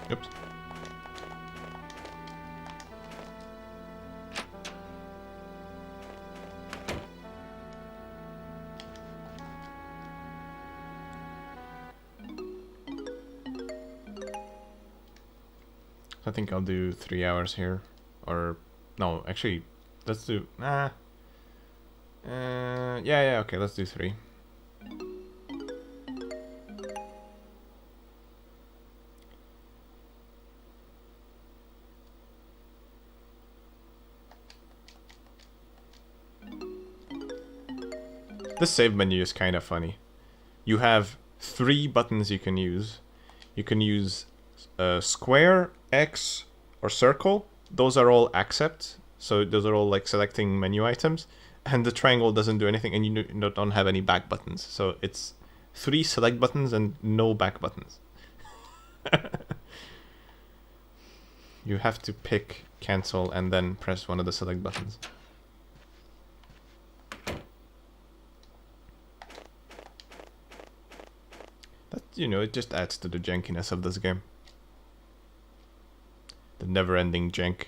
Oops. I think I'll do 3 hours here. Or, no, actually, let's do, Yeah, okay, let's do 3. This save menu is kind of funny. You have 3 buttons you can use. You can use square, X, or circle. Those are all accept. So those are all like selecting menu items. And the triangle doesn't do anything, and you don't have any back buttons. So it's 3 select buttons and no back buttons. You have to pick cancel and then press one of the select buttons. That, it just adds to the jankiness of this game. The never-ending jank.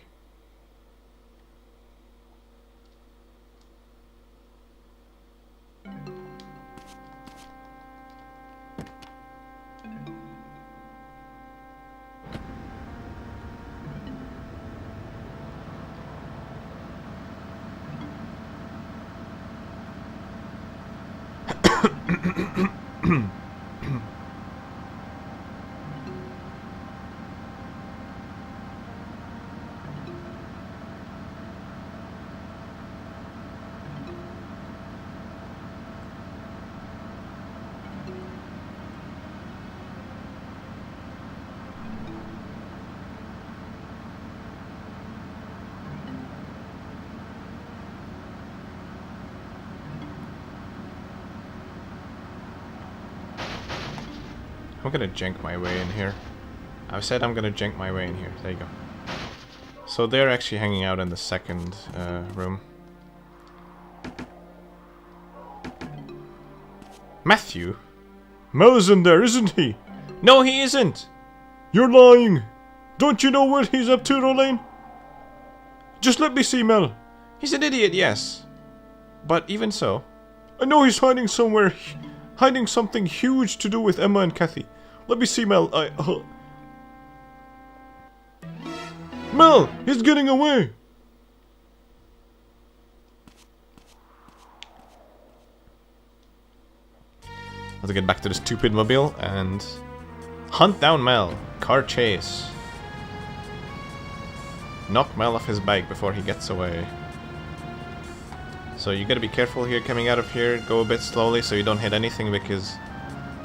I'm gonna jank my way in here. I've said I'm gonna jank my way in here. There you go. So they're actually hanging out in the second room. Matthew? Mel's in there, isn't he? No, he isn't! You're lying. Don't you know what he's up to, Rolane? Just let me see Mel. He's an idiot, yes. But even so... I know he's hiding somewhere. Hiding something huge to do with Emma and Kathy. Let me see Mel. Mel! He's getting away! Let's get back to the stupid mobile and... hunt down Mel. Car chase. Knock Mel off his bike before he gets away. So you gotta be careful here coming out of here. Go a bit slowly so you don't hit anything, because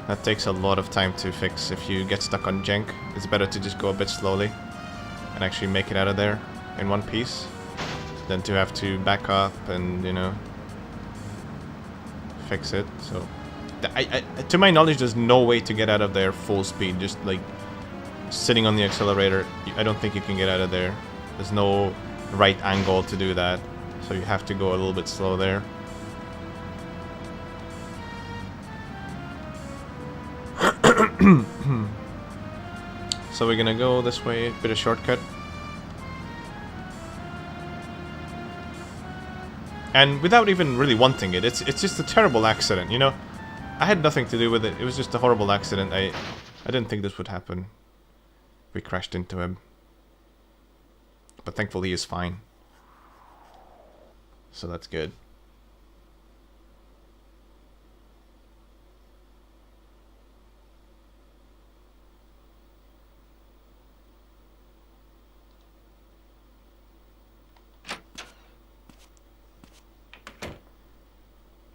that takes a lot of time to fix. If you get stuck on jank, it's better to just go a bit slowly and actually make it out of there in one piece than to have to back up and, fix it. So to my knowledge, there's no way to get out of there full speed. Just like sitting on the accelerator, I don't think you can get out of there. There's no right angle to do that. So you have to go a little bit slow there. So we're gonna go this way, bit of shortcut. And without even really wanting it, it's just a terrible accident, I had nothing to do with it. It was just a horrible accident. I didn't think this would happen. We crashed into him. But thankfully he is fine. So that's good.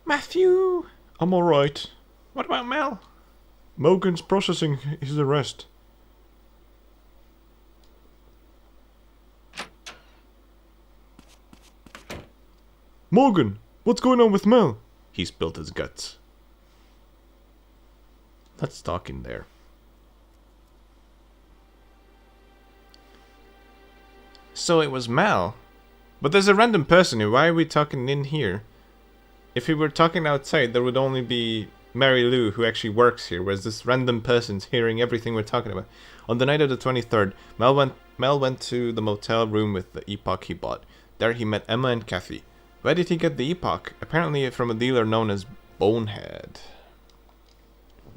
Matthew! I'm alright. What about Mel? Morgan's processing his arrest. Morgan, what's going on with Mel? He spilled his guts. Let's talk in there. So it was Mel. But there's a random person here. Why are we talking in here? If we were talking outside, there would only be Mary Lou, who actually works here, whereas this random person's hearing everything we're talking about. On the night of the 23rd, Mel went to the motel room with the epoch he bought. There he met Emma and Kathy. Where did he get the epoch? Apparently from a dealer known as Bonehead.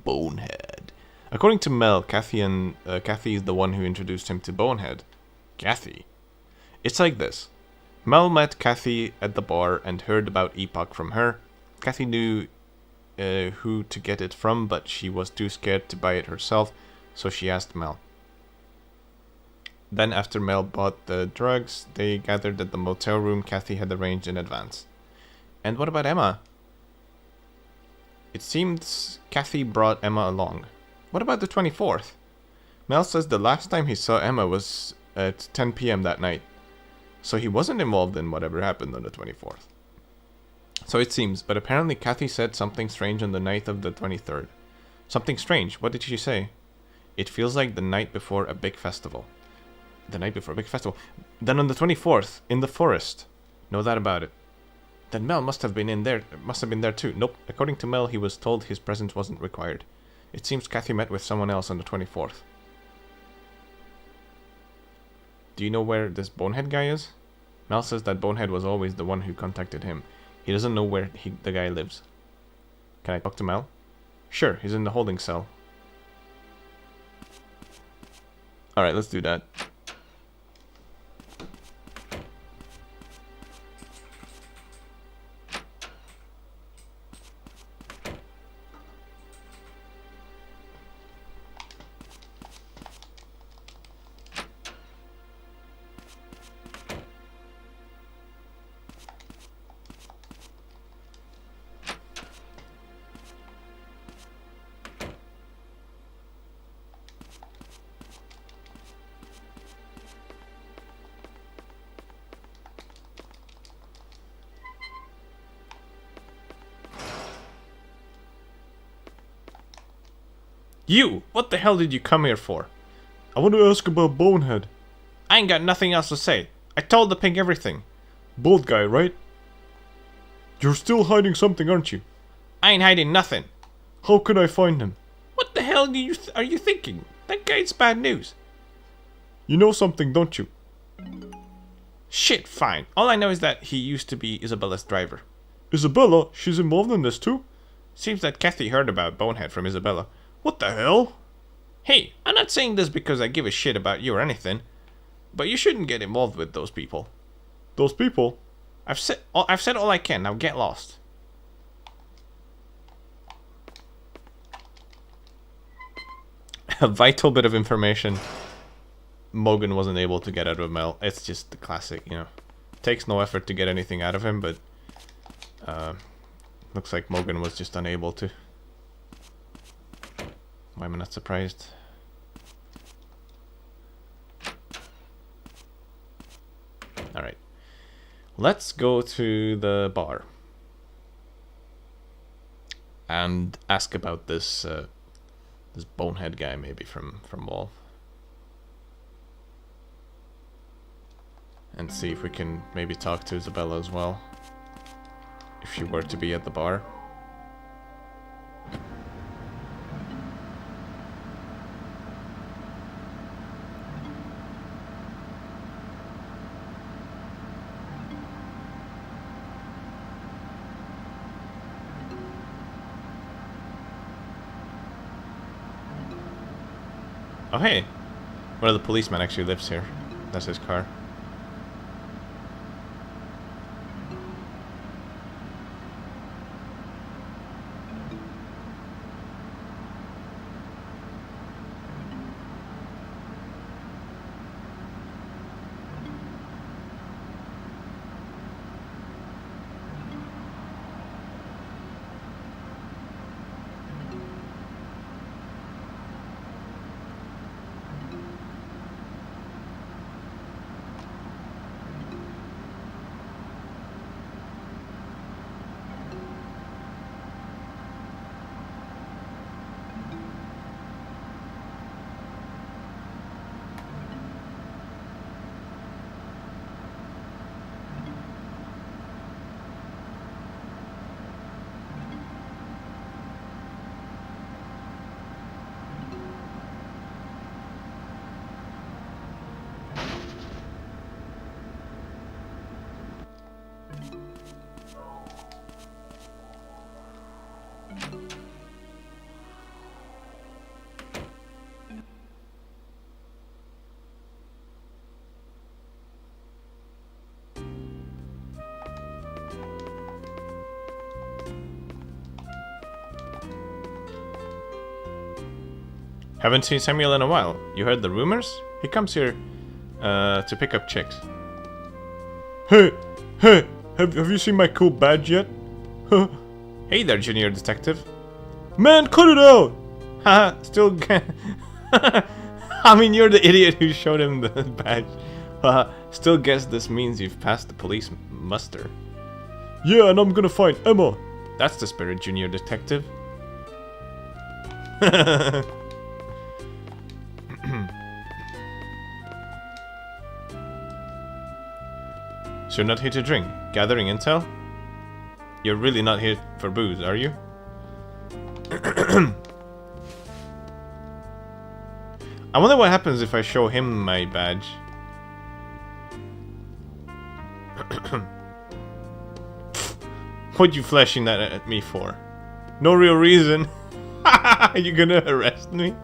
Bonehead. According to Mel, Kathy is the one who introduced him to Bonehead. Kathy. It's like this. Mel met Kathy at the bar and heard about Epoch from her. Kathy knew who to get it from, but she was too scared to buy it herself, so she asked Mel. Then after Mel bought the drugs, they gathered at the motel room Kathy had arranged in advance. And what about Emma? It seems Kathy brought Emma along. What about the 24th? Mel says the last time he saw Emma was at 10 p.m. that night. So he wasn't involved in whatever happened on the 24th. So it seems, but apparently Kathy said something strange on the night of the 23rd. Something strange? What did she say? It feels like the night before a big festival. The night before a big festival. Then on the 24th, in the forest. Know that about it. Then Mel must have been there too. Nope. According to Mel, he was told his presence wasn't required. It seems Kathy met with someone else on the 24th. Do you know where this Bonehead guy is? Mel says that Bonehead was always the one who contacted him. He doesn't know where the guy lives. Can I talk to Mel? Sure, he's in the holding cell. Alright, let's do that. You! What the hell did you come here for? I want to ask about Bonehead. I ain't got nothing else to say. I told the pig everything. Bald guy, right? You're still hiding something, aren't you? I ain't hiding nothing. How can I find him? What the hell are you thinking? That guy's bad news. You know something, don't you? Shit, fine. All I know is that he used to be Isabella's driver. Isabella? She's involved in this too? Seems that Kathy heard about Bonehead from Isabella. What the hell? Hey, I'm not saying this because I give a shit about you or anything, but you shouldn't get involved with those people. Those people? I've said all I can. Now get lost. A vital bit of information Mogan wasn't able to get out of Mel. It's just the classic, you know. Takes no effort to get anything out of him, but looks like Mogan was just unable to. Why am I not surprised? Alright. Let's go to the bar. And ask about this this Bonehead guy maybe from Wall. And see if we can maybe talk to Isabella as well. If she were to be at the bar. Oh hey, one of the policemen actually lives here. That's his car. Haven't seen Samuel in a while. You heard the rumors? He comes here to pick up chicks. Hey, have you seen my cool badge yet? Hey there, junior detective. Man, cut it out! Haha, still I mean, you're the idiot who showed him the badge. Still guess this means you've passed the police muster. Yeah, and I'm gonna find Emma. That's the spirit, junior detective. So you're not here to drink? Gathering intel? You're really not here for booze, are you? I wonder what happens if I show him my badge. What you flashing that at me for? No real reason. You gonna arrest me?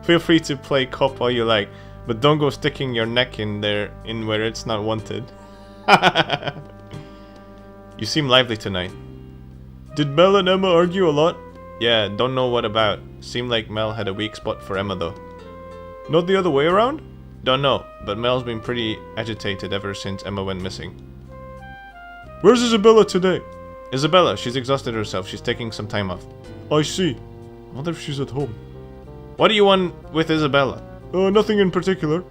Feel free to play cop all you like, but don't go sticking your neck in there where it's not wanted. You seem lively tonight. Did Mel and Emma argue a lot? Yeah, don't know what about. Seemed like Mel had a weak spot for Emma though. Not the other way around? Don't know, but Mel's been pretty agitated ever since Emma went missing. Where's Isabella today? Isabella, she's exhausted herself. She's taking some time off. I see. I wonder if she's at home. What do you want with Isabella? Nothing in particular.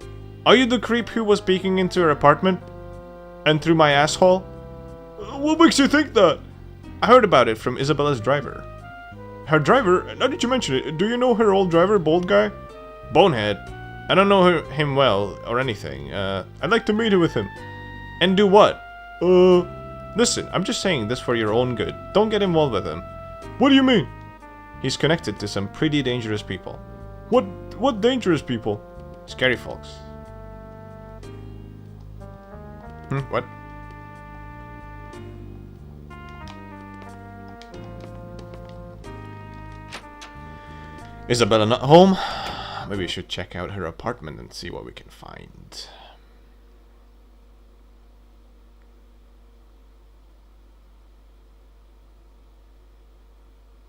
Are you the creep who was peeking into her apartment? And through my asshole? What makes you think that? I heard about it from Isabella's driver. Her driver? Now that you mention it, do you know her old driver, bald guy? Bonehead? I don't know him well or anything. I'd like to meet her with him. And do what? Listen, I'm just saying this for your own good. Don't get involved with him. What do you mean? He's connected to some pretty dangerous people. What dangerous people? Scary folks. What? Isabella not home? Maybe we should check out her apartment and see what we can find.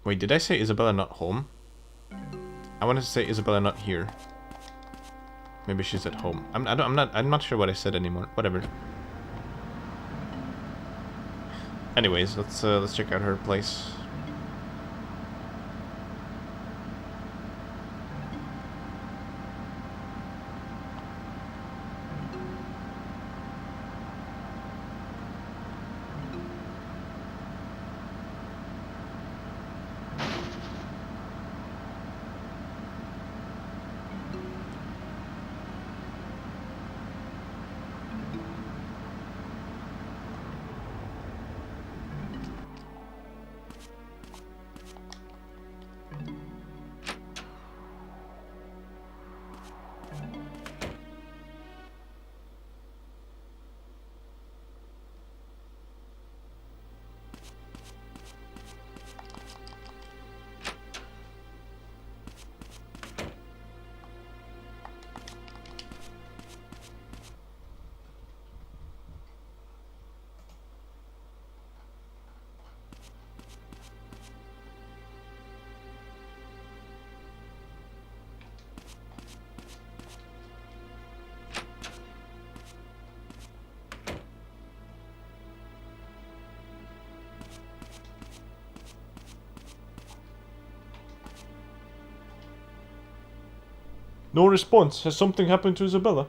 Wait, did I say Isabella not home? I wanted to say Isabella not here. Maybe she's at home. I'm not sure what I said anymore. Whatever. Anyways, let's check out her place. No response. Has something happened to Isabella?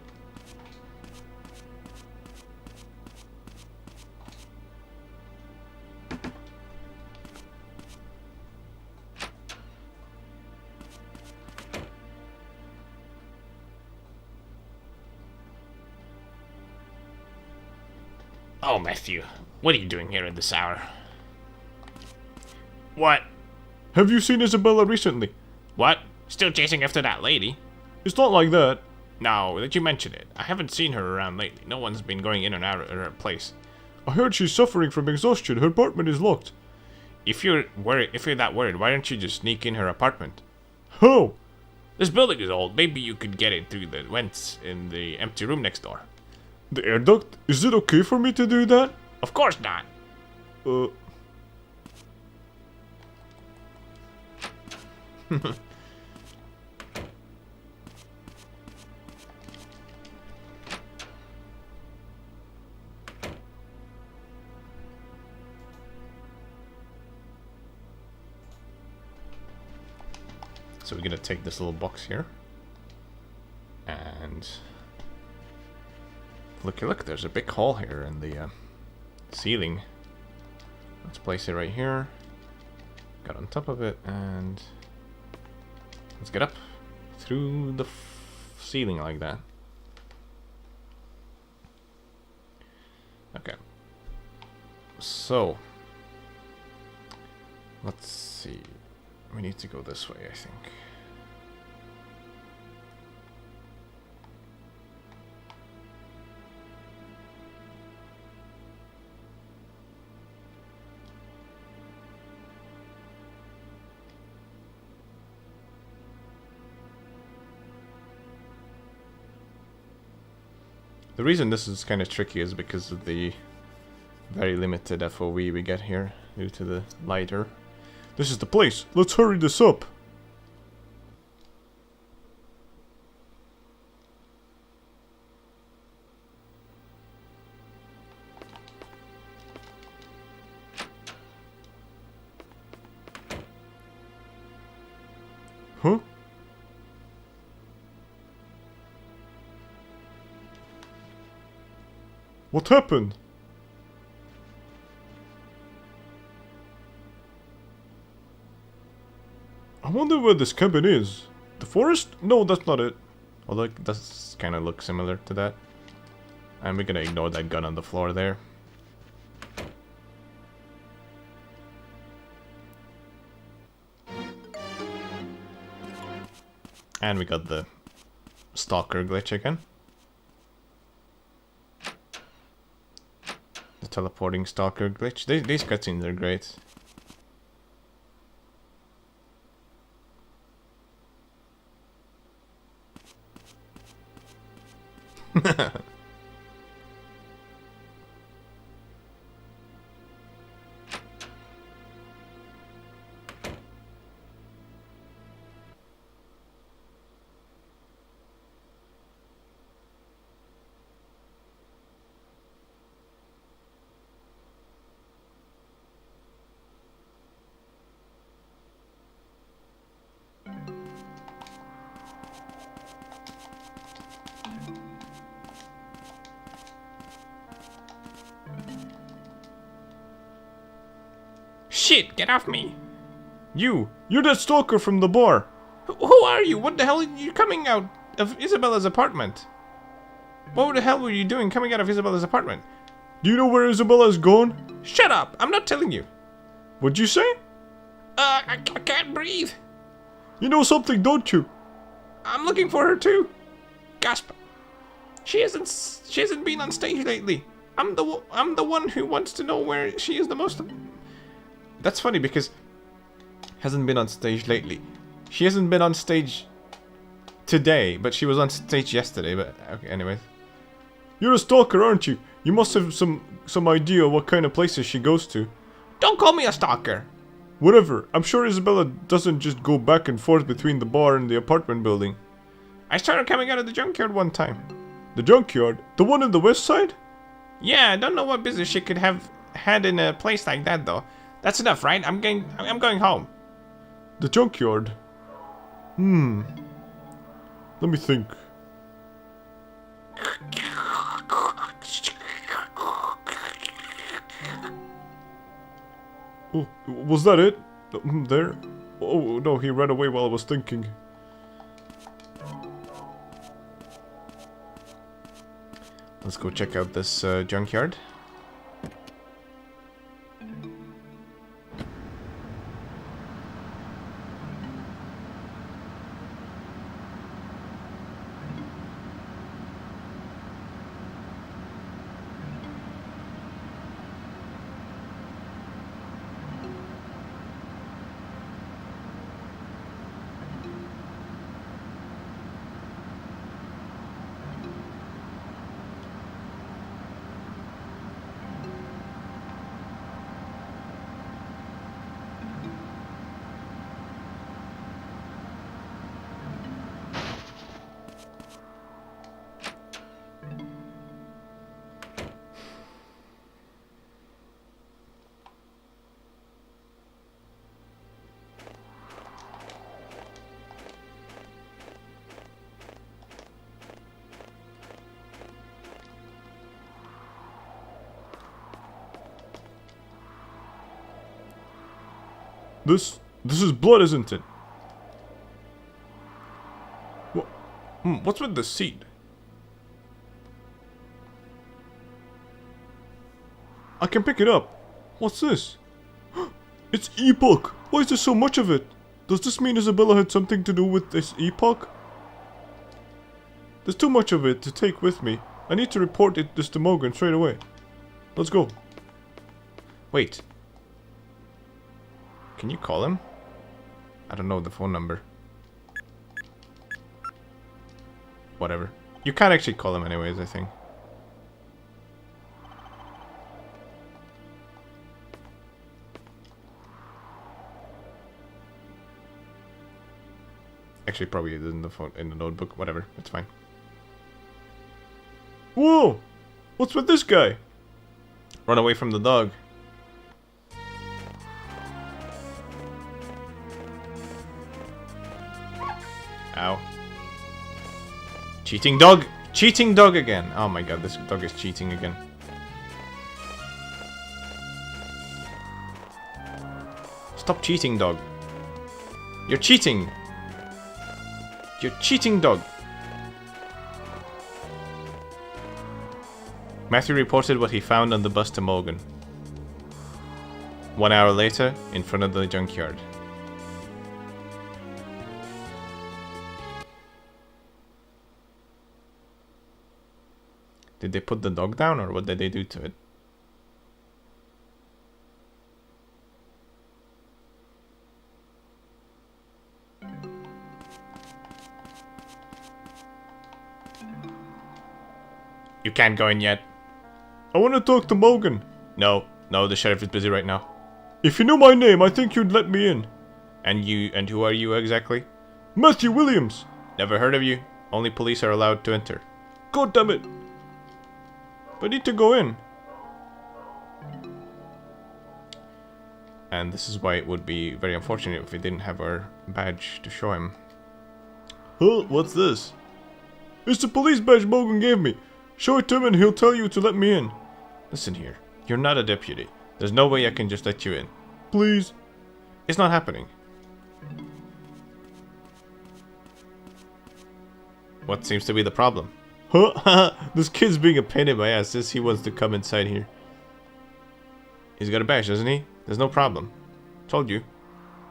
Oh, Matthew, what are you doing here at this hour? What? Have you seen Isabella recently? What? Still chasing after that lady? It's not like that. No, that you mention it. I haven't seen her around lately. No one's been going in and out of her place. I heard she's suffering from exhaustion. Her apartment is locked. If you're that worried, why don't you just sneak in her apartment? How? This building is old. Maybe you could get it through the vents in the empty room next door. The air duct? Is it okay for me to do that? Of course not. So we're gonna take this little box here. And look, there's a big hole here in the ceiling. Let's place it right here. Got on top of it, and let's get up through the ceiling like that. Okay. So, let's see. We need to go this way, I think. The reason this is kind of tricky is because of the very limited FOV we get here due to the lighter. This is the place. Let's hurry this up. Huh? What happened? I wonder where this cabin is. The forest? No, that's not it. Although it does kind of look similar to that. And we're gonna ignore that gun on the floor there. And we got the stalker glitch again. The teleporting stalker glitch. These cutscenes are great. Shit, get off me! You're that stalker from the bar. Who are you? What the hell are you coming out of Isabella's apartment? What the hell were you doing coming out of Isabella's apartment? Do you know where Isabella's gone? Shut up! I'm not telling you. What'd you say? I can't breathe. You know something, don't you? I'm looking for her too. Gasp. She hasn't been on stage lately. I'm the one who wants to know where she is the most. That's funny because hasn't been on stage lately. She hasn't been on stage today, but she was on stage yesterday. But okay, anyways. You're a stalker, aren't you? You must have some idea what kind of places she goes to. Don't call me a stalker. Whatever. I'm sure Isabella doesn't just go back and forth between the bar and the apartment building. I saw her coming out of the junkyard one time. The junkyard? The one in the west side? Yeah, I don't know what business she could have had in a place like that though. That's enough, right? I'm going home. The junkyard? Let me think. Oh, was that it? There? Oh, no, he ran away while I was thinking. Let's go check out this junkyard. This is blood, isn't it? What's with the seed? I can pick it up. What's this? It's epoch. Why is there so much of it? Does this mean Isabella had something to do with this epoch? There's too much of it to take with me. I need to report this to Morgan straight away. Let's go. Wait. Can you call him? I don't know the phone number. Whatever. You can't actually call him anyways, I think. Actually, probably it is in the phone, in the notebook. Whatever, it's fine. Whoa! What's with this guy? Run away from the dog. Ow. Cheating dog! Cheating dog again! Oh my god, this dog is cheating again. Stop cheating, dog. You're cheating! You're cheating, dog! Matthew reported what he found on the bus to Morgan. 1 hour later, in front of the junkyard. Did they put the dog down, or what did they do to it? You can't go in yet. I want to talk to Morgan. No, the sheriff is busy right now. If you knew my name, I think you'd let me in. And who are you exactly? Matthew Williams. Never heard of you. Only police are allowed to enter. God damn it. I need to go in. And this is why it would be very unfortunate if we didn't have our badge to show him. Huh? What's this? It's the police badge Morgan gave me. Show it to him and he'll tell you to let me in. Listen here. You're not a deputy. There's no way I can just let you in. Please. It's not happening. What seems to be the problem? Huh? This kid's being a pain in my ass. Says he wants to come inside here. He's got a badge, doesn't he? There's no problem. Told you.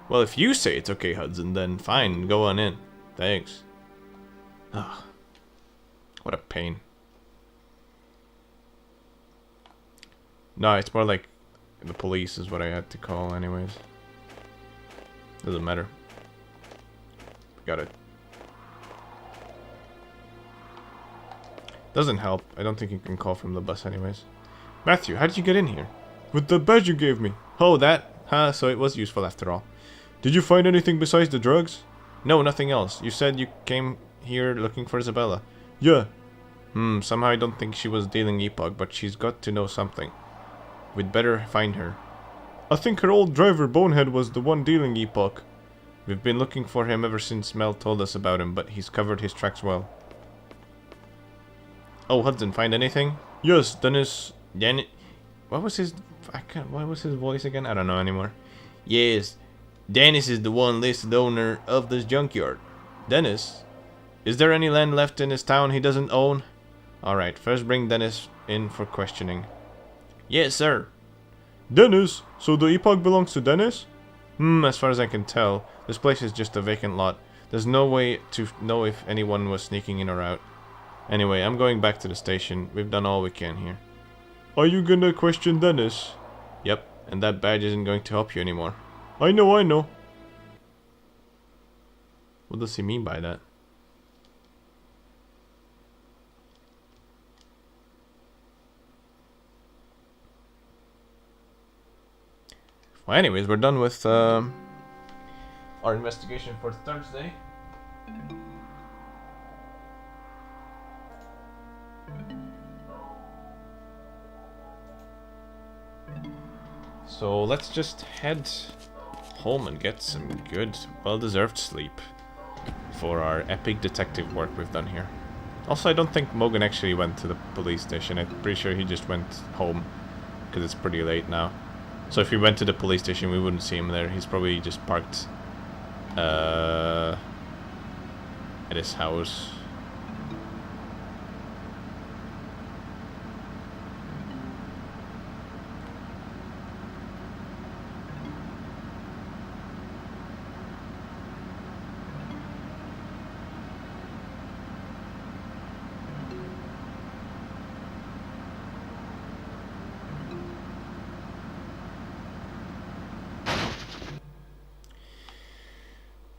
Well, if you say it's okay, Hudson, then fine. Go on in. Thanks. Ah, what a pain. No, it's more like the police is what I had to call anyways. Doesn't matter. Got it. Doesn't help. I don't think you can call from the bus anyways. Matthew, how did you get in here? With the badge you gave me. Oh, that? Huh, so it was useful after all. Did you find anything besides the drugs? No, nothing else. You said you came here looking for Isabella. Yeah. Somehow I don't think she was dealing epoch, but she's got to know something. We'd better find her. I think her old driver Bonehead was the one dealing epoch. We've been looking for him ever since Mel told us about him, but he's covered his tracks well. Oh, Hudson, find anything? Yes, Dennis. What was his... what was his voice again? I don't know anymore. Yes, Dennis is the one listed owner of this junkyard. Dennis? Is there any land left in his town he doesn't own? Alright, first bring Dennis in for questioning. Yes, sir. Dennis? So the epoch belongs to Dennis? As far as I can tell, this place is just a vacant lot. There's no way to know if anyone was sneaking in or out. Anyway, I'm going back to the station. We've done all we can here. Are you gonna question Dennis? Yep, and that badge isn't going to help you anymore. I know. What does he mean by that? Well, anyways, we're done with our investigation for Thursday. So let's just head home and get some good, well-deserved sleep for our epic detective work we've done here. Also, I don't think Morgan actually went to the police station. I'm pretty sure he just went home because it's pretty late now. So if we went to the police station, we wouldn't see him there. He's probably just parked at his house.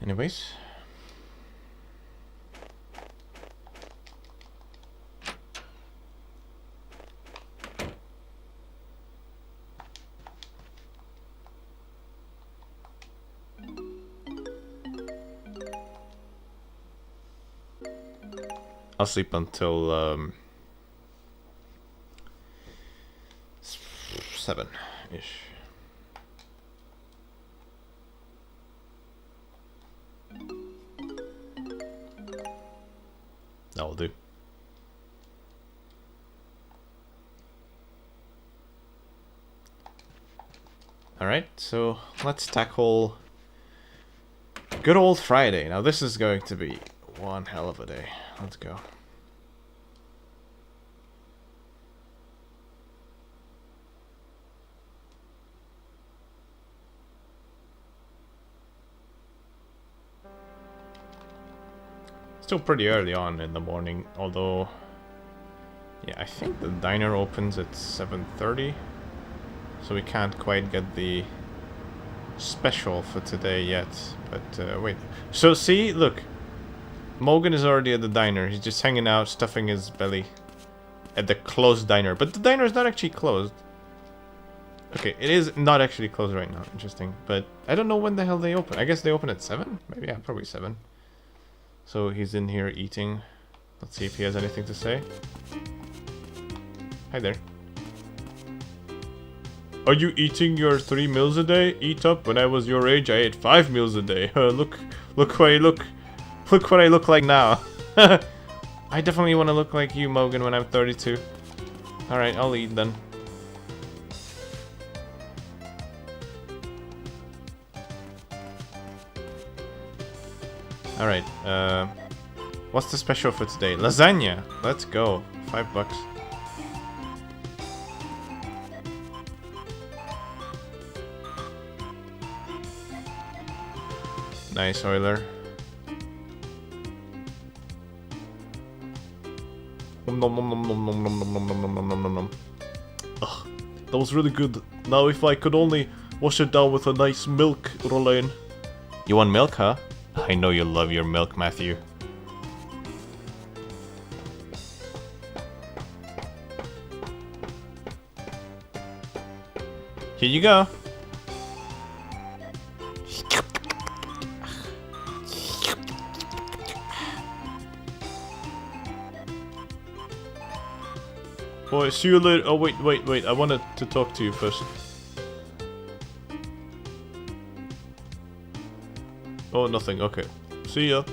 Anyways. I'll sleep until 7-ish. That'll do. Alright, so let's tackle good old Friday. Now this is going to be one hell of a day. Let's go. Still pretty early on in the morning, although yeah, I think the diner opens at 7:30, so we can't quite get the special for today yet. But wait, so see, look, Morgan is already at the diner. He's just hanging out, stuffing his belly at the closed diner, but the diner is not actually closed. Okay, it is not actually closed right now. Interesting, but I don't know when the hell they open. I guess they open at 7? Maybe, yeah, probably 7. So he's in here eating. Let's see if he has anything to say. Hi there. Are you eating your 3 meals a day? Eat up. When I was your age, I ate 5 meals a day. Look what I look. Look what I look like now. I definitely want to look like you, Morgan, when I'm 32. Alright, I'll eat then. Alright, what's the special for today? Lasagna! Let's go. $5. Nice, Euler. Ugh, that was really good. Now if I could only wash it down with a nice milk, Roland. You want milk, huh? I know you love your milk, Matthew. Here you go. Oh, see you later. Oh, wait. I wanted to talk to you first. Oh, nothing. Okay. See ya.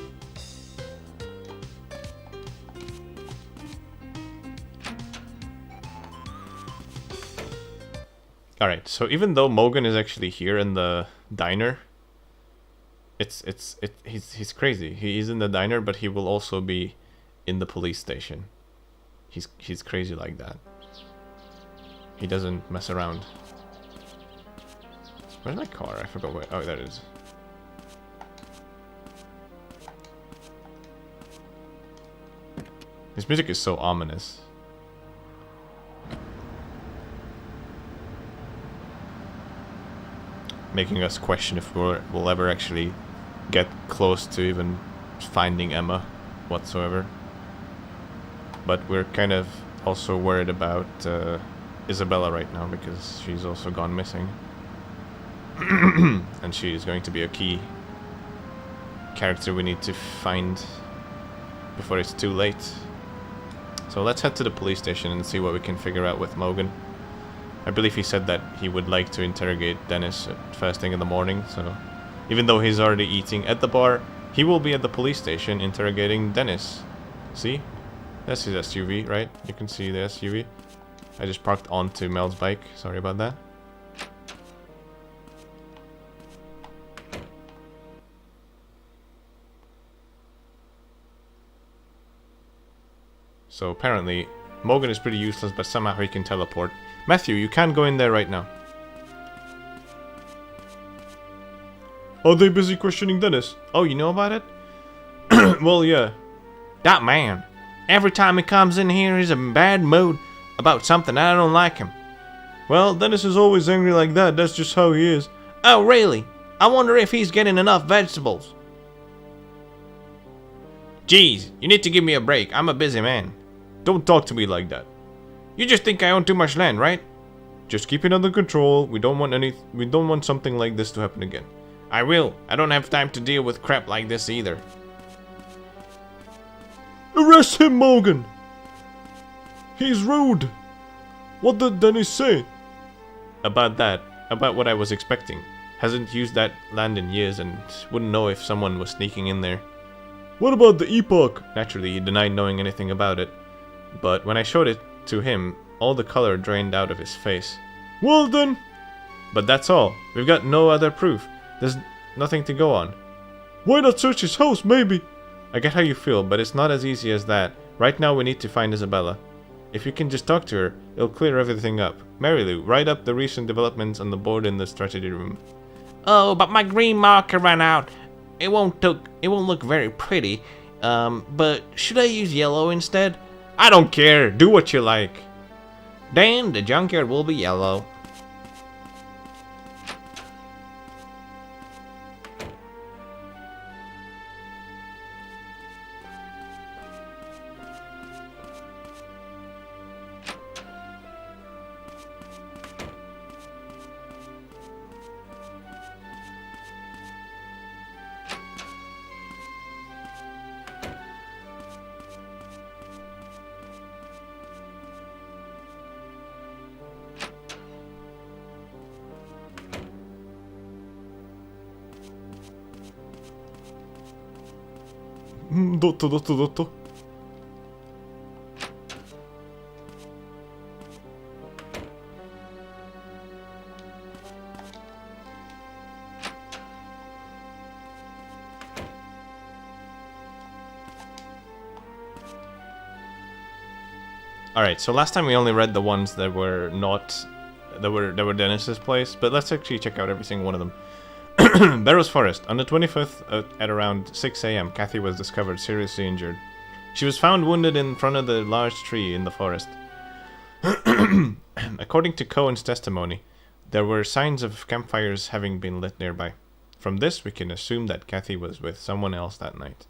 Alright, so even though Morgan is actually here in the diner, he's crazy. He is in the diner, but he will also be in the police station. He's crazy like that. He doesn't mess around. Where's my car? I forgot where. Oh, there it is. This music is so ominous. Making us question if we'll ever actually get close to even finding Emma whatsoever. But we're kind of also worried about Isabella right now because she's also gone missing. And she is going to be a key character we need to find before it's too late. So let's head to the police station and see what we can figure out with Morgan. I believe he said that he would like to interrogate Dennis at first thing in the morning, so even though he's already eating at the bar, he will be at the police station interrogating Dennis. See? That's his SUV, right? You can see the SUV. I just parked onto Mel's bike. Sorry about that. So apparently, Morgan is pretty useless, but somehow he can teleport. Matthew, you can't go in there right now. Are they busy questioning Dennis? Oh, you know about it? Well, yeah. That man. Every time he comes in here, he's in bad mood about something. I don't like him. Well, Dennis is always angry like that. That's just how he is. Oh, really? I wonder if he's getting enough vegetables. Geez, you need to give me a break. I'm a busy man. Don't talk to me like that. You just think I own too much land, right? Just keep it under control. We don't want something like this to happen again. I will. I don't have time to deal with crap like this either. Arrest him, Morgan! He's rude! What did Dennis say? About that. About what I was expecting. Hasn't used that land in years and wouldn't know if someone was sneaking in there. What about the epoch? Naturally, he denied knowing anything about it. But when I showed it to him, all the color drained out of his face. Well then. But that's all. We've got no other proof. There's nothing to go on. Why not search his house, maybe? I get how you feel, but it's not as easy as that. Right now we need to find Isabella. If you can just talk to her, it'll clear everything up. Marilu, write up the recent developments on the board in the strategy room. Oh, but my green marker ran out. It won't look very pretty. But should I use yellow instead? I don't care. Do what you like. Then the junkyard will be yellow. Dotto. Alright, so last time we only read the ones that were Dennis's place, but let's actually check out every single one of them. Barrows Forest. On the 25th at around 6 a.m., Kathy was discovered seriously injured. She was found wounded in front of the large tree in the forest. According to Cohen's testimony, there were signs of campfires having been lit nearby. From this, we can assume that Kathy was with someone else that night.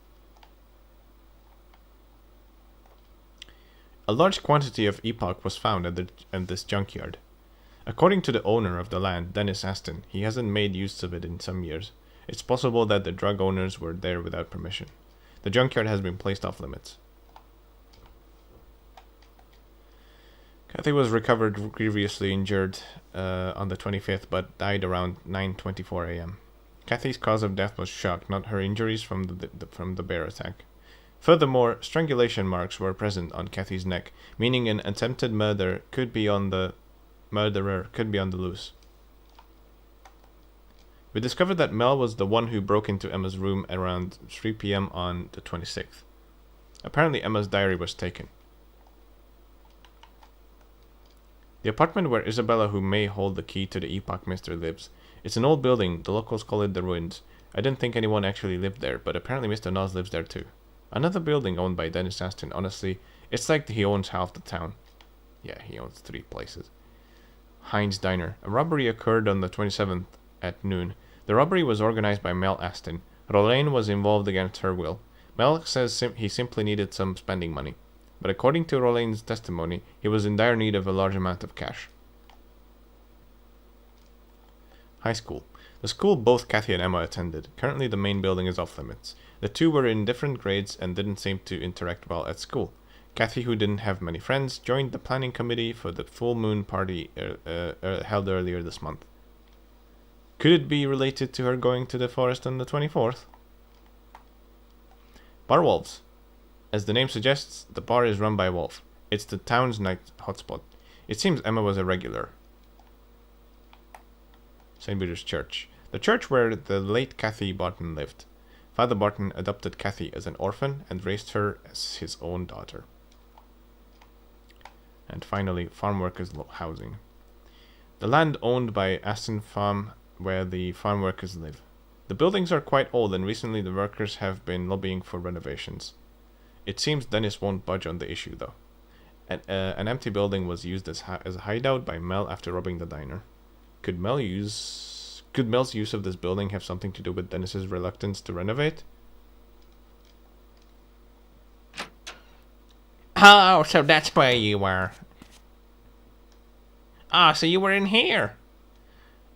A large quantity of epoch was found at this junkyard. According to the owner of the land, Dennis Aston, he hasn't made use of it in some years. It's possible that the drug owners were there without permission. The junkyard has been placed off limits. Kathy was recovered grievously injured on the 25th, but died around 9:24 a.m. Kathy's cause of death was shock, not her injuries from the bear attack. Furthermore, strangulation marks were present on Kathy's neck, meaning an attempted murderer could be on the loose. We discovered that Mel was the one who broke into Emma's room around 3 p.m. on the 26th. Apparently Emma's diary was taken. The apartment where Isabella, who may hold the key to the Epoch Mister, lives. It's an old building, the locals call it the Ruins. I didn't think anyone actually lived there, but apparently Mr. Noz lives there too. Another building owned by Dennis Aston. Honestly, it's like he owns half the town. Yeah, he owns 3 places. Heinz Diner. A robbery occurred on the 27th at noon. The robbery was organized by Mel Aston. Rolane was involved against her will. Mel says he simply needed some spending money. But according to Rolane's testimony, he was in dire need of a large amount of cash. High school. The school both Kathy and Emma attended. Currently the main building is off limits. The two were in different grades and didn't seem to interact well at school. Kathy, who didn't have many friends, joined the planning committee for the full moon party held earlier this month. Could it be related to her going to the forest on the 24th? Bar Wolves. As the name suggests, the bar is run by Wolf. It's the town's night hotspot. It seems Emma was a regular. St. Peter's Church. The church where the late Kathy Barton lived. Father Barton adopted Kathy as an orphan and raised her as his own daughter. And finally, farm workers housing. The land owned by Aston Farm, where the farm workers live. The buildings are quite old, and recently the workers have been lobbying for renovations. It seems Dennis won't budge on the issue, though. An empty building was used as a hideout by Mel after robbing the diner. Could Mel's use of this building have something to do with Dennis's reluctance to renovate? Oh, so that's where you were. Ah, so you were in here.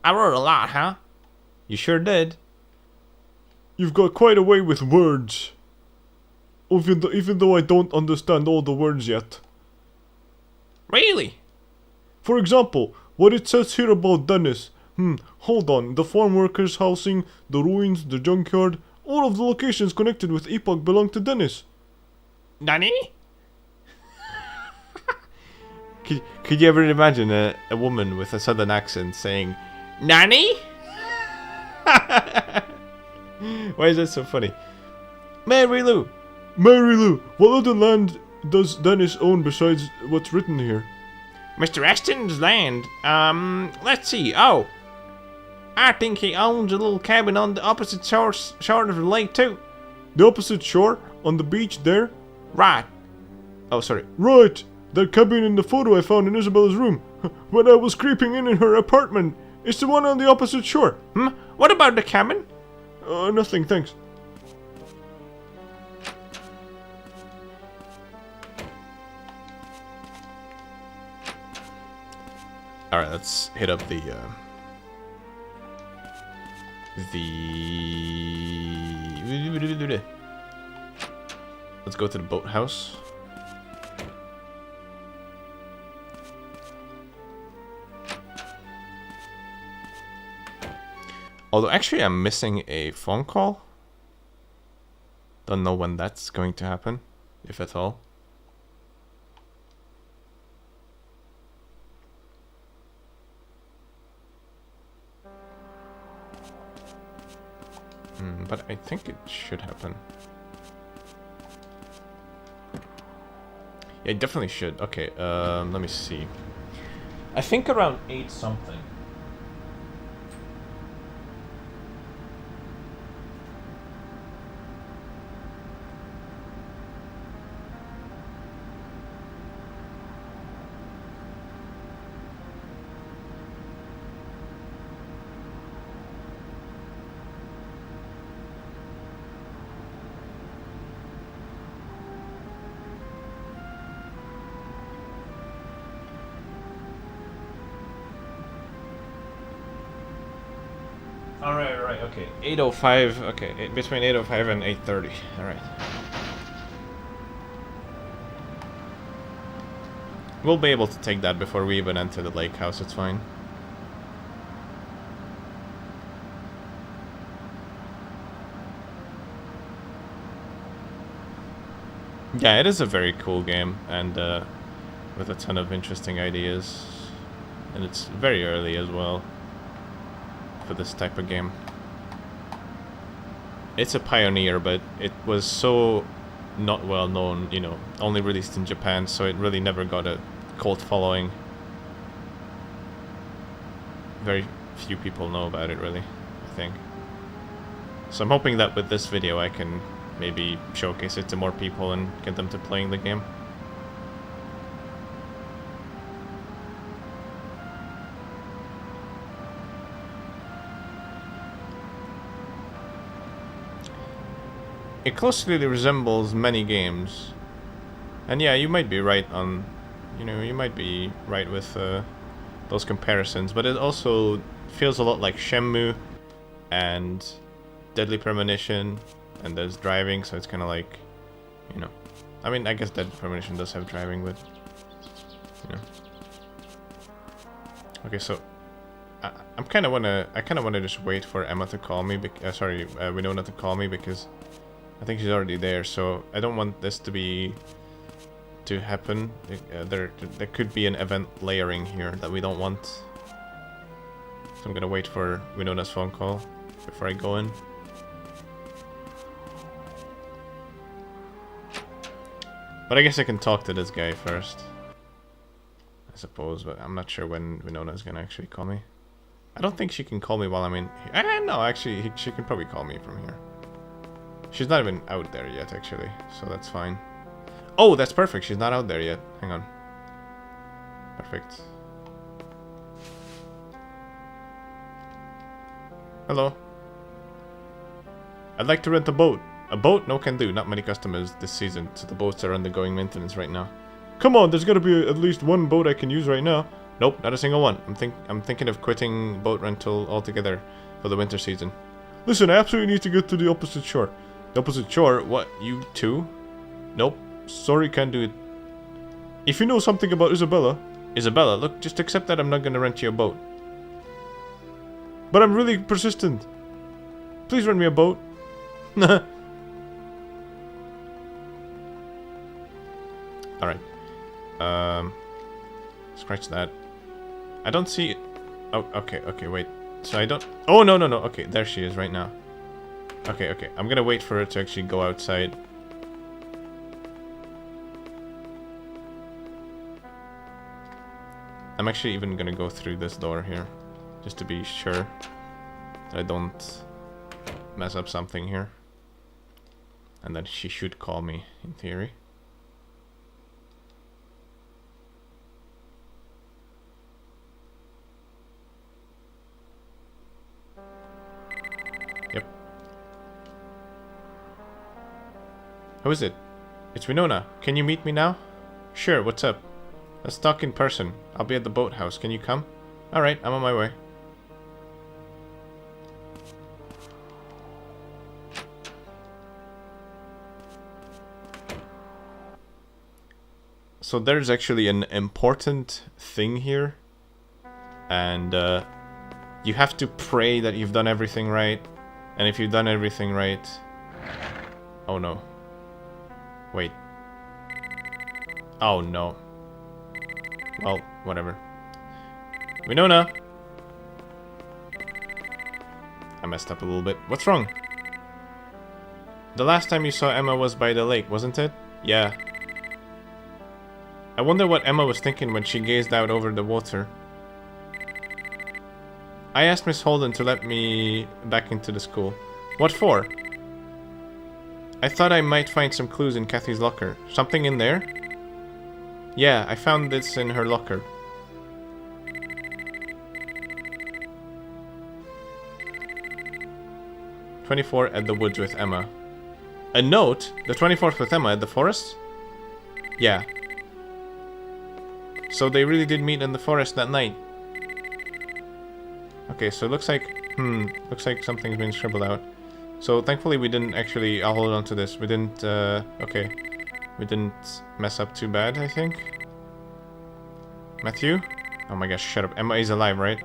I wrote a lot, huh? You sure did. You've got quite a way with words. Even though I don't understand all the words yet. Really? For example, what it says here about Dennis. Hold on. The farm workers' housing, the ruins, the junkyard, all of the locations connected with Epoch belong to Dennis. Danny? Could you ever imagine a woman with a southern accent saying, Nanny? why is that so funny? Mary Lou! Mary Lou, what other land does Dennis own besides what's written here? Mr. Eston's land? Let's see. Oh, I think he owns a little cabin on the opposite shore of the lake, too. The opposite shore? On the beach there? Right. Oh, sorry. Right! That cabin in the photo I found in Isabella's room when I was creeping in her apartment. It's the one on the opposite shore. What about the cabin? Nothing, thanks. Alright, let's hit up the let's go to the boathouse. Although actually I'm missing a phone call. Don't know when that's going to happen, if at all. But I think it should happen. Yeah, it definitely should. Okay, let me see. I think around 8 something. Alright, okay. 8:05, okay. Between 8:05 and 8:30. Alright. We'll be able to take that before we even enter the lake house, it's fine. Yeah, it is a very cool game, and with a ton of interesting ideas. And it's very early as well for this type of game. It's a pioneer, but it was so not well known, you know, only released in Japan, so it really never got a cult following. Very few people know about it, really, I think. So I'm hoping that with this video I can maybe showcase it to more people and get them to playing the game. It closely resembles many games. And yeah, you might be right on, you know, you might be right with those comparisons, but it also feels a lot like Shenmue and Deadly Premonition, and there's driving, so it's kind of like, you know, I mean, I guess Deadly Premonition does have driving, but, you know. Okay, so I kind of wanna just wait for Emma to call me, Winona to call me, because I think she's already there, so I don't want this to happen. There could be an event layering here that we don't want. So I'm gonna wait for Winona's phone call before I go in. But I guess I can talk to this guy first. suppose, but I'm not sure when Winona's gonna actually call me. I don't think she can call me while I'm in here. No, actually, she can probably call me from here. She's not even out there yet, actually, so that's fine. Oh, that's perfect. She's not out there yet. Hang on. Perfect. Hello. I'd like to rent a boat. A boat? No can do. Not many customers this season, so the boats are undergoing maintenance right now. Come on, there's gotta be at least one boat I can use right now. Nope, not a single one. I'm thinking of quitting boat rental altogether for the winter season. Listen, I absolutely need to get to the opposite shore. The opposite shore? What? You too? Nope. Sorry, can't do it. If you know something about Isabella... Isabella, look, just accept that I'm not gonna rent you a boat. But I'm really persistent. Please rent me a boat. Alright. Scratch that. I don't see it. Oh, okay, wait. So I don't... Oh, no. Okay, there she is right now. Okay. I'm gonna wait for her to actually go outside. I'm actually even gonna go through this door here. Just to be sure that I don't mess up something here. And then she should call me, in theory. Yep. Who is it? It's Winona. Can you meet me now? Sure, what's up? Let's talk in person. I'll be at the boathouse. Can you come? Alright, I'm on my way. So there's actually an important thing here. And you have to pray that you've done everything right. And if you've done everything right... Oh no. Wait. Oh no. Well, whatever. Winona! I messed up a little bit. What's wrong? The last time you saw Emma was by the lake, wasn't it? Yeah. I wonder what Emma was thinking when she gazed out over the water. I asked Miss Holden to let me back into the school. What for? I thought I might find some clues in Kathy's locker. Something in there? Yeah, I found this in her locker. "24 at the woods with Emma." A note? The 24th with Emma at the forest? Yeah. So they really did meet in the forest that night. Okay, so it looks like something's been scribbled out. So thankfully we didn't actually, I'll hold on to this. We didn't, okay. We didn't mess up too bad, I think. Matthew? Oh my gosh, shut up. Emma is alive, right?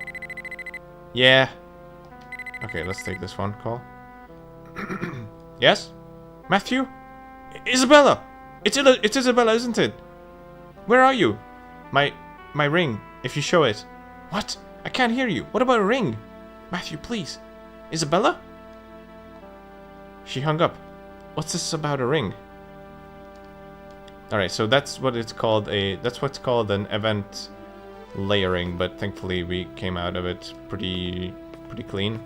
Yeah. Okay, let's take this phone call. Yes? Matthew? Isabella! It's Isabella, isn't it? Where are you? My ring, if you show it. What? I can't hear you. What about a ring? Matthew, please. Isabella? She hung up. What's this about a ring? Alright, so that's what it's called, that's what's called an event layering, but thankfully we came out of it pretty clean.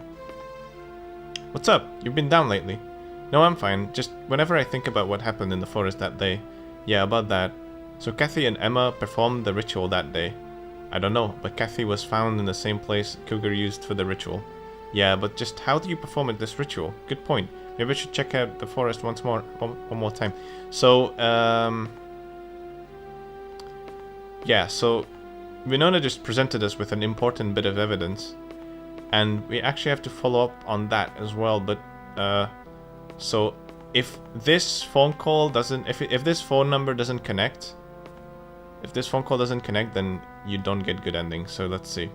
What's up? You've been down lately. No, I'm fine. Just whenever I think about what happened in the forest that day. Yeah, about that. So Kathy and Emma performed the ritual that day. I don't know, but Kathy was found in the same place Cougar used for the ritual. Yeah, but just how do you perform this ritual? Good point. Maybe I should check out the forest one more time. So, yeah, so Winona just presented us with an important bit of evidence. And we actually have to follow up on that as well, but, so if this phone call doesn't, if this phone number doesn't connect, then you don't get good endings. So let's see.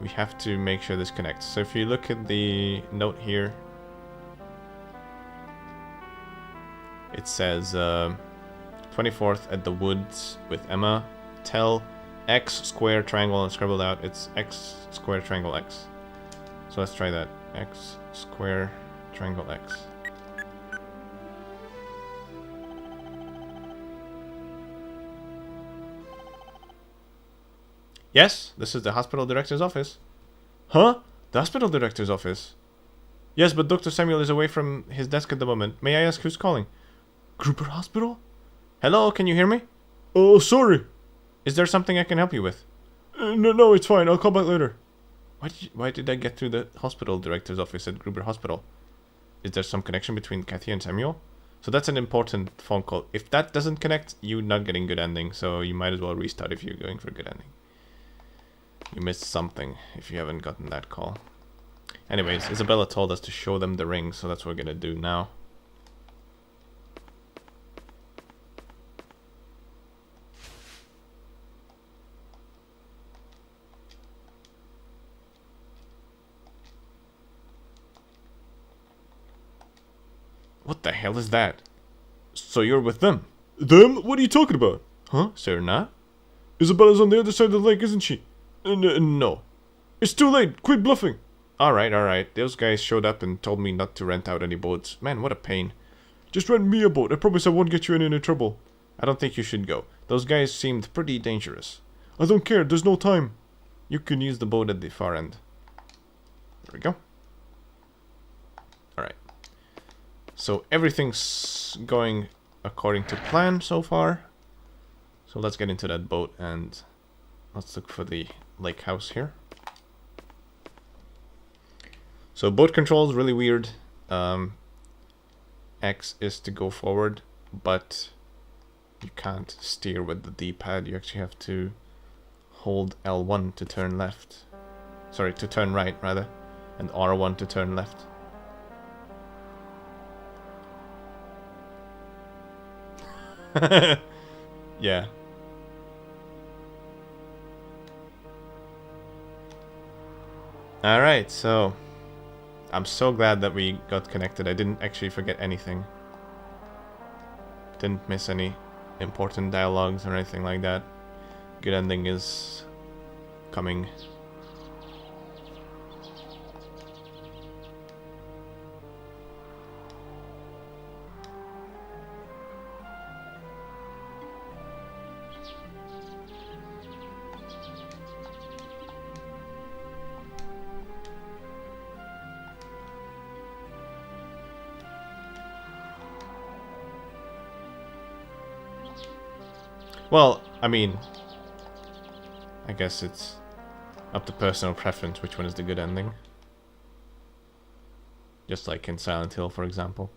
We have to make sure this connects. So if you look at the note here, it says 24th at the woods with Emma. Tell X square triangle and scribbled out. It's X square triangle X. So let's try that. X square triangle X. Yes, this is the hospital director's office. Huh? The hospital director's office? Yes, but Dr. Samuel is away from his desk at the moment. May I ask who's calling? Grouper Hospital? Hello, can you hear me? Oh, sorry. Is there something I can help you with? No, it's fine. I'll call back later. Why did I get through the hospital director's office at Gruber Hospital? Is there some connection between Kathy and Samuel? So that's an important phone call. If that doesn't connect, you're not getting good ending, so you might as well restart if you're going for a good ending. You missed something if you haven't gotten that call. Anyways, Isabella told us to show them the ring, so that's what we're gonna do now. What the hell is that? So you're with them? Them? What are you talking about? Huh? So you're not? Isabella's on the other side of the lake, isn't she? No. It's too late. Quit bluffing. Alright. Those guys showed up and told me not to rent out any boats. Man, what a pain. Just rent me a boat. I promise I won't get you in any trouble. I don't think you should go. Those guys seemed pretty dangerous. I don't care. There's no time. You can use the boat at the far end. There we go. Alright. So everything's going according to plan so far. So let's get into that boat and let's look for the lake house here. So boat control is really weird. X is to go forward, but you can't steer with the D-pad. You actually have to hold L1 to turn left. Sorry, to turn right rather, and R1 to turn left. Yeah. Alright, so I'm so glad that we got connected. I didn't actually forget anything. Didn't miss any important dialogues or anything like that. Good ending is coming. Well, I mean, I guess it's up to personal preference which one is the good ending. Just like in Silent Hill, for example.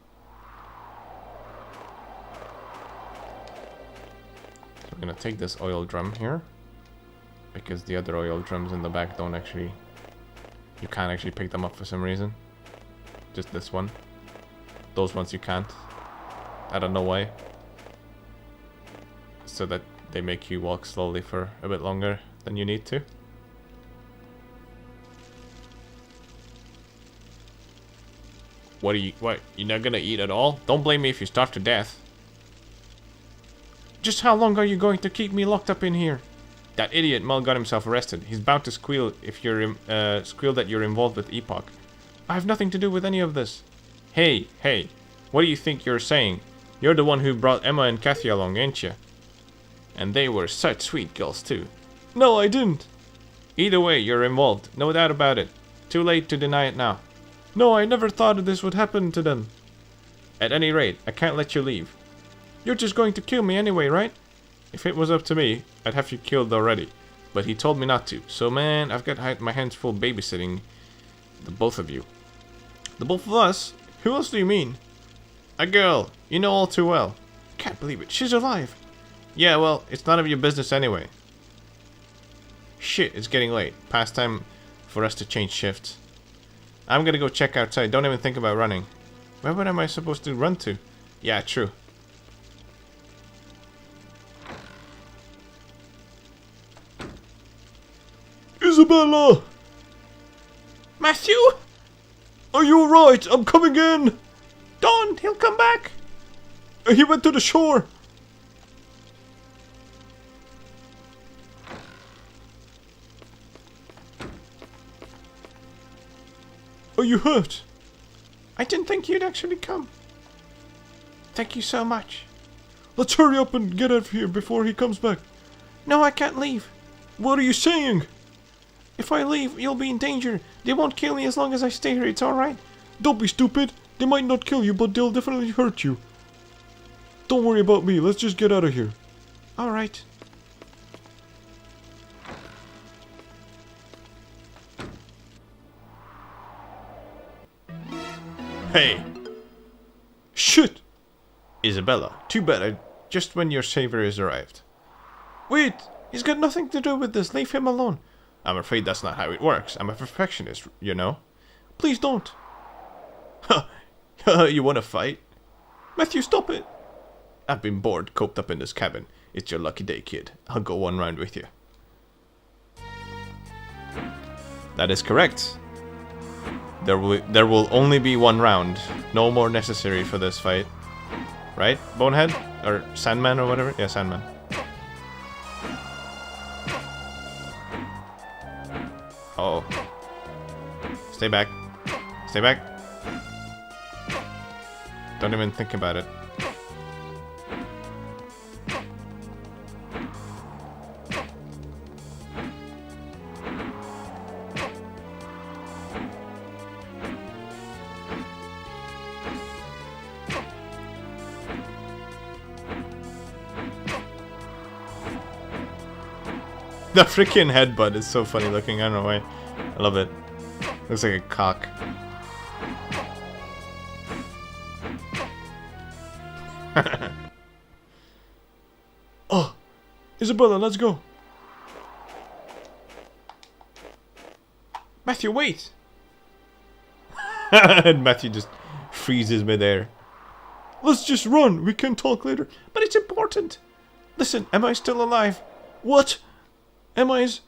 So we're gonna take this oil drum here, because the other oil drums in the back don't actually... You can't actually pick them up for some reason. Just this one. Those ones you can't. I don't know why. So that they make you walk slowly for a bit longer than you need to. What, you're not gonna eat at all? Don't blame me if you starve to death. Just how long are you going to keep me locked up in here? That idiot Mel got himself arrested. He's bound to squeal if you're squeal that you're involved with Epoch. I have nothing to do with any of this. Hey, what do you think you're saying? You're the one who brought Emma and Kathy along, ain't you? And they were such sweet girls too. No, I didn't. Either way, you're involved. No doubt about it. Too late to deny it now. No, I never thought this would happen to them. At any rate, I can't let you leave. You're just going to kill me anyway, right? If it was up to me, I'd have you killed already. But he told me not to. So man, I've got my hands full babysitting the both of you. The both of us? Who else do you mean? A girl. You know all too well. Can't believe it. She's alive. Yeah, well, it's none of your business anyway. Shit, it's getting late. Past time for us to change shifts. I'm gonna go check outside. Don't even think about running. Where am I supposed to run to? Yeah, true. Isabella! Matthew! Are you alright? I'm coming in! Don, he'll come back! He went to the shore! Are you hurt? I didn't think you'd actually come. Thank you so much. Let's hurry up and get out of here before he comes back. No, I can't leave. What are you saying? If I leave, you'll be in danger. They won't kill me as long as I stay here. It's alright. Don't be stupid. They might not kill you, but they'll definitely hurt you. Don't worry about me. Let's just get out of here. Alright. Hey, Shit! Isabella. Too bad. Just when your savior has arrived. Wait! He's got nothing to do with this. Leave him alone. I'm afraid that's not how it works. I'm a perfectionist, you know. Please don't. You want to fight? Matthew, stop it! I've been bored, coped up in this cabin. It's your lucky day, kid. I'll go one round with you. That is correct. There will only be one round. No more necessary for this fight. Right? Bonehead? Or Sandman or whatever? Yeah, Sandman. Uh-oh. Stay back. Stay back. Don't even think about it. The freaking headbutt is so funny looking. I don't know why. I love it. Looks like a cock. Oh, Isabella, let's go. Matthew, wait! And Matthew just freezes midair. Let's just run. We can talk later. But it's important. Listen, am I still alive? What? Emma's...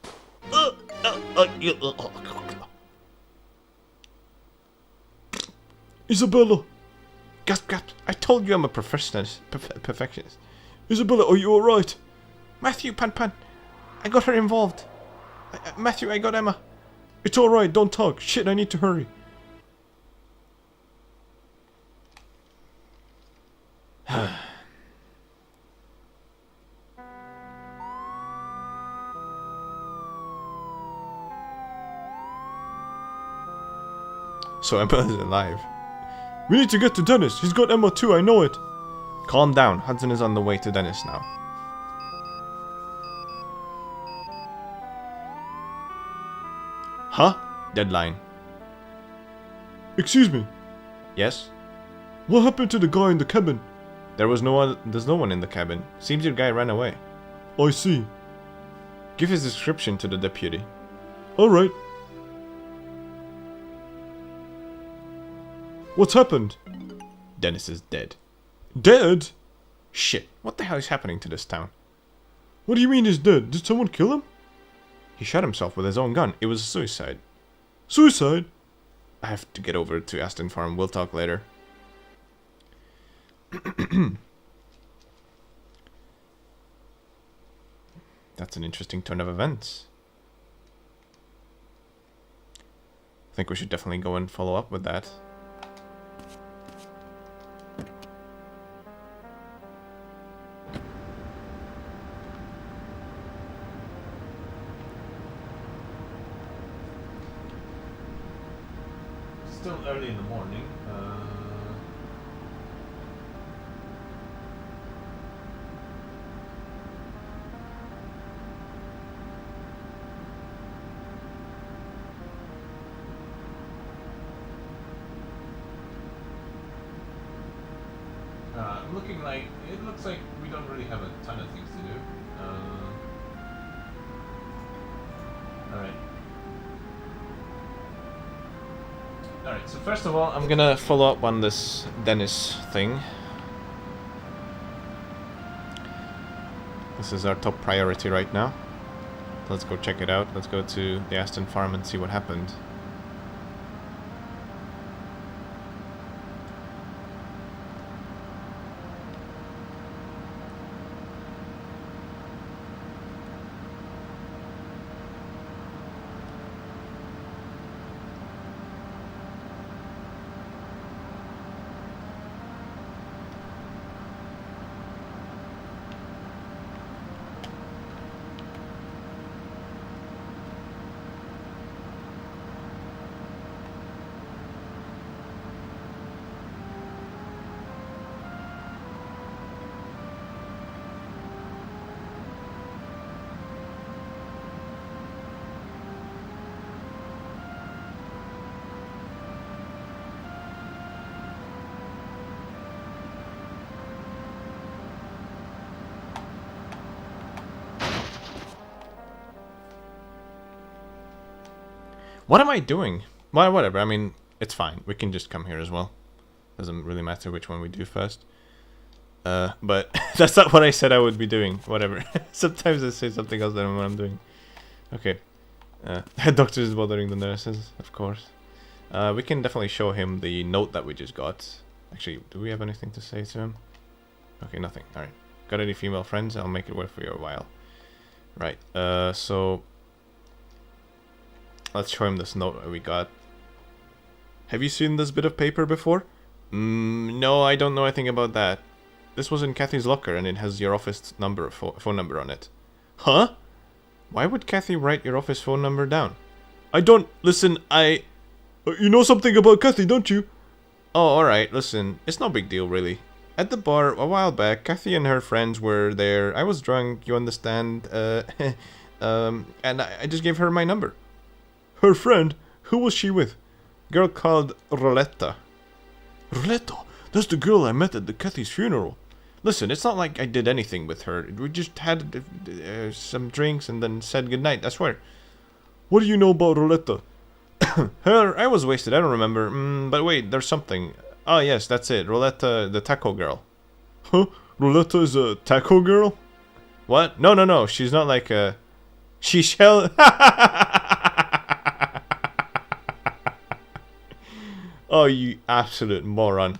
Isabella! Gasp, gasp. I told you I'm a perfectionist. Isabella, are you alright? Matthew, Pan. I got her involved. Matthew, I got Emma. It's alright, don't talk. Shit, I need to hurry. So Emma is alive. We need to get to Dennis. He's got Emma too, I know it. Calm down. Hudson is on the way to Dennis now. Huh? Deadline. Excuse me. Yes? What happened to the guy in the cabin? There's no one in the cabin. Seems your guy ran away. I see. Give his description to the deputy. Alright. What's happened? Dennis is dead. Dead? Shit. What the hell is happening to this town? What do you mean he's dead? Did someone kill him? He shot himself with his own gun. It was a suicide. Suicide? I have to get over to Aston Farm. We'll talk later. That's an interesting turn of events. I think we should definitely go and follow up with that. Still early in the morning. Looking like it looks like we don't really have a ton of things to do. Alright, so first of all, I'm gonna follow up on this Dennis thing. This is our top priority right now. Let's go check it out. Let's go to the Aston Farm and see what happened. What am I doing? Well, whatever. I mean, it's fine. We can just come here as well. Doesn't really matter which one we do first. But that's not what I said I would be doing. Whatever. Sometimes I say something else than what I'm doing. Okay. The doctor is bothering the nurses, of course. We can definitely show him the note that we just got. Actually, do we have anything to say to him? Okay, nothing. Alright. Got any female friends? I'll make it work for you a while. Right. So... let's show him this note that we got. Have you seen this bit of paper before? No, I don't know anything about that. This was in Kathy's locker and it has your office number, phone number on it. Huh? Why would Kathy write your office phone number down? I don't... Listen, you know something about Kathy, don't you? Oh, alright, listen. It's no big deal, really. At the bar, a while back, Kathy and her friends were there. I was drunk, you understand? And I just gave her my number. Her friend? Who was she with? Girl called Roletta. Roletta? That's the girl I met at the Kathy's funeral. Listen, it's not like I did anything with her. We just had some drinks and then said goodnight, I swear. What do you know about Roletta? Her, I was wasted, I don't remember. But wait, there's something. Oh yes, that's it. Roletta, the taco girl. Huh? Roletta is a taco girl? What? No. She's not like a... She shall... Oh, you absolute moron.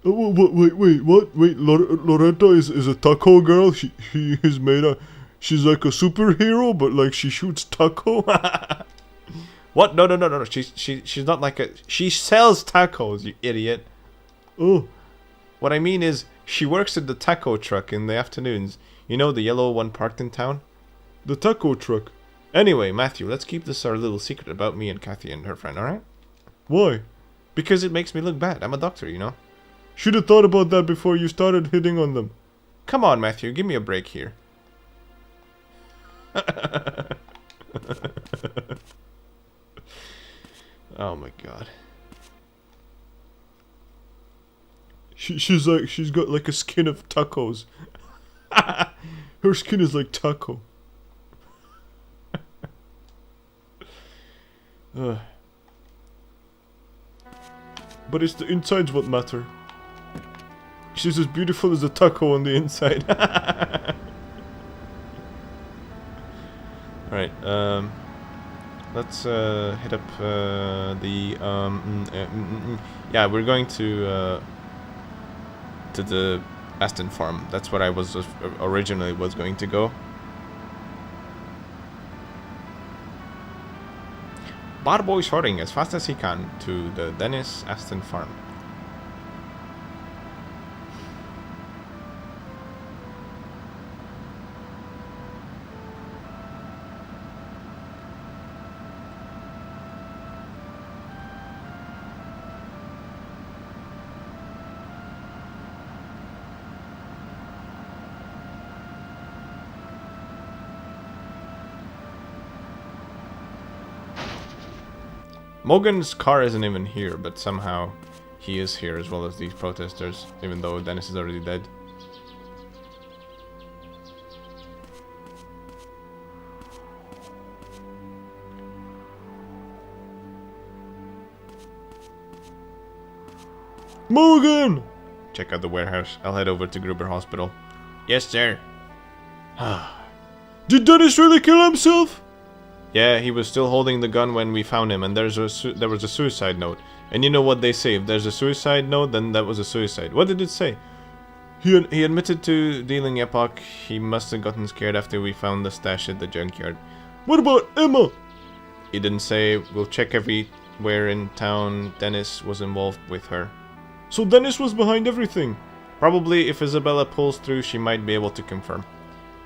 Wait, what? Wait, Loretta is a taco girl? She is made a... She's like a superhero, but like she shoots taco? What? No. She's not like a... She sells tacos, you idiot. Oh. What I mean is, she works at the taco truck in the afternoons. You know, the yellow one parked in town? The taco truck. Anyway, Matthew, let's keep this our little secret about me and Kathy and her friend, alright? Why? Because it makes me look bad. I'm a doctor, you know? Should have thought about that before you started hitting on them. Come on, Matthew, give me a break here. Oh my god. She's got like a skin of tacos. Her skin is like taco. But it's the insides what matter. She's as beautiful as a taco on the inside. Alright, let's hit up yeah, we're going to the Aston farm. That's where I was originally going to go. Barboy's hurrying as fast as he can to the Dennis Aston farm. Morgan's car isn't even here, but somehow he is here as well as these protesters, even though Dennis is already dead. Morgan! Check out the warehouse. I'll head over to Gruber Hospital. Yes, sir. Did Dennis really kill himself? Yeah, he was still holding the gun when we found him, and there was a suicide note. And you know what they say, if there's a suicide note, then that was a suicide. What did it say? He admitted to dealing epoch. He must have gotten scared after we found the stash at the junkyard. What about Emma? He didn't say. We'll check everywhere in town. Dennis was involved with her. So Dennis was behind everything? Probably. If Isabella pulls through, she might be able to confirm.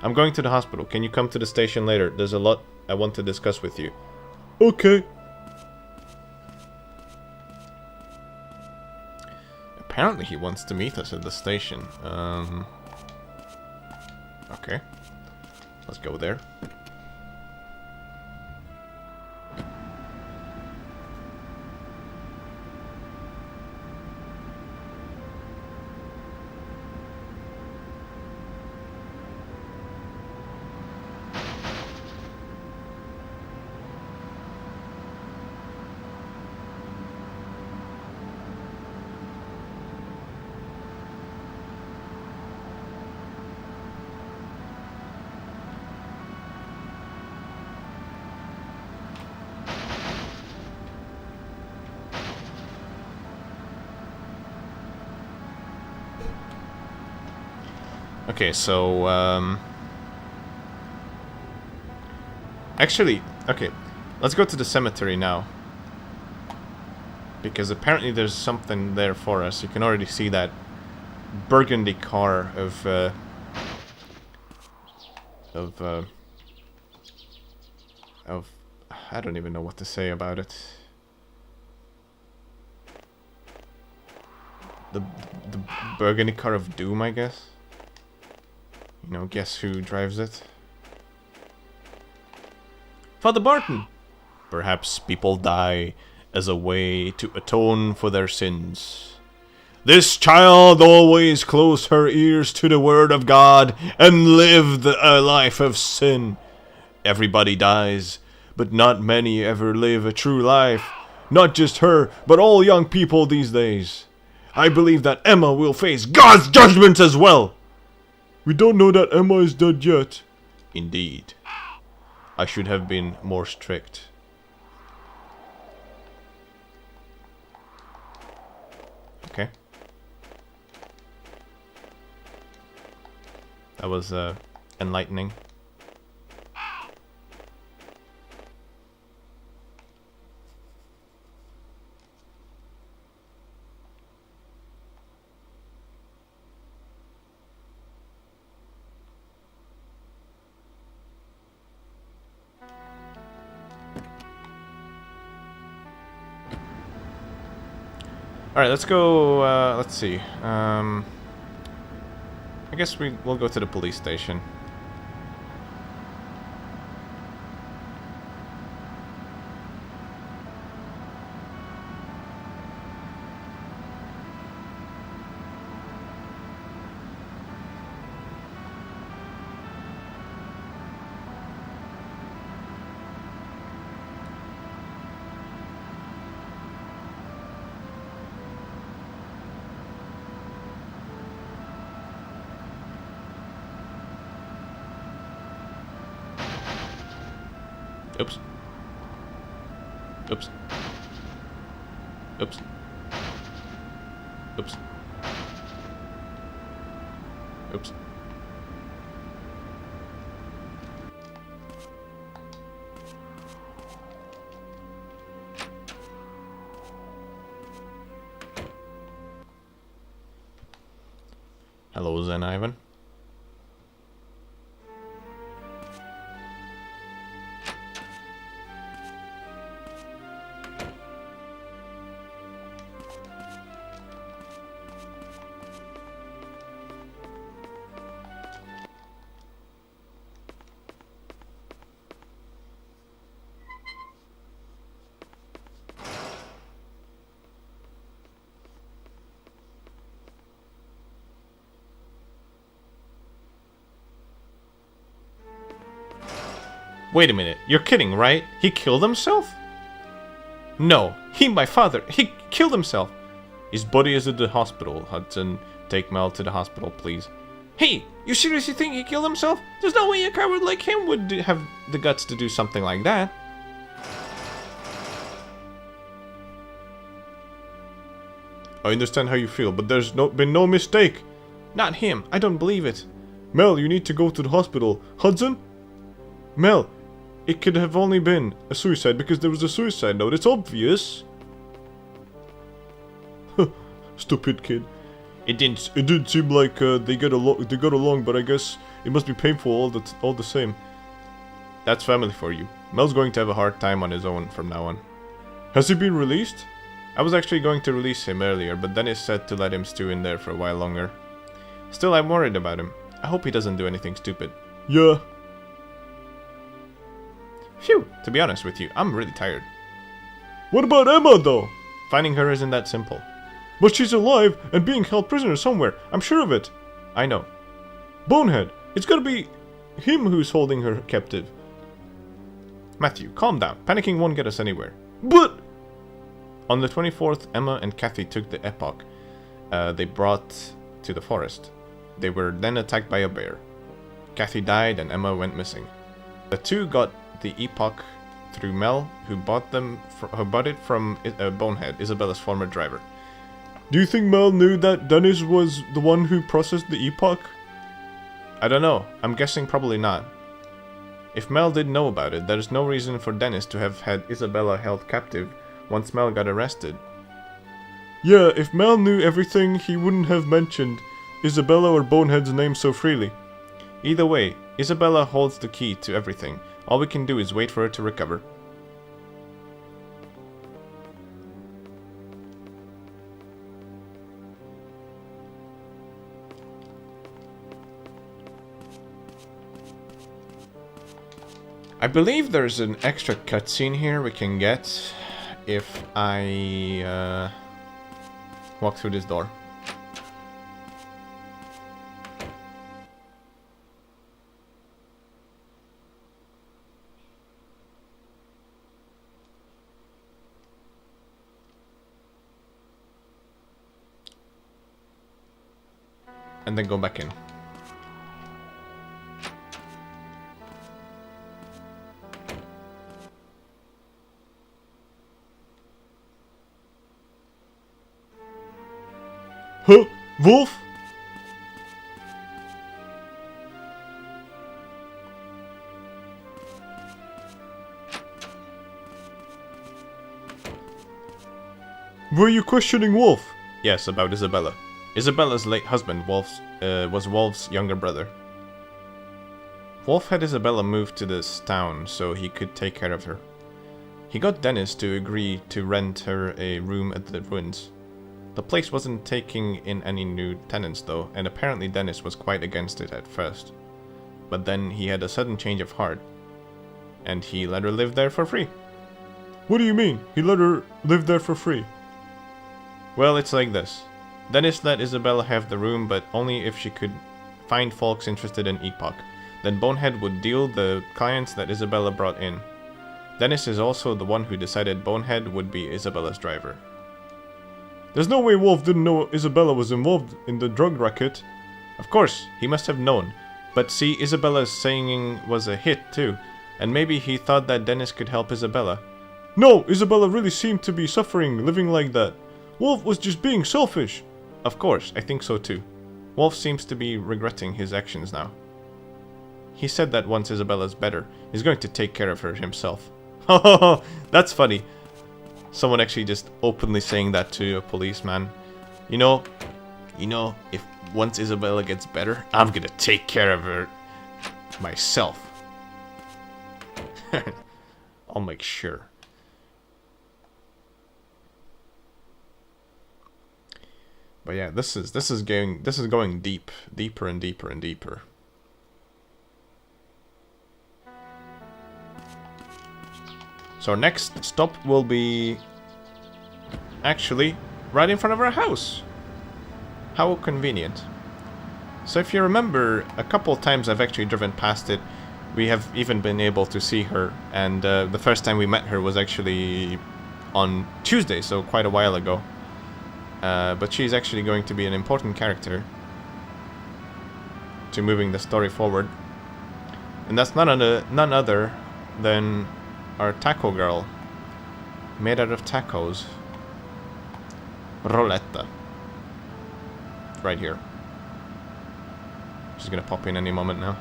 I'm going to the hospital. Can you come to the station later? There's a lot I want to discuss with you. Okay. Apparently he wants to meet us at the station. Okay. Let's go there. Okay, so, actually, okay, let's go to the cemetery now. Because apparently there's something there for us. You can already see that burgundy car of I don't even know what to say about it. The burgundy car of doom, I guess. You know, guess who drives it? Father Barton! Perhaps people die as a way to atone for their sins. This child always closed her ears to the word of God and lived a life of sin. Everybody dies, but not many ever live a true life. Not just her, but all young people these days. I believe that Emma will face God's judgment as well. We don't know that Emma is dead yet. Indeed. I should have been more strict. Okay. That was enlightening. Alright, let's go, let's see. I guess we'll go to the police station. Oops. Oops. Oops. Oops. Oops. Hello, Zen Ivan. Wait a minute, you're kidding, right? He killed himself? No, my father, he killed himself. His body is at the hospital, Hudson. Take Mel to the hospital, please. Hey, you seriously think he killed himself? There's no way a coward like him would have the guts to do something like that. I understand how you feel, but there's been no mistake. Not him, I don't believe it. Mel, you need to go to the hospital. Hudson? Mel, it could have only been a suicide because there was a suicide note. It's obvious. Stupid kid. It didn't. It did seem like they got along, but I guess it must be painful all the same. That's family for you. Mel's going to have a hard time on his own from now on. Has he been released? I was actually going to release him earlier, but Dennis said to let him stew in there for a while longer. Still, I'm worried about him. I hope he doesn't do anything stupid. Yeah. Phew, to be honest with you, I'm really tired. What about Emma, though? Finding her isn't that simple. But she's alive and being held prisoner somewhere. I'm sure of it. I know. Bonehead, it's gotta be him who's holding her captive. Matthew, calm down. Panicking won't get us anywhere. But... On the 24th, Emma and Kathy took the epoch they brought to the forest. They were then attacked by a bear. Kathy died and Emma went missing. The two got the epoch through Mel, who bought it from Bonehead, Isabella's former driver. Do you think Mel knew that Dennis was the one who processed the epoch? I don't know. I'm guessing probably not. If Mel did know about it, there's no reason for Dennis to have had Isabella held captive once Mel got arrested. Yeah, if Mel knew everything, he wouldn't have mentioned Isabella or Bonehead's name so freely. Either way, Isabella holds the key to everything. All we can do is wait for her to recover. I believe there's an extra cutscene here we can get if I walk through this door. And then go back in. Huh? Wolf? Were you questioning Wolf? Yes, about Isabella. Isabella's late husband, was Wolf's younger brother. Wolf had Isabella moved to this town so he could take care of her. He got Dennis to agree to rent her a room at the ruins. The place wasn't taking in any new tenants though, and apparently Dennis was quite against it at first. But then he had a sudden change of heart, and he let her live there for free. What do you mean? He let her live there for free? Well, it's like this. Dennis let Isabella have the room, but only if she could find folks interested in Epoch. Then Bonehead would deal the clients that Isabella brought in. Dennis is also the one who decided Bonehead would be Isabella's driver. There's no way Wolf didn't know Isabella was involved in the drug racket. Of course, he must have known. But see, Isabella's singing was a hit too, and maybe he thought that Dennis could help Isabella. No, Isabella really seemed to be suffering living like that. Wolf was just being selfish. Of course, I think so too. Wolf seems to be regretting his actions now. He said that once Isabella's better, he's going to take care of her himself. Oh, that's funny. Someone actually just openly saying that to a policeman. You know, if once Isabella gets better, I'm gonna take care of her myself. I'll make sure. But yeah, this is going deeper and deeper and deeper. So our next stop will be actually right in front of our house. How convenient. So if you remember, a couple of times I've actually driven past it. We have even been able to see her, and the first time we met her was actually on Tuesday, so quite a while ago. But she's actually going to be an important character to moving the story forward. And that's none other than our taco girl, made out of tacos, Roletta, right here. She's gonna pop in any moment now.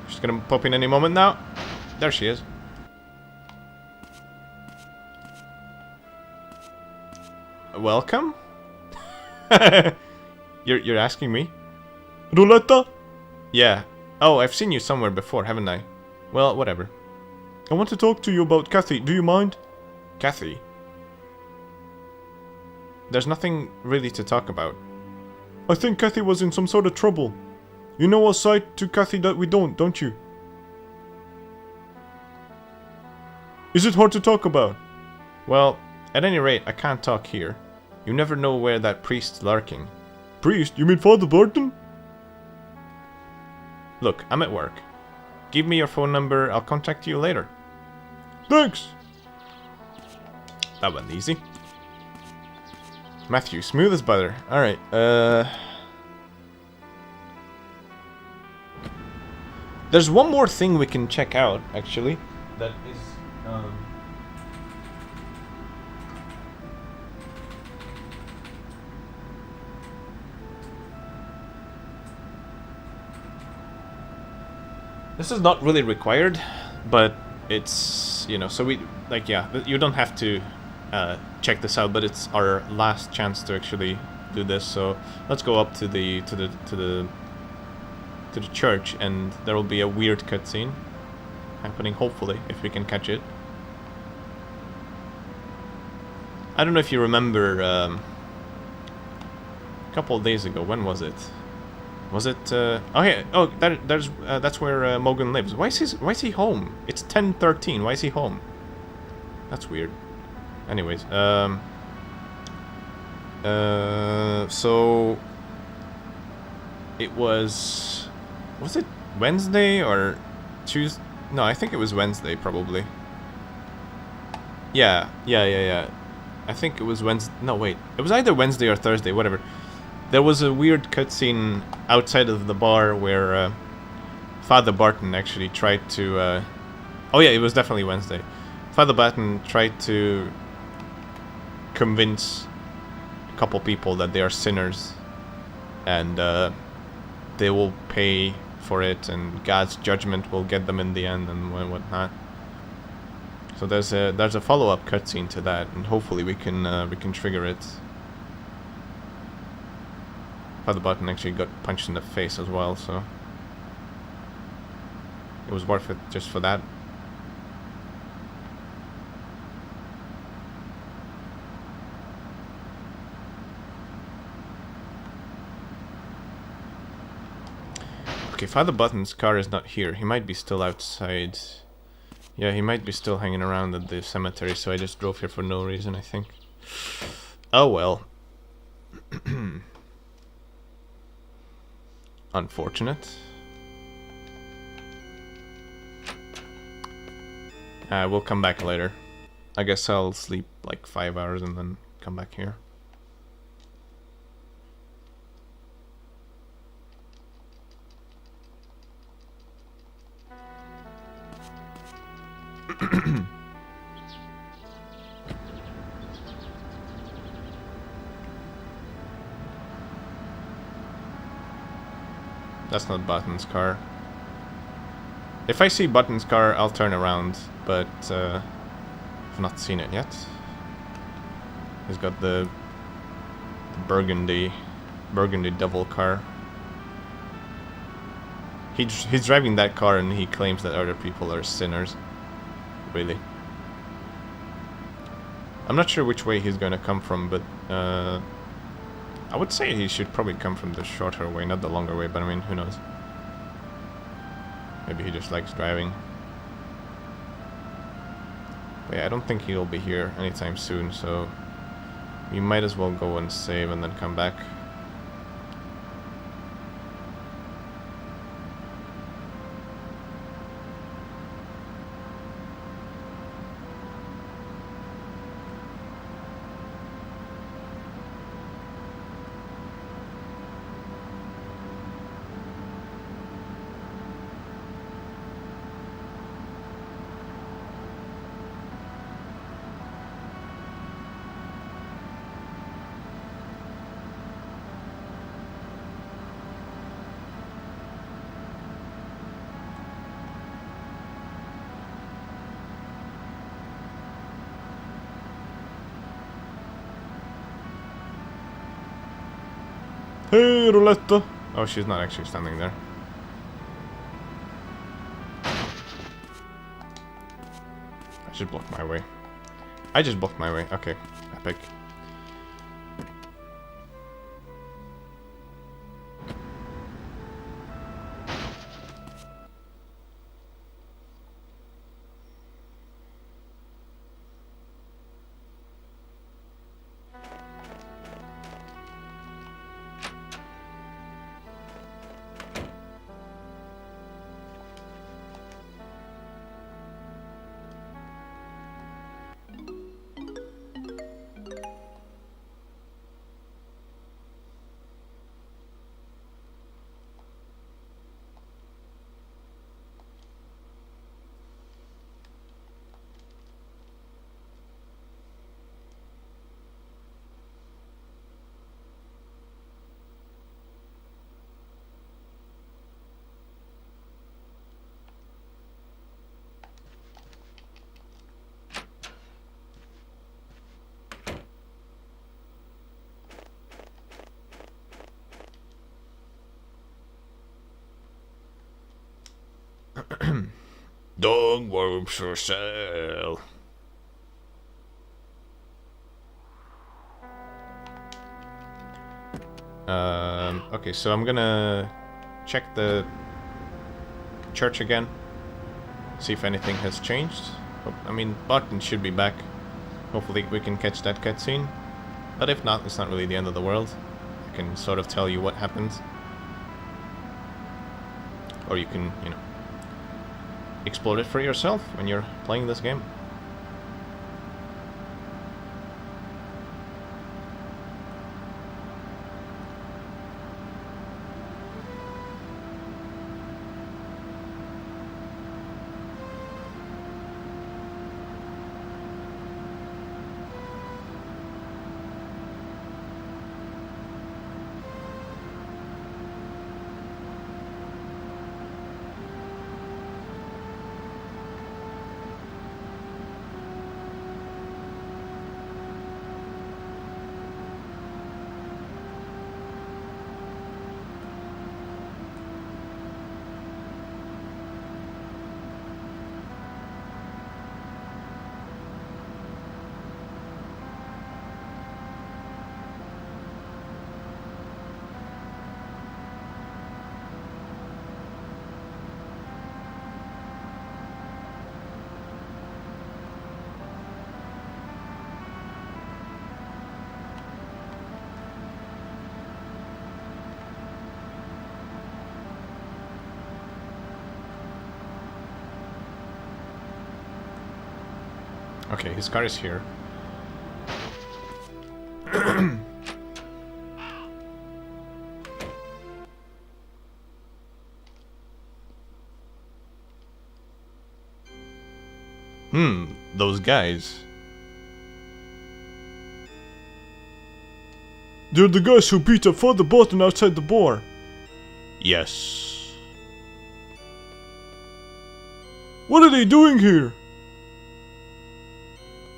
She's gonna pop in any moment now. There she is. Welcome? You're asking me? Roletta? Yeah. Oh, I've seen you somewhere before, haven't I? Well, whatever. I want to talk to you about Kathy. Do you mind? Kathy? There's nothing really to talk about. I think Kathy was in some sort of trouble. You know a side to Kathy that we don't you? Is it hard to talk about? Well, at any rate, I can't talk here. You never know where that priest's lurking. Priest? You mean Father Burton? Look, I'm at work. Give me your phone number, I'll contact you later. Thanks! That went easy. Matthew, smooth as butter. Alright, there's one more thing we can check out, actually. That is, This is not really required, but it's, you know, so we, like, yeah, you don't have to check this out, but it's our last chance to actually do this. So let's go up to the church, and there will be a weird cutscene happening, hopefully, if we can catch it. I don't know if you remember a couple of days ago. When was it? Was it? Oh yeah. Oh, that's where Morgan lives. Why is he home? It's 10:13. Why is he home? That's weird. Anyways, so it was it Wednesday or Tuesday? No, I think it was Wednesday probably. Yeah. I think it was Wednesday. No, wait. It was either Wednesday or Thursday, whatever. There was a weird cutscene outside of the bar where Father Barton actually tried to... Oh yeah, it was definitely Wednesday. Father Barton tried to convince a couple people that they are sinners and they will pay for it, and God's judgment will get them in the end and whatnot. So there's a follow-up cutscene to that, and hopefully we can trigger it. Father Button actually got punched in the face as well, so it was worth it just for that. Okay, Father Button's car is not here. He might be still outside. Yeah, he might be still hanging around at the cemetery, so I just drove here for no reason, I think. Oh well. Unfortunate. We'll come back later. I guess I'll sleep like 5 hours and then come back here. That's not Button's car. If I see Button's car, I'll turn around, but I've not seen it yet. He's got the burgundy devil car. He's driving that car and he claims that other people are sinners. Really. I'm not sure which way he's gonna come from, but I would say he should probably come from the shorter way, not the longer way, but I mean, who knows? Maybe he just likes driving. But yeah, I don't think he'll be here anytime soon, so we might as well go and save and then come back. Hey, Roulette! Oh, she's not actually standing there. I should block my way. I just blocked my way. Okay, epic. Dog worms for sale. Okay, so I'm gonna check the church again. See if anything has changed. I mean, Barton should be back. Hopefully we can catch that cutscene. But if not, it's not really the end of the world. I can sort of tell you what happens. Or you can, you know, explore it for yourself when you're playing this game. Okay, his car is here. Those guys. They're the guys who beat up Father Barton outside the bar. Yes. What are they doing here?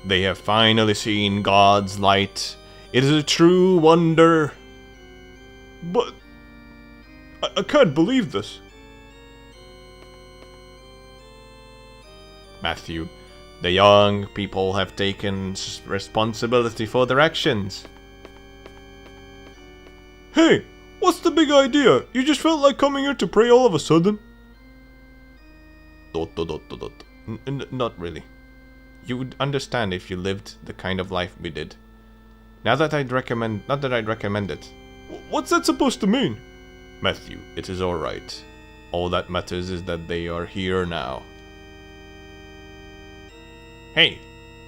They have finally seen God's light. It is a true wonder. But... I can't believe this. Matthew, the young people have taken responsibility for their actions. Hey, what's the big idea? You just felt like coming here to pray all of a sudden? Not really. You would understand if you lived the kind of life we did. Not that I'd recommend it. What's that supposed to mean? Matthew, it is alright. All that matters is that they are here now. Hey,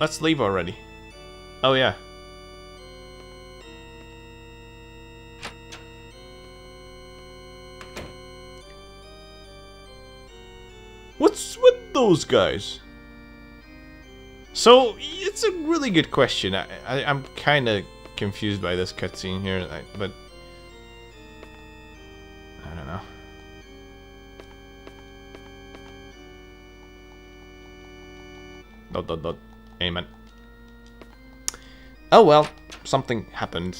let's leave already. Oh yeah. What's with those guys? So, it's a really good question. I'm kind of confused by this cutscene here, but I don't know. Amen. Oh well, something happened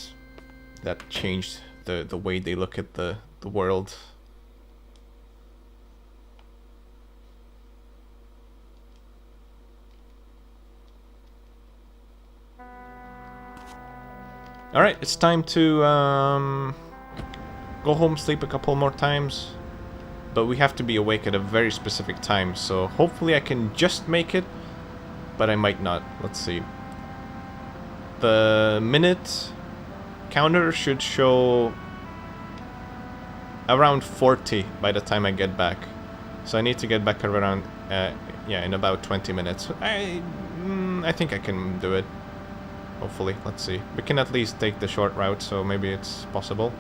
that changed the way they look at the world. Alright, it's time to go home, sleep a couple more times. But we have to be awake at a very specific time, so hopefully I can just make it. But I might not. Let's see. The minute counter should show around 40 by the time I get back. So I need to get back around, yeah, in about 20 minutes. I think I can do it. Hopefully, let's see. We can at least take the short route, so maybe it's possible.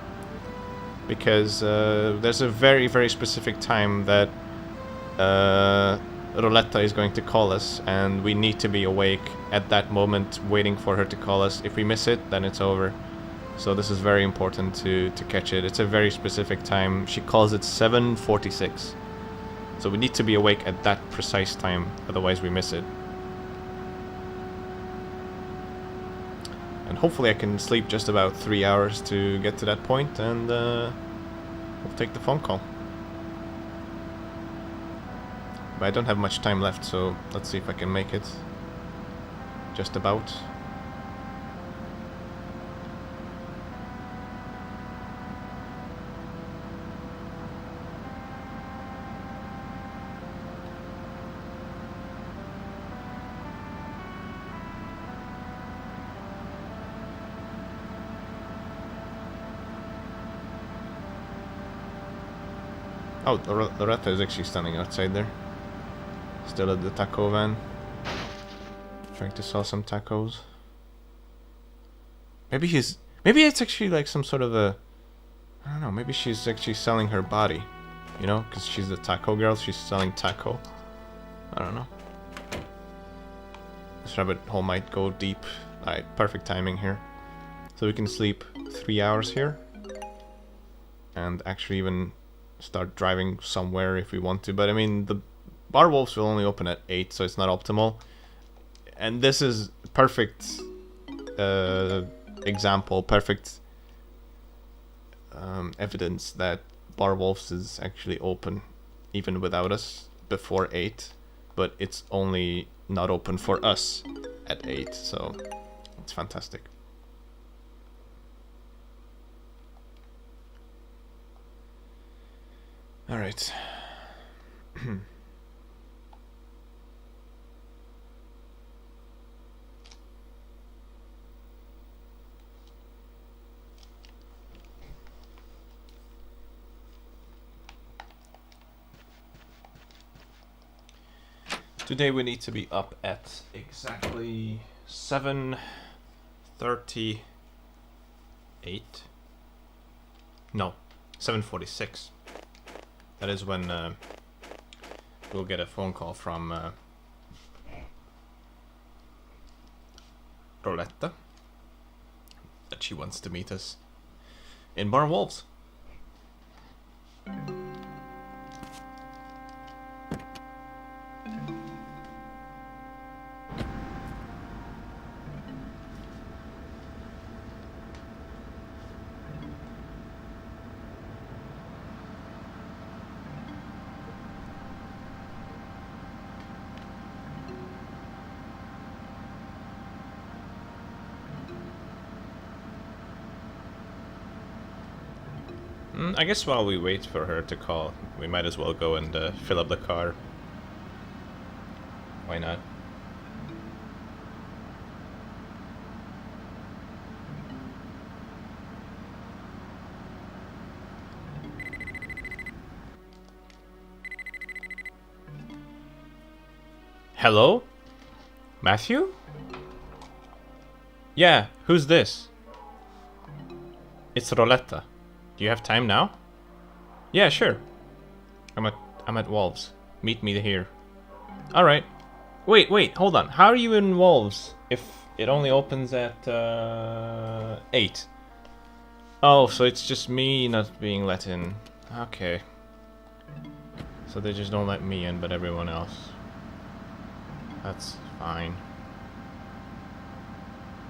Because there's a very, very specific time that Roletta is going to call us, and we need to be awake at that moment, waiting for her to call us. If we miss it, then it's over. So this is very important to catch it. It's a very specific time. She calls it 7:46. So we need to be awake at that precise time, otherwise we miss it. And hopefully I can sleep just about 3 hours to get to that point, and we'll take the phone call. But I don't have much time left, so let's see if I can make it. Just about. Oh, Loretta is actually standing outside there. Still at the taco van. Trying to sell some tacos. Maybe it's actually like some sort of a... I don't know, maybe she's actually selling her body. You know, because she's the taco girl, she's selling taco. I don't know. This rabbit hole might go deep. Alright, perfect timing here. So we can sleep 3 hours here. And actually even start driving somewhere if we want to. But I mean, the bar wolves will only open at 8, so it's not optimal. And this is perfect example, perfect evidence that bar wolves is actually open even without us before 8, but it's only not open for us at 8, so it's fantastic. All right. Today we need to be up at exactly 7:38. No, 7:46. That is when we'll get a phone call from Roletta that she wants to meet us in Bar Wolves. I guess while we wait for her to call, we might as well go and fill up the car. Why not? Hello? Matthew? Yeah, who's this? It's Roletta. Do you have time now? Yeah, sure. I'm at Wolves. Meet me here. Alright. Wait, hold on. How are you in Wolves if it only opens at 8? Oh, so it's just me not being let in. Okay. So they just don't let me in, but everyone else. That's fine.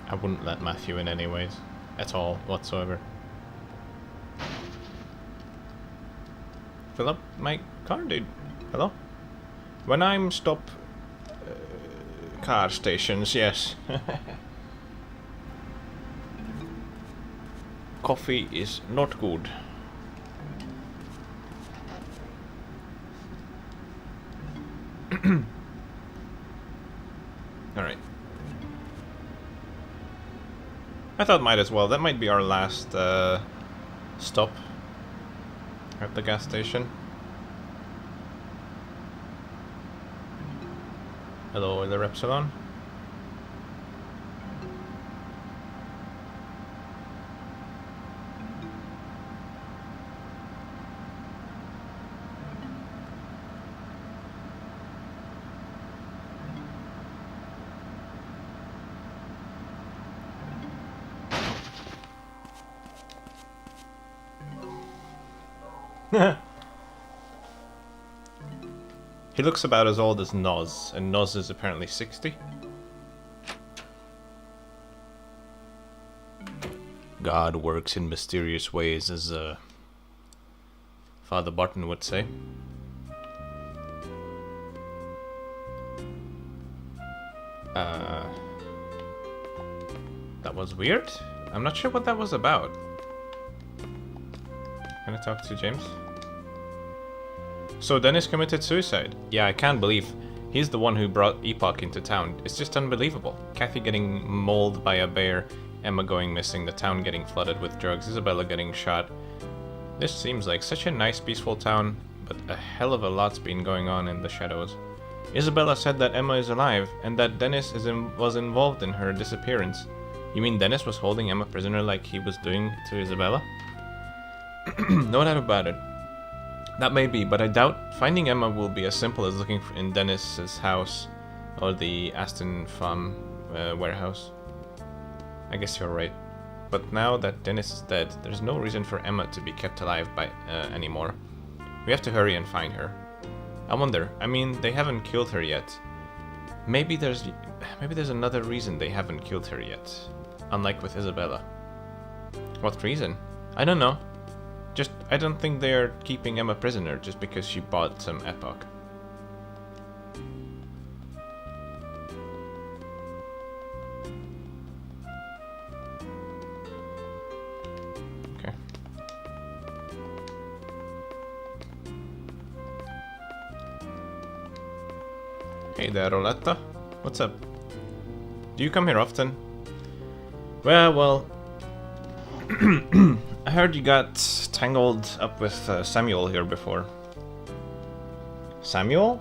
I wouldn't let Matthew in anyways. At all, whatsoever. Fill up my car, dude. Hello? When I'm stop car stations, yes. Coffee is not good. Alright. I thought might as well. That might be our last stop at the gas station. Hello, Euler Epsilon. He looks about as old as Noz, and Noz is apparently 60. God works in mysterious ways, as Father Barton would say. That was weird. I'm not sure what that was about. Can I talk to James? So Dennis committed suicide. Yeah, I can't believe he's the one who brought Epoch into town. It's just unbelievable. Kathy getting mauled by a bear, Emma going missing, the town getting flooded with drugs, Isabella getting shot. This seems like such a nice, peaceful town, but a hell of a lot's been going on in the shadows. Isabella said that Emma is alive, and that Dennis was involved in her disappearance. You mean Dennis was holding Emma prisoner like he was doing to Isabella? No doubt about it. That may be, but I doubt finding Emma will be as simple as looking in Dennis's house or the Aston Farm warehouse. I guess you're right. But now that Dennis is dead, there's no reason for Emma to be kept alive by anymore. We have to hurry and find her. I wonder, I mean, they haven't killed her yet. Maybe there's another reason they haven't killed her yet. Unlike with Isabella. What reason? I don't know. Just, I don't think they are keeping Emma prisoner just because she bought some Epoch. Okay. Hey there, Roletta. What's up? Do you come here often? Well, I heard you got tangled up with Samuel here before. Samuel?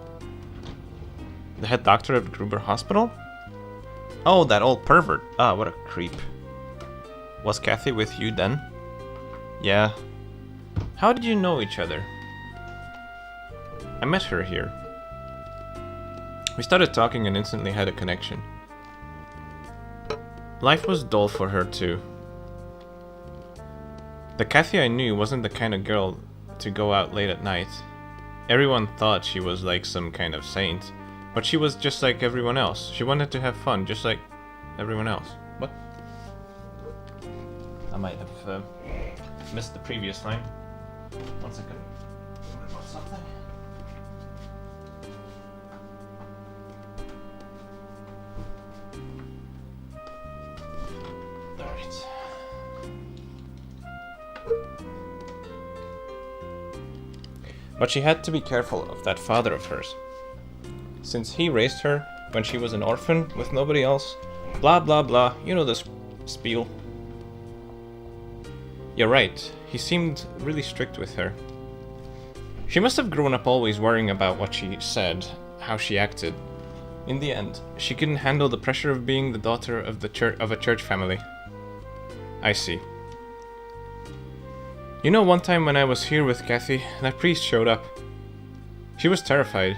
The head doctor of Gruber Hospital? Oh, that old pervert. Ah, what a creep. Was Kathy with you then? Yeah. How did you know each other? I met her here. We started talking and instantly had a connection. Life was dull for her too. The Kathy I knew wasn't the kind of girl to go out late at night. Everyone thought she was like some kind of saint, but she was just like everyone else. She wanted to have fun, just like everyone else. What? I might have missed the previous line. 1 second. What about something? Alright. But she had to be careful of that father of hers. Since he raised her when she was an orphan with nobody else, blah blah blah, you know this spiel. You're right, he seemed really strict with her. She must have grown up always worrying about what she said, how she acted. In the end, she couldn't handle the pressure of being the daughter of a church family. I see. You know, one time when I was here with Kathy, that priest showed up. She was terrified.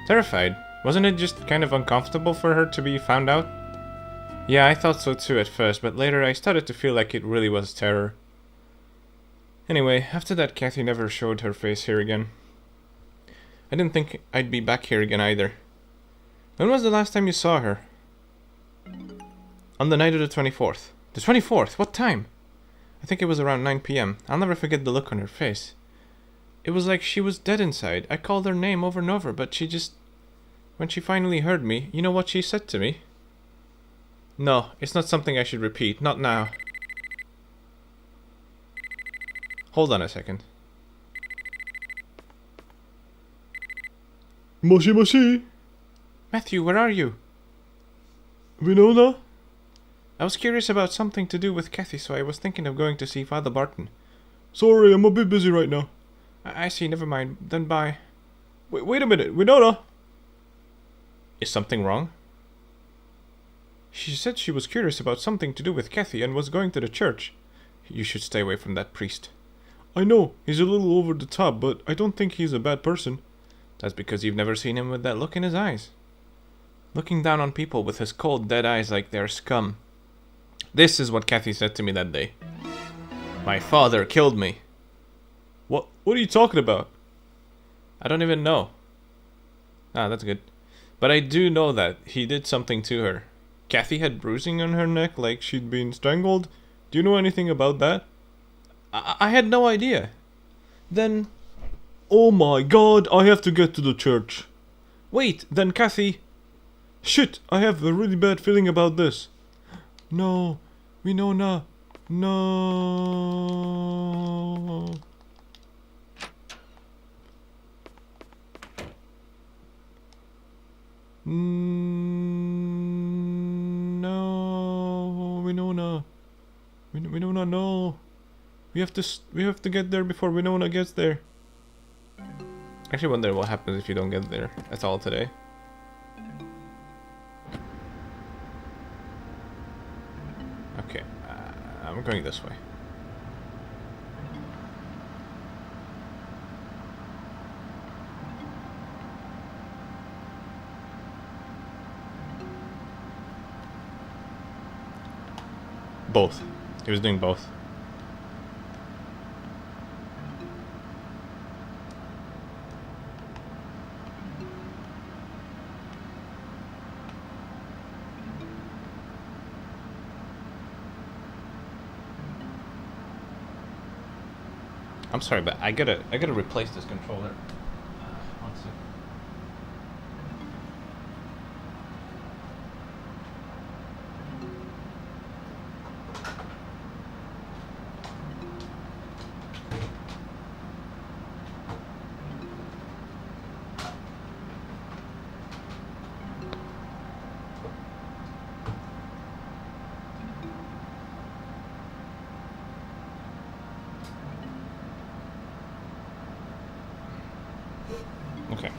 Terrified? Wasn't it just kind of uncomfortable for her to be found out? Yeah, I thought so too at first, but later I started to feel like it really was terror. Anyway, after that Kathy never showed her face here again. I didn't think I'd be back here again either. When was the last time you saw her? On the night of the 24th. The 24th? What time? I think it was around 9 p.m. I'll never forget the look on her face. It was like she was dead inside. I called her name over and over, but she just... When she finally heard me, you know what she said to me? No, it's not something I should repeat. Not now. Hold on a second. Moshi Moshi! Matthew, where are you? Winona? I was curious about something to do with Kathy, so I was thinking of going to see Father Barton. Sorry, I'm a bit busy right now. I see, never mind. Then bye. Wait a minute, Winona! Is something wrong? She said she was curious about something to do with Kathy and was going to the church. You should stay away from that priest. I know, he's a little over the top, but I don't think he's a bad person. That's because you've never seen him with that look in his eyes. Looking down on people with his cold, dead eyes like they're scum. This is what Kathy said to me that day. My father killed me. What are you talking about? I don't even know. Ah, that's good. But I do know that he did something to her. Kathy had bruising on her neck like she'd been strangled. Do you know anything about that? I had no idea. Then... Oh my god, I have to get to the church. Wait, then Kathy... Shit! I have a really bad feeling about this. No. Winona. No. No. Winona. Winona, no. We have to get there before Winona gets there. I actually wonder what happens if you don't get there at all today. Okay, I'm going this way. Both. He was doing both. I'm sorry, but I gotta replace this controller. One second. Okay.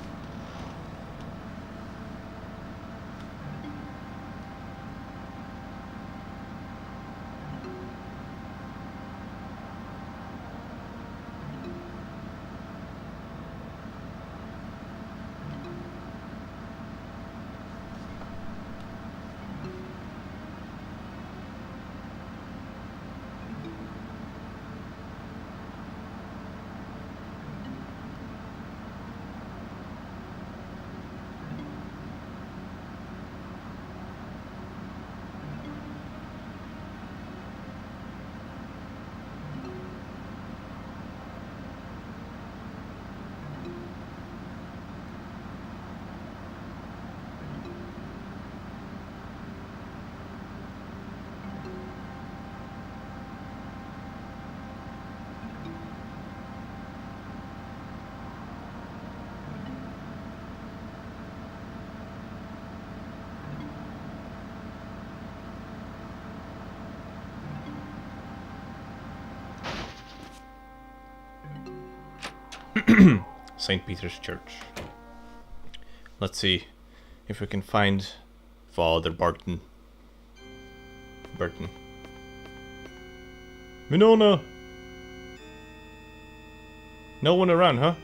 St. Peter's Church. Let's see if we can find Father Barton. Winona! No one around, huh?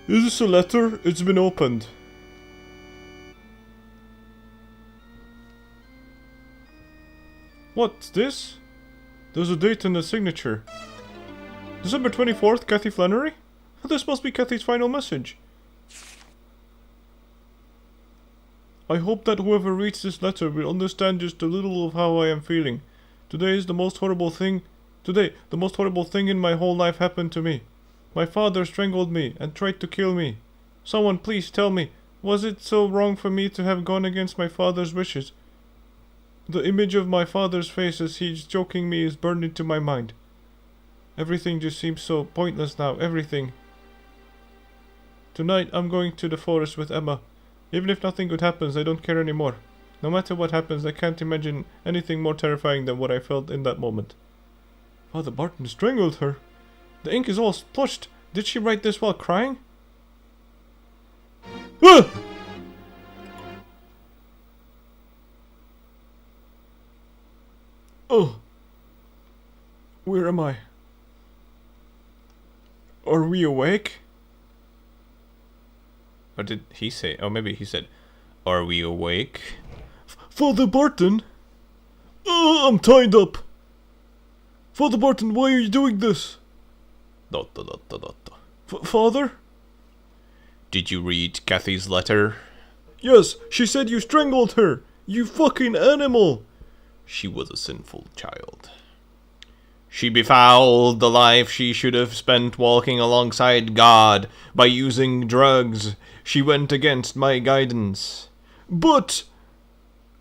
Is this a letter? It's been opened. What's this? There's a date and a signature. December 24th, Kathy Flannery? This must be Kathy's final message. I hope that whoever reads this letter will understand just a little of how I am feeling. Today, the most horrible thing in my whole life happened to me. My father strangled me and tried to kill me. Someone please tell me, was it so wrong for me to have gone against my father's wishes? The image of my father's face as he's choking me is burned into my mind. Everything just seems so pointless now, everything. Tonight I'm going to the forest with Emma. Even if nothing good happens, I don't care anymore. No matter what happens, I can't imagine anything more terrifying than what I felt in that moment. Father Barton strangled her. The ink is all splotched. Did she write this while crying? Ah! Oh. Where am I? Are we awake? What did he say? Oh, maybe he said, "Are we awake?" Father Barton? I'm tied up. Father Barton, why are you doing this? Father? Did you read Kathy's letter? Yes, she said you strangled her. You fucking animal. She was a sinful child. She befouled the life she should have spent walking alongside God by using drugs. She went against my guidance. But...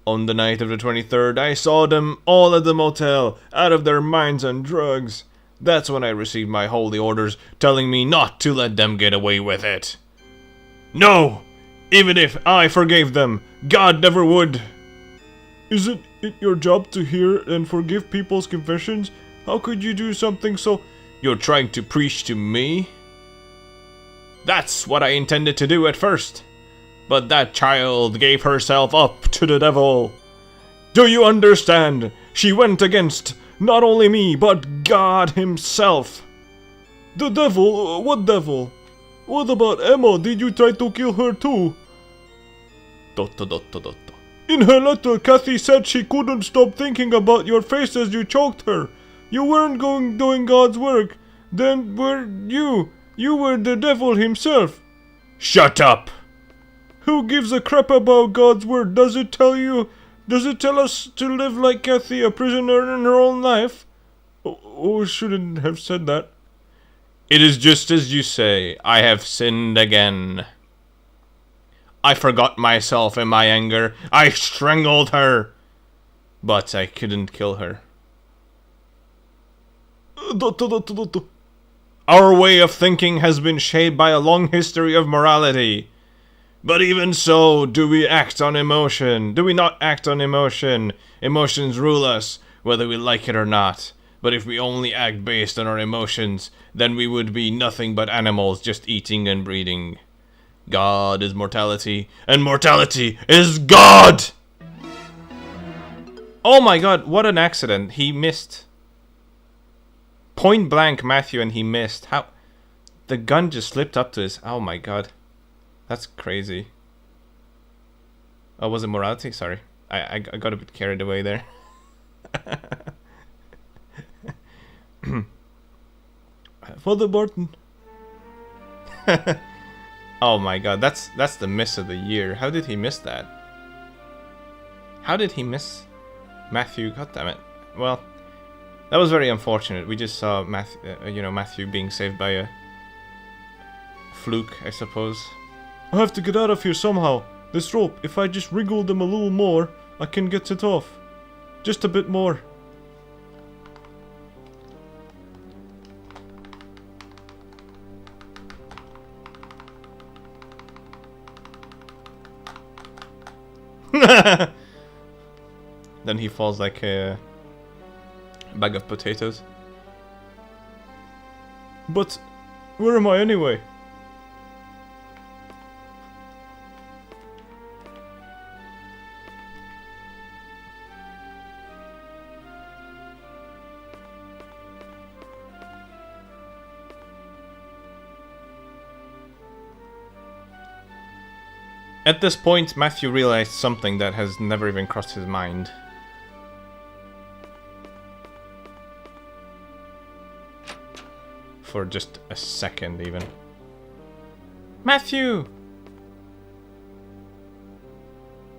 On the night of the 23rd, I saw them all at the motel, out of their minds on drugs. That's when I received my holy orders telling me not to let them get away with it. No! Even if I forgave them, God never would. Isn't it your job to hear and forgive people's confessions? How could you do something so... You're trying to preach to me? That's what I intended to do at first. But that child gave herself up to the devil. Do you understand? She went against not only me, but God himself. The devil? What devil? What about Emma? Did you try to kill her too? In her letter, Kathy said she couldn't stop thinking about your face as you choked her. You weren't doing God's work. Then were you? You were the devil himself. Shut up! Who gives a crap about God's word? Does it tell us to live like Kathy, a prisoner in her own life? Oh, shouldn't have said that. It is just as you say. I have sinned again. I forgot myself in my anger. I strangled her. But I couldn't kill her. Our way of thinking has been shaped by a long history of morality. But even so, do we act on emotion? Do we not act on emotion? Emotions rule us, whether we like it or not. But if we only act based on our emotions, then we would be nothing but animals just eating and breeding. God is mortality, and mortality is God! Oh my god, what an accident. He missed. Point blank Matthew and he missed. How? The gun just slipped up to his... Oh my god. That's crazy. Oh, was it morality? Sorry. I got a bit carried away there. Father Barton. Oh my god, that's the miss of the year. How did he miss that? How did he miss Matthew? God damn it. Well, that was very unfortunate. We just saw Matthew being saved by a fluke, I suppose. I have to get out of here somehow. This rope, if I just wriggle them a little more, I can get it off. Just a bit more. Then he falls like a bag of potatoes. But where am I anyway? At this point, Matthew realized something that has never even crossed his mind. For just a second, even. Matthew!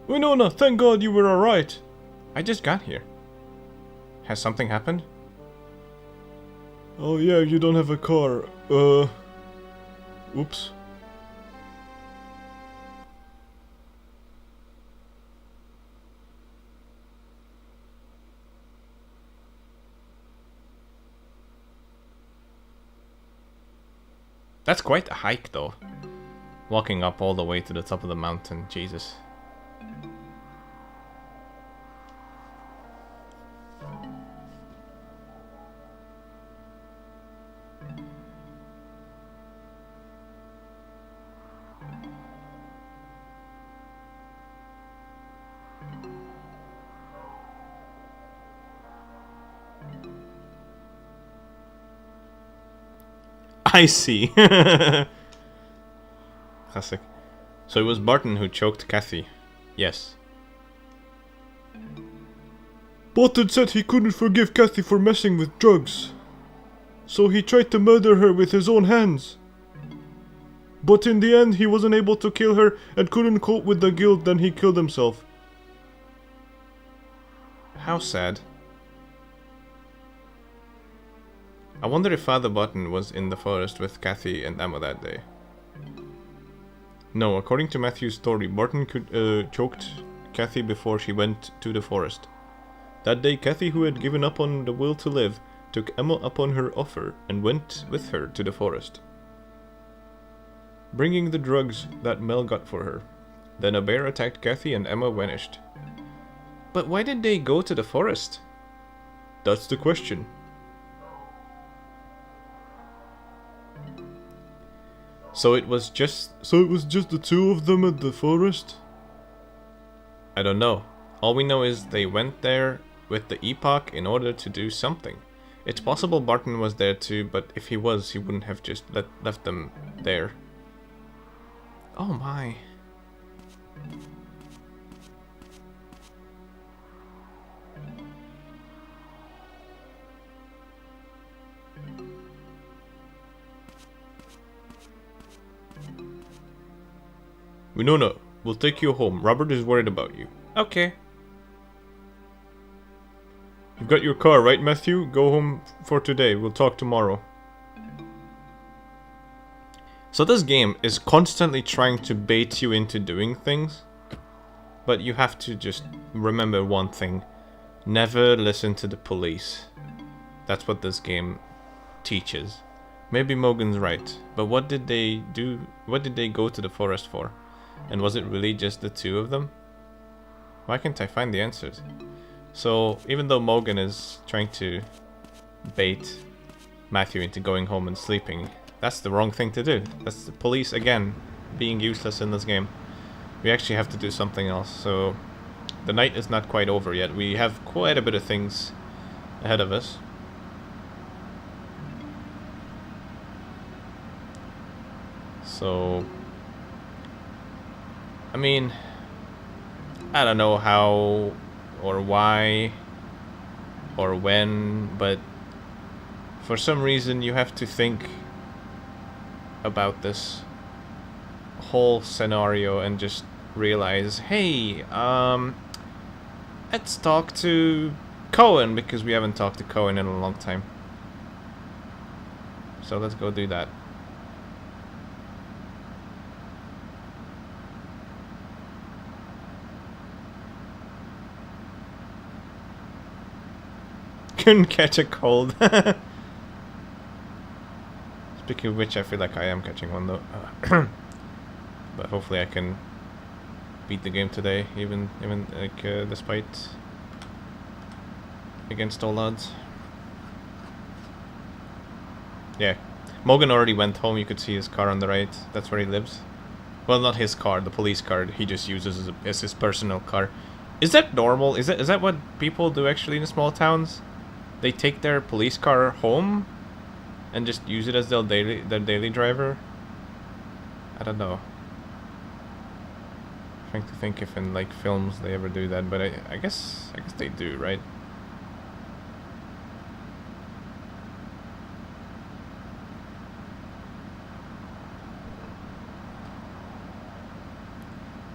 Winona, thank God you were alright. I just got here. Has something happened? Oh yeah, you don't have a car. Oops. That's quite a hike, though. Walking up all the way to the top of the mountain, Jesus. I see. Classic. So it was Barton who choked Kathy. Yes. Barton said he couldn't forgive Kathy for messing with drugs, so he tried to murder her with his own hands. But in the end, he wasn't able to kill her and couldn't cope with the guilt, then he killed himself. How sad. I wonder if Father Button was in the forest with Kathy and Emma that day. No, according to Matthew's story, Barton choked Kathy before she went to the forest. That day, Kathy, who had given up on the will to live, took Emma up on her offer and went with her to the forest, bringing the drugs that Mel got for her. Then a bear attacked Kathy and Emma vanished. But why did they go to the forest? That's the question. So it was just the two of them at the forest? I don't know. All we know is they went there with the Epoch in order to do something. It's possible Barton was there too, but if he was, he wouldn't have just left them there. Oh my. Winona, we'll take you home. Robert is worried about you. Okay. You've got your car, right, Matthew? Go home for today. We'll talk tomorrow. So this game is constantly trying to bait you into doing things, but you have to just remember one thing. Never listen to the police. That's what this game teaches. Maybe Morgan's right, but what did they do? What did they go to the forest for? And was it really just the two of them? Why can't I find the answers? So, even though Morgan is trying to bait Matthew into going home and sleeping, that's the wrong thing to do. That's the police, again, being useless in this game. We actually have to do something else. So, the night is not quite over yet. We have quite a bit of things ahead of us. So, I mean, I don't know how or why or when, but for some reason you have to think about this whole scenario and just realize, hey, let's talk to Cohen, because we haven't talked to Cohen in a long time. So let's go do that. Couldn't catch a cold. Speaking of which, I feel like I am catching one though. But hopefully I can beat the game today, even like despite against all odds. Yeah, Morgan already went home. You could see his car on the right. That's where he lives. Well, not his car, the police car. He just uses as his personal car. Is that normal? Is that what people do actually in small towns? They take their police car home and just use it as their daily driver? I don't know. I'm trying to think if in like films they ever do that, but I guess they do, right?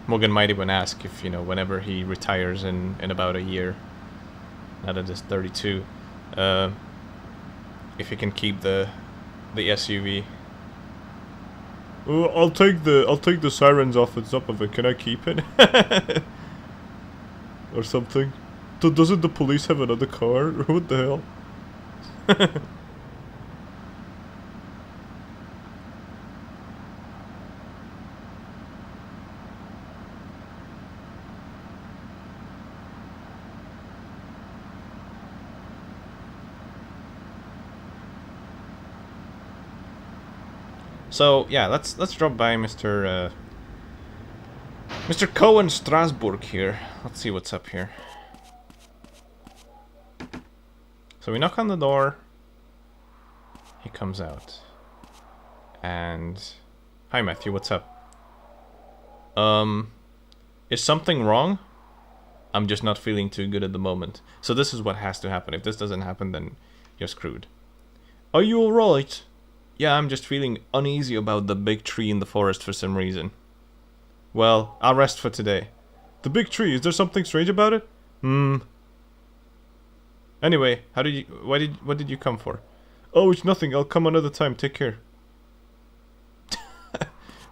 Morgan might even ask if, you know, whenever he retires in about a year, now that it's 32, if he can keep the SUV. I'll take the sirens off the top of it. Can I keep it? Or something. Doesn't the police have another car? What the hell? So yeah, let's drop by Mr. Cohen Strasbourg here. Let's see what's up here. So we knock on the door. He comes out. And hi Matthew, what's up? Is something wrong? I'm just not feeling too good at the moment. So this is what has to happen. If this doesn't happen, then you're screwed. Are you alright? Yeah, I'm just feeling uneasy about the big tree in the forest for some reason. Well, I'll rest for today. The big tree, is there something strange about it? Anyway, what did you come for? Oh, it's nothing. I'll come another time. Take care.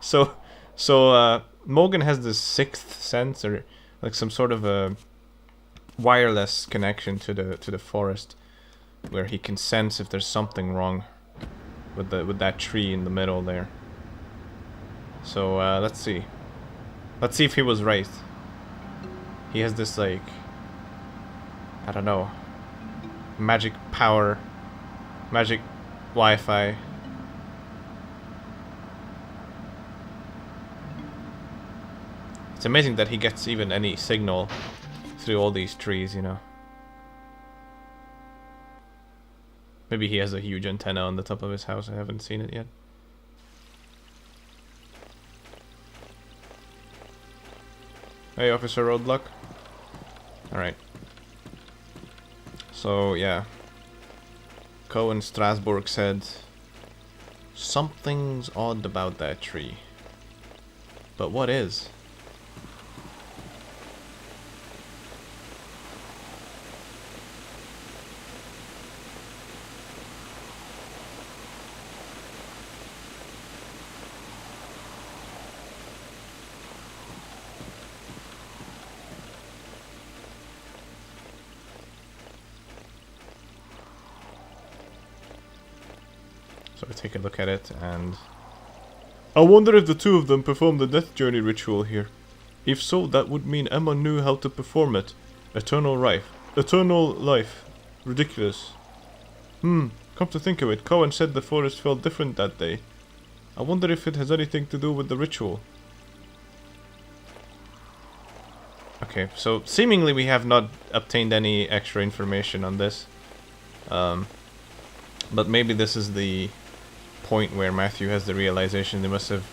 So, Morgan has this sixth sense, or like some sort of a wireless connection to the forest, where he can sense if there's something wrong with that tree in the middle there. So let's see if he was right. He has this, like, I don't know, magic power, magic Wi-Fi. It's amazing that he gets even any signal through all these trees, you know. Maybe he has a huge antenna on the top of his house. I haven't seen it yet. Hey, Officer Roadblock. Alright. So, yeah. Cohen Strasbourg said, something's odd about that tree. But what is? So I take a look at it, and I wonder if the two of them performed the death journey ritual here. If so, that would mean Emma knew how to perform it. Eternal life. Eternal life. Ridiculous. Come to think of it, Cohen said the forest felt different that day. I wonder if it has anything to do with the ritual. okay, so seemingly we have not obtained any extra information on this. But maybe this is the point where Matthew has the realization they must have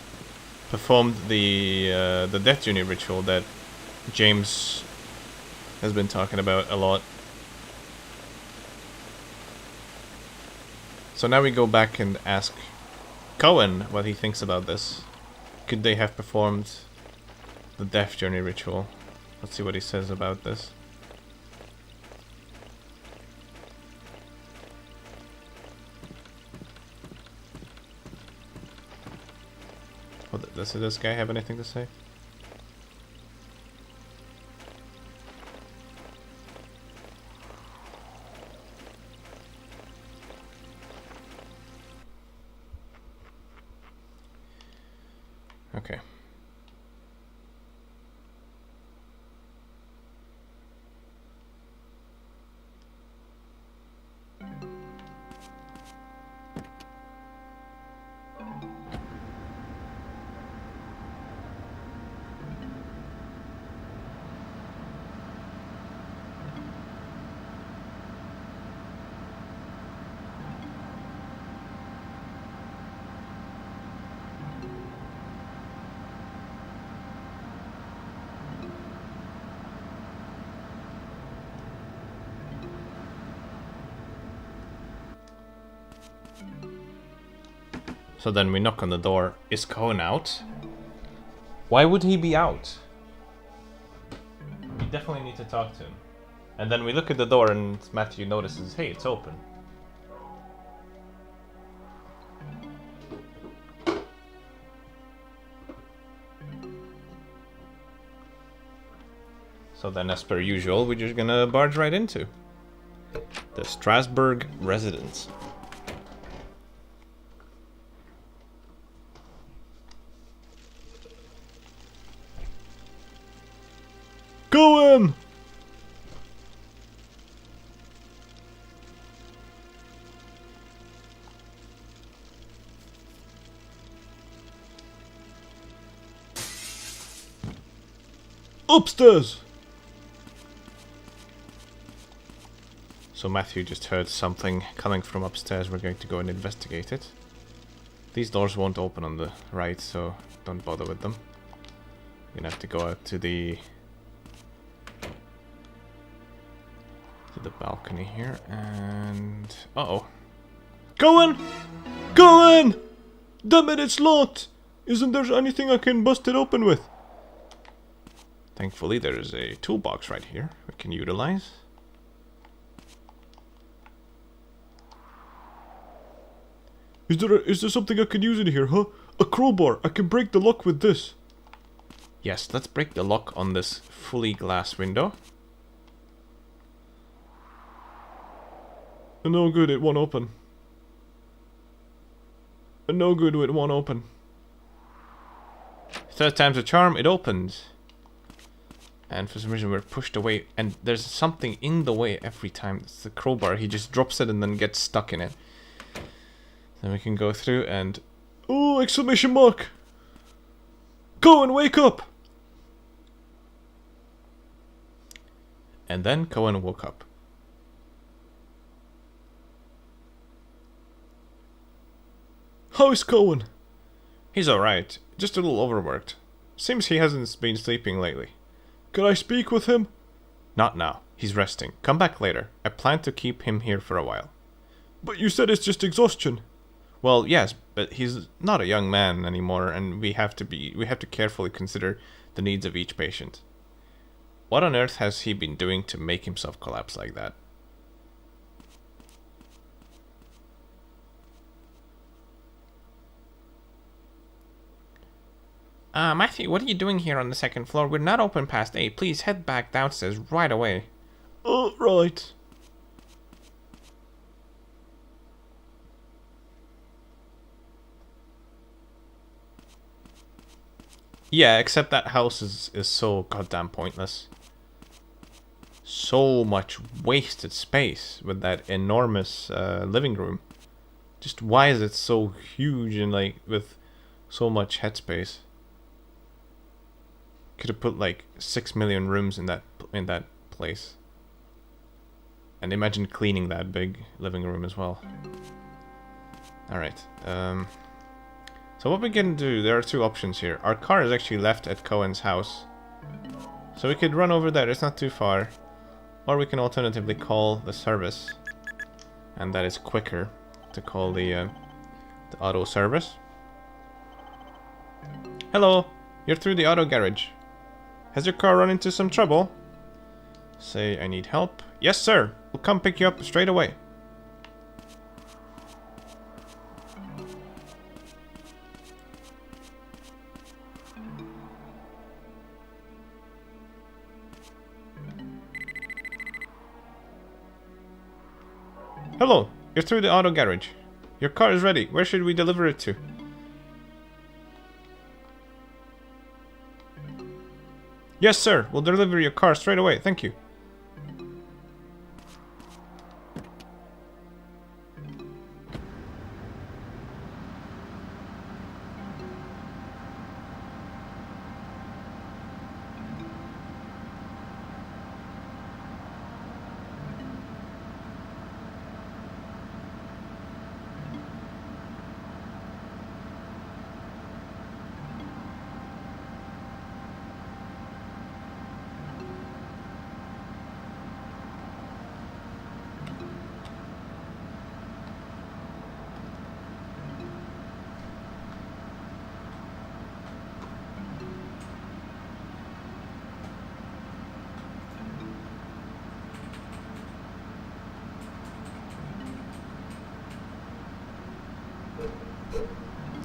performed the death journey ritual that James has been talking about a lot. So now we go back and ask Cohen what he thinks about this. Could they have performed the death journey ritual? Let's see what he says about this. Does this guy have anything to say? Okay. So then we knock on the door. Is Cohen out? Why would he be out? We definitely need to talk to him. And then we look at the door and Matthew notices, hey, it's open. So then, as per usual, we're just gonna barge right into the Strasbourg residence. Cohen! Upstairs! So Matthew just heard something coming from upstairs. We're going to go and investigate it. These doors won't open on the right, so don't bother with them. You're gonna have to go out to the to the balcony here, and... Uh-oh. Cohen! Cohen! Damn it, it's locked! Isn't there anything I can bust it open with? Thankfully, there's a toolbox right here we can utilize. Is there something I can use in here, huh? A crowbar. I can break the lock with this. Yes, let's break the lock on this fully glass window. No good, it won't open. No good, it won't open. Third time's a charm, it opens. And for some reason we're pushed away, and there's something in the way every time. It's the crowbar, he just drops it and then gets stuck in it. Then we can go through and... Oh, exclamation mark! Cohen, wake up! And then Cohen woke up. How is Cohen? He's alright, just a little overworked. Seems he hasn't been sleeping lately. Can I speak with him? Not now, he's resting. Come back later. I plan to keep him here for a while. But you said it's just exhaustion. Well, yes, but he's not a young man anymore, and we have to carefully consider the needs of each patient. What on earth has he been doing to make himself collapse like that? Matthew, what are you doing here on the second floor? We're not open past 8. Please head back downstairs right away. Oh, right. Yeah, except that house is so goddamn pointless. So much wasted space with that enormous living room. Just why is it so huge and like with so much headspace? Could have put like 6 million rooms in that place. And imagine cleaning that big living room as well. Alright, so what we can do, there are two options here. Our car is actually left at Cohen's house. So we could run over there, it's not too far. Or we can alternatively call the service. And that is quicker to call the auto service. Hello, you're through the auto garage. Has your car run into some trouble? Say, I need help. Yes, sir. We'll come pick you up straight away. Hello, you're through the auto garage. Your car is ready. Where should we deliver it to? Yes, sir. We'll deliver your car straight away. Thank you.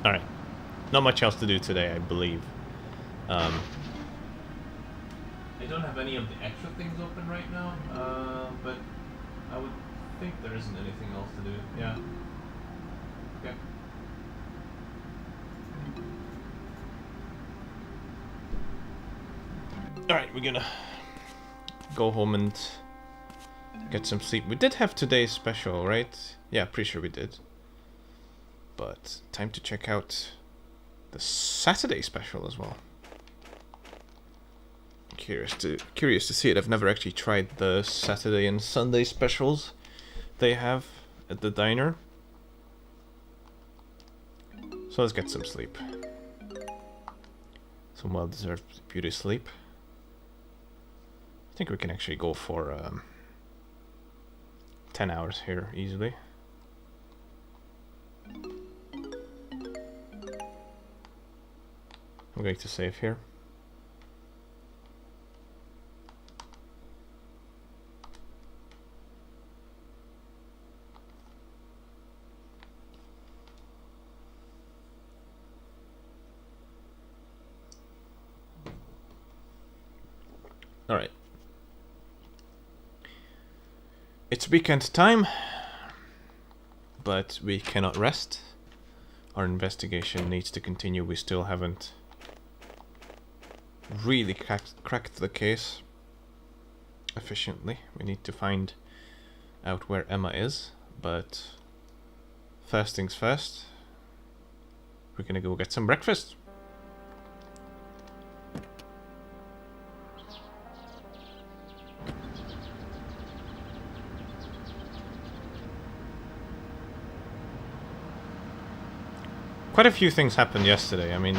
Alright. Not much else to do today, I believe. I don't have any of the extra things open right now, but I would think there isn't anything else to do. Yeah. Okay. Alright, we're gonna go home and get some sleep. We did have today's special, right? Yeah, pretty sure we did. But time to check out the Saturday special as well. Curious to see it. I've never actually tried the Saturday and Sunday specials they have at the diner. So let's get some sleep. Some well-deserved beauty sleep. I think we can actually go for 10 hours here easily. I'm going to save here. All right. It's weekend time, but we cannot rest. Our investigation needs to continue. We still haven't really cracked the case efficiently. We need to find out where Emma is, but first things first, we're gonna go get some breakfast. Quite a few things happened yesterday. I mean,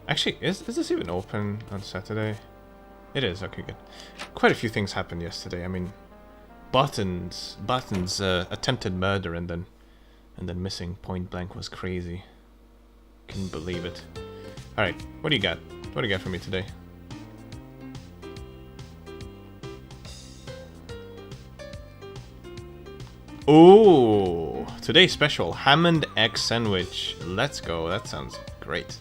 actually, is this even open on Saturday? It is. Okay, good. Quite a few things happened yesterday. I mean, Barton's attempted murder and then missing point blank was crazy. Couldn't believe it. All right, what do you got? What do you got for me today? Ooh, today's special Hammond egg sandwich. Let's go. That sounds great.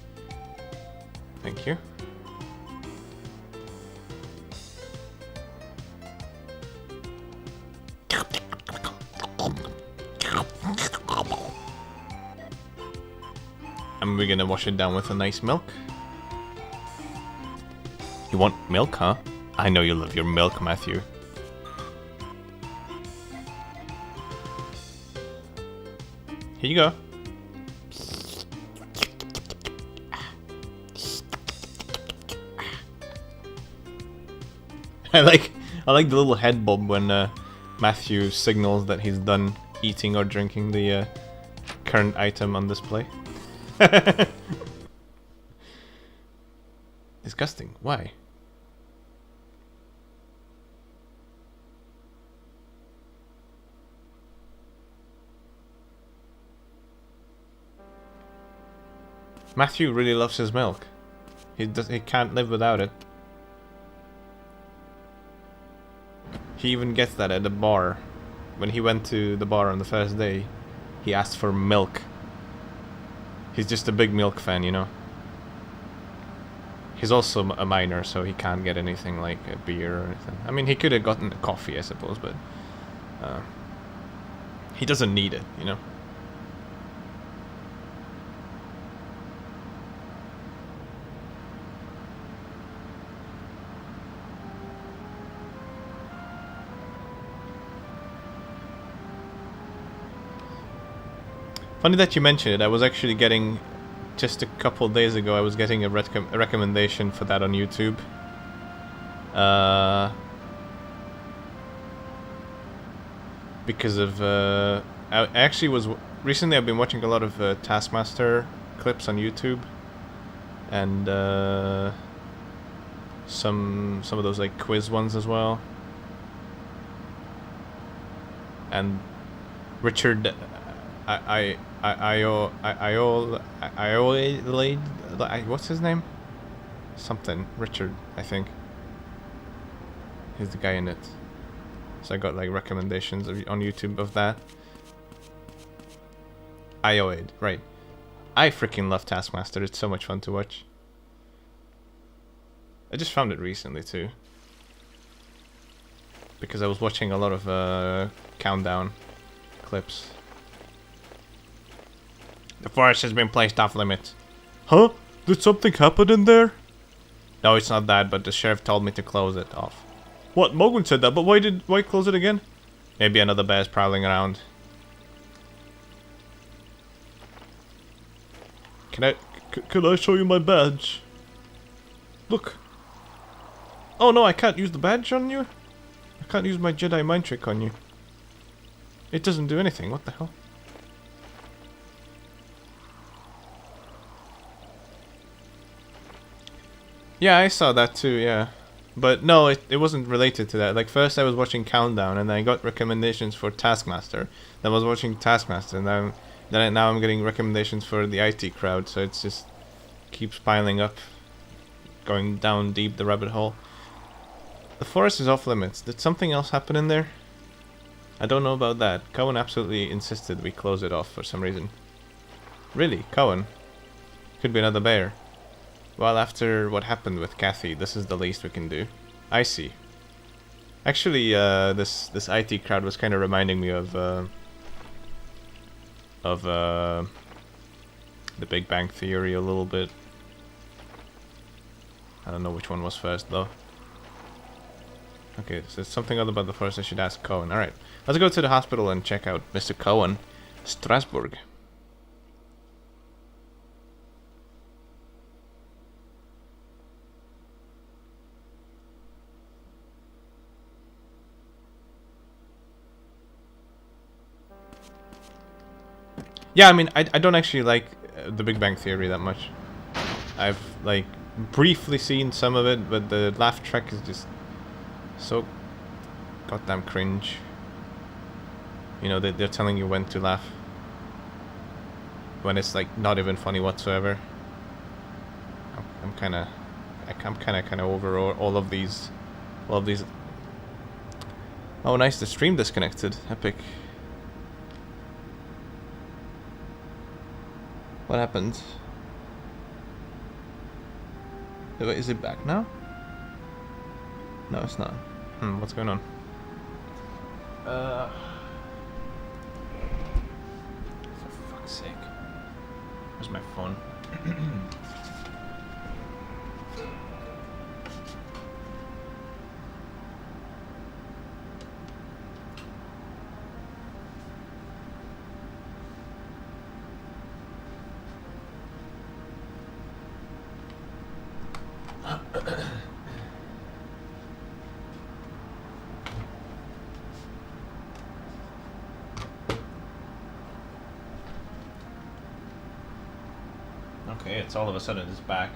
Thank you. And we're gonna wash it down with a nice milk. You want milk, huh? I know you love your milk, Matthew. Here you go. I like the little head bob when Matthew signals that he's done eating or drinking the current item on display. Disgusting. Why? Matthew really loves his milk. He can't live without it. He even gets that at the bar. When he went to the bar on the first day, he asked for milk. He's just a big milk fan, you know. He's also a minor, so he can't get anything like a beer or anything. I mean, he could have gotten a coffee, I suppose, but he doesn't need it, you know. Funny that you mentioned it. I was actually getting, just a couple days ago, I was getting a recommendation for that on YouTube. Because of, I actually was, recently I've been watching a lot of Taskmaster clips on YouTube. And some of those like quiz ones as well. And Richard... what's his name? Something. Richard, I think. He's the guy in it. So I got like recommendations on YouTube of that. IOAid, right. I freaking love Taskmaster. It's so much fun to watch. I just found it recently too. Because I was watching a lot of countdown clips. The forest has been placed off limits. Huh? Did something happen in there? No, it's not that, but the sheriff told me to close it off. What? Mogul said that, but why close it again? Maybe another bear's prowling around. Can I show you my badge? Look. Oh no, I can't use the badge on you? I can't use my Jedi mind trick on you. It doesn't do anything, what the hell? Yeah, I saw that too, yeah. But no, it wasn't related to that. Like first I was watching Countdown, and then I got recommendations for Taskmaster. Then I was watching Taskmaster, and now I'm getting recommendations for the IT crowd. So it's just keeps piling up, going down deep the rabbit hole. The forest is off limits. Did something else happen in there? I don't know about that. Cohen absolutely insisted we close it off for some reason. Really, Cohen? Could be another bear. Well, after what happened with Kathy, this is the least we can do. I see. Actually, this IT crowd was kind of reminding me of the Big Bang Theory a little bit. I don't know which one was first though. Okay, so something other about the forest I should ask Cohen. Alright, let's go to the hospital and check out Mr. Cohen, Strasbourg. Yeah, I mean, I don't actually like the Big Bang Theory that much. I've, like, briefly seen some of it, but the laugh track is just so goddamn cringe. You know, they're telling you when to laugh. When it's, like, not even funny whatsoever. I'm kind of over all of these. Oh, nice, the stream disconnected. Epic. What happened? Wait, is it back now? No, it's not. What's going on? For fuck's sake. Where's my phone? Okay, it's all of a sudden it's back.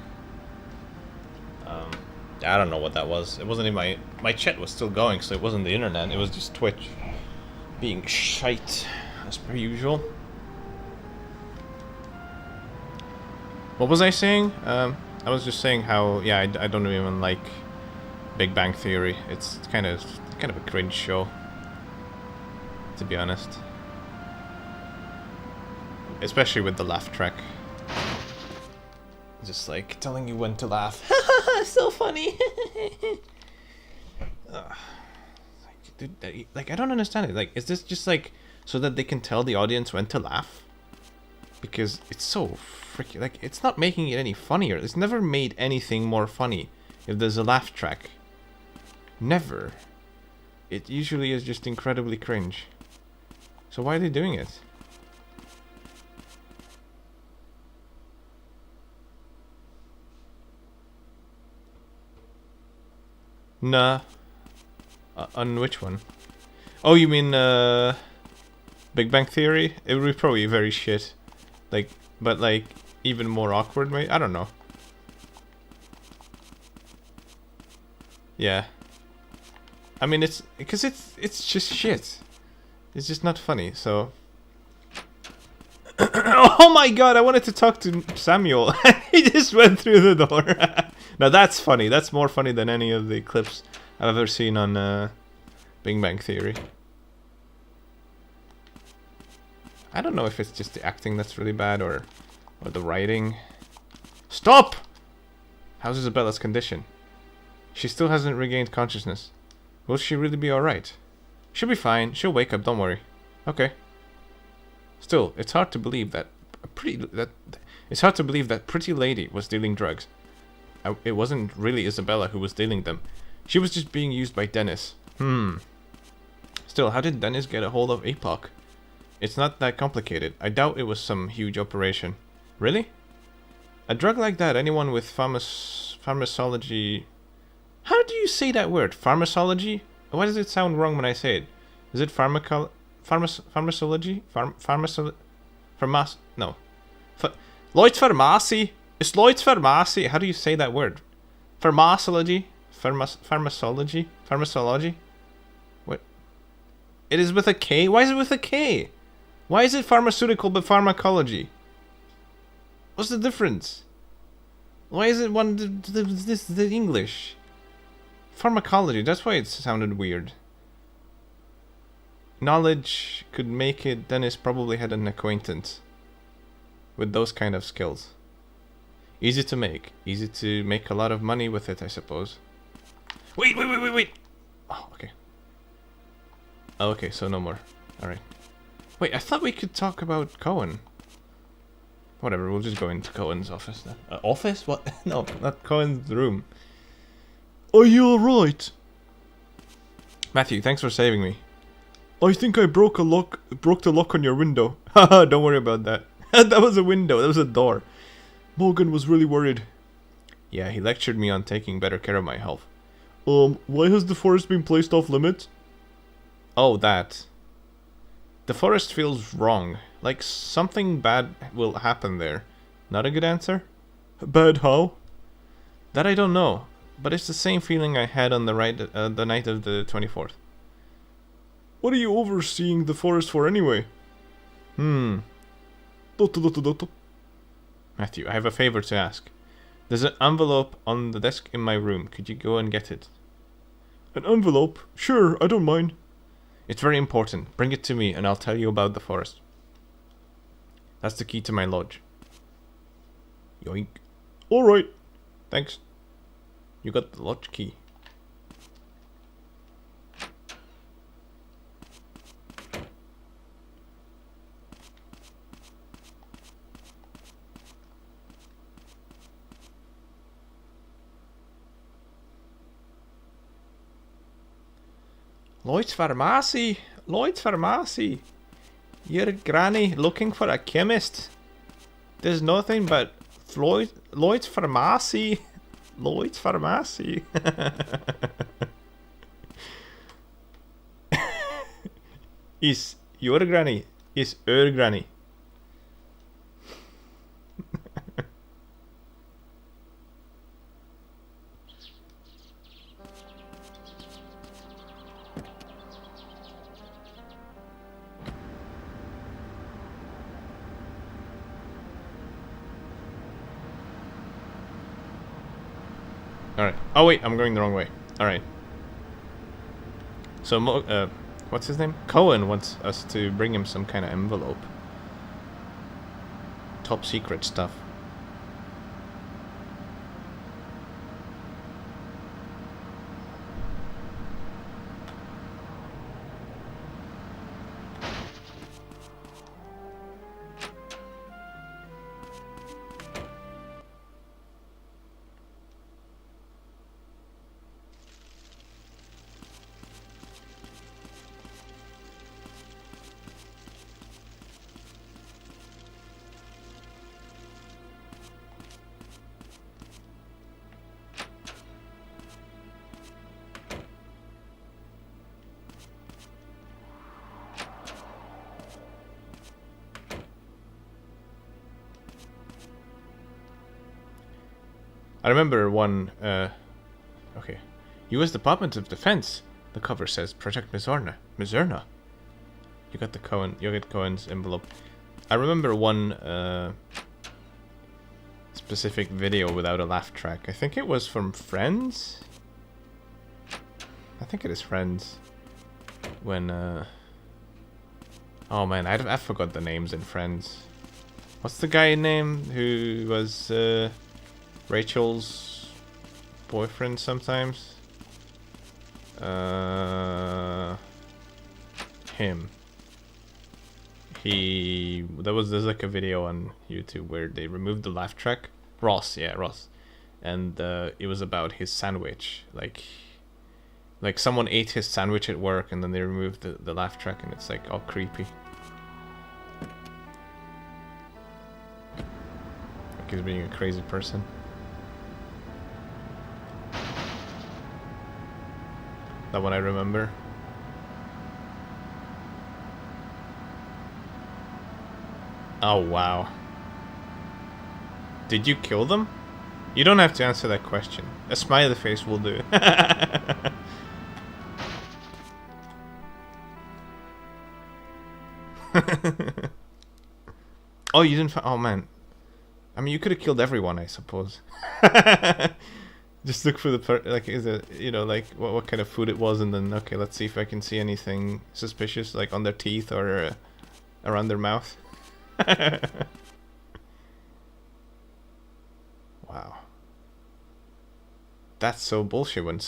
I don't know what that was. It wasn't even my chat was still going, so it wasn't the internet. It was just Twitch being shite as per usual. What was I saying? I was just saying how I don't even like Big Bang Theory. It's kind of a cringe show, to be honest. Especially with the laugh track. Just like telling you when to laugh. So funny. Dude, like I don't understand it. Like, is this just like so that they can tell the audience when to laugh? Because it's so freaking like it's not making it any funnier. It's never made anything more funny if there's a laugh track. Never. It usually is just incredibly cringe. So why are they doing it? Nah. On which one? Oh, you mean Big Bang Theory? It would be probably very shit. Like, but like even more awkward, maybe? I don't know. Yeah. I mean, it's because it's just shit. It's just not funny. So. Oh my god! I wanted to talk to Samuel. He just went through the door. Now that's funny. That's more funny than any of the clips I've ever seen on Big Bang Theory. I don't know if it's just the acting that's really bad or the writing. Stop! How's Isabella's condition? She still hasn't regained consciousness. Will she really be alright? She'll be fine. She'll wake up, don't worry. Okay. Still, it's hard to believe that pretty lady was dealing drugs. It wasn't really Isabella who was dealing them. She was just being used by Dennis. Still, how did Dennis get a hold of APOC? It's not that complicated. I doubt it was some huge operation. Really? A drug like that, anyone with pharmacology... How do you say that word? Pharmacology? Why does it sound wrong when I say it? Is it pharmacology? No. Lloyd's Pharmacy? It's Lloyd's Pharmacy. How do you say that word? Pharmacology? Pharmacology? Pharmacology? What? It is with a K? Why is it with a K? Why is it pharmaceutical but pharmacology? What's the difference? Why is it the English? Pharmacology, that's why it sounded weird. Knowledge could make it. Dennis probably had an acquaintance with those kind of skills. Easy to make. Easy to make a lot of money with it, I suppose. Wait! Oh, okay. Oh, okay, so no more. Alright. Wait, I thought we could talk about Cohen. Whatever, we'll just go into Cohen's office then. Office? What? No, not Cohen's room. Are you alright? Matthew, thanks for saving me. I think I broke the lock on your window. Haha, don't worry about that. That was a window, that was a door. Morgan was really worried. Yeah, he lectured me on taking better care of my health. Why has the forest been placed off limits? Oh, that. The forest feels wrong. Like something bad will happen there. Not a good answer? Bad how? That I don't know. But it's the same feeling I had on the night of the 24th. What are you overseeing the forest for anyway? Matthew, I have a favor to ask. There's an envelope on the desk in my room. Could you go and get it? An envelope? Sure, I don't mind. It's very important. Bring it to me and I'll tell you about the forest. That's the key to my lodge. Yoink. Alright. Thanks. You got the lodge key. Lloyd's Pharmacy! Lloyd's Pharmacy! Your granny looking for a chemist. There's nothing but Lloyd's Pharmacy. Lloyd's Pharmacy. Is your granny? Is her granny? Alright. Oh wait, I'm going the wrong way. Alright. So, what's his name? Cohen wants us to bring him some kind of envelope. Top secret stuff. I remember one, okay. U.S. Department of Defense. The cover says, Protect Mizzurna. Mizzurna? You got Cohen's envelope. I remember one, specific video without a laugh track. I think it was from Friends? I think it is Friends. When, oh man, I forgot the names in Friends. What's the guy name who was, Rachel's boyfriend sometimes? Him. There's like a video on YouTube where they removed the laugh track. Ross. And it was about his sandwich. Like someone ate his sandwich at work and then they removed the laugh track and it's like all creepy. Like he's being a crazy person. That one I remember. Oh wow. Did you kill them? You don't have to answer that question. A smiley face will do. Oh, you didn't oh man. I mean, you could have killed everyone, I suppose. Just look for the like, is it, you know, like what kind of food it was, and then okay, let's see if I can see anything suspicious, like on their teeth or around their mouth. Wow, that's so bullshit. When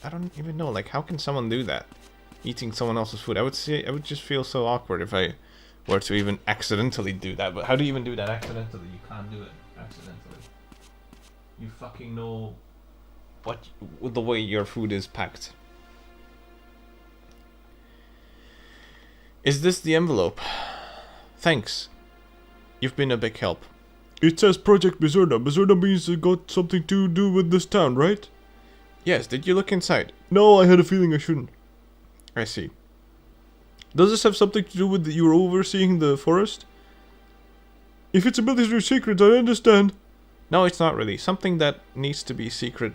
I don't even know, like, how can someone do that? Eating someone else's food. I would just feel so awkward if I were to even accidentally do that. But how do you even do that accidentally? You can't do it accidentally. You fucking know the way your food is packed. Is this the envelope? Thanks. You've been a big help. It says Project Mizzurna. Mizzurna means it got something to do with this town, right? Yes, did you look inside? No, I had a feeling I shouldn't. I see. Does this have something to do with you overseeing the forest? If it's a military secret, I understand. No, it's not really. Something that needs to be secret.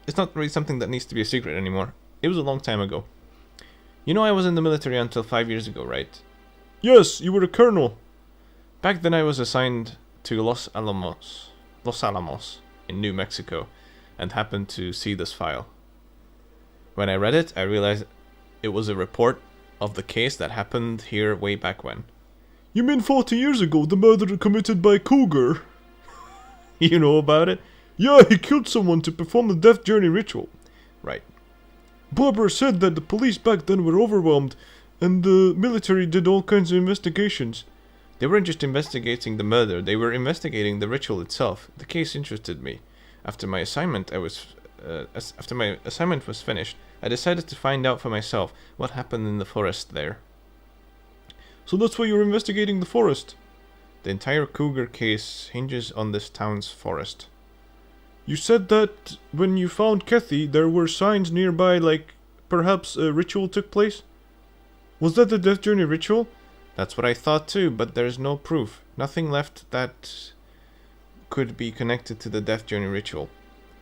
It's not really something that needs to be a secret anymore. It was a long time ago. You know, I was in the military until 5 years ago, right? Yes, you were a colonel. Back then I was assigned to Los Alamos in New Mexico, and happened to see this file. When I read it, I realized it was a report of the case that happened here way back when. You mean 40 years ago, the murder committed by Cougar? You know about it? Yeah, he killed someone to perform the death journey ritual. Right. Barbara said that the police back then were overwhelmed, and the military did all kinds of investigations. They weren't just investigating the murder, they were investigating the ritual itself. The case interested me. After my assignment was finished, I decided to find out for myself what happened in the forest there. So that's why you're investigating the forest? The entire Cougar case hinges on this town's forest. You said that when you found Kathy, there were signs nearby, like perhaps a ritual took place? Was that the death journey ritual? That's what I thought too, but there's no proof. Nothing left that could be connected to the death journey ritual.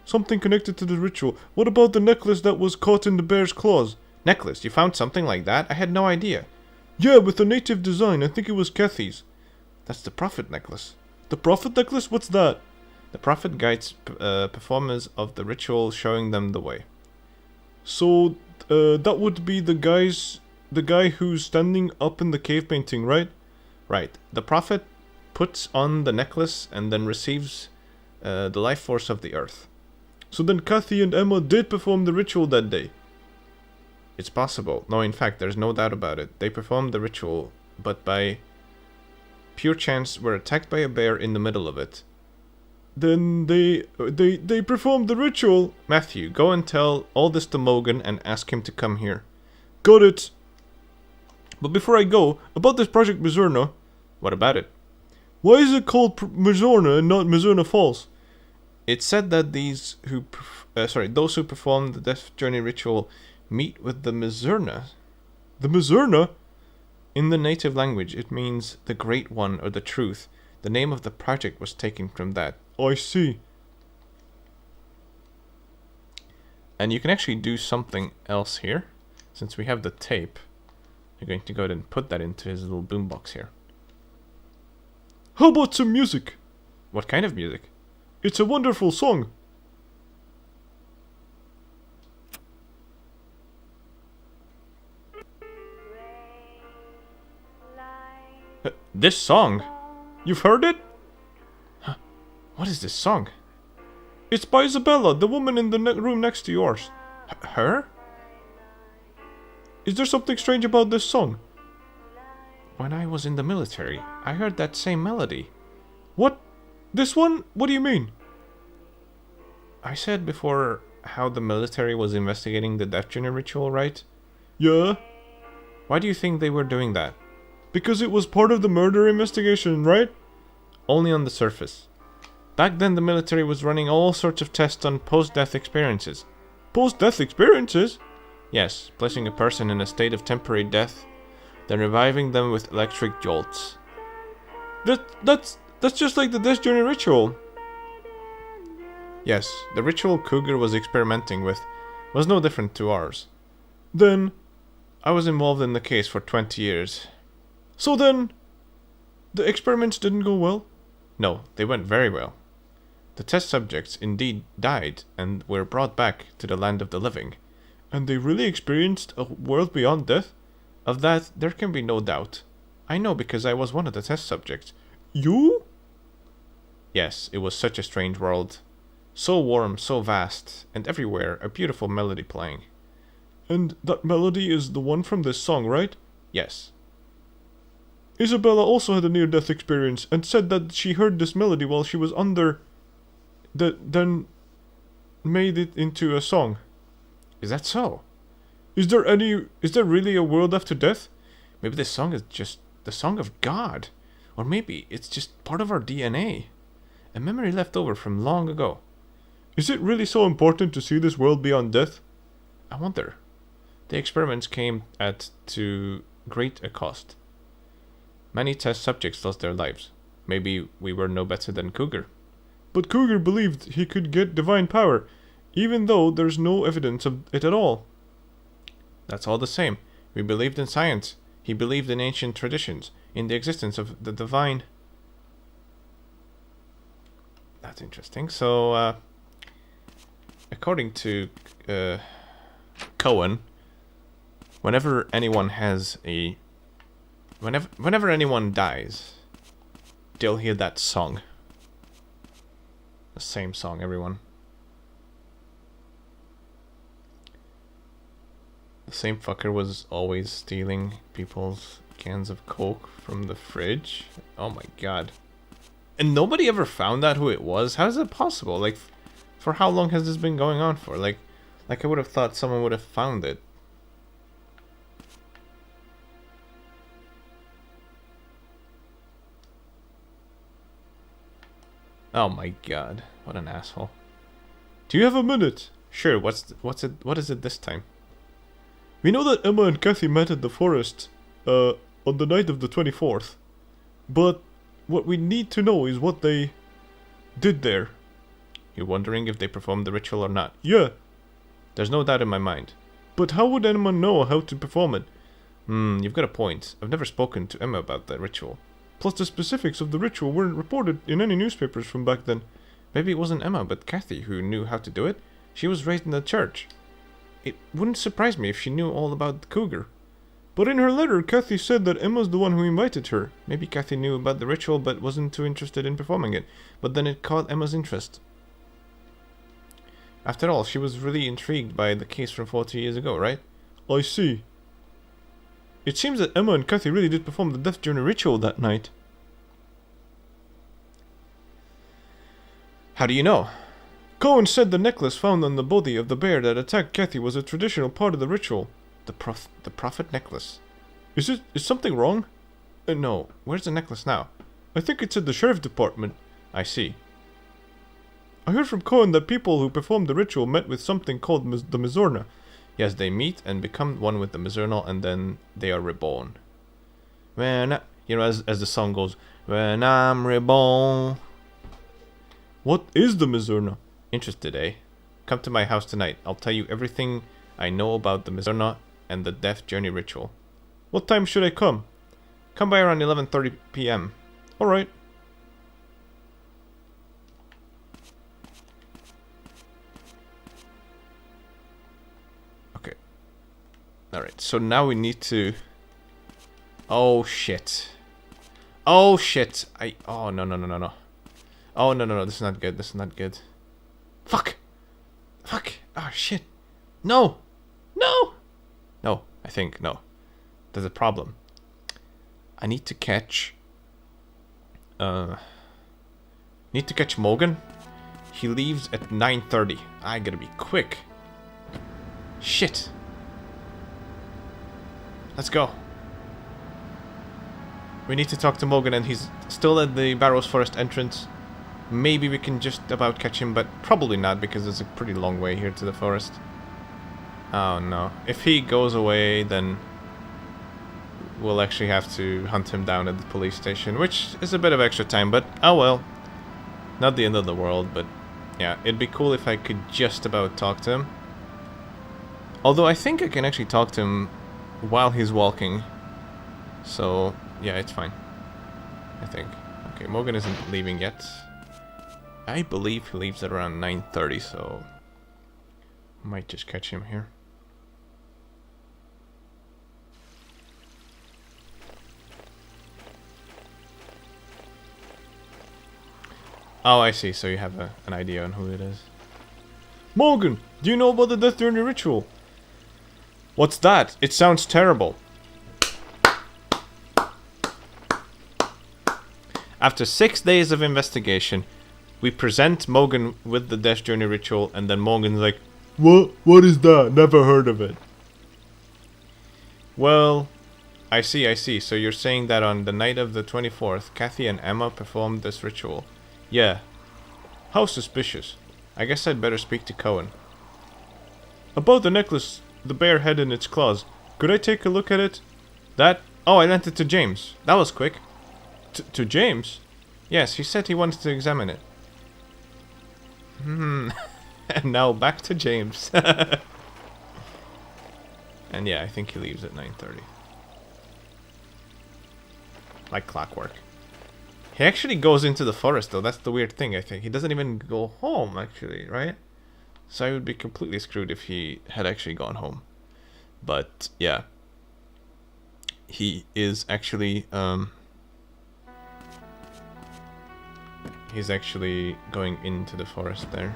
Something connected to the ritual. What about the necklace that was caught in the bear's claws? Necklace? You found something like that? I had no idea. Yeah, with a native design. I think it was Kathy's. That's the Prophet necklace. The Prophet necklace? What's that? The Prophet guides performers of the ritual, showing them the way. So, that would be the guy who's standing up in the cave painting, right? Right. The Prophet puts on the necklace and then receives the life force of the earth. So then Kathy and Emma did perform the ritual that day? It's possible. No, in fact, there's no doubt about it. They performed the ritual, but by pure chance were attacked by a bear in the middle of it. Then they performed the ritual. Matthew, go and tell all this to Morgan and ask him to come here. Got it. But before I go, about this Project Mizzurna. What about it? Why is it called Mizzurna and not Mizzurna Falls? It's said that those who perform the death journey ritual meet with the Mizzurna. The Mizzurna? In the native language, it means the Great One or the Truth. The name of the project was taken from that. I see. And you can actually do something else here. Since we have the tape, you're going to go ahead and put that into his little boombox here. How about some music? What kind of music? It's a wonderful song. This song? You've heard it? Huh. What is this song? It's by Isabella, the woman in the room next to yours. Her? Is there something strange about this song? When I was in the military, I heard that same melody. What? This one? What do you mean? I said before how the military was investigating the death journey ritual, right? Yeah. Why do you think they were doing that? Because it was part of the murder investigation, right? Only on the surface. Back then the military was running all sorts of tests on post-death experiences. Post-death experiences? Yes, placing a person in a state of temporary death, then reviving them with electric jolts. That's just like the death journey ritual. Yes, the ritual Cougar was experimenting with was no different to ours. Then, I was involved in the case for 20 years. so then, the experiments didn't go well? No, they went very well. The test subjects indeed died and were brought back to the land of the living. And they really experienced a world beyond death? Of that, there can be no doubt. I know because I was one of the test subjects. You? Yes, it was such a strange world. So warm, so vast, and everywhere a beautiful melody playing. And that melody is the one from this song, right? Yes. Isabella also had a near-death experience and said that she heard this melody while she was under... then made it into a song. Is that so? Is there really a world after death? Maybe this song is just the song of God. Or maybe it's just part of our DNA. A memory left over from long ago. Is it really so important to see this world beyond death? I wonder. The experiments came at too great a cost. Many test subjects lost their lives. Maybe we were no better than Cougar. But Cougar believed he could get divine power, even though there's no evidence of it at all. That's all the same. We believed in science. He believed in ancient traditions, in the existence of the divine. That's interesting. So, according to Cohen, whenever anyone dies, they'll hear that song. The same song, everyone. The same fucker was always stealing people's cans of Coke from the fridge. Oh my god. And nobody ever found out who it was? How is it possible? Like, for how long has this been going on for? Like I would have thought someone would have found it. Oh my god. What an asshole. Do you have a minute? Sure, what is it this time? We know that Emma and Kathy met at the forest, on the night of the 24th. But what we need to know is what they did there. You're wondering if they performed the ritual or not? Yeah, There's no doubt in my mind. but how would Emma know how to perform it? You've got a point. I've never spoken to Emma about that ritual. Plus the specifics of the ritual weren't reported in any newspapers from back then. Maybe it wasn't Emma, but Kathy who knew how to do it. She was raised in the church. It wouldn't surprise me if she knew all about the Cougar. But in her letter, Kathy said that Emma's the one who invited her. Maybe Kathy knew about the ritual but wasn't too interested in performing it. But then it caught Emma's interest. After all, she was really intrigued by the case from 40 years ago, right? I see. It seems that Emma and Kathy really did perform the Death Journey ritual that night. How do you know? Cohen said the necklace found on the body of the bear that attacked Kathy was a traditional part of the ritual. The prophet necklace. Is something wrong? No. Where's the necklace now? I think it's at the sheriff department. I see. I heard from Cohen that people who performed the ritual met with something called the Mizzurna. Yes, they meet and become one with the Mizzurna, and then they are reborn. As the song goes, when I'm reborn. What is the Mizzurna? Interested, eh? Come to my house tonight. I'll tell you everything I know about the Mizzurna and the Death Journey ritual. What time should I come? Come by around 11:30 p.m. Alright. Okay. Alright, so now we need to... Oh, shit. Oh, shit. Oh, no. Oh, no. This is not good. Fuck. Oh, shit. No. No, I think, no. There's a problem. I need to catch... Morgan. He leaves at 9:30. I gotta be quick. Shit. Let's go. We need to talk to Morgan, and he's still at the Barrows Forest entrance. Maybe we can just about catch him, but probably not, because it's a pretty long way here to the forest. Oh no. If he goes away, then we'll actually have to hunt him down at the police station, which is a bit of extra time, but oh well. Not the end of the world, but Yeah, it'd be cool if I could just about talk to him. Although I think I can actually talk to him while he's walking. So, yeah, it's fine. I think. Okay, Morgan isn't leaving yet. I believe he leaves at around 9:30, so... might just catch him here. Oh, I see. So you have an idea on who it is. Morgan, do you know about the death journey ritual? What's that? It sounds terrible. After 6 days of investigation, we present Morgan with the Death Journey ritual, and then Morgan's like, What is that? Never heard of it. well, I see. So you're saying that on the night of the 24th, Kathy and Emma performed this ritual? Yeah. How suspicious. I guess I'd better speak to Cohen. About the necklace, the bear head in its claws. Could I take a look at it? That? Oh, I lent it to James. That was quick. To James? Yes, he said he wanted to examine it. And now back to James. And yeah, I think he leaves at 9:30. Like clockwork. He actually goes into the forest though, that's the weird thing, I think. He doesn't even go home, actually, right? So I would be completely screwed if he had actually gone home. But, yeah. He is actually, he's actually going into the forest there.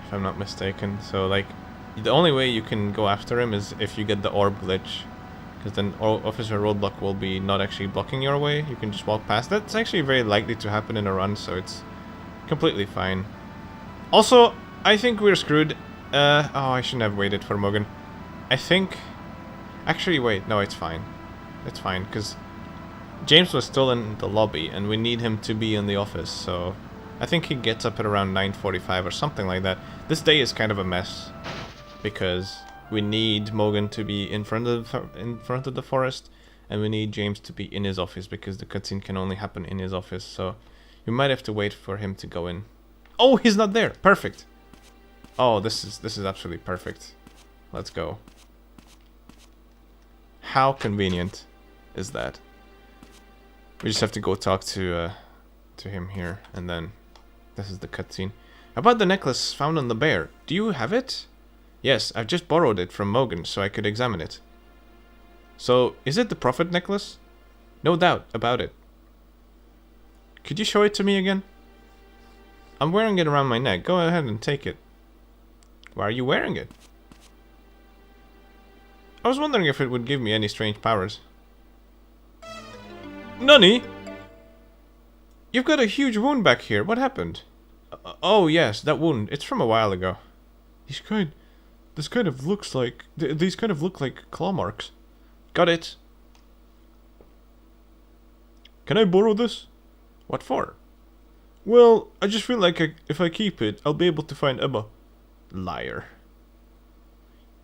If I'm not mistaken. So, like, the only way you can go after him is if you get the orb glitch. Because then Officer Roadblock will be not actually blocking your way. You can just walk past. That's actually very likely to happen in a run, so it's completely fine. Also, I think we're screwed. Oh, I shouldn't have waited for Morgan. I think... Actually, wait. No, it's fine. It's fine, because James was still in the lobby, and we need him to be in the office, so... I think he gets up at around 9:45 or something like that. This day is kind of a mess, because we need Morgan to be in front of the forest, and we need James to be in his office, because the cutscene can only happen in his office, so... We might have to wait for him to go in. Oh, he's not there! Perfect! Oh, this is absolutely perfect. Let's go. How convenient is that? We just have to go talk to him here, and then this is the cutscene. About the necklace found on the bear. Do you have it? Yes, I've just borrowed it from Morgan so I could examine it. So, is it the Prophet necklace? No doubt about it. Could you show it to me again? I'm wearing it around my neck. Go ahead and take it. Why are you wearing it? I was wondering if it would give me any strange powers. Nani? You've got a huge wound back here. What happened? Oh yes, that wound. It's from a while ago. These kind of look like claw marks. Got it. Can I borrow this? What for? Well, I just feel like if I keep it, I'll be able to find Emma. Liar.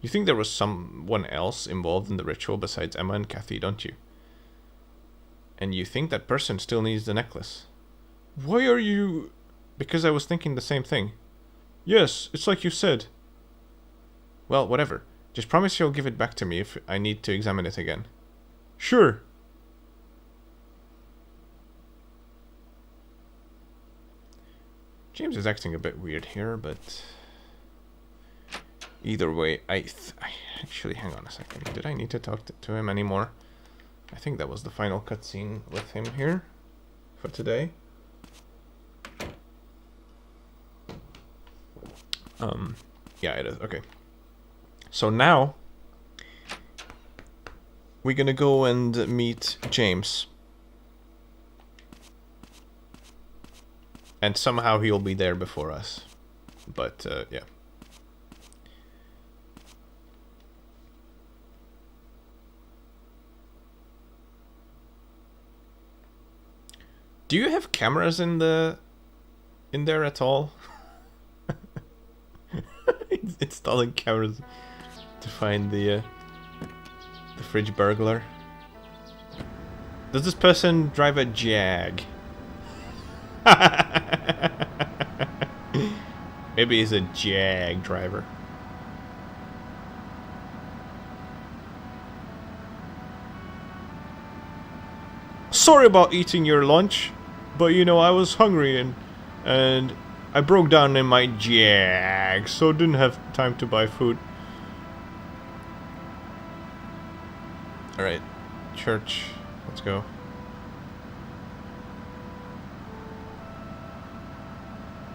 You think there was someone else involved in the ritual besides Emma and Kathy, don't you? And you think that person still needs the necklace? Why are you... Because I was thinking the same thing. Yes, it's like you said. Well, whatever. Just promise you'll give it back to me if I need to examine it again. Sure. James is acting a bit weird here, but... Either way, I actually, hang on a second. Did I need to talk to him anymore? I think that was the final cutscene with him here for today. Yeah, it is. Okay. So now we're gonna go and meet James. And somehow he'll be there before us. But, yeah. Do you have cameras in there at all? Installing cameras to find the fridge burglar. Does this person drive a Jag? Maybe he's a Jag driver. Sorry about eating your lunch, but you know I was hungry and I broke down in my Jag, so didn't have time to buy food. All right, church. Let's go.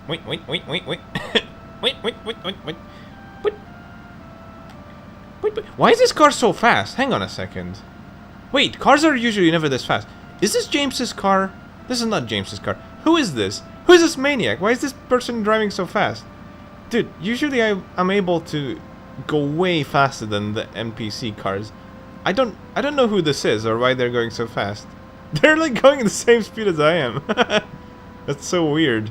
Wait. Wait. Why is this car so fast? Hang on a second. Wait, cars are usually never this fast. Is this James's car? This is not James's car. Who is this? Who is this maniac? Why is this person driving so fast? Dude, usually I'm able to go way faster than the NPC cars. I don't know who this is or why they're going so fast. They're like going the same speed as I am. That's so weird.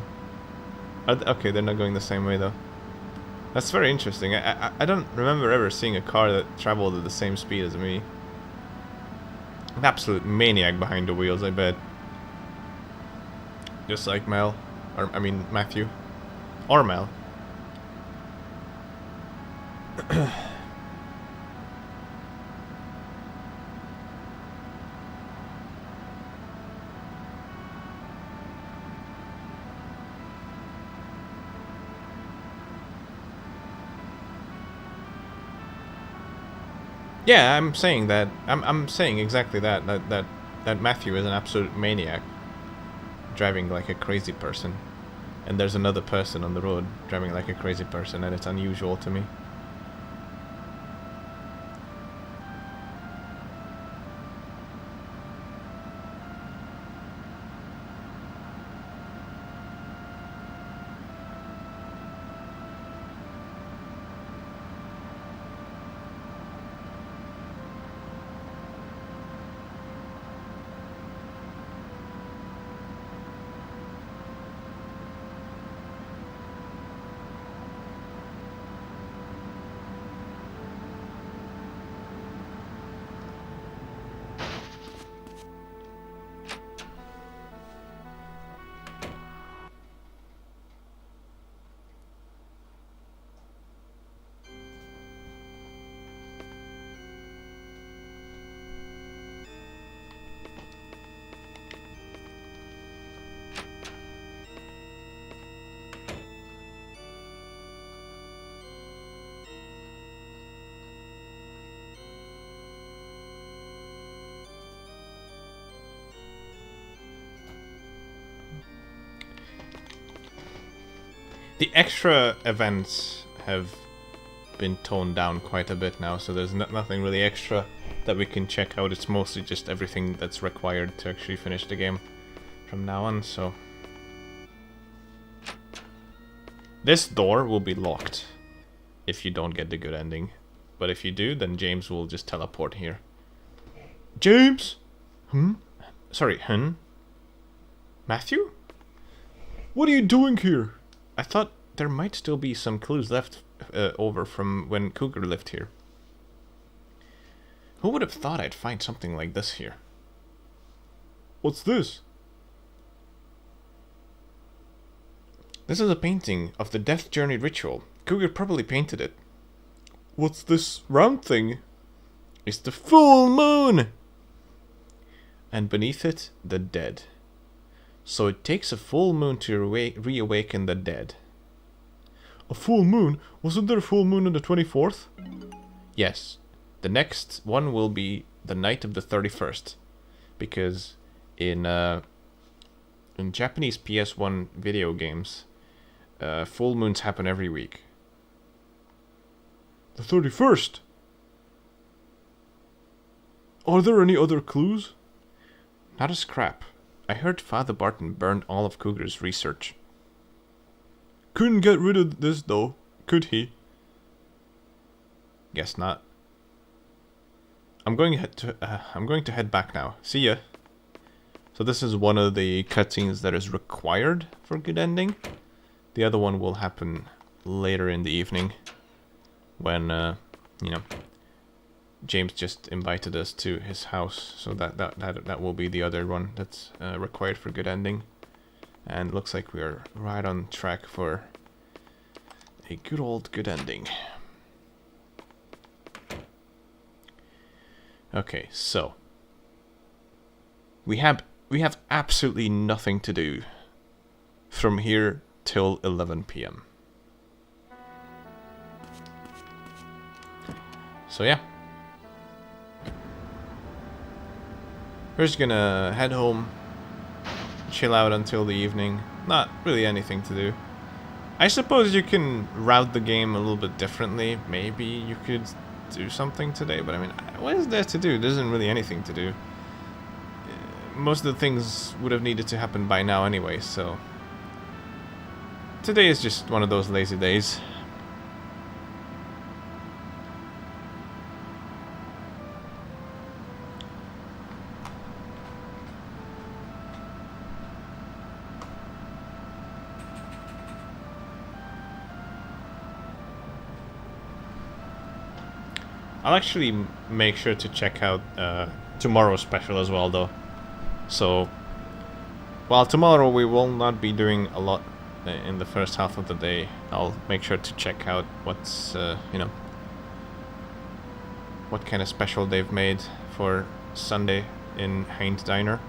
Okay, they're not going the same way though. That's very interesting. I don't remember ever seeing a car that traveled at the same speed as me. An absolute maniac behind the wheels, I bet. Just like Mel. Or, I mean, Matthew. Or Mel. Yeah, I'm saying that. I'm saying exactly that. That Matthew is an absolute maniac, driving like a crazy person, and there's another person on the road driving like a crazy person, and it's unusual to me. The extra events have been toned down quite a bit now, so there's nothing really extra that we can check out. It's mostly just everything that's required to actually finish the game from now on, so... This door will be locked if you don't get the good ending. But if you do, then James will just teleport here. James? Sorry, Matthew? What are you doing here? I thought there might still be some clues left over from when Cougar lived here. Who would have thought I'd find something like this here? What's this? This is a painting of the Death Journey ritual. Cougar probably painted it. What's this round thing? It's the full moon! And beneath it, the dead. So it takes a full moon to reawaken the dead. A full moon? Wasn't there a full moon on the 24th? Yes. The next one will be the night of the 31st. Because in Japanese PS1 video games, full moons happen every week. The 31st? Are there any other clues? Not a scrap. I heard Father Barton burned all of Cougar's research. Couldn't get rid of this though, could he? Guess not. I'm going to head back now. See ya. So this is one of the cutscenes that is required for good ending. The other one will happen later in the evening when, you know, James just invited us to his house, so that will be the other one that's required for good ending. And looks like we are right on track for a good ending. Okay, so we have absolutely nothing to do from here till 11 p.m. So yeah, we're just gonna head home, chill out until the evening. Not really anything to do. I suppose you can route the game a little bit differently. Maybe you could do something today, but I mean, what is there to do? There isn't really anything to do. Most of the things would have needed to happen by now anyway, so today is just one of those lazy days. I'll actually make sure to check out tomorrow's special as well, though. So, while tomorrow we will not be doing a lot in the first half of the day, I'll make sure to check out what's, what kind of special they've made for Sunday in Heinz Diner.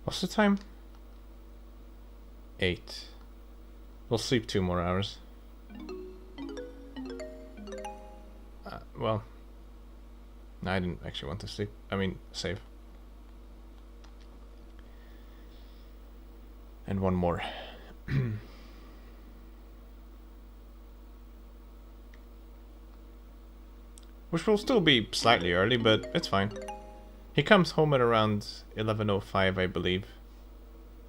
What's the time? 8. We'll sleep 2 more hours. Well, no, I didn't actually want to sleep. I mean, save. And 1 more. Which will still be slightly early, but it's fine. He comes home at around 11:05, I believe.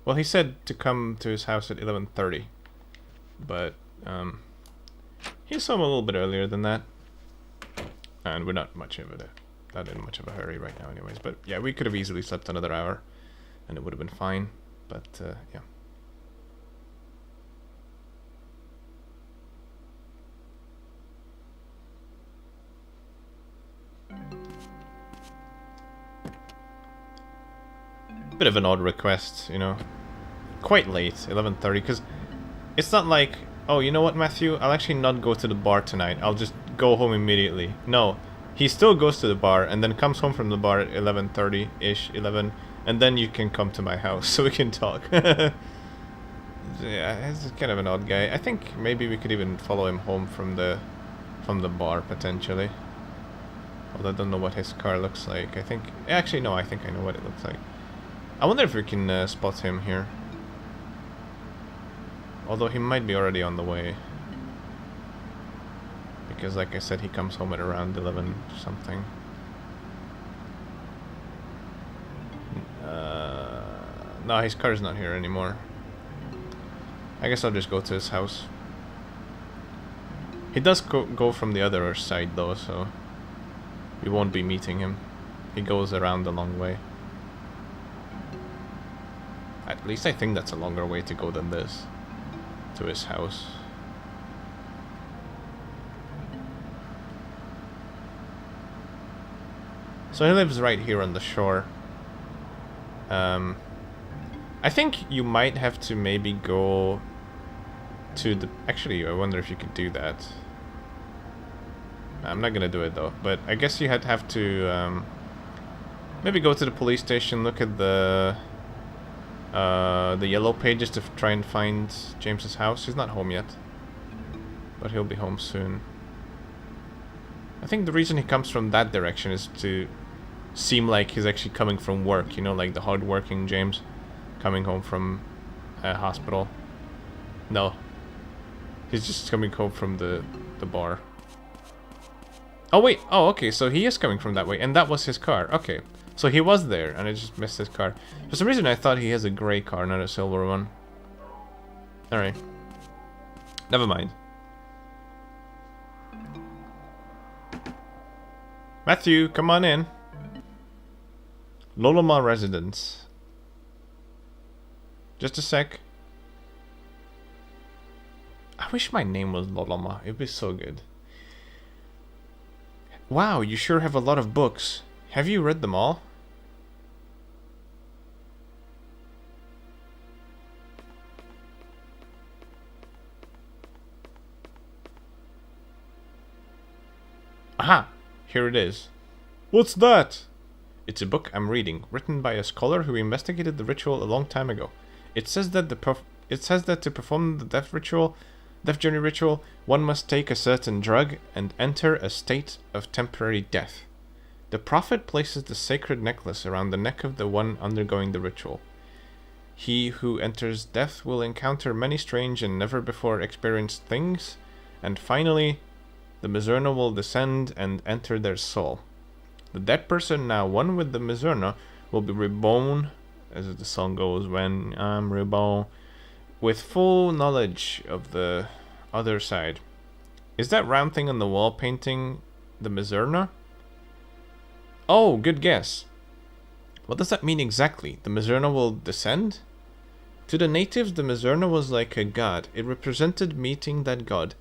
Well, he said to come to his house at 11:30, but he's home a little bit earlier than that, and we're not in much of a hurry right now, anyways. But yeah, we could have easily slept another hour, and it would have been fine. But yeah. Bit of an odd request, you know. Quite late, 11:30, because it's not like, oh, you know what, Matthew? I'll actually not go to the bar tonight. I'll just go home immediately. No, he still goes to the bar and then comes home from the bar at 11:30-ish, 11, and then you can come to my house so we can talk. Yeah, he's kind of an odd guy. I think maybe we could even follow him home from the bar, potentially. Although I don't know what his car looks like. I think I know what it looks like. I wonder if we can spot him here. Although he might be already on the way. Because like I said, he comes home at around 11 something. No, his car's not here anymore. I guess I'll just go to his house. He does go from the other side though, so we won't be meeting him. He goes around a long way. At least I think that's a longer way to go than this. To his house. So he lives right here on the shore. I think you might have to maybe go to the... Actually, I wonder if you could do that. I'm not gonna do it though, but I guess you have to maybe go to the police station, look at the yellow pages to try and find James's house. He's not home yet, but he'll be home soon. I think the reason he comes from that direction is to seem like he's actually coming from work, you know, like the hard-working James coming home from a hospital. No, he's just coming home from the bar. Oh wait, oh okay, so he is coming from that way, and that was his car. Okay, so he was there, and I just missed his car. For some reason I thought he has a grey car, not a silver one. Alright. Never mind. Matthew, come on in. Loloma residence. Just a sec. I wish my name was Loloma. It'd be so good. Wow, you sure have a lot of books. Have you read them all? Aha! Here it is. What's that? It's a book I'm reading, written by a scholar who investigated the ritual a long time ago. It says that to perform the death journey ritual, one must take a certain drug and enter a state of temporary death. The prophet places the sacred necklace around the neck of the one undergoing the ritual. He who enters death will encounter many strange and never before experienced things, and finally, the Mizzurna will descend and enter their soul. The dead person, now one with the Mizzurna, will be reborn, as the song goes, when I'm reborn, with full knowledge of the other side. Is that round thing on the wall painting the Mizzurna? Oh, good guess. What does that mean exactly? The Mizzurna will descend? To the natives, the Mizzurna was like a god. It represented meeting that god.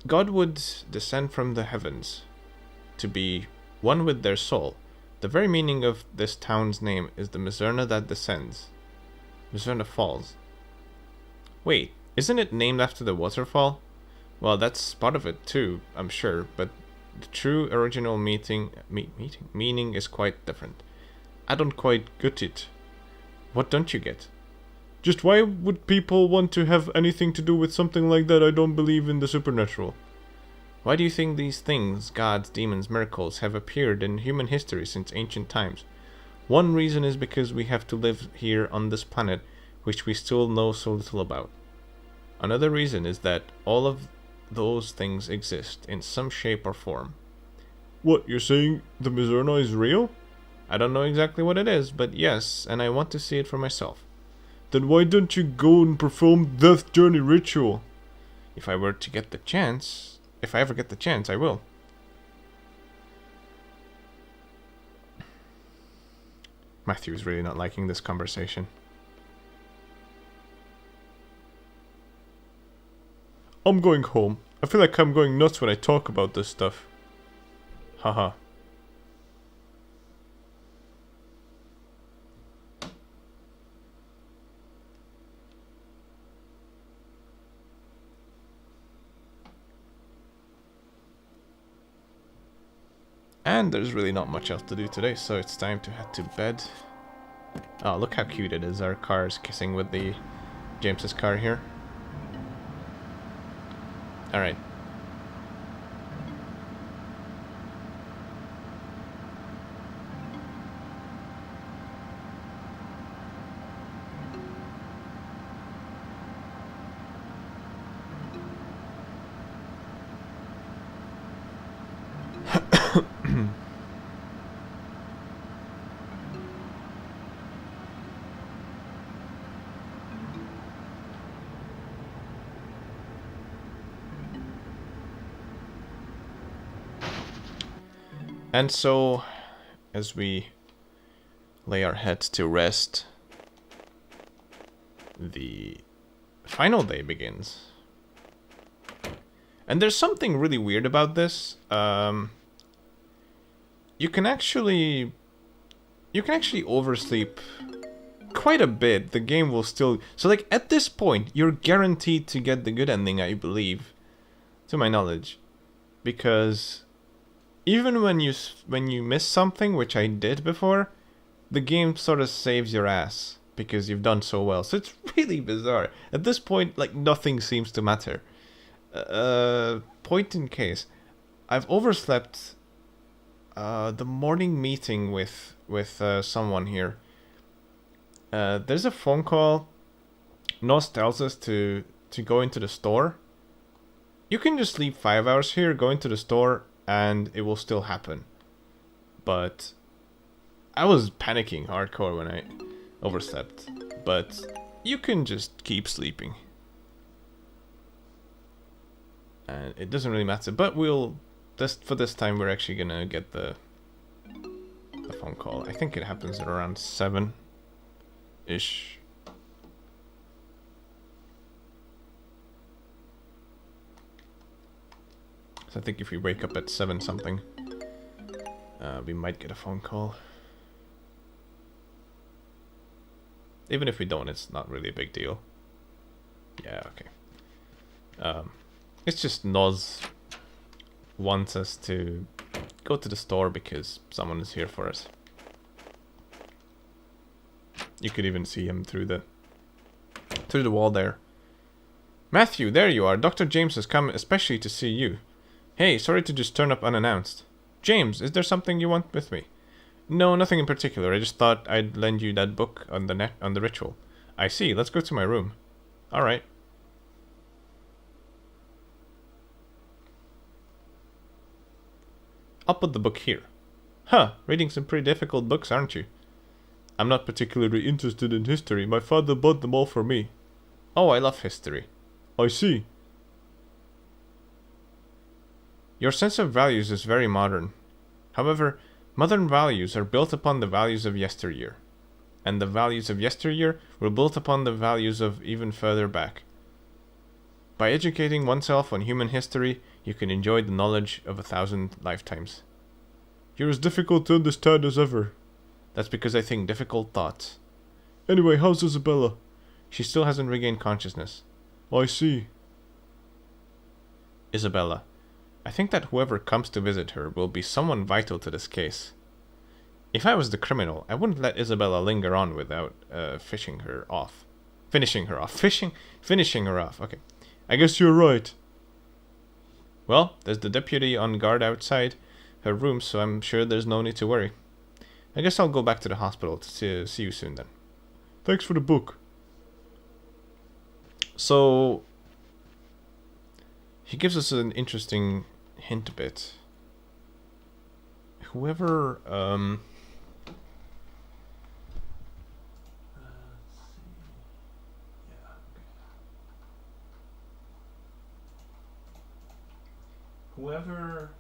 God would descend from the heavens to be one with their soul. The very meaning of this town's name is the Mizzurna that descends. Mizzurna Falls. Wait, isn't it named after the waterfall? Well, that's part of it too, I'm sure, but the true original meaning is quite different. I don't quite get it. What don't you get? Just why would people want to have anything to do with something like that? I don't believe in the supernatural. Why do you think these things, gods, demons, miracles, have appeared in human history since ancient times? One reason is because we have to live here on this planet, which we still know so little about. Another reason is that all of those things exist in some shape or form. What, you're saying the Mizzurna is real? I don't know exactly what it is, but yes, and I want to see it for myself. Then why don't you go and perform death journey ritual? If I ever get the chance, I will. Matthew's really not liking this conversation. I'm going home. I feel like I'm going nuts when I talk about this stuff. Haha. And there's really not much else to do today, so it's time to head to bed. Oh, look how cute it is. Our car is kissing with the James's car here. Alright. And so, as we lay our heads to rest, the final day begins. And there's something really weird about this. You can actually oversleep quite a bit. The game will still... So, like, at this point, you're guaranteed to get the good ending, I believe. To my knowledge. Because even when you miss something, which I did before, the game sort of saves your ass. Because you've done so well. So it's really bizarre. At this point, like, nothing seems to matter. Point in case. I've overslept the morning meeting with someone here. There's a phone call. Nos tells us to go into the store. You can just sleep 5 hours here, go into the store, and it will still happen. But I was panicking hardcore when I overslept. But you can just keep sleeping. And it doesn't really matter. But for this time, we're actually gonna get the phone call. I think it happens at around 7-ish. So I think if we wake up at 7 something, we might get a phone call. Even if we don't, it's not really a big deal. Yeah, okay. It's just Noz wants us to go to the store because someone is here for us. You could even see him through the wall there. Matthew, there you are. Dr. James has come especially to see you. Hey, sorry to just turn up unannounced. James, is there something you want with me? No, nothing in particular. I just thought I'd lend you that book on the ritual. I see. Let's go to my room. All right. I'll put the book here. Huh, reading some pretty difficult books, aren't you? I'm not particularly interested in history. My father bought them all for me. Oh, I love history. I see. Your sense of values is very modern. However, modern values are built upon the values of yesteryear. And the values of yesteryear were built upon the values of even further back. By educating oneself on human history, you can enjoy the knowledge of 1,000 lifetimes. You're as difficult to understand as ever. That's because I think difficult thoughts. Anyway, how's Isabella? She still hasn't regained consciousness. I see. Isabella. I think that whoever comes to visit her will be someone vital to this case. If I was the criminal, I wouldn't let Isabella linger on without finishing her off. Finishing her off. Okay. I guess you're right. Well, there's the deputy on guard outside her room, so I'm sure there's no need to worry. I guess I'll go back to the hospital to see you soon then. Thanks for the book. So, he gives us an interesting hint a bit. Whoever, whoever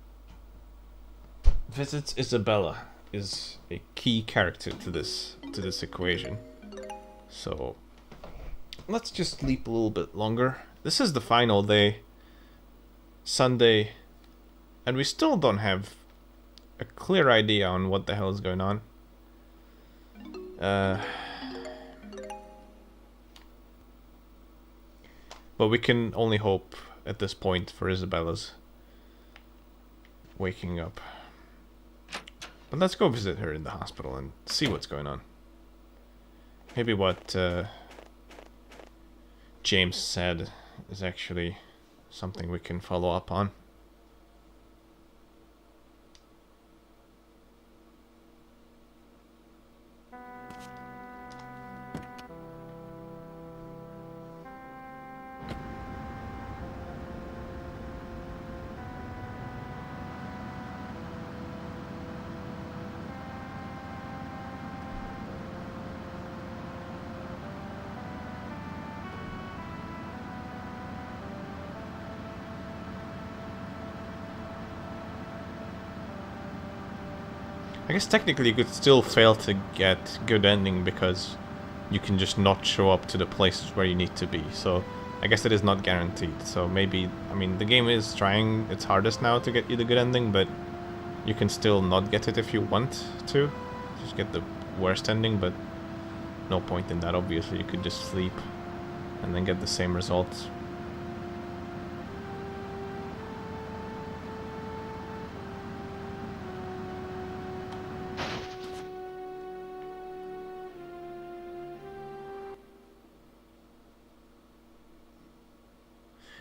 visits Isabella is a key character to this equation. So let's just sleep a little bit longer. This is the final day, Sunday, and we still don't have a clear idea on what the hell is going on. But we can only hope at this point for Isabella's waking up. But let's go visit her in the hospital and see what's going on. Maybe what James said is actually something we can follow up on. I guess technically you could still fail to get good ending because you can just not show up to the places where you need to be. So I guess it is not guaranteed. So maybe, I mean, the game is trying its hardest now to get you the good ending, but you can still not get it if you want to. Just get the worst ending, but no point in that, obviously. You could just sleep and then get the same results.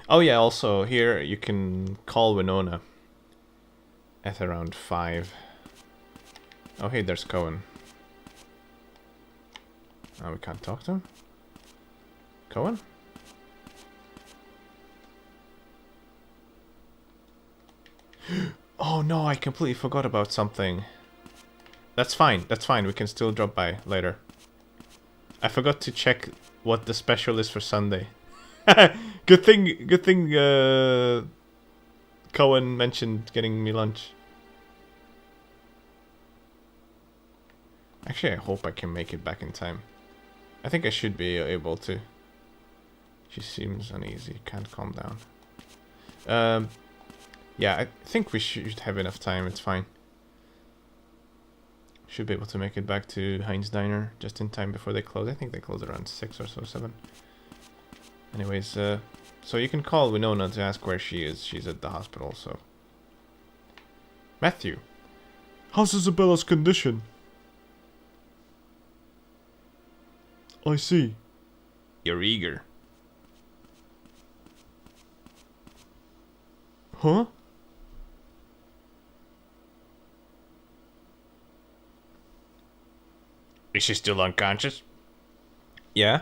Oh yeah, also here you can call Winona at around 5. Oh hey, there's Cohen. Oh, we can't talk to him? Cohen? Oh no, I completely forgot about something. That's fine, we can still drop by later. I forgot to check what the special is for Sunday. Good thing Cohen mentioned getting me lunch. Actually, I hope I can make it back in time. I think I should be able to. She seems uneasy, can't calm down. Yeah, I think we should have enough time, it's fine. Should be able to make it back to Heinz Diner just in time before they close. I think they close around 6 or so, 7. Anyways, so you can call Winona to ask where she is. She's at the hospital, so... Matthew! How's Isabella's condition? I see. You're eager. Huh? Is she still unconscious? Yeah?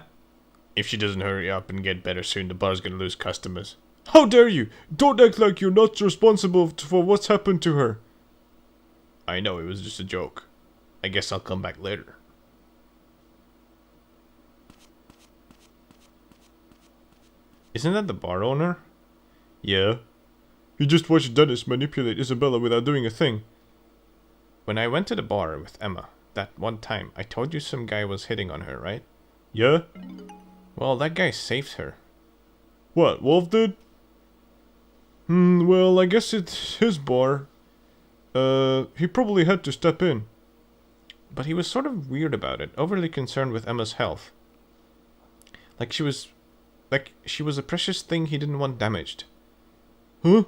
If she doesn't hurry up and get better soon, the bar's gonna lose customers. How dare you! Don't act like you're not responsible for what's happened to her. I know, it was just a joke. I guess I'll come back later. Isn't that the bar owner? Yeah. You just watched Dennis manipulate Isabella without doing a thing. When I went to the bar with Emma, that one time, I told you some guy was hitting on her, right? Yeah? Well, that guy saved her. What, Wolf did? Well, I guess it's his bar. He probably had to step in. But he was sort of weird about it, overly concerned with Emma's health. Like she was a precious thing he didn't want damaged. Huh?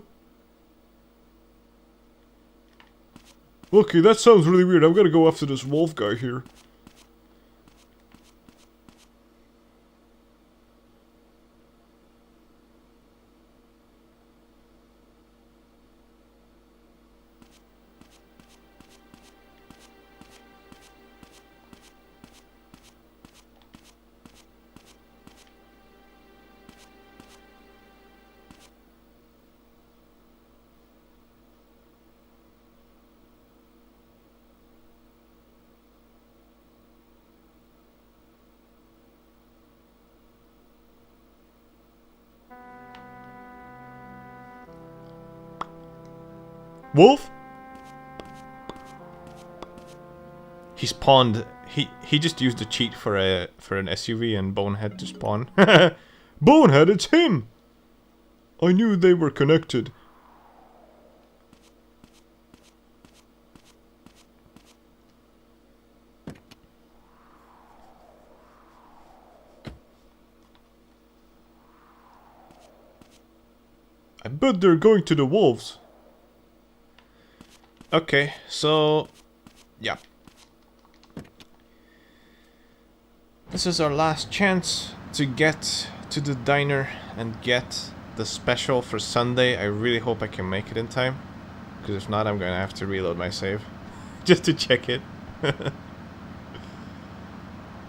Okay, that sounds really weird. I'm gonna go after this Wolf guy here. Wolf? He spawned. He just used a cheat for an SUV and Bonehead to spawn. Bonehead, it's him! I knew they were connected. I bet they're going to the Wolves. Okay, so yeah. This is our last chance to get to the diner and get the special for Sunday. I really hope I can make it in time, because if not, I'm gonna have to reload my save just to check it.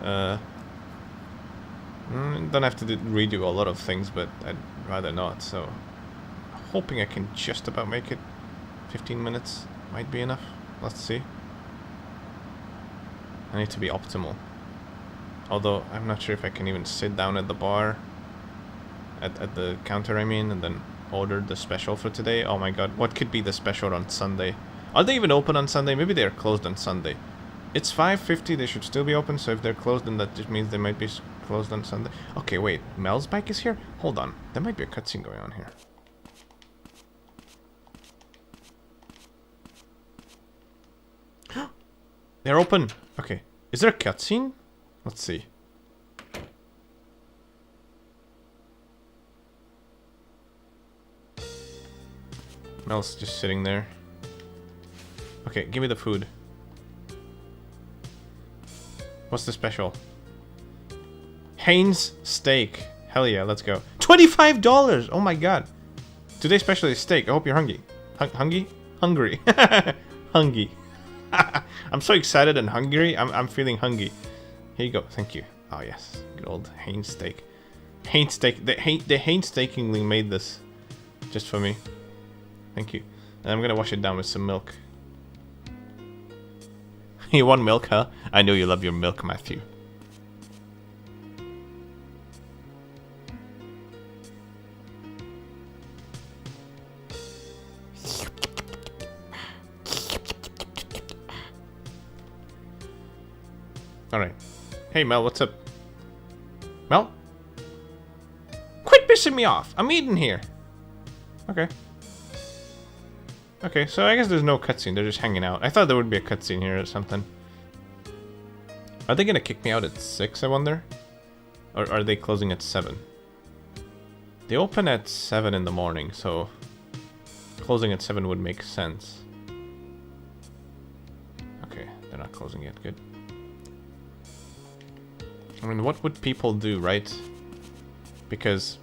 Don't have to redo a lot of things, but I'd rather not. So, hoping I can just about make it. 15 minutes might be enough. Let's see. I need to be optimal. Although, I'm not sure if I can even sit down at the bar. At the counter, I mean, and then order the special for today. Oh my god, what could be the special on Sunday? Are they even open on Sunday? Maybe they're closed on Sunday. It's 5:50. They should still be open. So if they're closed, then that just means they might be closed on Sunday. Okay, wait. Mel's bike is here? Hold on. There might be a cutscene going on here. They're open. Okay. Is there a cutscene? Let's see. Mel's just sitting there. Okay, give me the food. What's the special? Haynes steak. Hell yeah, let's go. $25! Oh my god. Today's special is steak. I hope you're hungry. Hungry? Hungry. Hungry. I'm so excited and hungry. I'm feeling hungry. Here you go. Thank you. Oh yes. Good old Haynes steak. Haynes steak. The Haynes Steakingly made this just for me. Thank you. And I'm gonna wash it down with some milk. You want milk, huh? I know you love your milk, Matthew. Alright. Hey, Mel, what's up? Mel? Quit pissing me off! I'm eating here! Okay. Okay, so I guess there's no cutscene, they're just hanging out. I thought there would be a cutscene here or something. Are they gonna kick me out at 6, I wonder? Or are they closing at 7? They open at 7 in the morning, so closing at 7 would make sense. Okay, they're not closing yet, good. I mean, what would people do, right? Because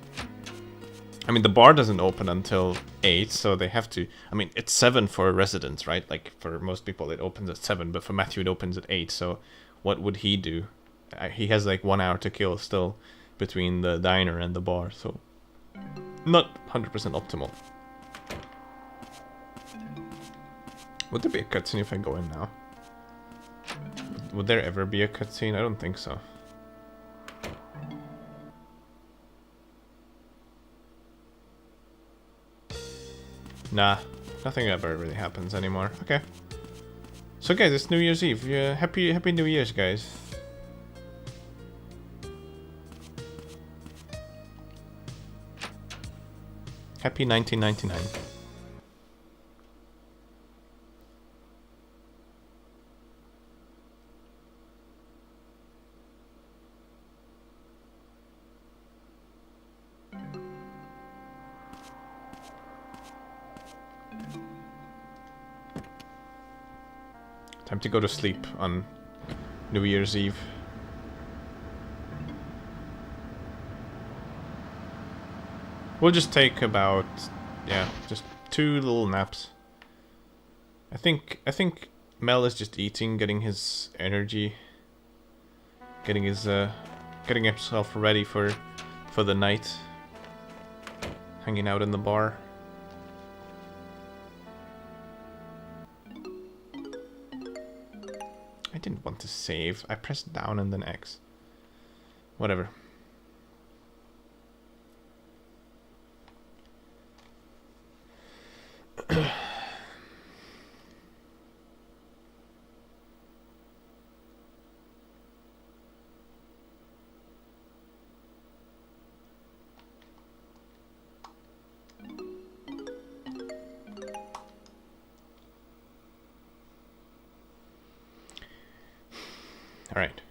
I mean, the bar doesn't open until 8, so they have to... I mean, it's 7 for residents, right? Like, for most people, it opens at 7, but for Matthew, it opens at 8, so what would he do? He has, like, 1 hour to kill still between the diner and the bar, so... Not 100% optimal. Would there be a cutscene if I go in now? Would there ever be a cutscene? I don't think so. Nah, nothing ever really happens anymore. Okay. So guys, it's New Year's Eve. Happy New Year's, guys. Happy 1999. Time to go to sleep on New Year's Eve. We'll just take about, yeah, just 2 little naps. I think Mel is just eating, getting his energy, getting himself ready for the night. Hanging out in the bar. I didn't want to save. I pressed down and then X. Whatever. All right.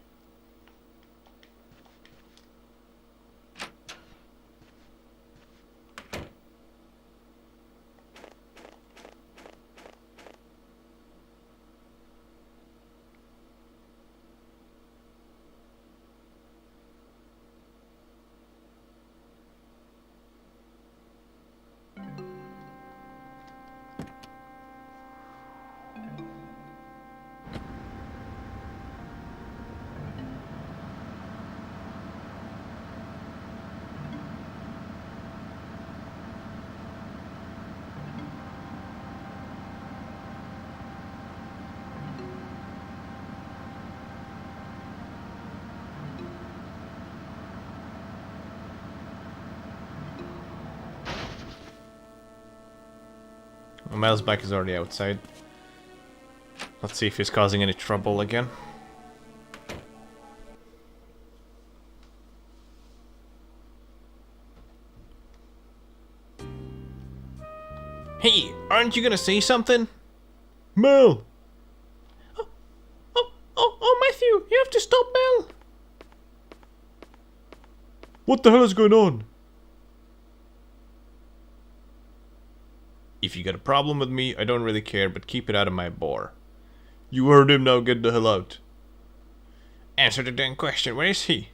Mel's bike is already outside. Let's see if he's causing any trouble again. Hey, aren't you gonna say something? Mel! Oh, Matthew, you have to stop Mel. What the hell is going on? If you got a problem with me, I don't really care, but keep it out of my bar. You heard him, now get the hell out. Answer the damn question. Where is he?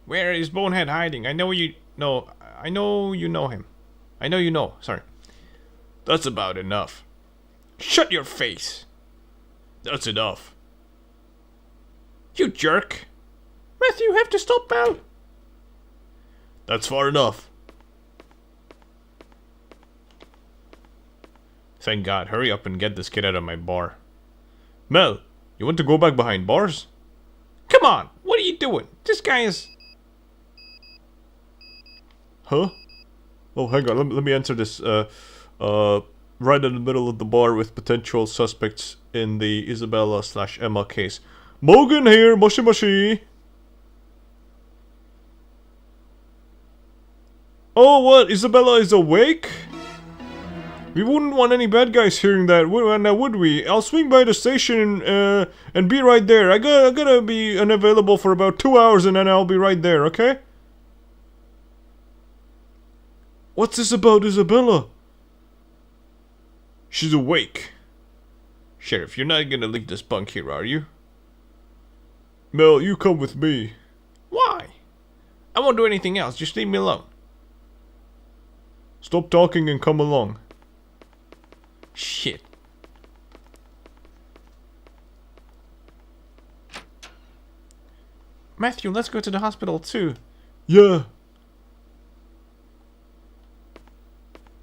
Where is Bonehead hiding? I know you know him. I know you know. Sorry. That's about enough. Shut your face. That's enough. You jerk. Matthew, you have to stop Mel. That's far enough. Thank God, hurry up and get this kid out of my bar. Mel, you want to go back behind bars? Come on, what are you doing? This guy is... Huh? Oh, hang on, let me answer this. Right in the middle of the bar with potential suspects in the Isabella/Emma case. Morgan here, moshi moshi. Oh, what? Isabella is awake? We wouldn't want any bad guys hearing that, would we? I'll swing by the station and be right there. I gotta be unavailable for about 2 hours and then I'll be right there, okay? What's this about Isabella? She's awake. Sheriff, you're not gonna leave this bunk here, are you? Mel, you come with me. Why? I won't do anything else. Just leave me alone. Stop talking and come along. Shit. Matthew, let's go to the hospital too. Yeah.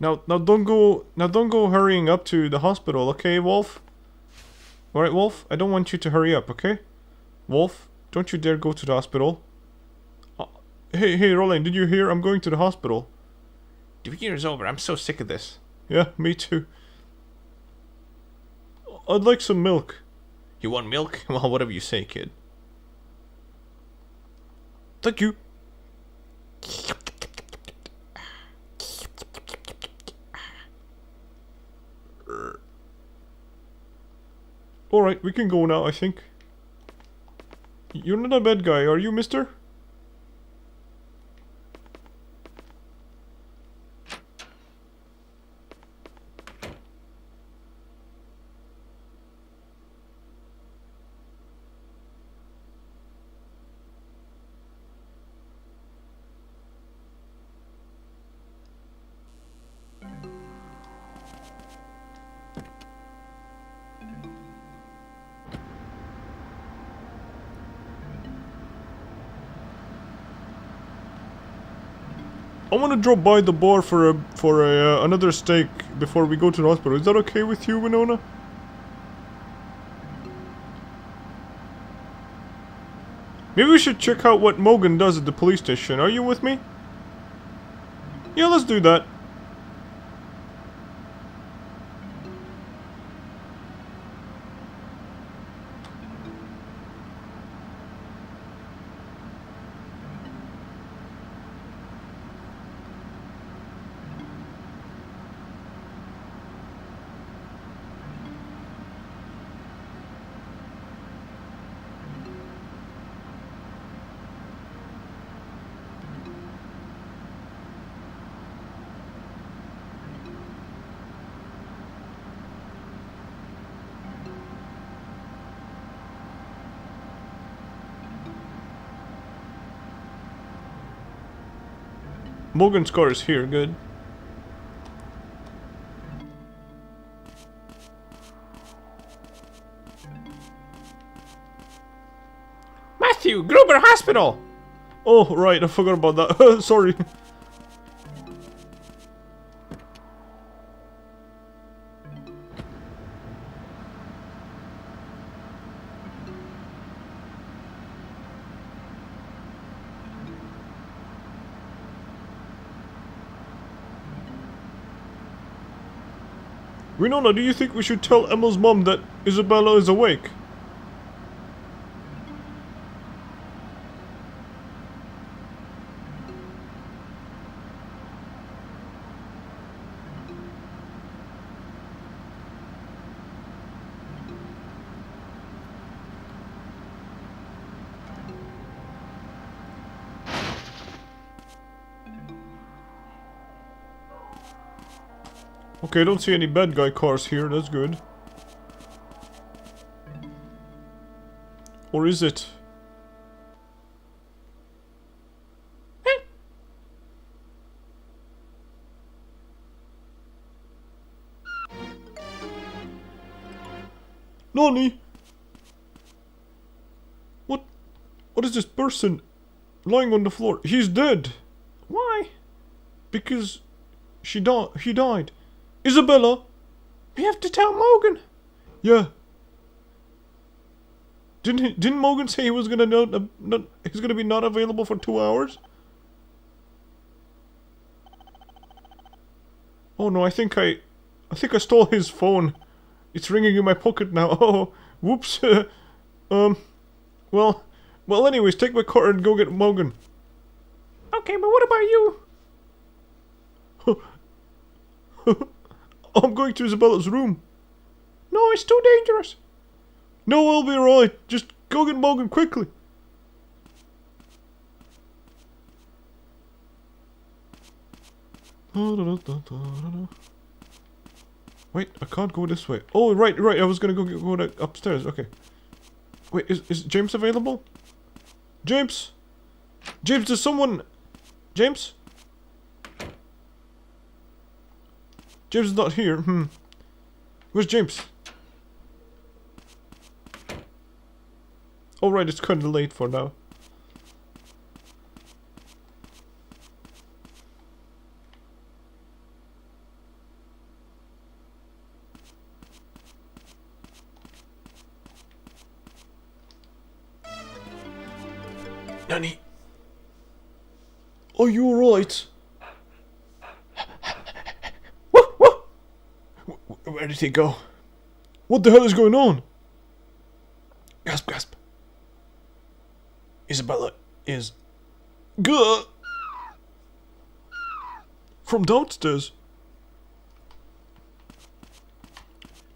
Now don't go hurrying up to the hospital, okay, Wolf? Alright, Wolf, I don't want you to hurry up, okay? Wolf, don't you dare go to the hospital. Hey, Roland, did you hear? I'm going to the hospital. The year is over. I'm so sick of this. Yeah, me too. I'd like some milk. You want milk? Well, whatever you say, kid. Thank you. Alright, we can go now, I think. You're not a bad guy, are you, mister? I want to drop by the bar for another steak before we go to the hospital. Is that okay with you, Winona? Maybe we should check out what Morgan does at the police station. Are you with me? Yeah, let's do that. Morgan's car is here, good. Matthew, Gruber Hospital! Oh, right, I forgot about that. Sorry. Winona, do you think we should tell Emma's mom that Isabella is awake? Okay, I don't see any bad guy cars here, that's good. Or is it? Nani? What is this person lying on the floor? He's dead. Why? Because he died. Isabella! We have to tell Morgan. Yeah. Didn't Morgan say he was gonna he's gonna be not available for 2 hours? Oh no, I think I stole his phone. It's ringing in my pocket now. Oh, whoops. Well, anyways, take my car and go get Morgan. Okay, but what about you? I'm going to Isabella's room. No, it's too dangerous. No, I'll be alright. Just go get Morgan quickly. Wait, I can't go this way. Oh, right. I was gonna go upstairs. Okay. Wait, is James available? James, there's someone. James is not here. Where's James? Alright, it's kinda late for now. Nanny, are you alright? Where did he go? What the hell is going on? Gasp. Isabella is... Gah! From downstairs.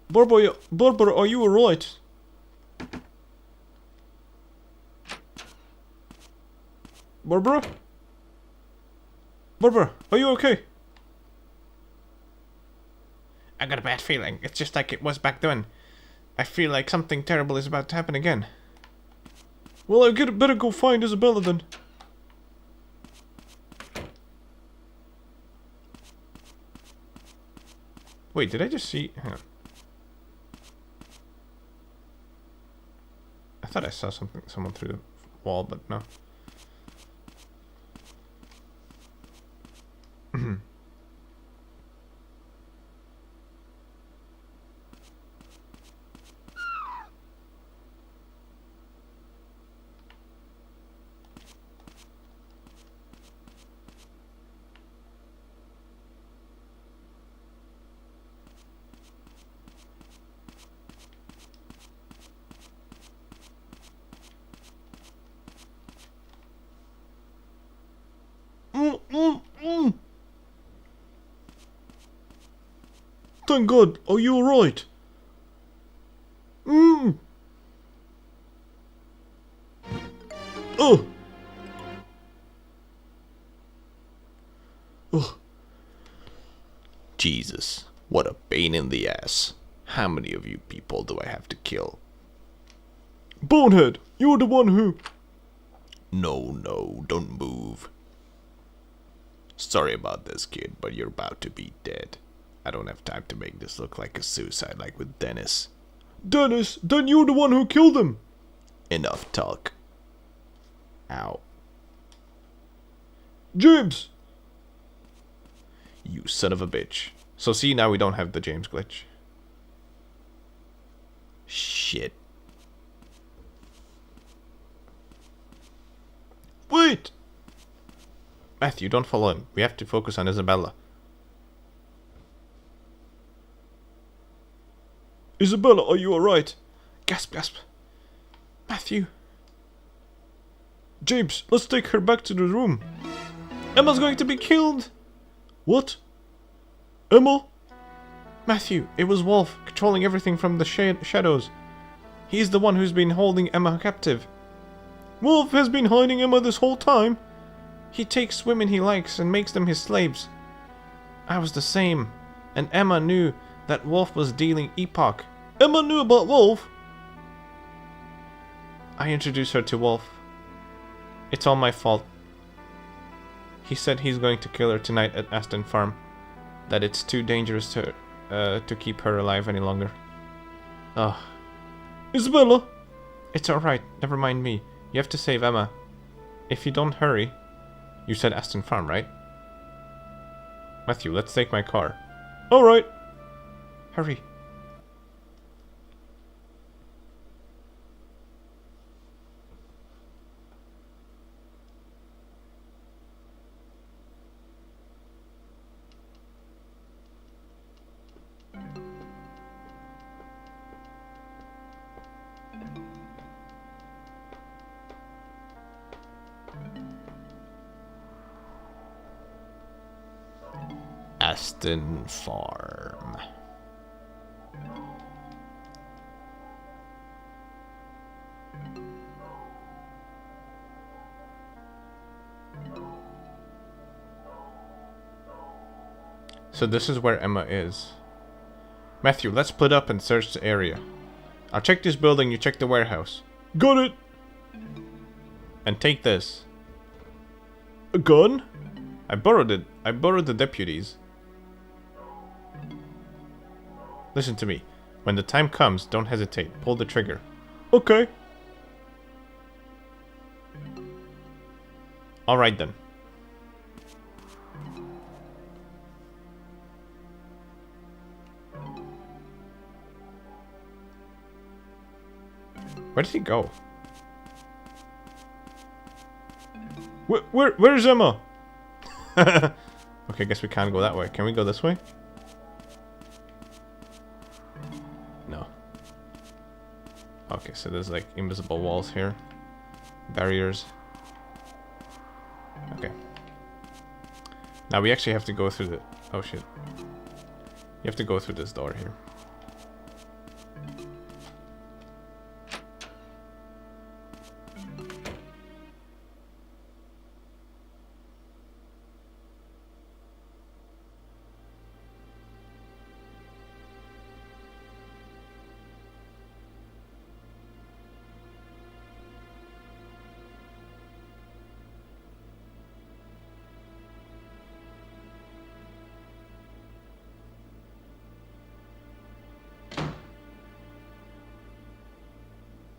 Barbara, are you alright? Barbara, are you okay? I got a bad feeling. It's just like it was back then. I feel like something terrible is about to happen again. Well, I better go find Isabella then. Wait, did I just see... Hang on. I thought I saw someone through the wall, but no. Thank God, are you alright? Oh! Ugh. Jesus, what a pain in the ass. How many of you people do I have to kill? Bonehead, you're the one who... No, don't move. Sorry about this, kid, but you're about to be dead. I don't have time to make this look like a suicide like with Dennis. Dennis, then you're the one who killed him! Enough talk. Ow. James! You son of a bitch. So see, now we don't have the James glitch. Shit. Wait! Matthew, don't follow him. We have to focus on Isabella. Isabella, are you alright? Gasp, gasp. Matthew. James, let's take her back to the room. Emma's going to be killed. What? Emma? Matthew, it was Wolf, controlling everything from the shadows. He's the one who's been holding Emma captive. Wolf has been hiding Emma this whole time. He takes women he likes and makes them his slaves. I was the same, and Emma knew that Wolf was dealing Epoch. Emma knew about Wolf? I introduced her to Wolf. It's all my fault. He said he's going to kill her tonight at Aston Farm. That it's too dangerous to keep her alive any longer. Ugh. Isabella? It's alright, never mind me. You have to save Emma. If you don't hurry... You said Aston Farm, right? Matthew, let's take my car. Alright. Hurry. Aston Farm. So this is where Emma is. Matthew, let's split up and search the area. I'll check this building, you check the warehouse. Got it. And take this. A gun? I borrowed it. I borrowed the deputies. Listen to me. When the time comes, don't hesitate. Pull the trigger. Okay. Alright then. Where did he go? Where's Emma? Okay, I guess we can't go that way. Can we go this way? No. Okay, so there's like invisible walls here. Barriers. Okay. Now we actually have to go through the... Oh shit. You have to go through this door here.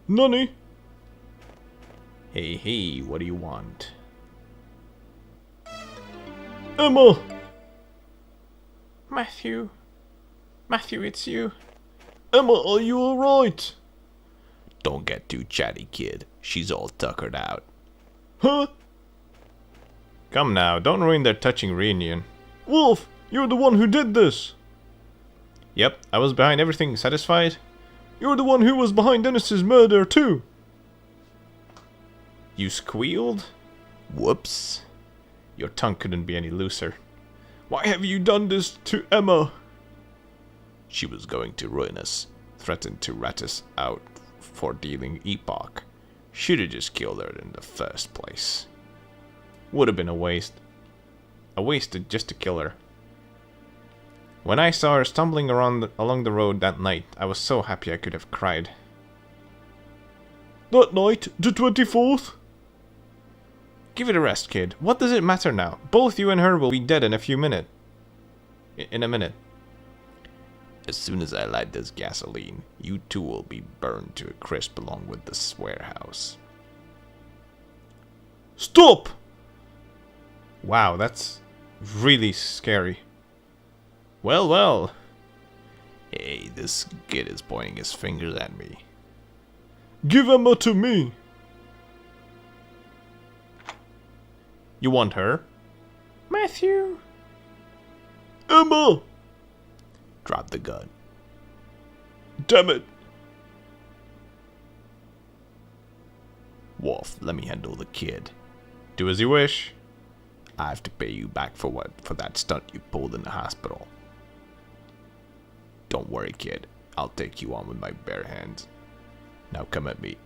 Nani? Hey, hey, what do you want? Emma! Matthew. Matthew, it's you. Emma, are you alright? Don't get too chatty, kid. She's all tuckered out. Huh? Come now, don't ruin their touching reunion. Wolf, you're the one who did this. Yep, I was behind everything. Satisfied? You're the one who was behind Dennis's murder too. You squealed? Whoops. Your tongue couldn't be any looser. Why have you done this to Emma? She was going to ruin us. Threatened to rat us out for dealing Epoch. Should have just killed her in the first place. Would have been a waste. A waste just to kill her. When I saw her stumbling along the road that night, I was so happy I could have cried. That night, the 24th? Give it a rest, kid. What does it matter now? Both you and her will be dead in a few minutes. In a minute. As soon as I light this gasoline, you two will be burned to a crisp along with this warehouse. Stop! Wow, that's really scary. Well, well. Hey, this kid is pointing his fingers at me. Give Emma to me. You want her? Emma! Drop the gun. Damn it! Wolf, let me handle the kid. Do as you wish. I have to pay you back for that stunt you pulled in the hospital. Don't worry, kid. I'll take you on with my bare hands. Now come at me.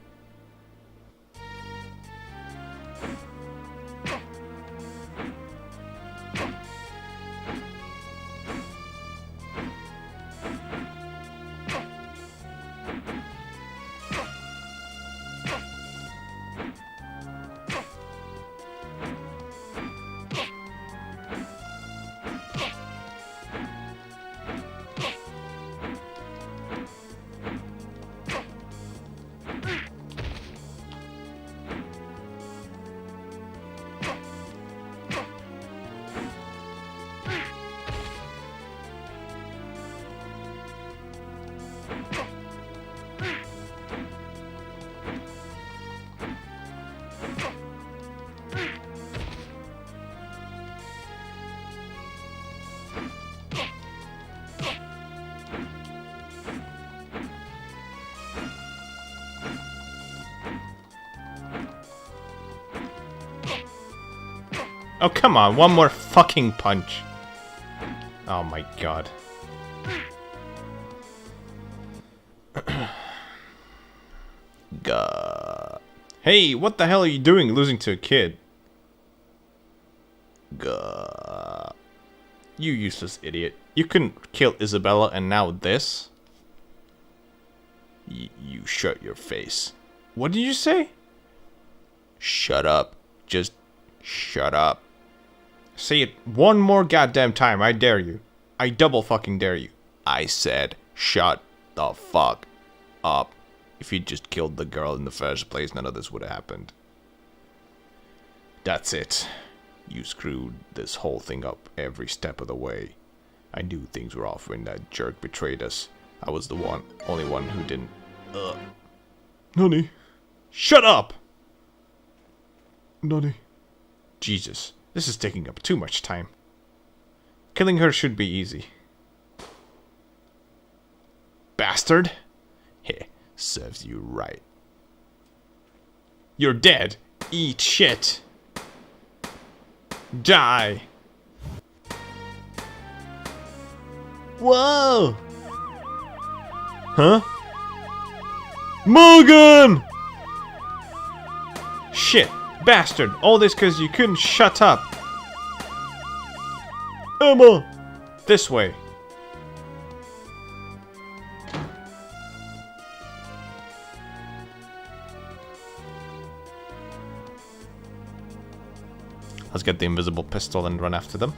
Oh, come on. One more fucking punch. Oh my god. Gah. Hey, what the hell are you doing losing to a kid? Gah. You useless idiot. You couldn't kill Isabella and now this? You shut your face. What did you say? Shut up. Just shut up. Say it one more goddamn time, I dare you. I double fucking dare you. I said shut the fuck up. If you just killed the girl in the first place, none of this would have happened. That's it. You screwed this whole thing up every step of the way. I knew things were off when that jerk betrayed us. I was the only one who didn't. Nani? Shut up! Nani? Jesus, this is taking up too much time. Killing her should be easy. Bastard! Heh, serves you right. You're dead. Eat shit. Die. Whoa! Huh? Morgan! Shit. Bastard. All this because you couldn't shut up. Emma! This way. Let's get the invisible pistol and run after them.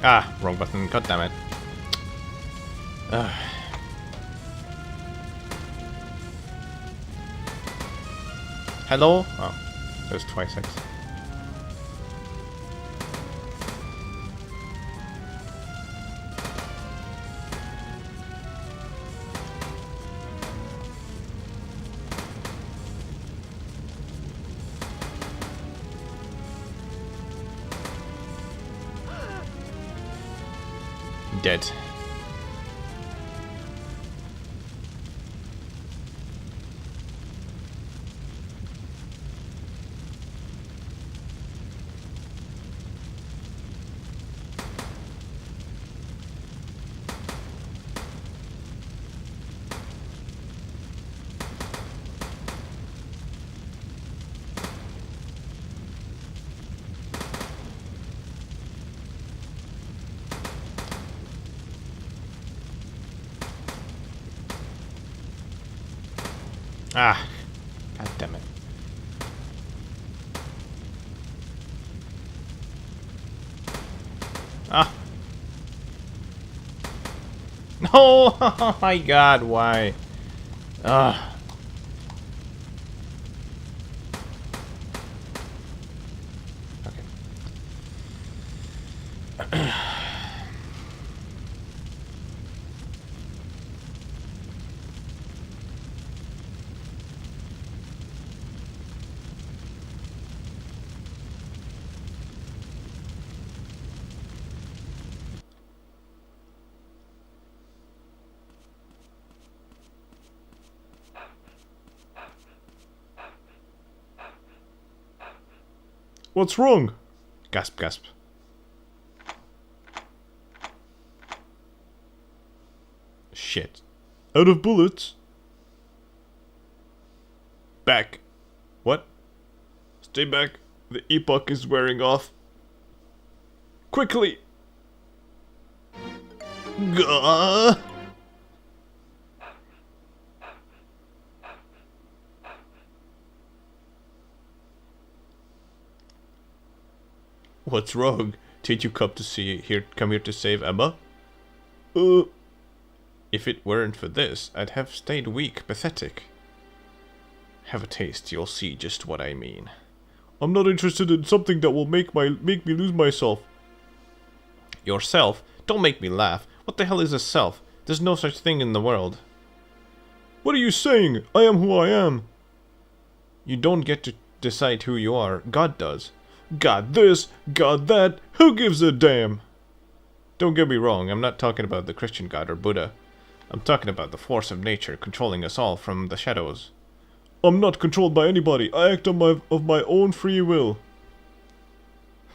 Ah, wrong button. God damn it. Hello? Oh, there's twice X. Dead. Ah, god damn it. Ah. No, oh my god, why? Ah. Okay. What's wrong? Gasp, gasp. Shit. Out of bullets? Back. What? Stay back. The epoch is wearing off. Quickly! Gah! What's wrong? Did you come here to save Emma? If it weren't for this, I'd have stayed weak, pathetic. Have a taste, you'll see just what I mean. I'm not interested in something that will make me lose myself. Yourself? Don't make me laugh. What the hell is a self? There's no such thing in the world. What are you saying? I am who I am. You don't get to decide who you are. God does. God this, God that, who gives a damn? Don't get me wrong, I'm not talking about the Christian God or Buddha. I'm talking about the force of nature controlling us all from the shadows. I'm not controlled by anybody. I act of my own free will.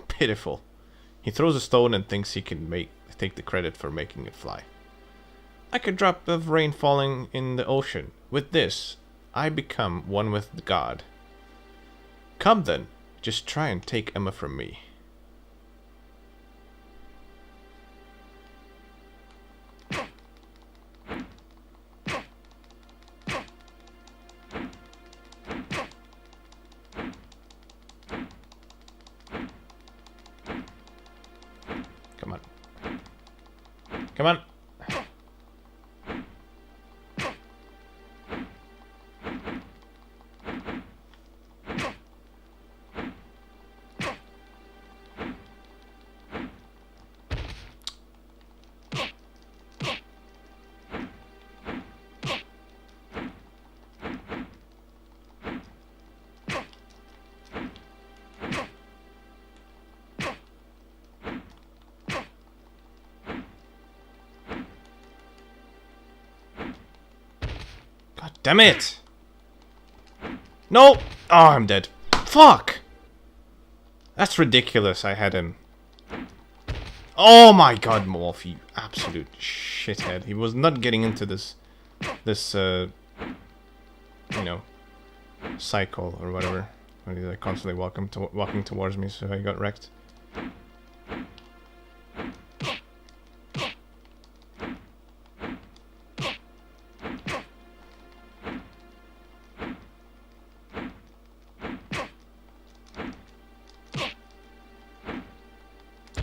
Pitiful. He throws a stone and thinks he can take the credit for making it fly. Like a drop of rain falling in the ocean. With this, I become one with God. Come then, just try and take Emma from me. Come on. Come on. God damn it! No! Oh, I'm dead. Fuck! That's ridiculous, I had him. Oh my god, Morph, you absolute shithead. He was not getting into this, you know, cycle or whatever. Where he's like constantly walking towards me, so I got wrecked.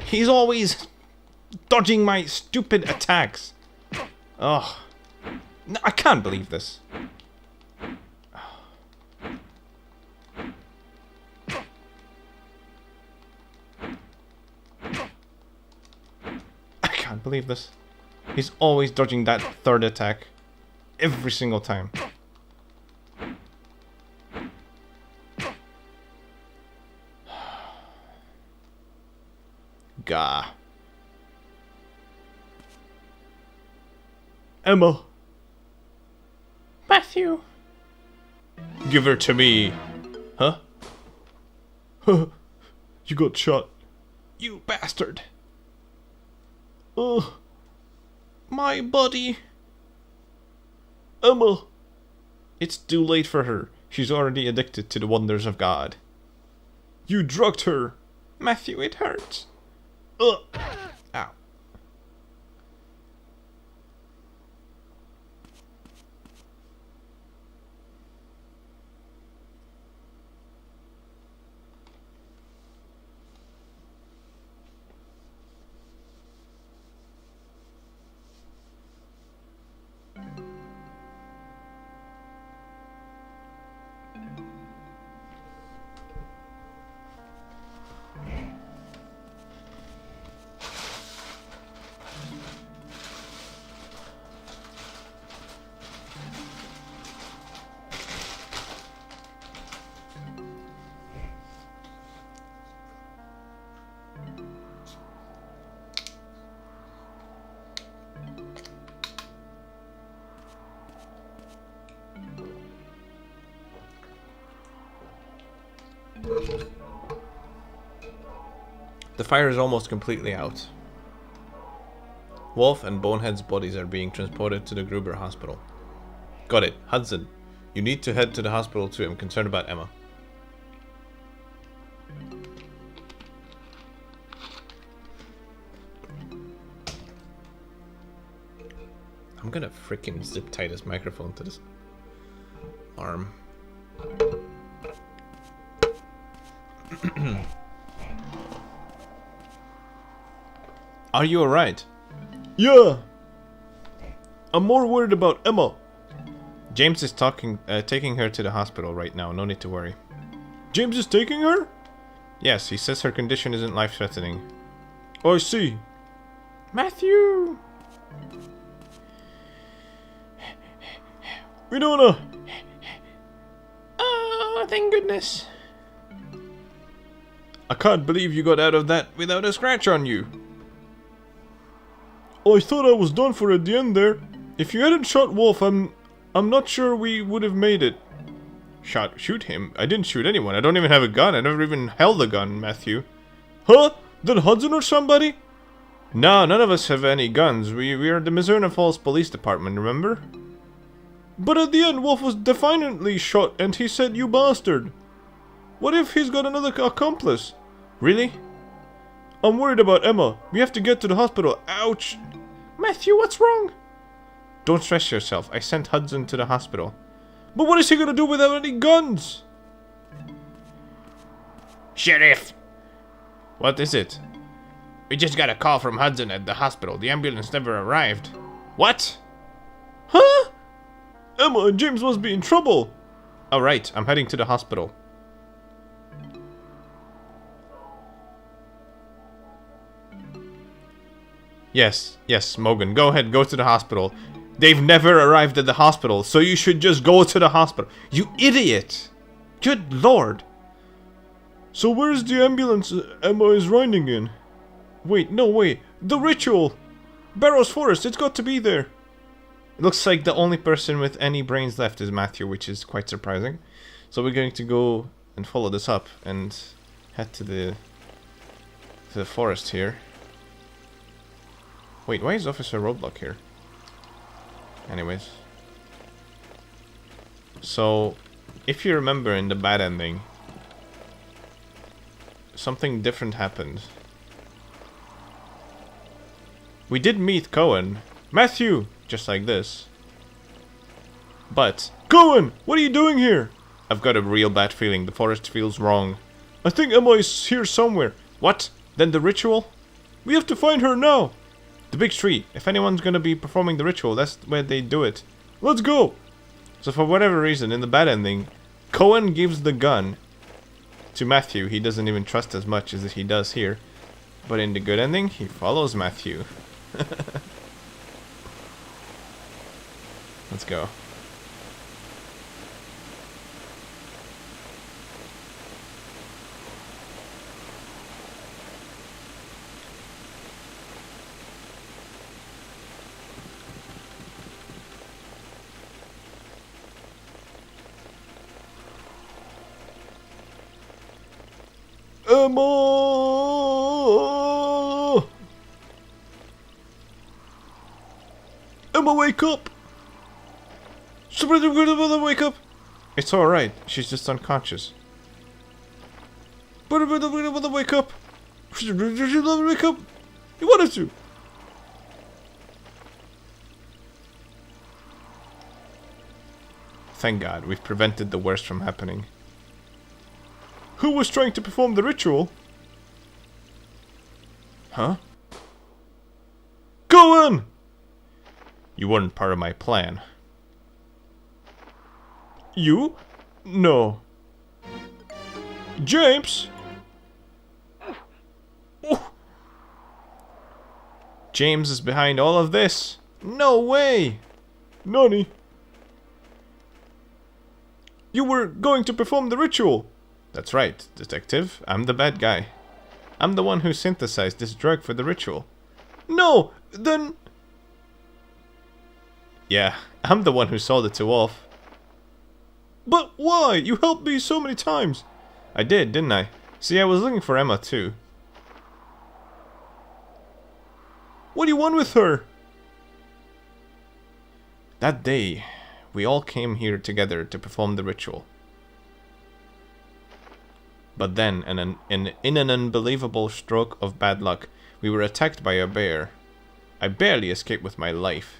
He's always dodging my stupid attacks. Oh. No, I can't believe this. I can't believe this. He's always dodging that third attack. Every single time. Gah. Emma. Matthew. Give her to me. Huh? You got shot. You bastard. Ugh. My body. Emma. It's too late for her. She's already addicted to the wonders of God. You drugged her. Matthew, it hurts. Ugh. Ow. The fire is almost completely out. Wolf and Bonehead's bodies are being transported to the Gruber Hospital. Got it. Hudson, you need to head to the hospital too. I'm concerned about Emma. I'm gonna freaking zip tie this microphone to this arm. Are you alright? Yeah. I'm more worried about Emma. James is taking her to the hospital right now. No need to worry. James is taking her? Yes, he says her condition isn't life-threatening. I see. Matthew! Winona! Oh, thank goodness. I can't believe you got out of that without a scratch on you. I thought I was done for at the end there. If you hadn't shot Wolf, I'm not sure we would have made it. Shoot him? I didn't shoot anyone. I don't even have a gun. I never even held a gun, Matthew. Huh? Then Hudson or somebody? No, none of us have any guns. We are the Mizzurna Falls Police Department, remember? But at the end, Wolf was defiantly shot and he said, "You bastard." What if he's got another accomplice? Really? I'm worried about Emma. We have to get to the hospital. Ouch. Matthew, what's wrong? Don't stress yourself. I sent Hudson to the hospital. But what is he gonna do without any guns? Sheriff, What is it? we just got a call from Hudson at the hospital. The ambulance never arrived. What? Huh? Emma and James must be in trouble. Alright, I'm heading to the hospital. Yes, Mogan, go ahead, go to the hospital. They've never arrived at the hospital, so you should just go to the hospital. You idiot! Good lord! So where's the ambulance Emma is riding in? Wait, no way. The ritual! Barrows Forest, it's got to be there. It looks like the only person with any brains left is Matthew, which is quite surprising. So we're going to go and follow this up and head to the forest here. Wait, why is Officer Roadblock here? Anyways. So, if you remember in the bad ending, something different happened. We did meet Cohen. Matthew! Just like this. But, Cohen, what are you doing here? I've got a real bad feeling. The forest feels wrong. I think Emma is here somewhere. What? Then the ritual? We have to find her now. The big tree. If anyone's gonna be performing the ritual, that's where they do it. Let's go! So for whatever reason, in the bad ending, Cohen gives the gun to Matthew. He doesn't even trust as much as he does here. But in the good ending, he follows Matthew. Let's go. Emma! Emma, wake up! Wake up! It's alright, she's just unconscious. Wake up! Wake up! You wanted to! Thank God, we've prevented the worst from happening. Who was trying to perform the ritual? Huh? Go on! You weren't part of my plan. You? No. James? Oh. James is behind all of this. No way! Nani? You were going to perform the ritual. That's right, detective. I'm the bad guy. I'm the one who synthesized this drug for the ritual. No! Then... Yeah, I'm the one who sold it to Wolf. But why? You helped me so many times. I did, didn't I? See, I was looking for Emma too. What do you want with her? That day, we all came here together to perform the ritual. But then, in an unbelievable stroke of bad luck, we were attacked by a bear. I barely escaped with my life.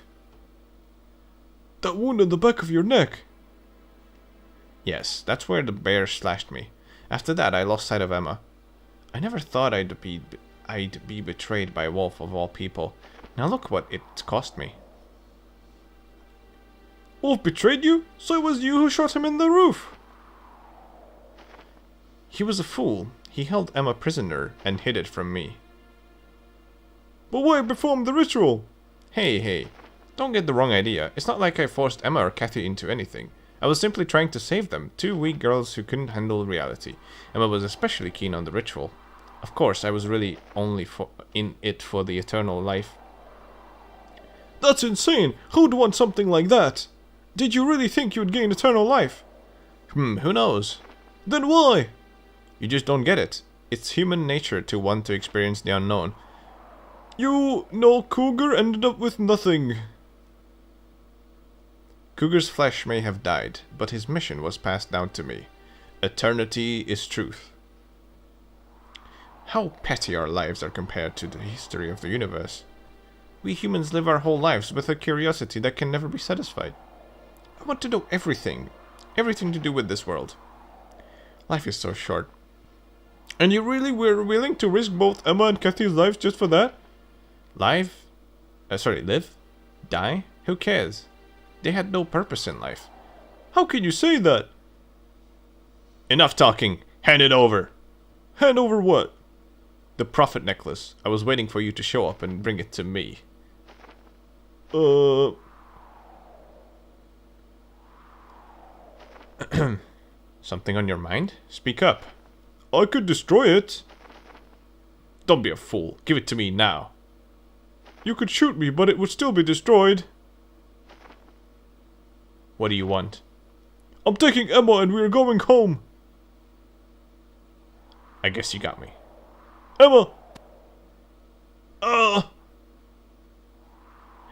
That wound on the back of your neck. Yes, that's where the bear slashed me. After that, I lost sight of Emma. I never thought I'd be betrayed by Wolf of all people. Now look what it's cost me. Wolf betrayed you? So it was you who shot him in the roof. He was a fool. He held Emma prisoner and hid it from me. But why perform the ritual? Hey, don't get the wrong idea. It's not like I forced Emma or Kathy into anything. I was simply trying to save them, two weak girls who couldn't handle reality. Emma was especially keen on the ritual. Of course, I was really only in it for the eternal life. That's insane! Who'd want something like that? Did you really think you'd gain eternal life? Who knows? Then why? You just don't get it. It's human nature to want to experience the unknown. You know Cougar ended up with nothing. Cougar's flesh may have died, but his mission was passed down to me. Eternity is truth. How petty our lives are compared to the history of the universe. We humans live our whole lives with a curiosity that can never be satisfied. I want to know everything. Everything to do with this world. Life is so short. And you really were willing to risk both Emma and Kathy's lives just for that? Live? Live? Die? Who cares? They had no purpose in life. How can you say that? Enough talking. Hand it over. Hand over what? The prophet necklace. I was waiting for you to show up and bring it to me. Something on your mind? Speak up. I could destroy it. Don't be a fool. Give it to me now. You could shoot me, but it would still be destroyed. What do you want? I'm taking Emma and we're going home. I guess you got me. Emma!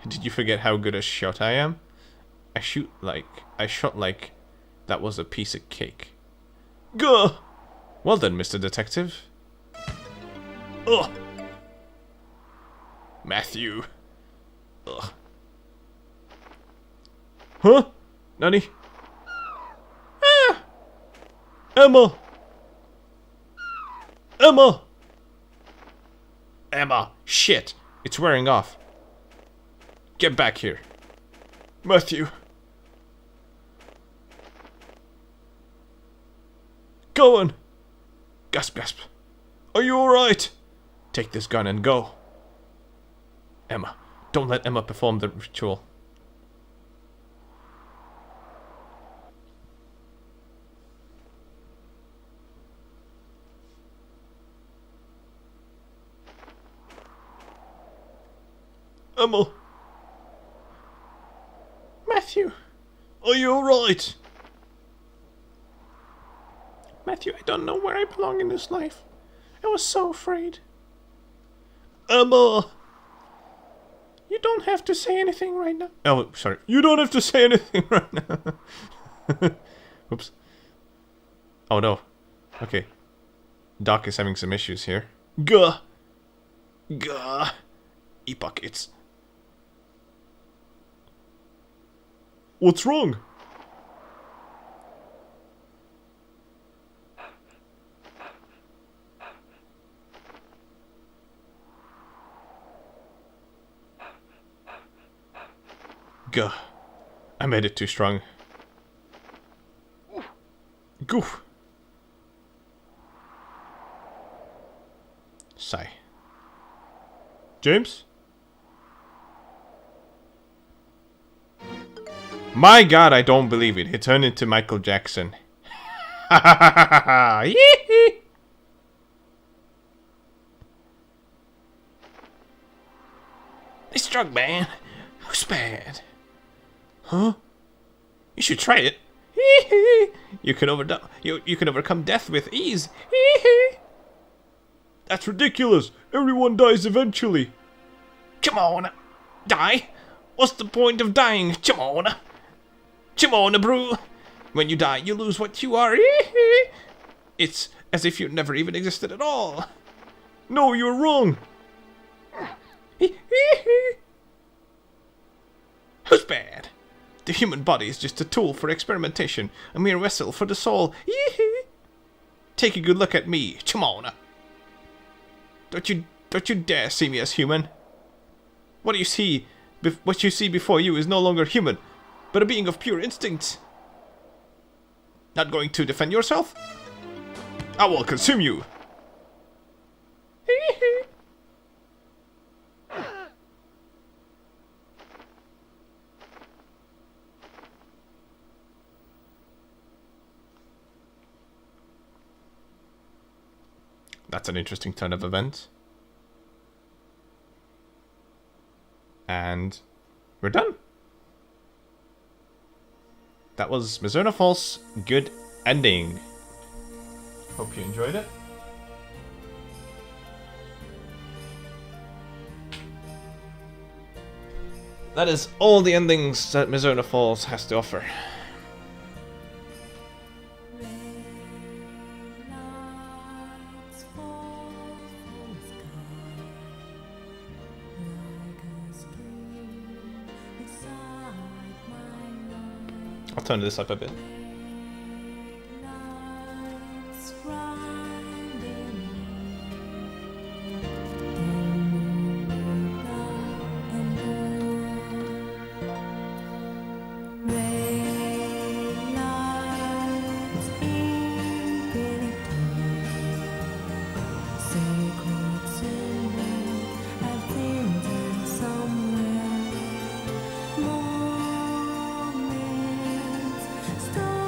Did you forget how good a shot I am? I shot like that was a piece of cake. Gah! Well then, Mr. Detective. Ugh! Matthew. Ugh. Huh? Nani? Emma! Emma! Emma! Shit! It's wearing off. Get back here. Matthew. Go on. Gasp, gasp. Are you alright? Take this gun and go. Emma. Don't let Emma perform the ritual. Emma. Matthew. Are you alright? Matthew, I don't know where I belong in this life. I was so afraid. Emma. You don't have to say anything right now. Oh, sorry. You don't have to say anything right now. Oops. Oh no. Okay. Doc is having some issues here. Gah. Gah. E-pockets. What's wrong? Gah. I made it too strong. Goof. Sigh. James? My god, I don't believe it. He turned into Michael Jackson. Ha ha ha ha ha! Yee-hee! Nice drug, man. Who's bad? Huh? You should try it. Hee-hee! You can overcome death with ease. Hee-hee! That's ridiculous. Everyone dies eventually. Come on. Die? What's the point of dying? Come on. Come on, bro. When you die, you lose what you are. It's as if you never even existed at all. No, you're wrong. Who's bad? The human body is just a tool for experimentation, a mere vessel for the soul. Take a good look at me. Come on. Don't you dare see me as human. What you see before you is no longer human, but a being of pure instincts. Not going to defend yourself? I will consume you. That's an interesting turn of events. And we're done. That was Mizzurna Falls' good ending. Hope you enjoyed it. That is all the endings that Mizzurna Falls has to offer. Lights fall from the sky like a stream inside my mind. I'll turn this up a bit. Lights grinding somewhere moments stop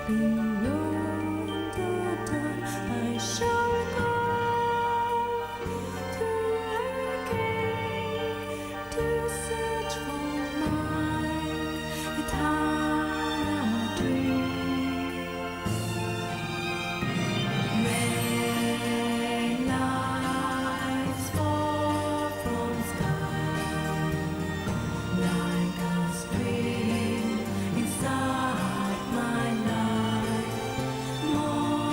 Beyond the dawn, I shall go to a cave to search for mine eternal dream. Rain lights fall from sky like a stream inside my life. Moments,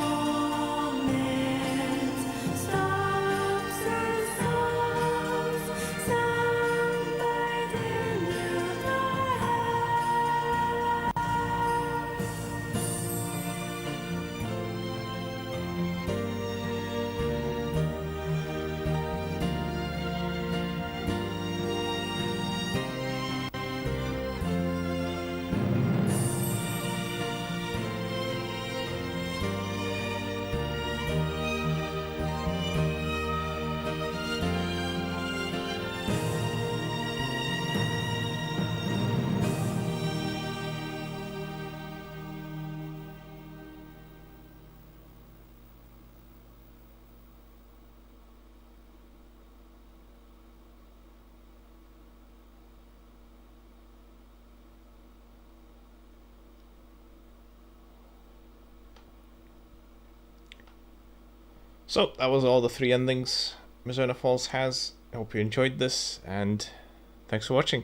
stops and songs sung by the new So that was all the 3 endings Mizzurna Falls has. I hope you enjoyed this, and thanks for watching.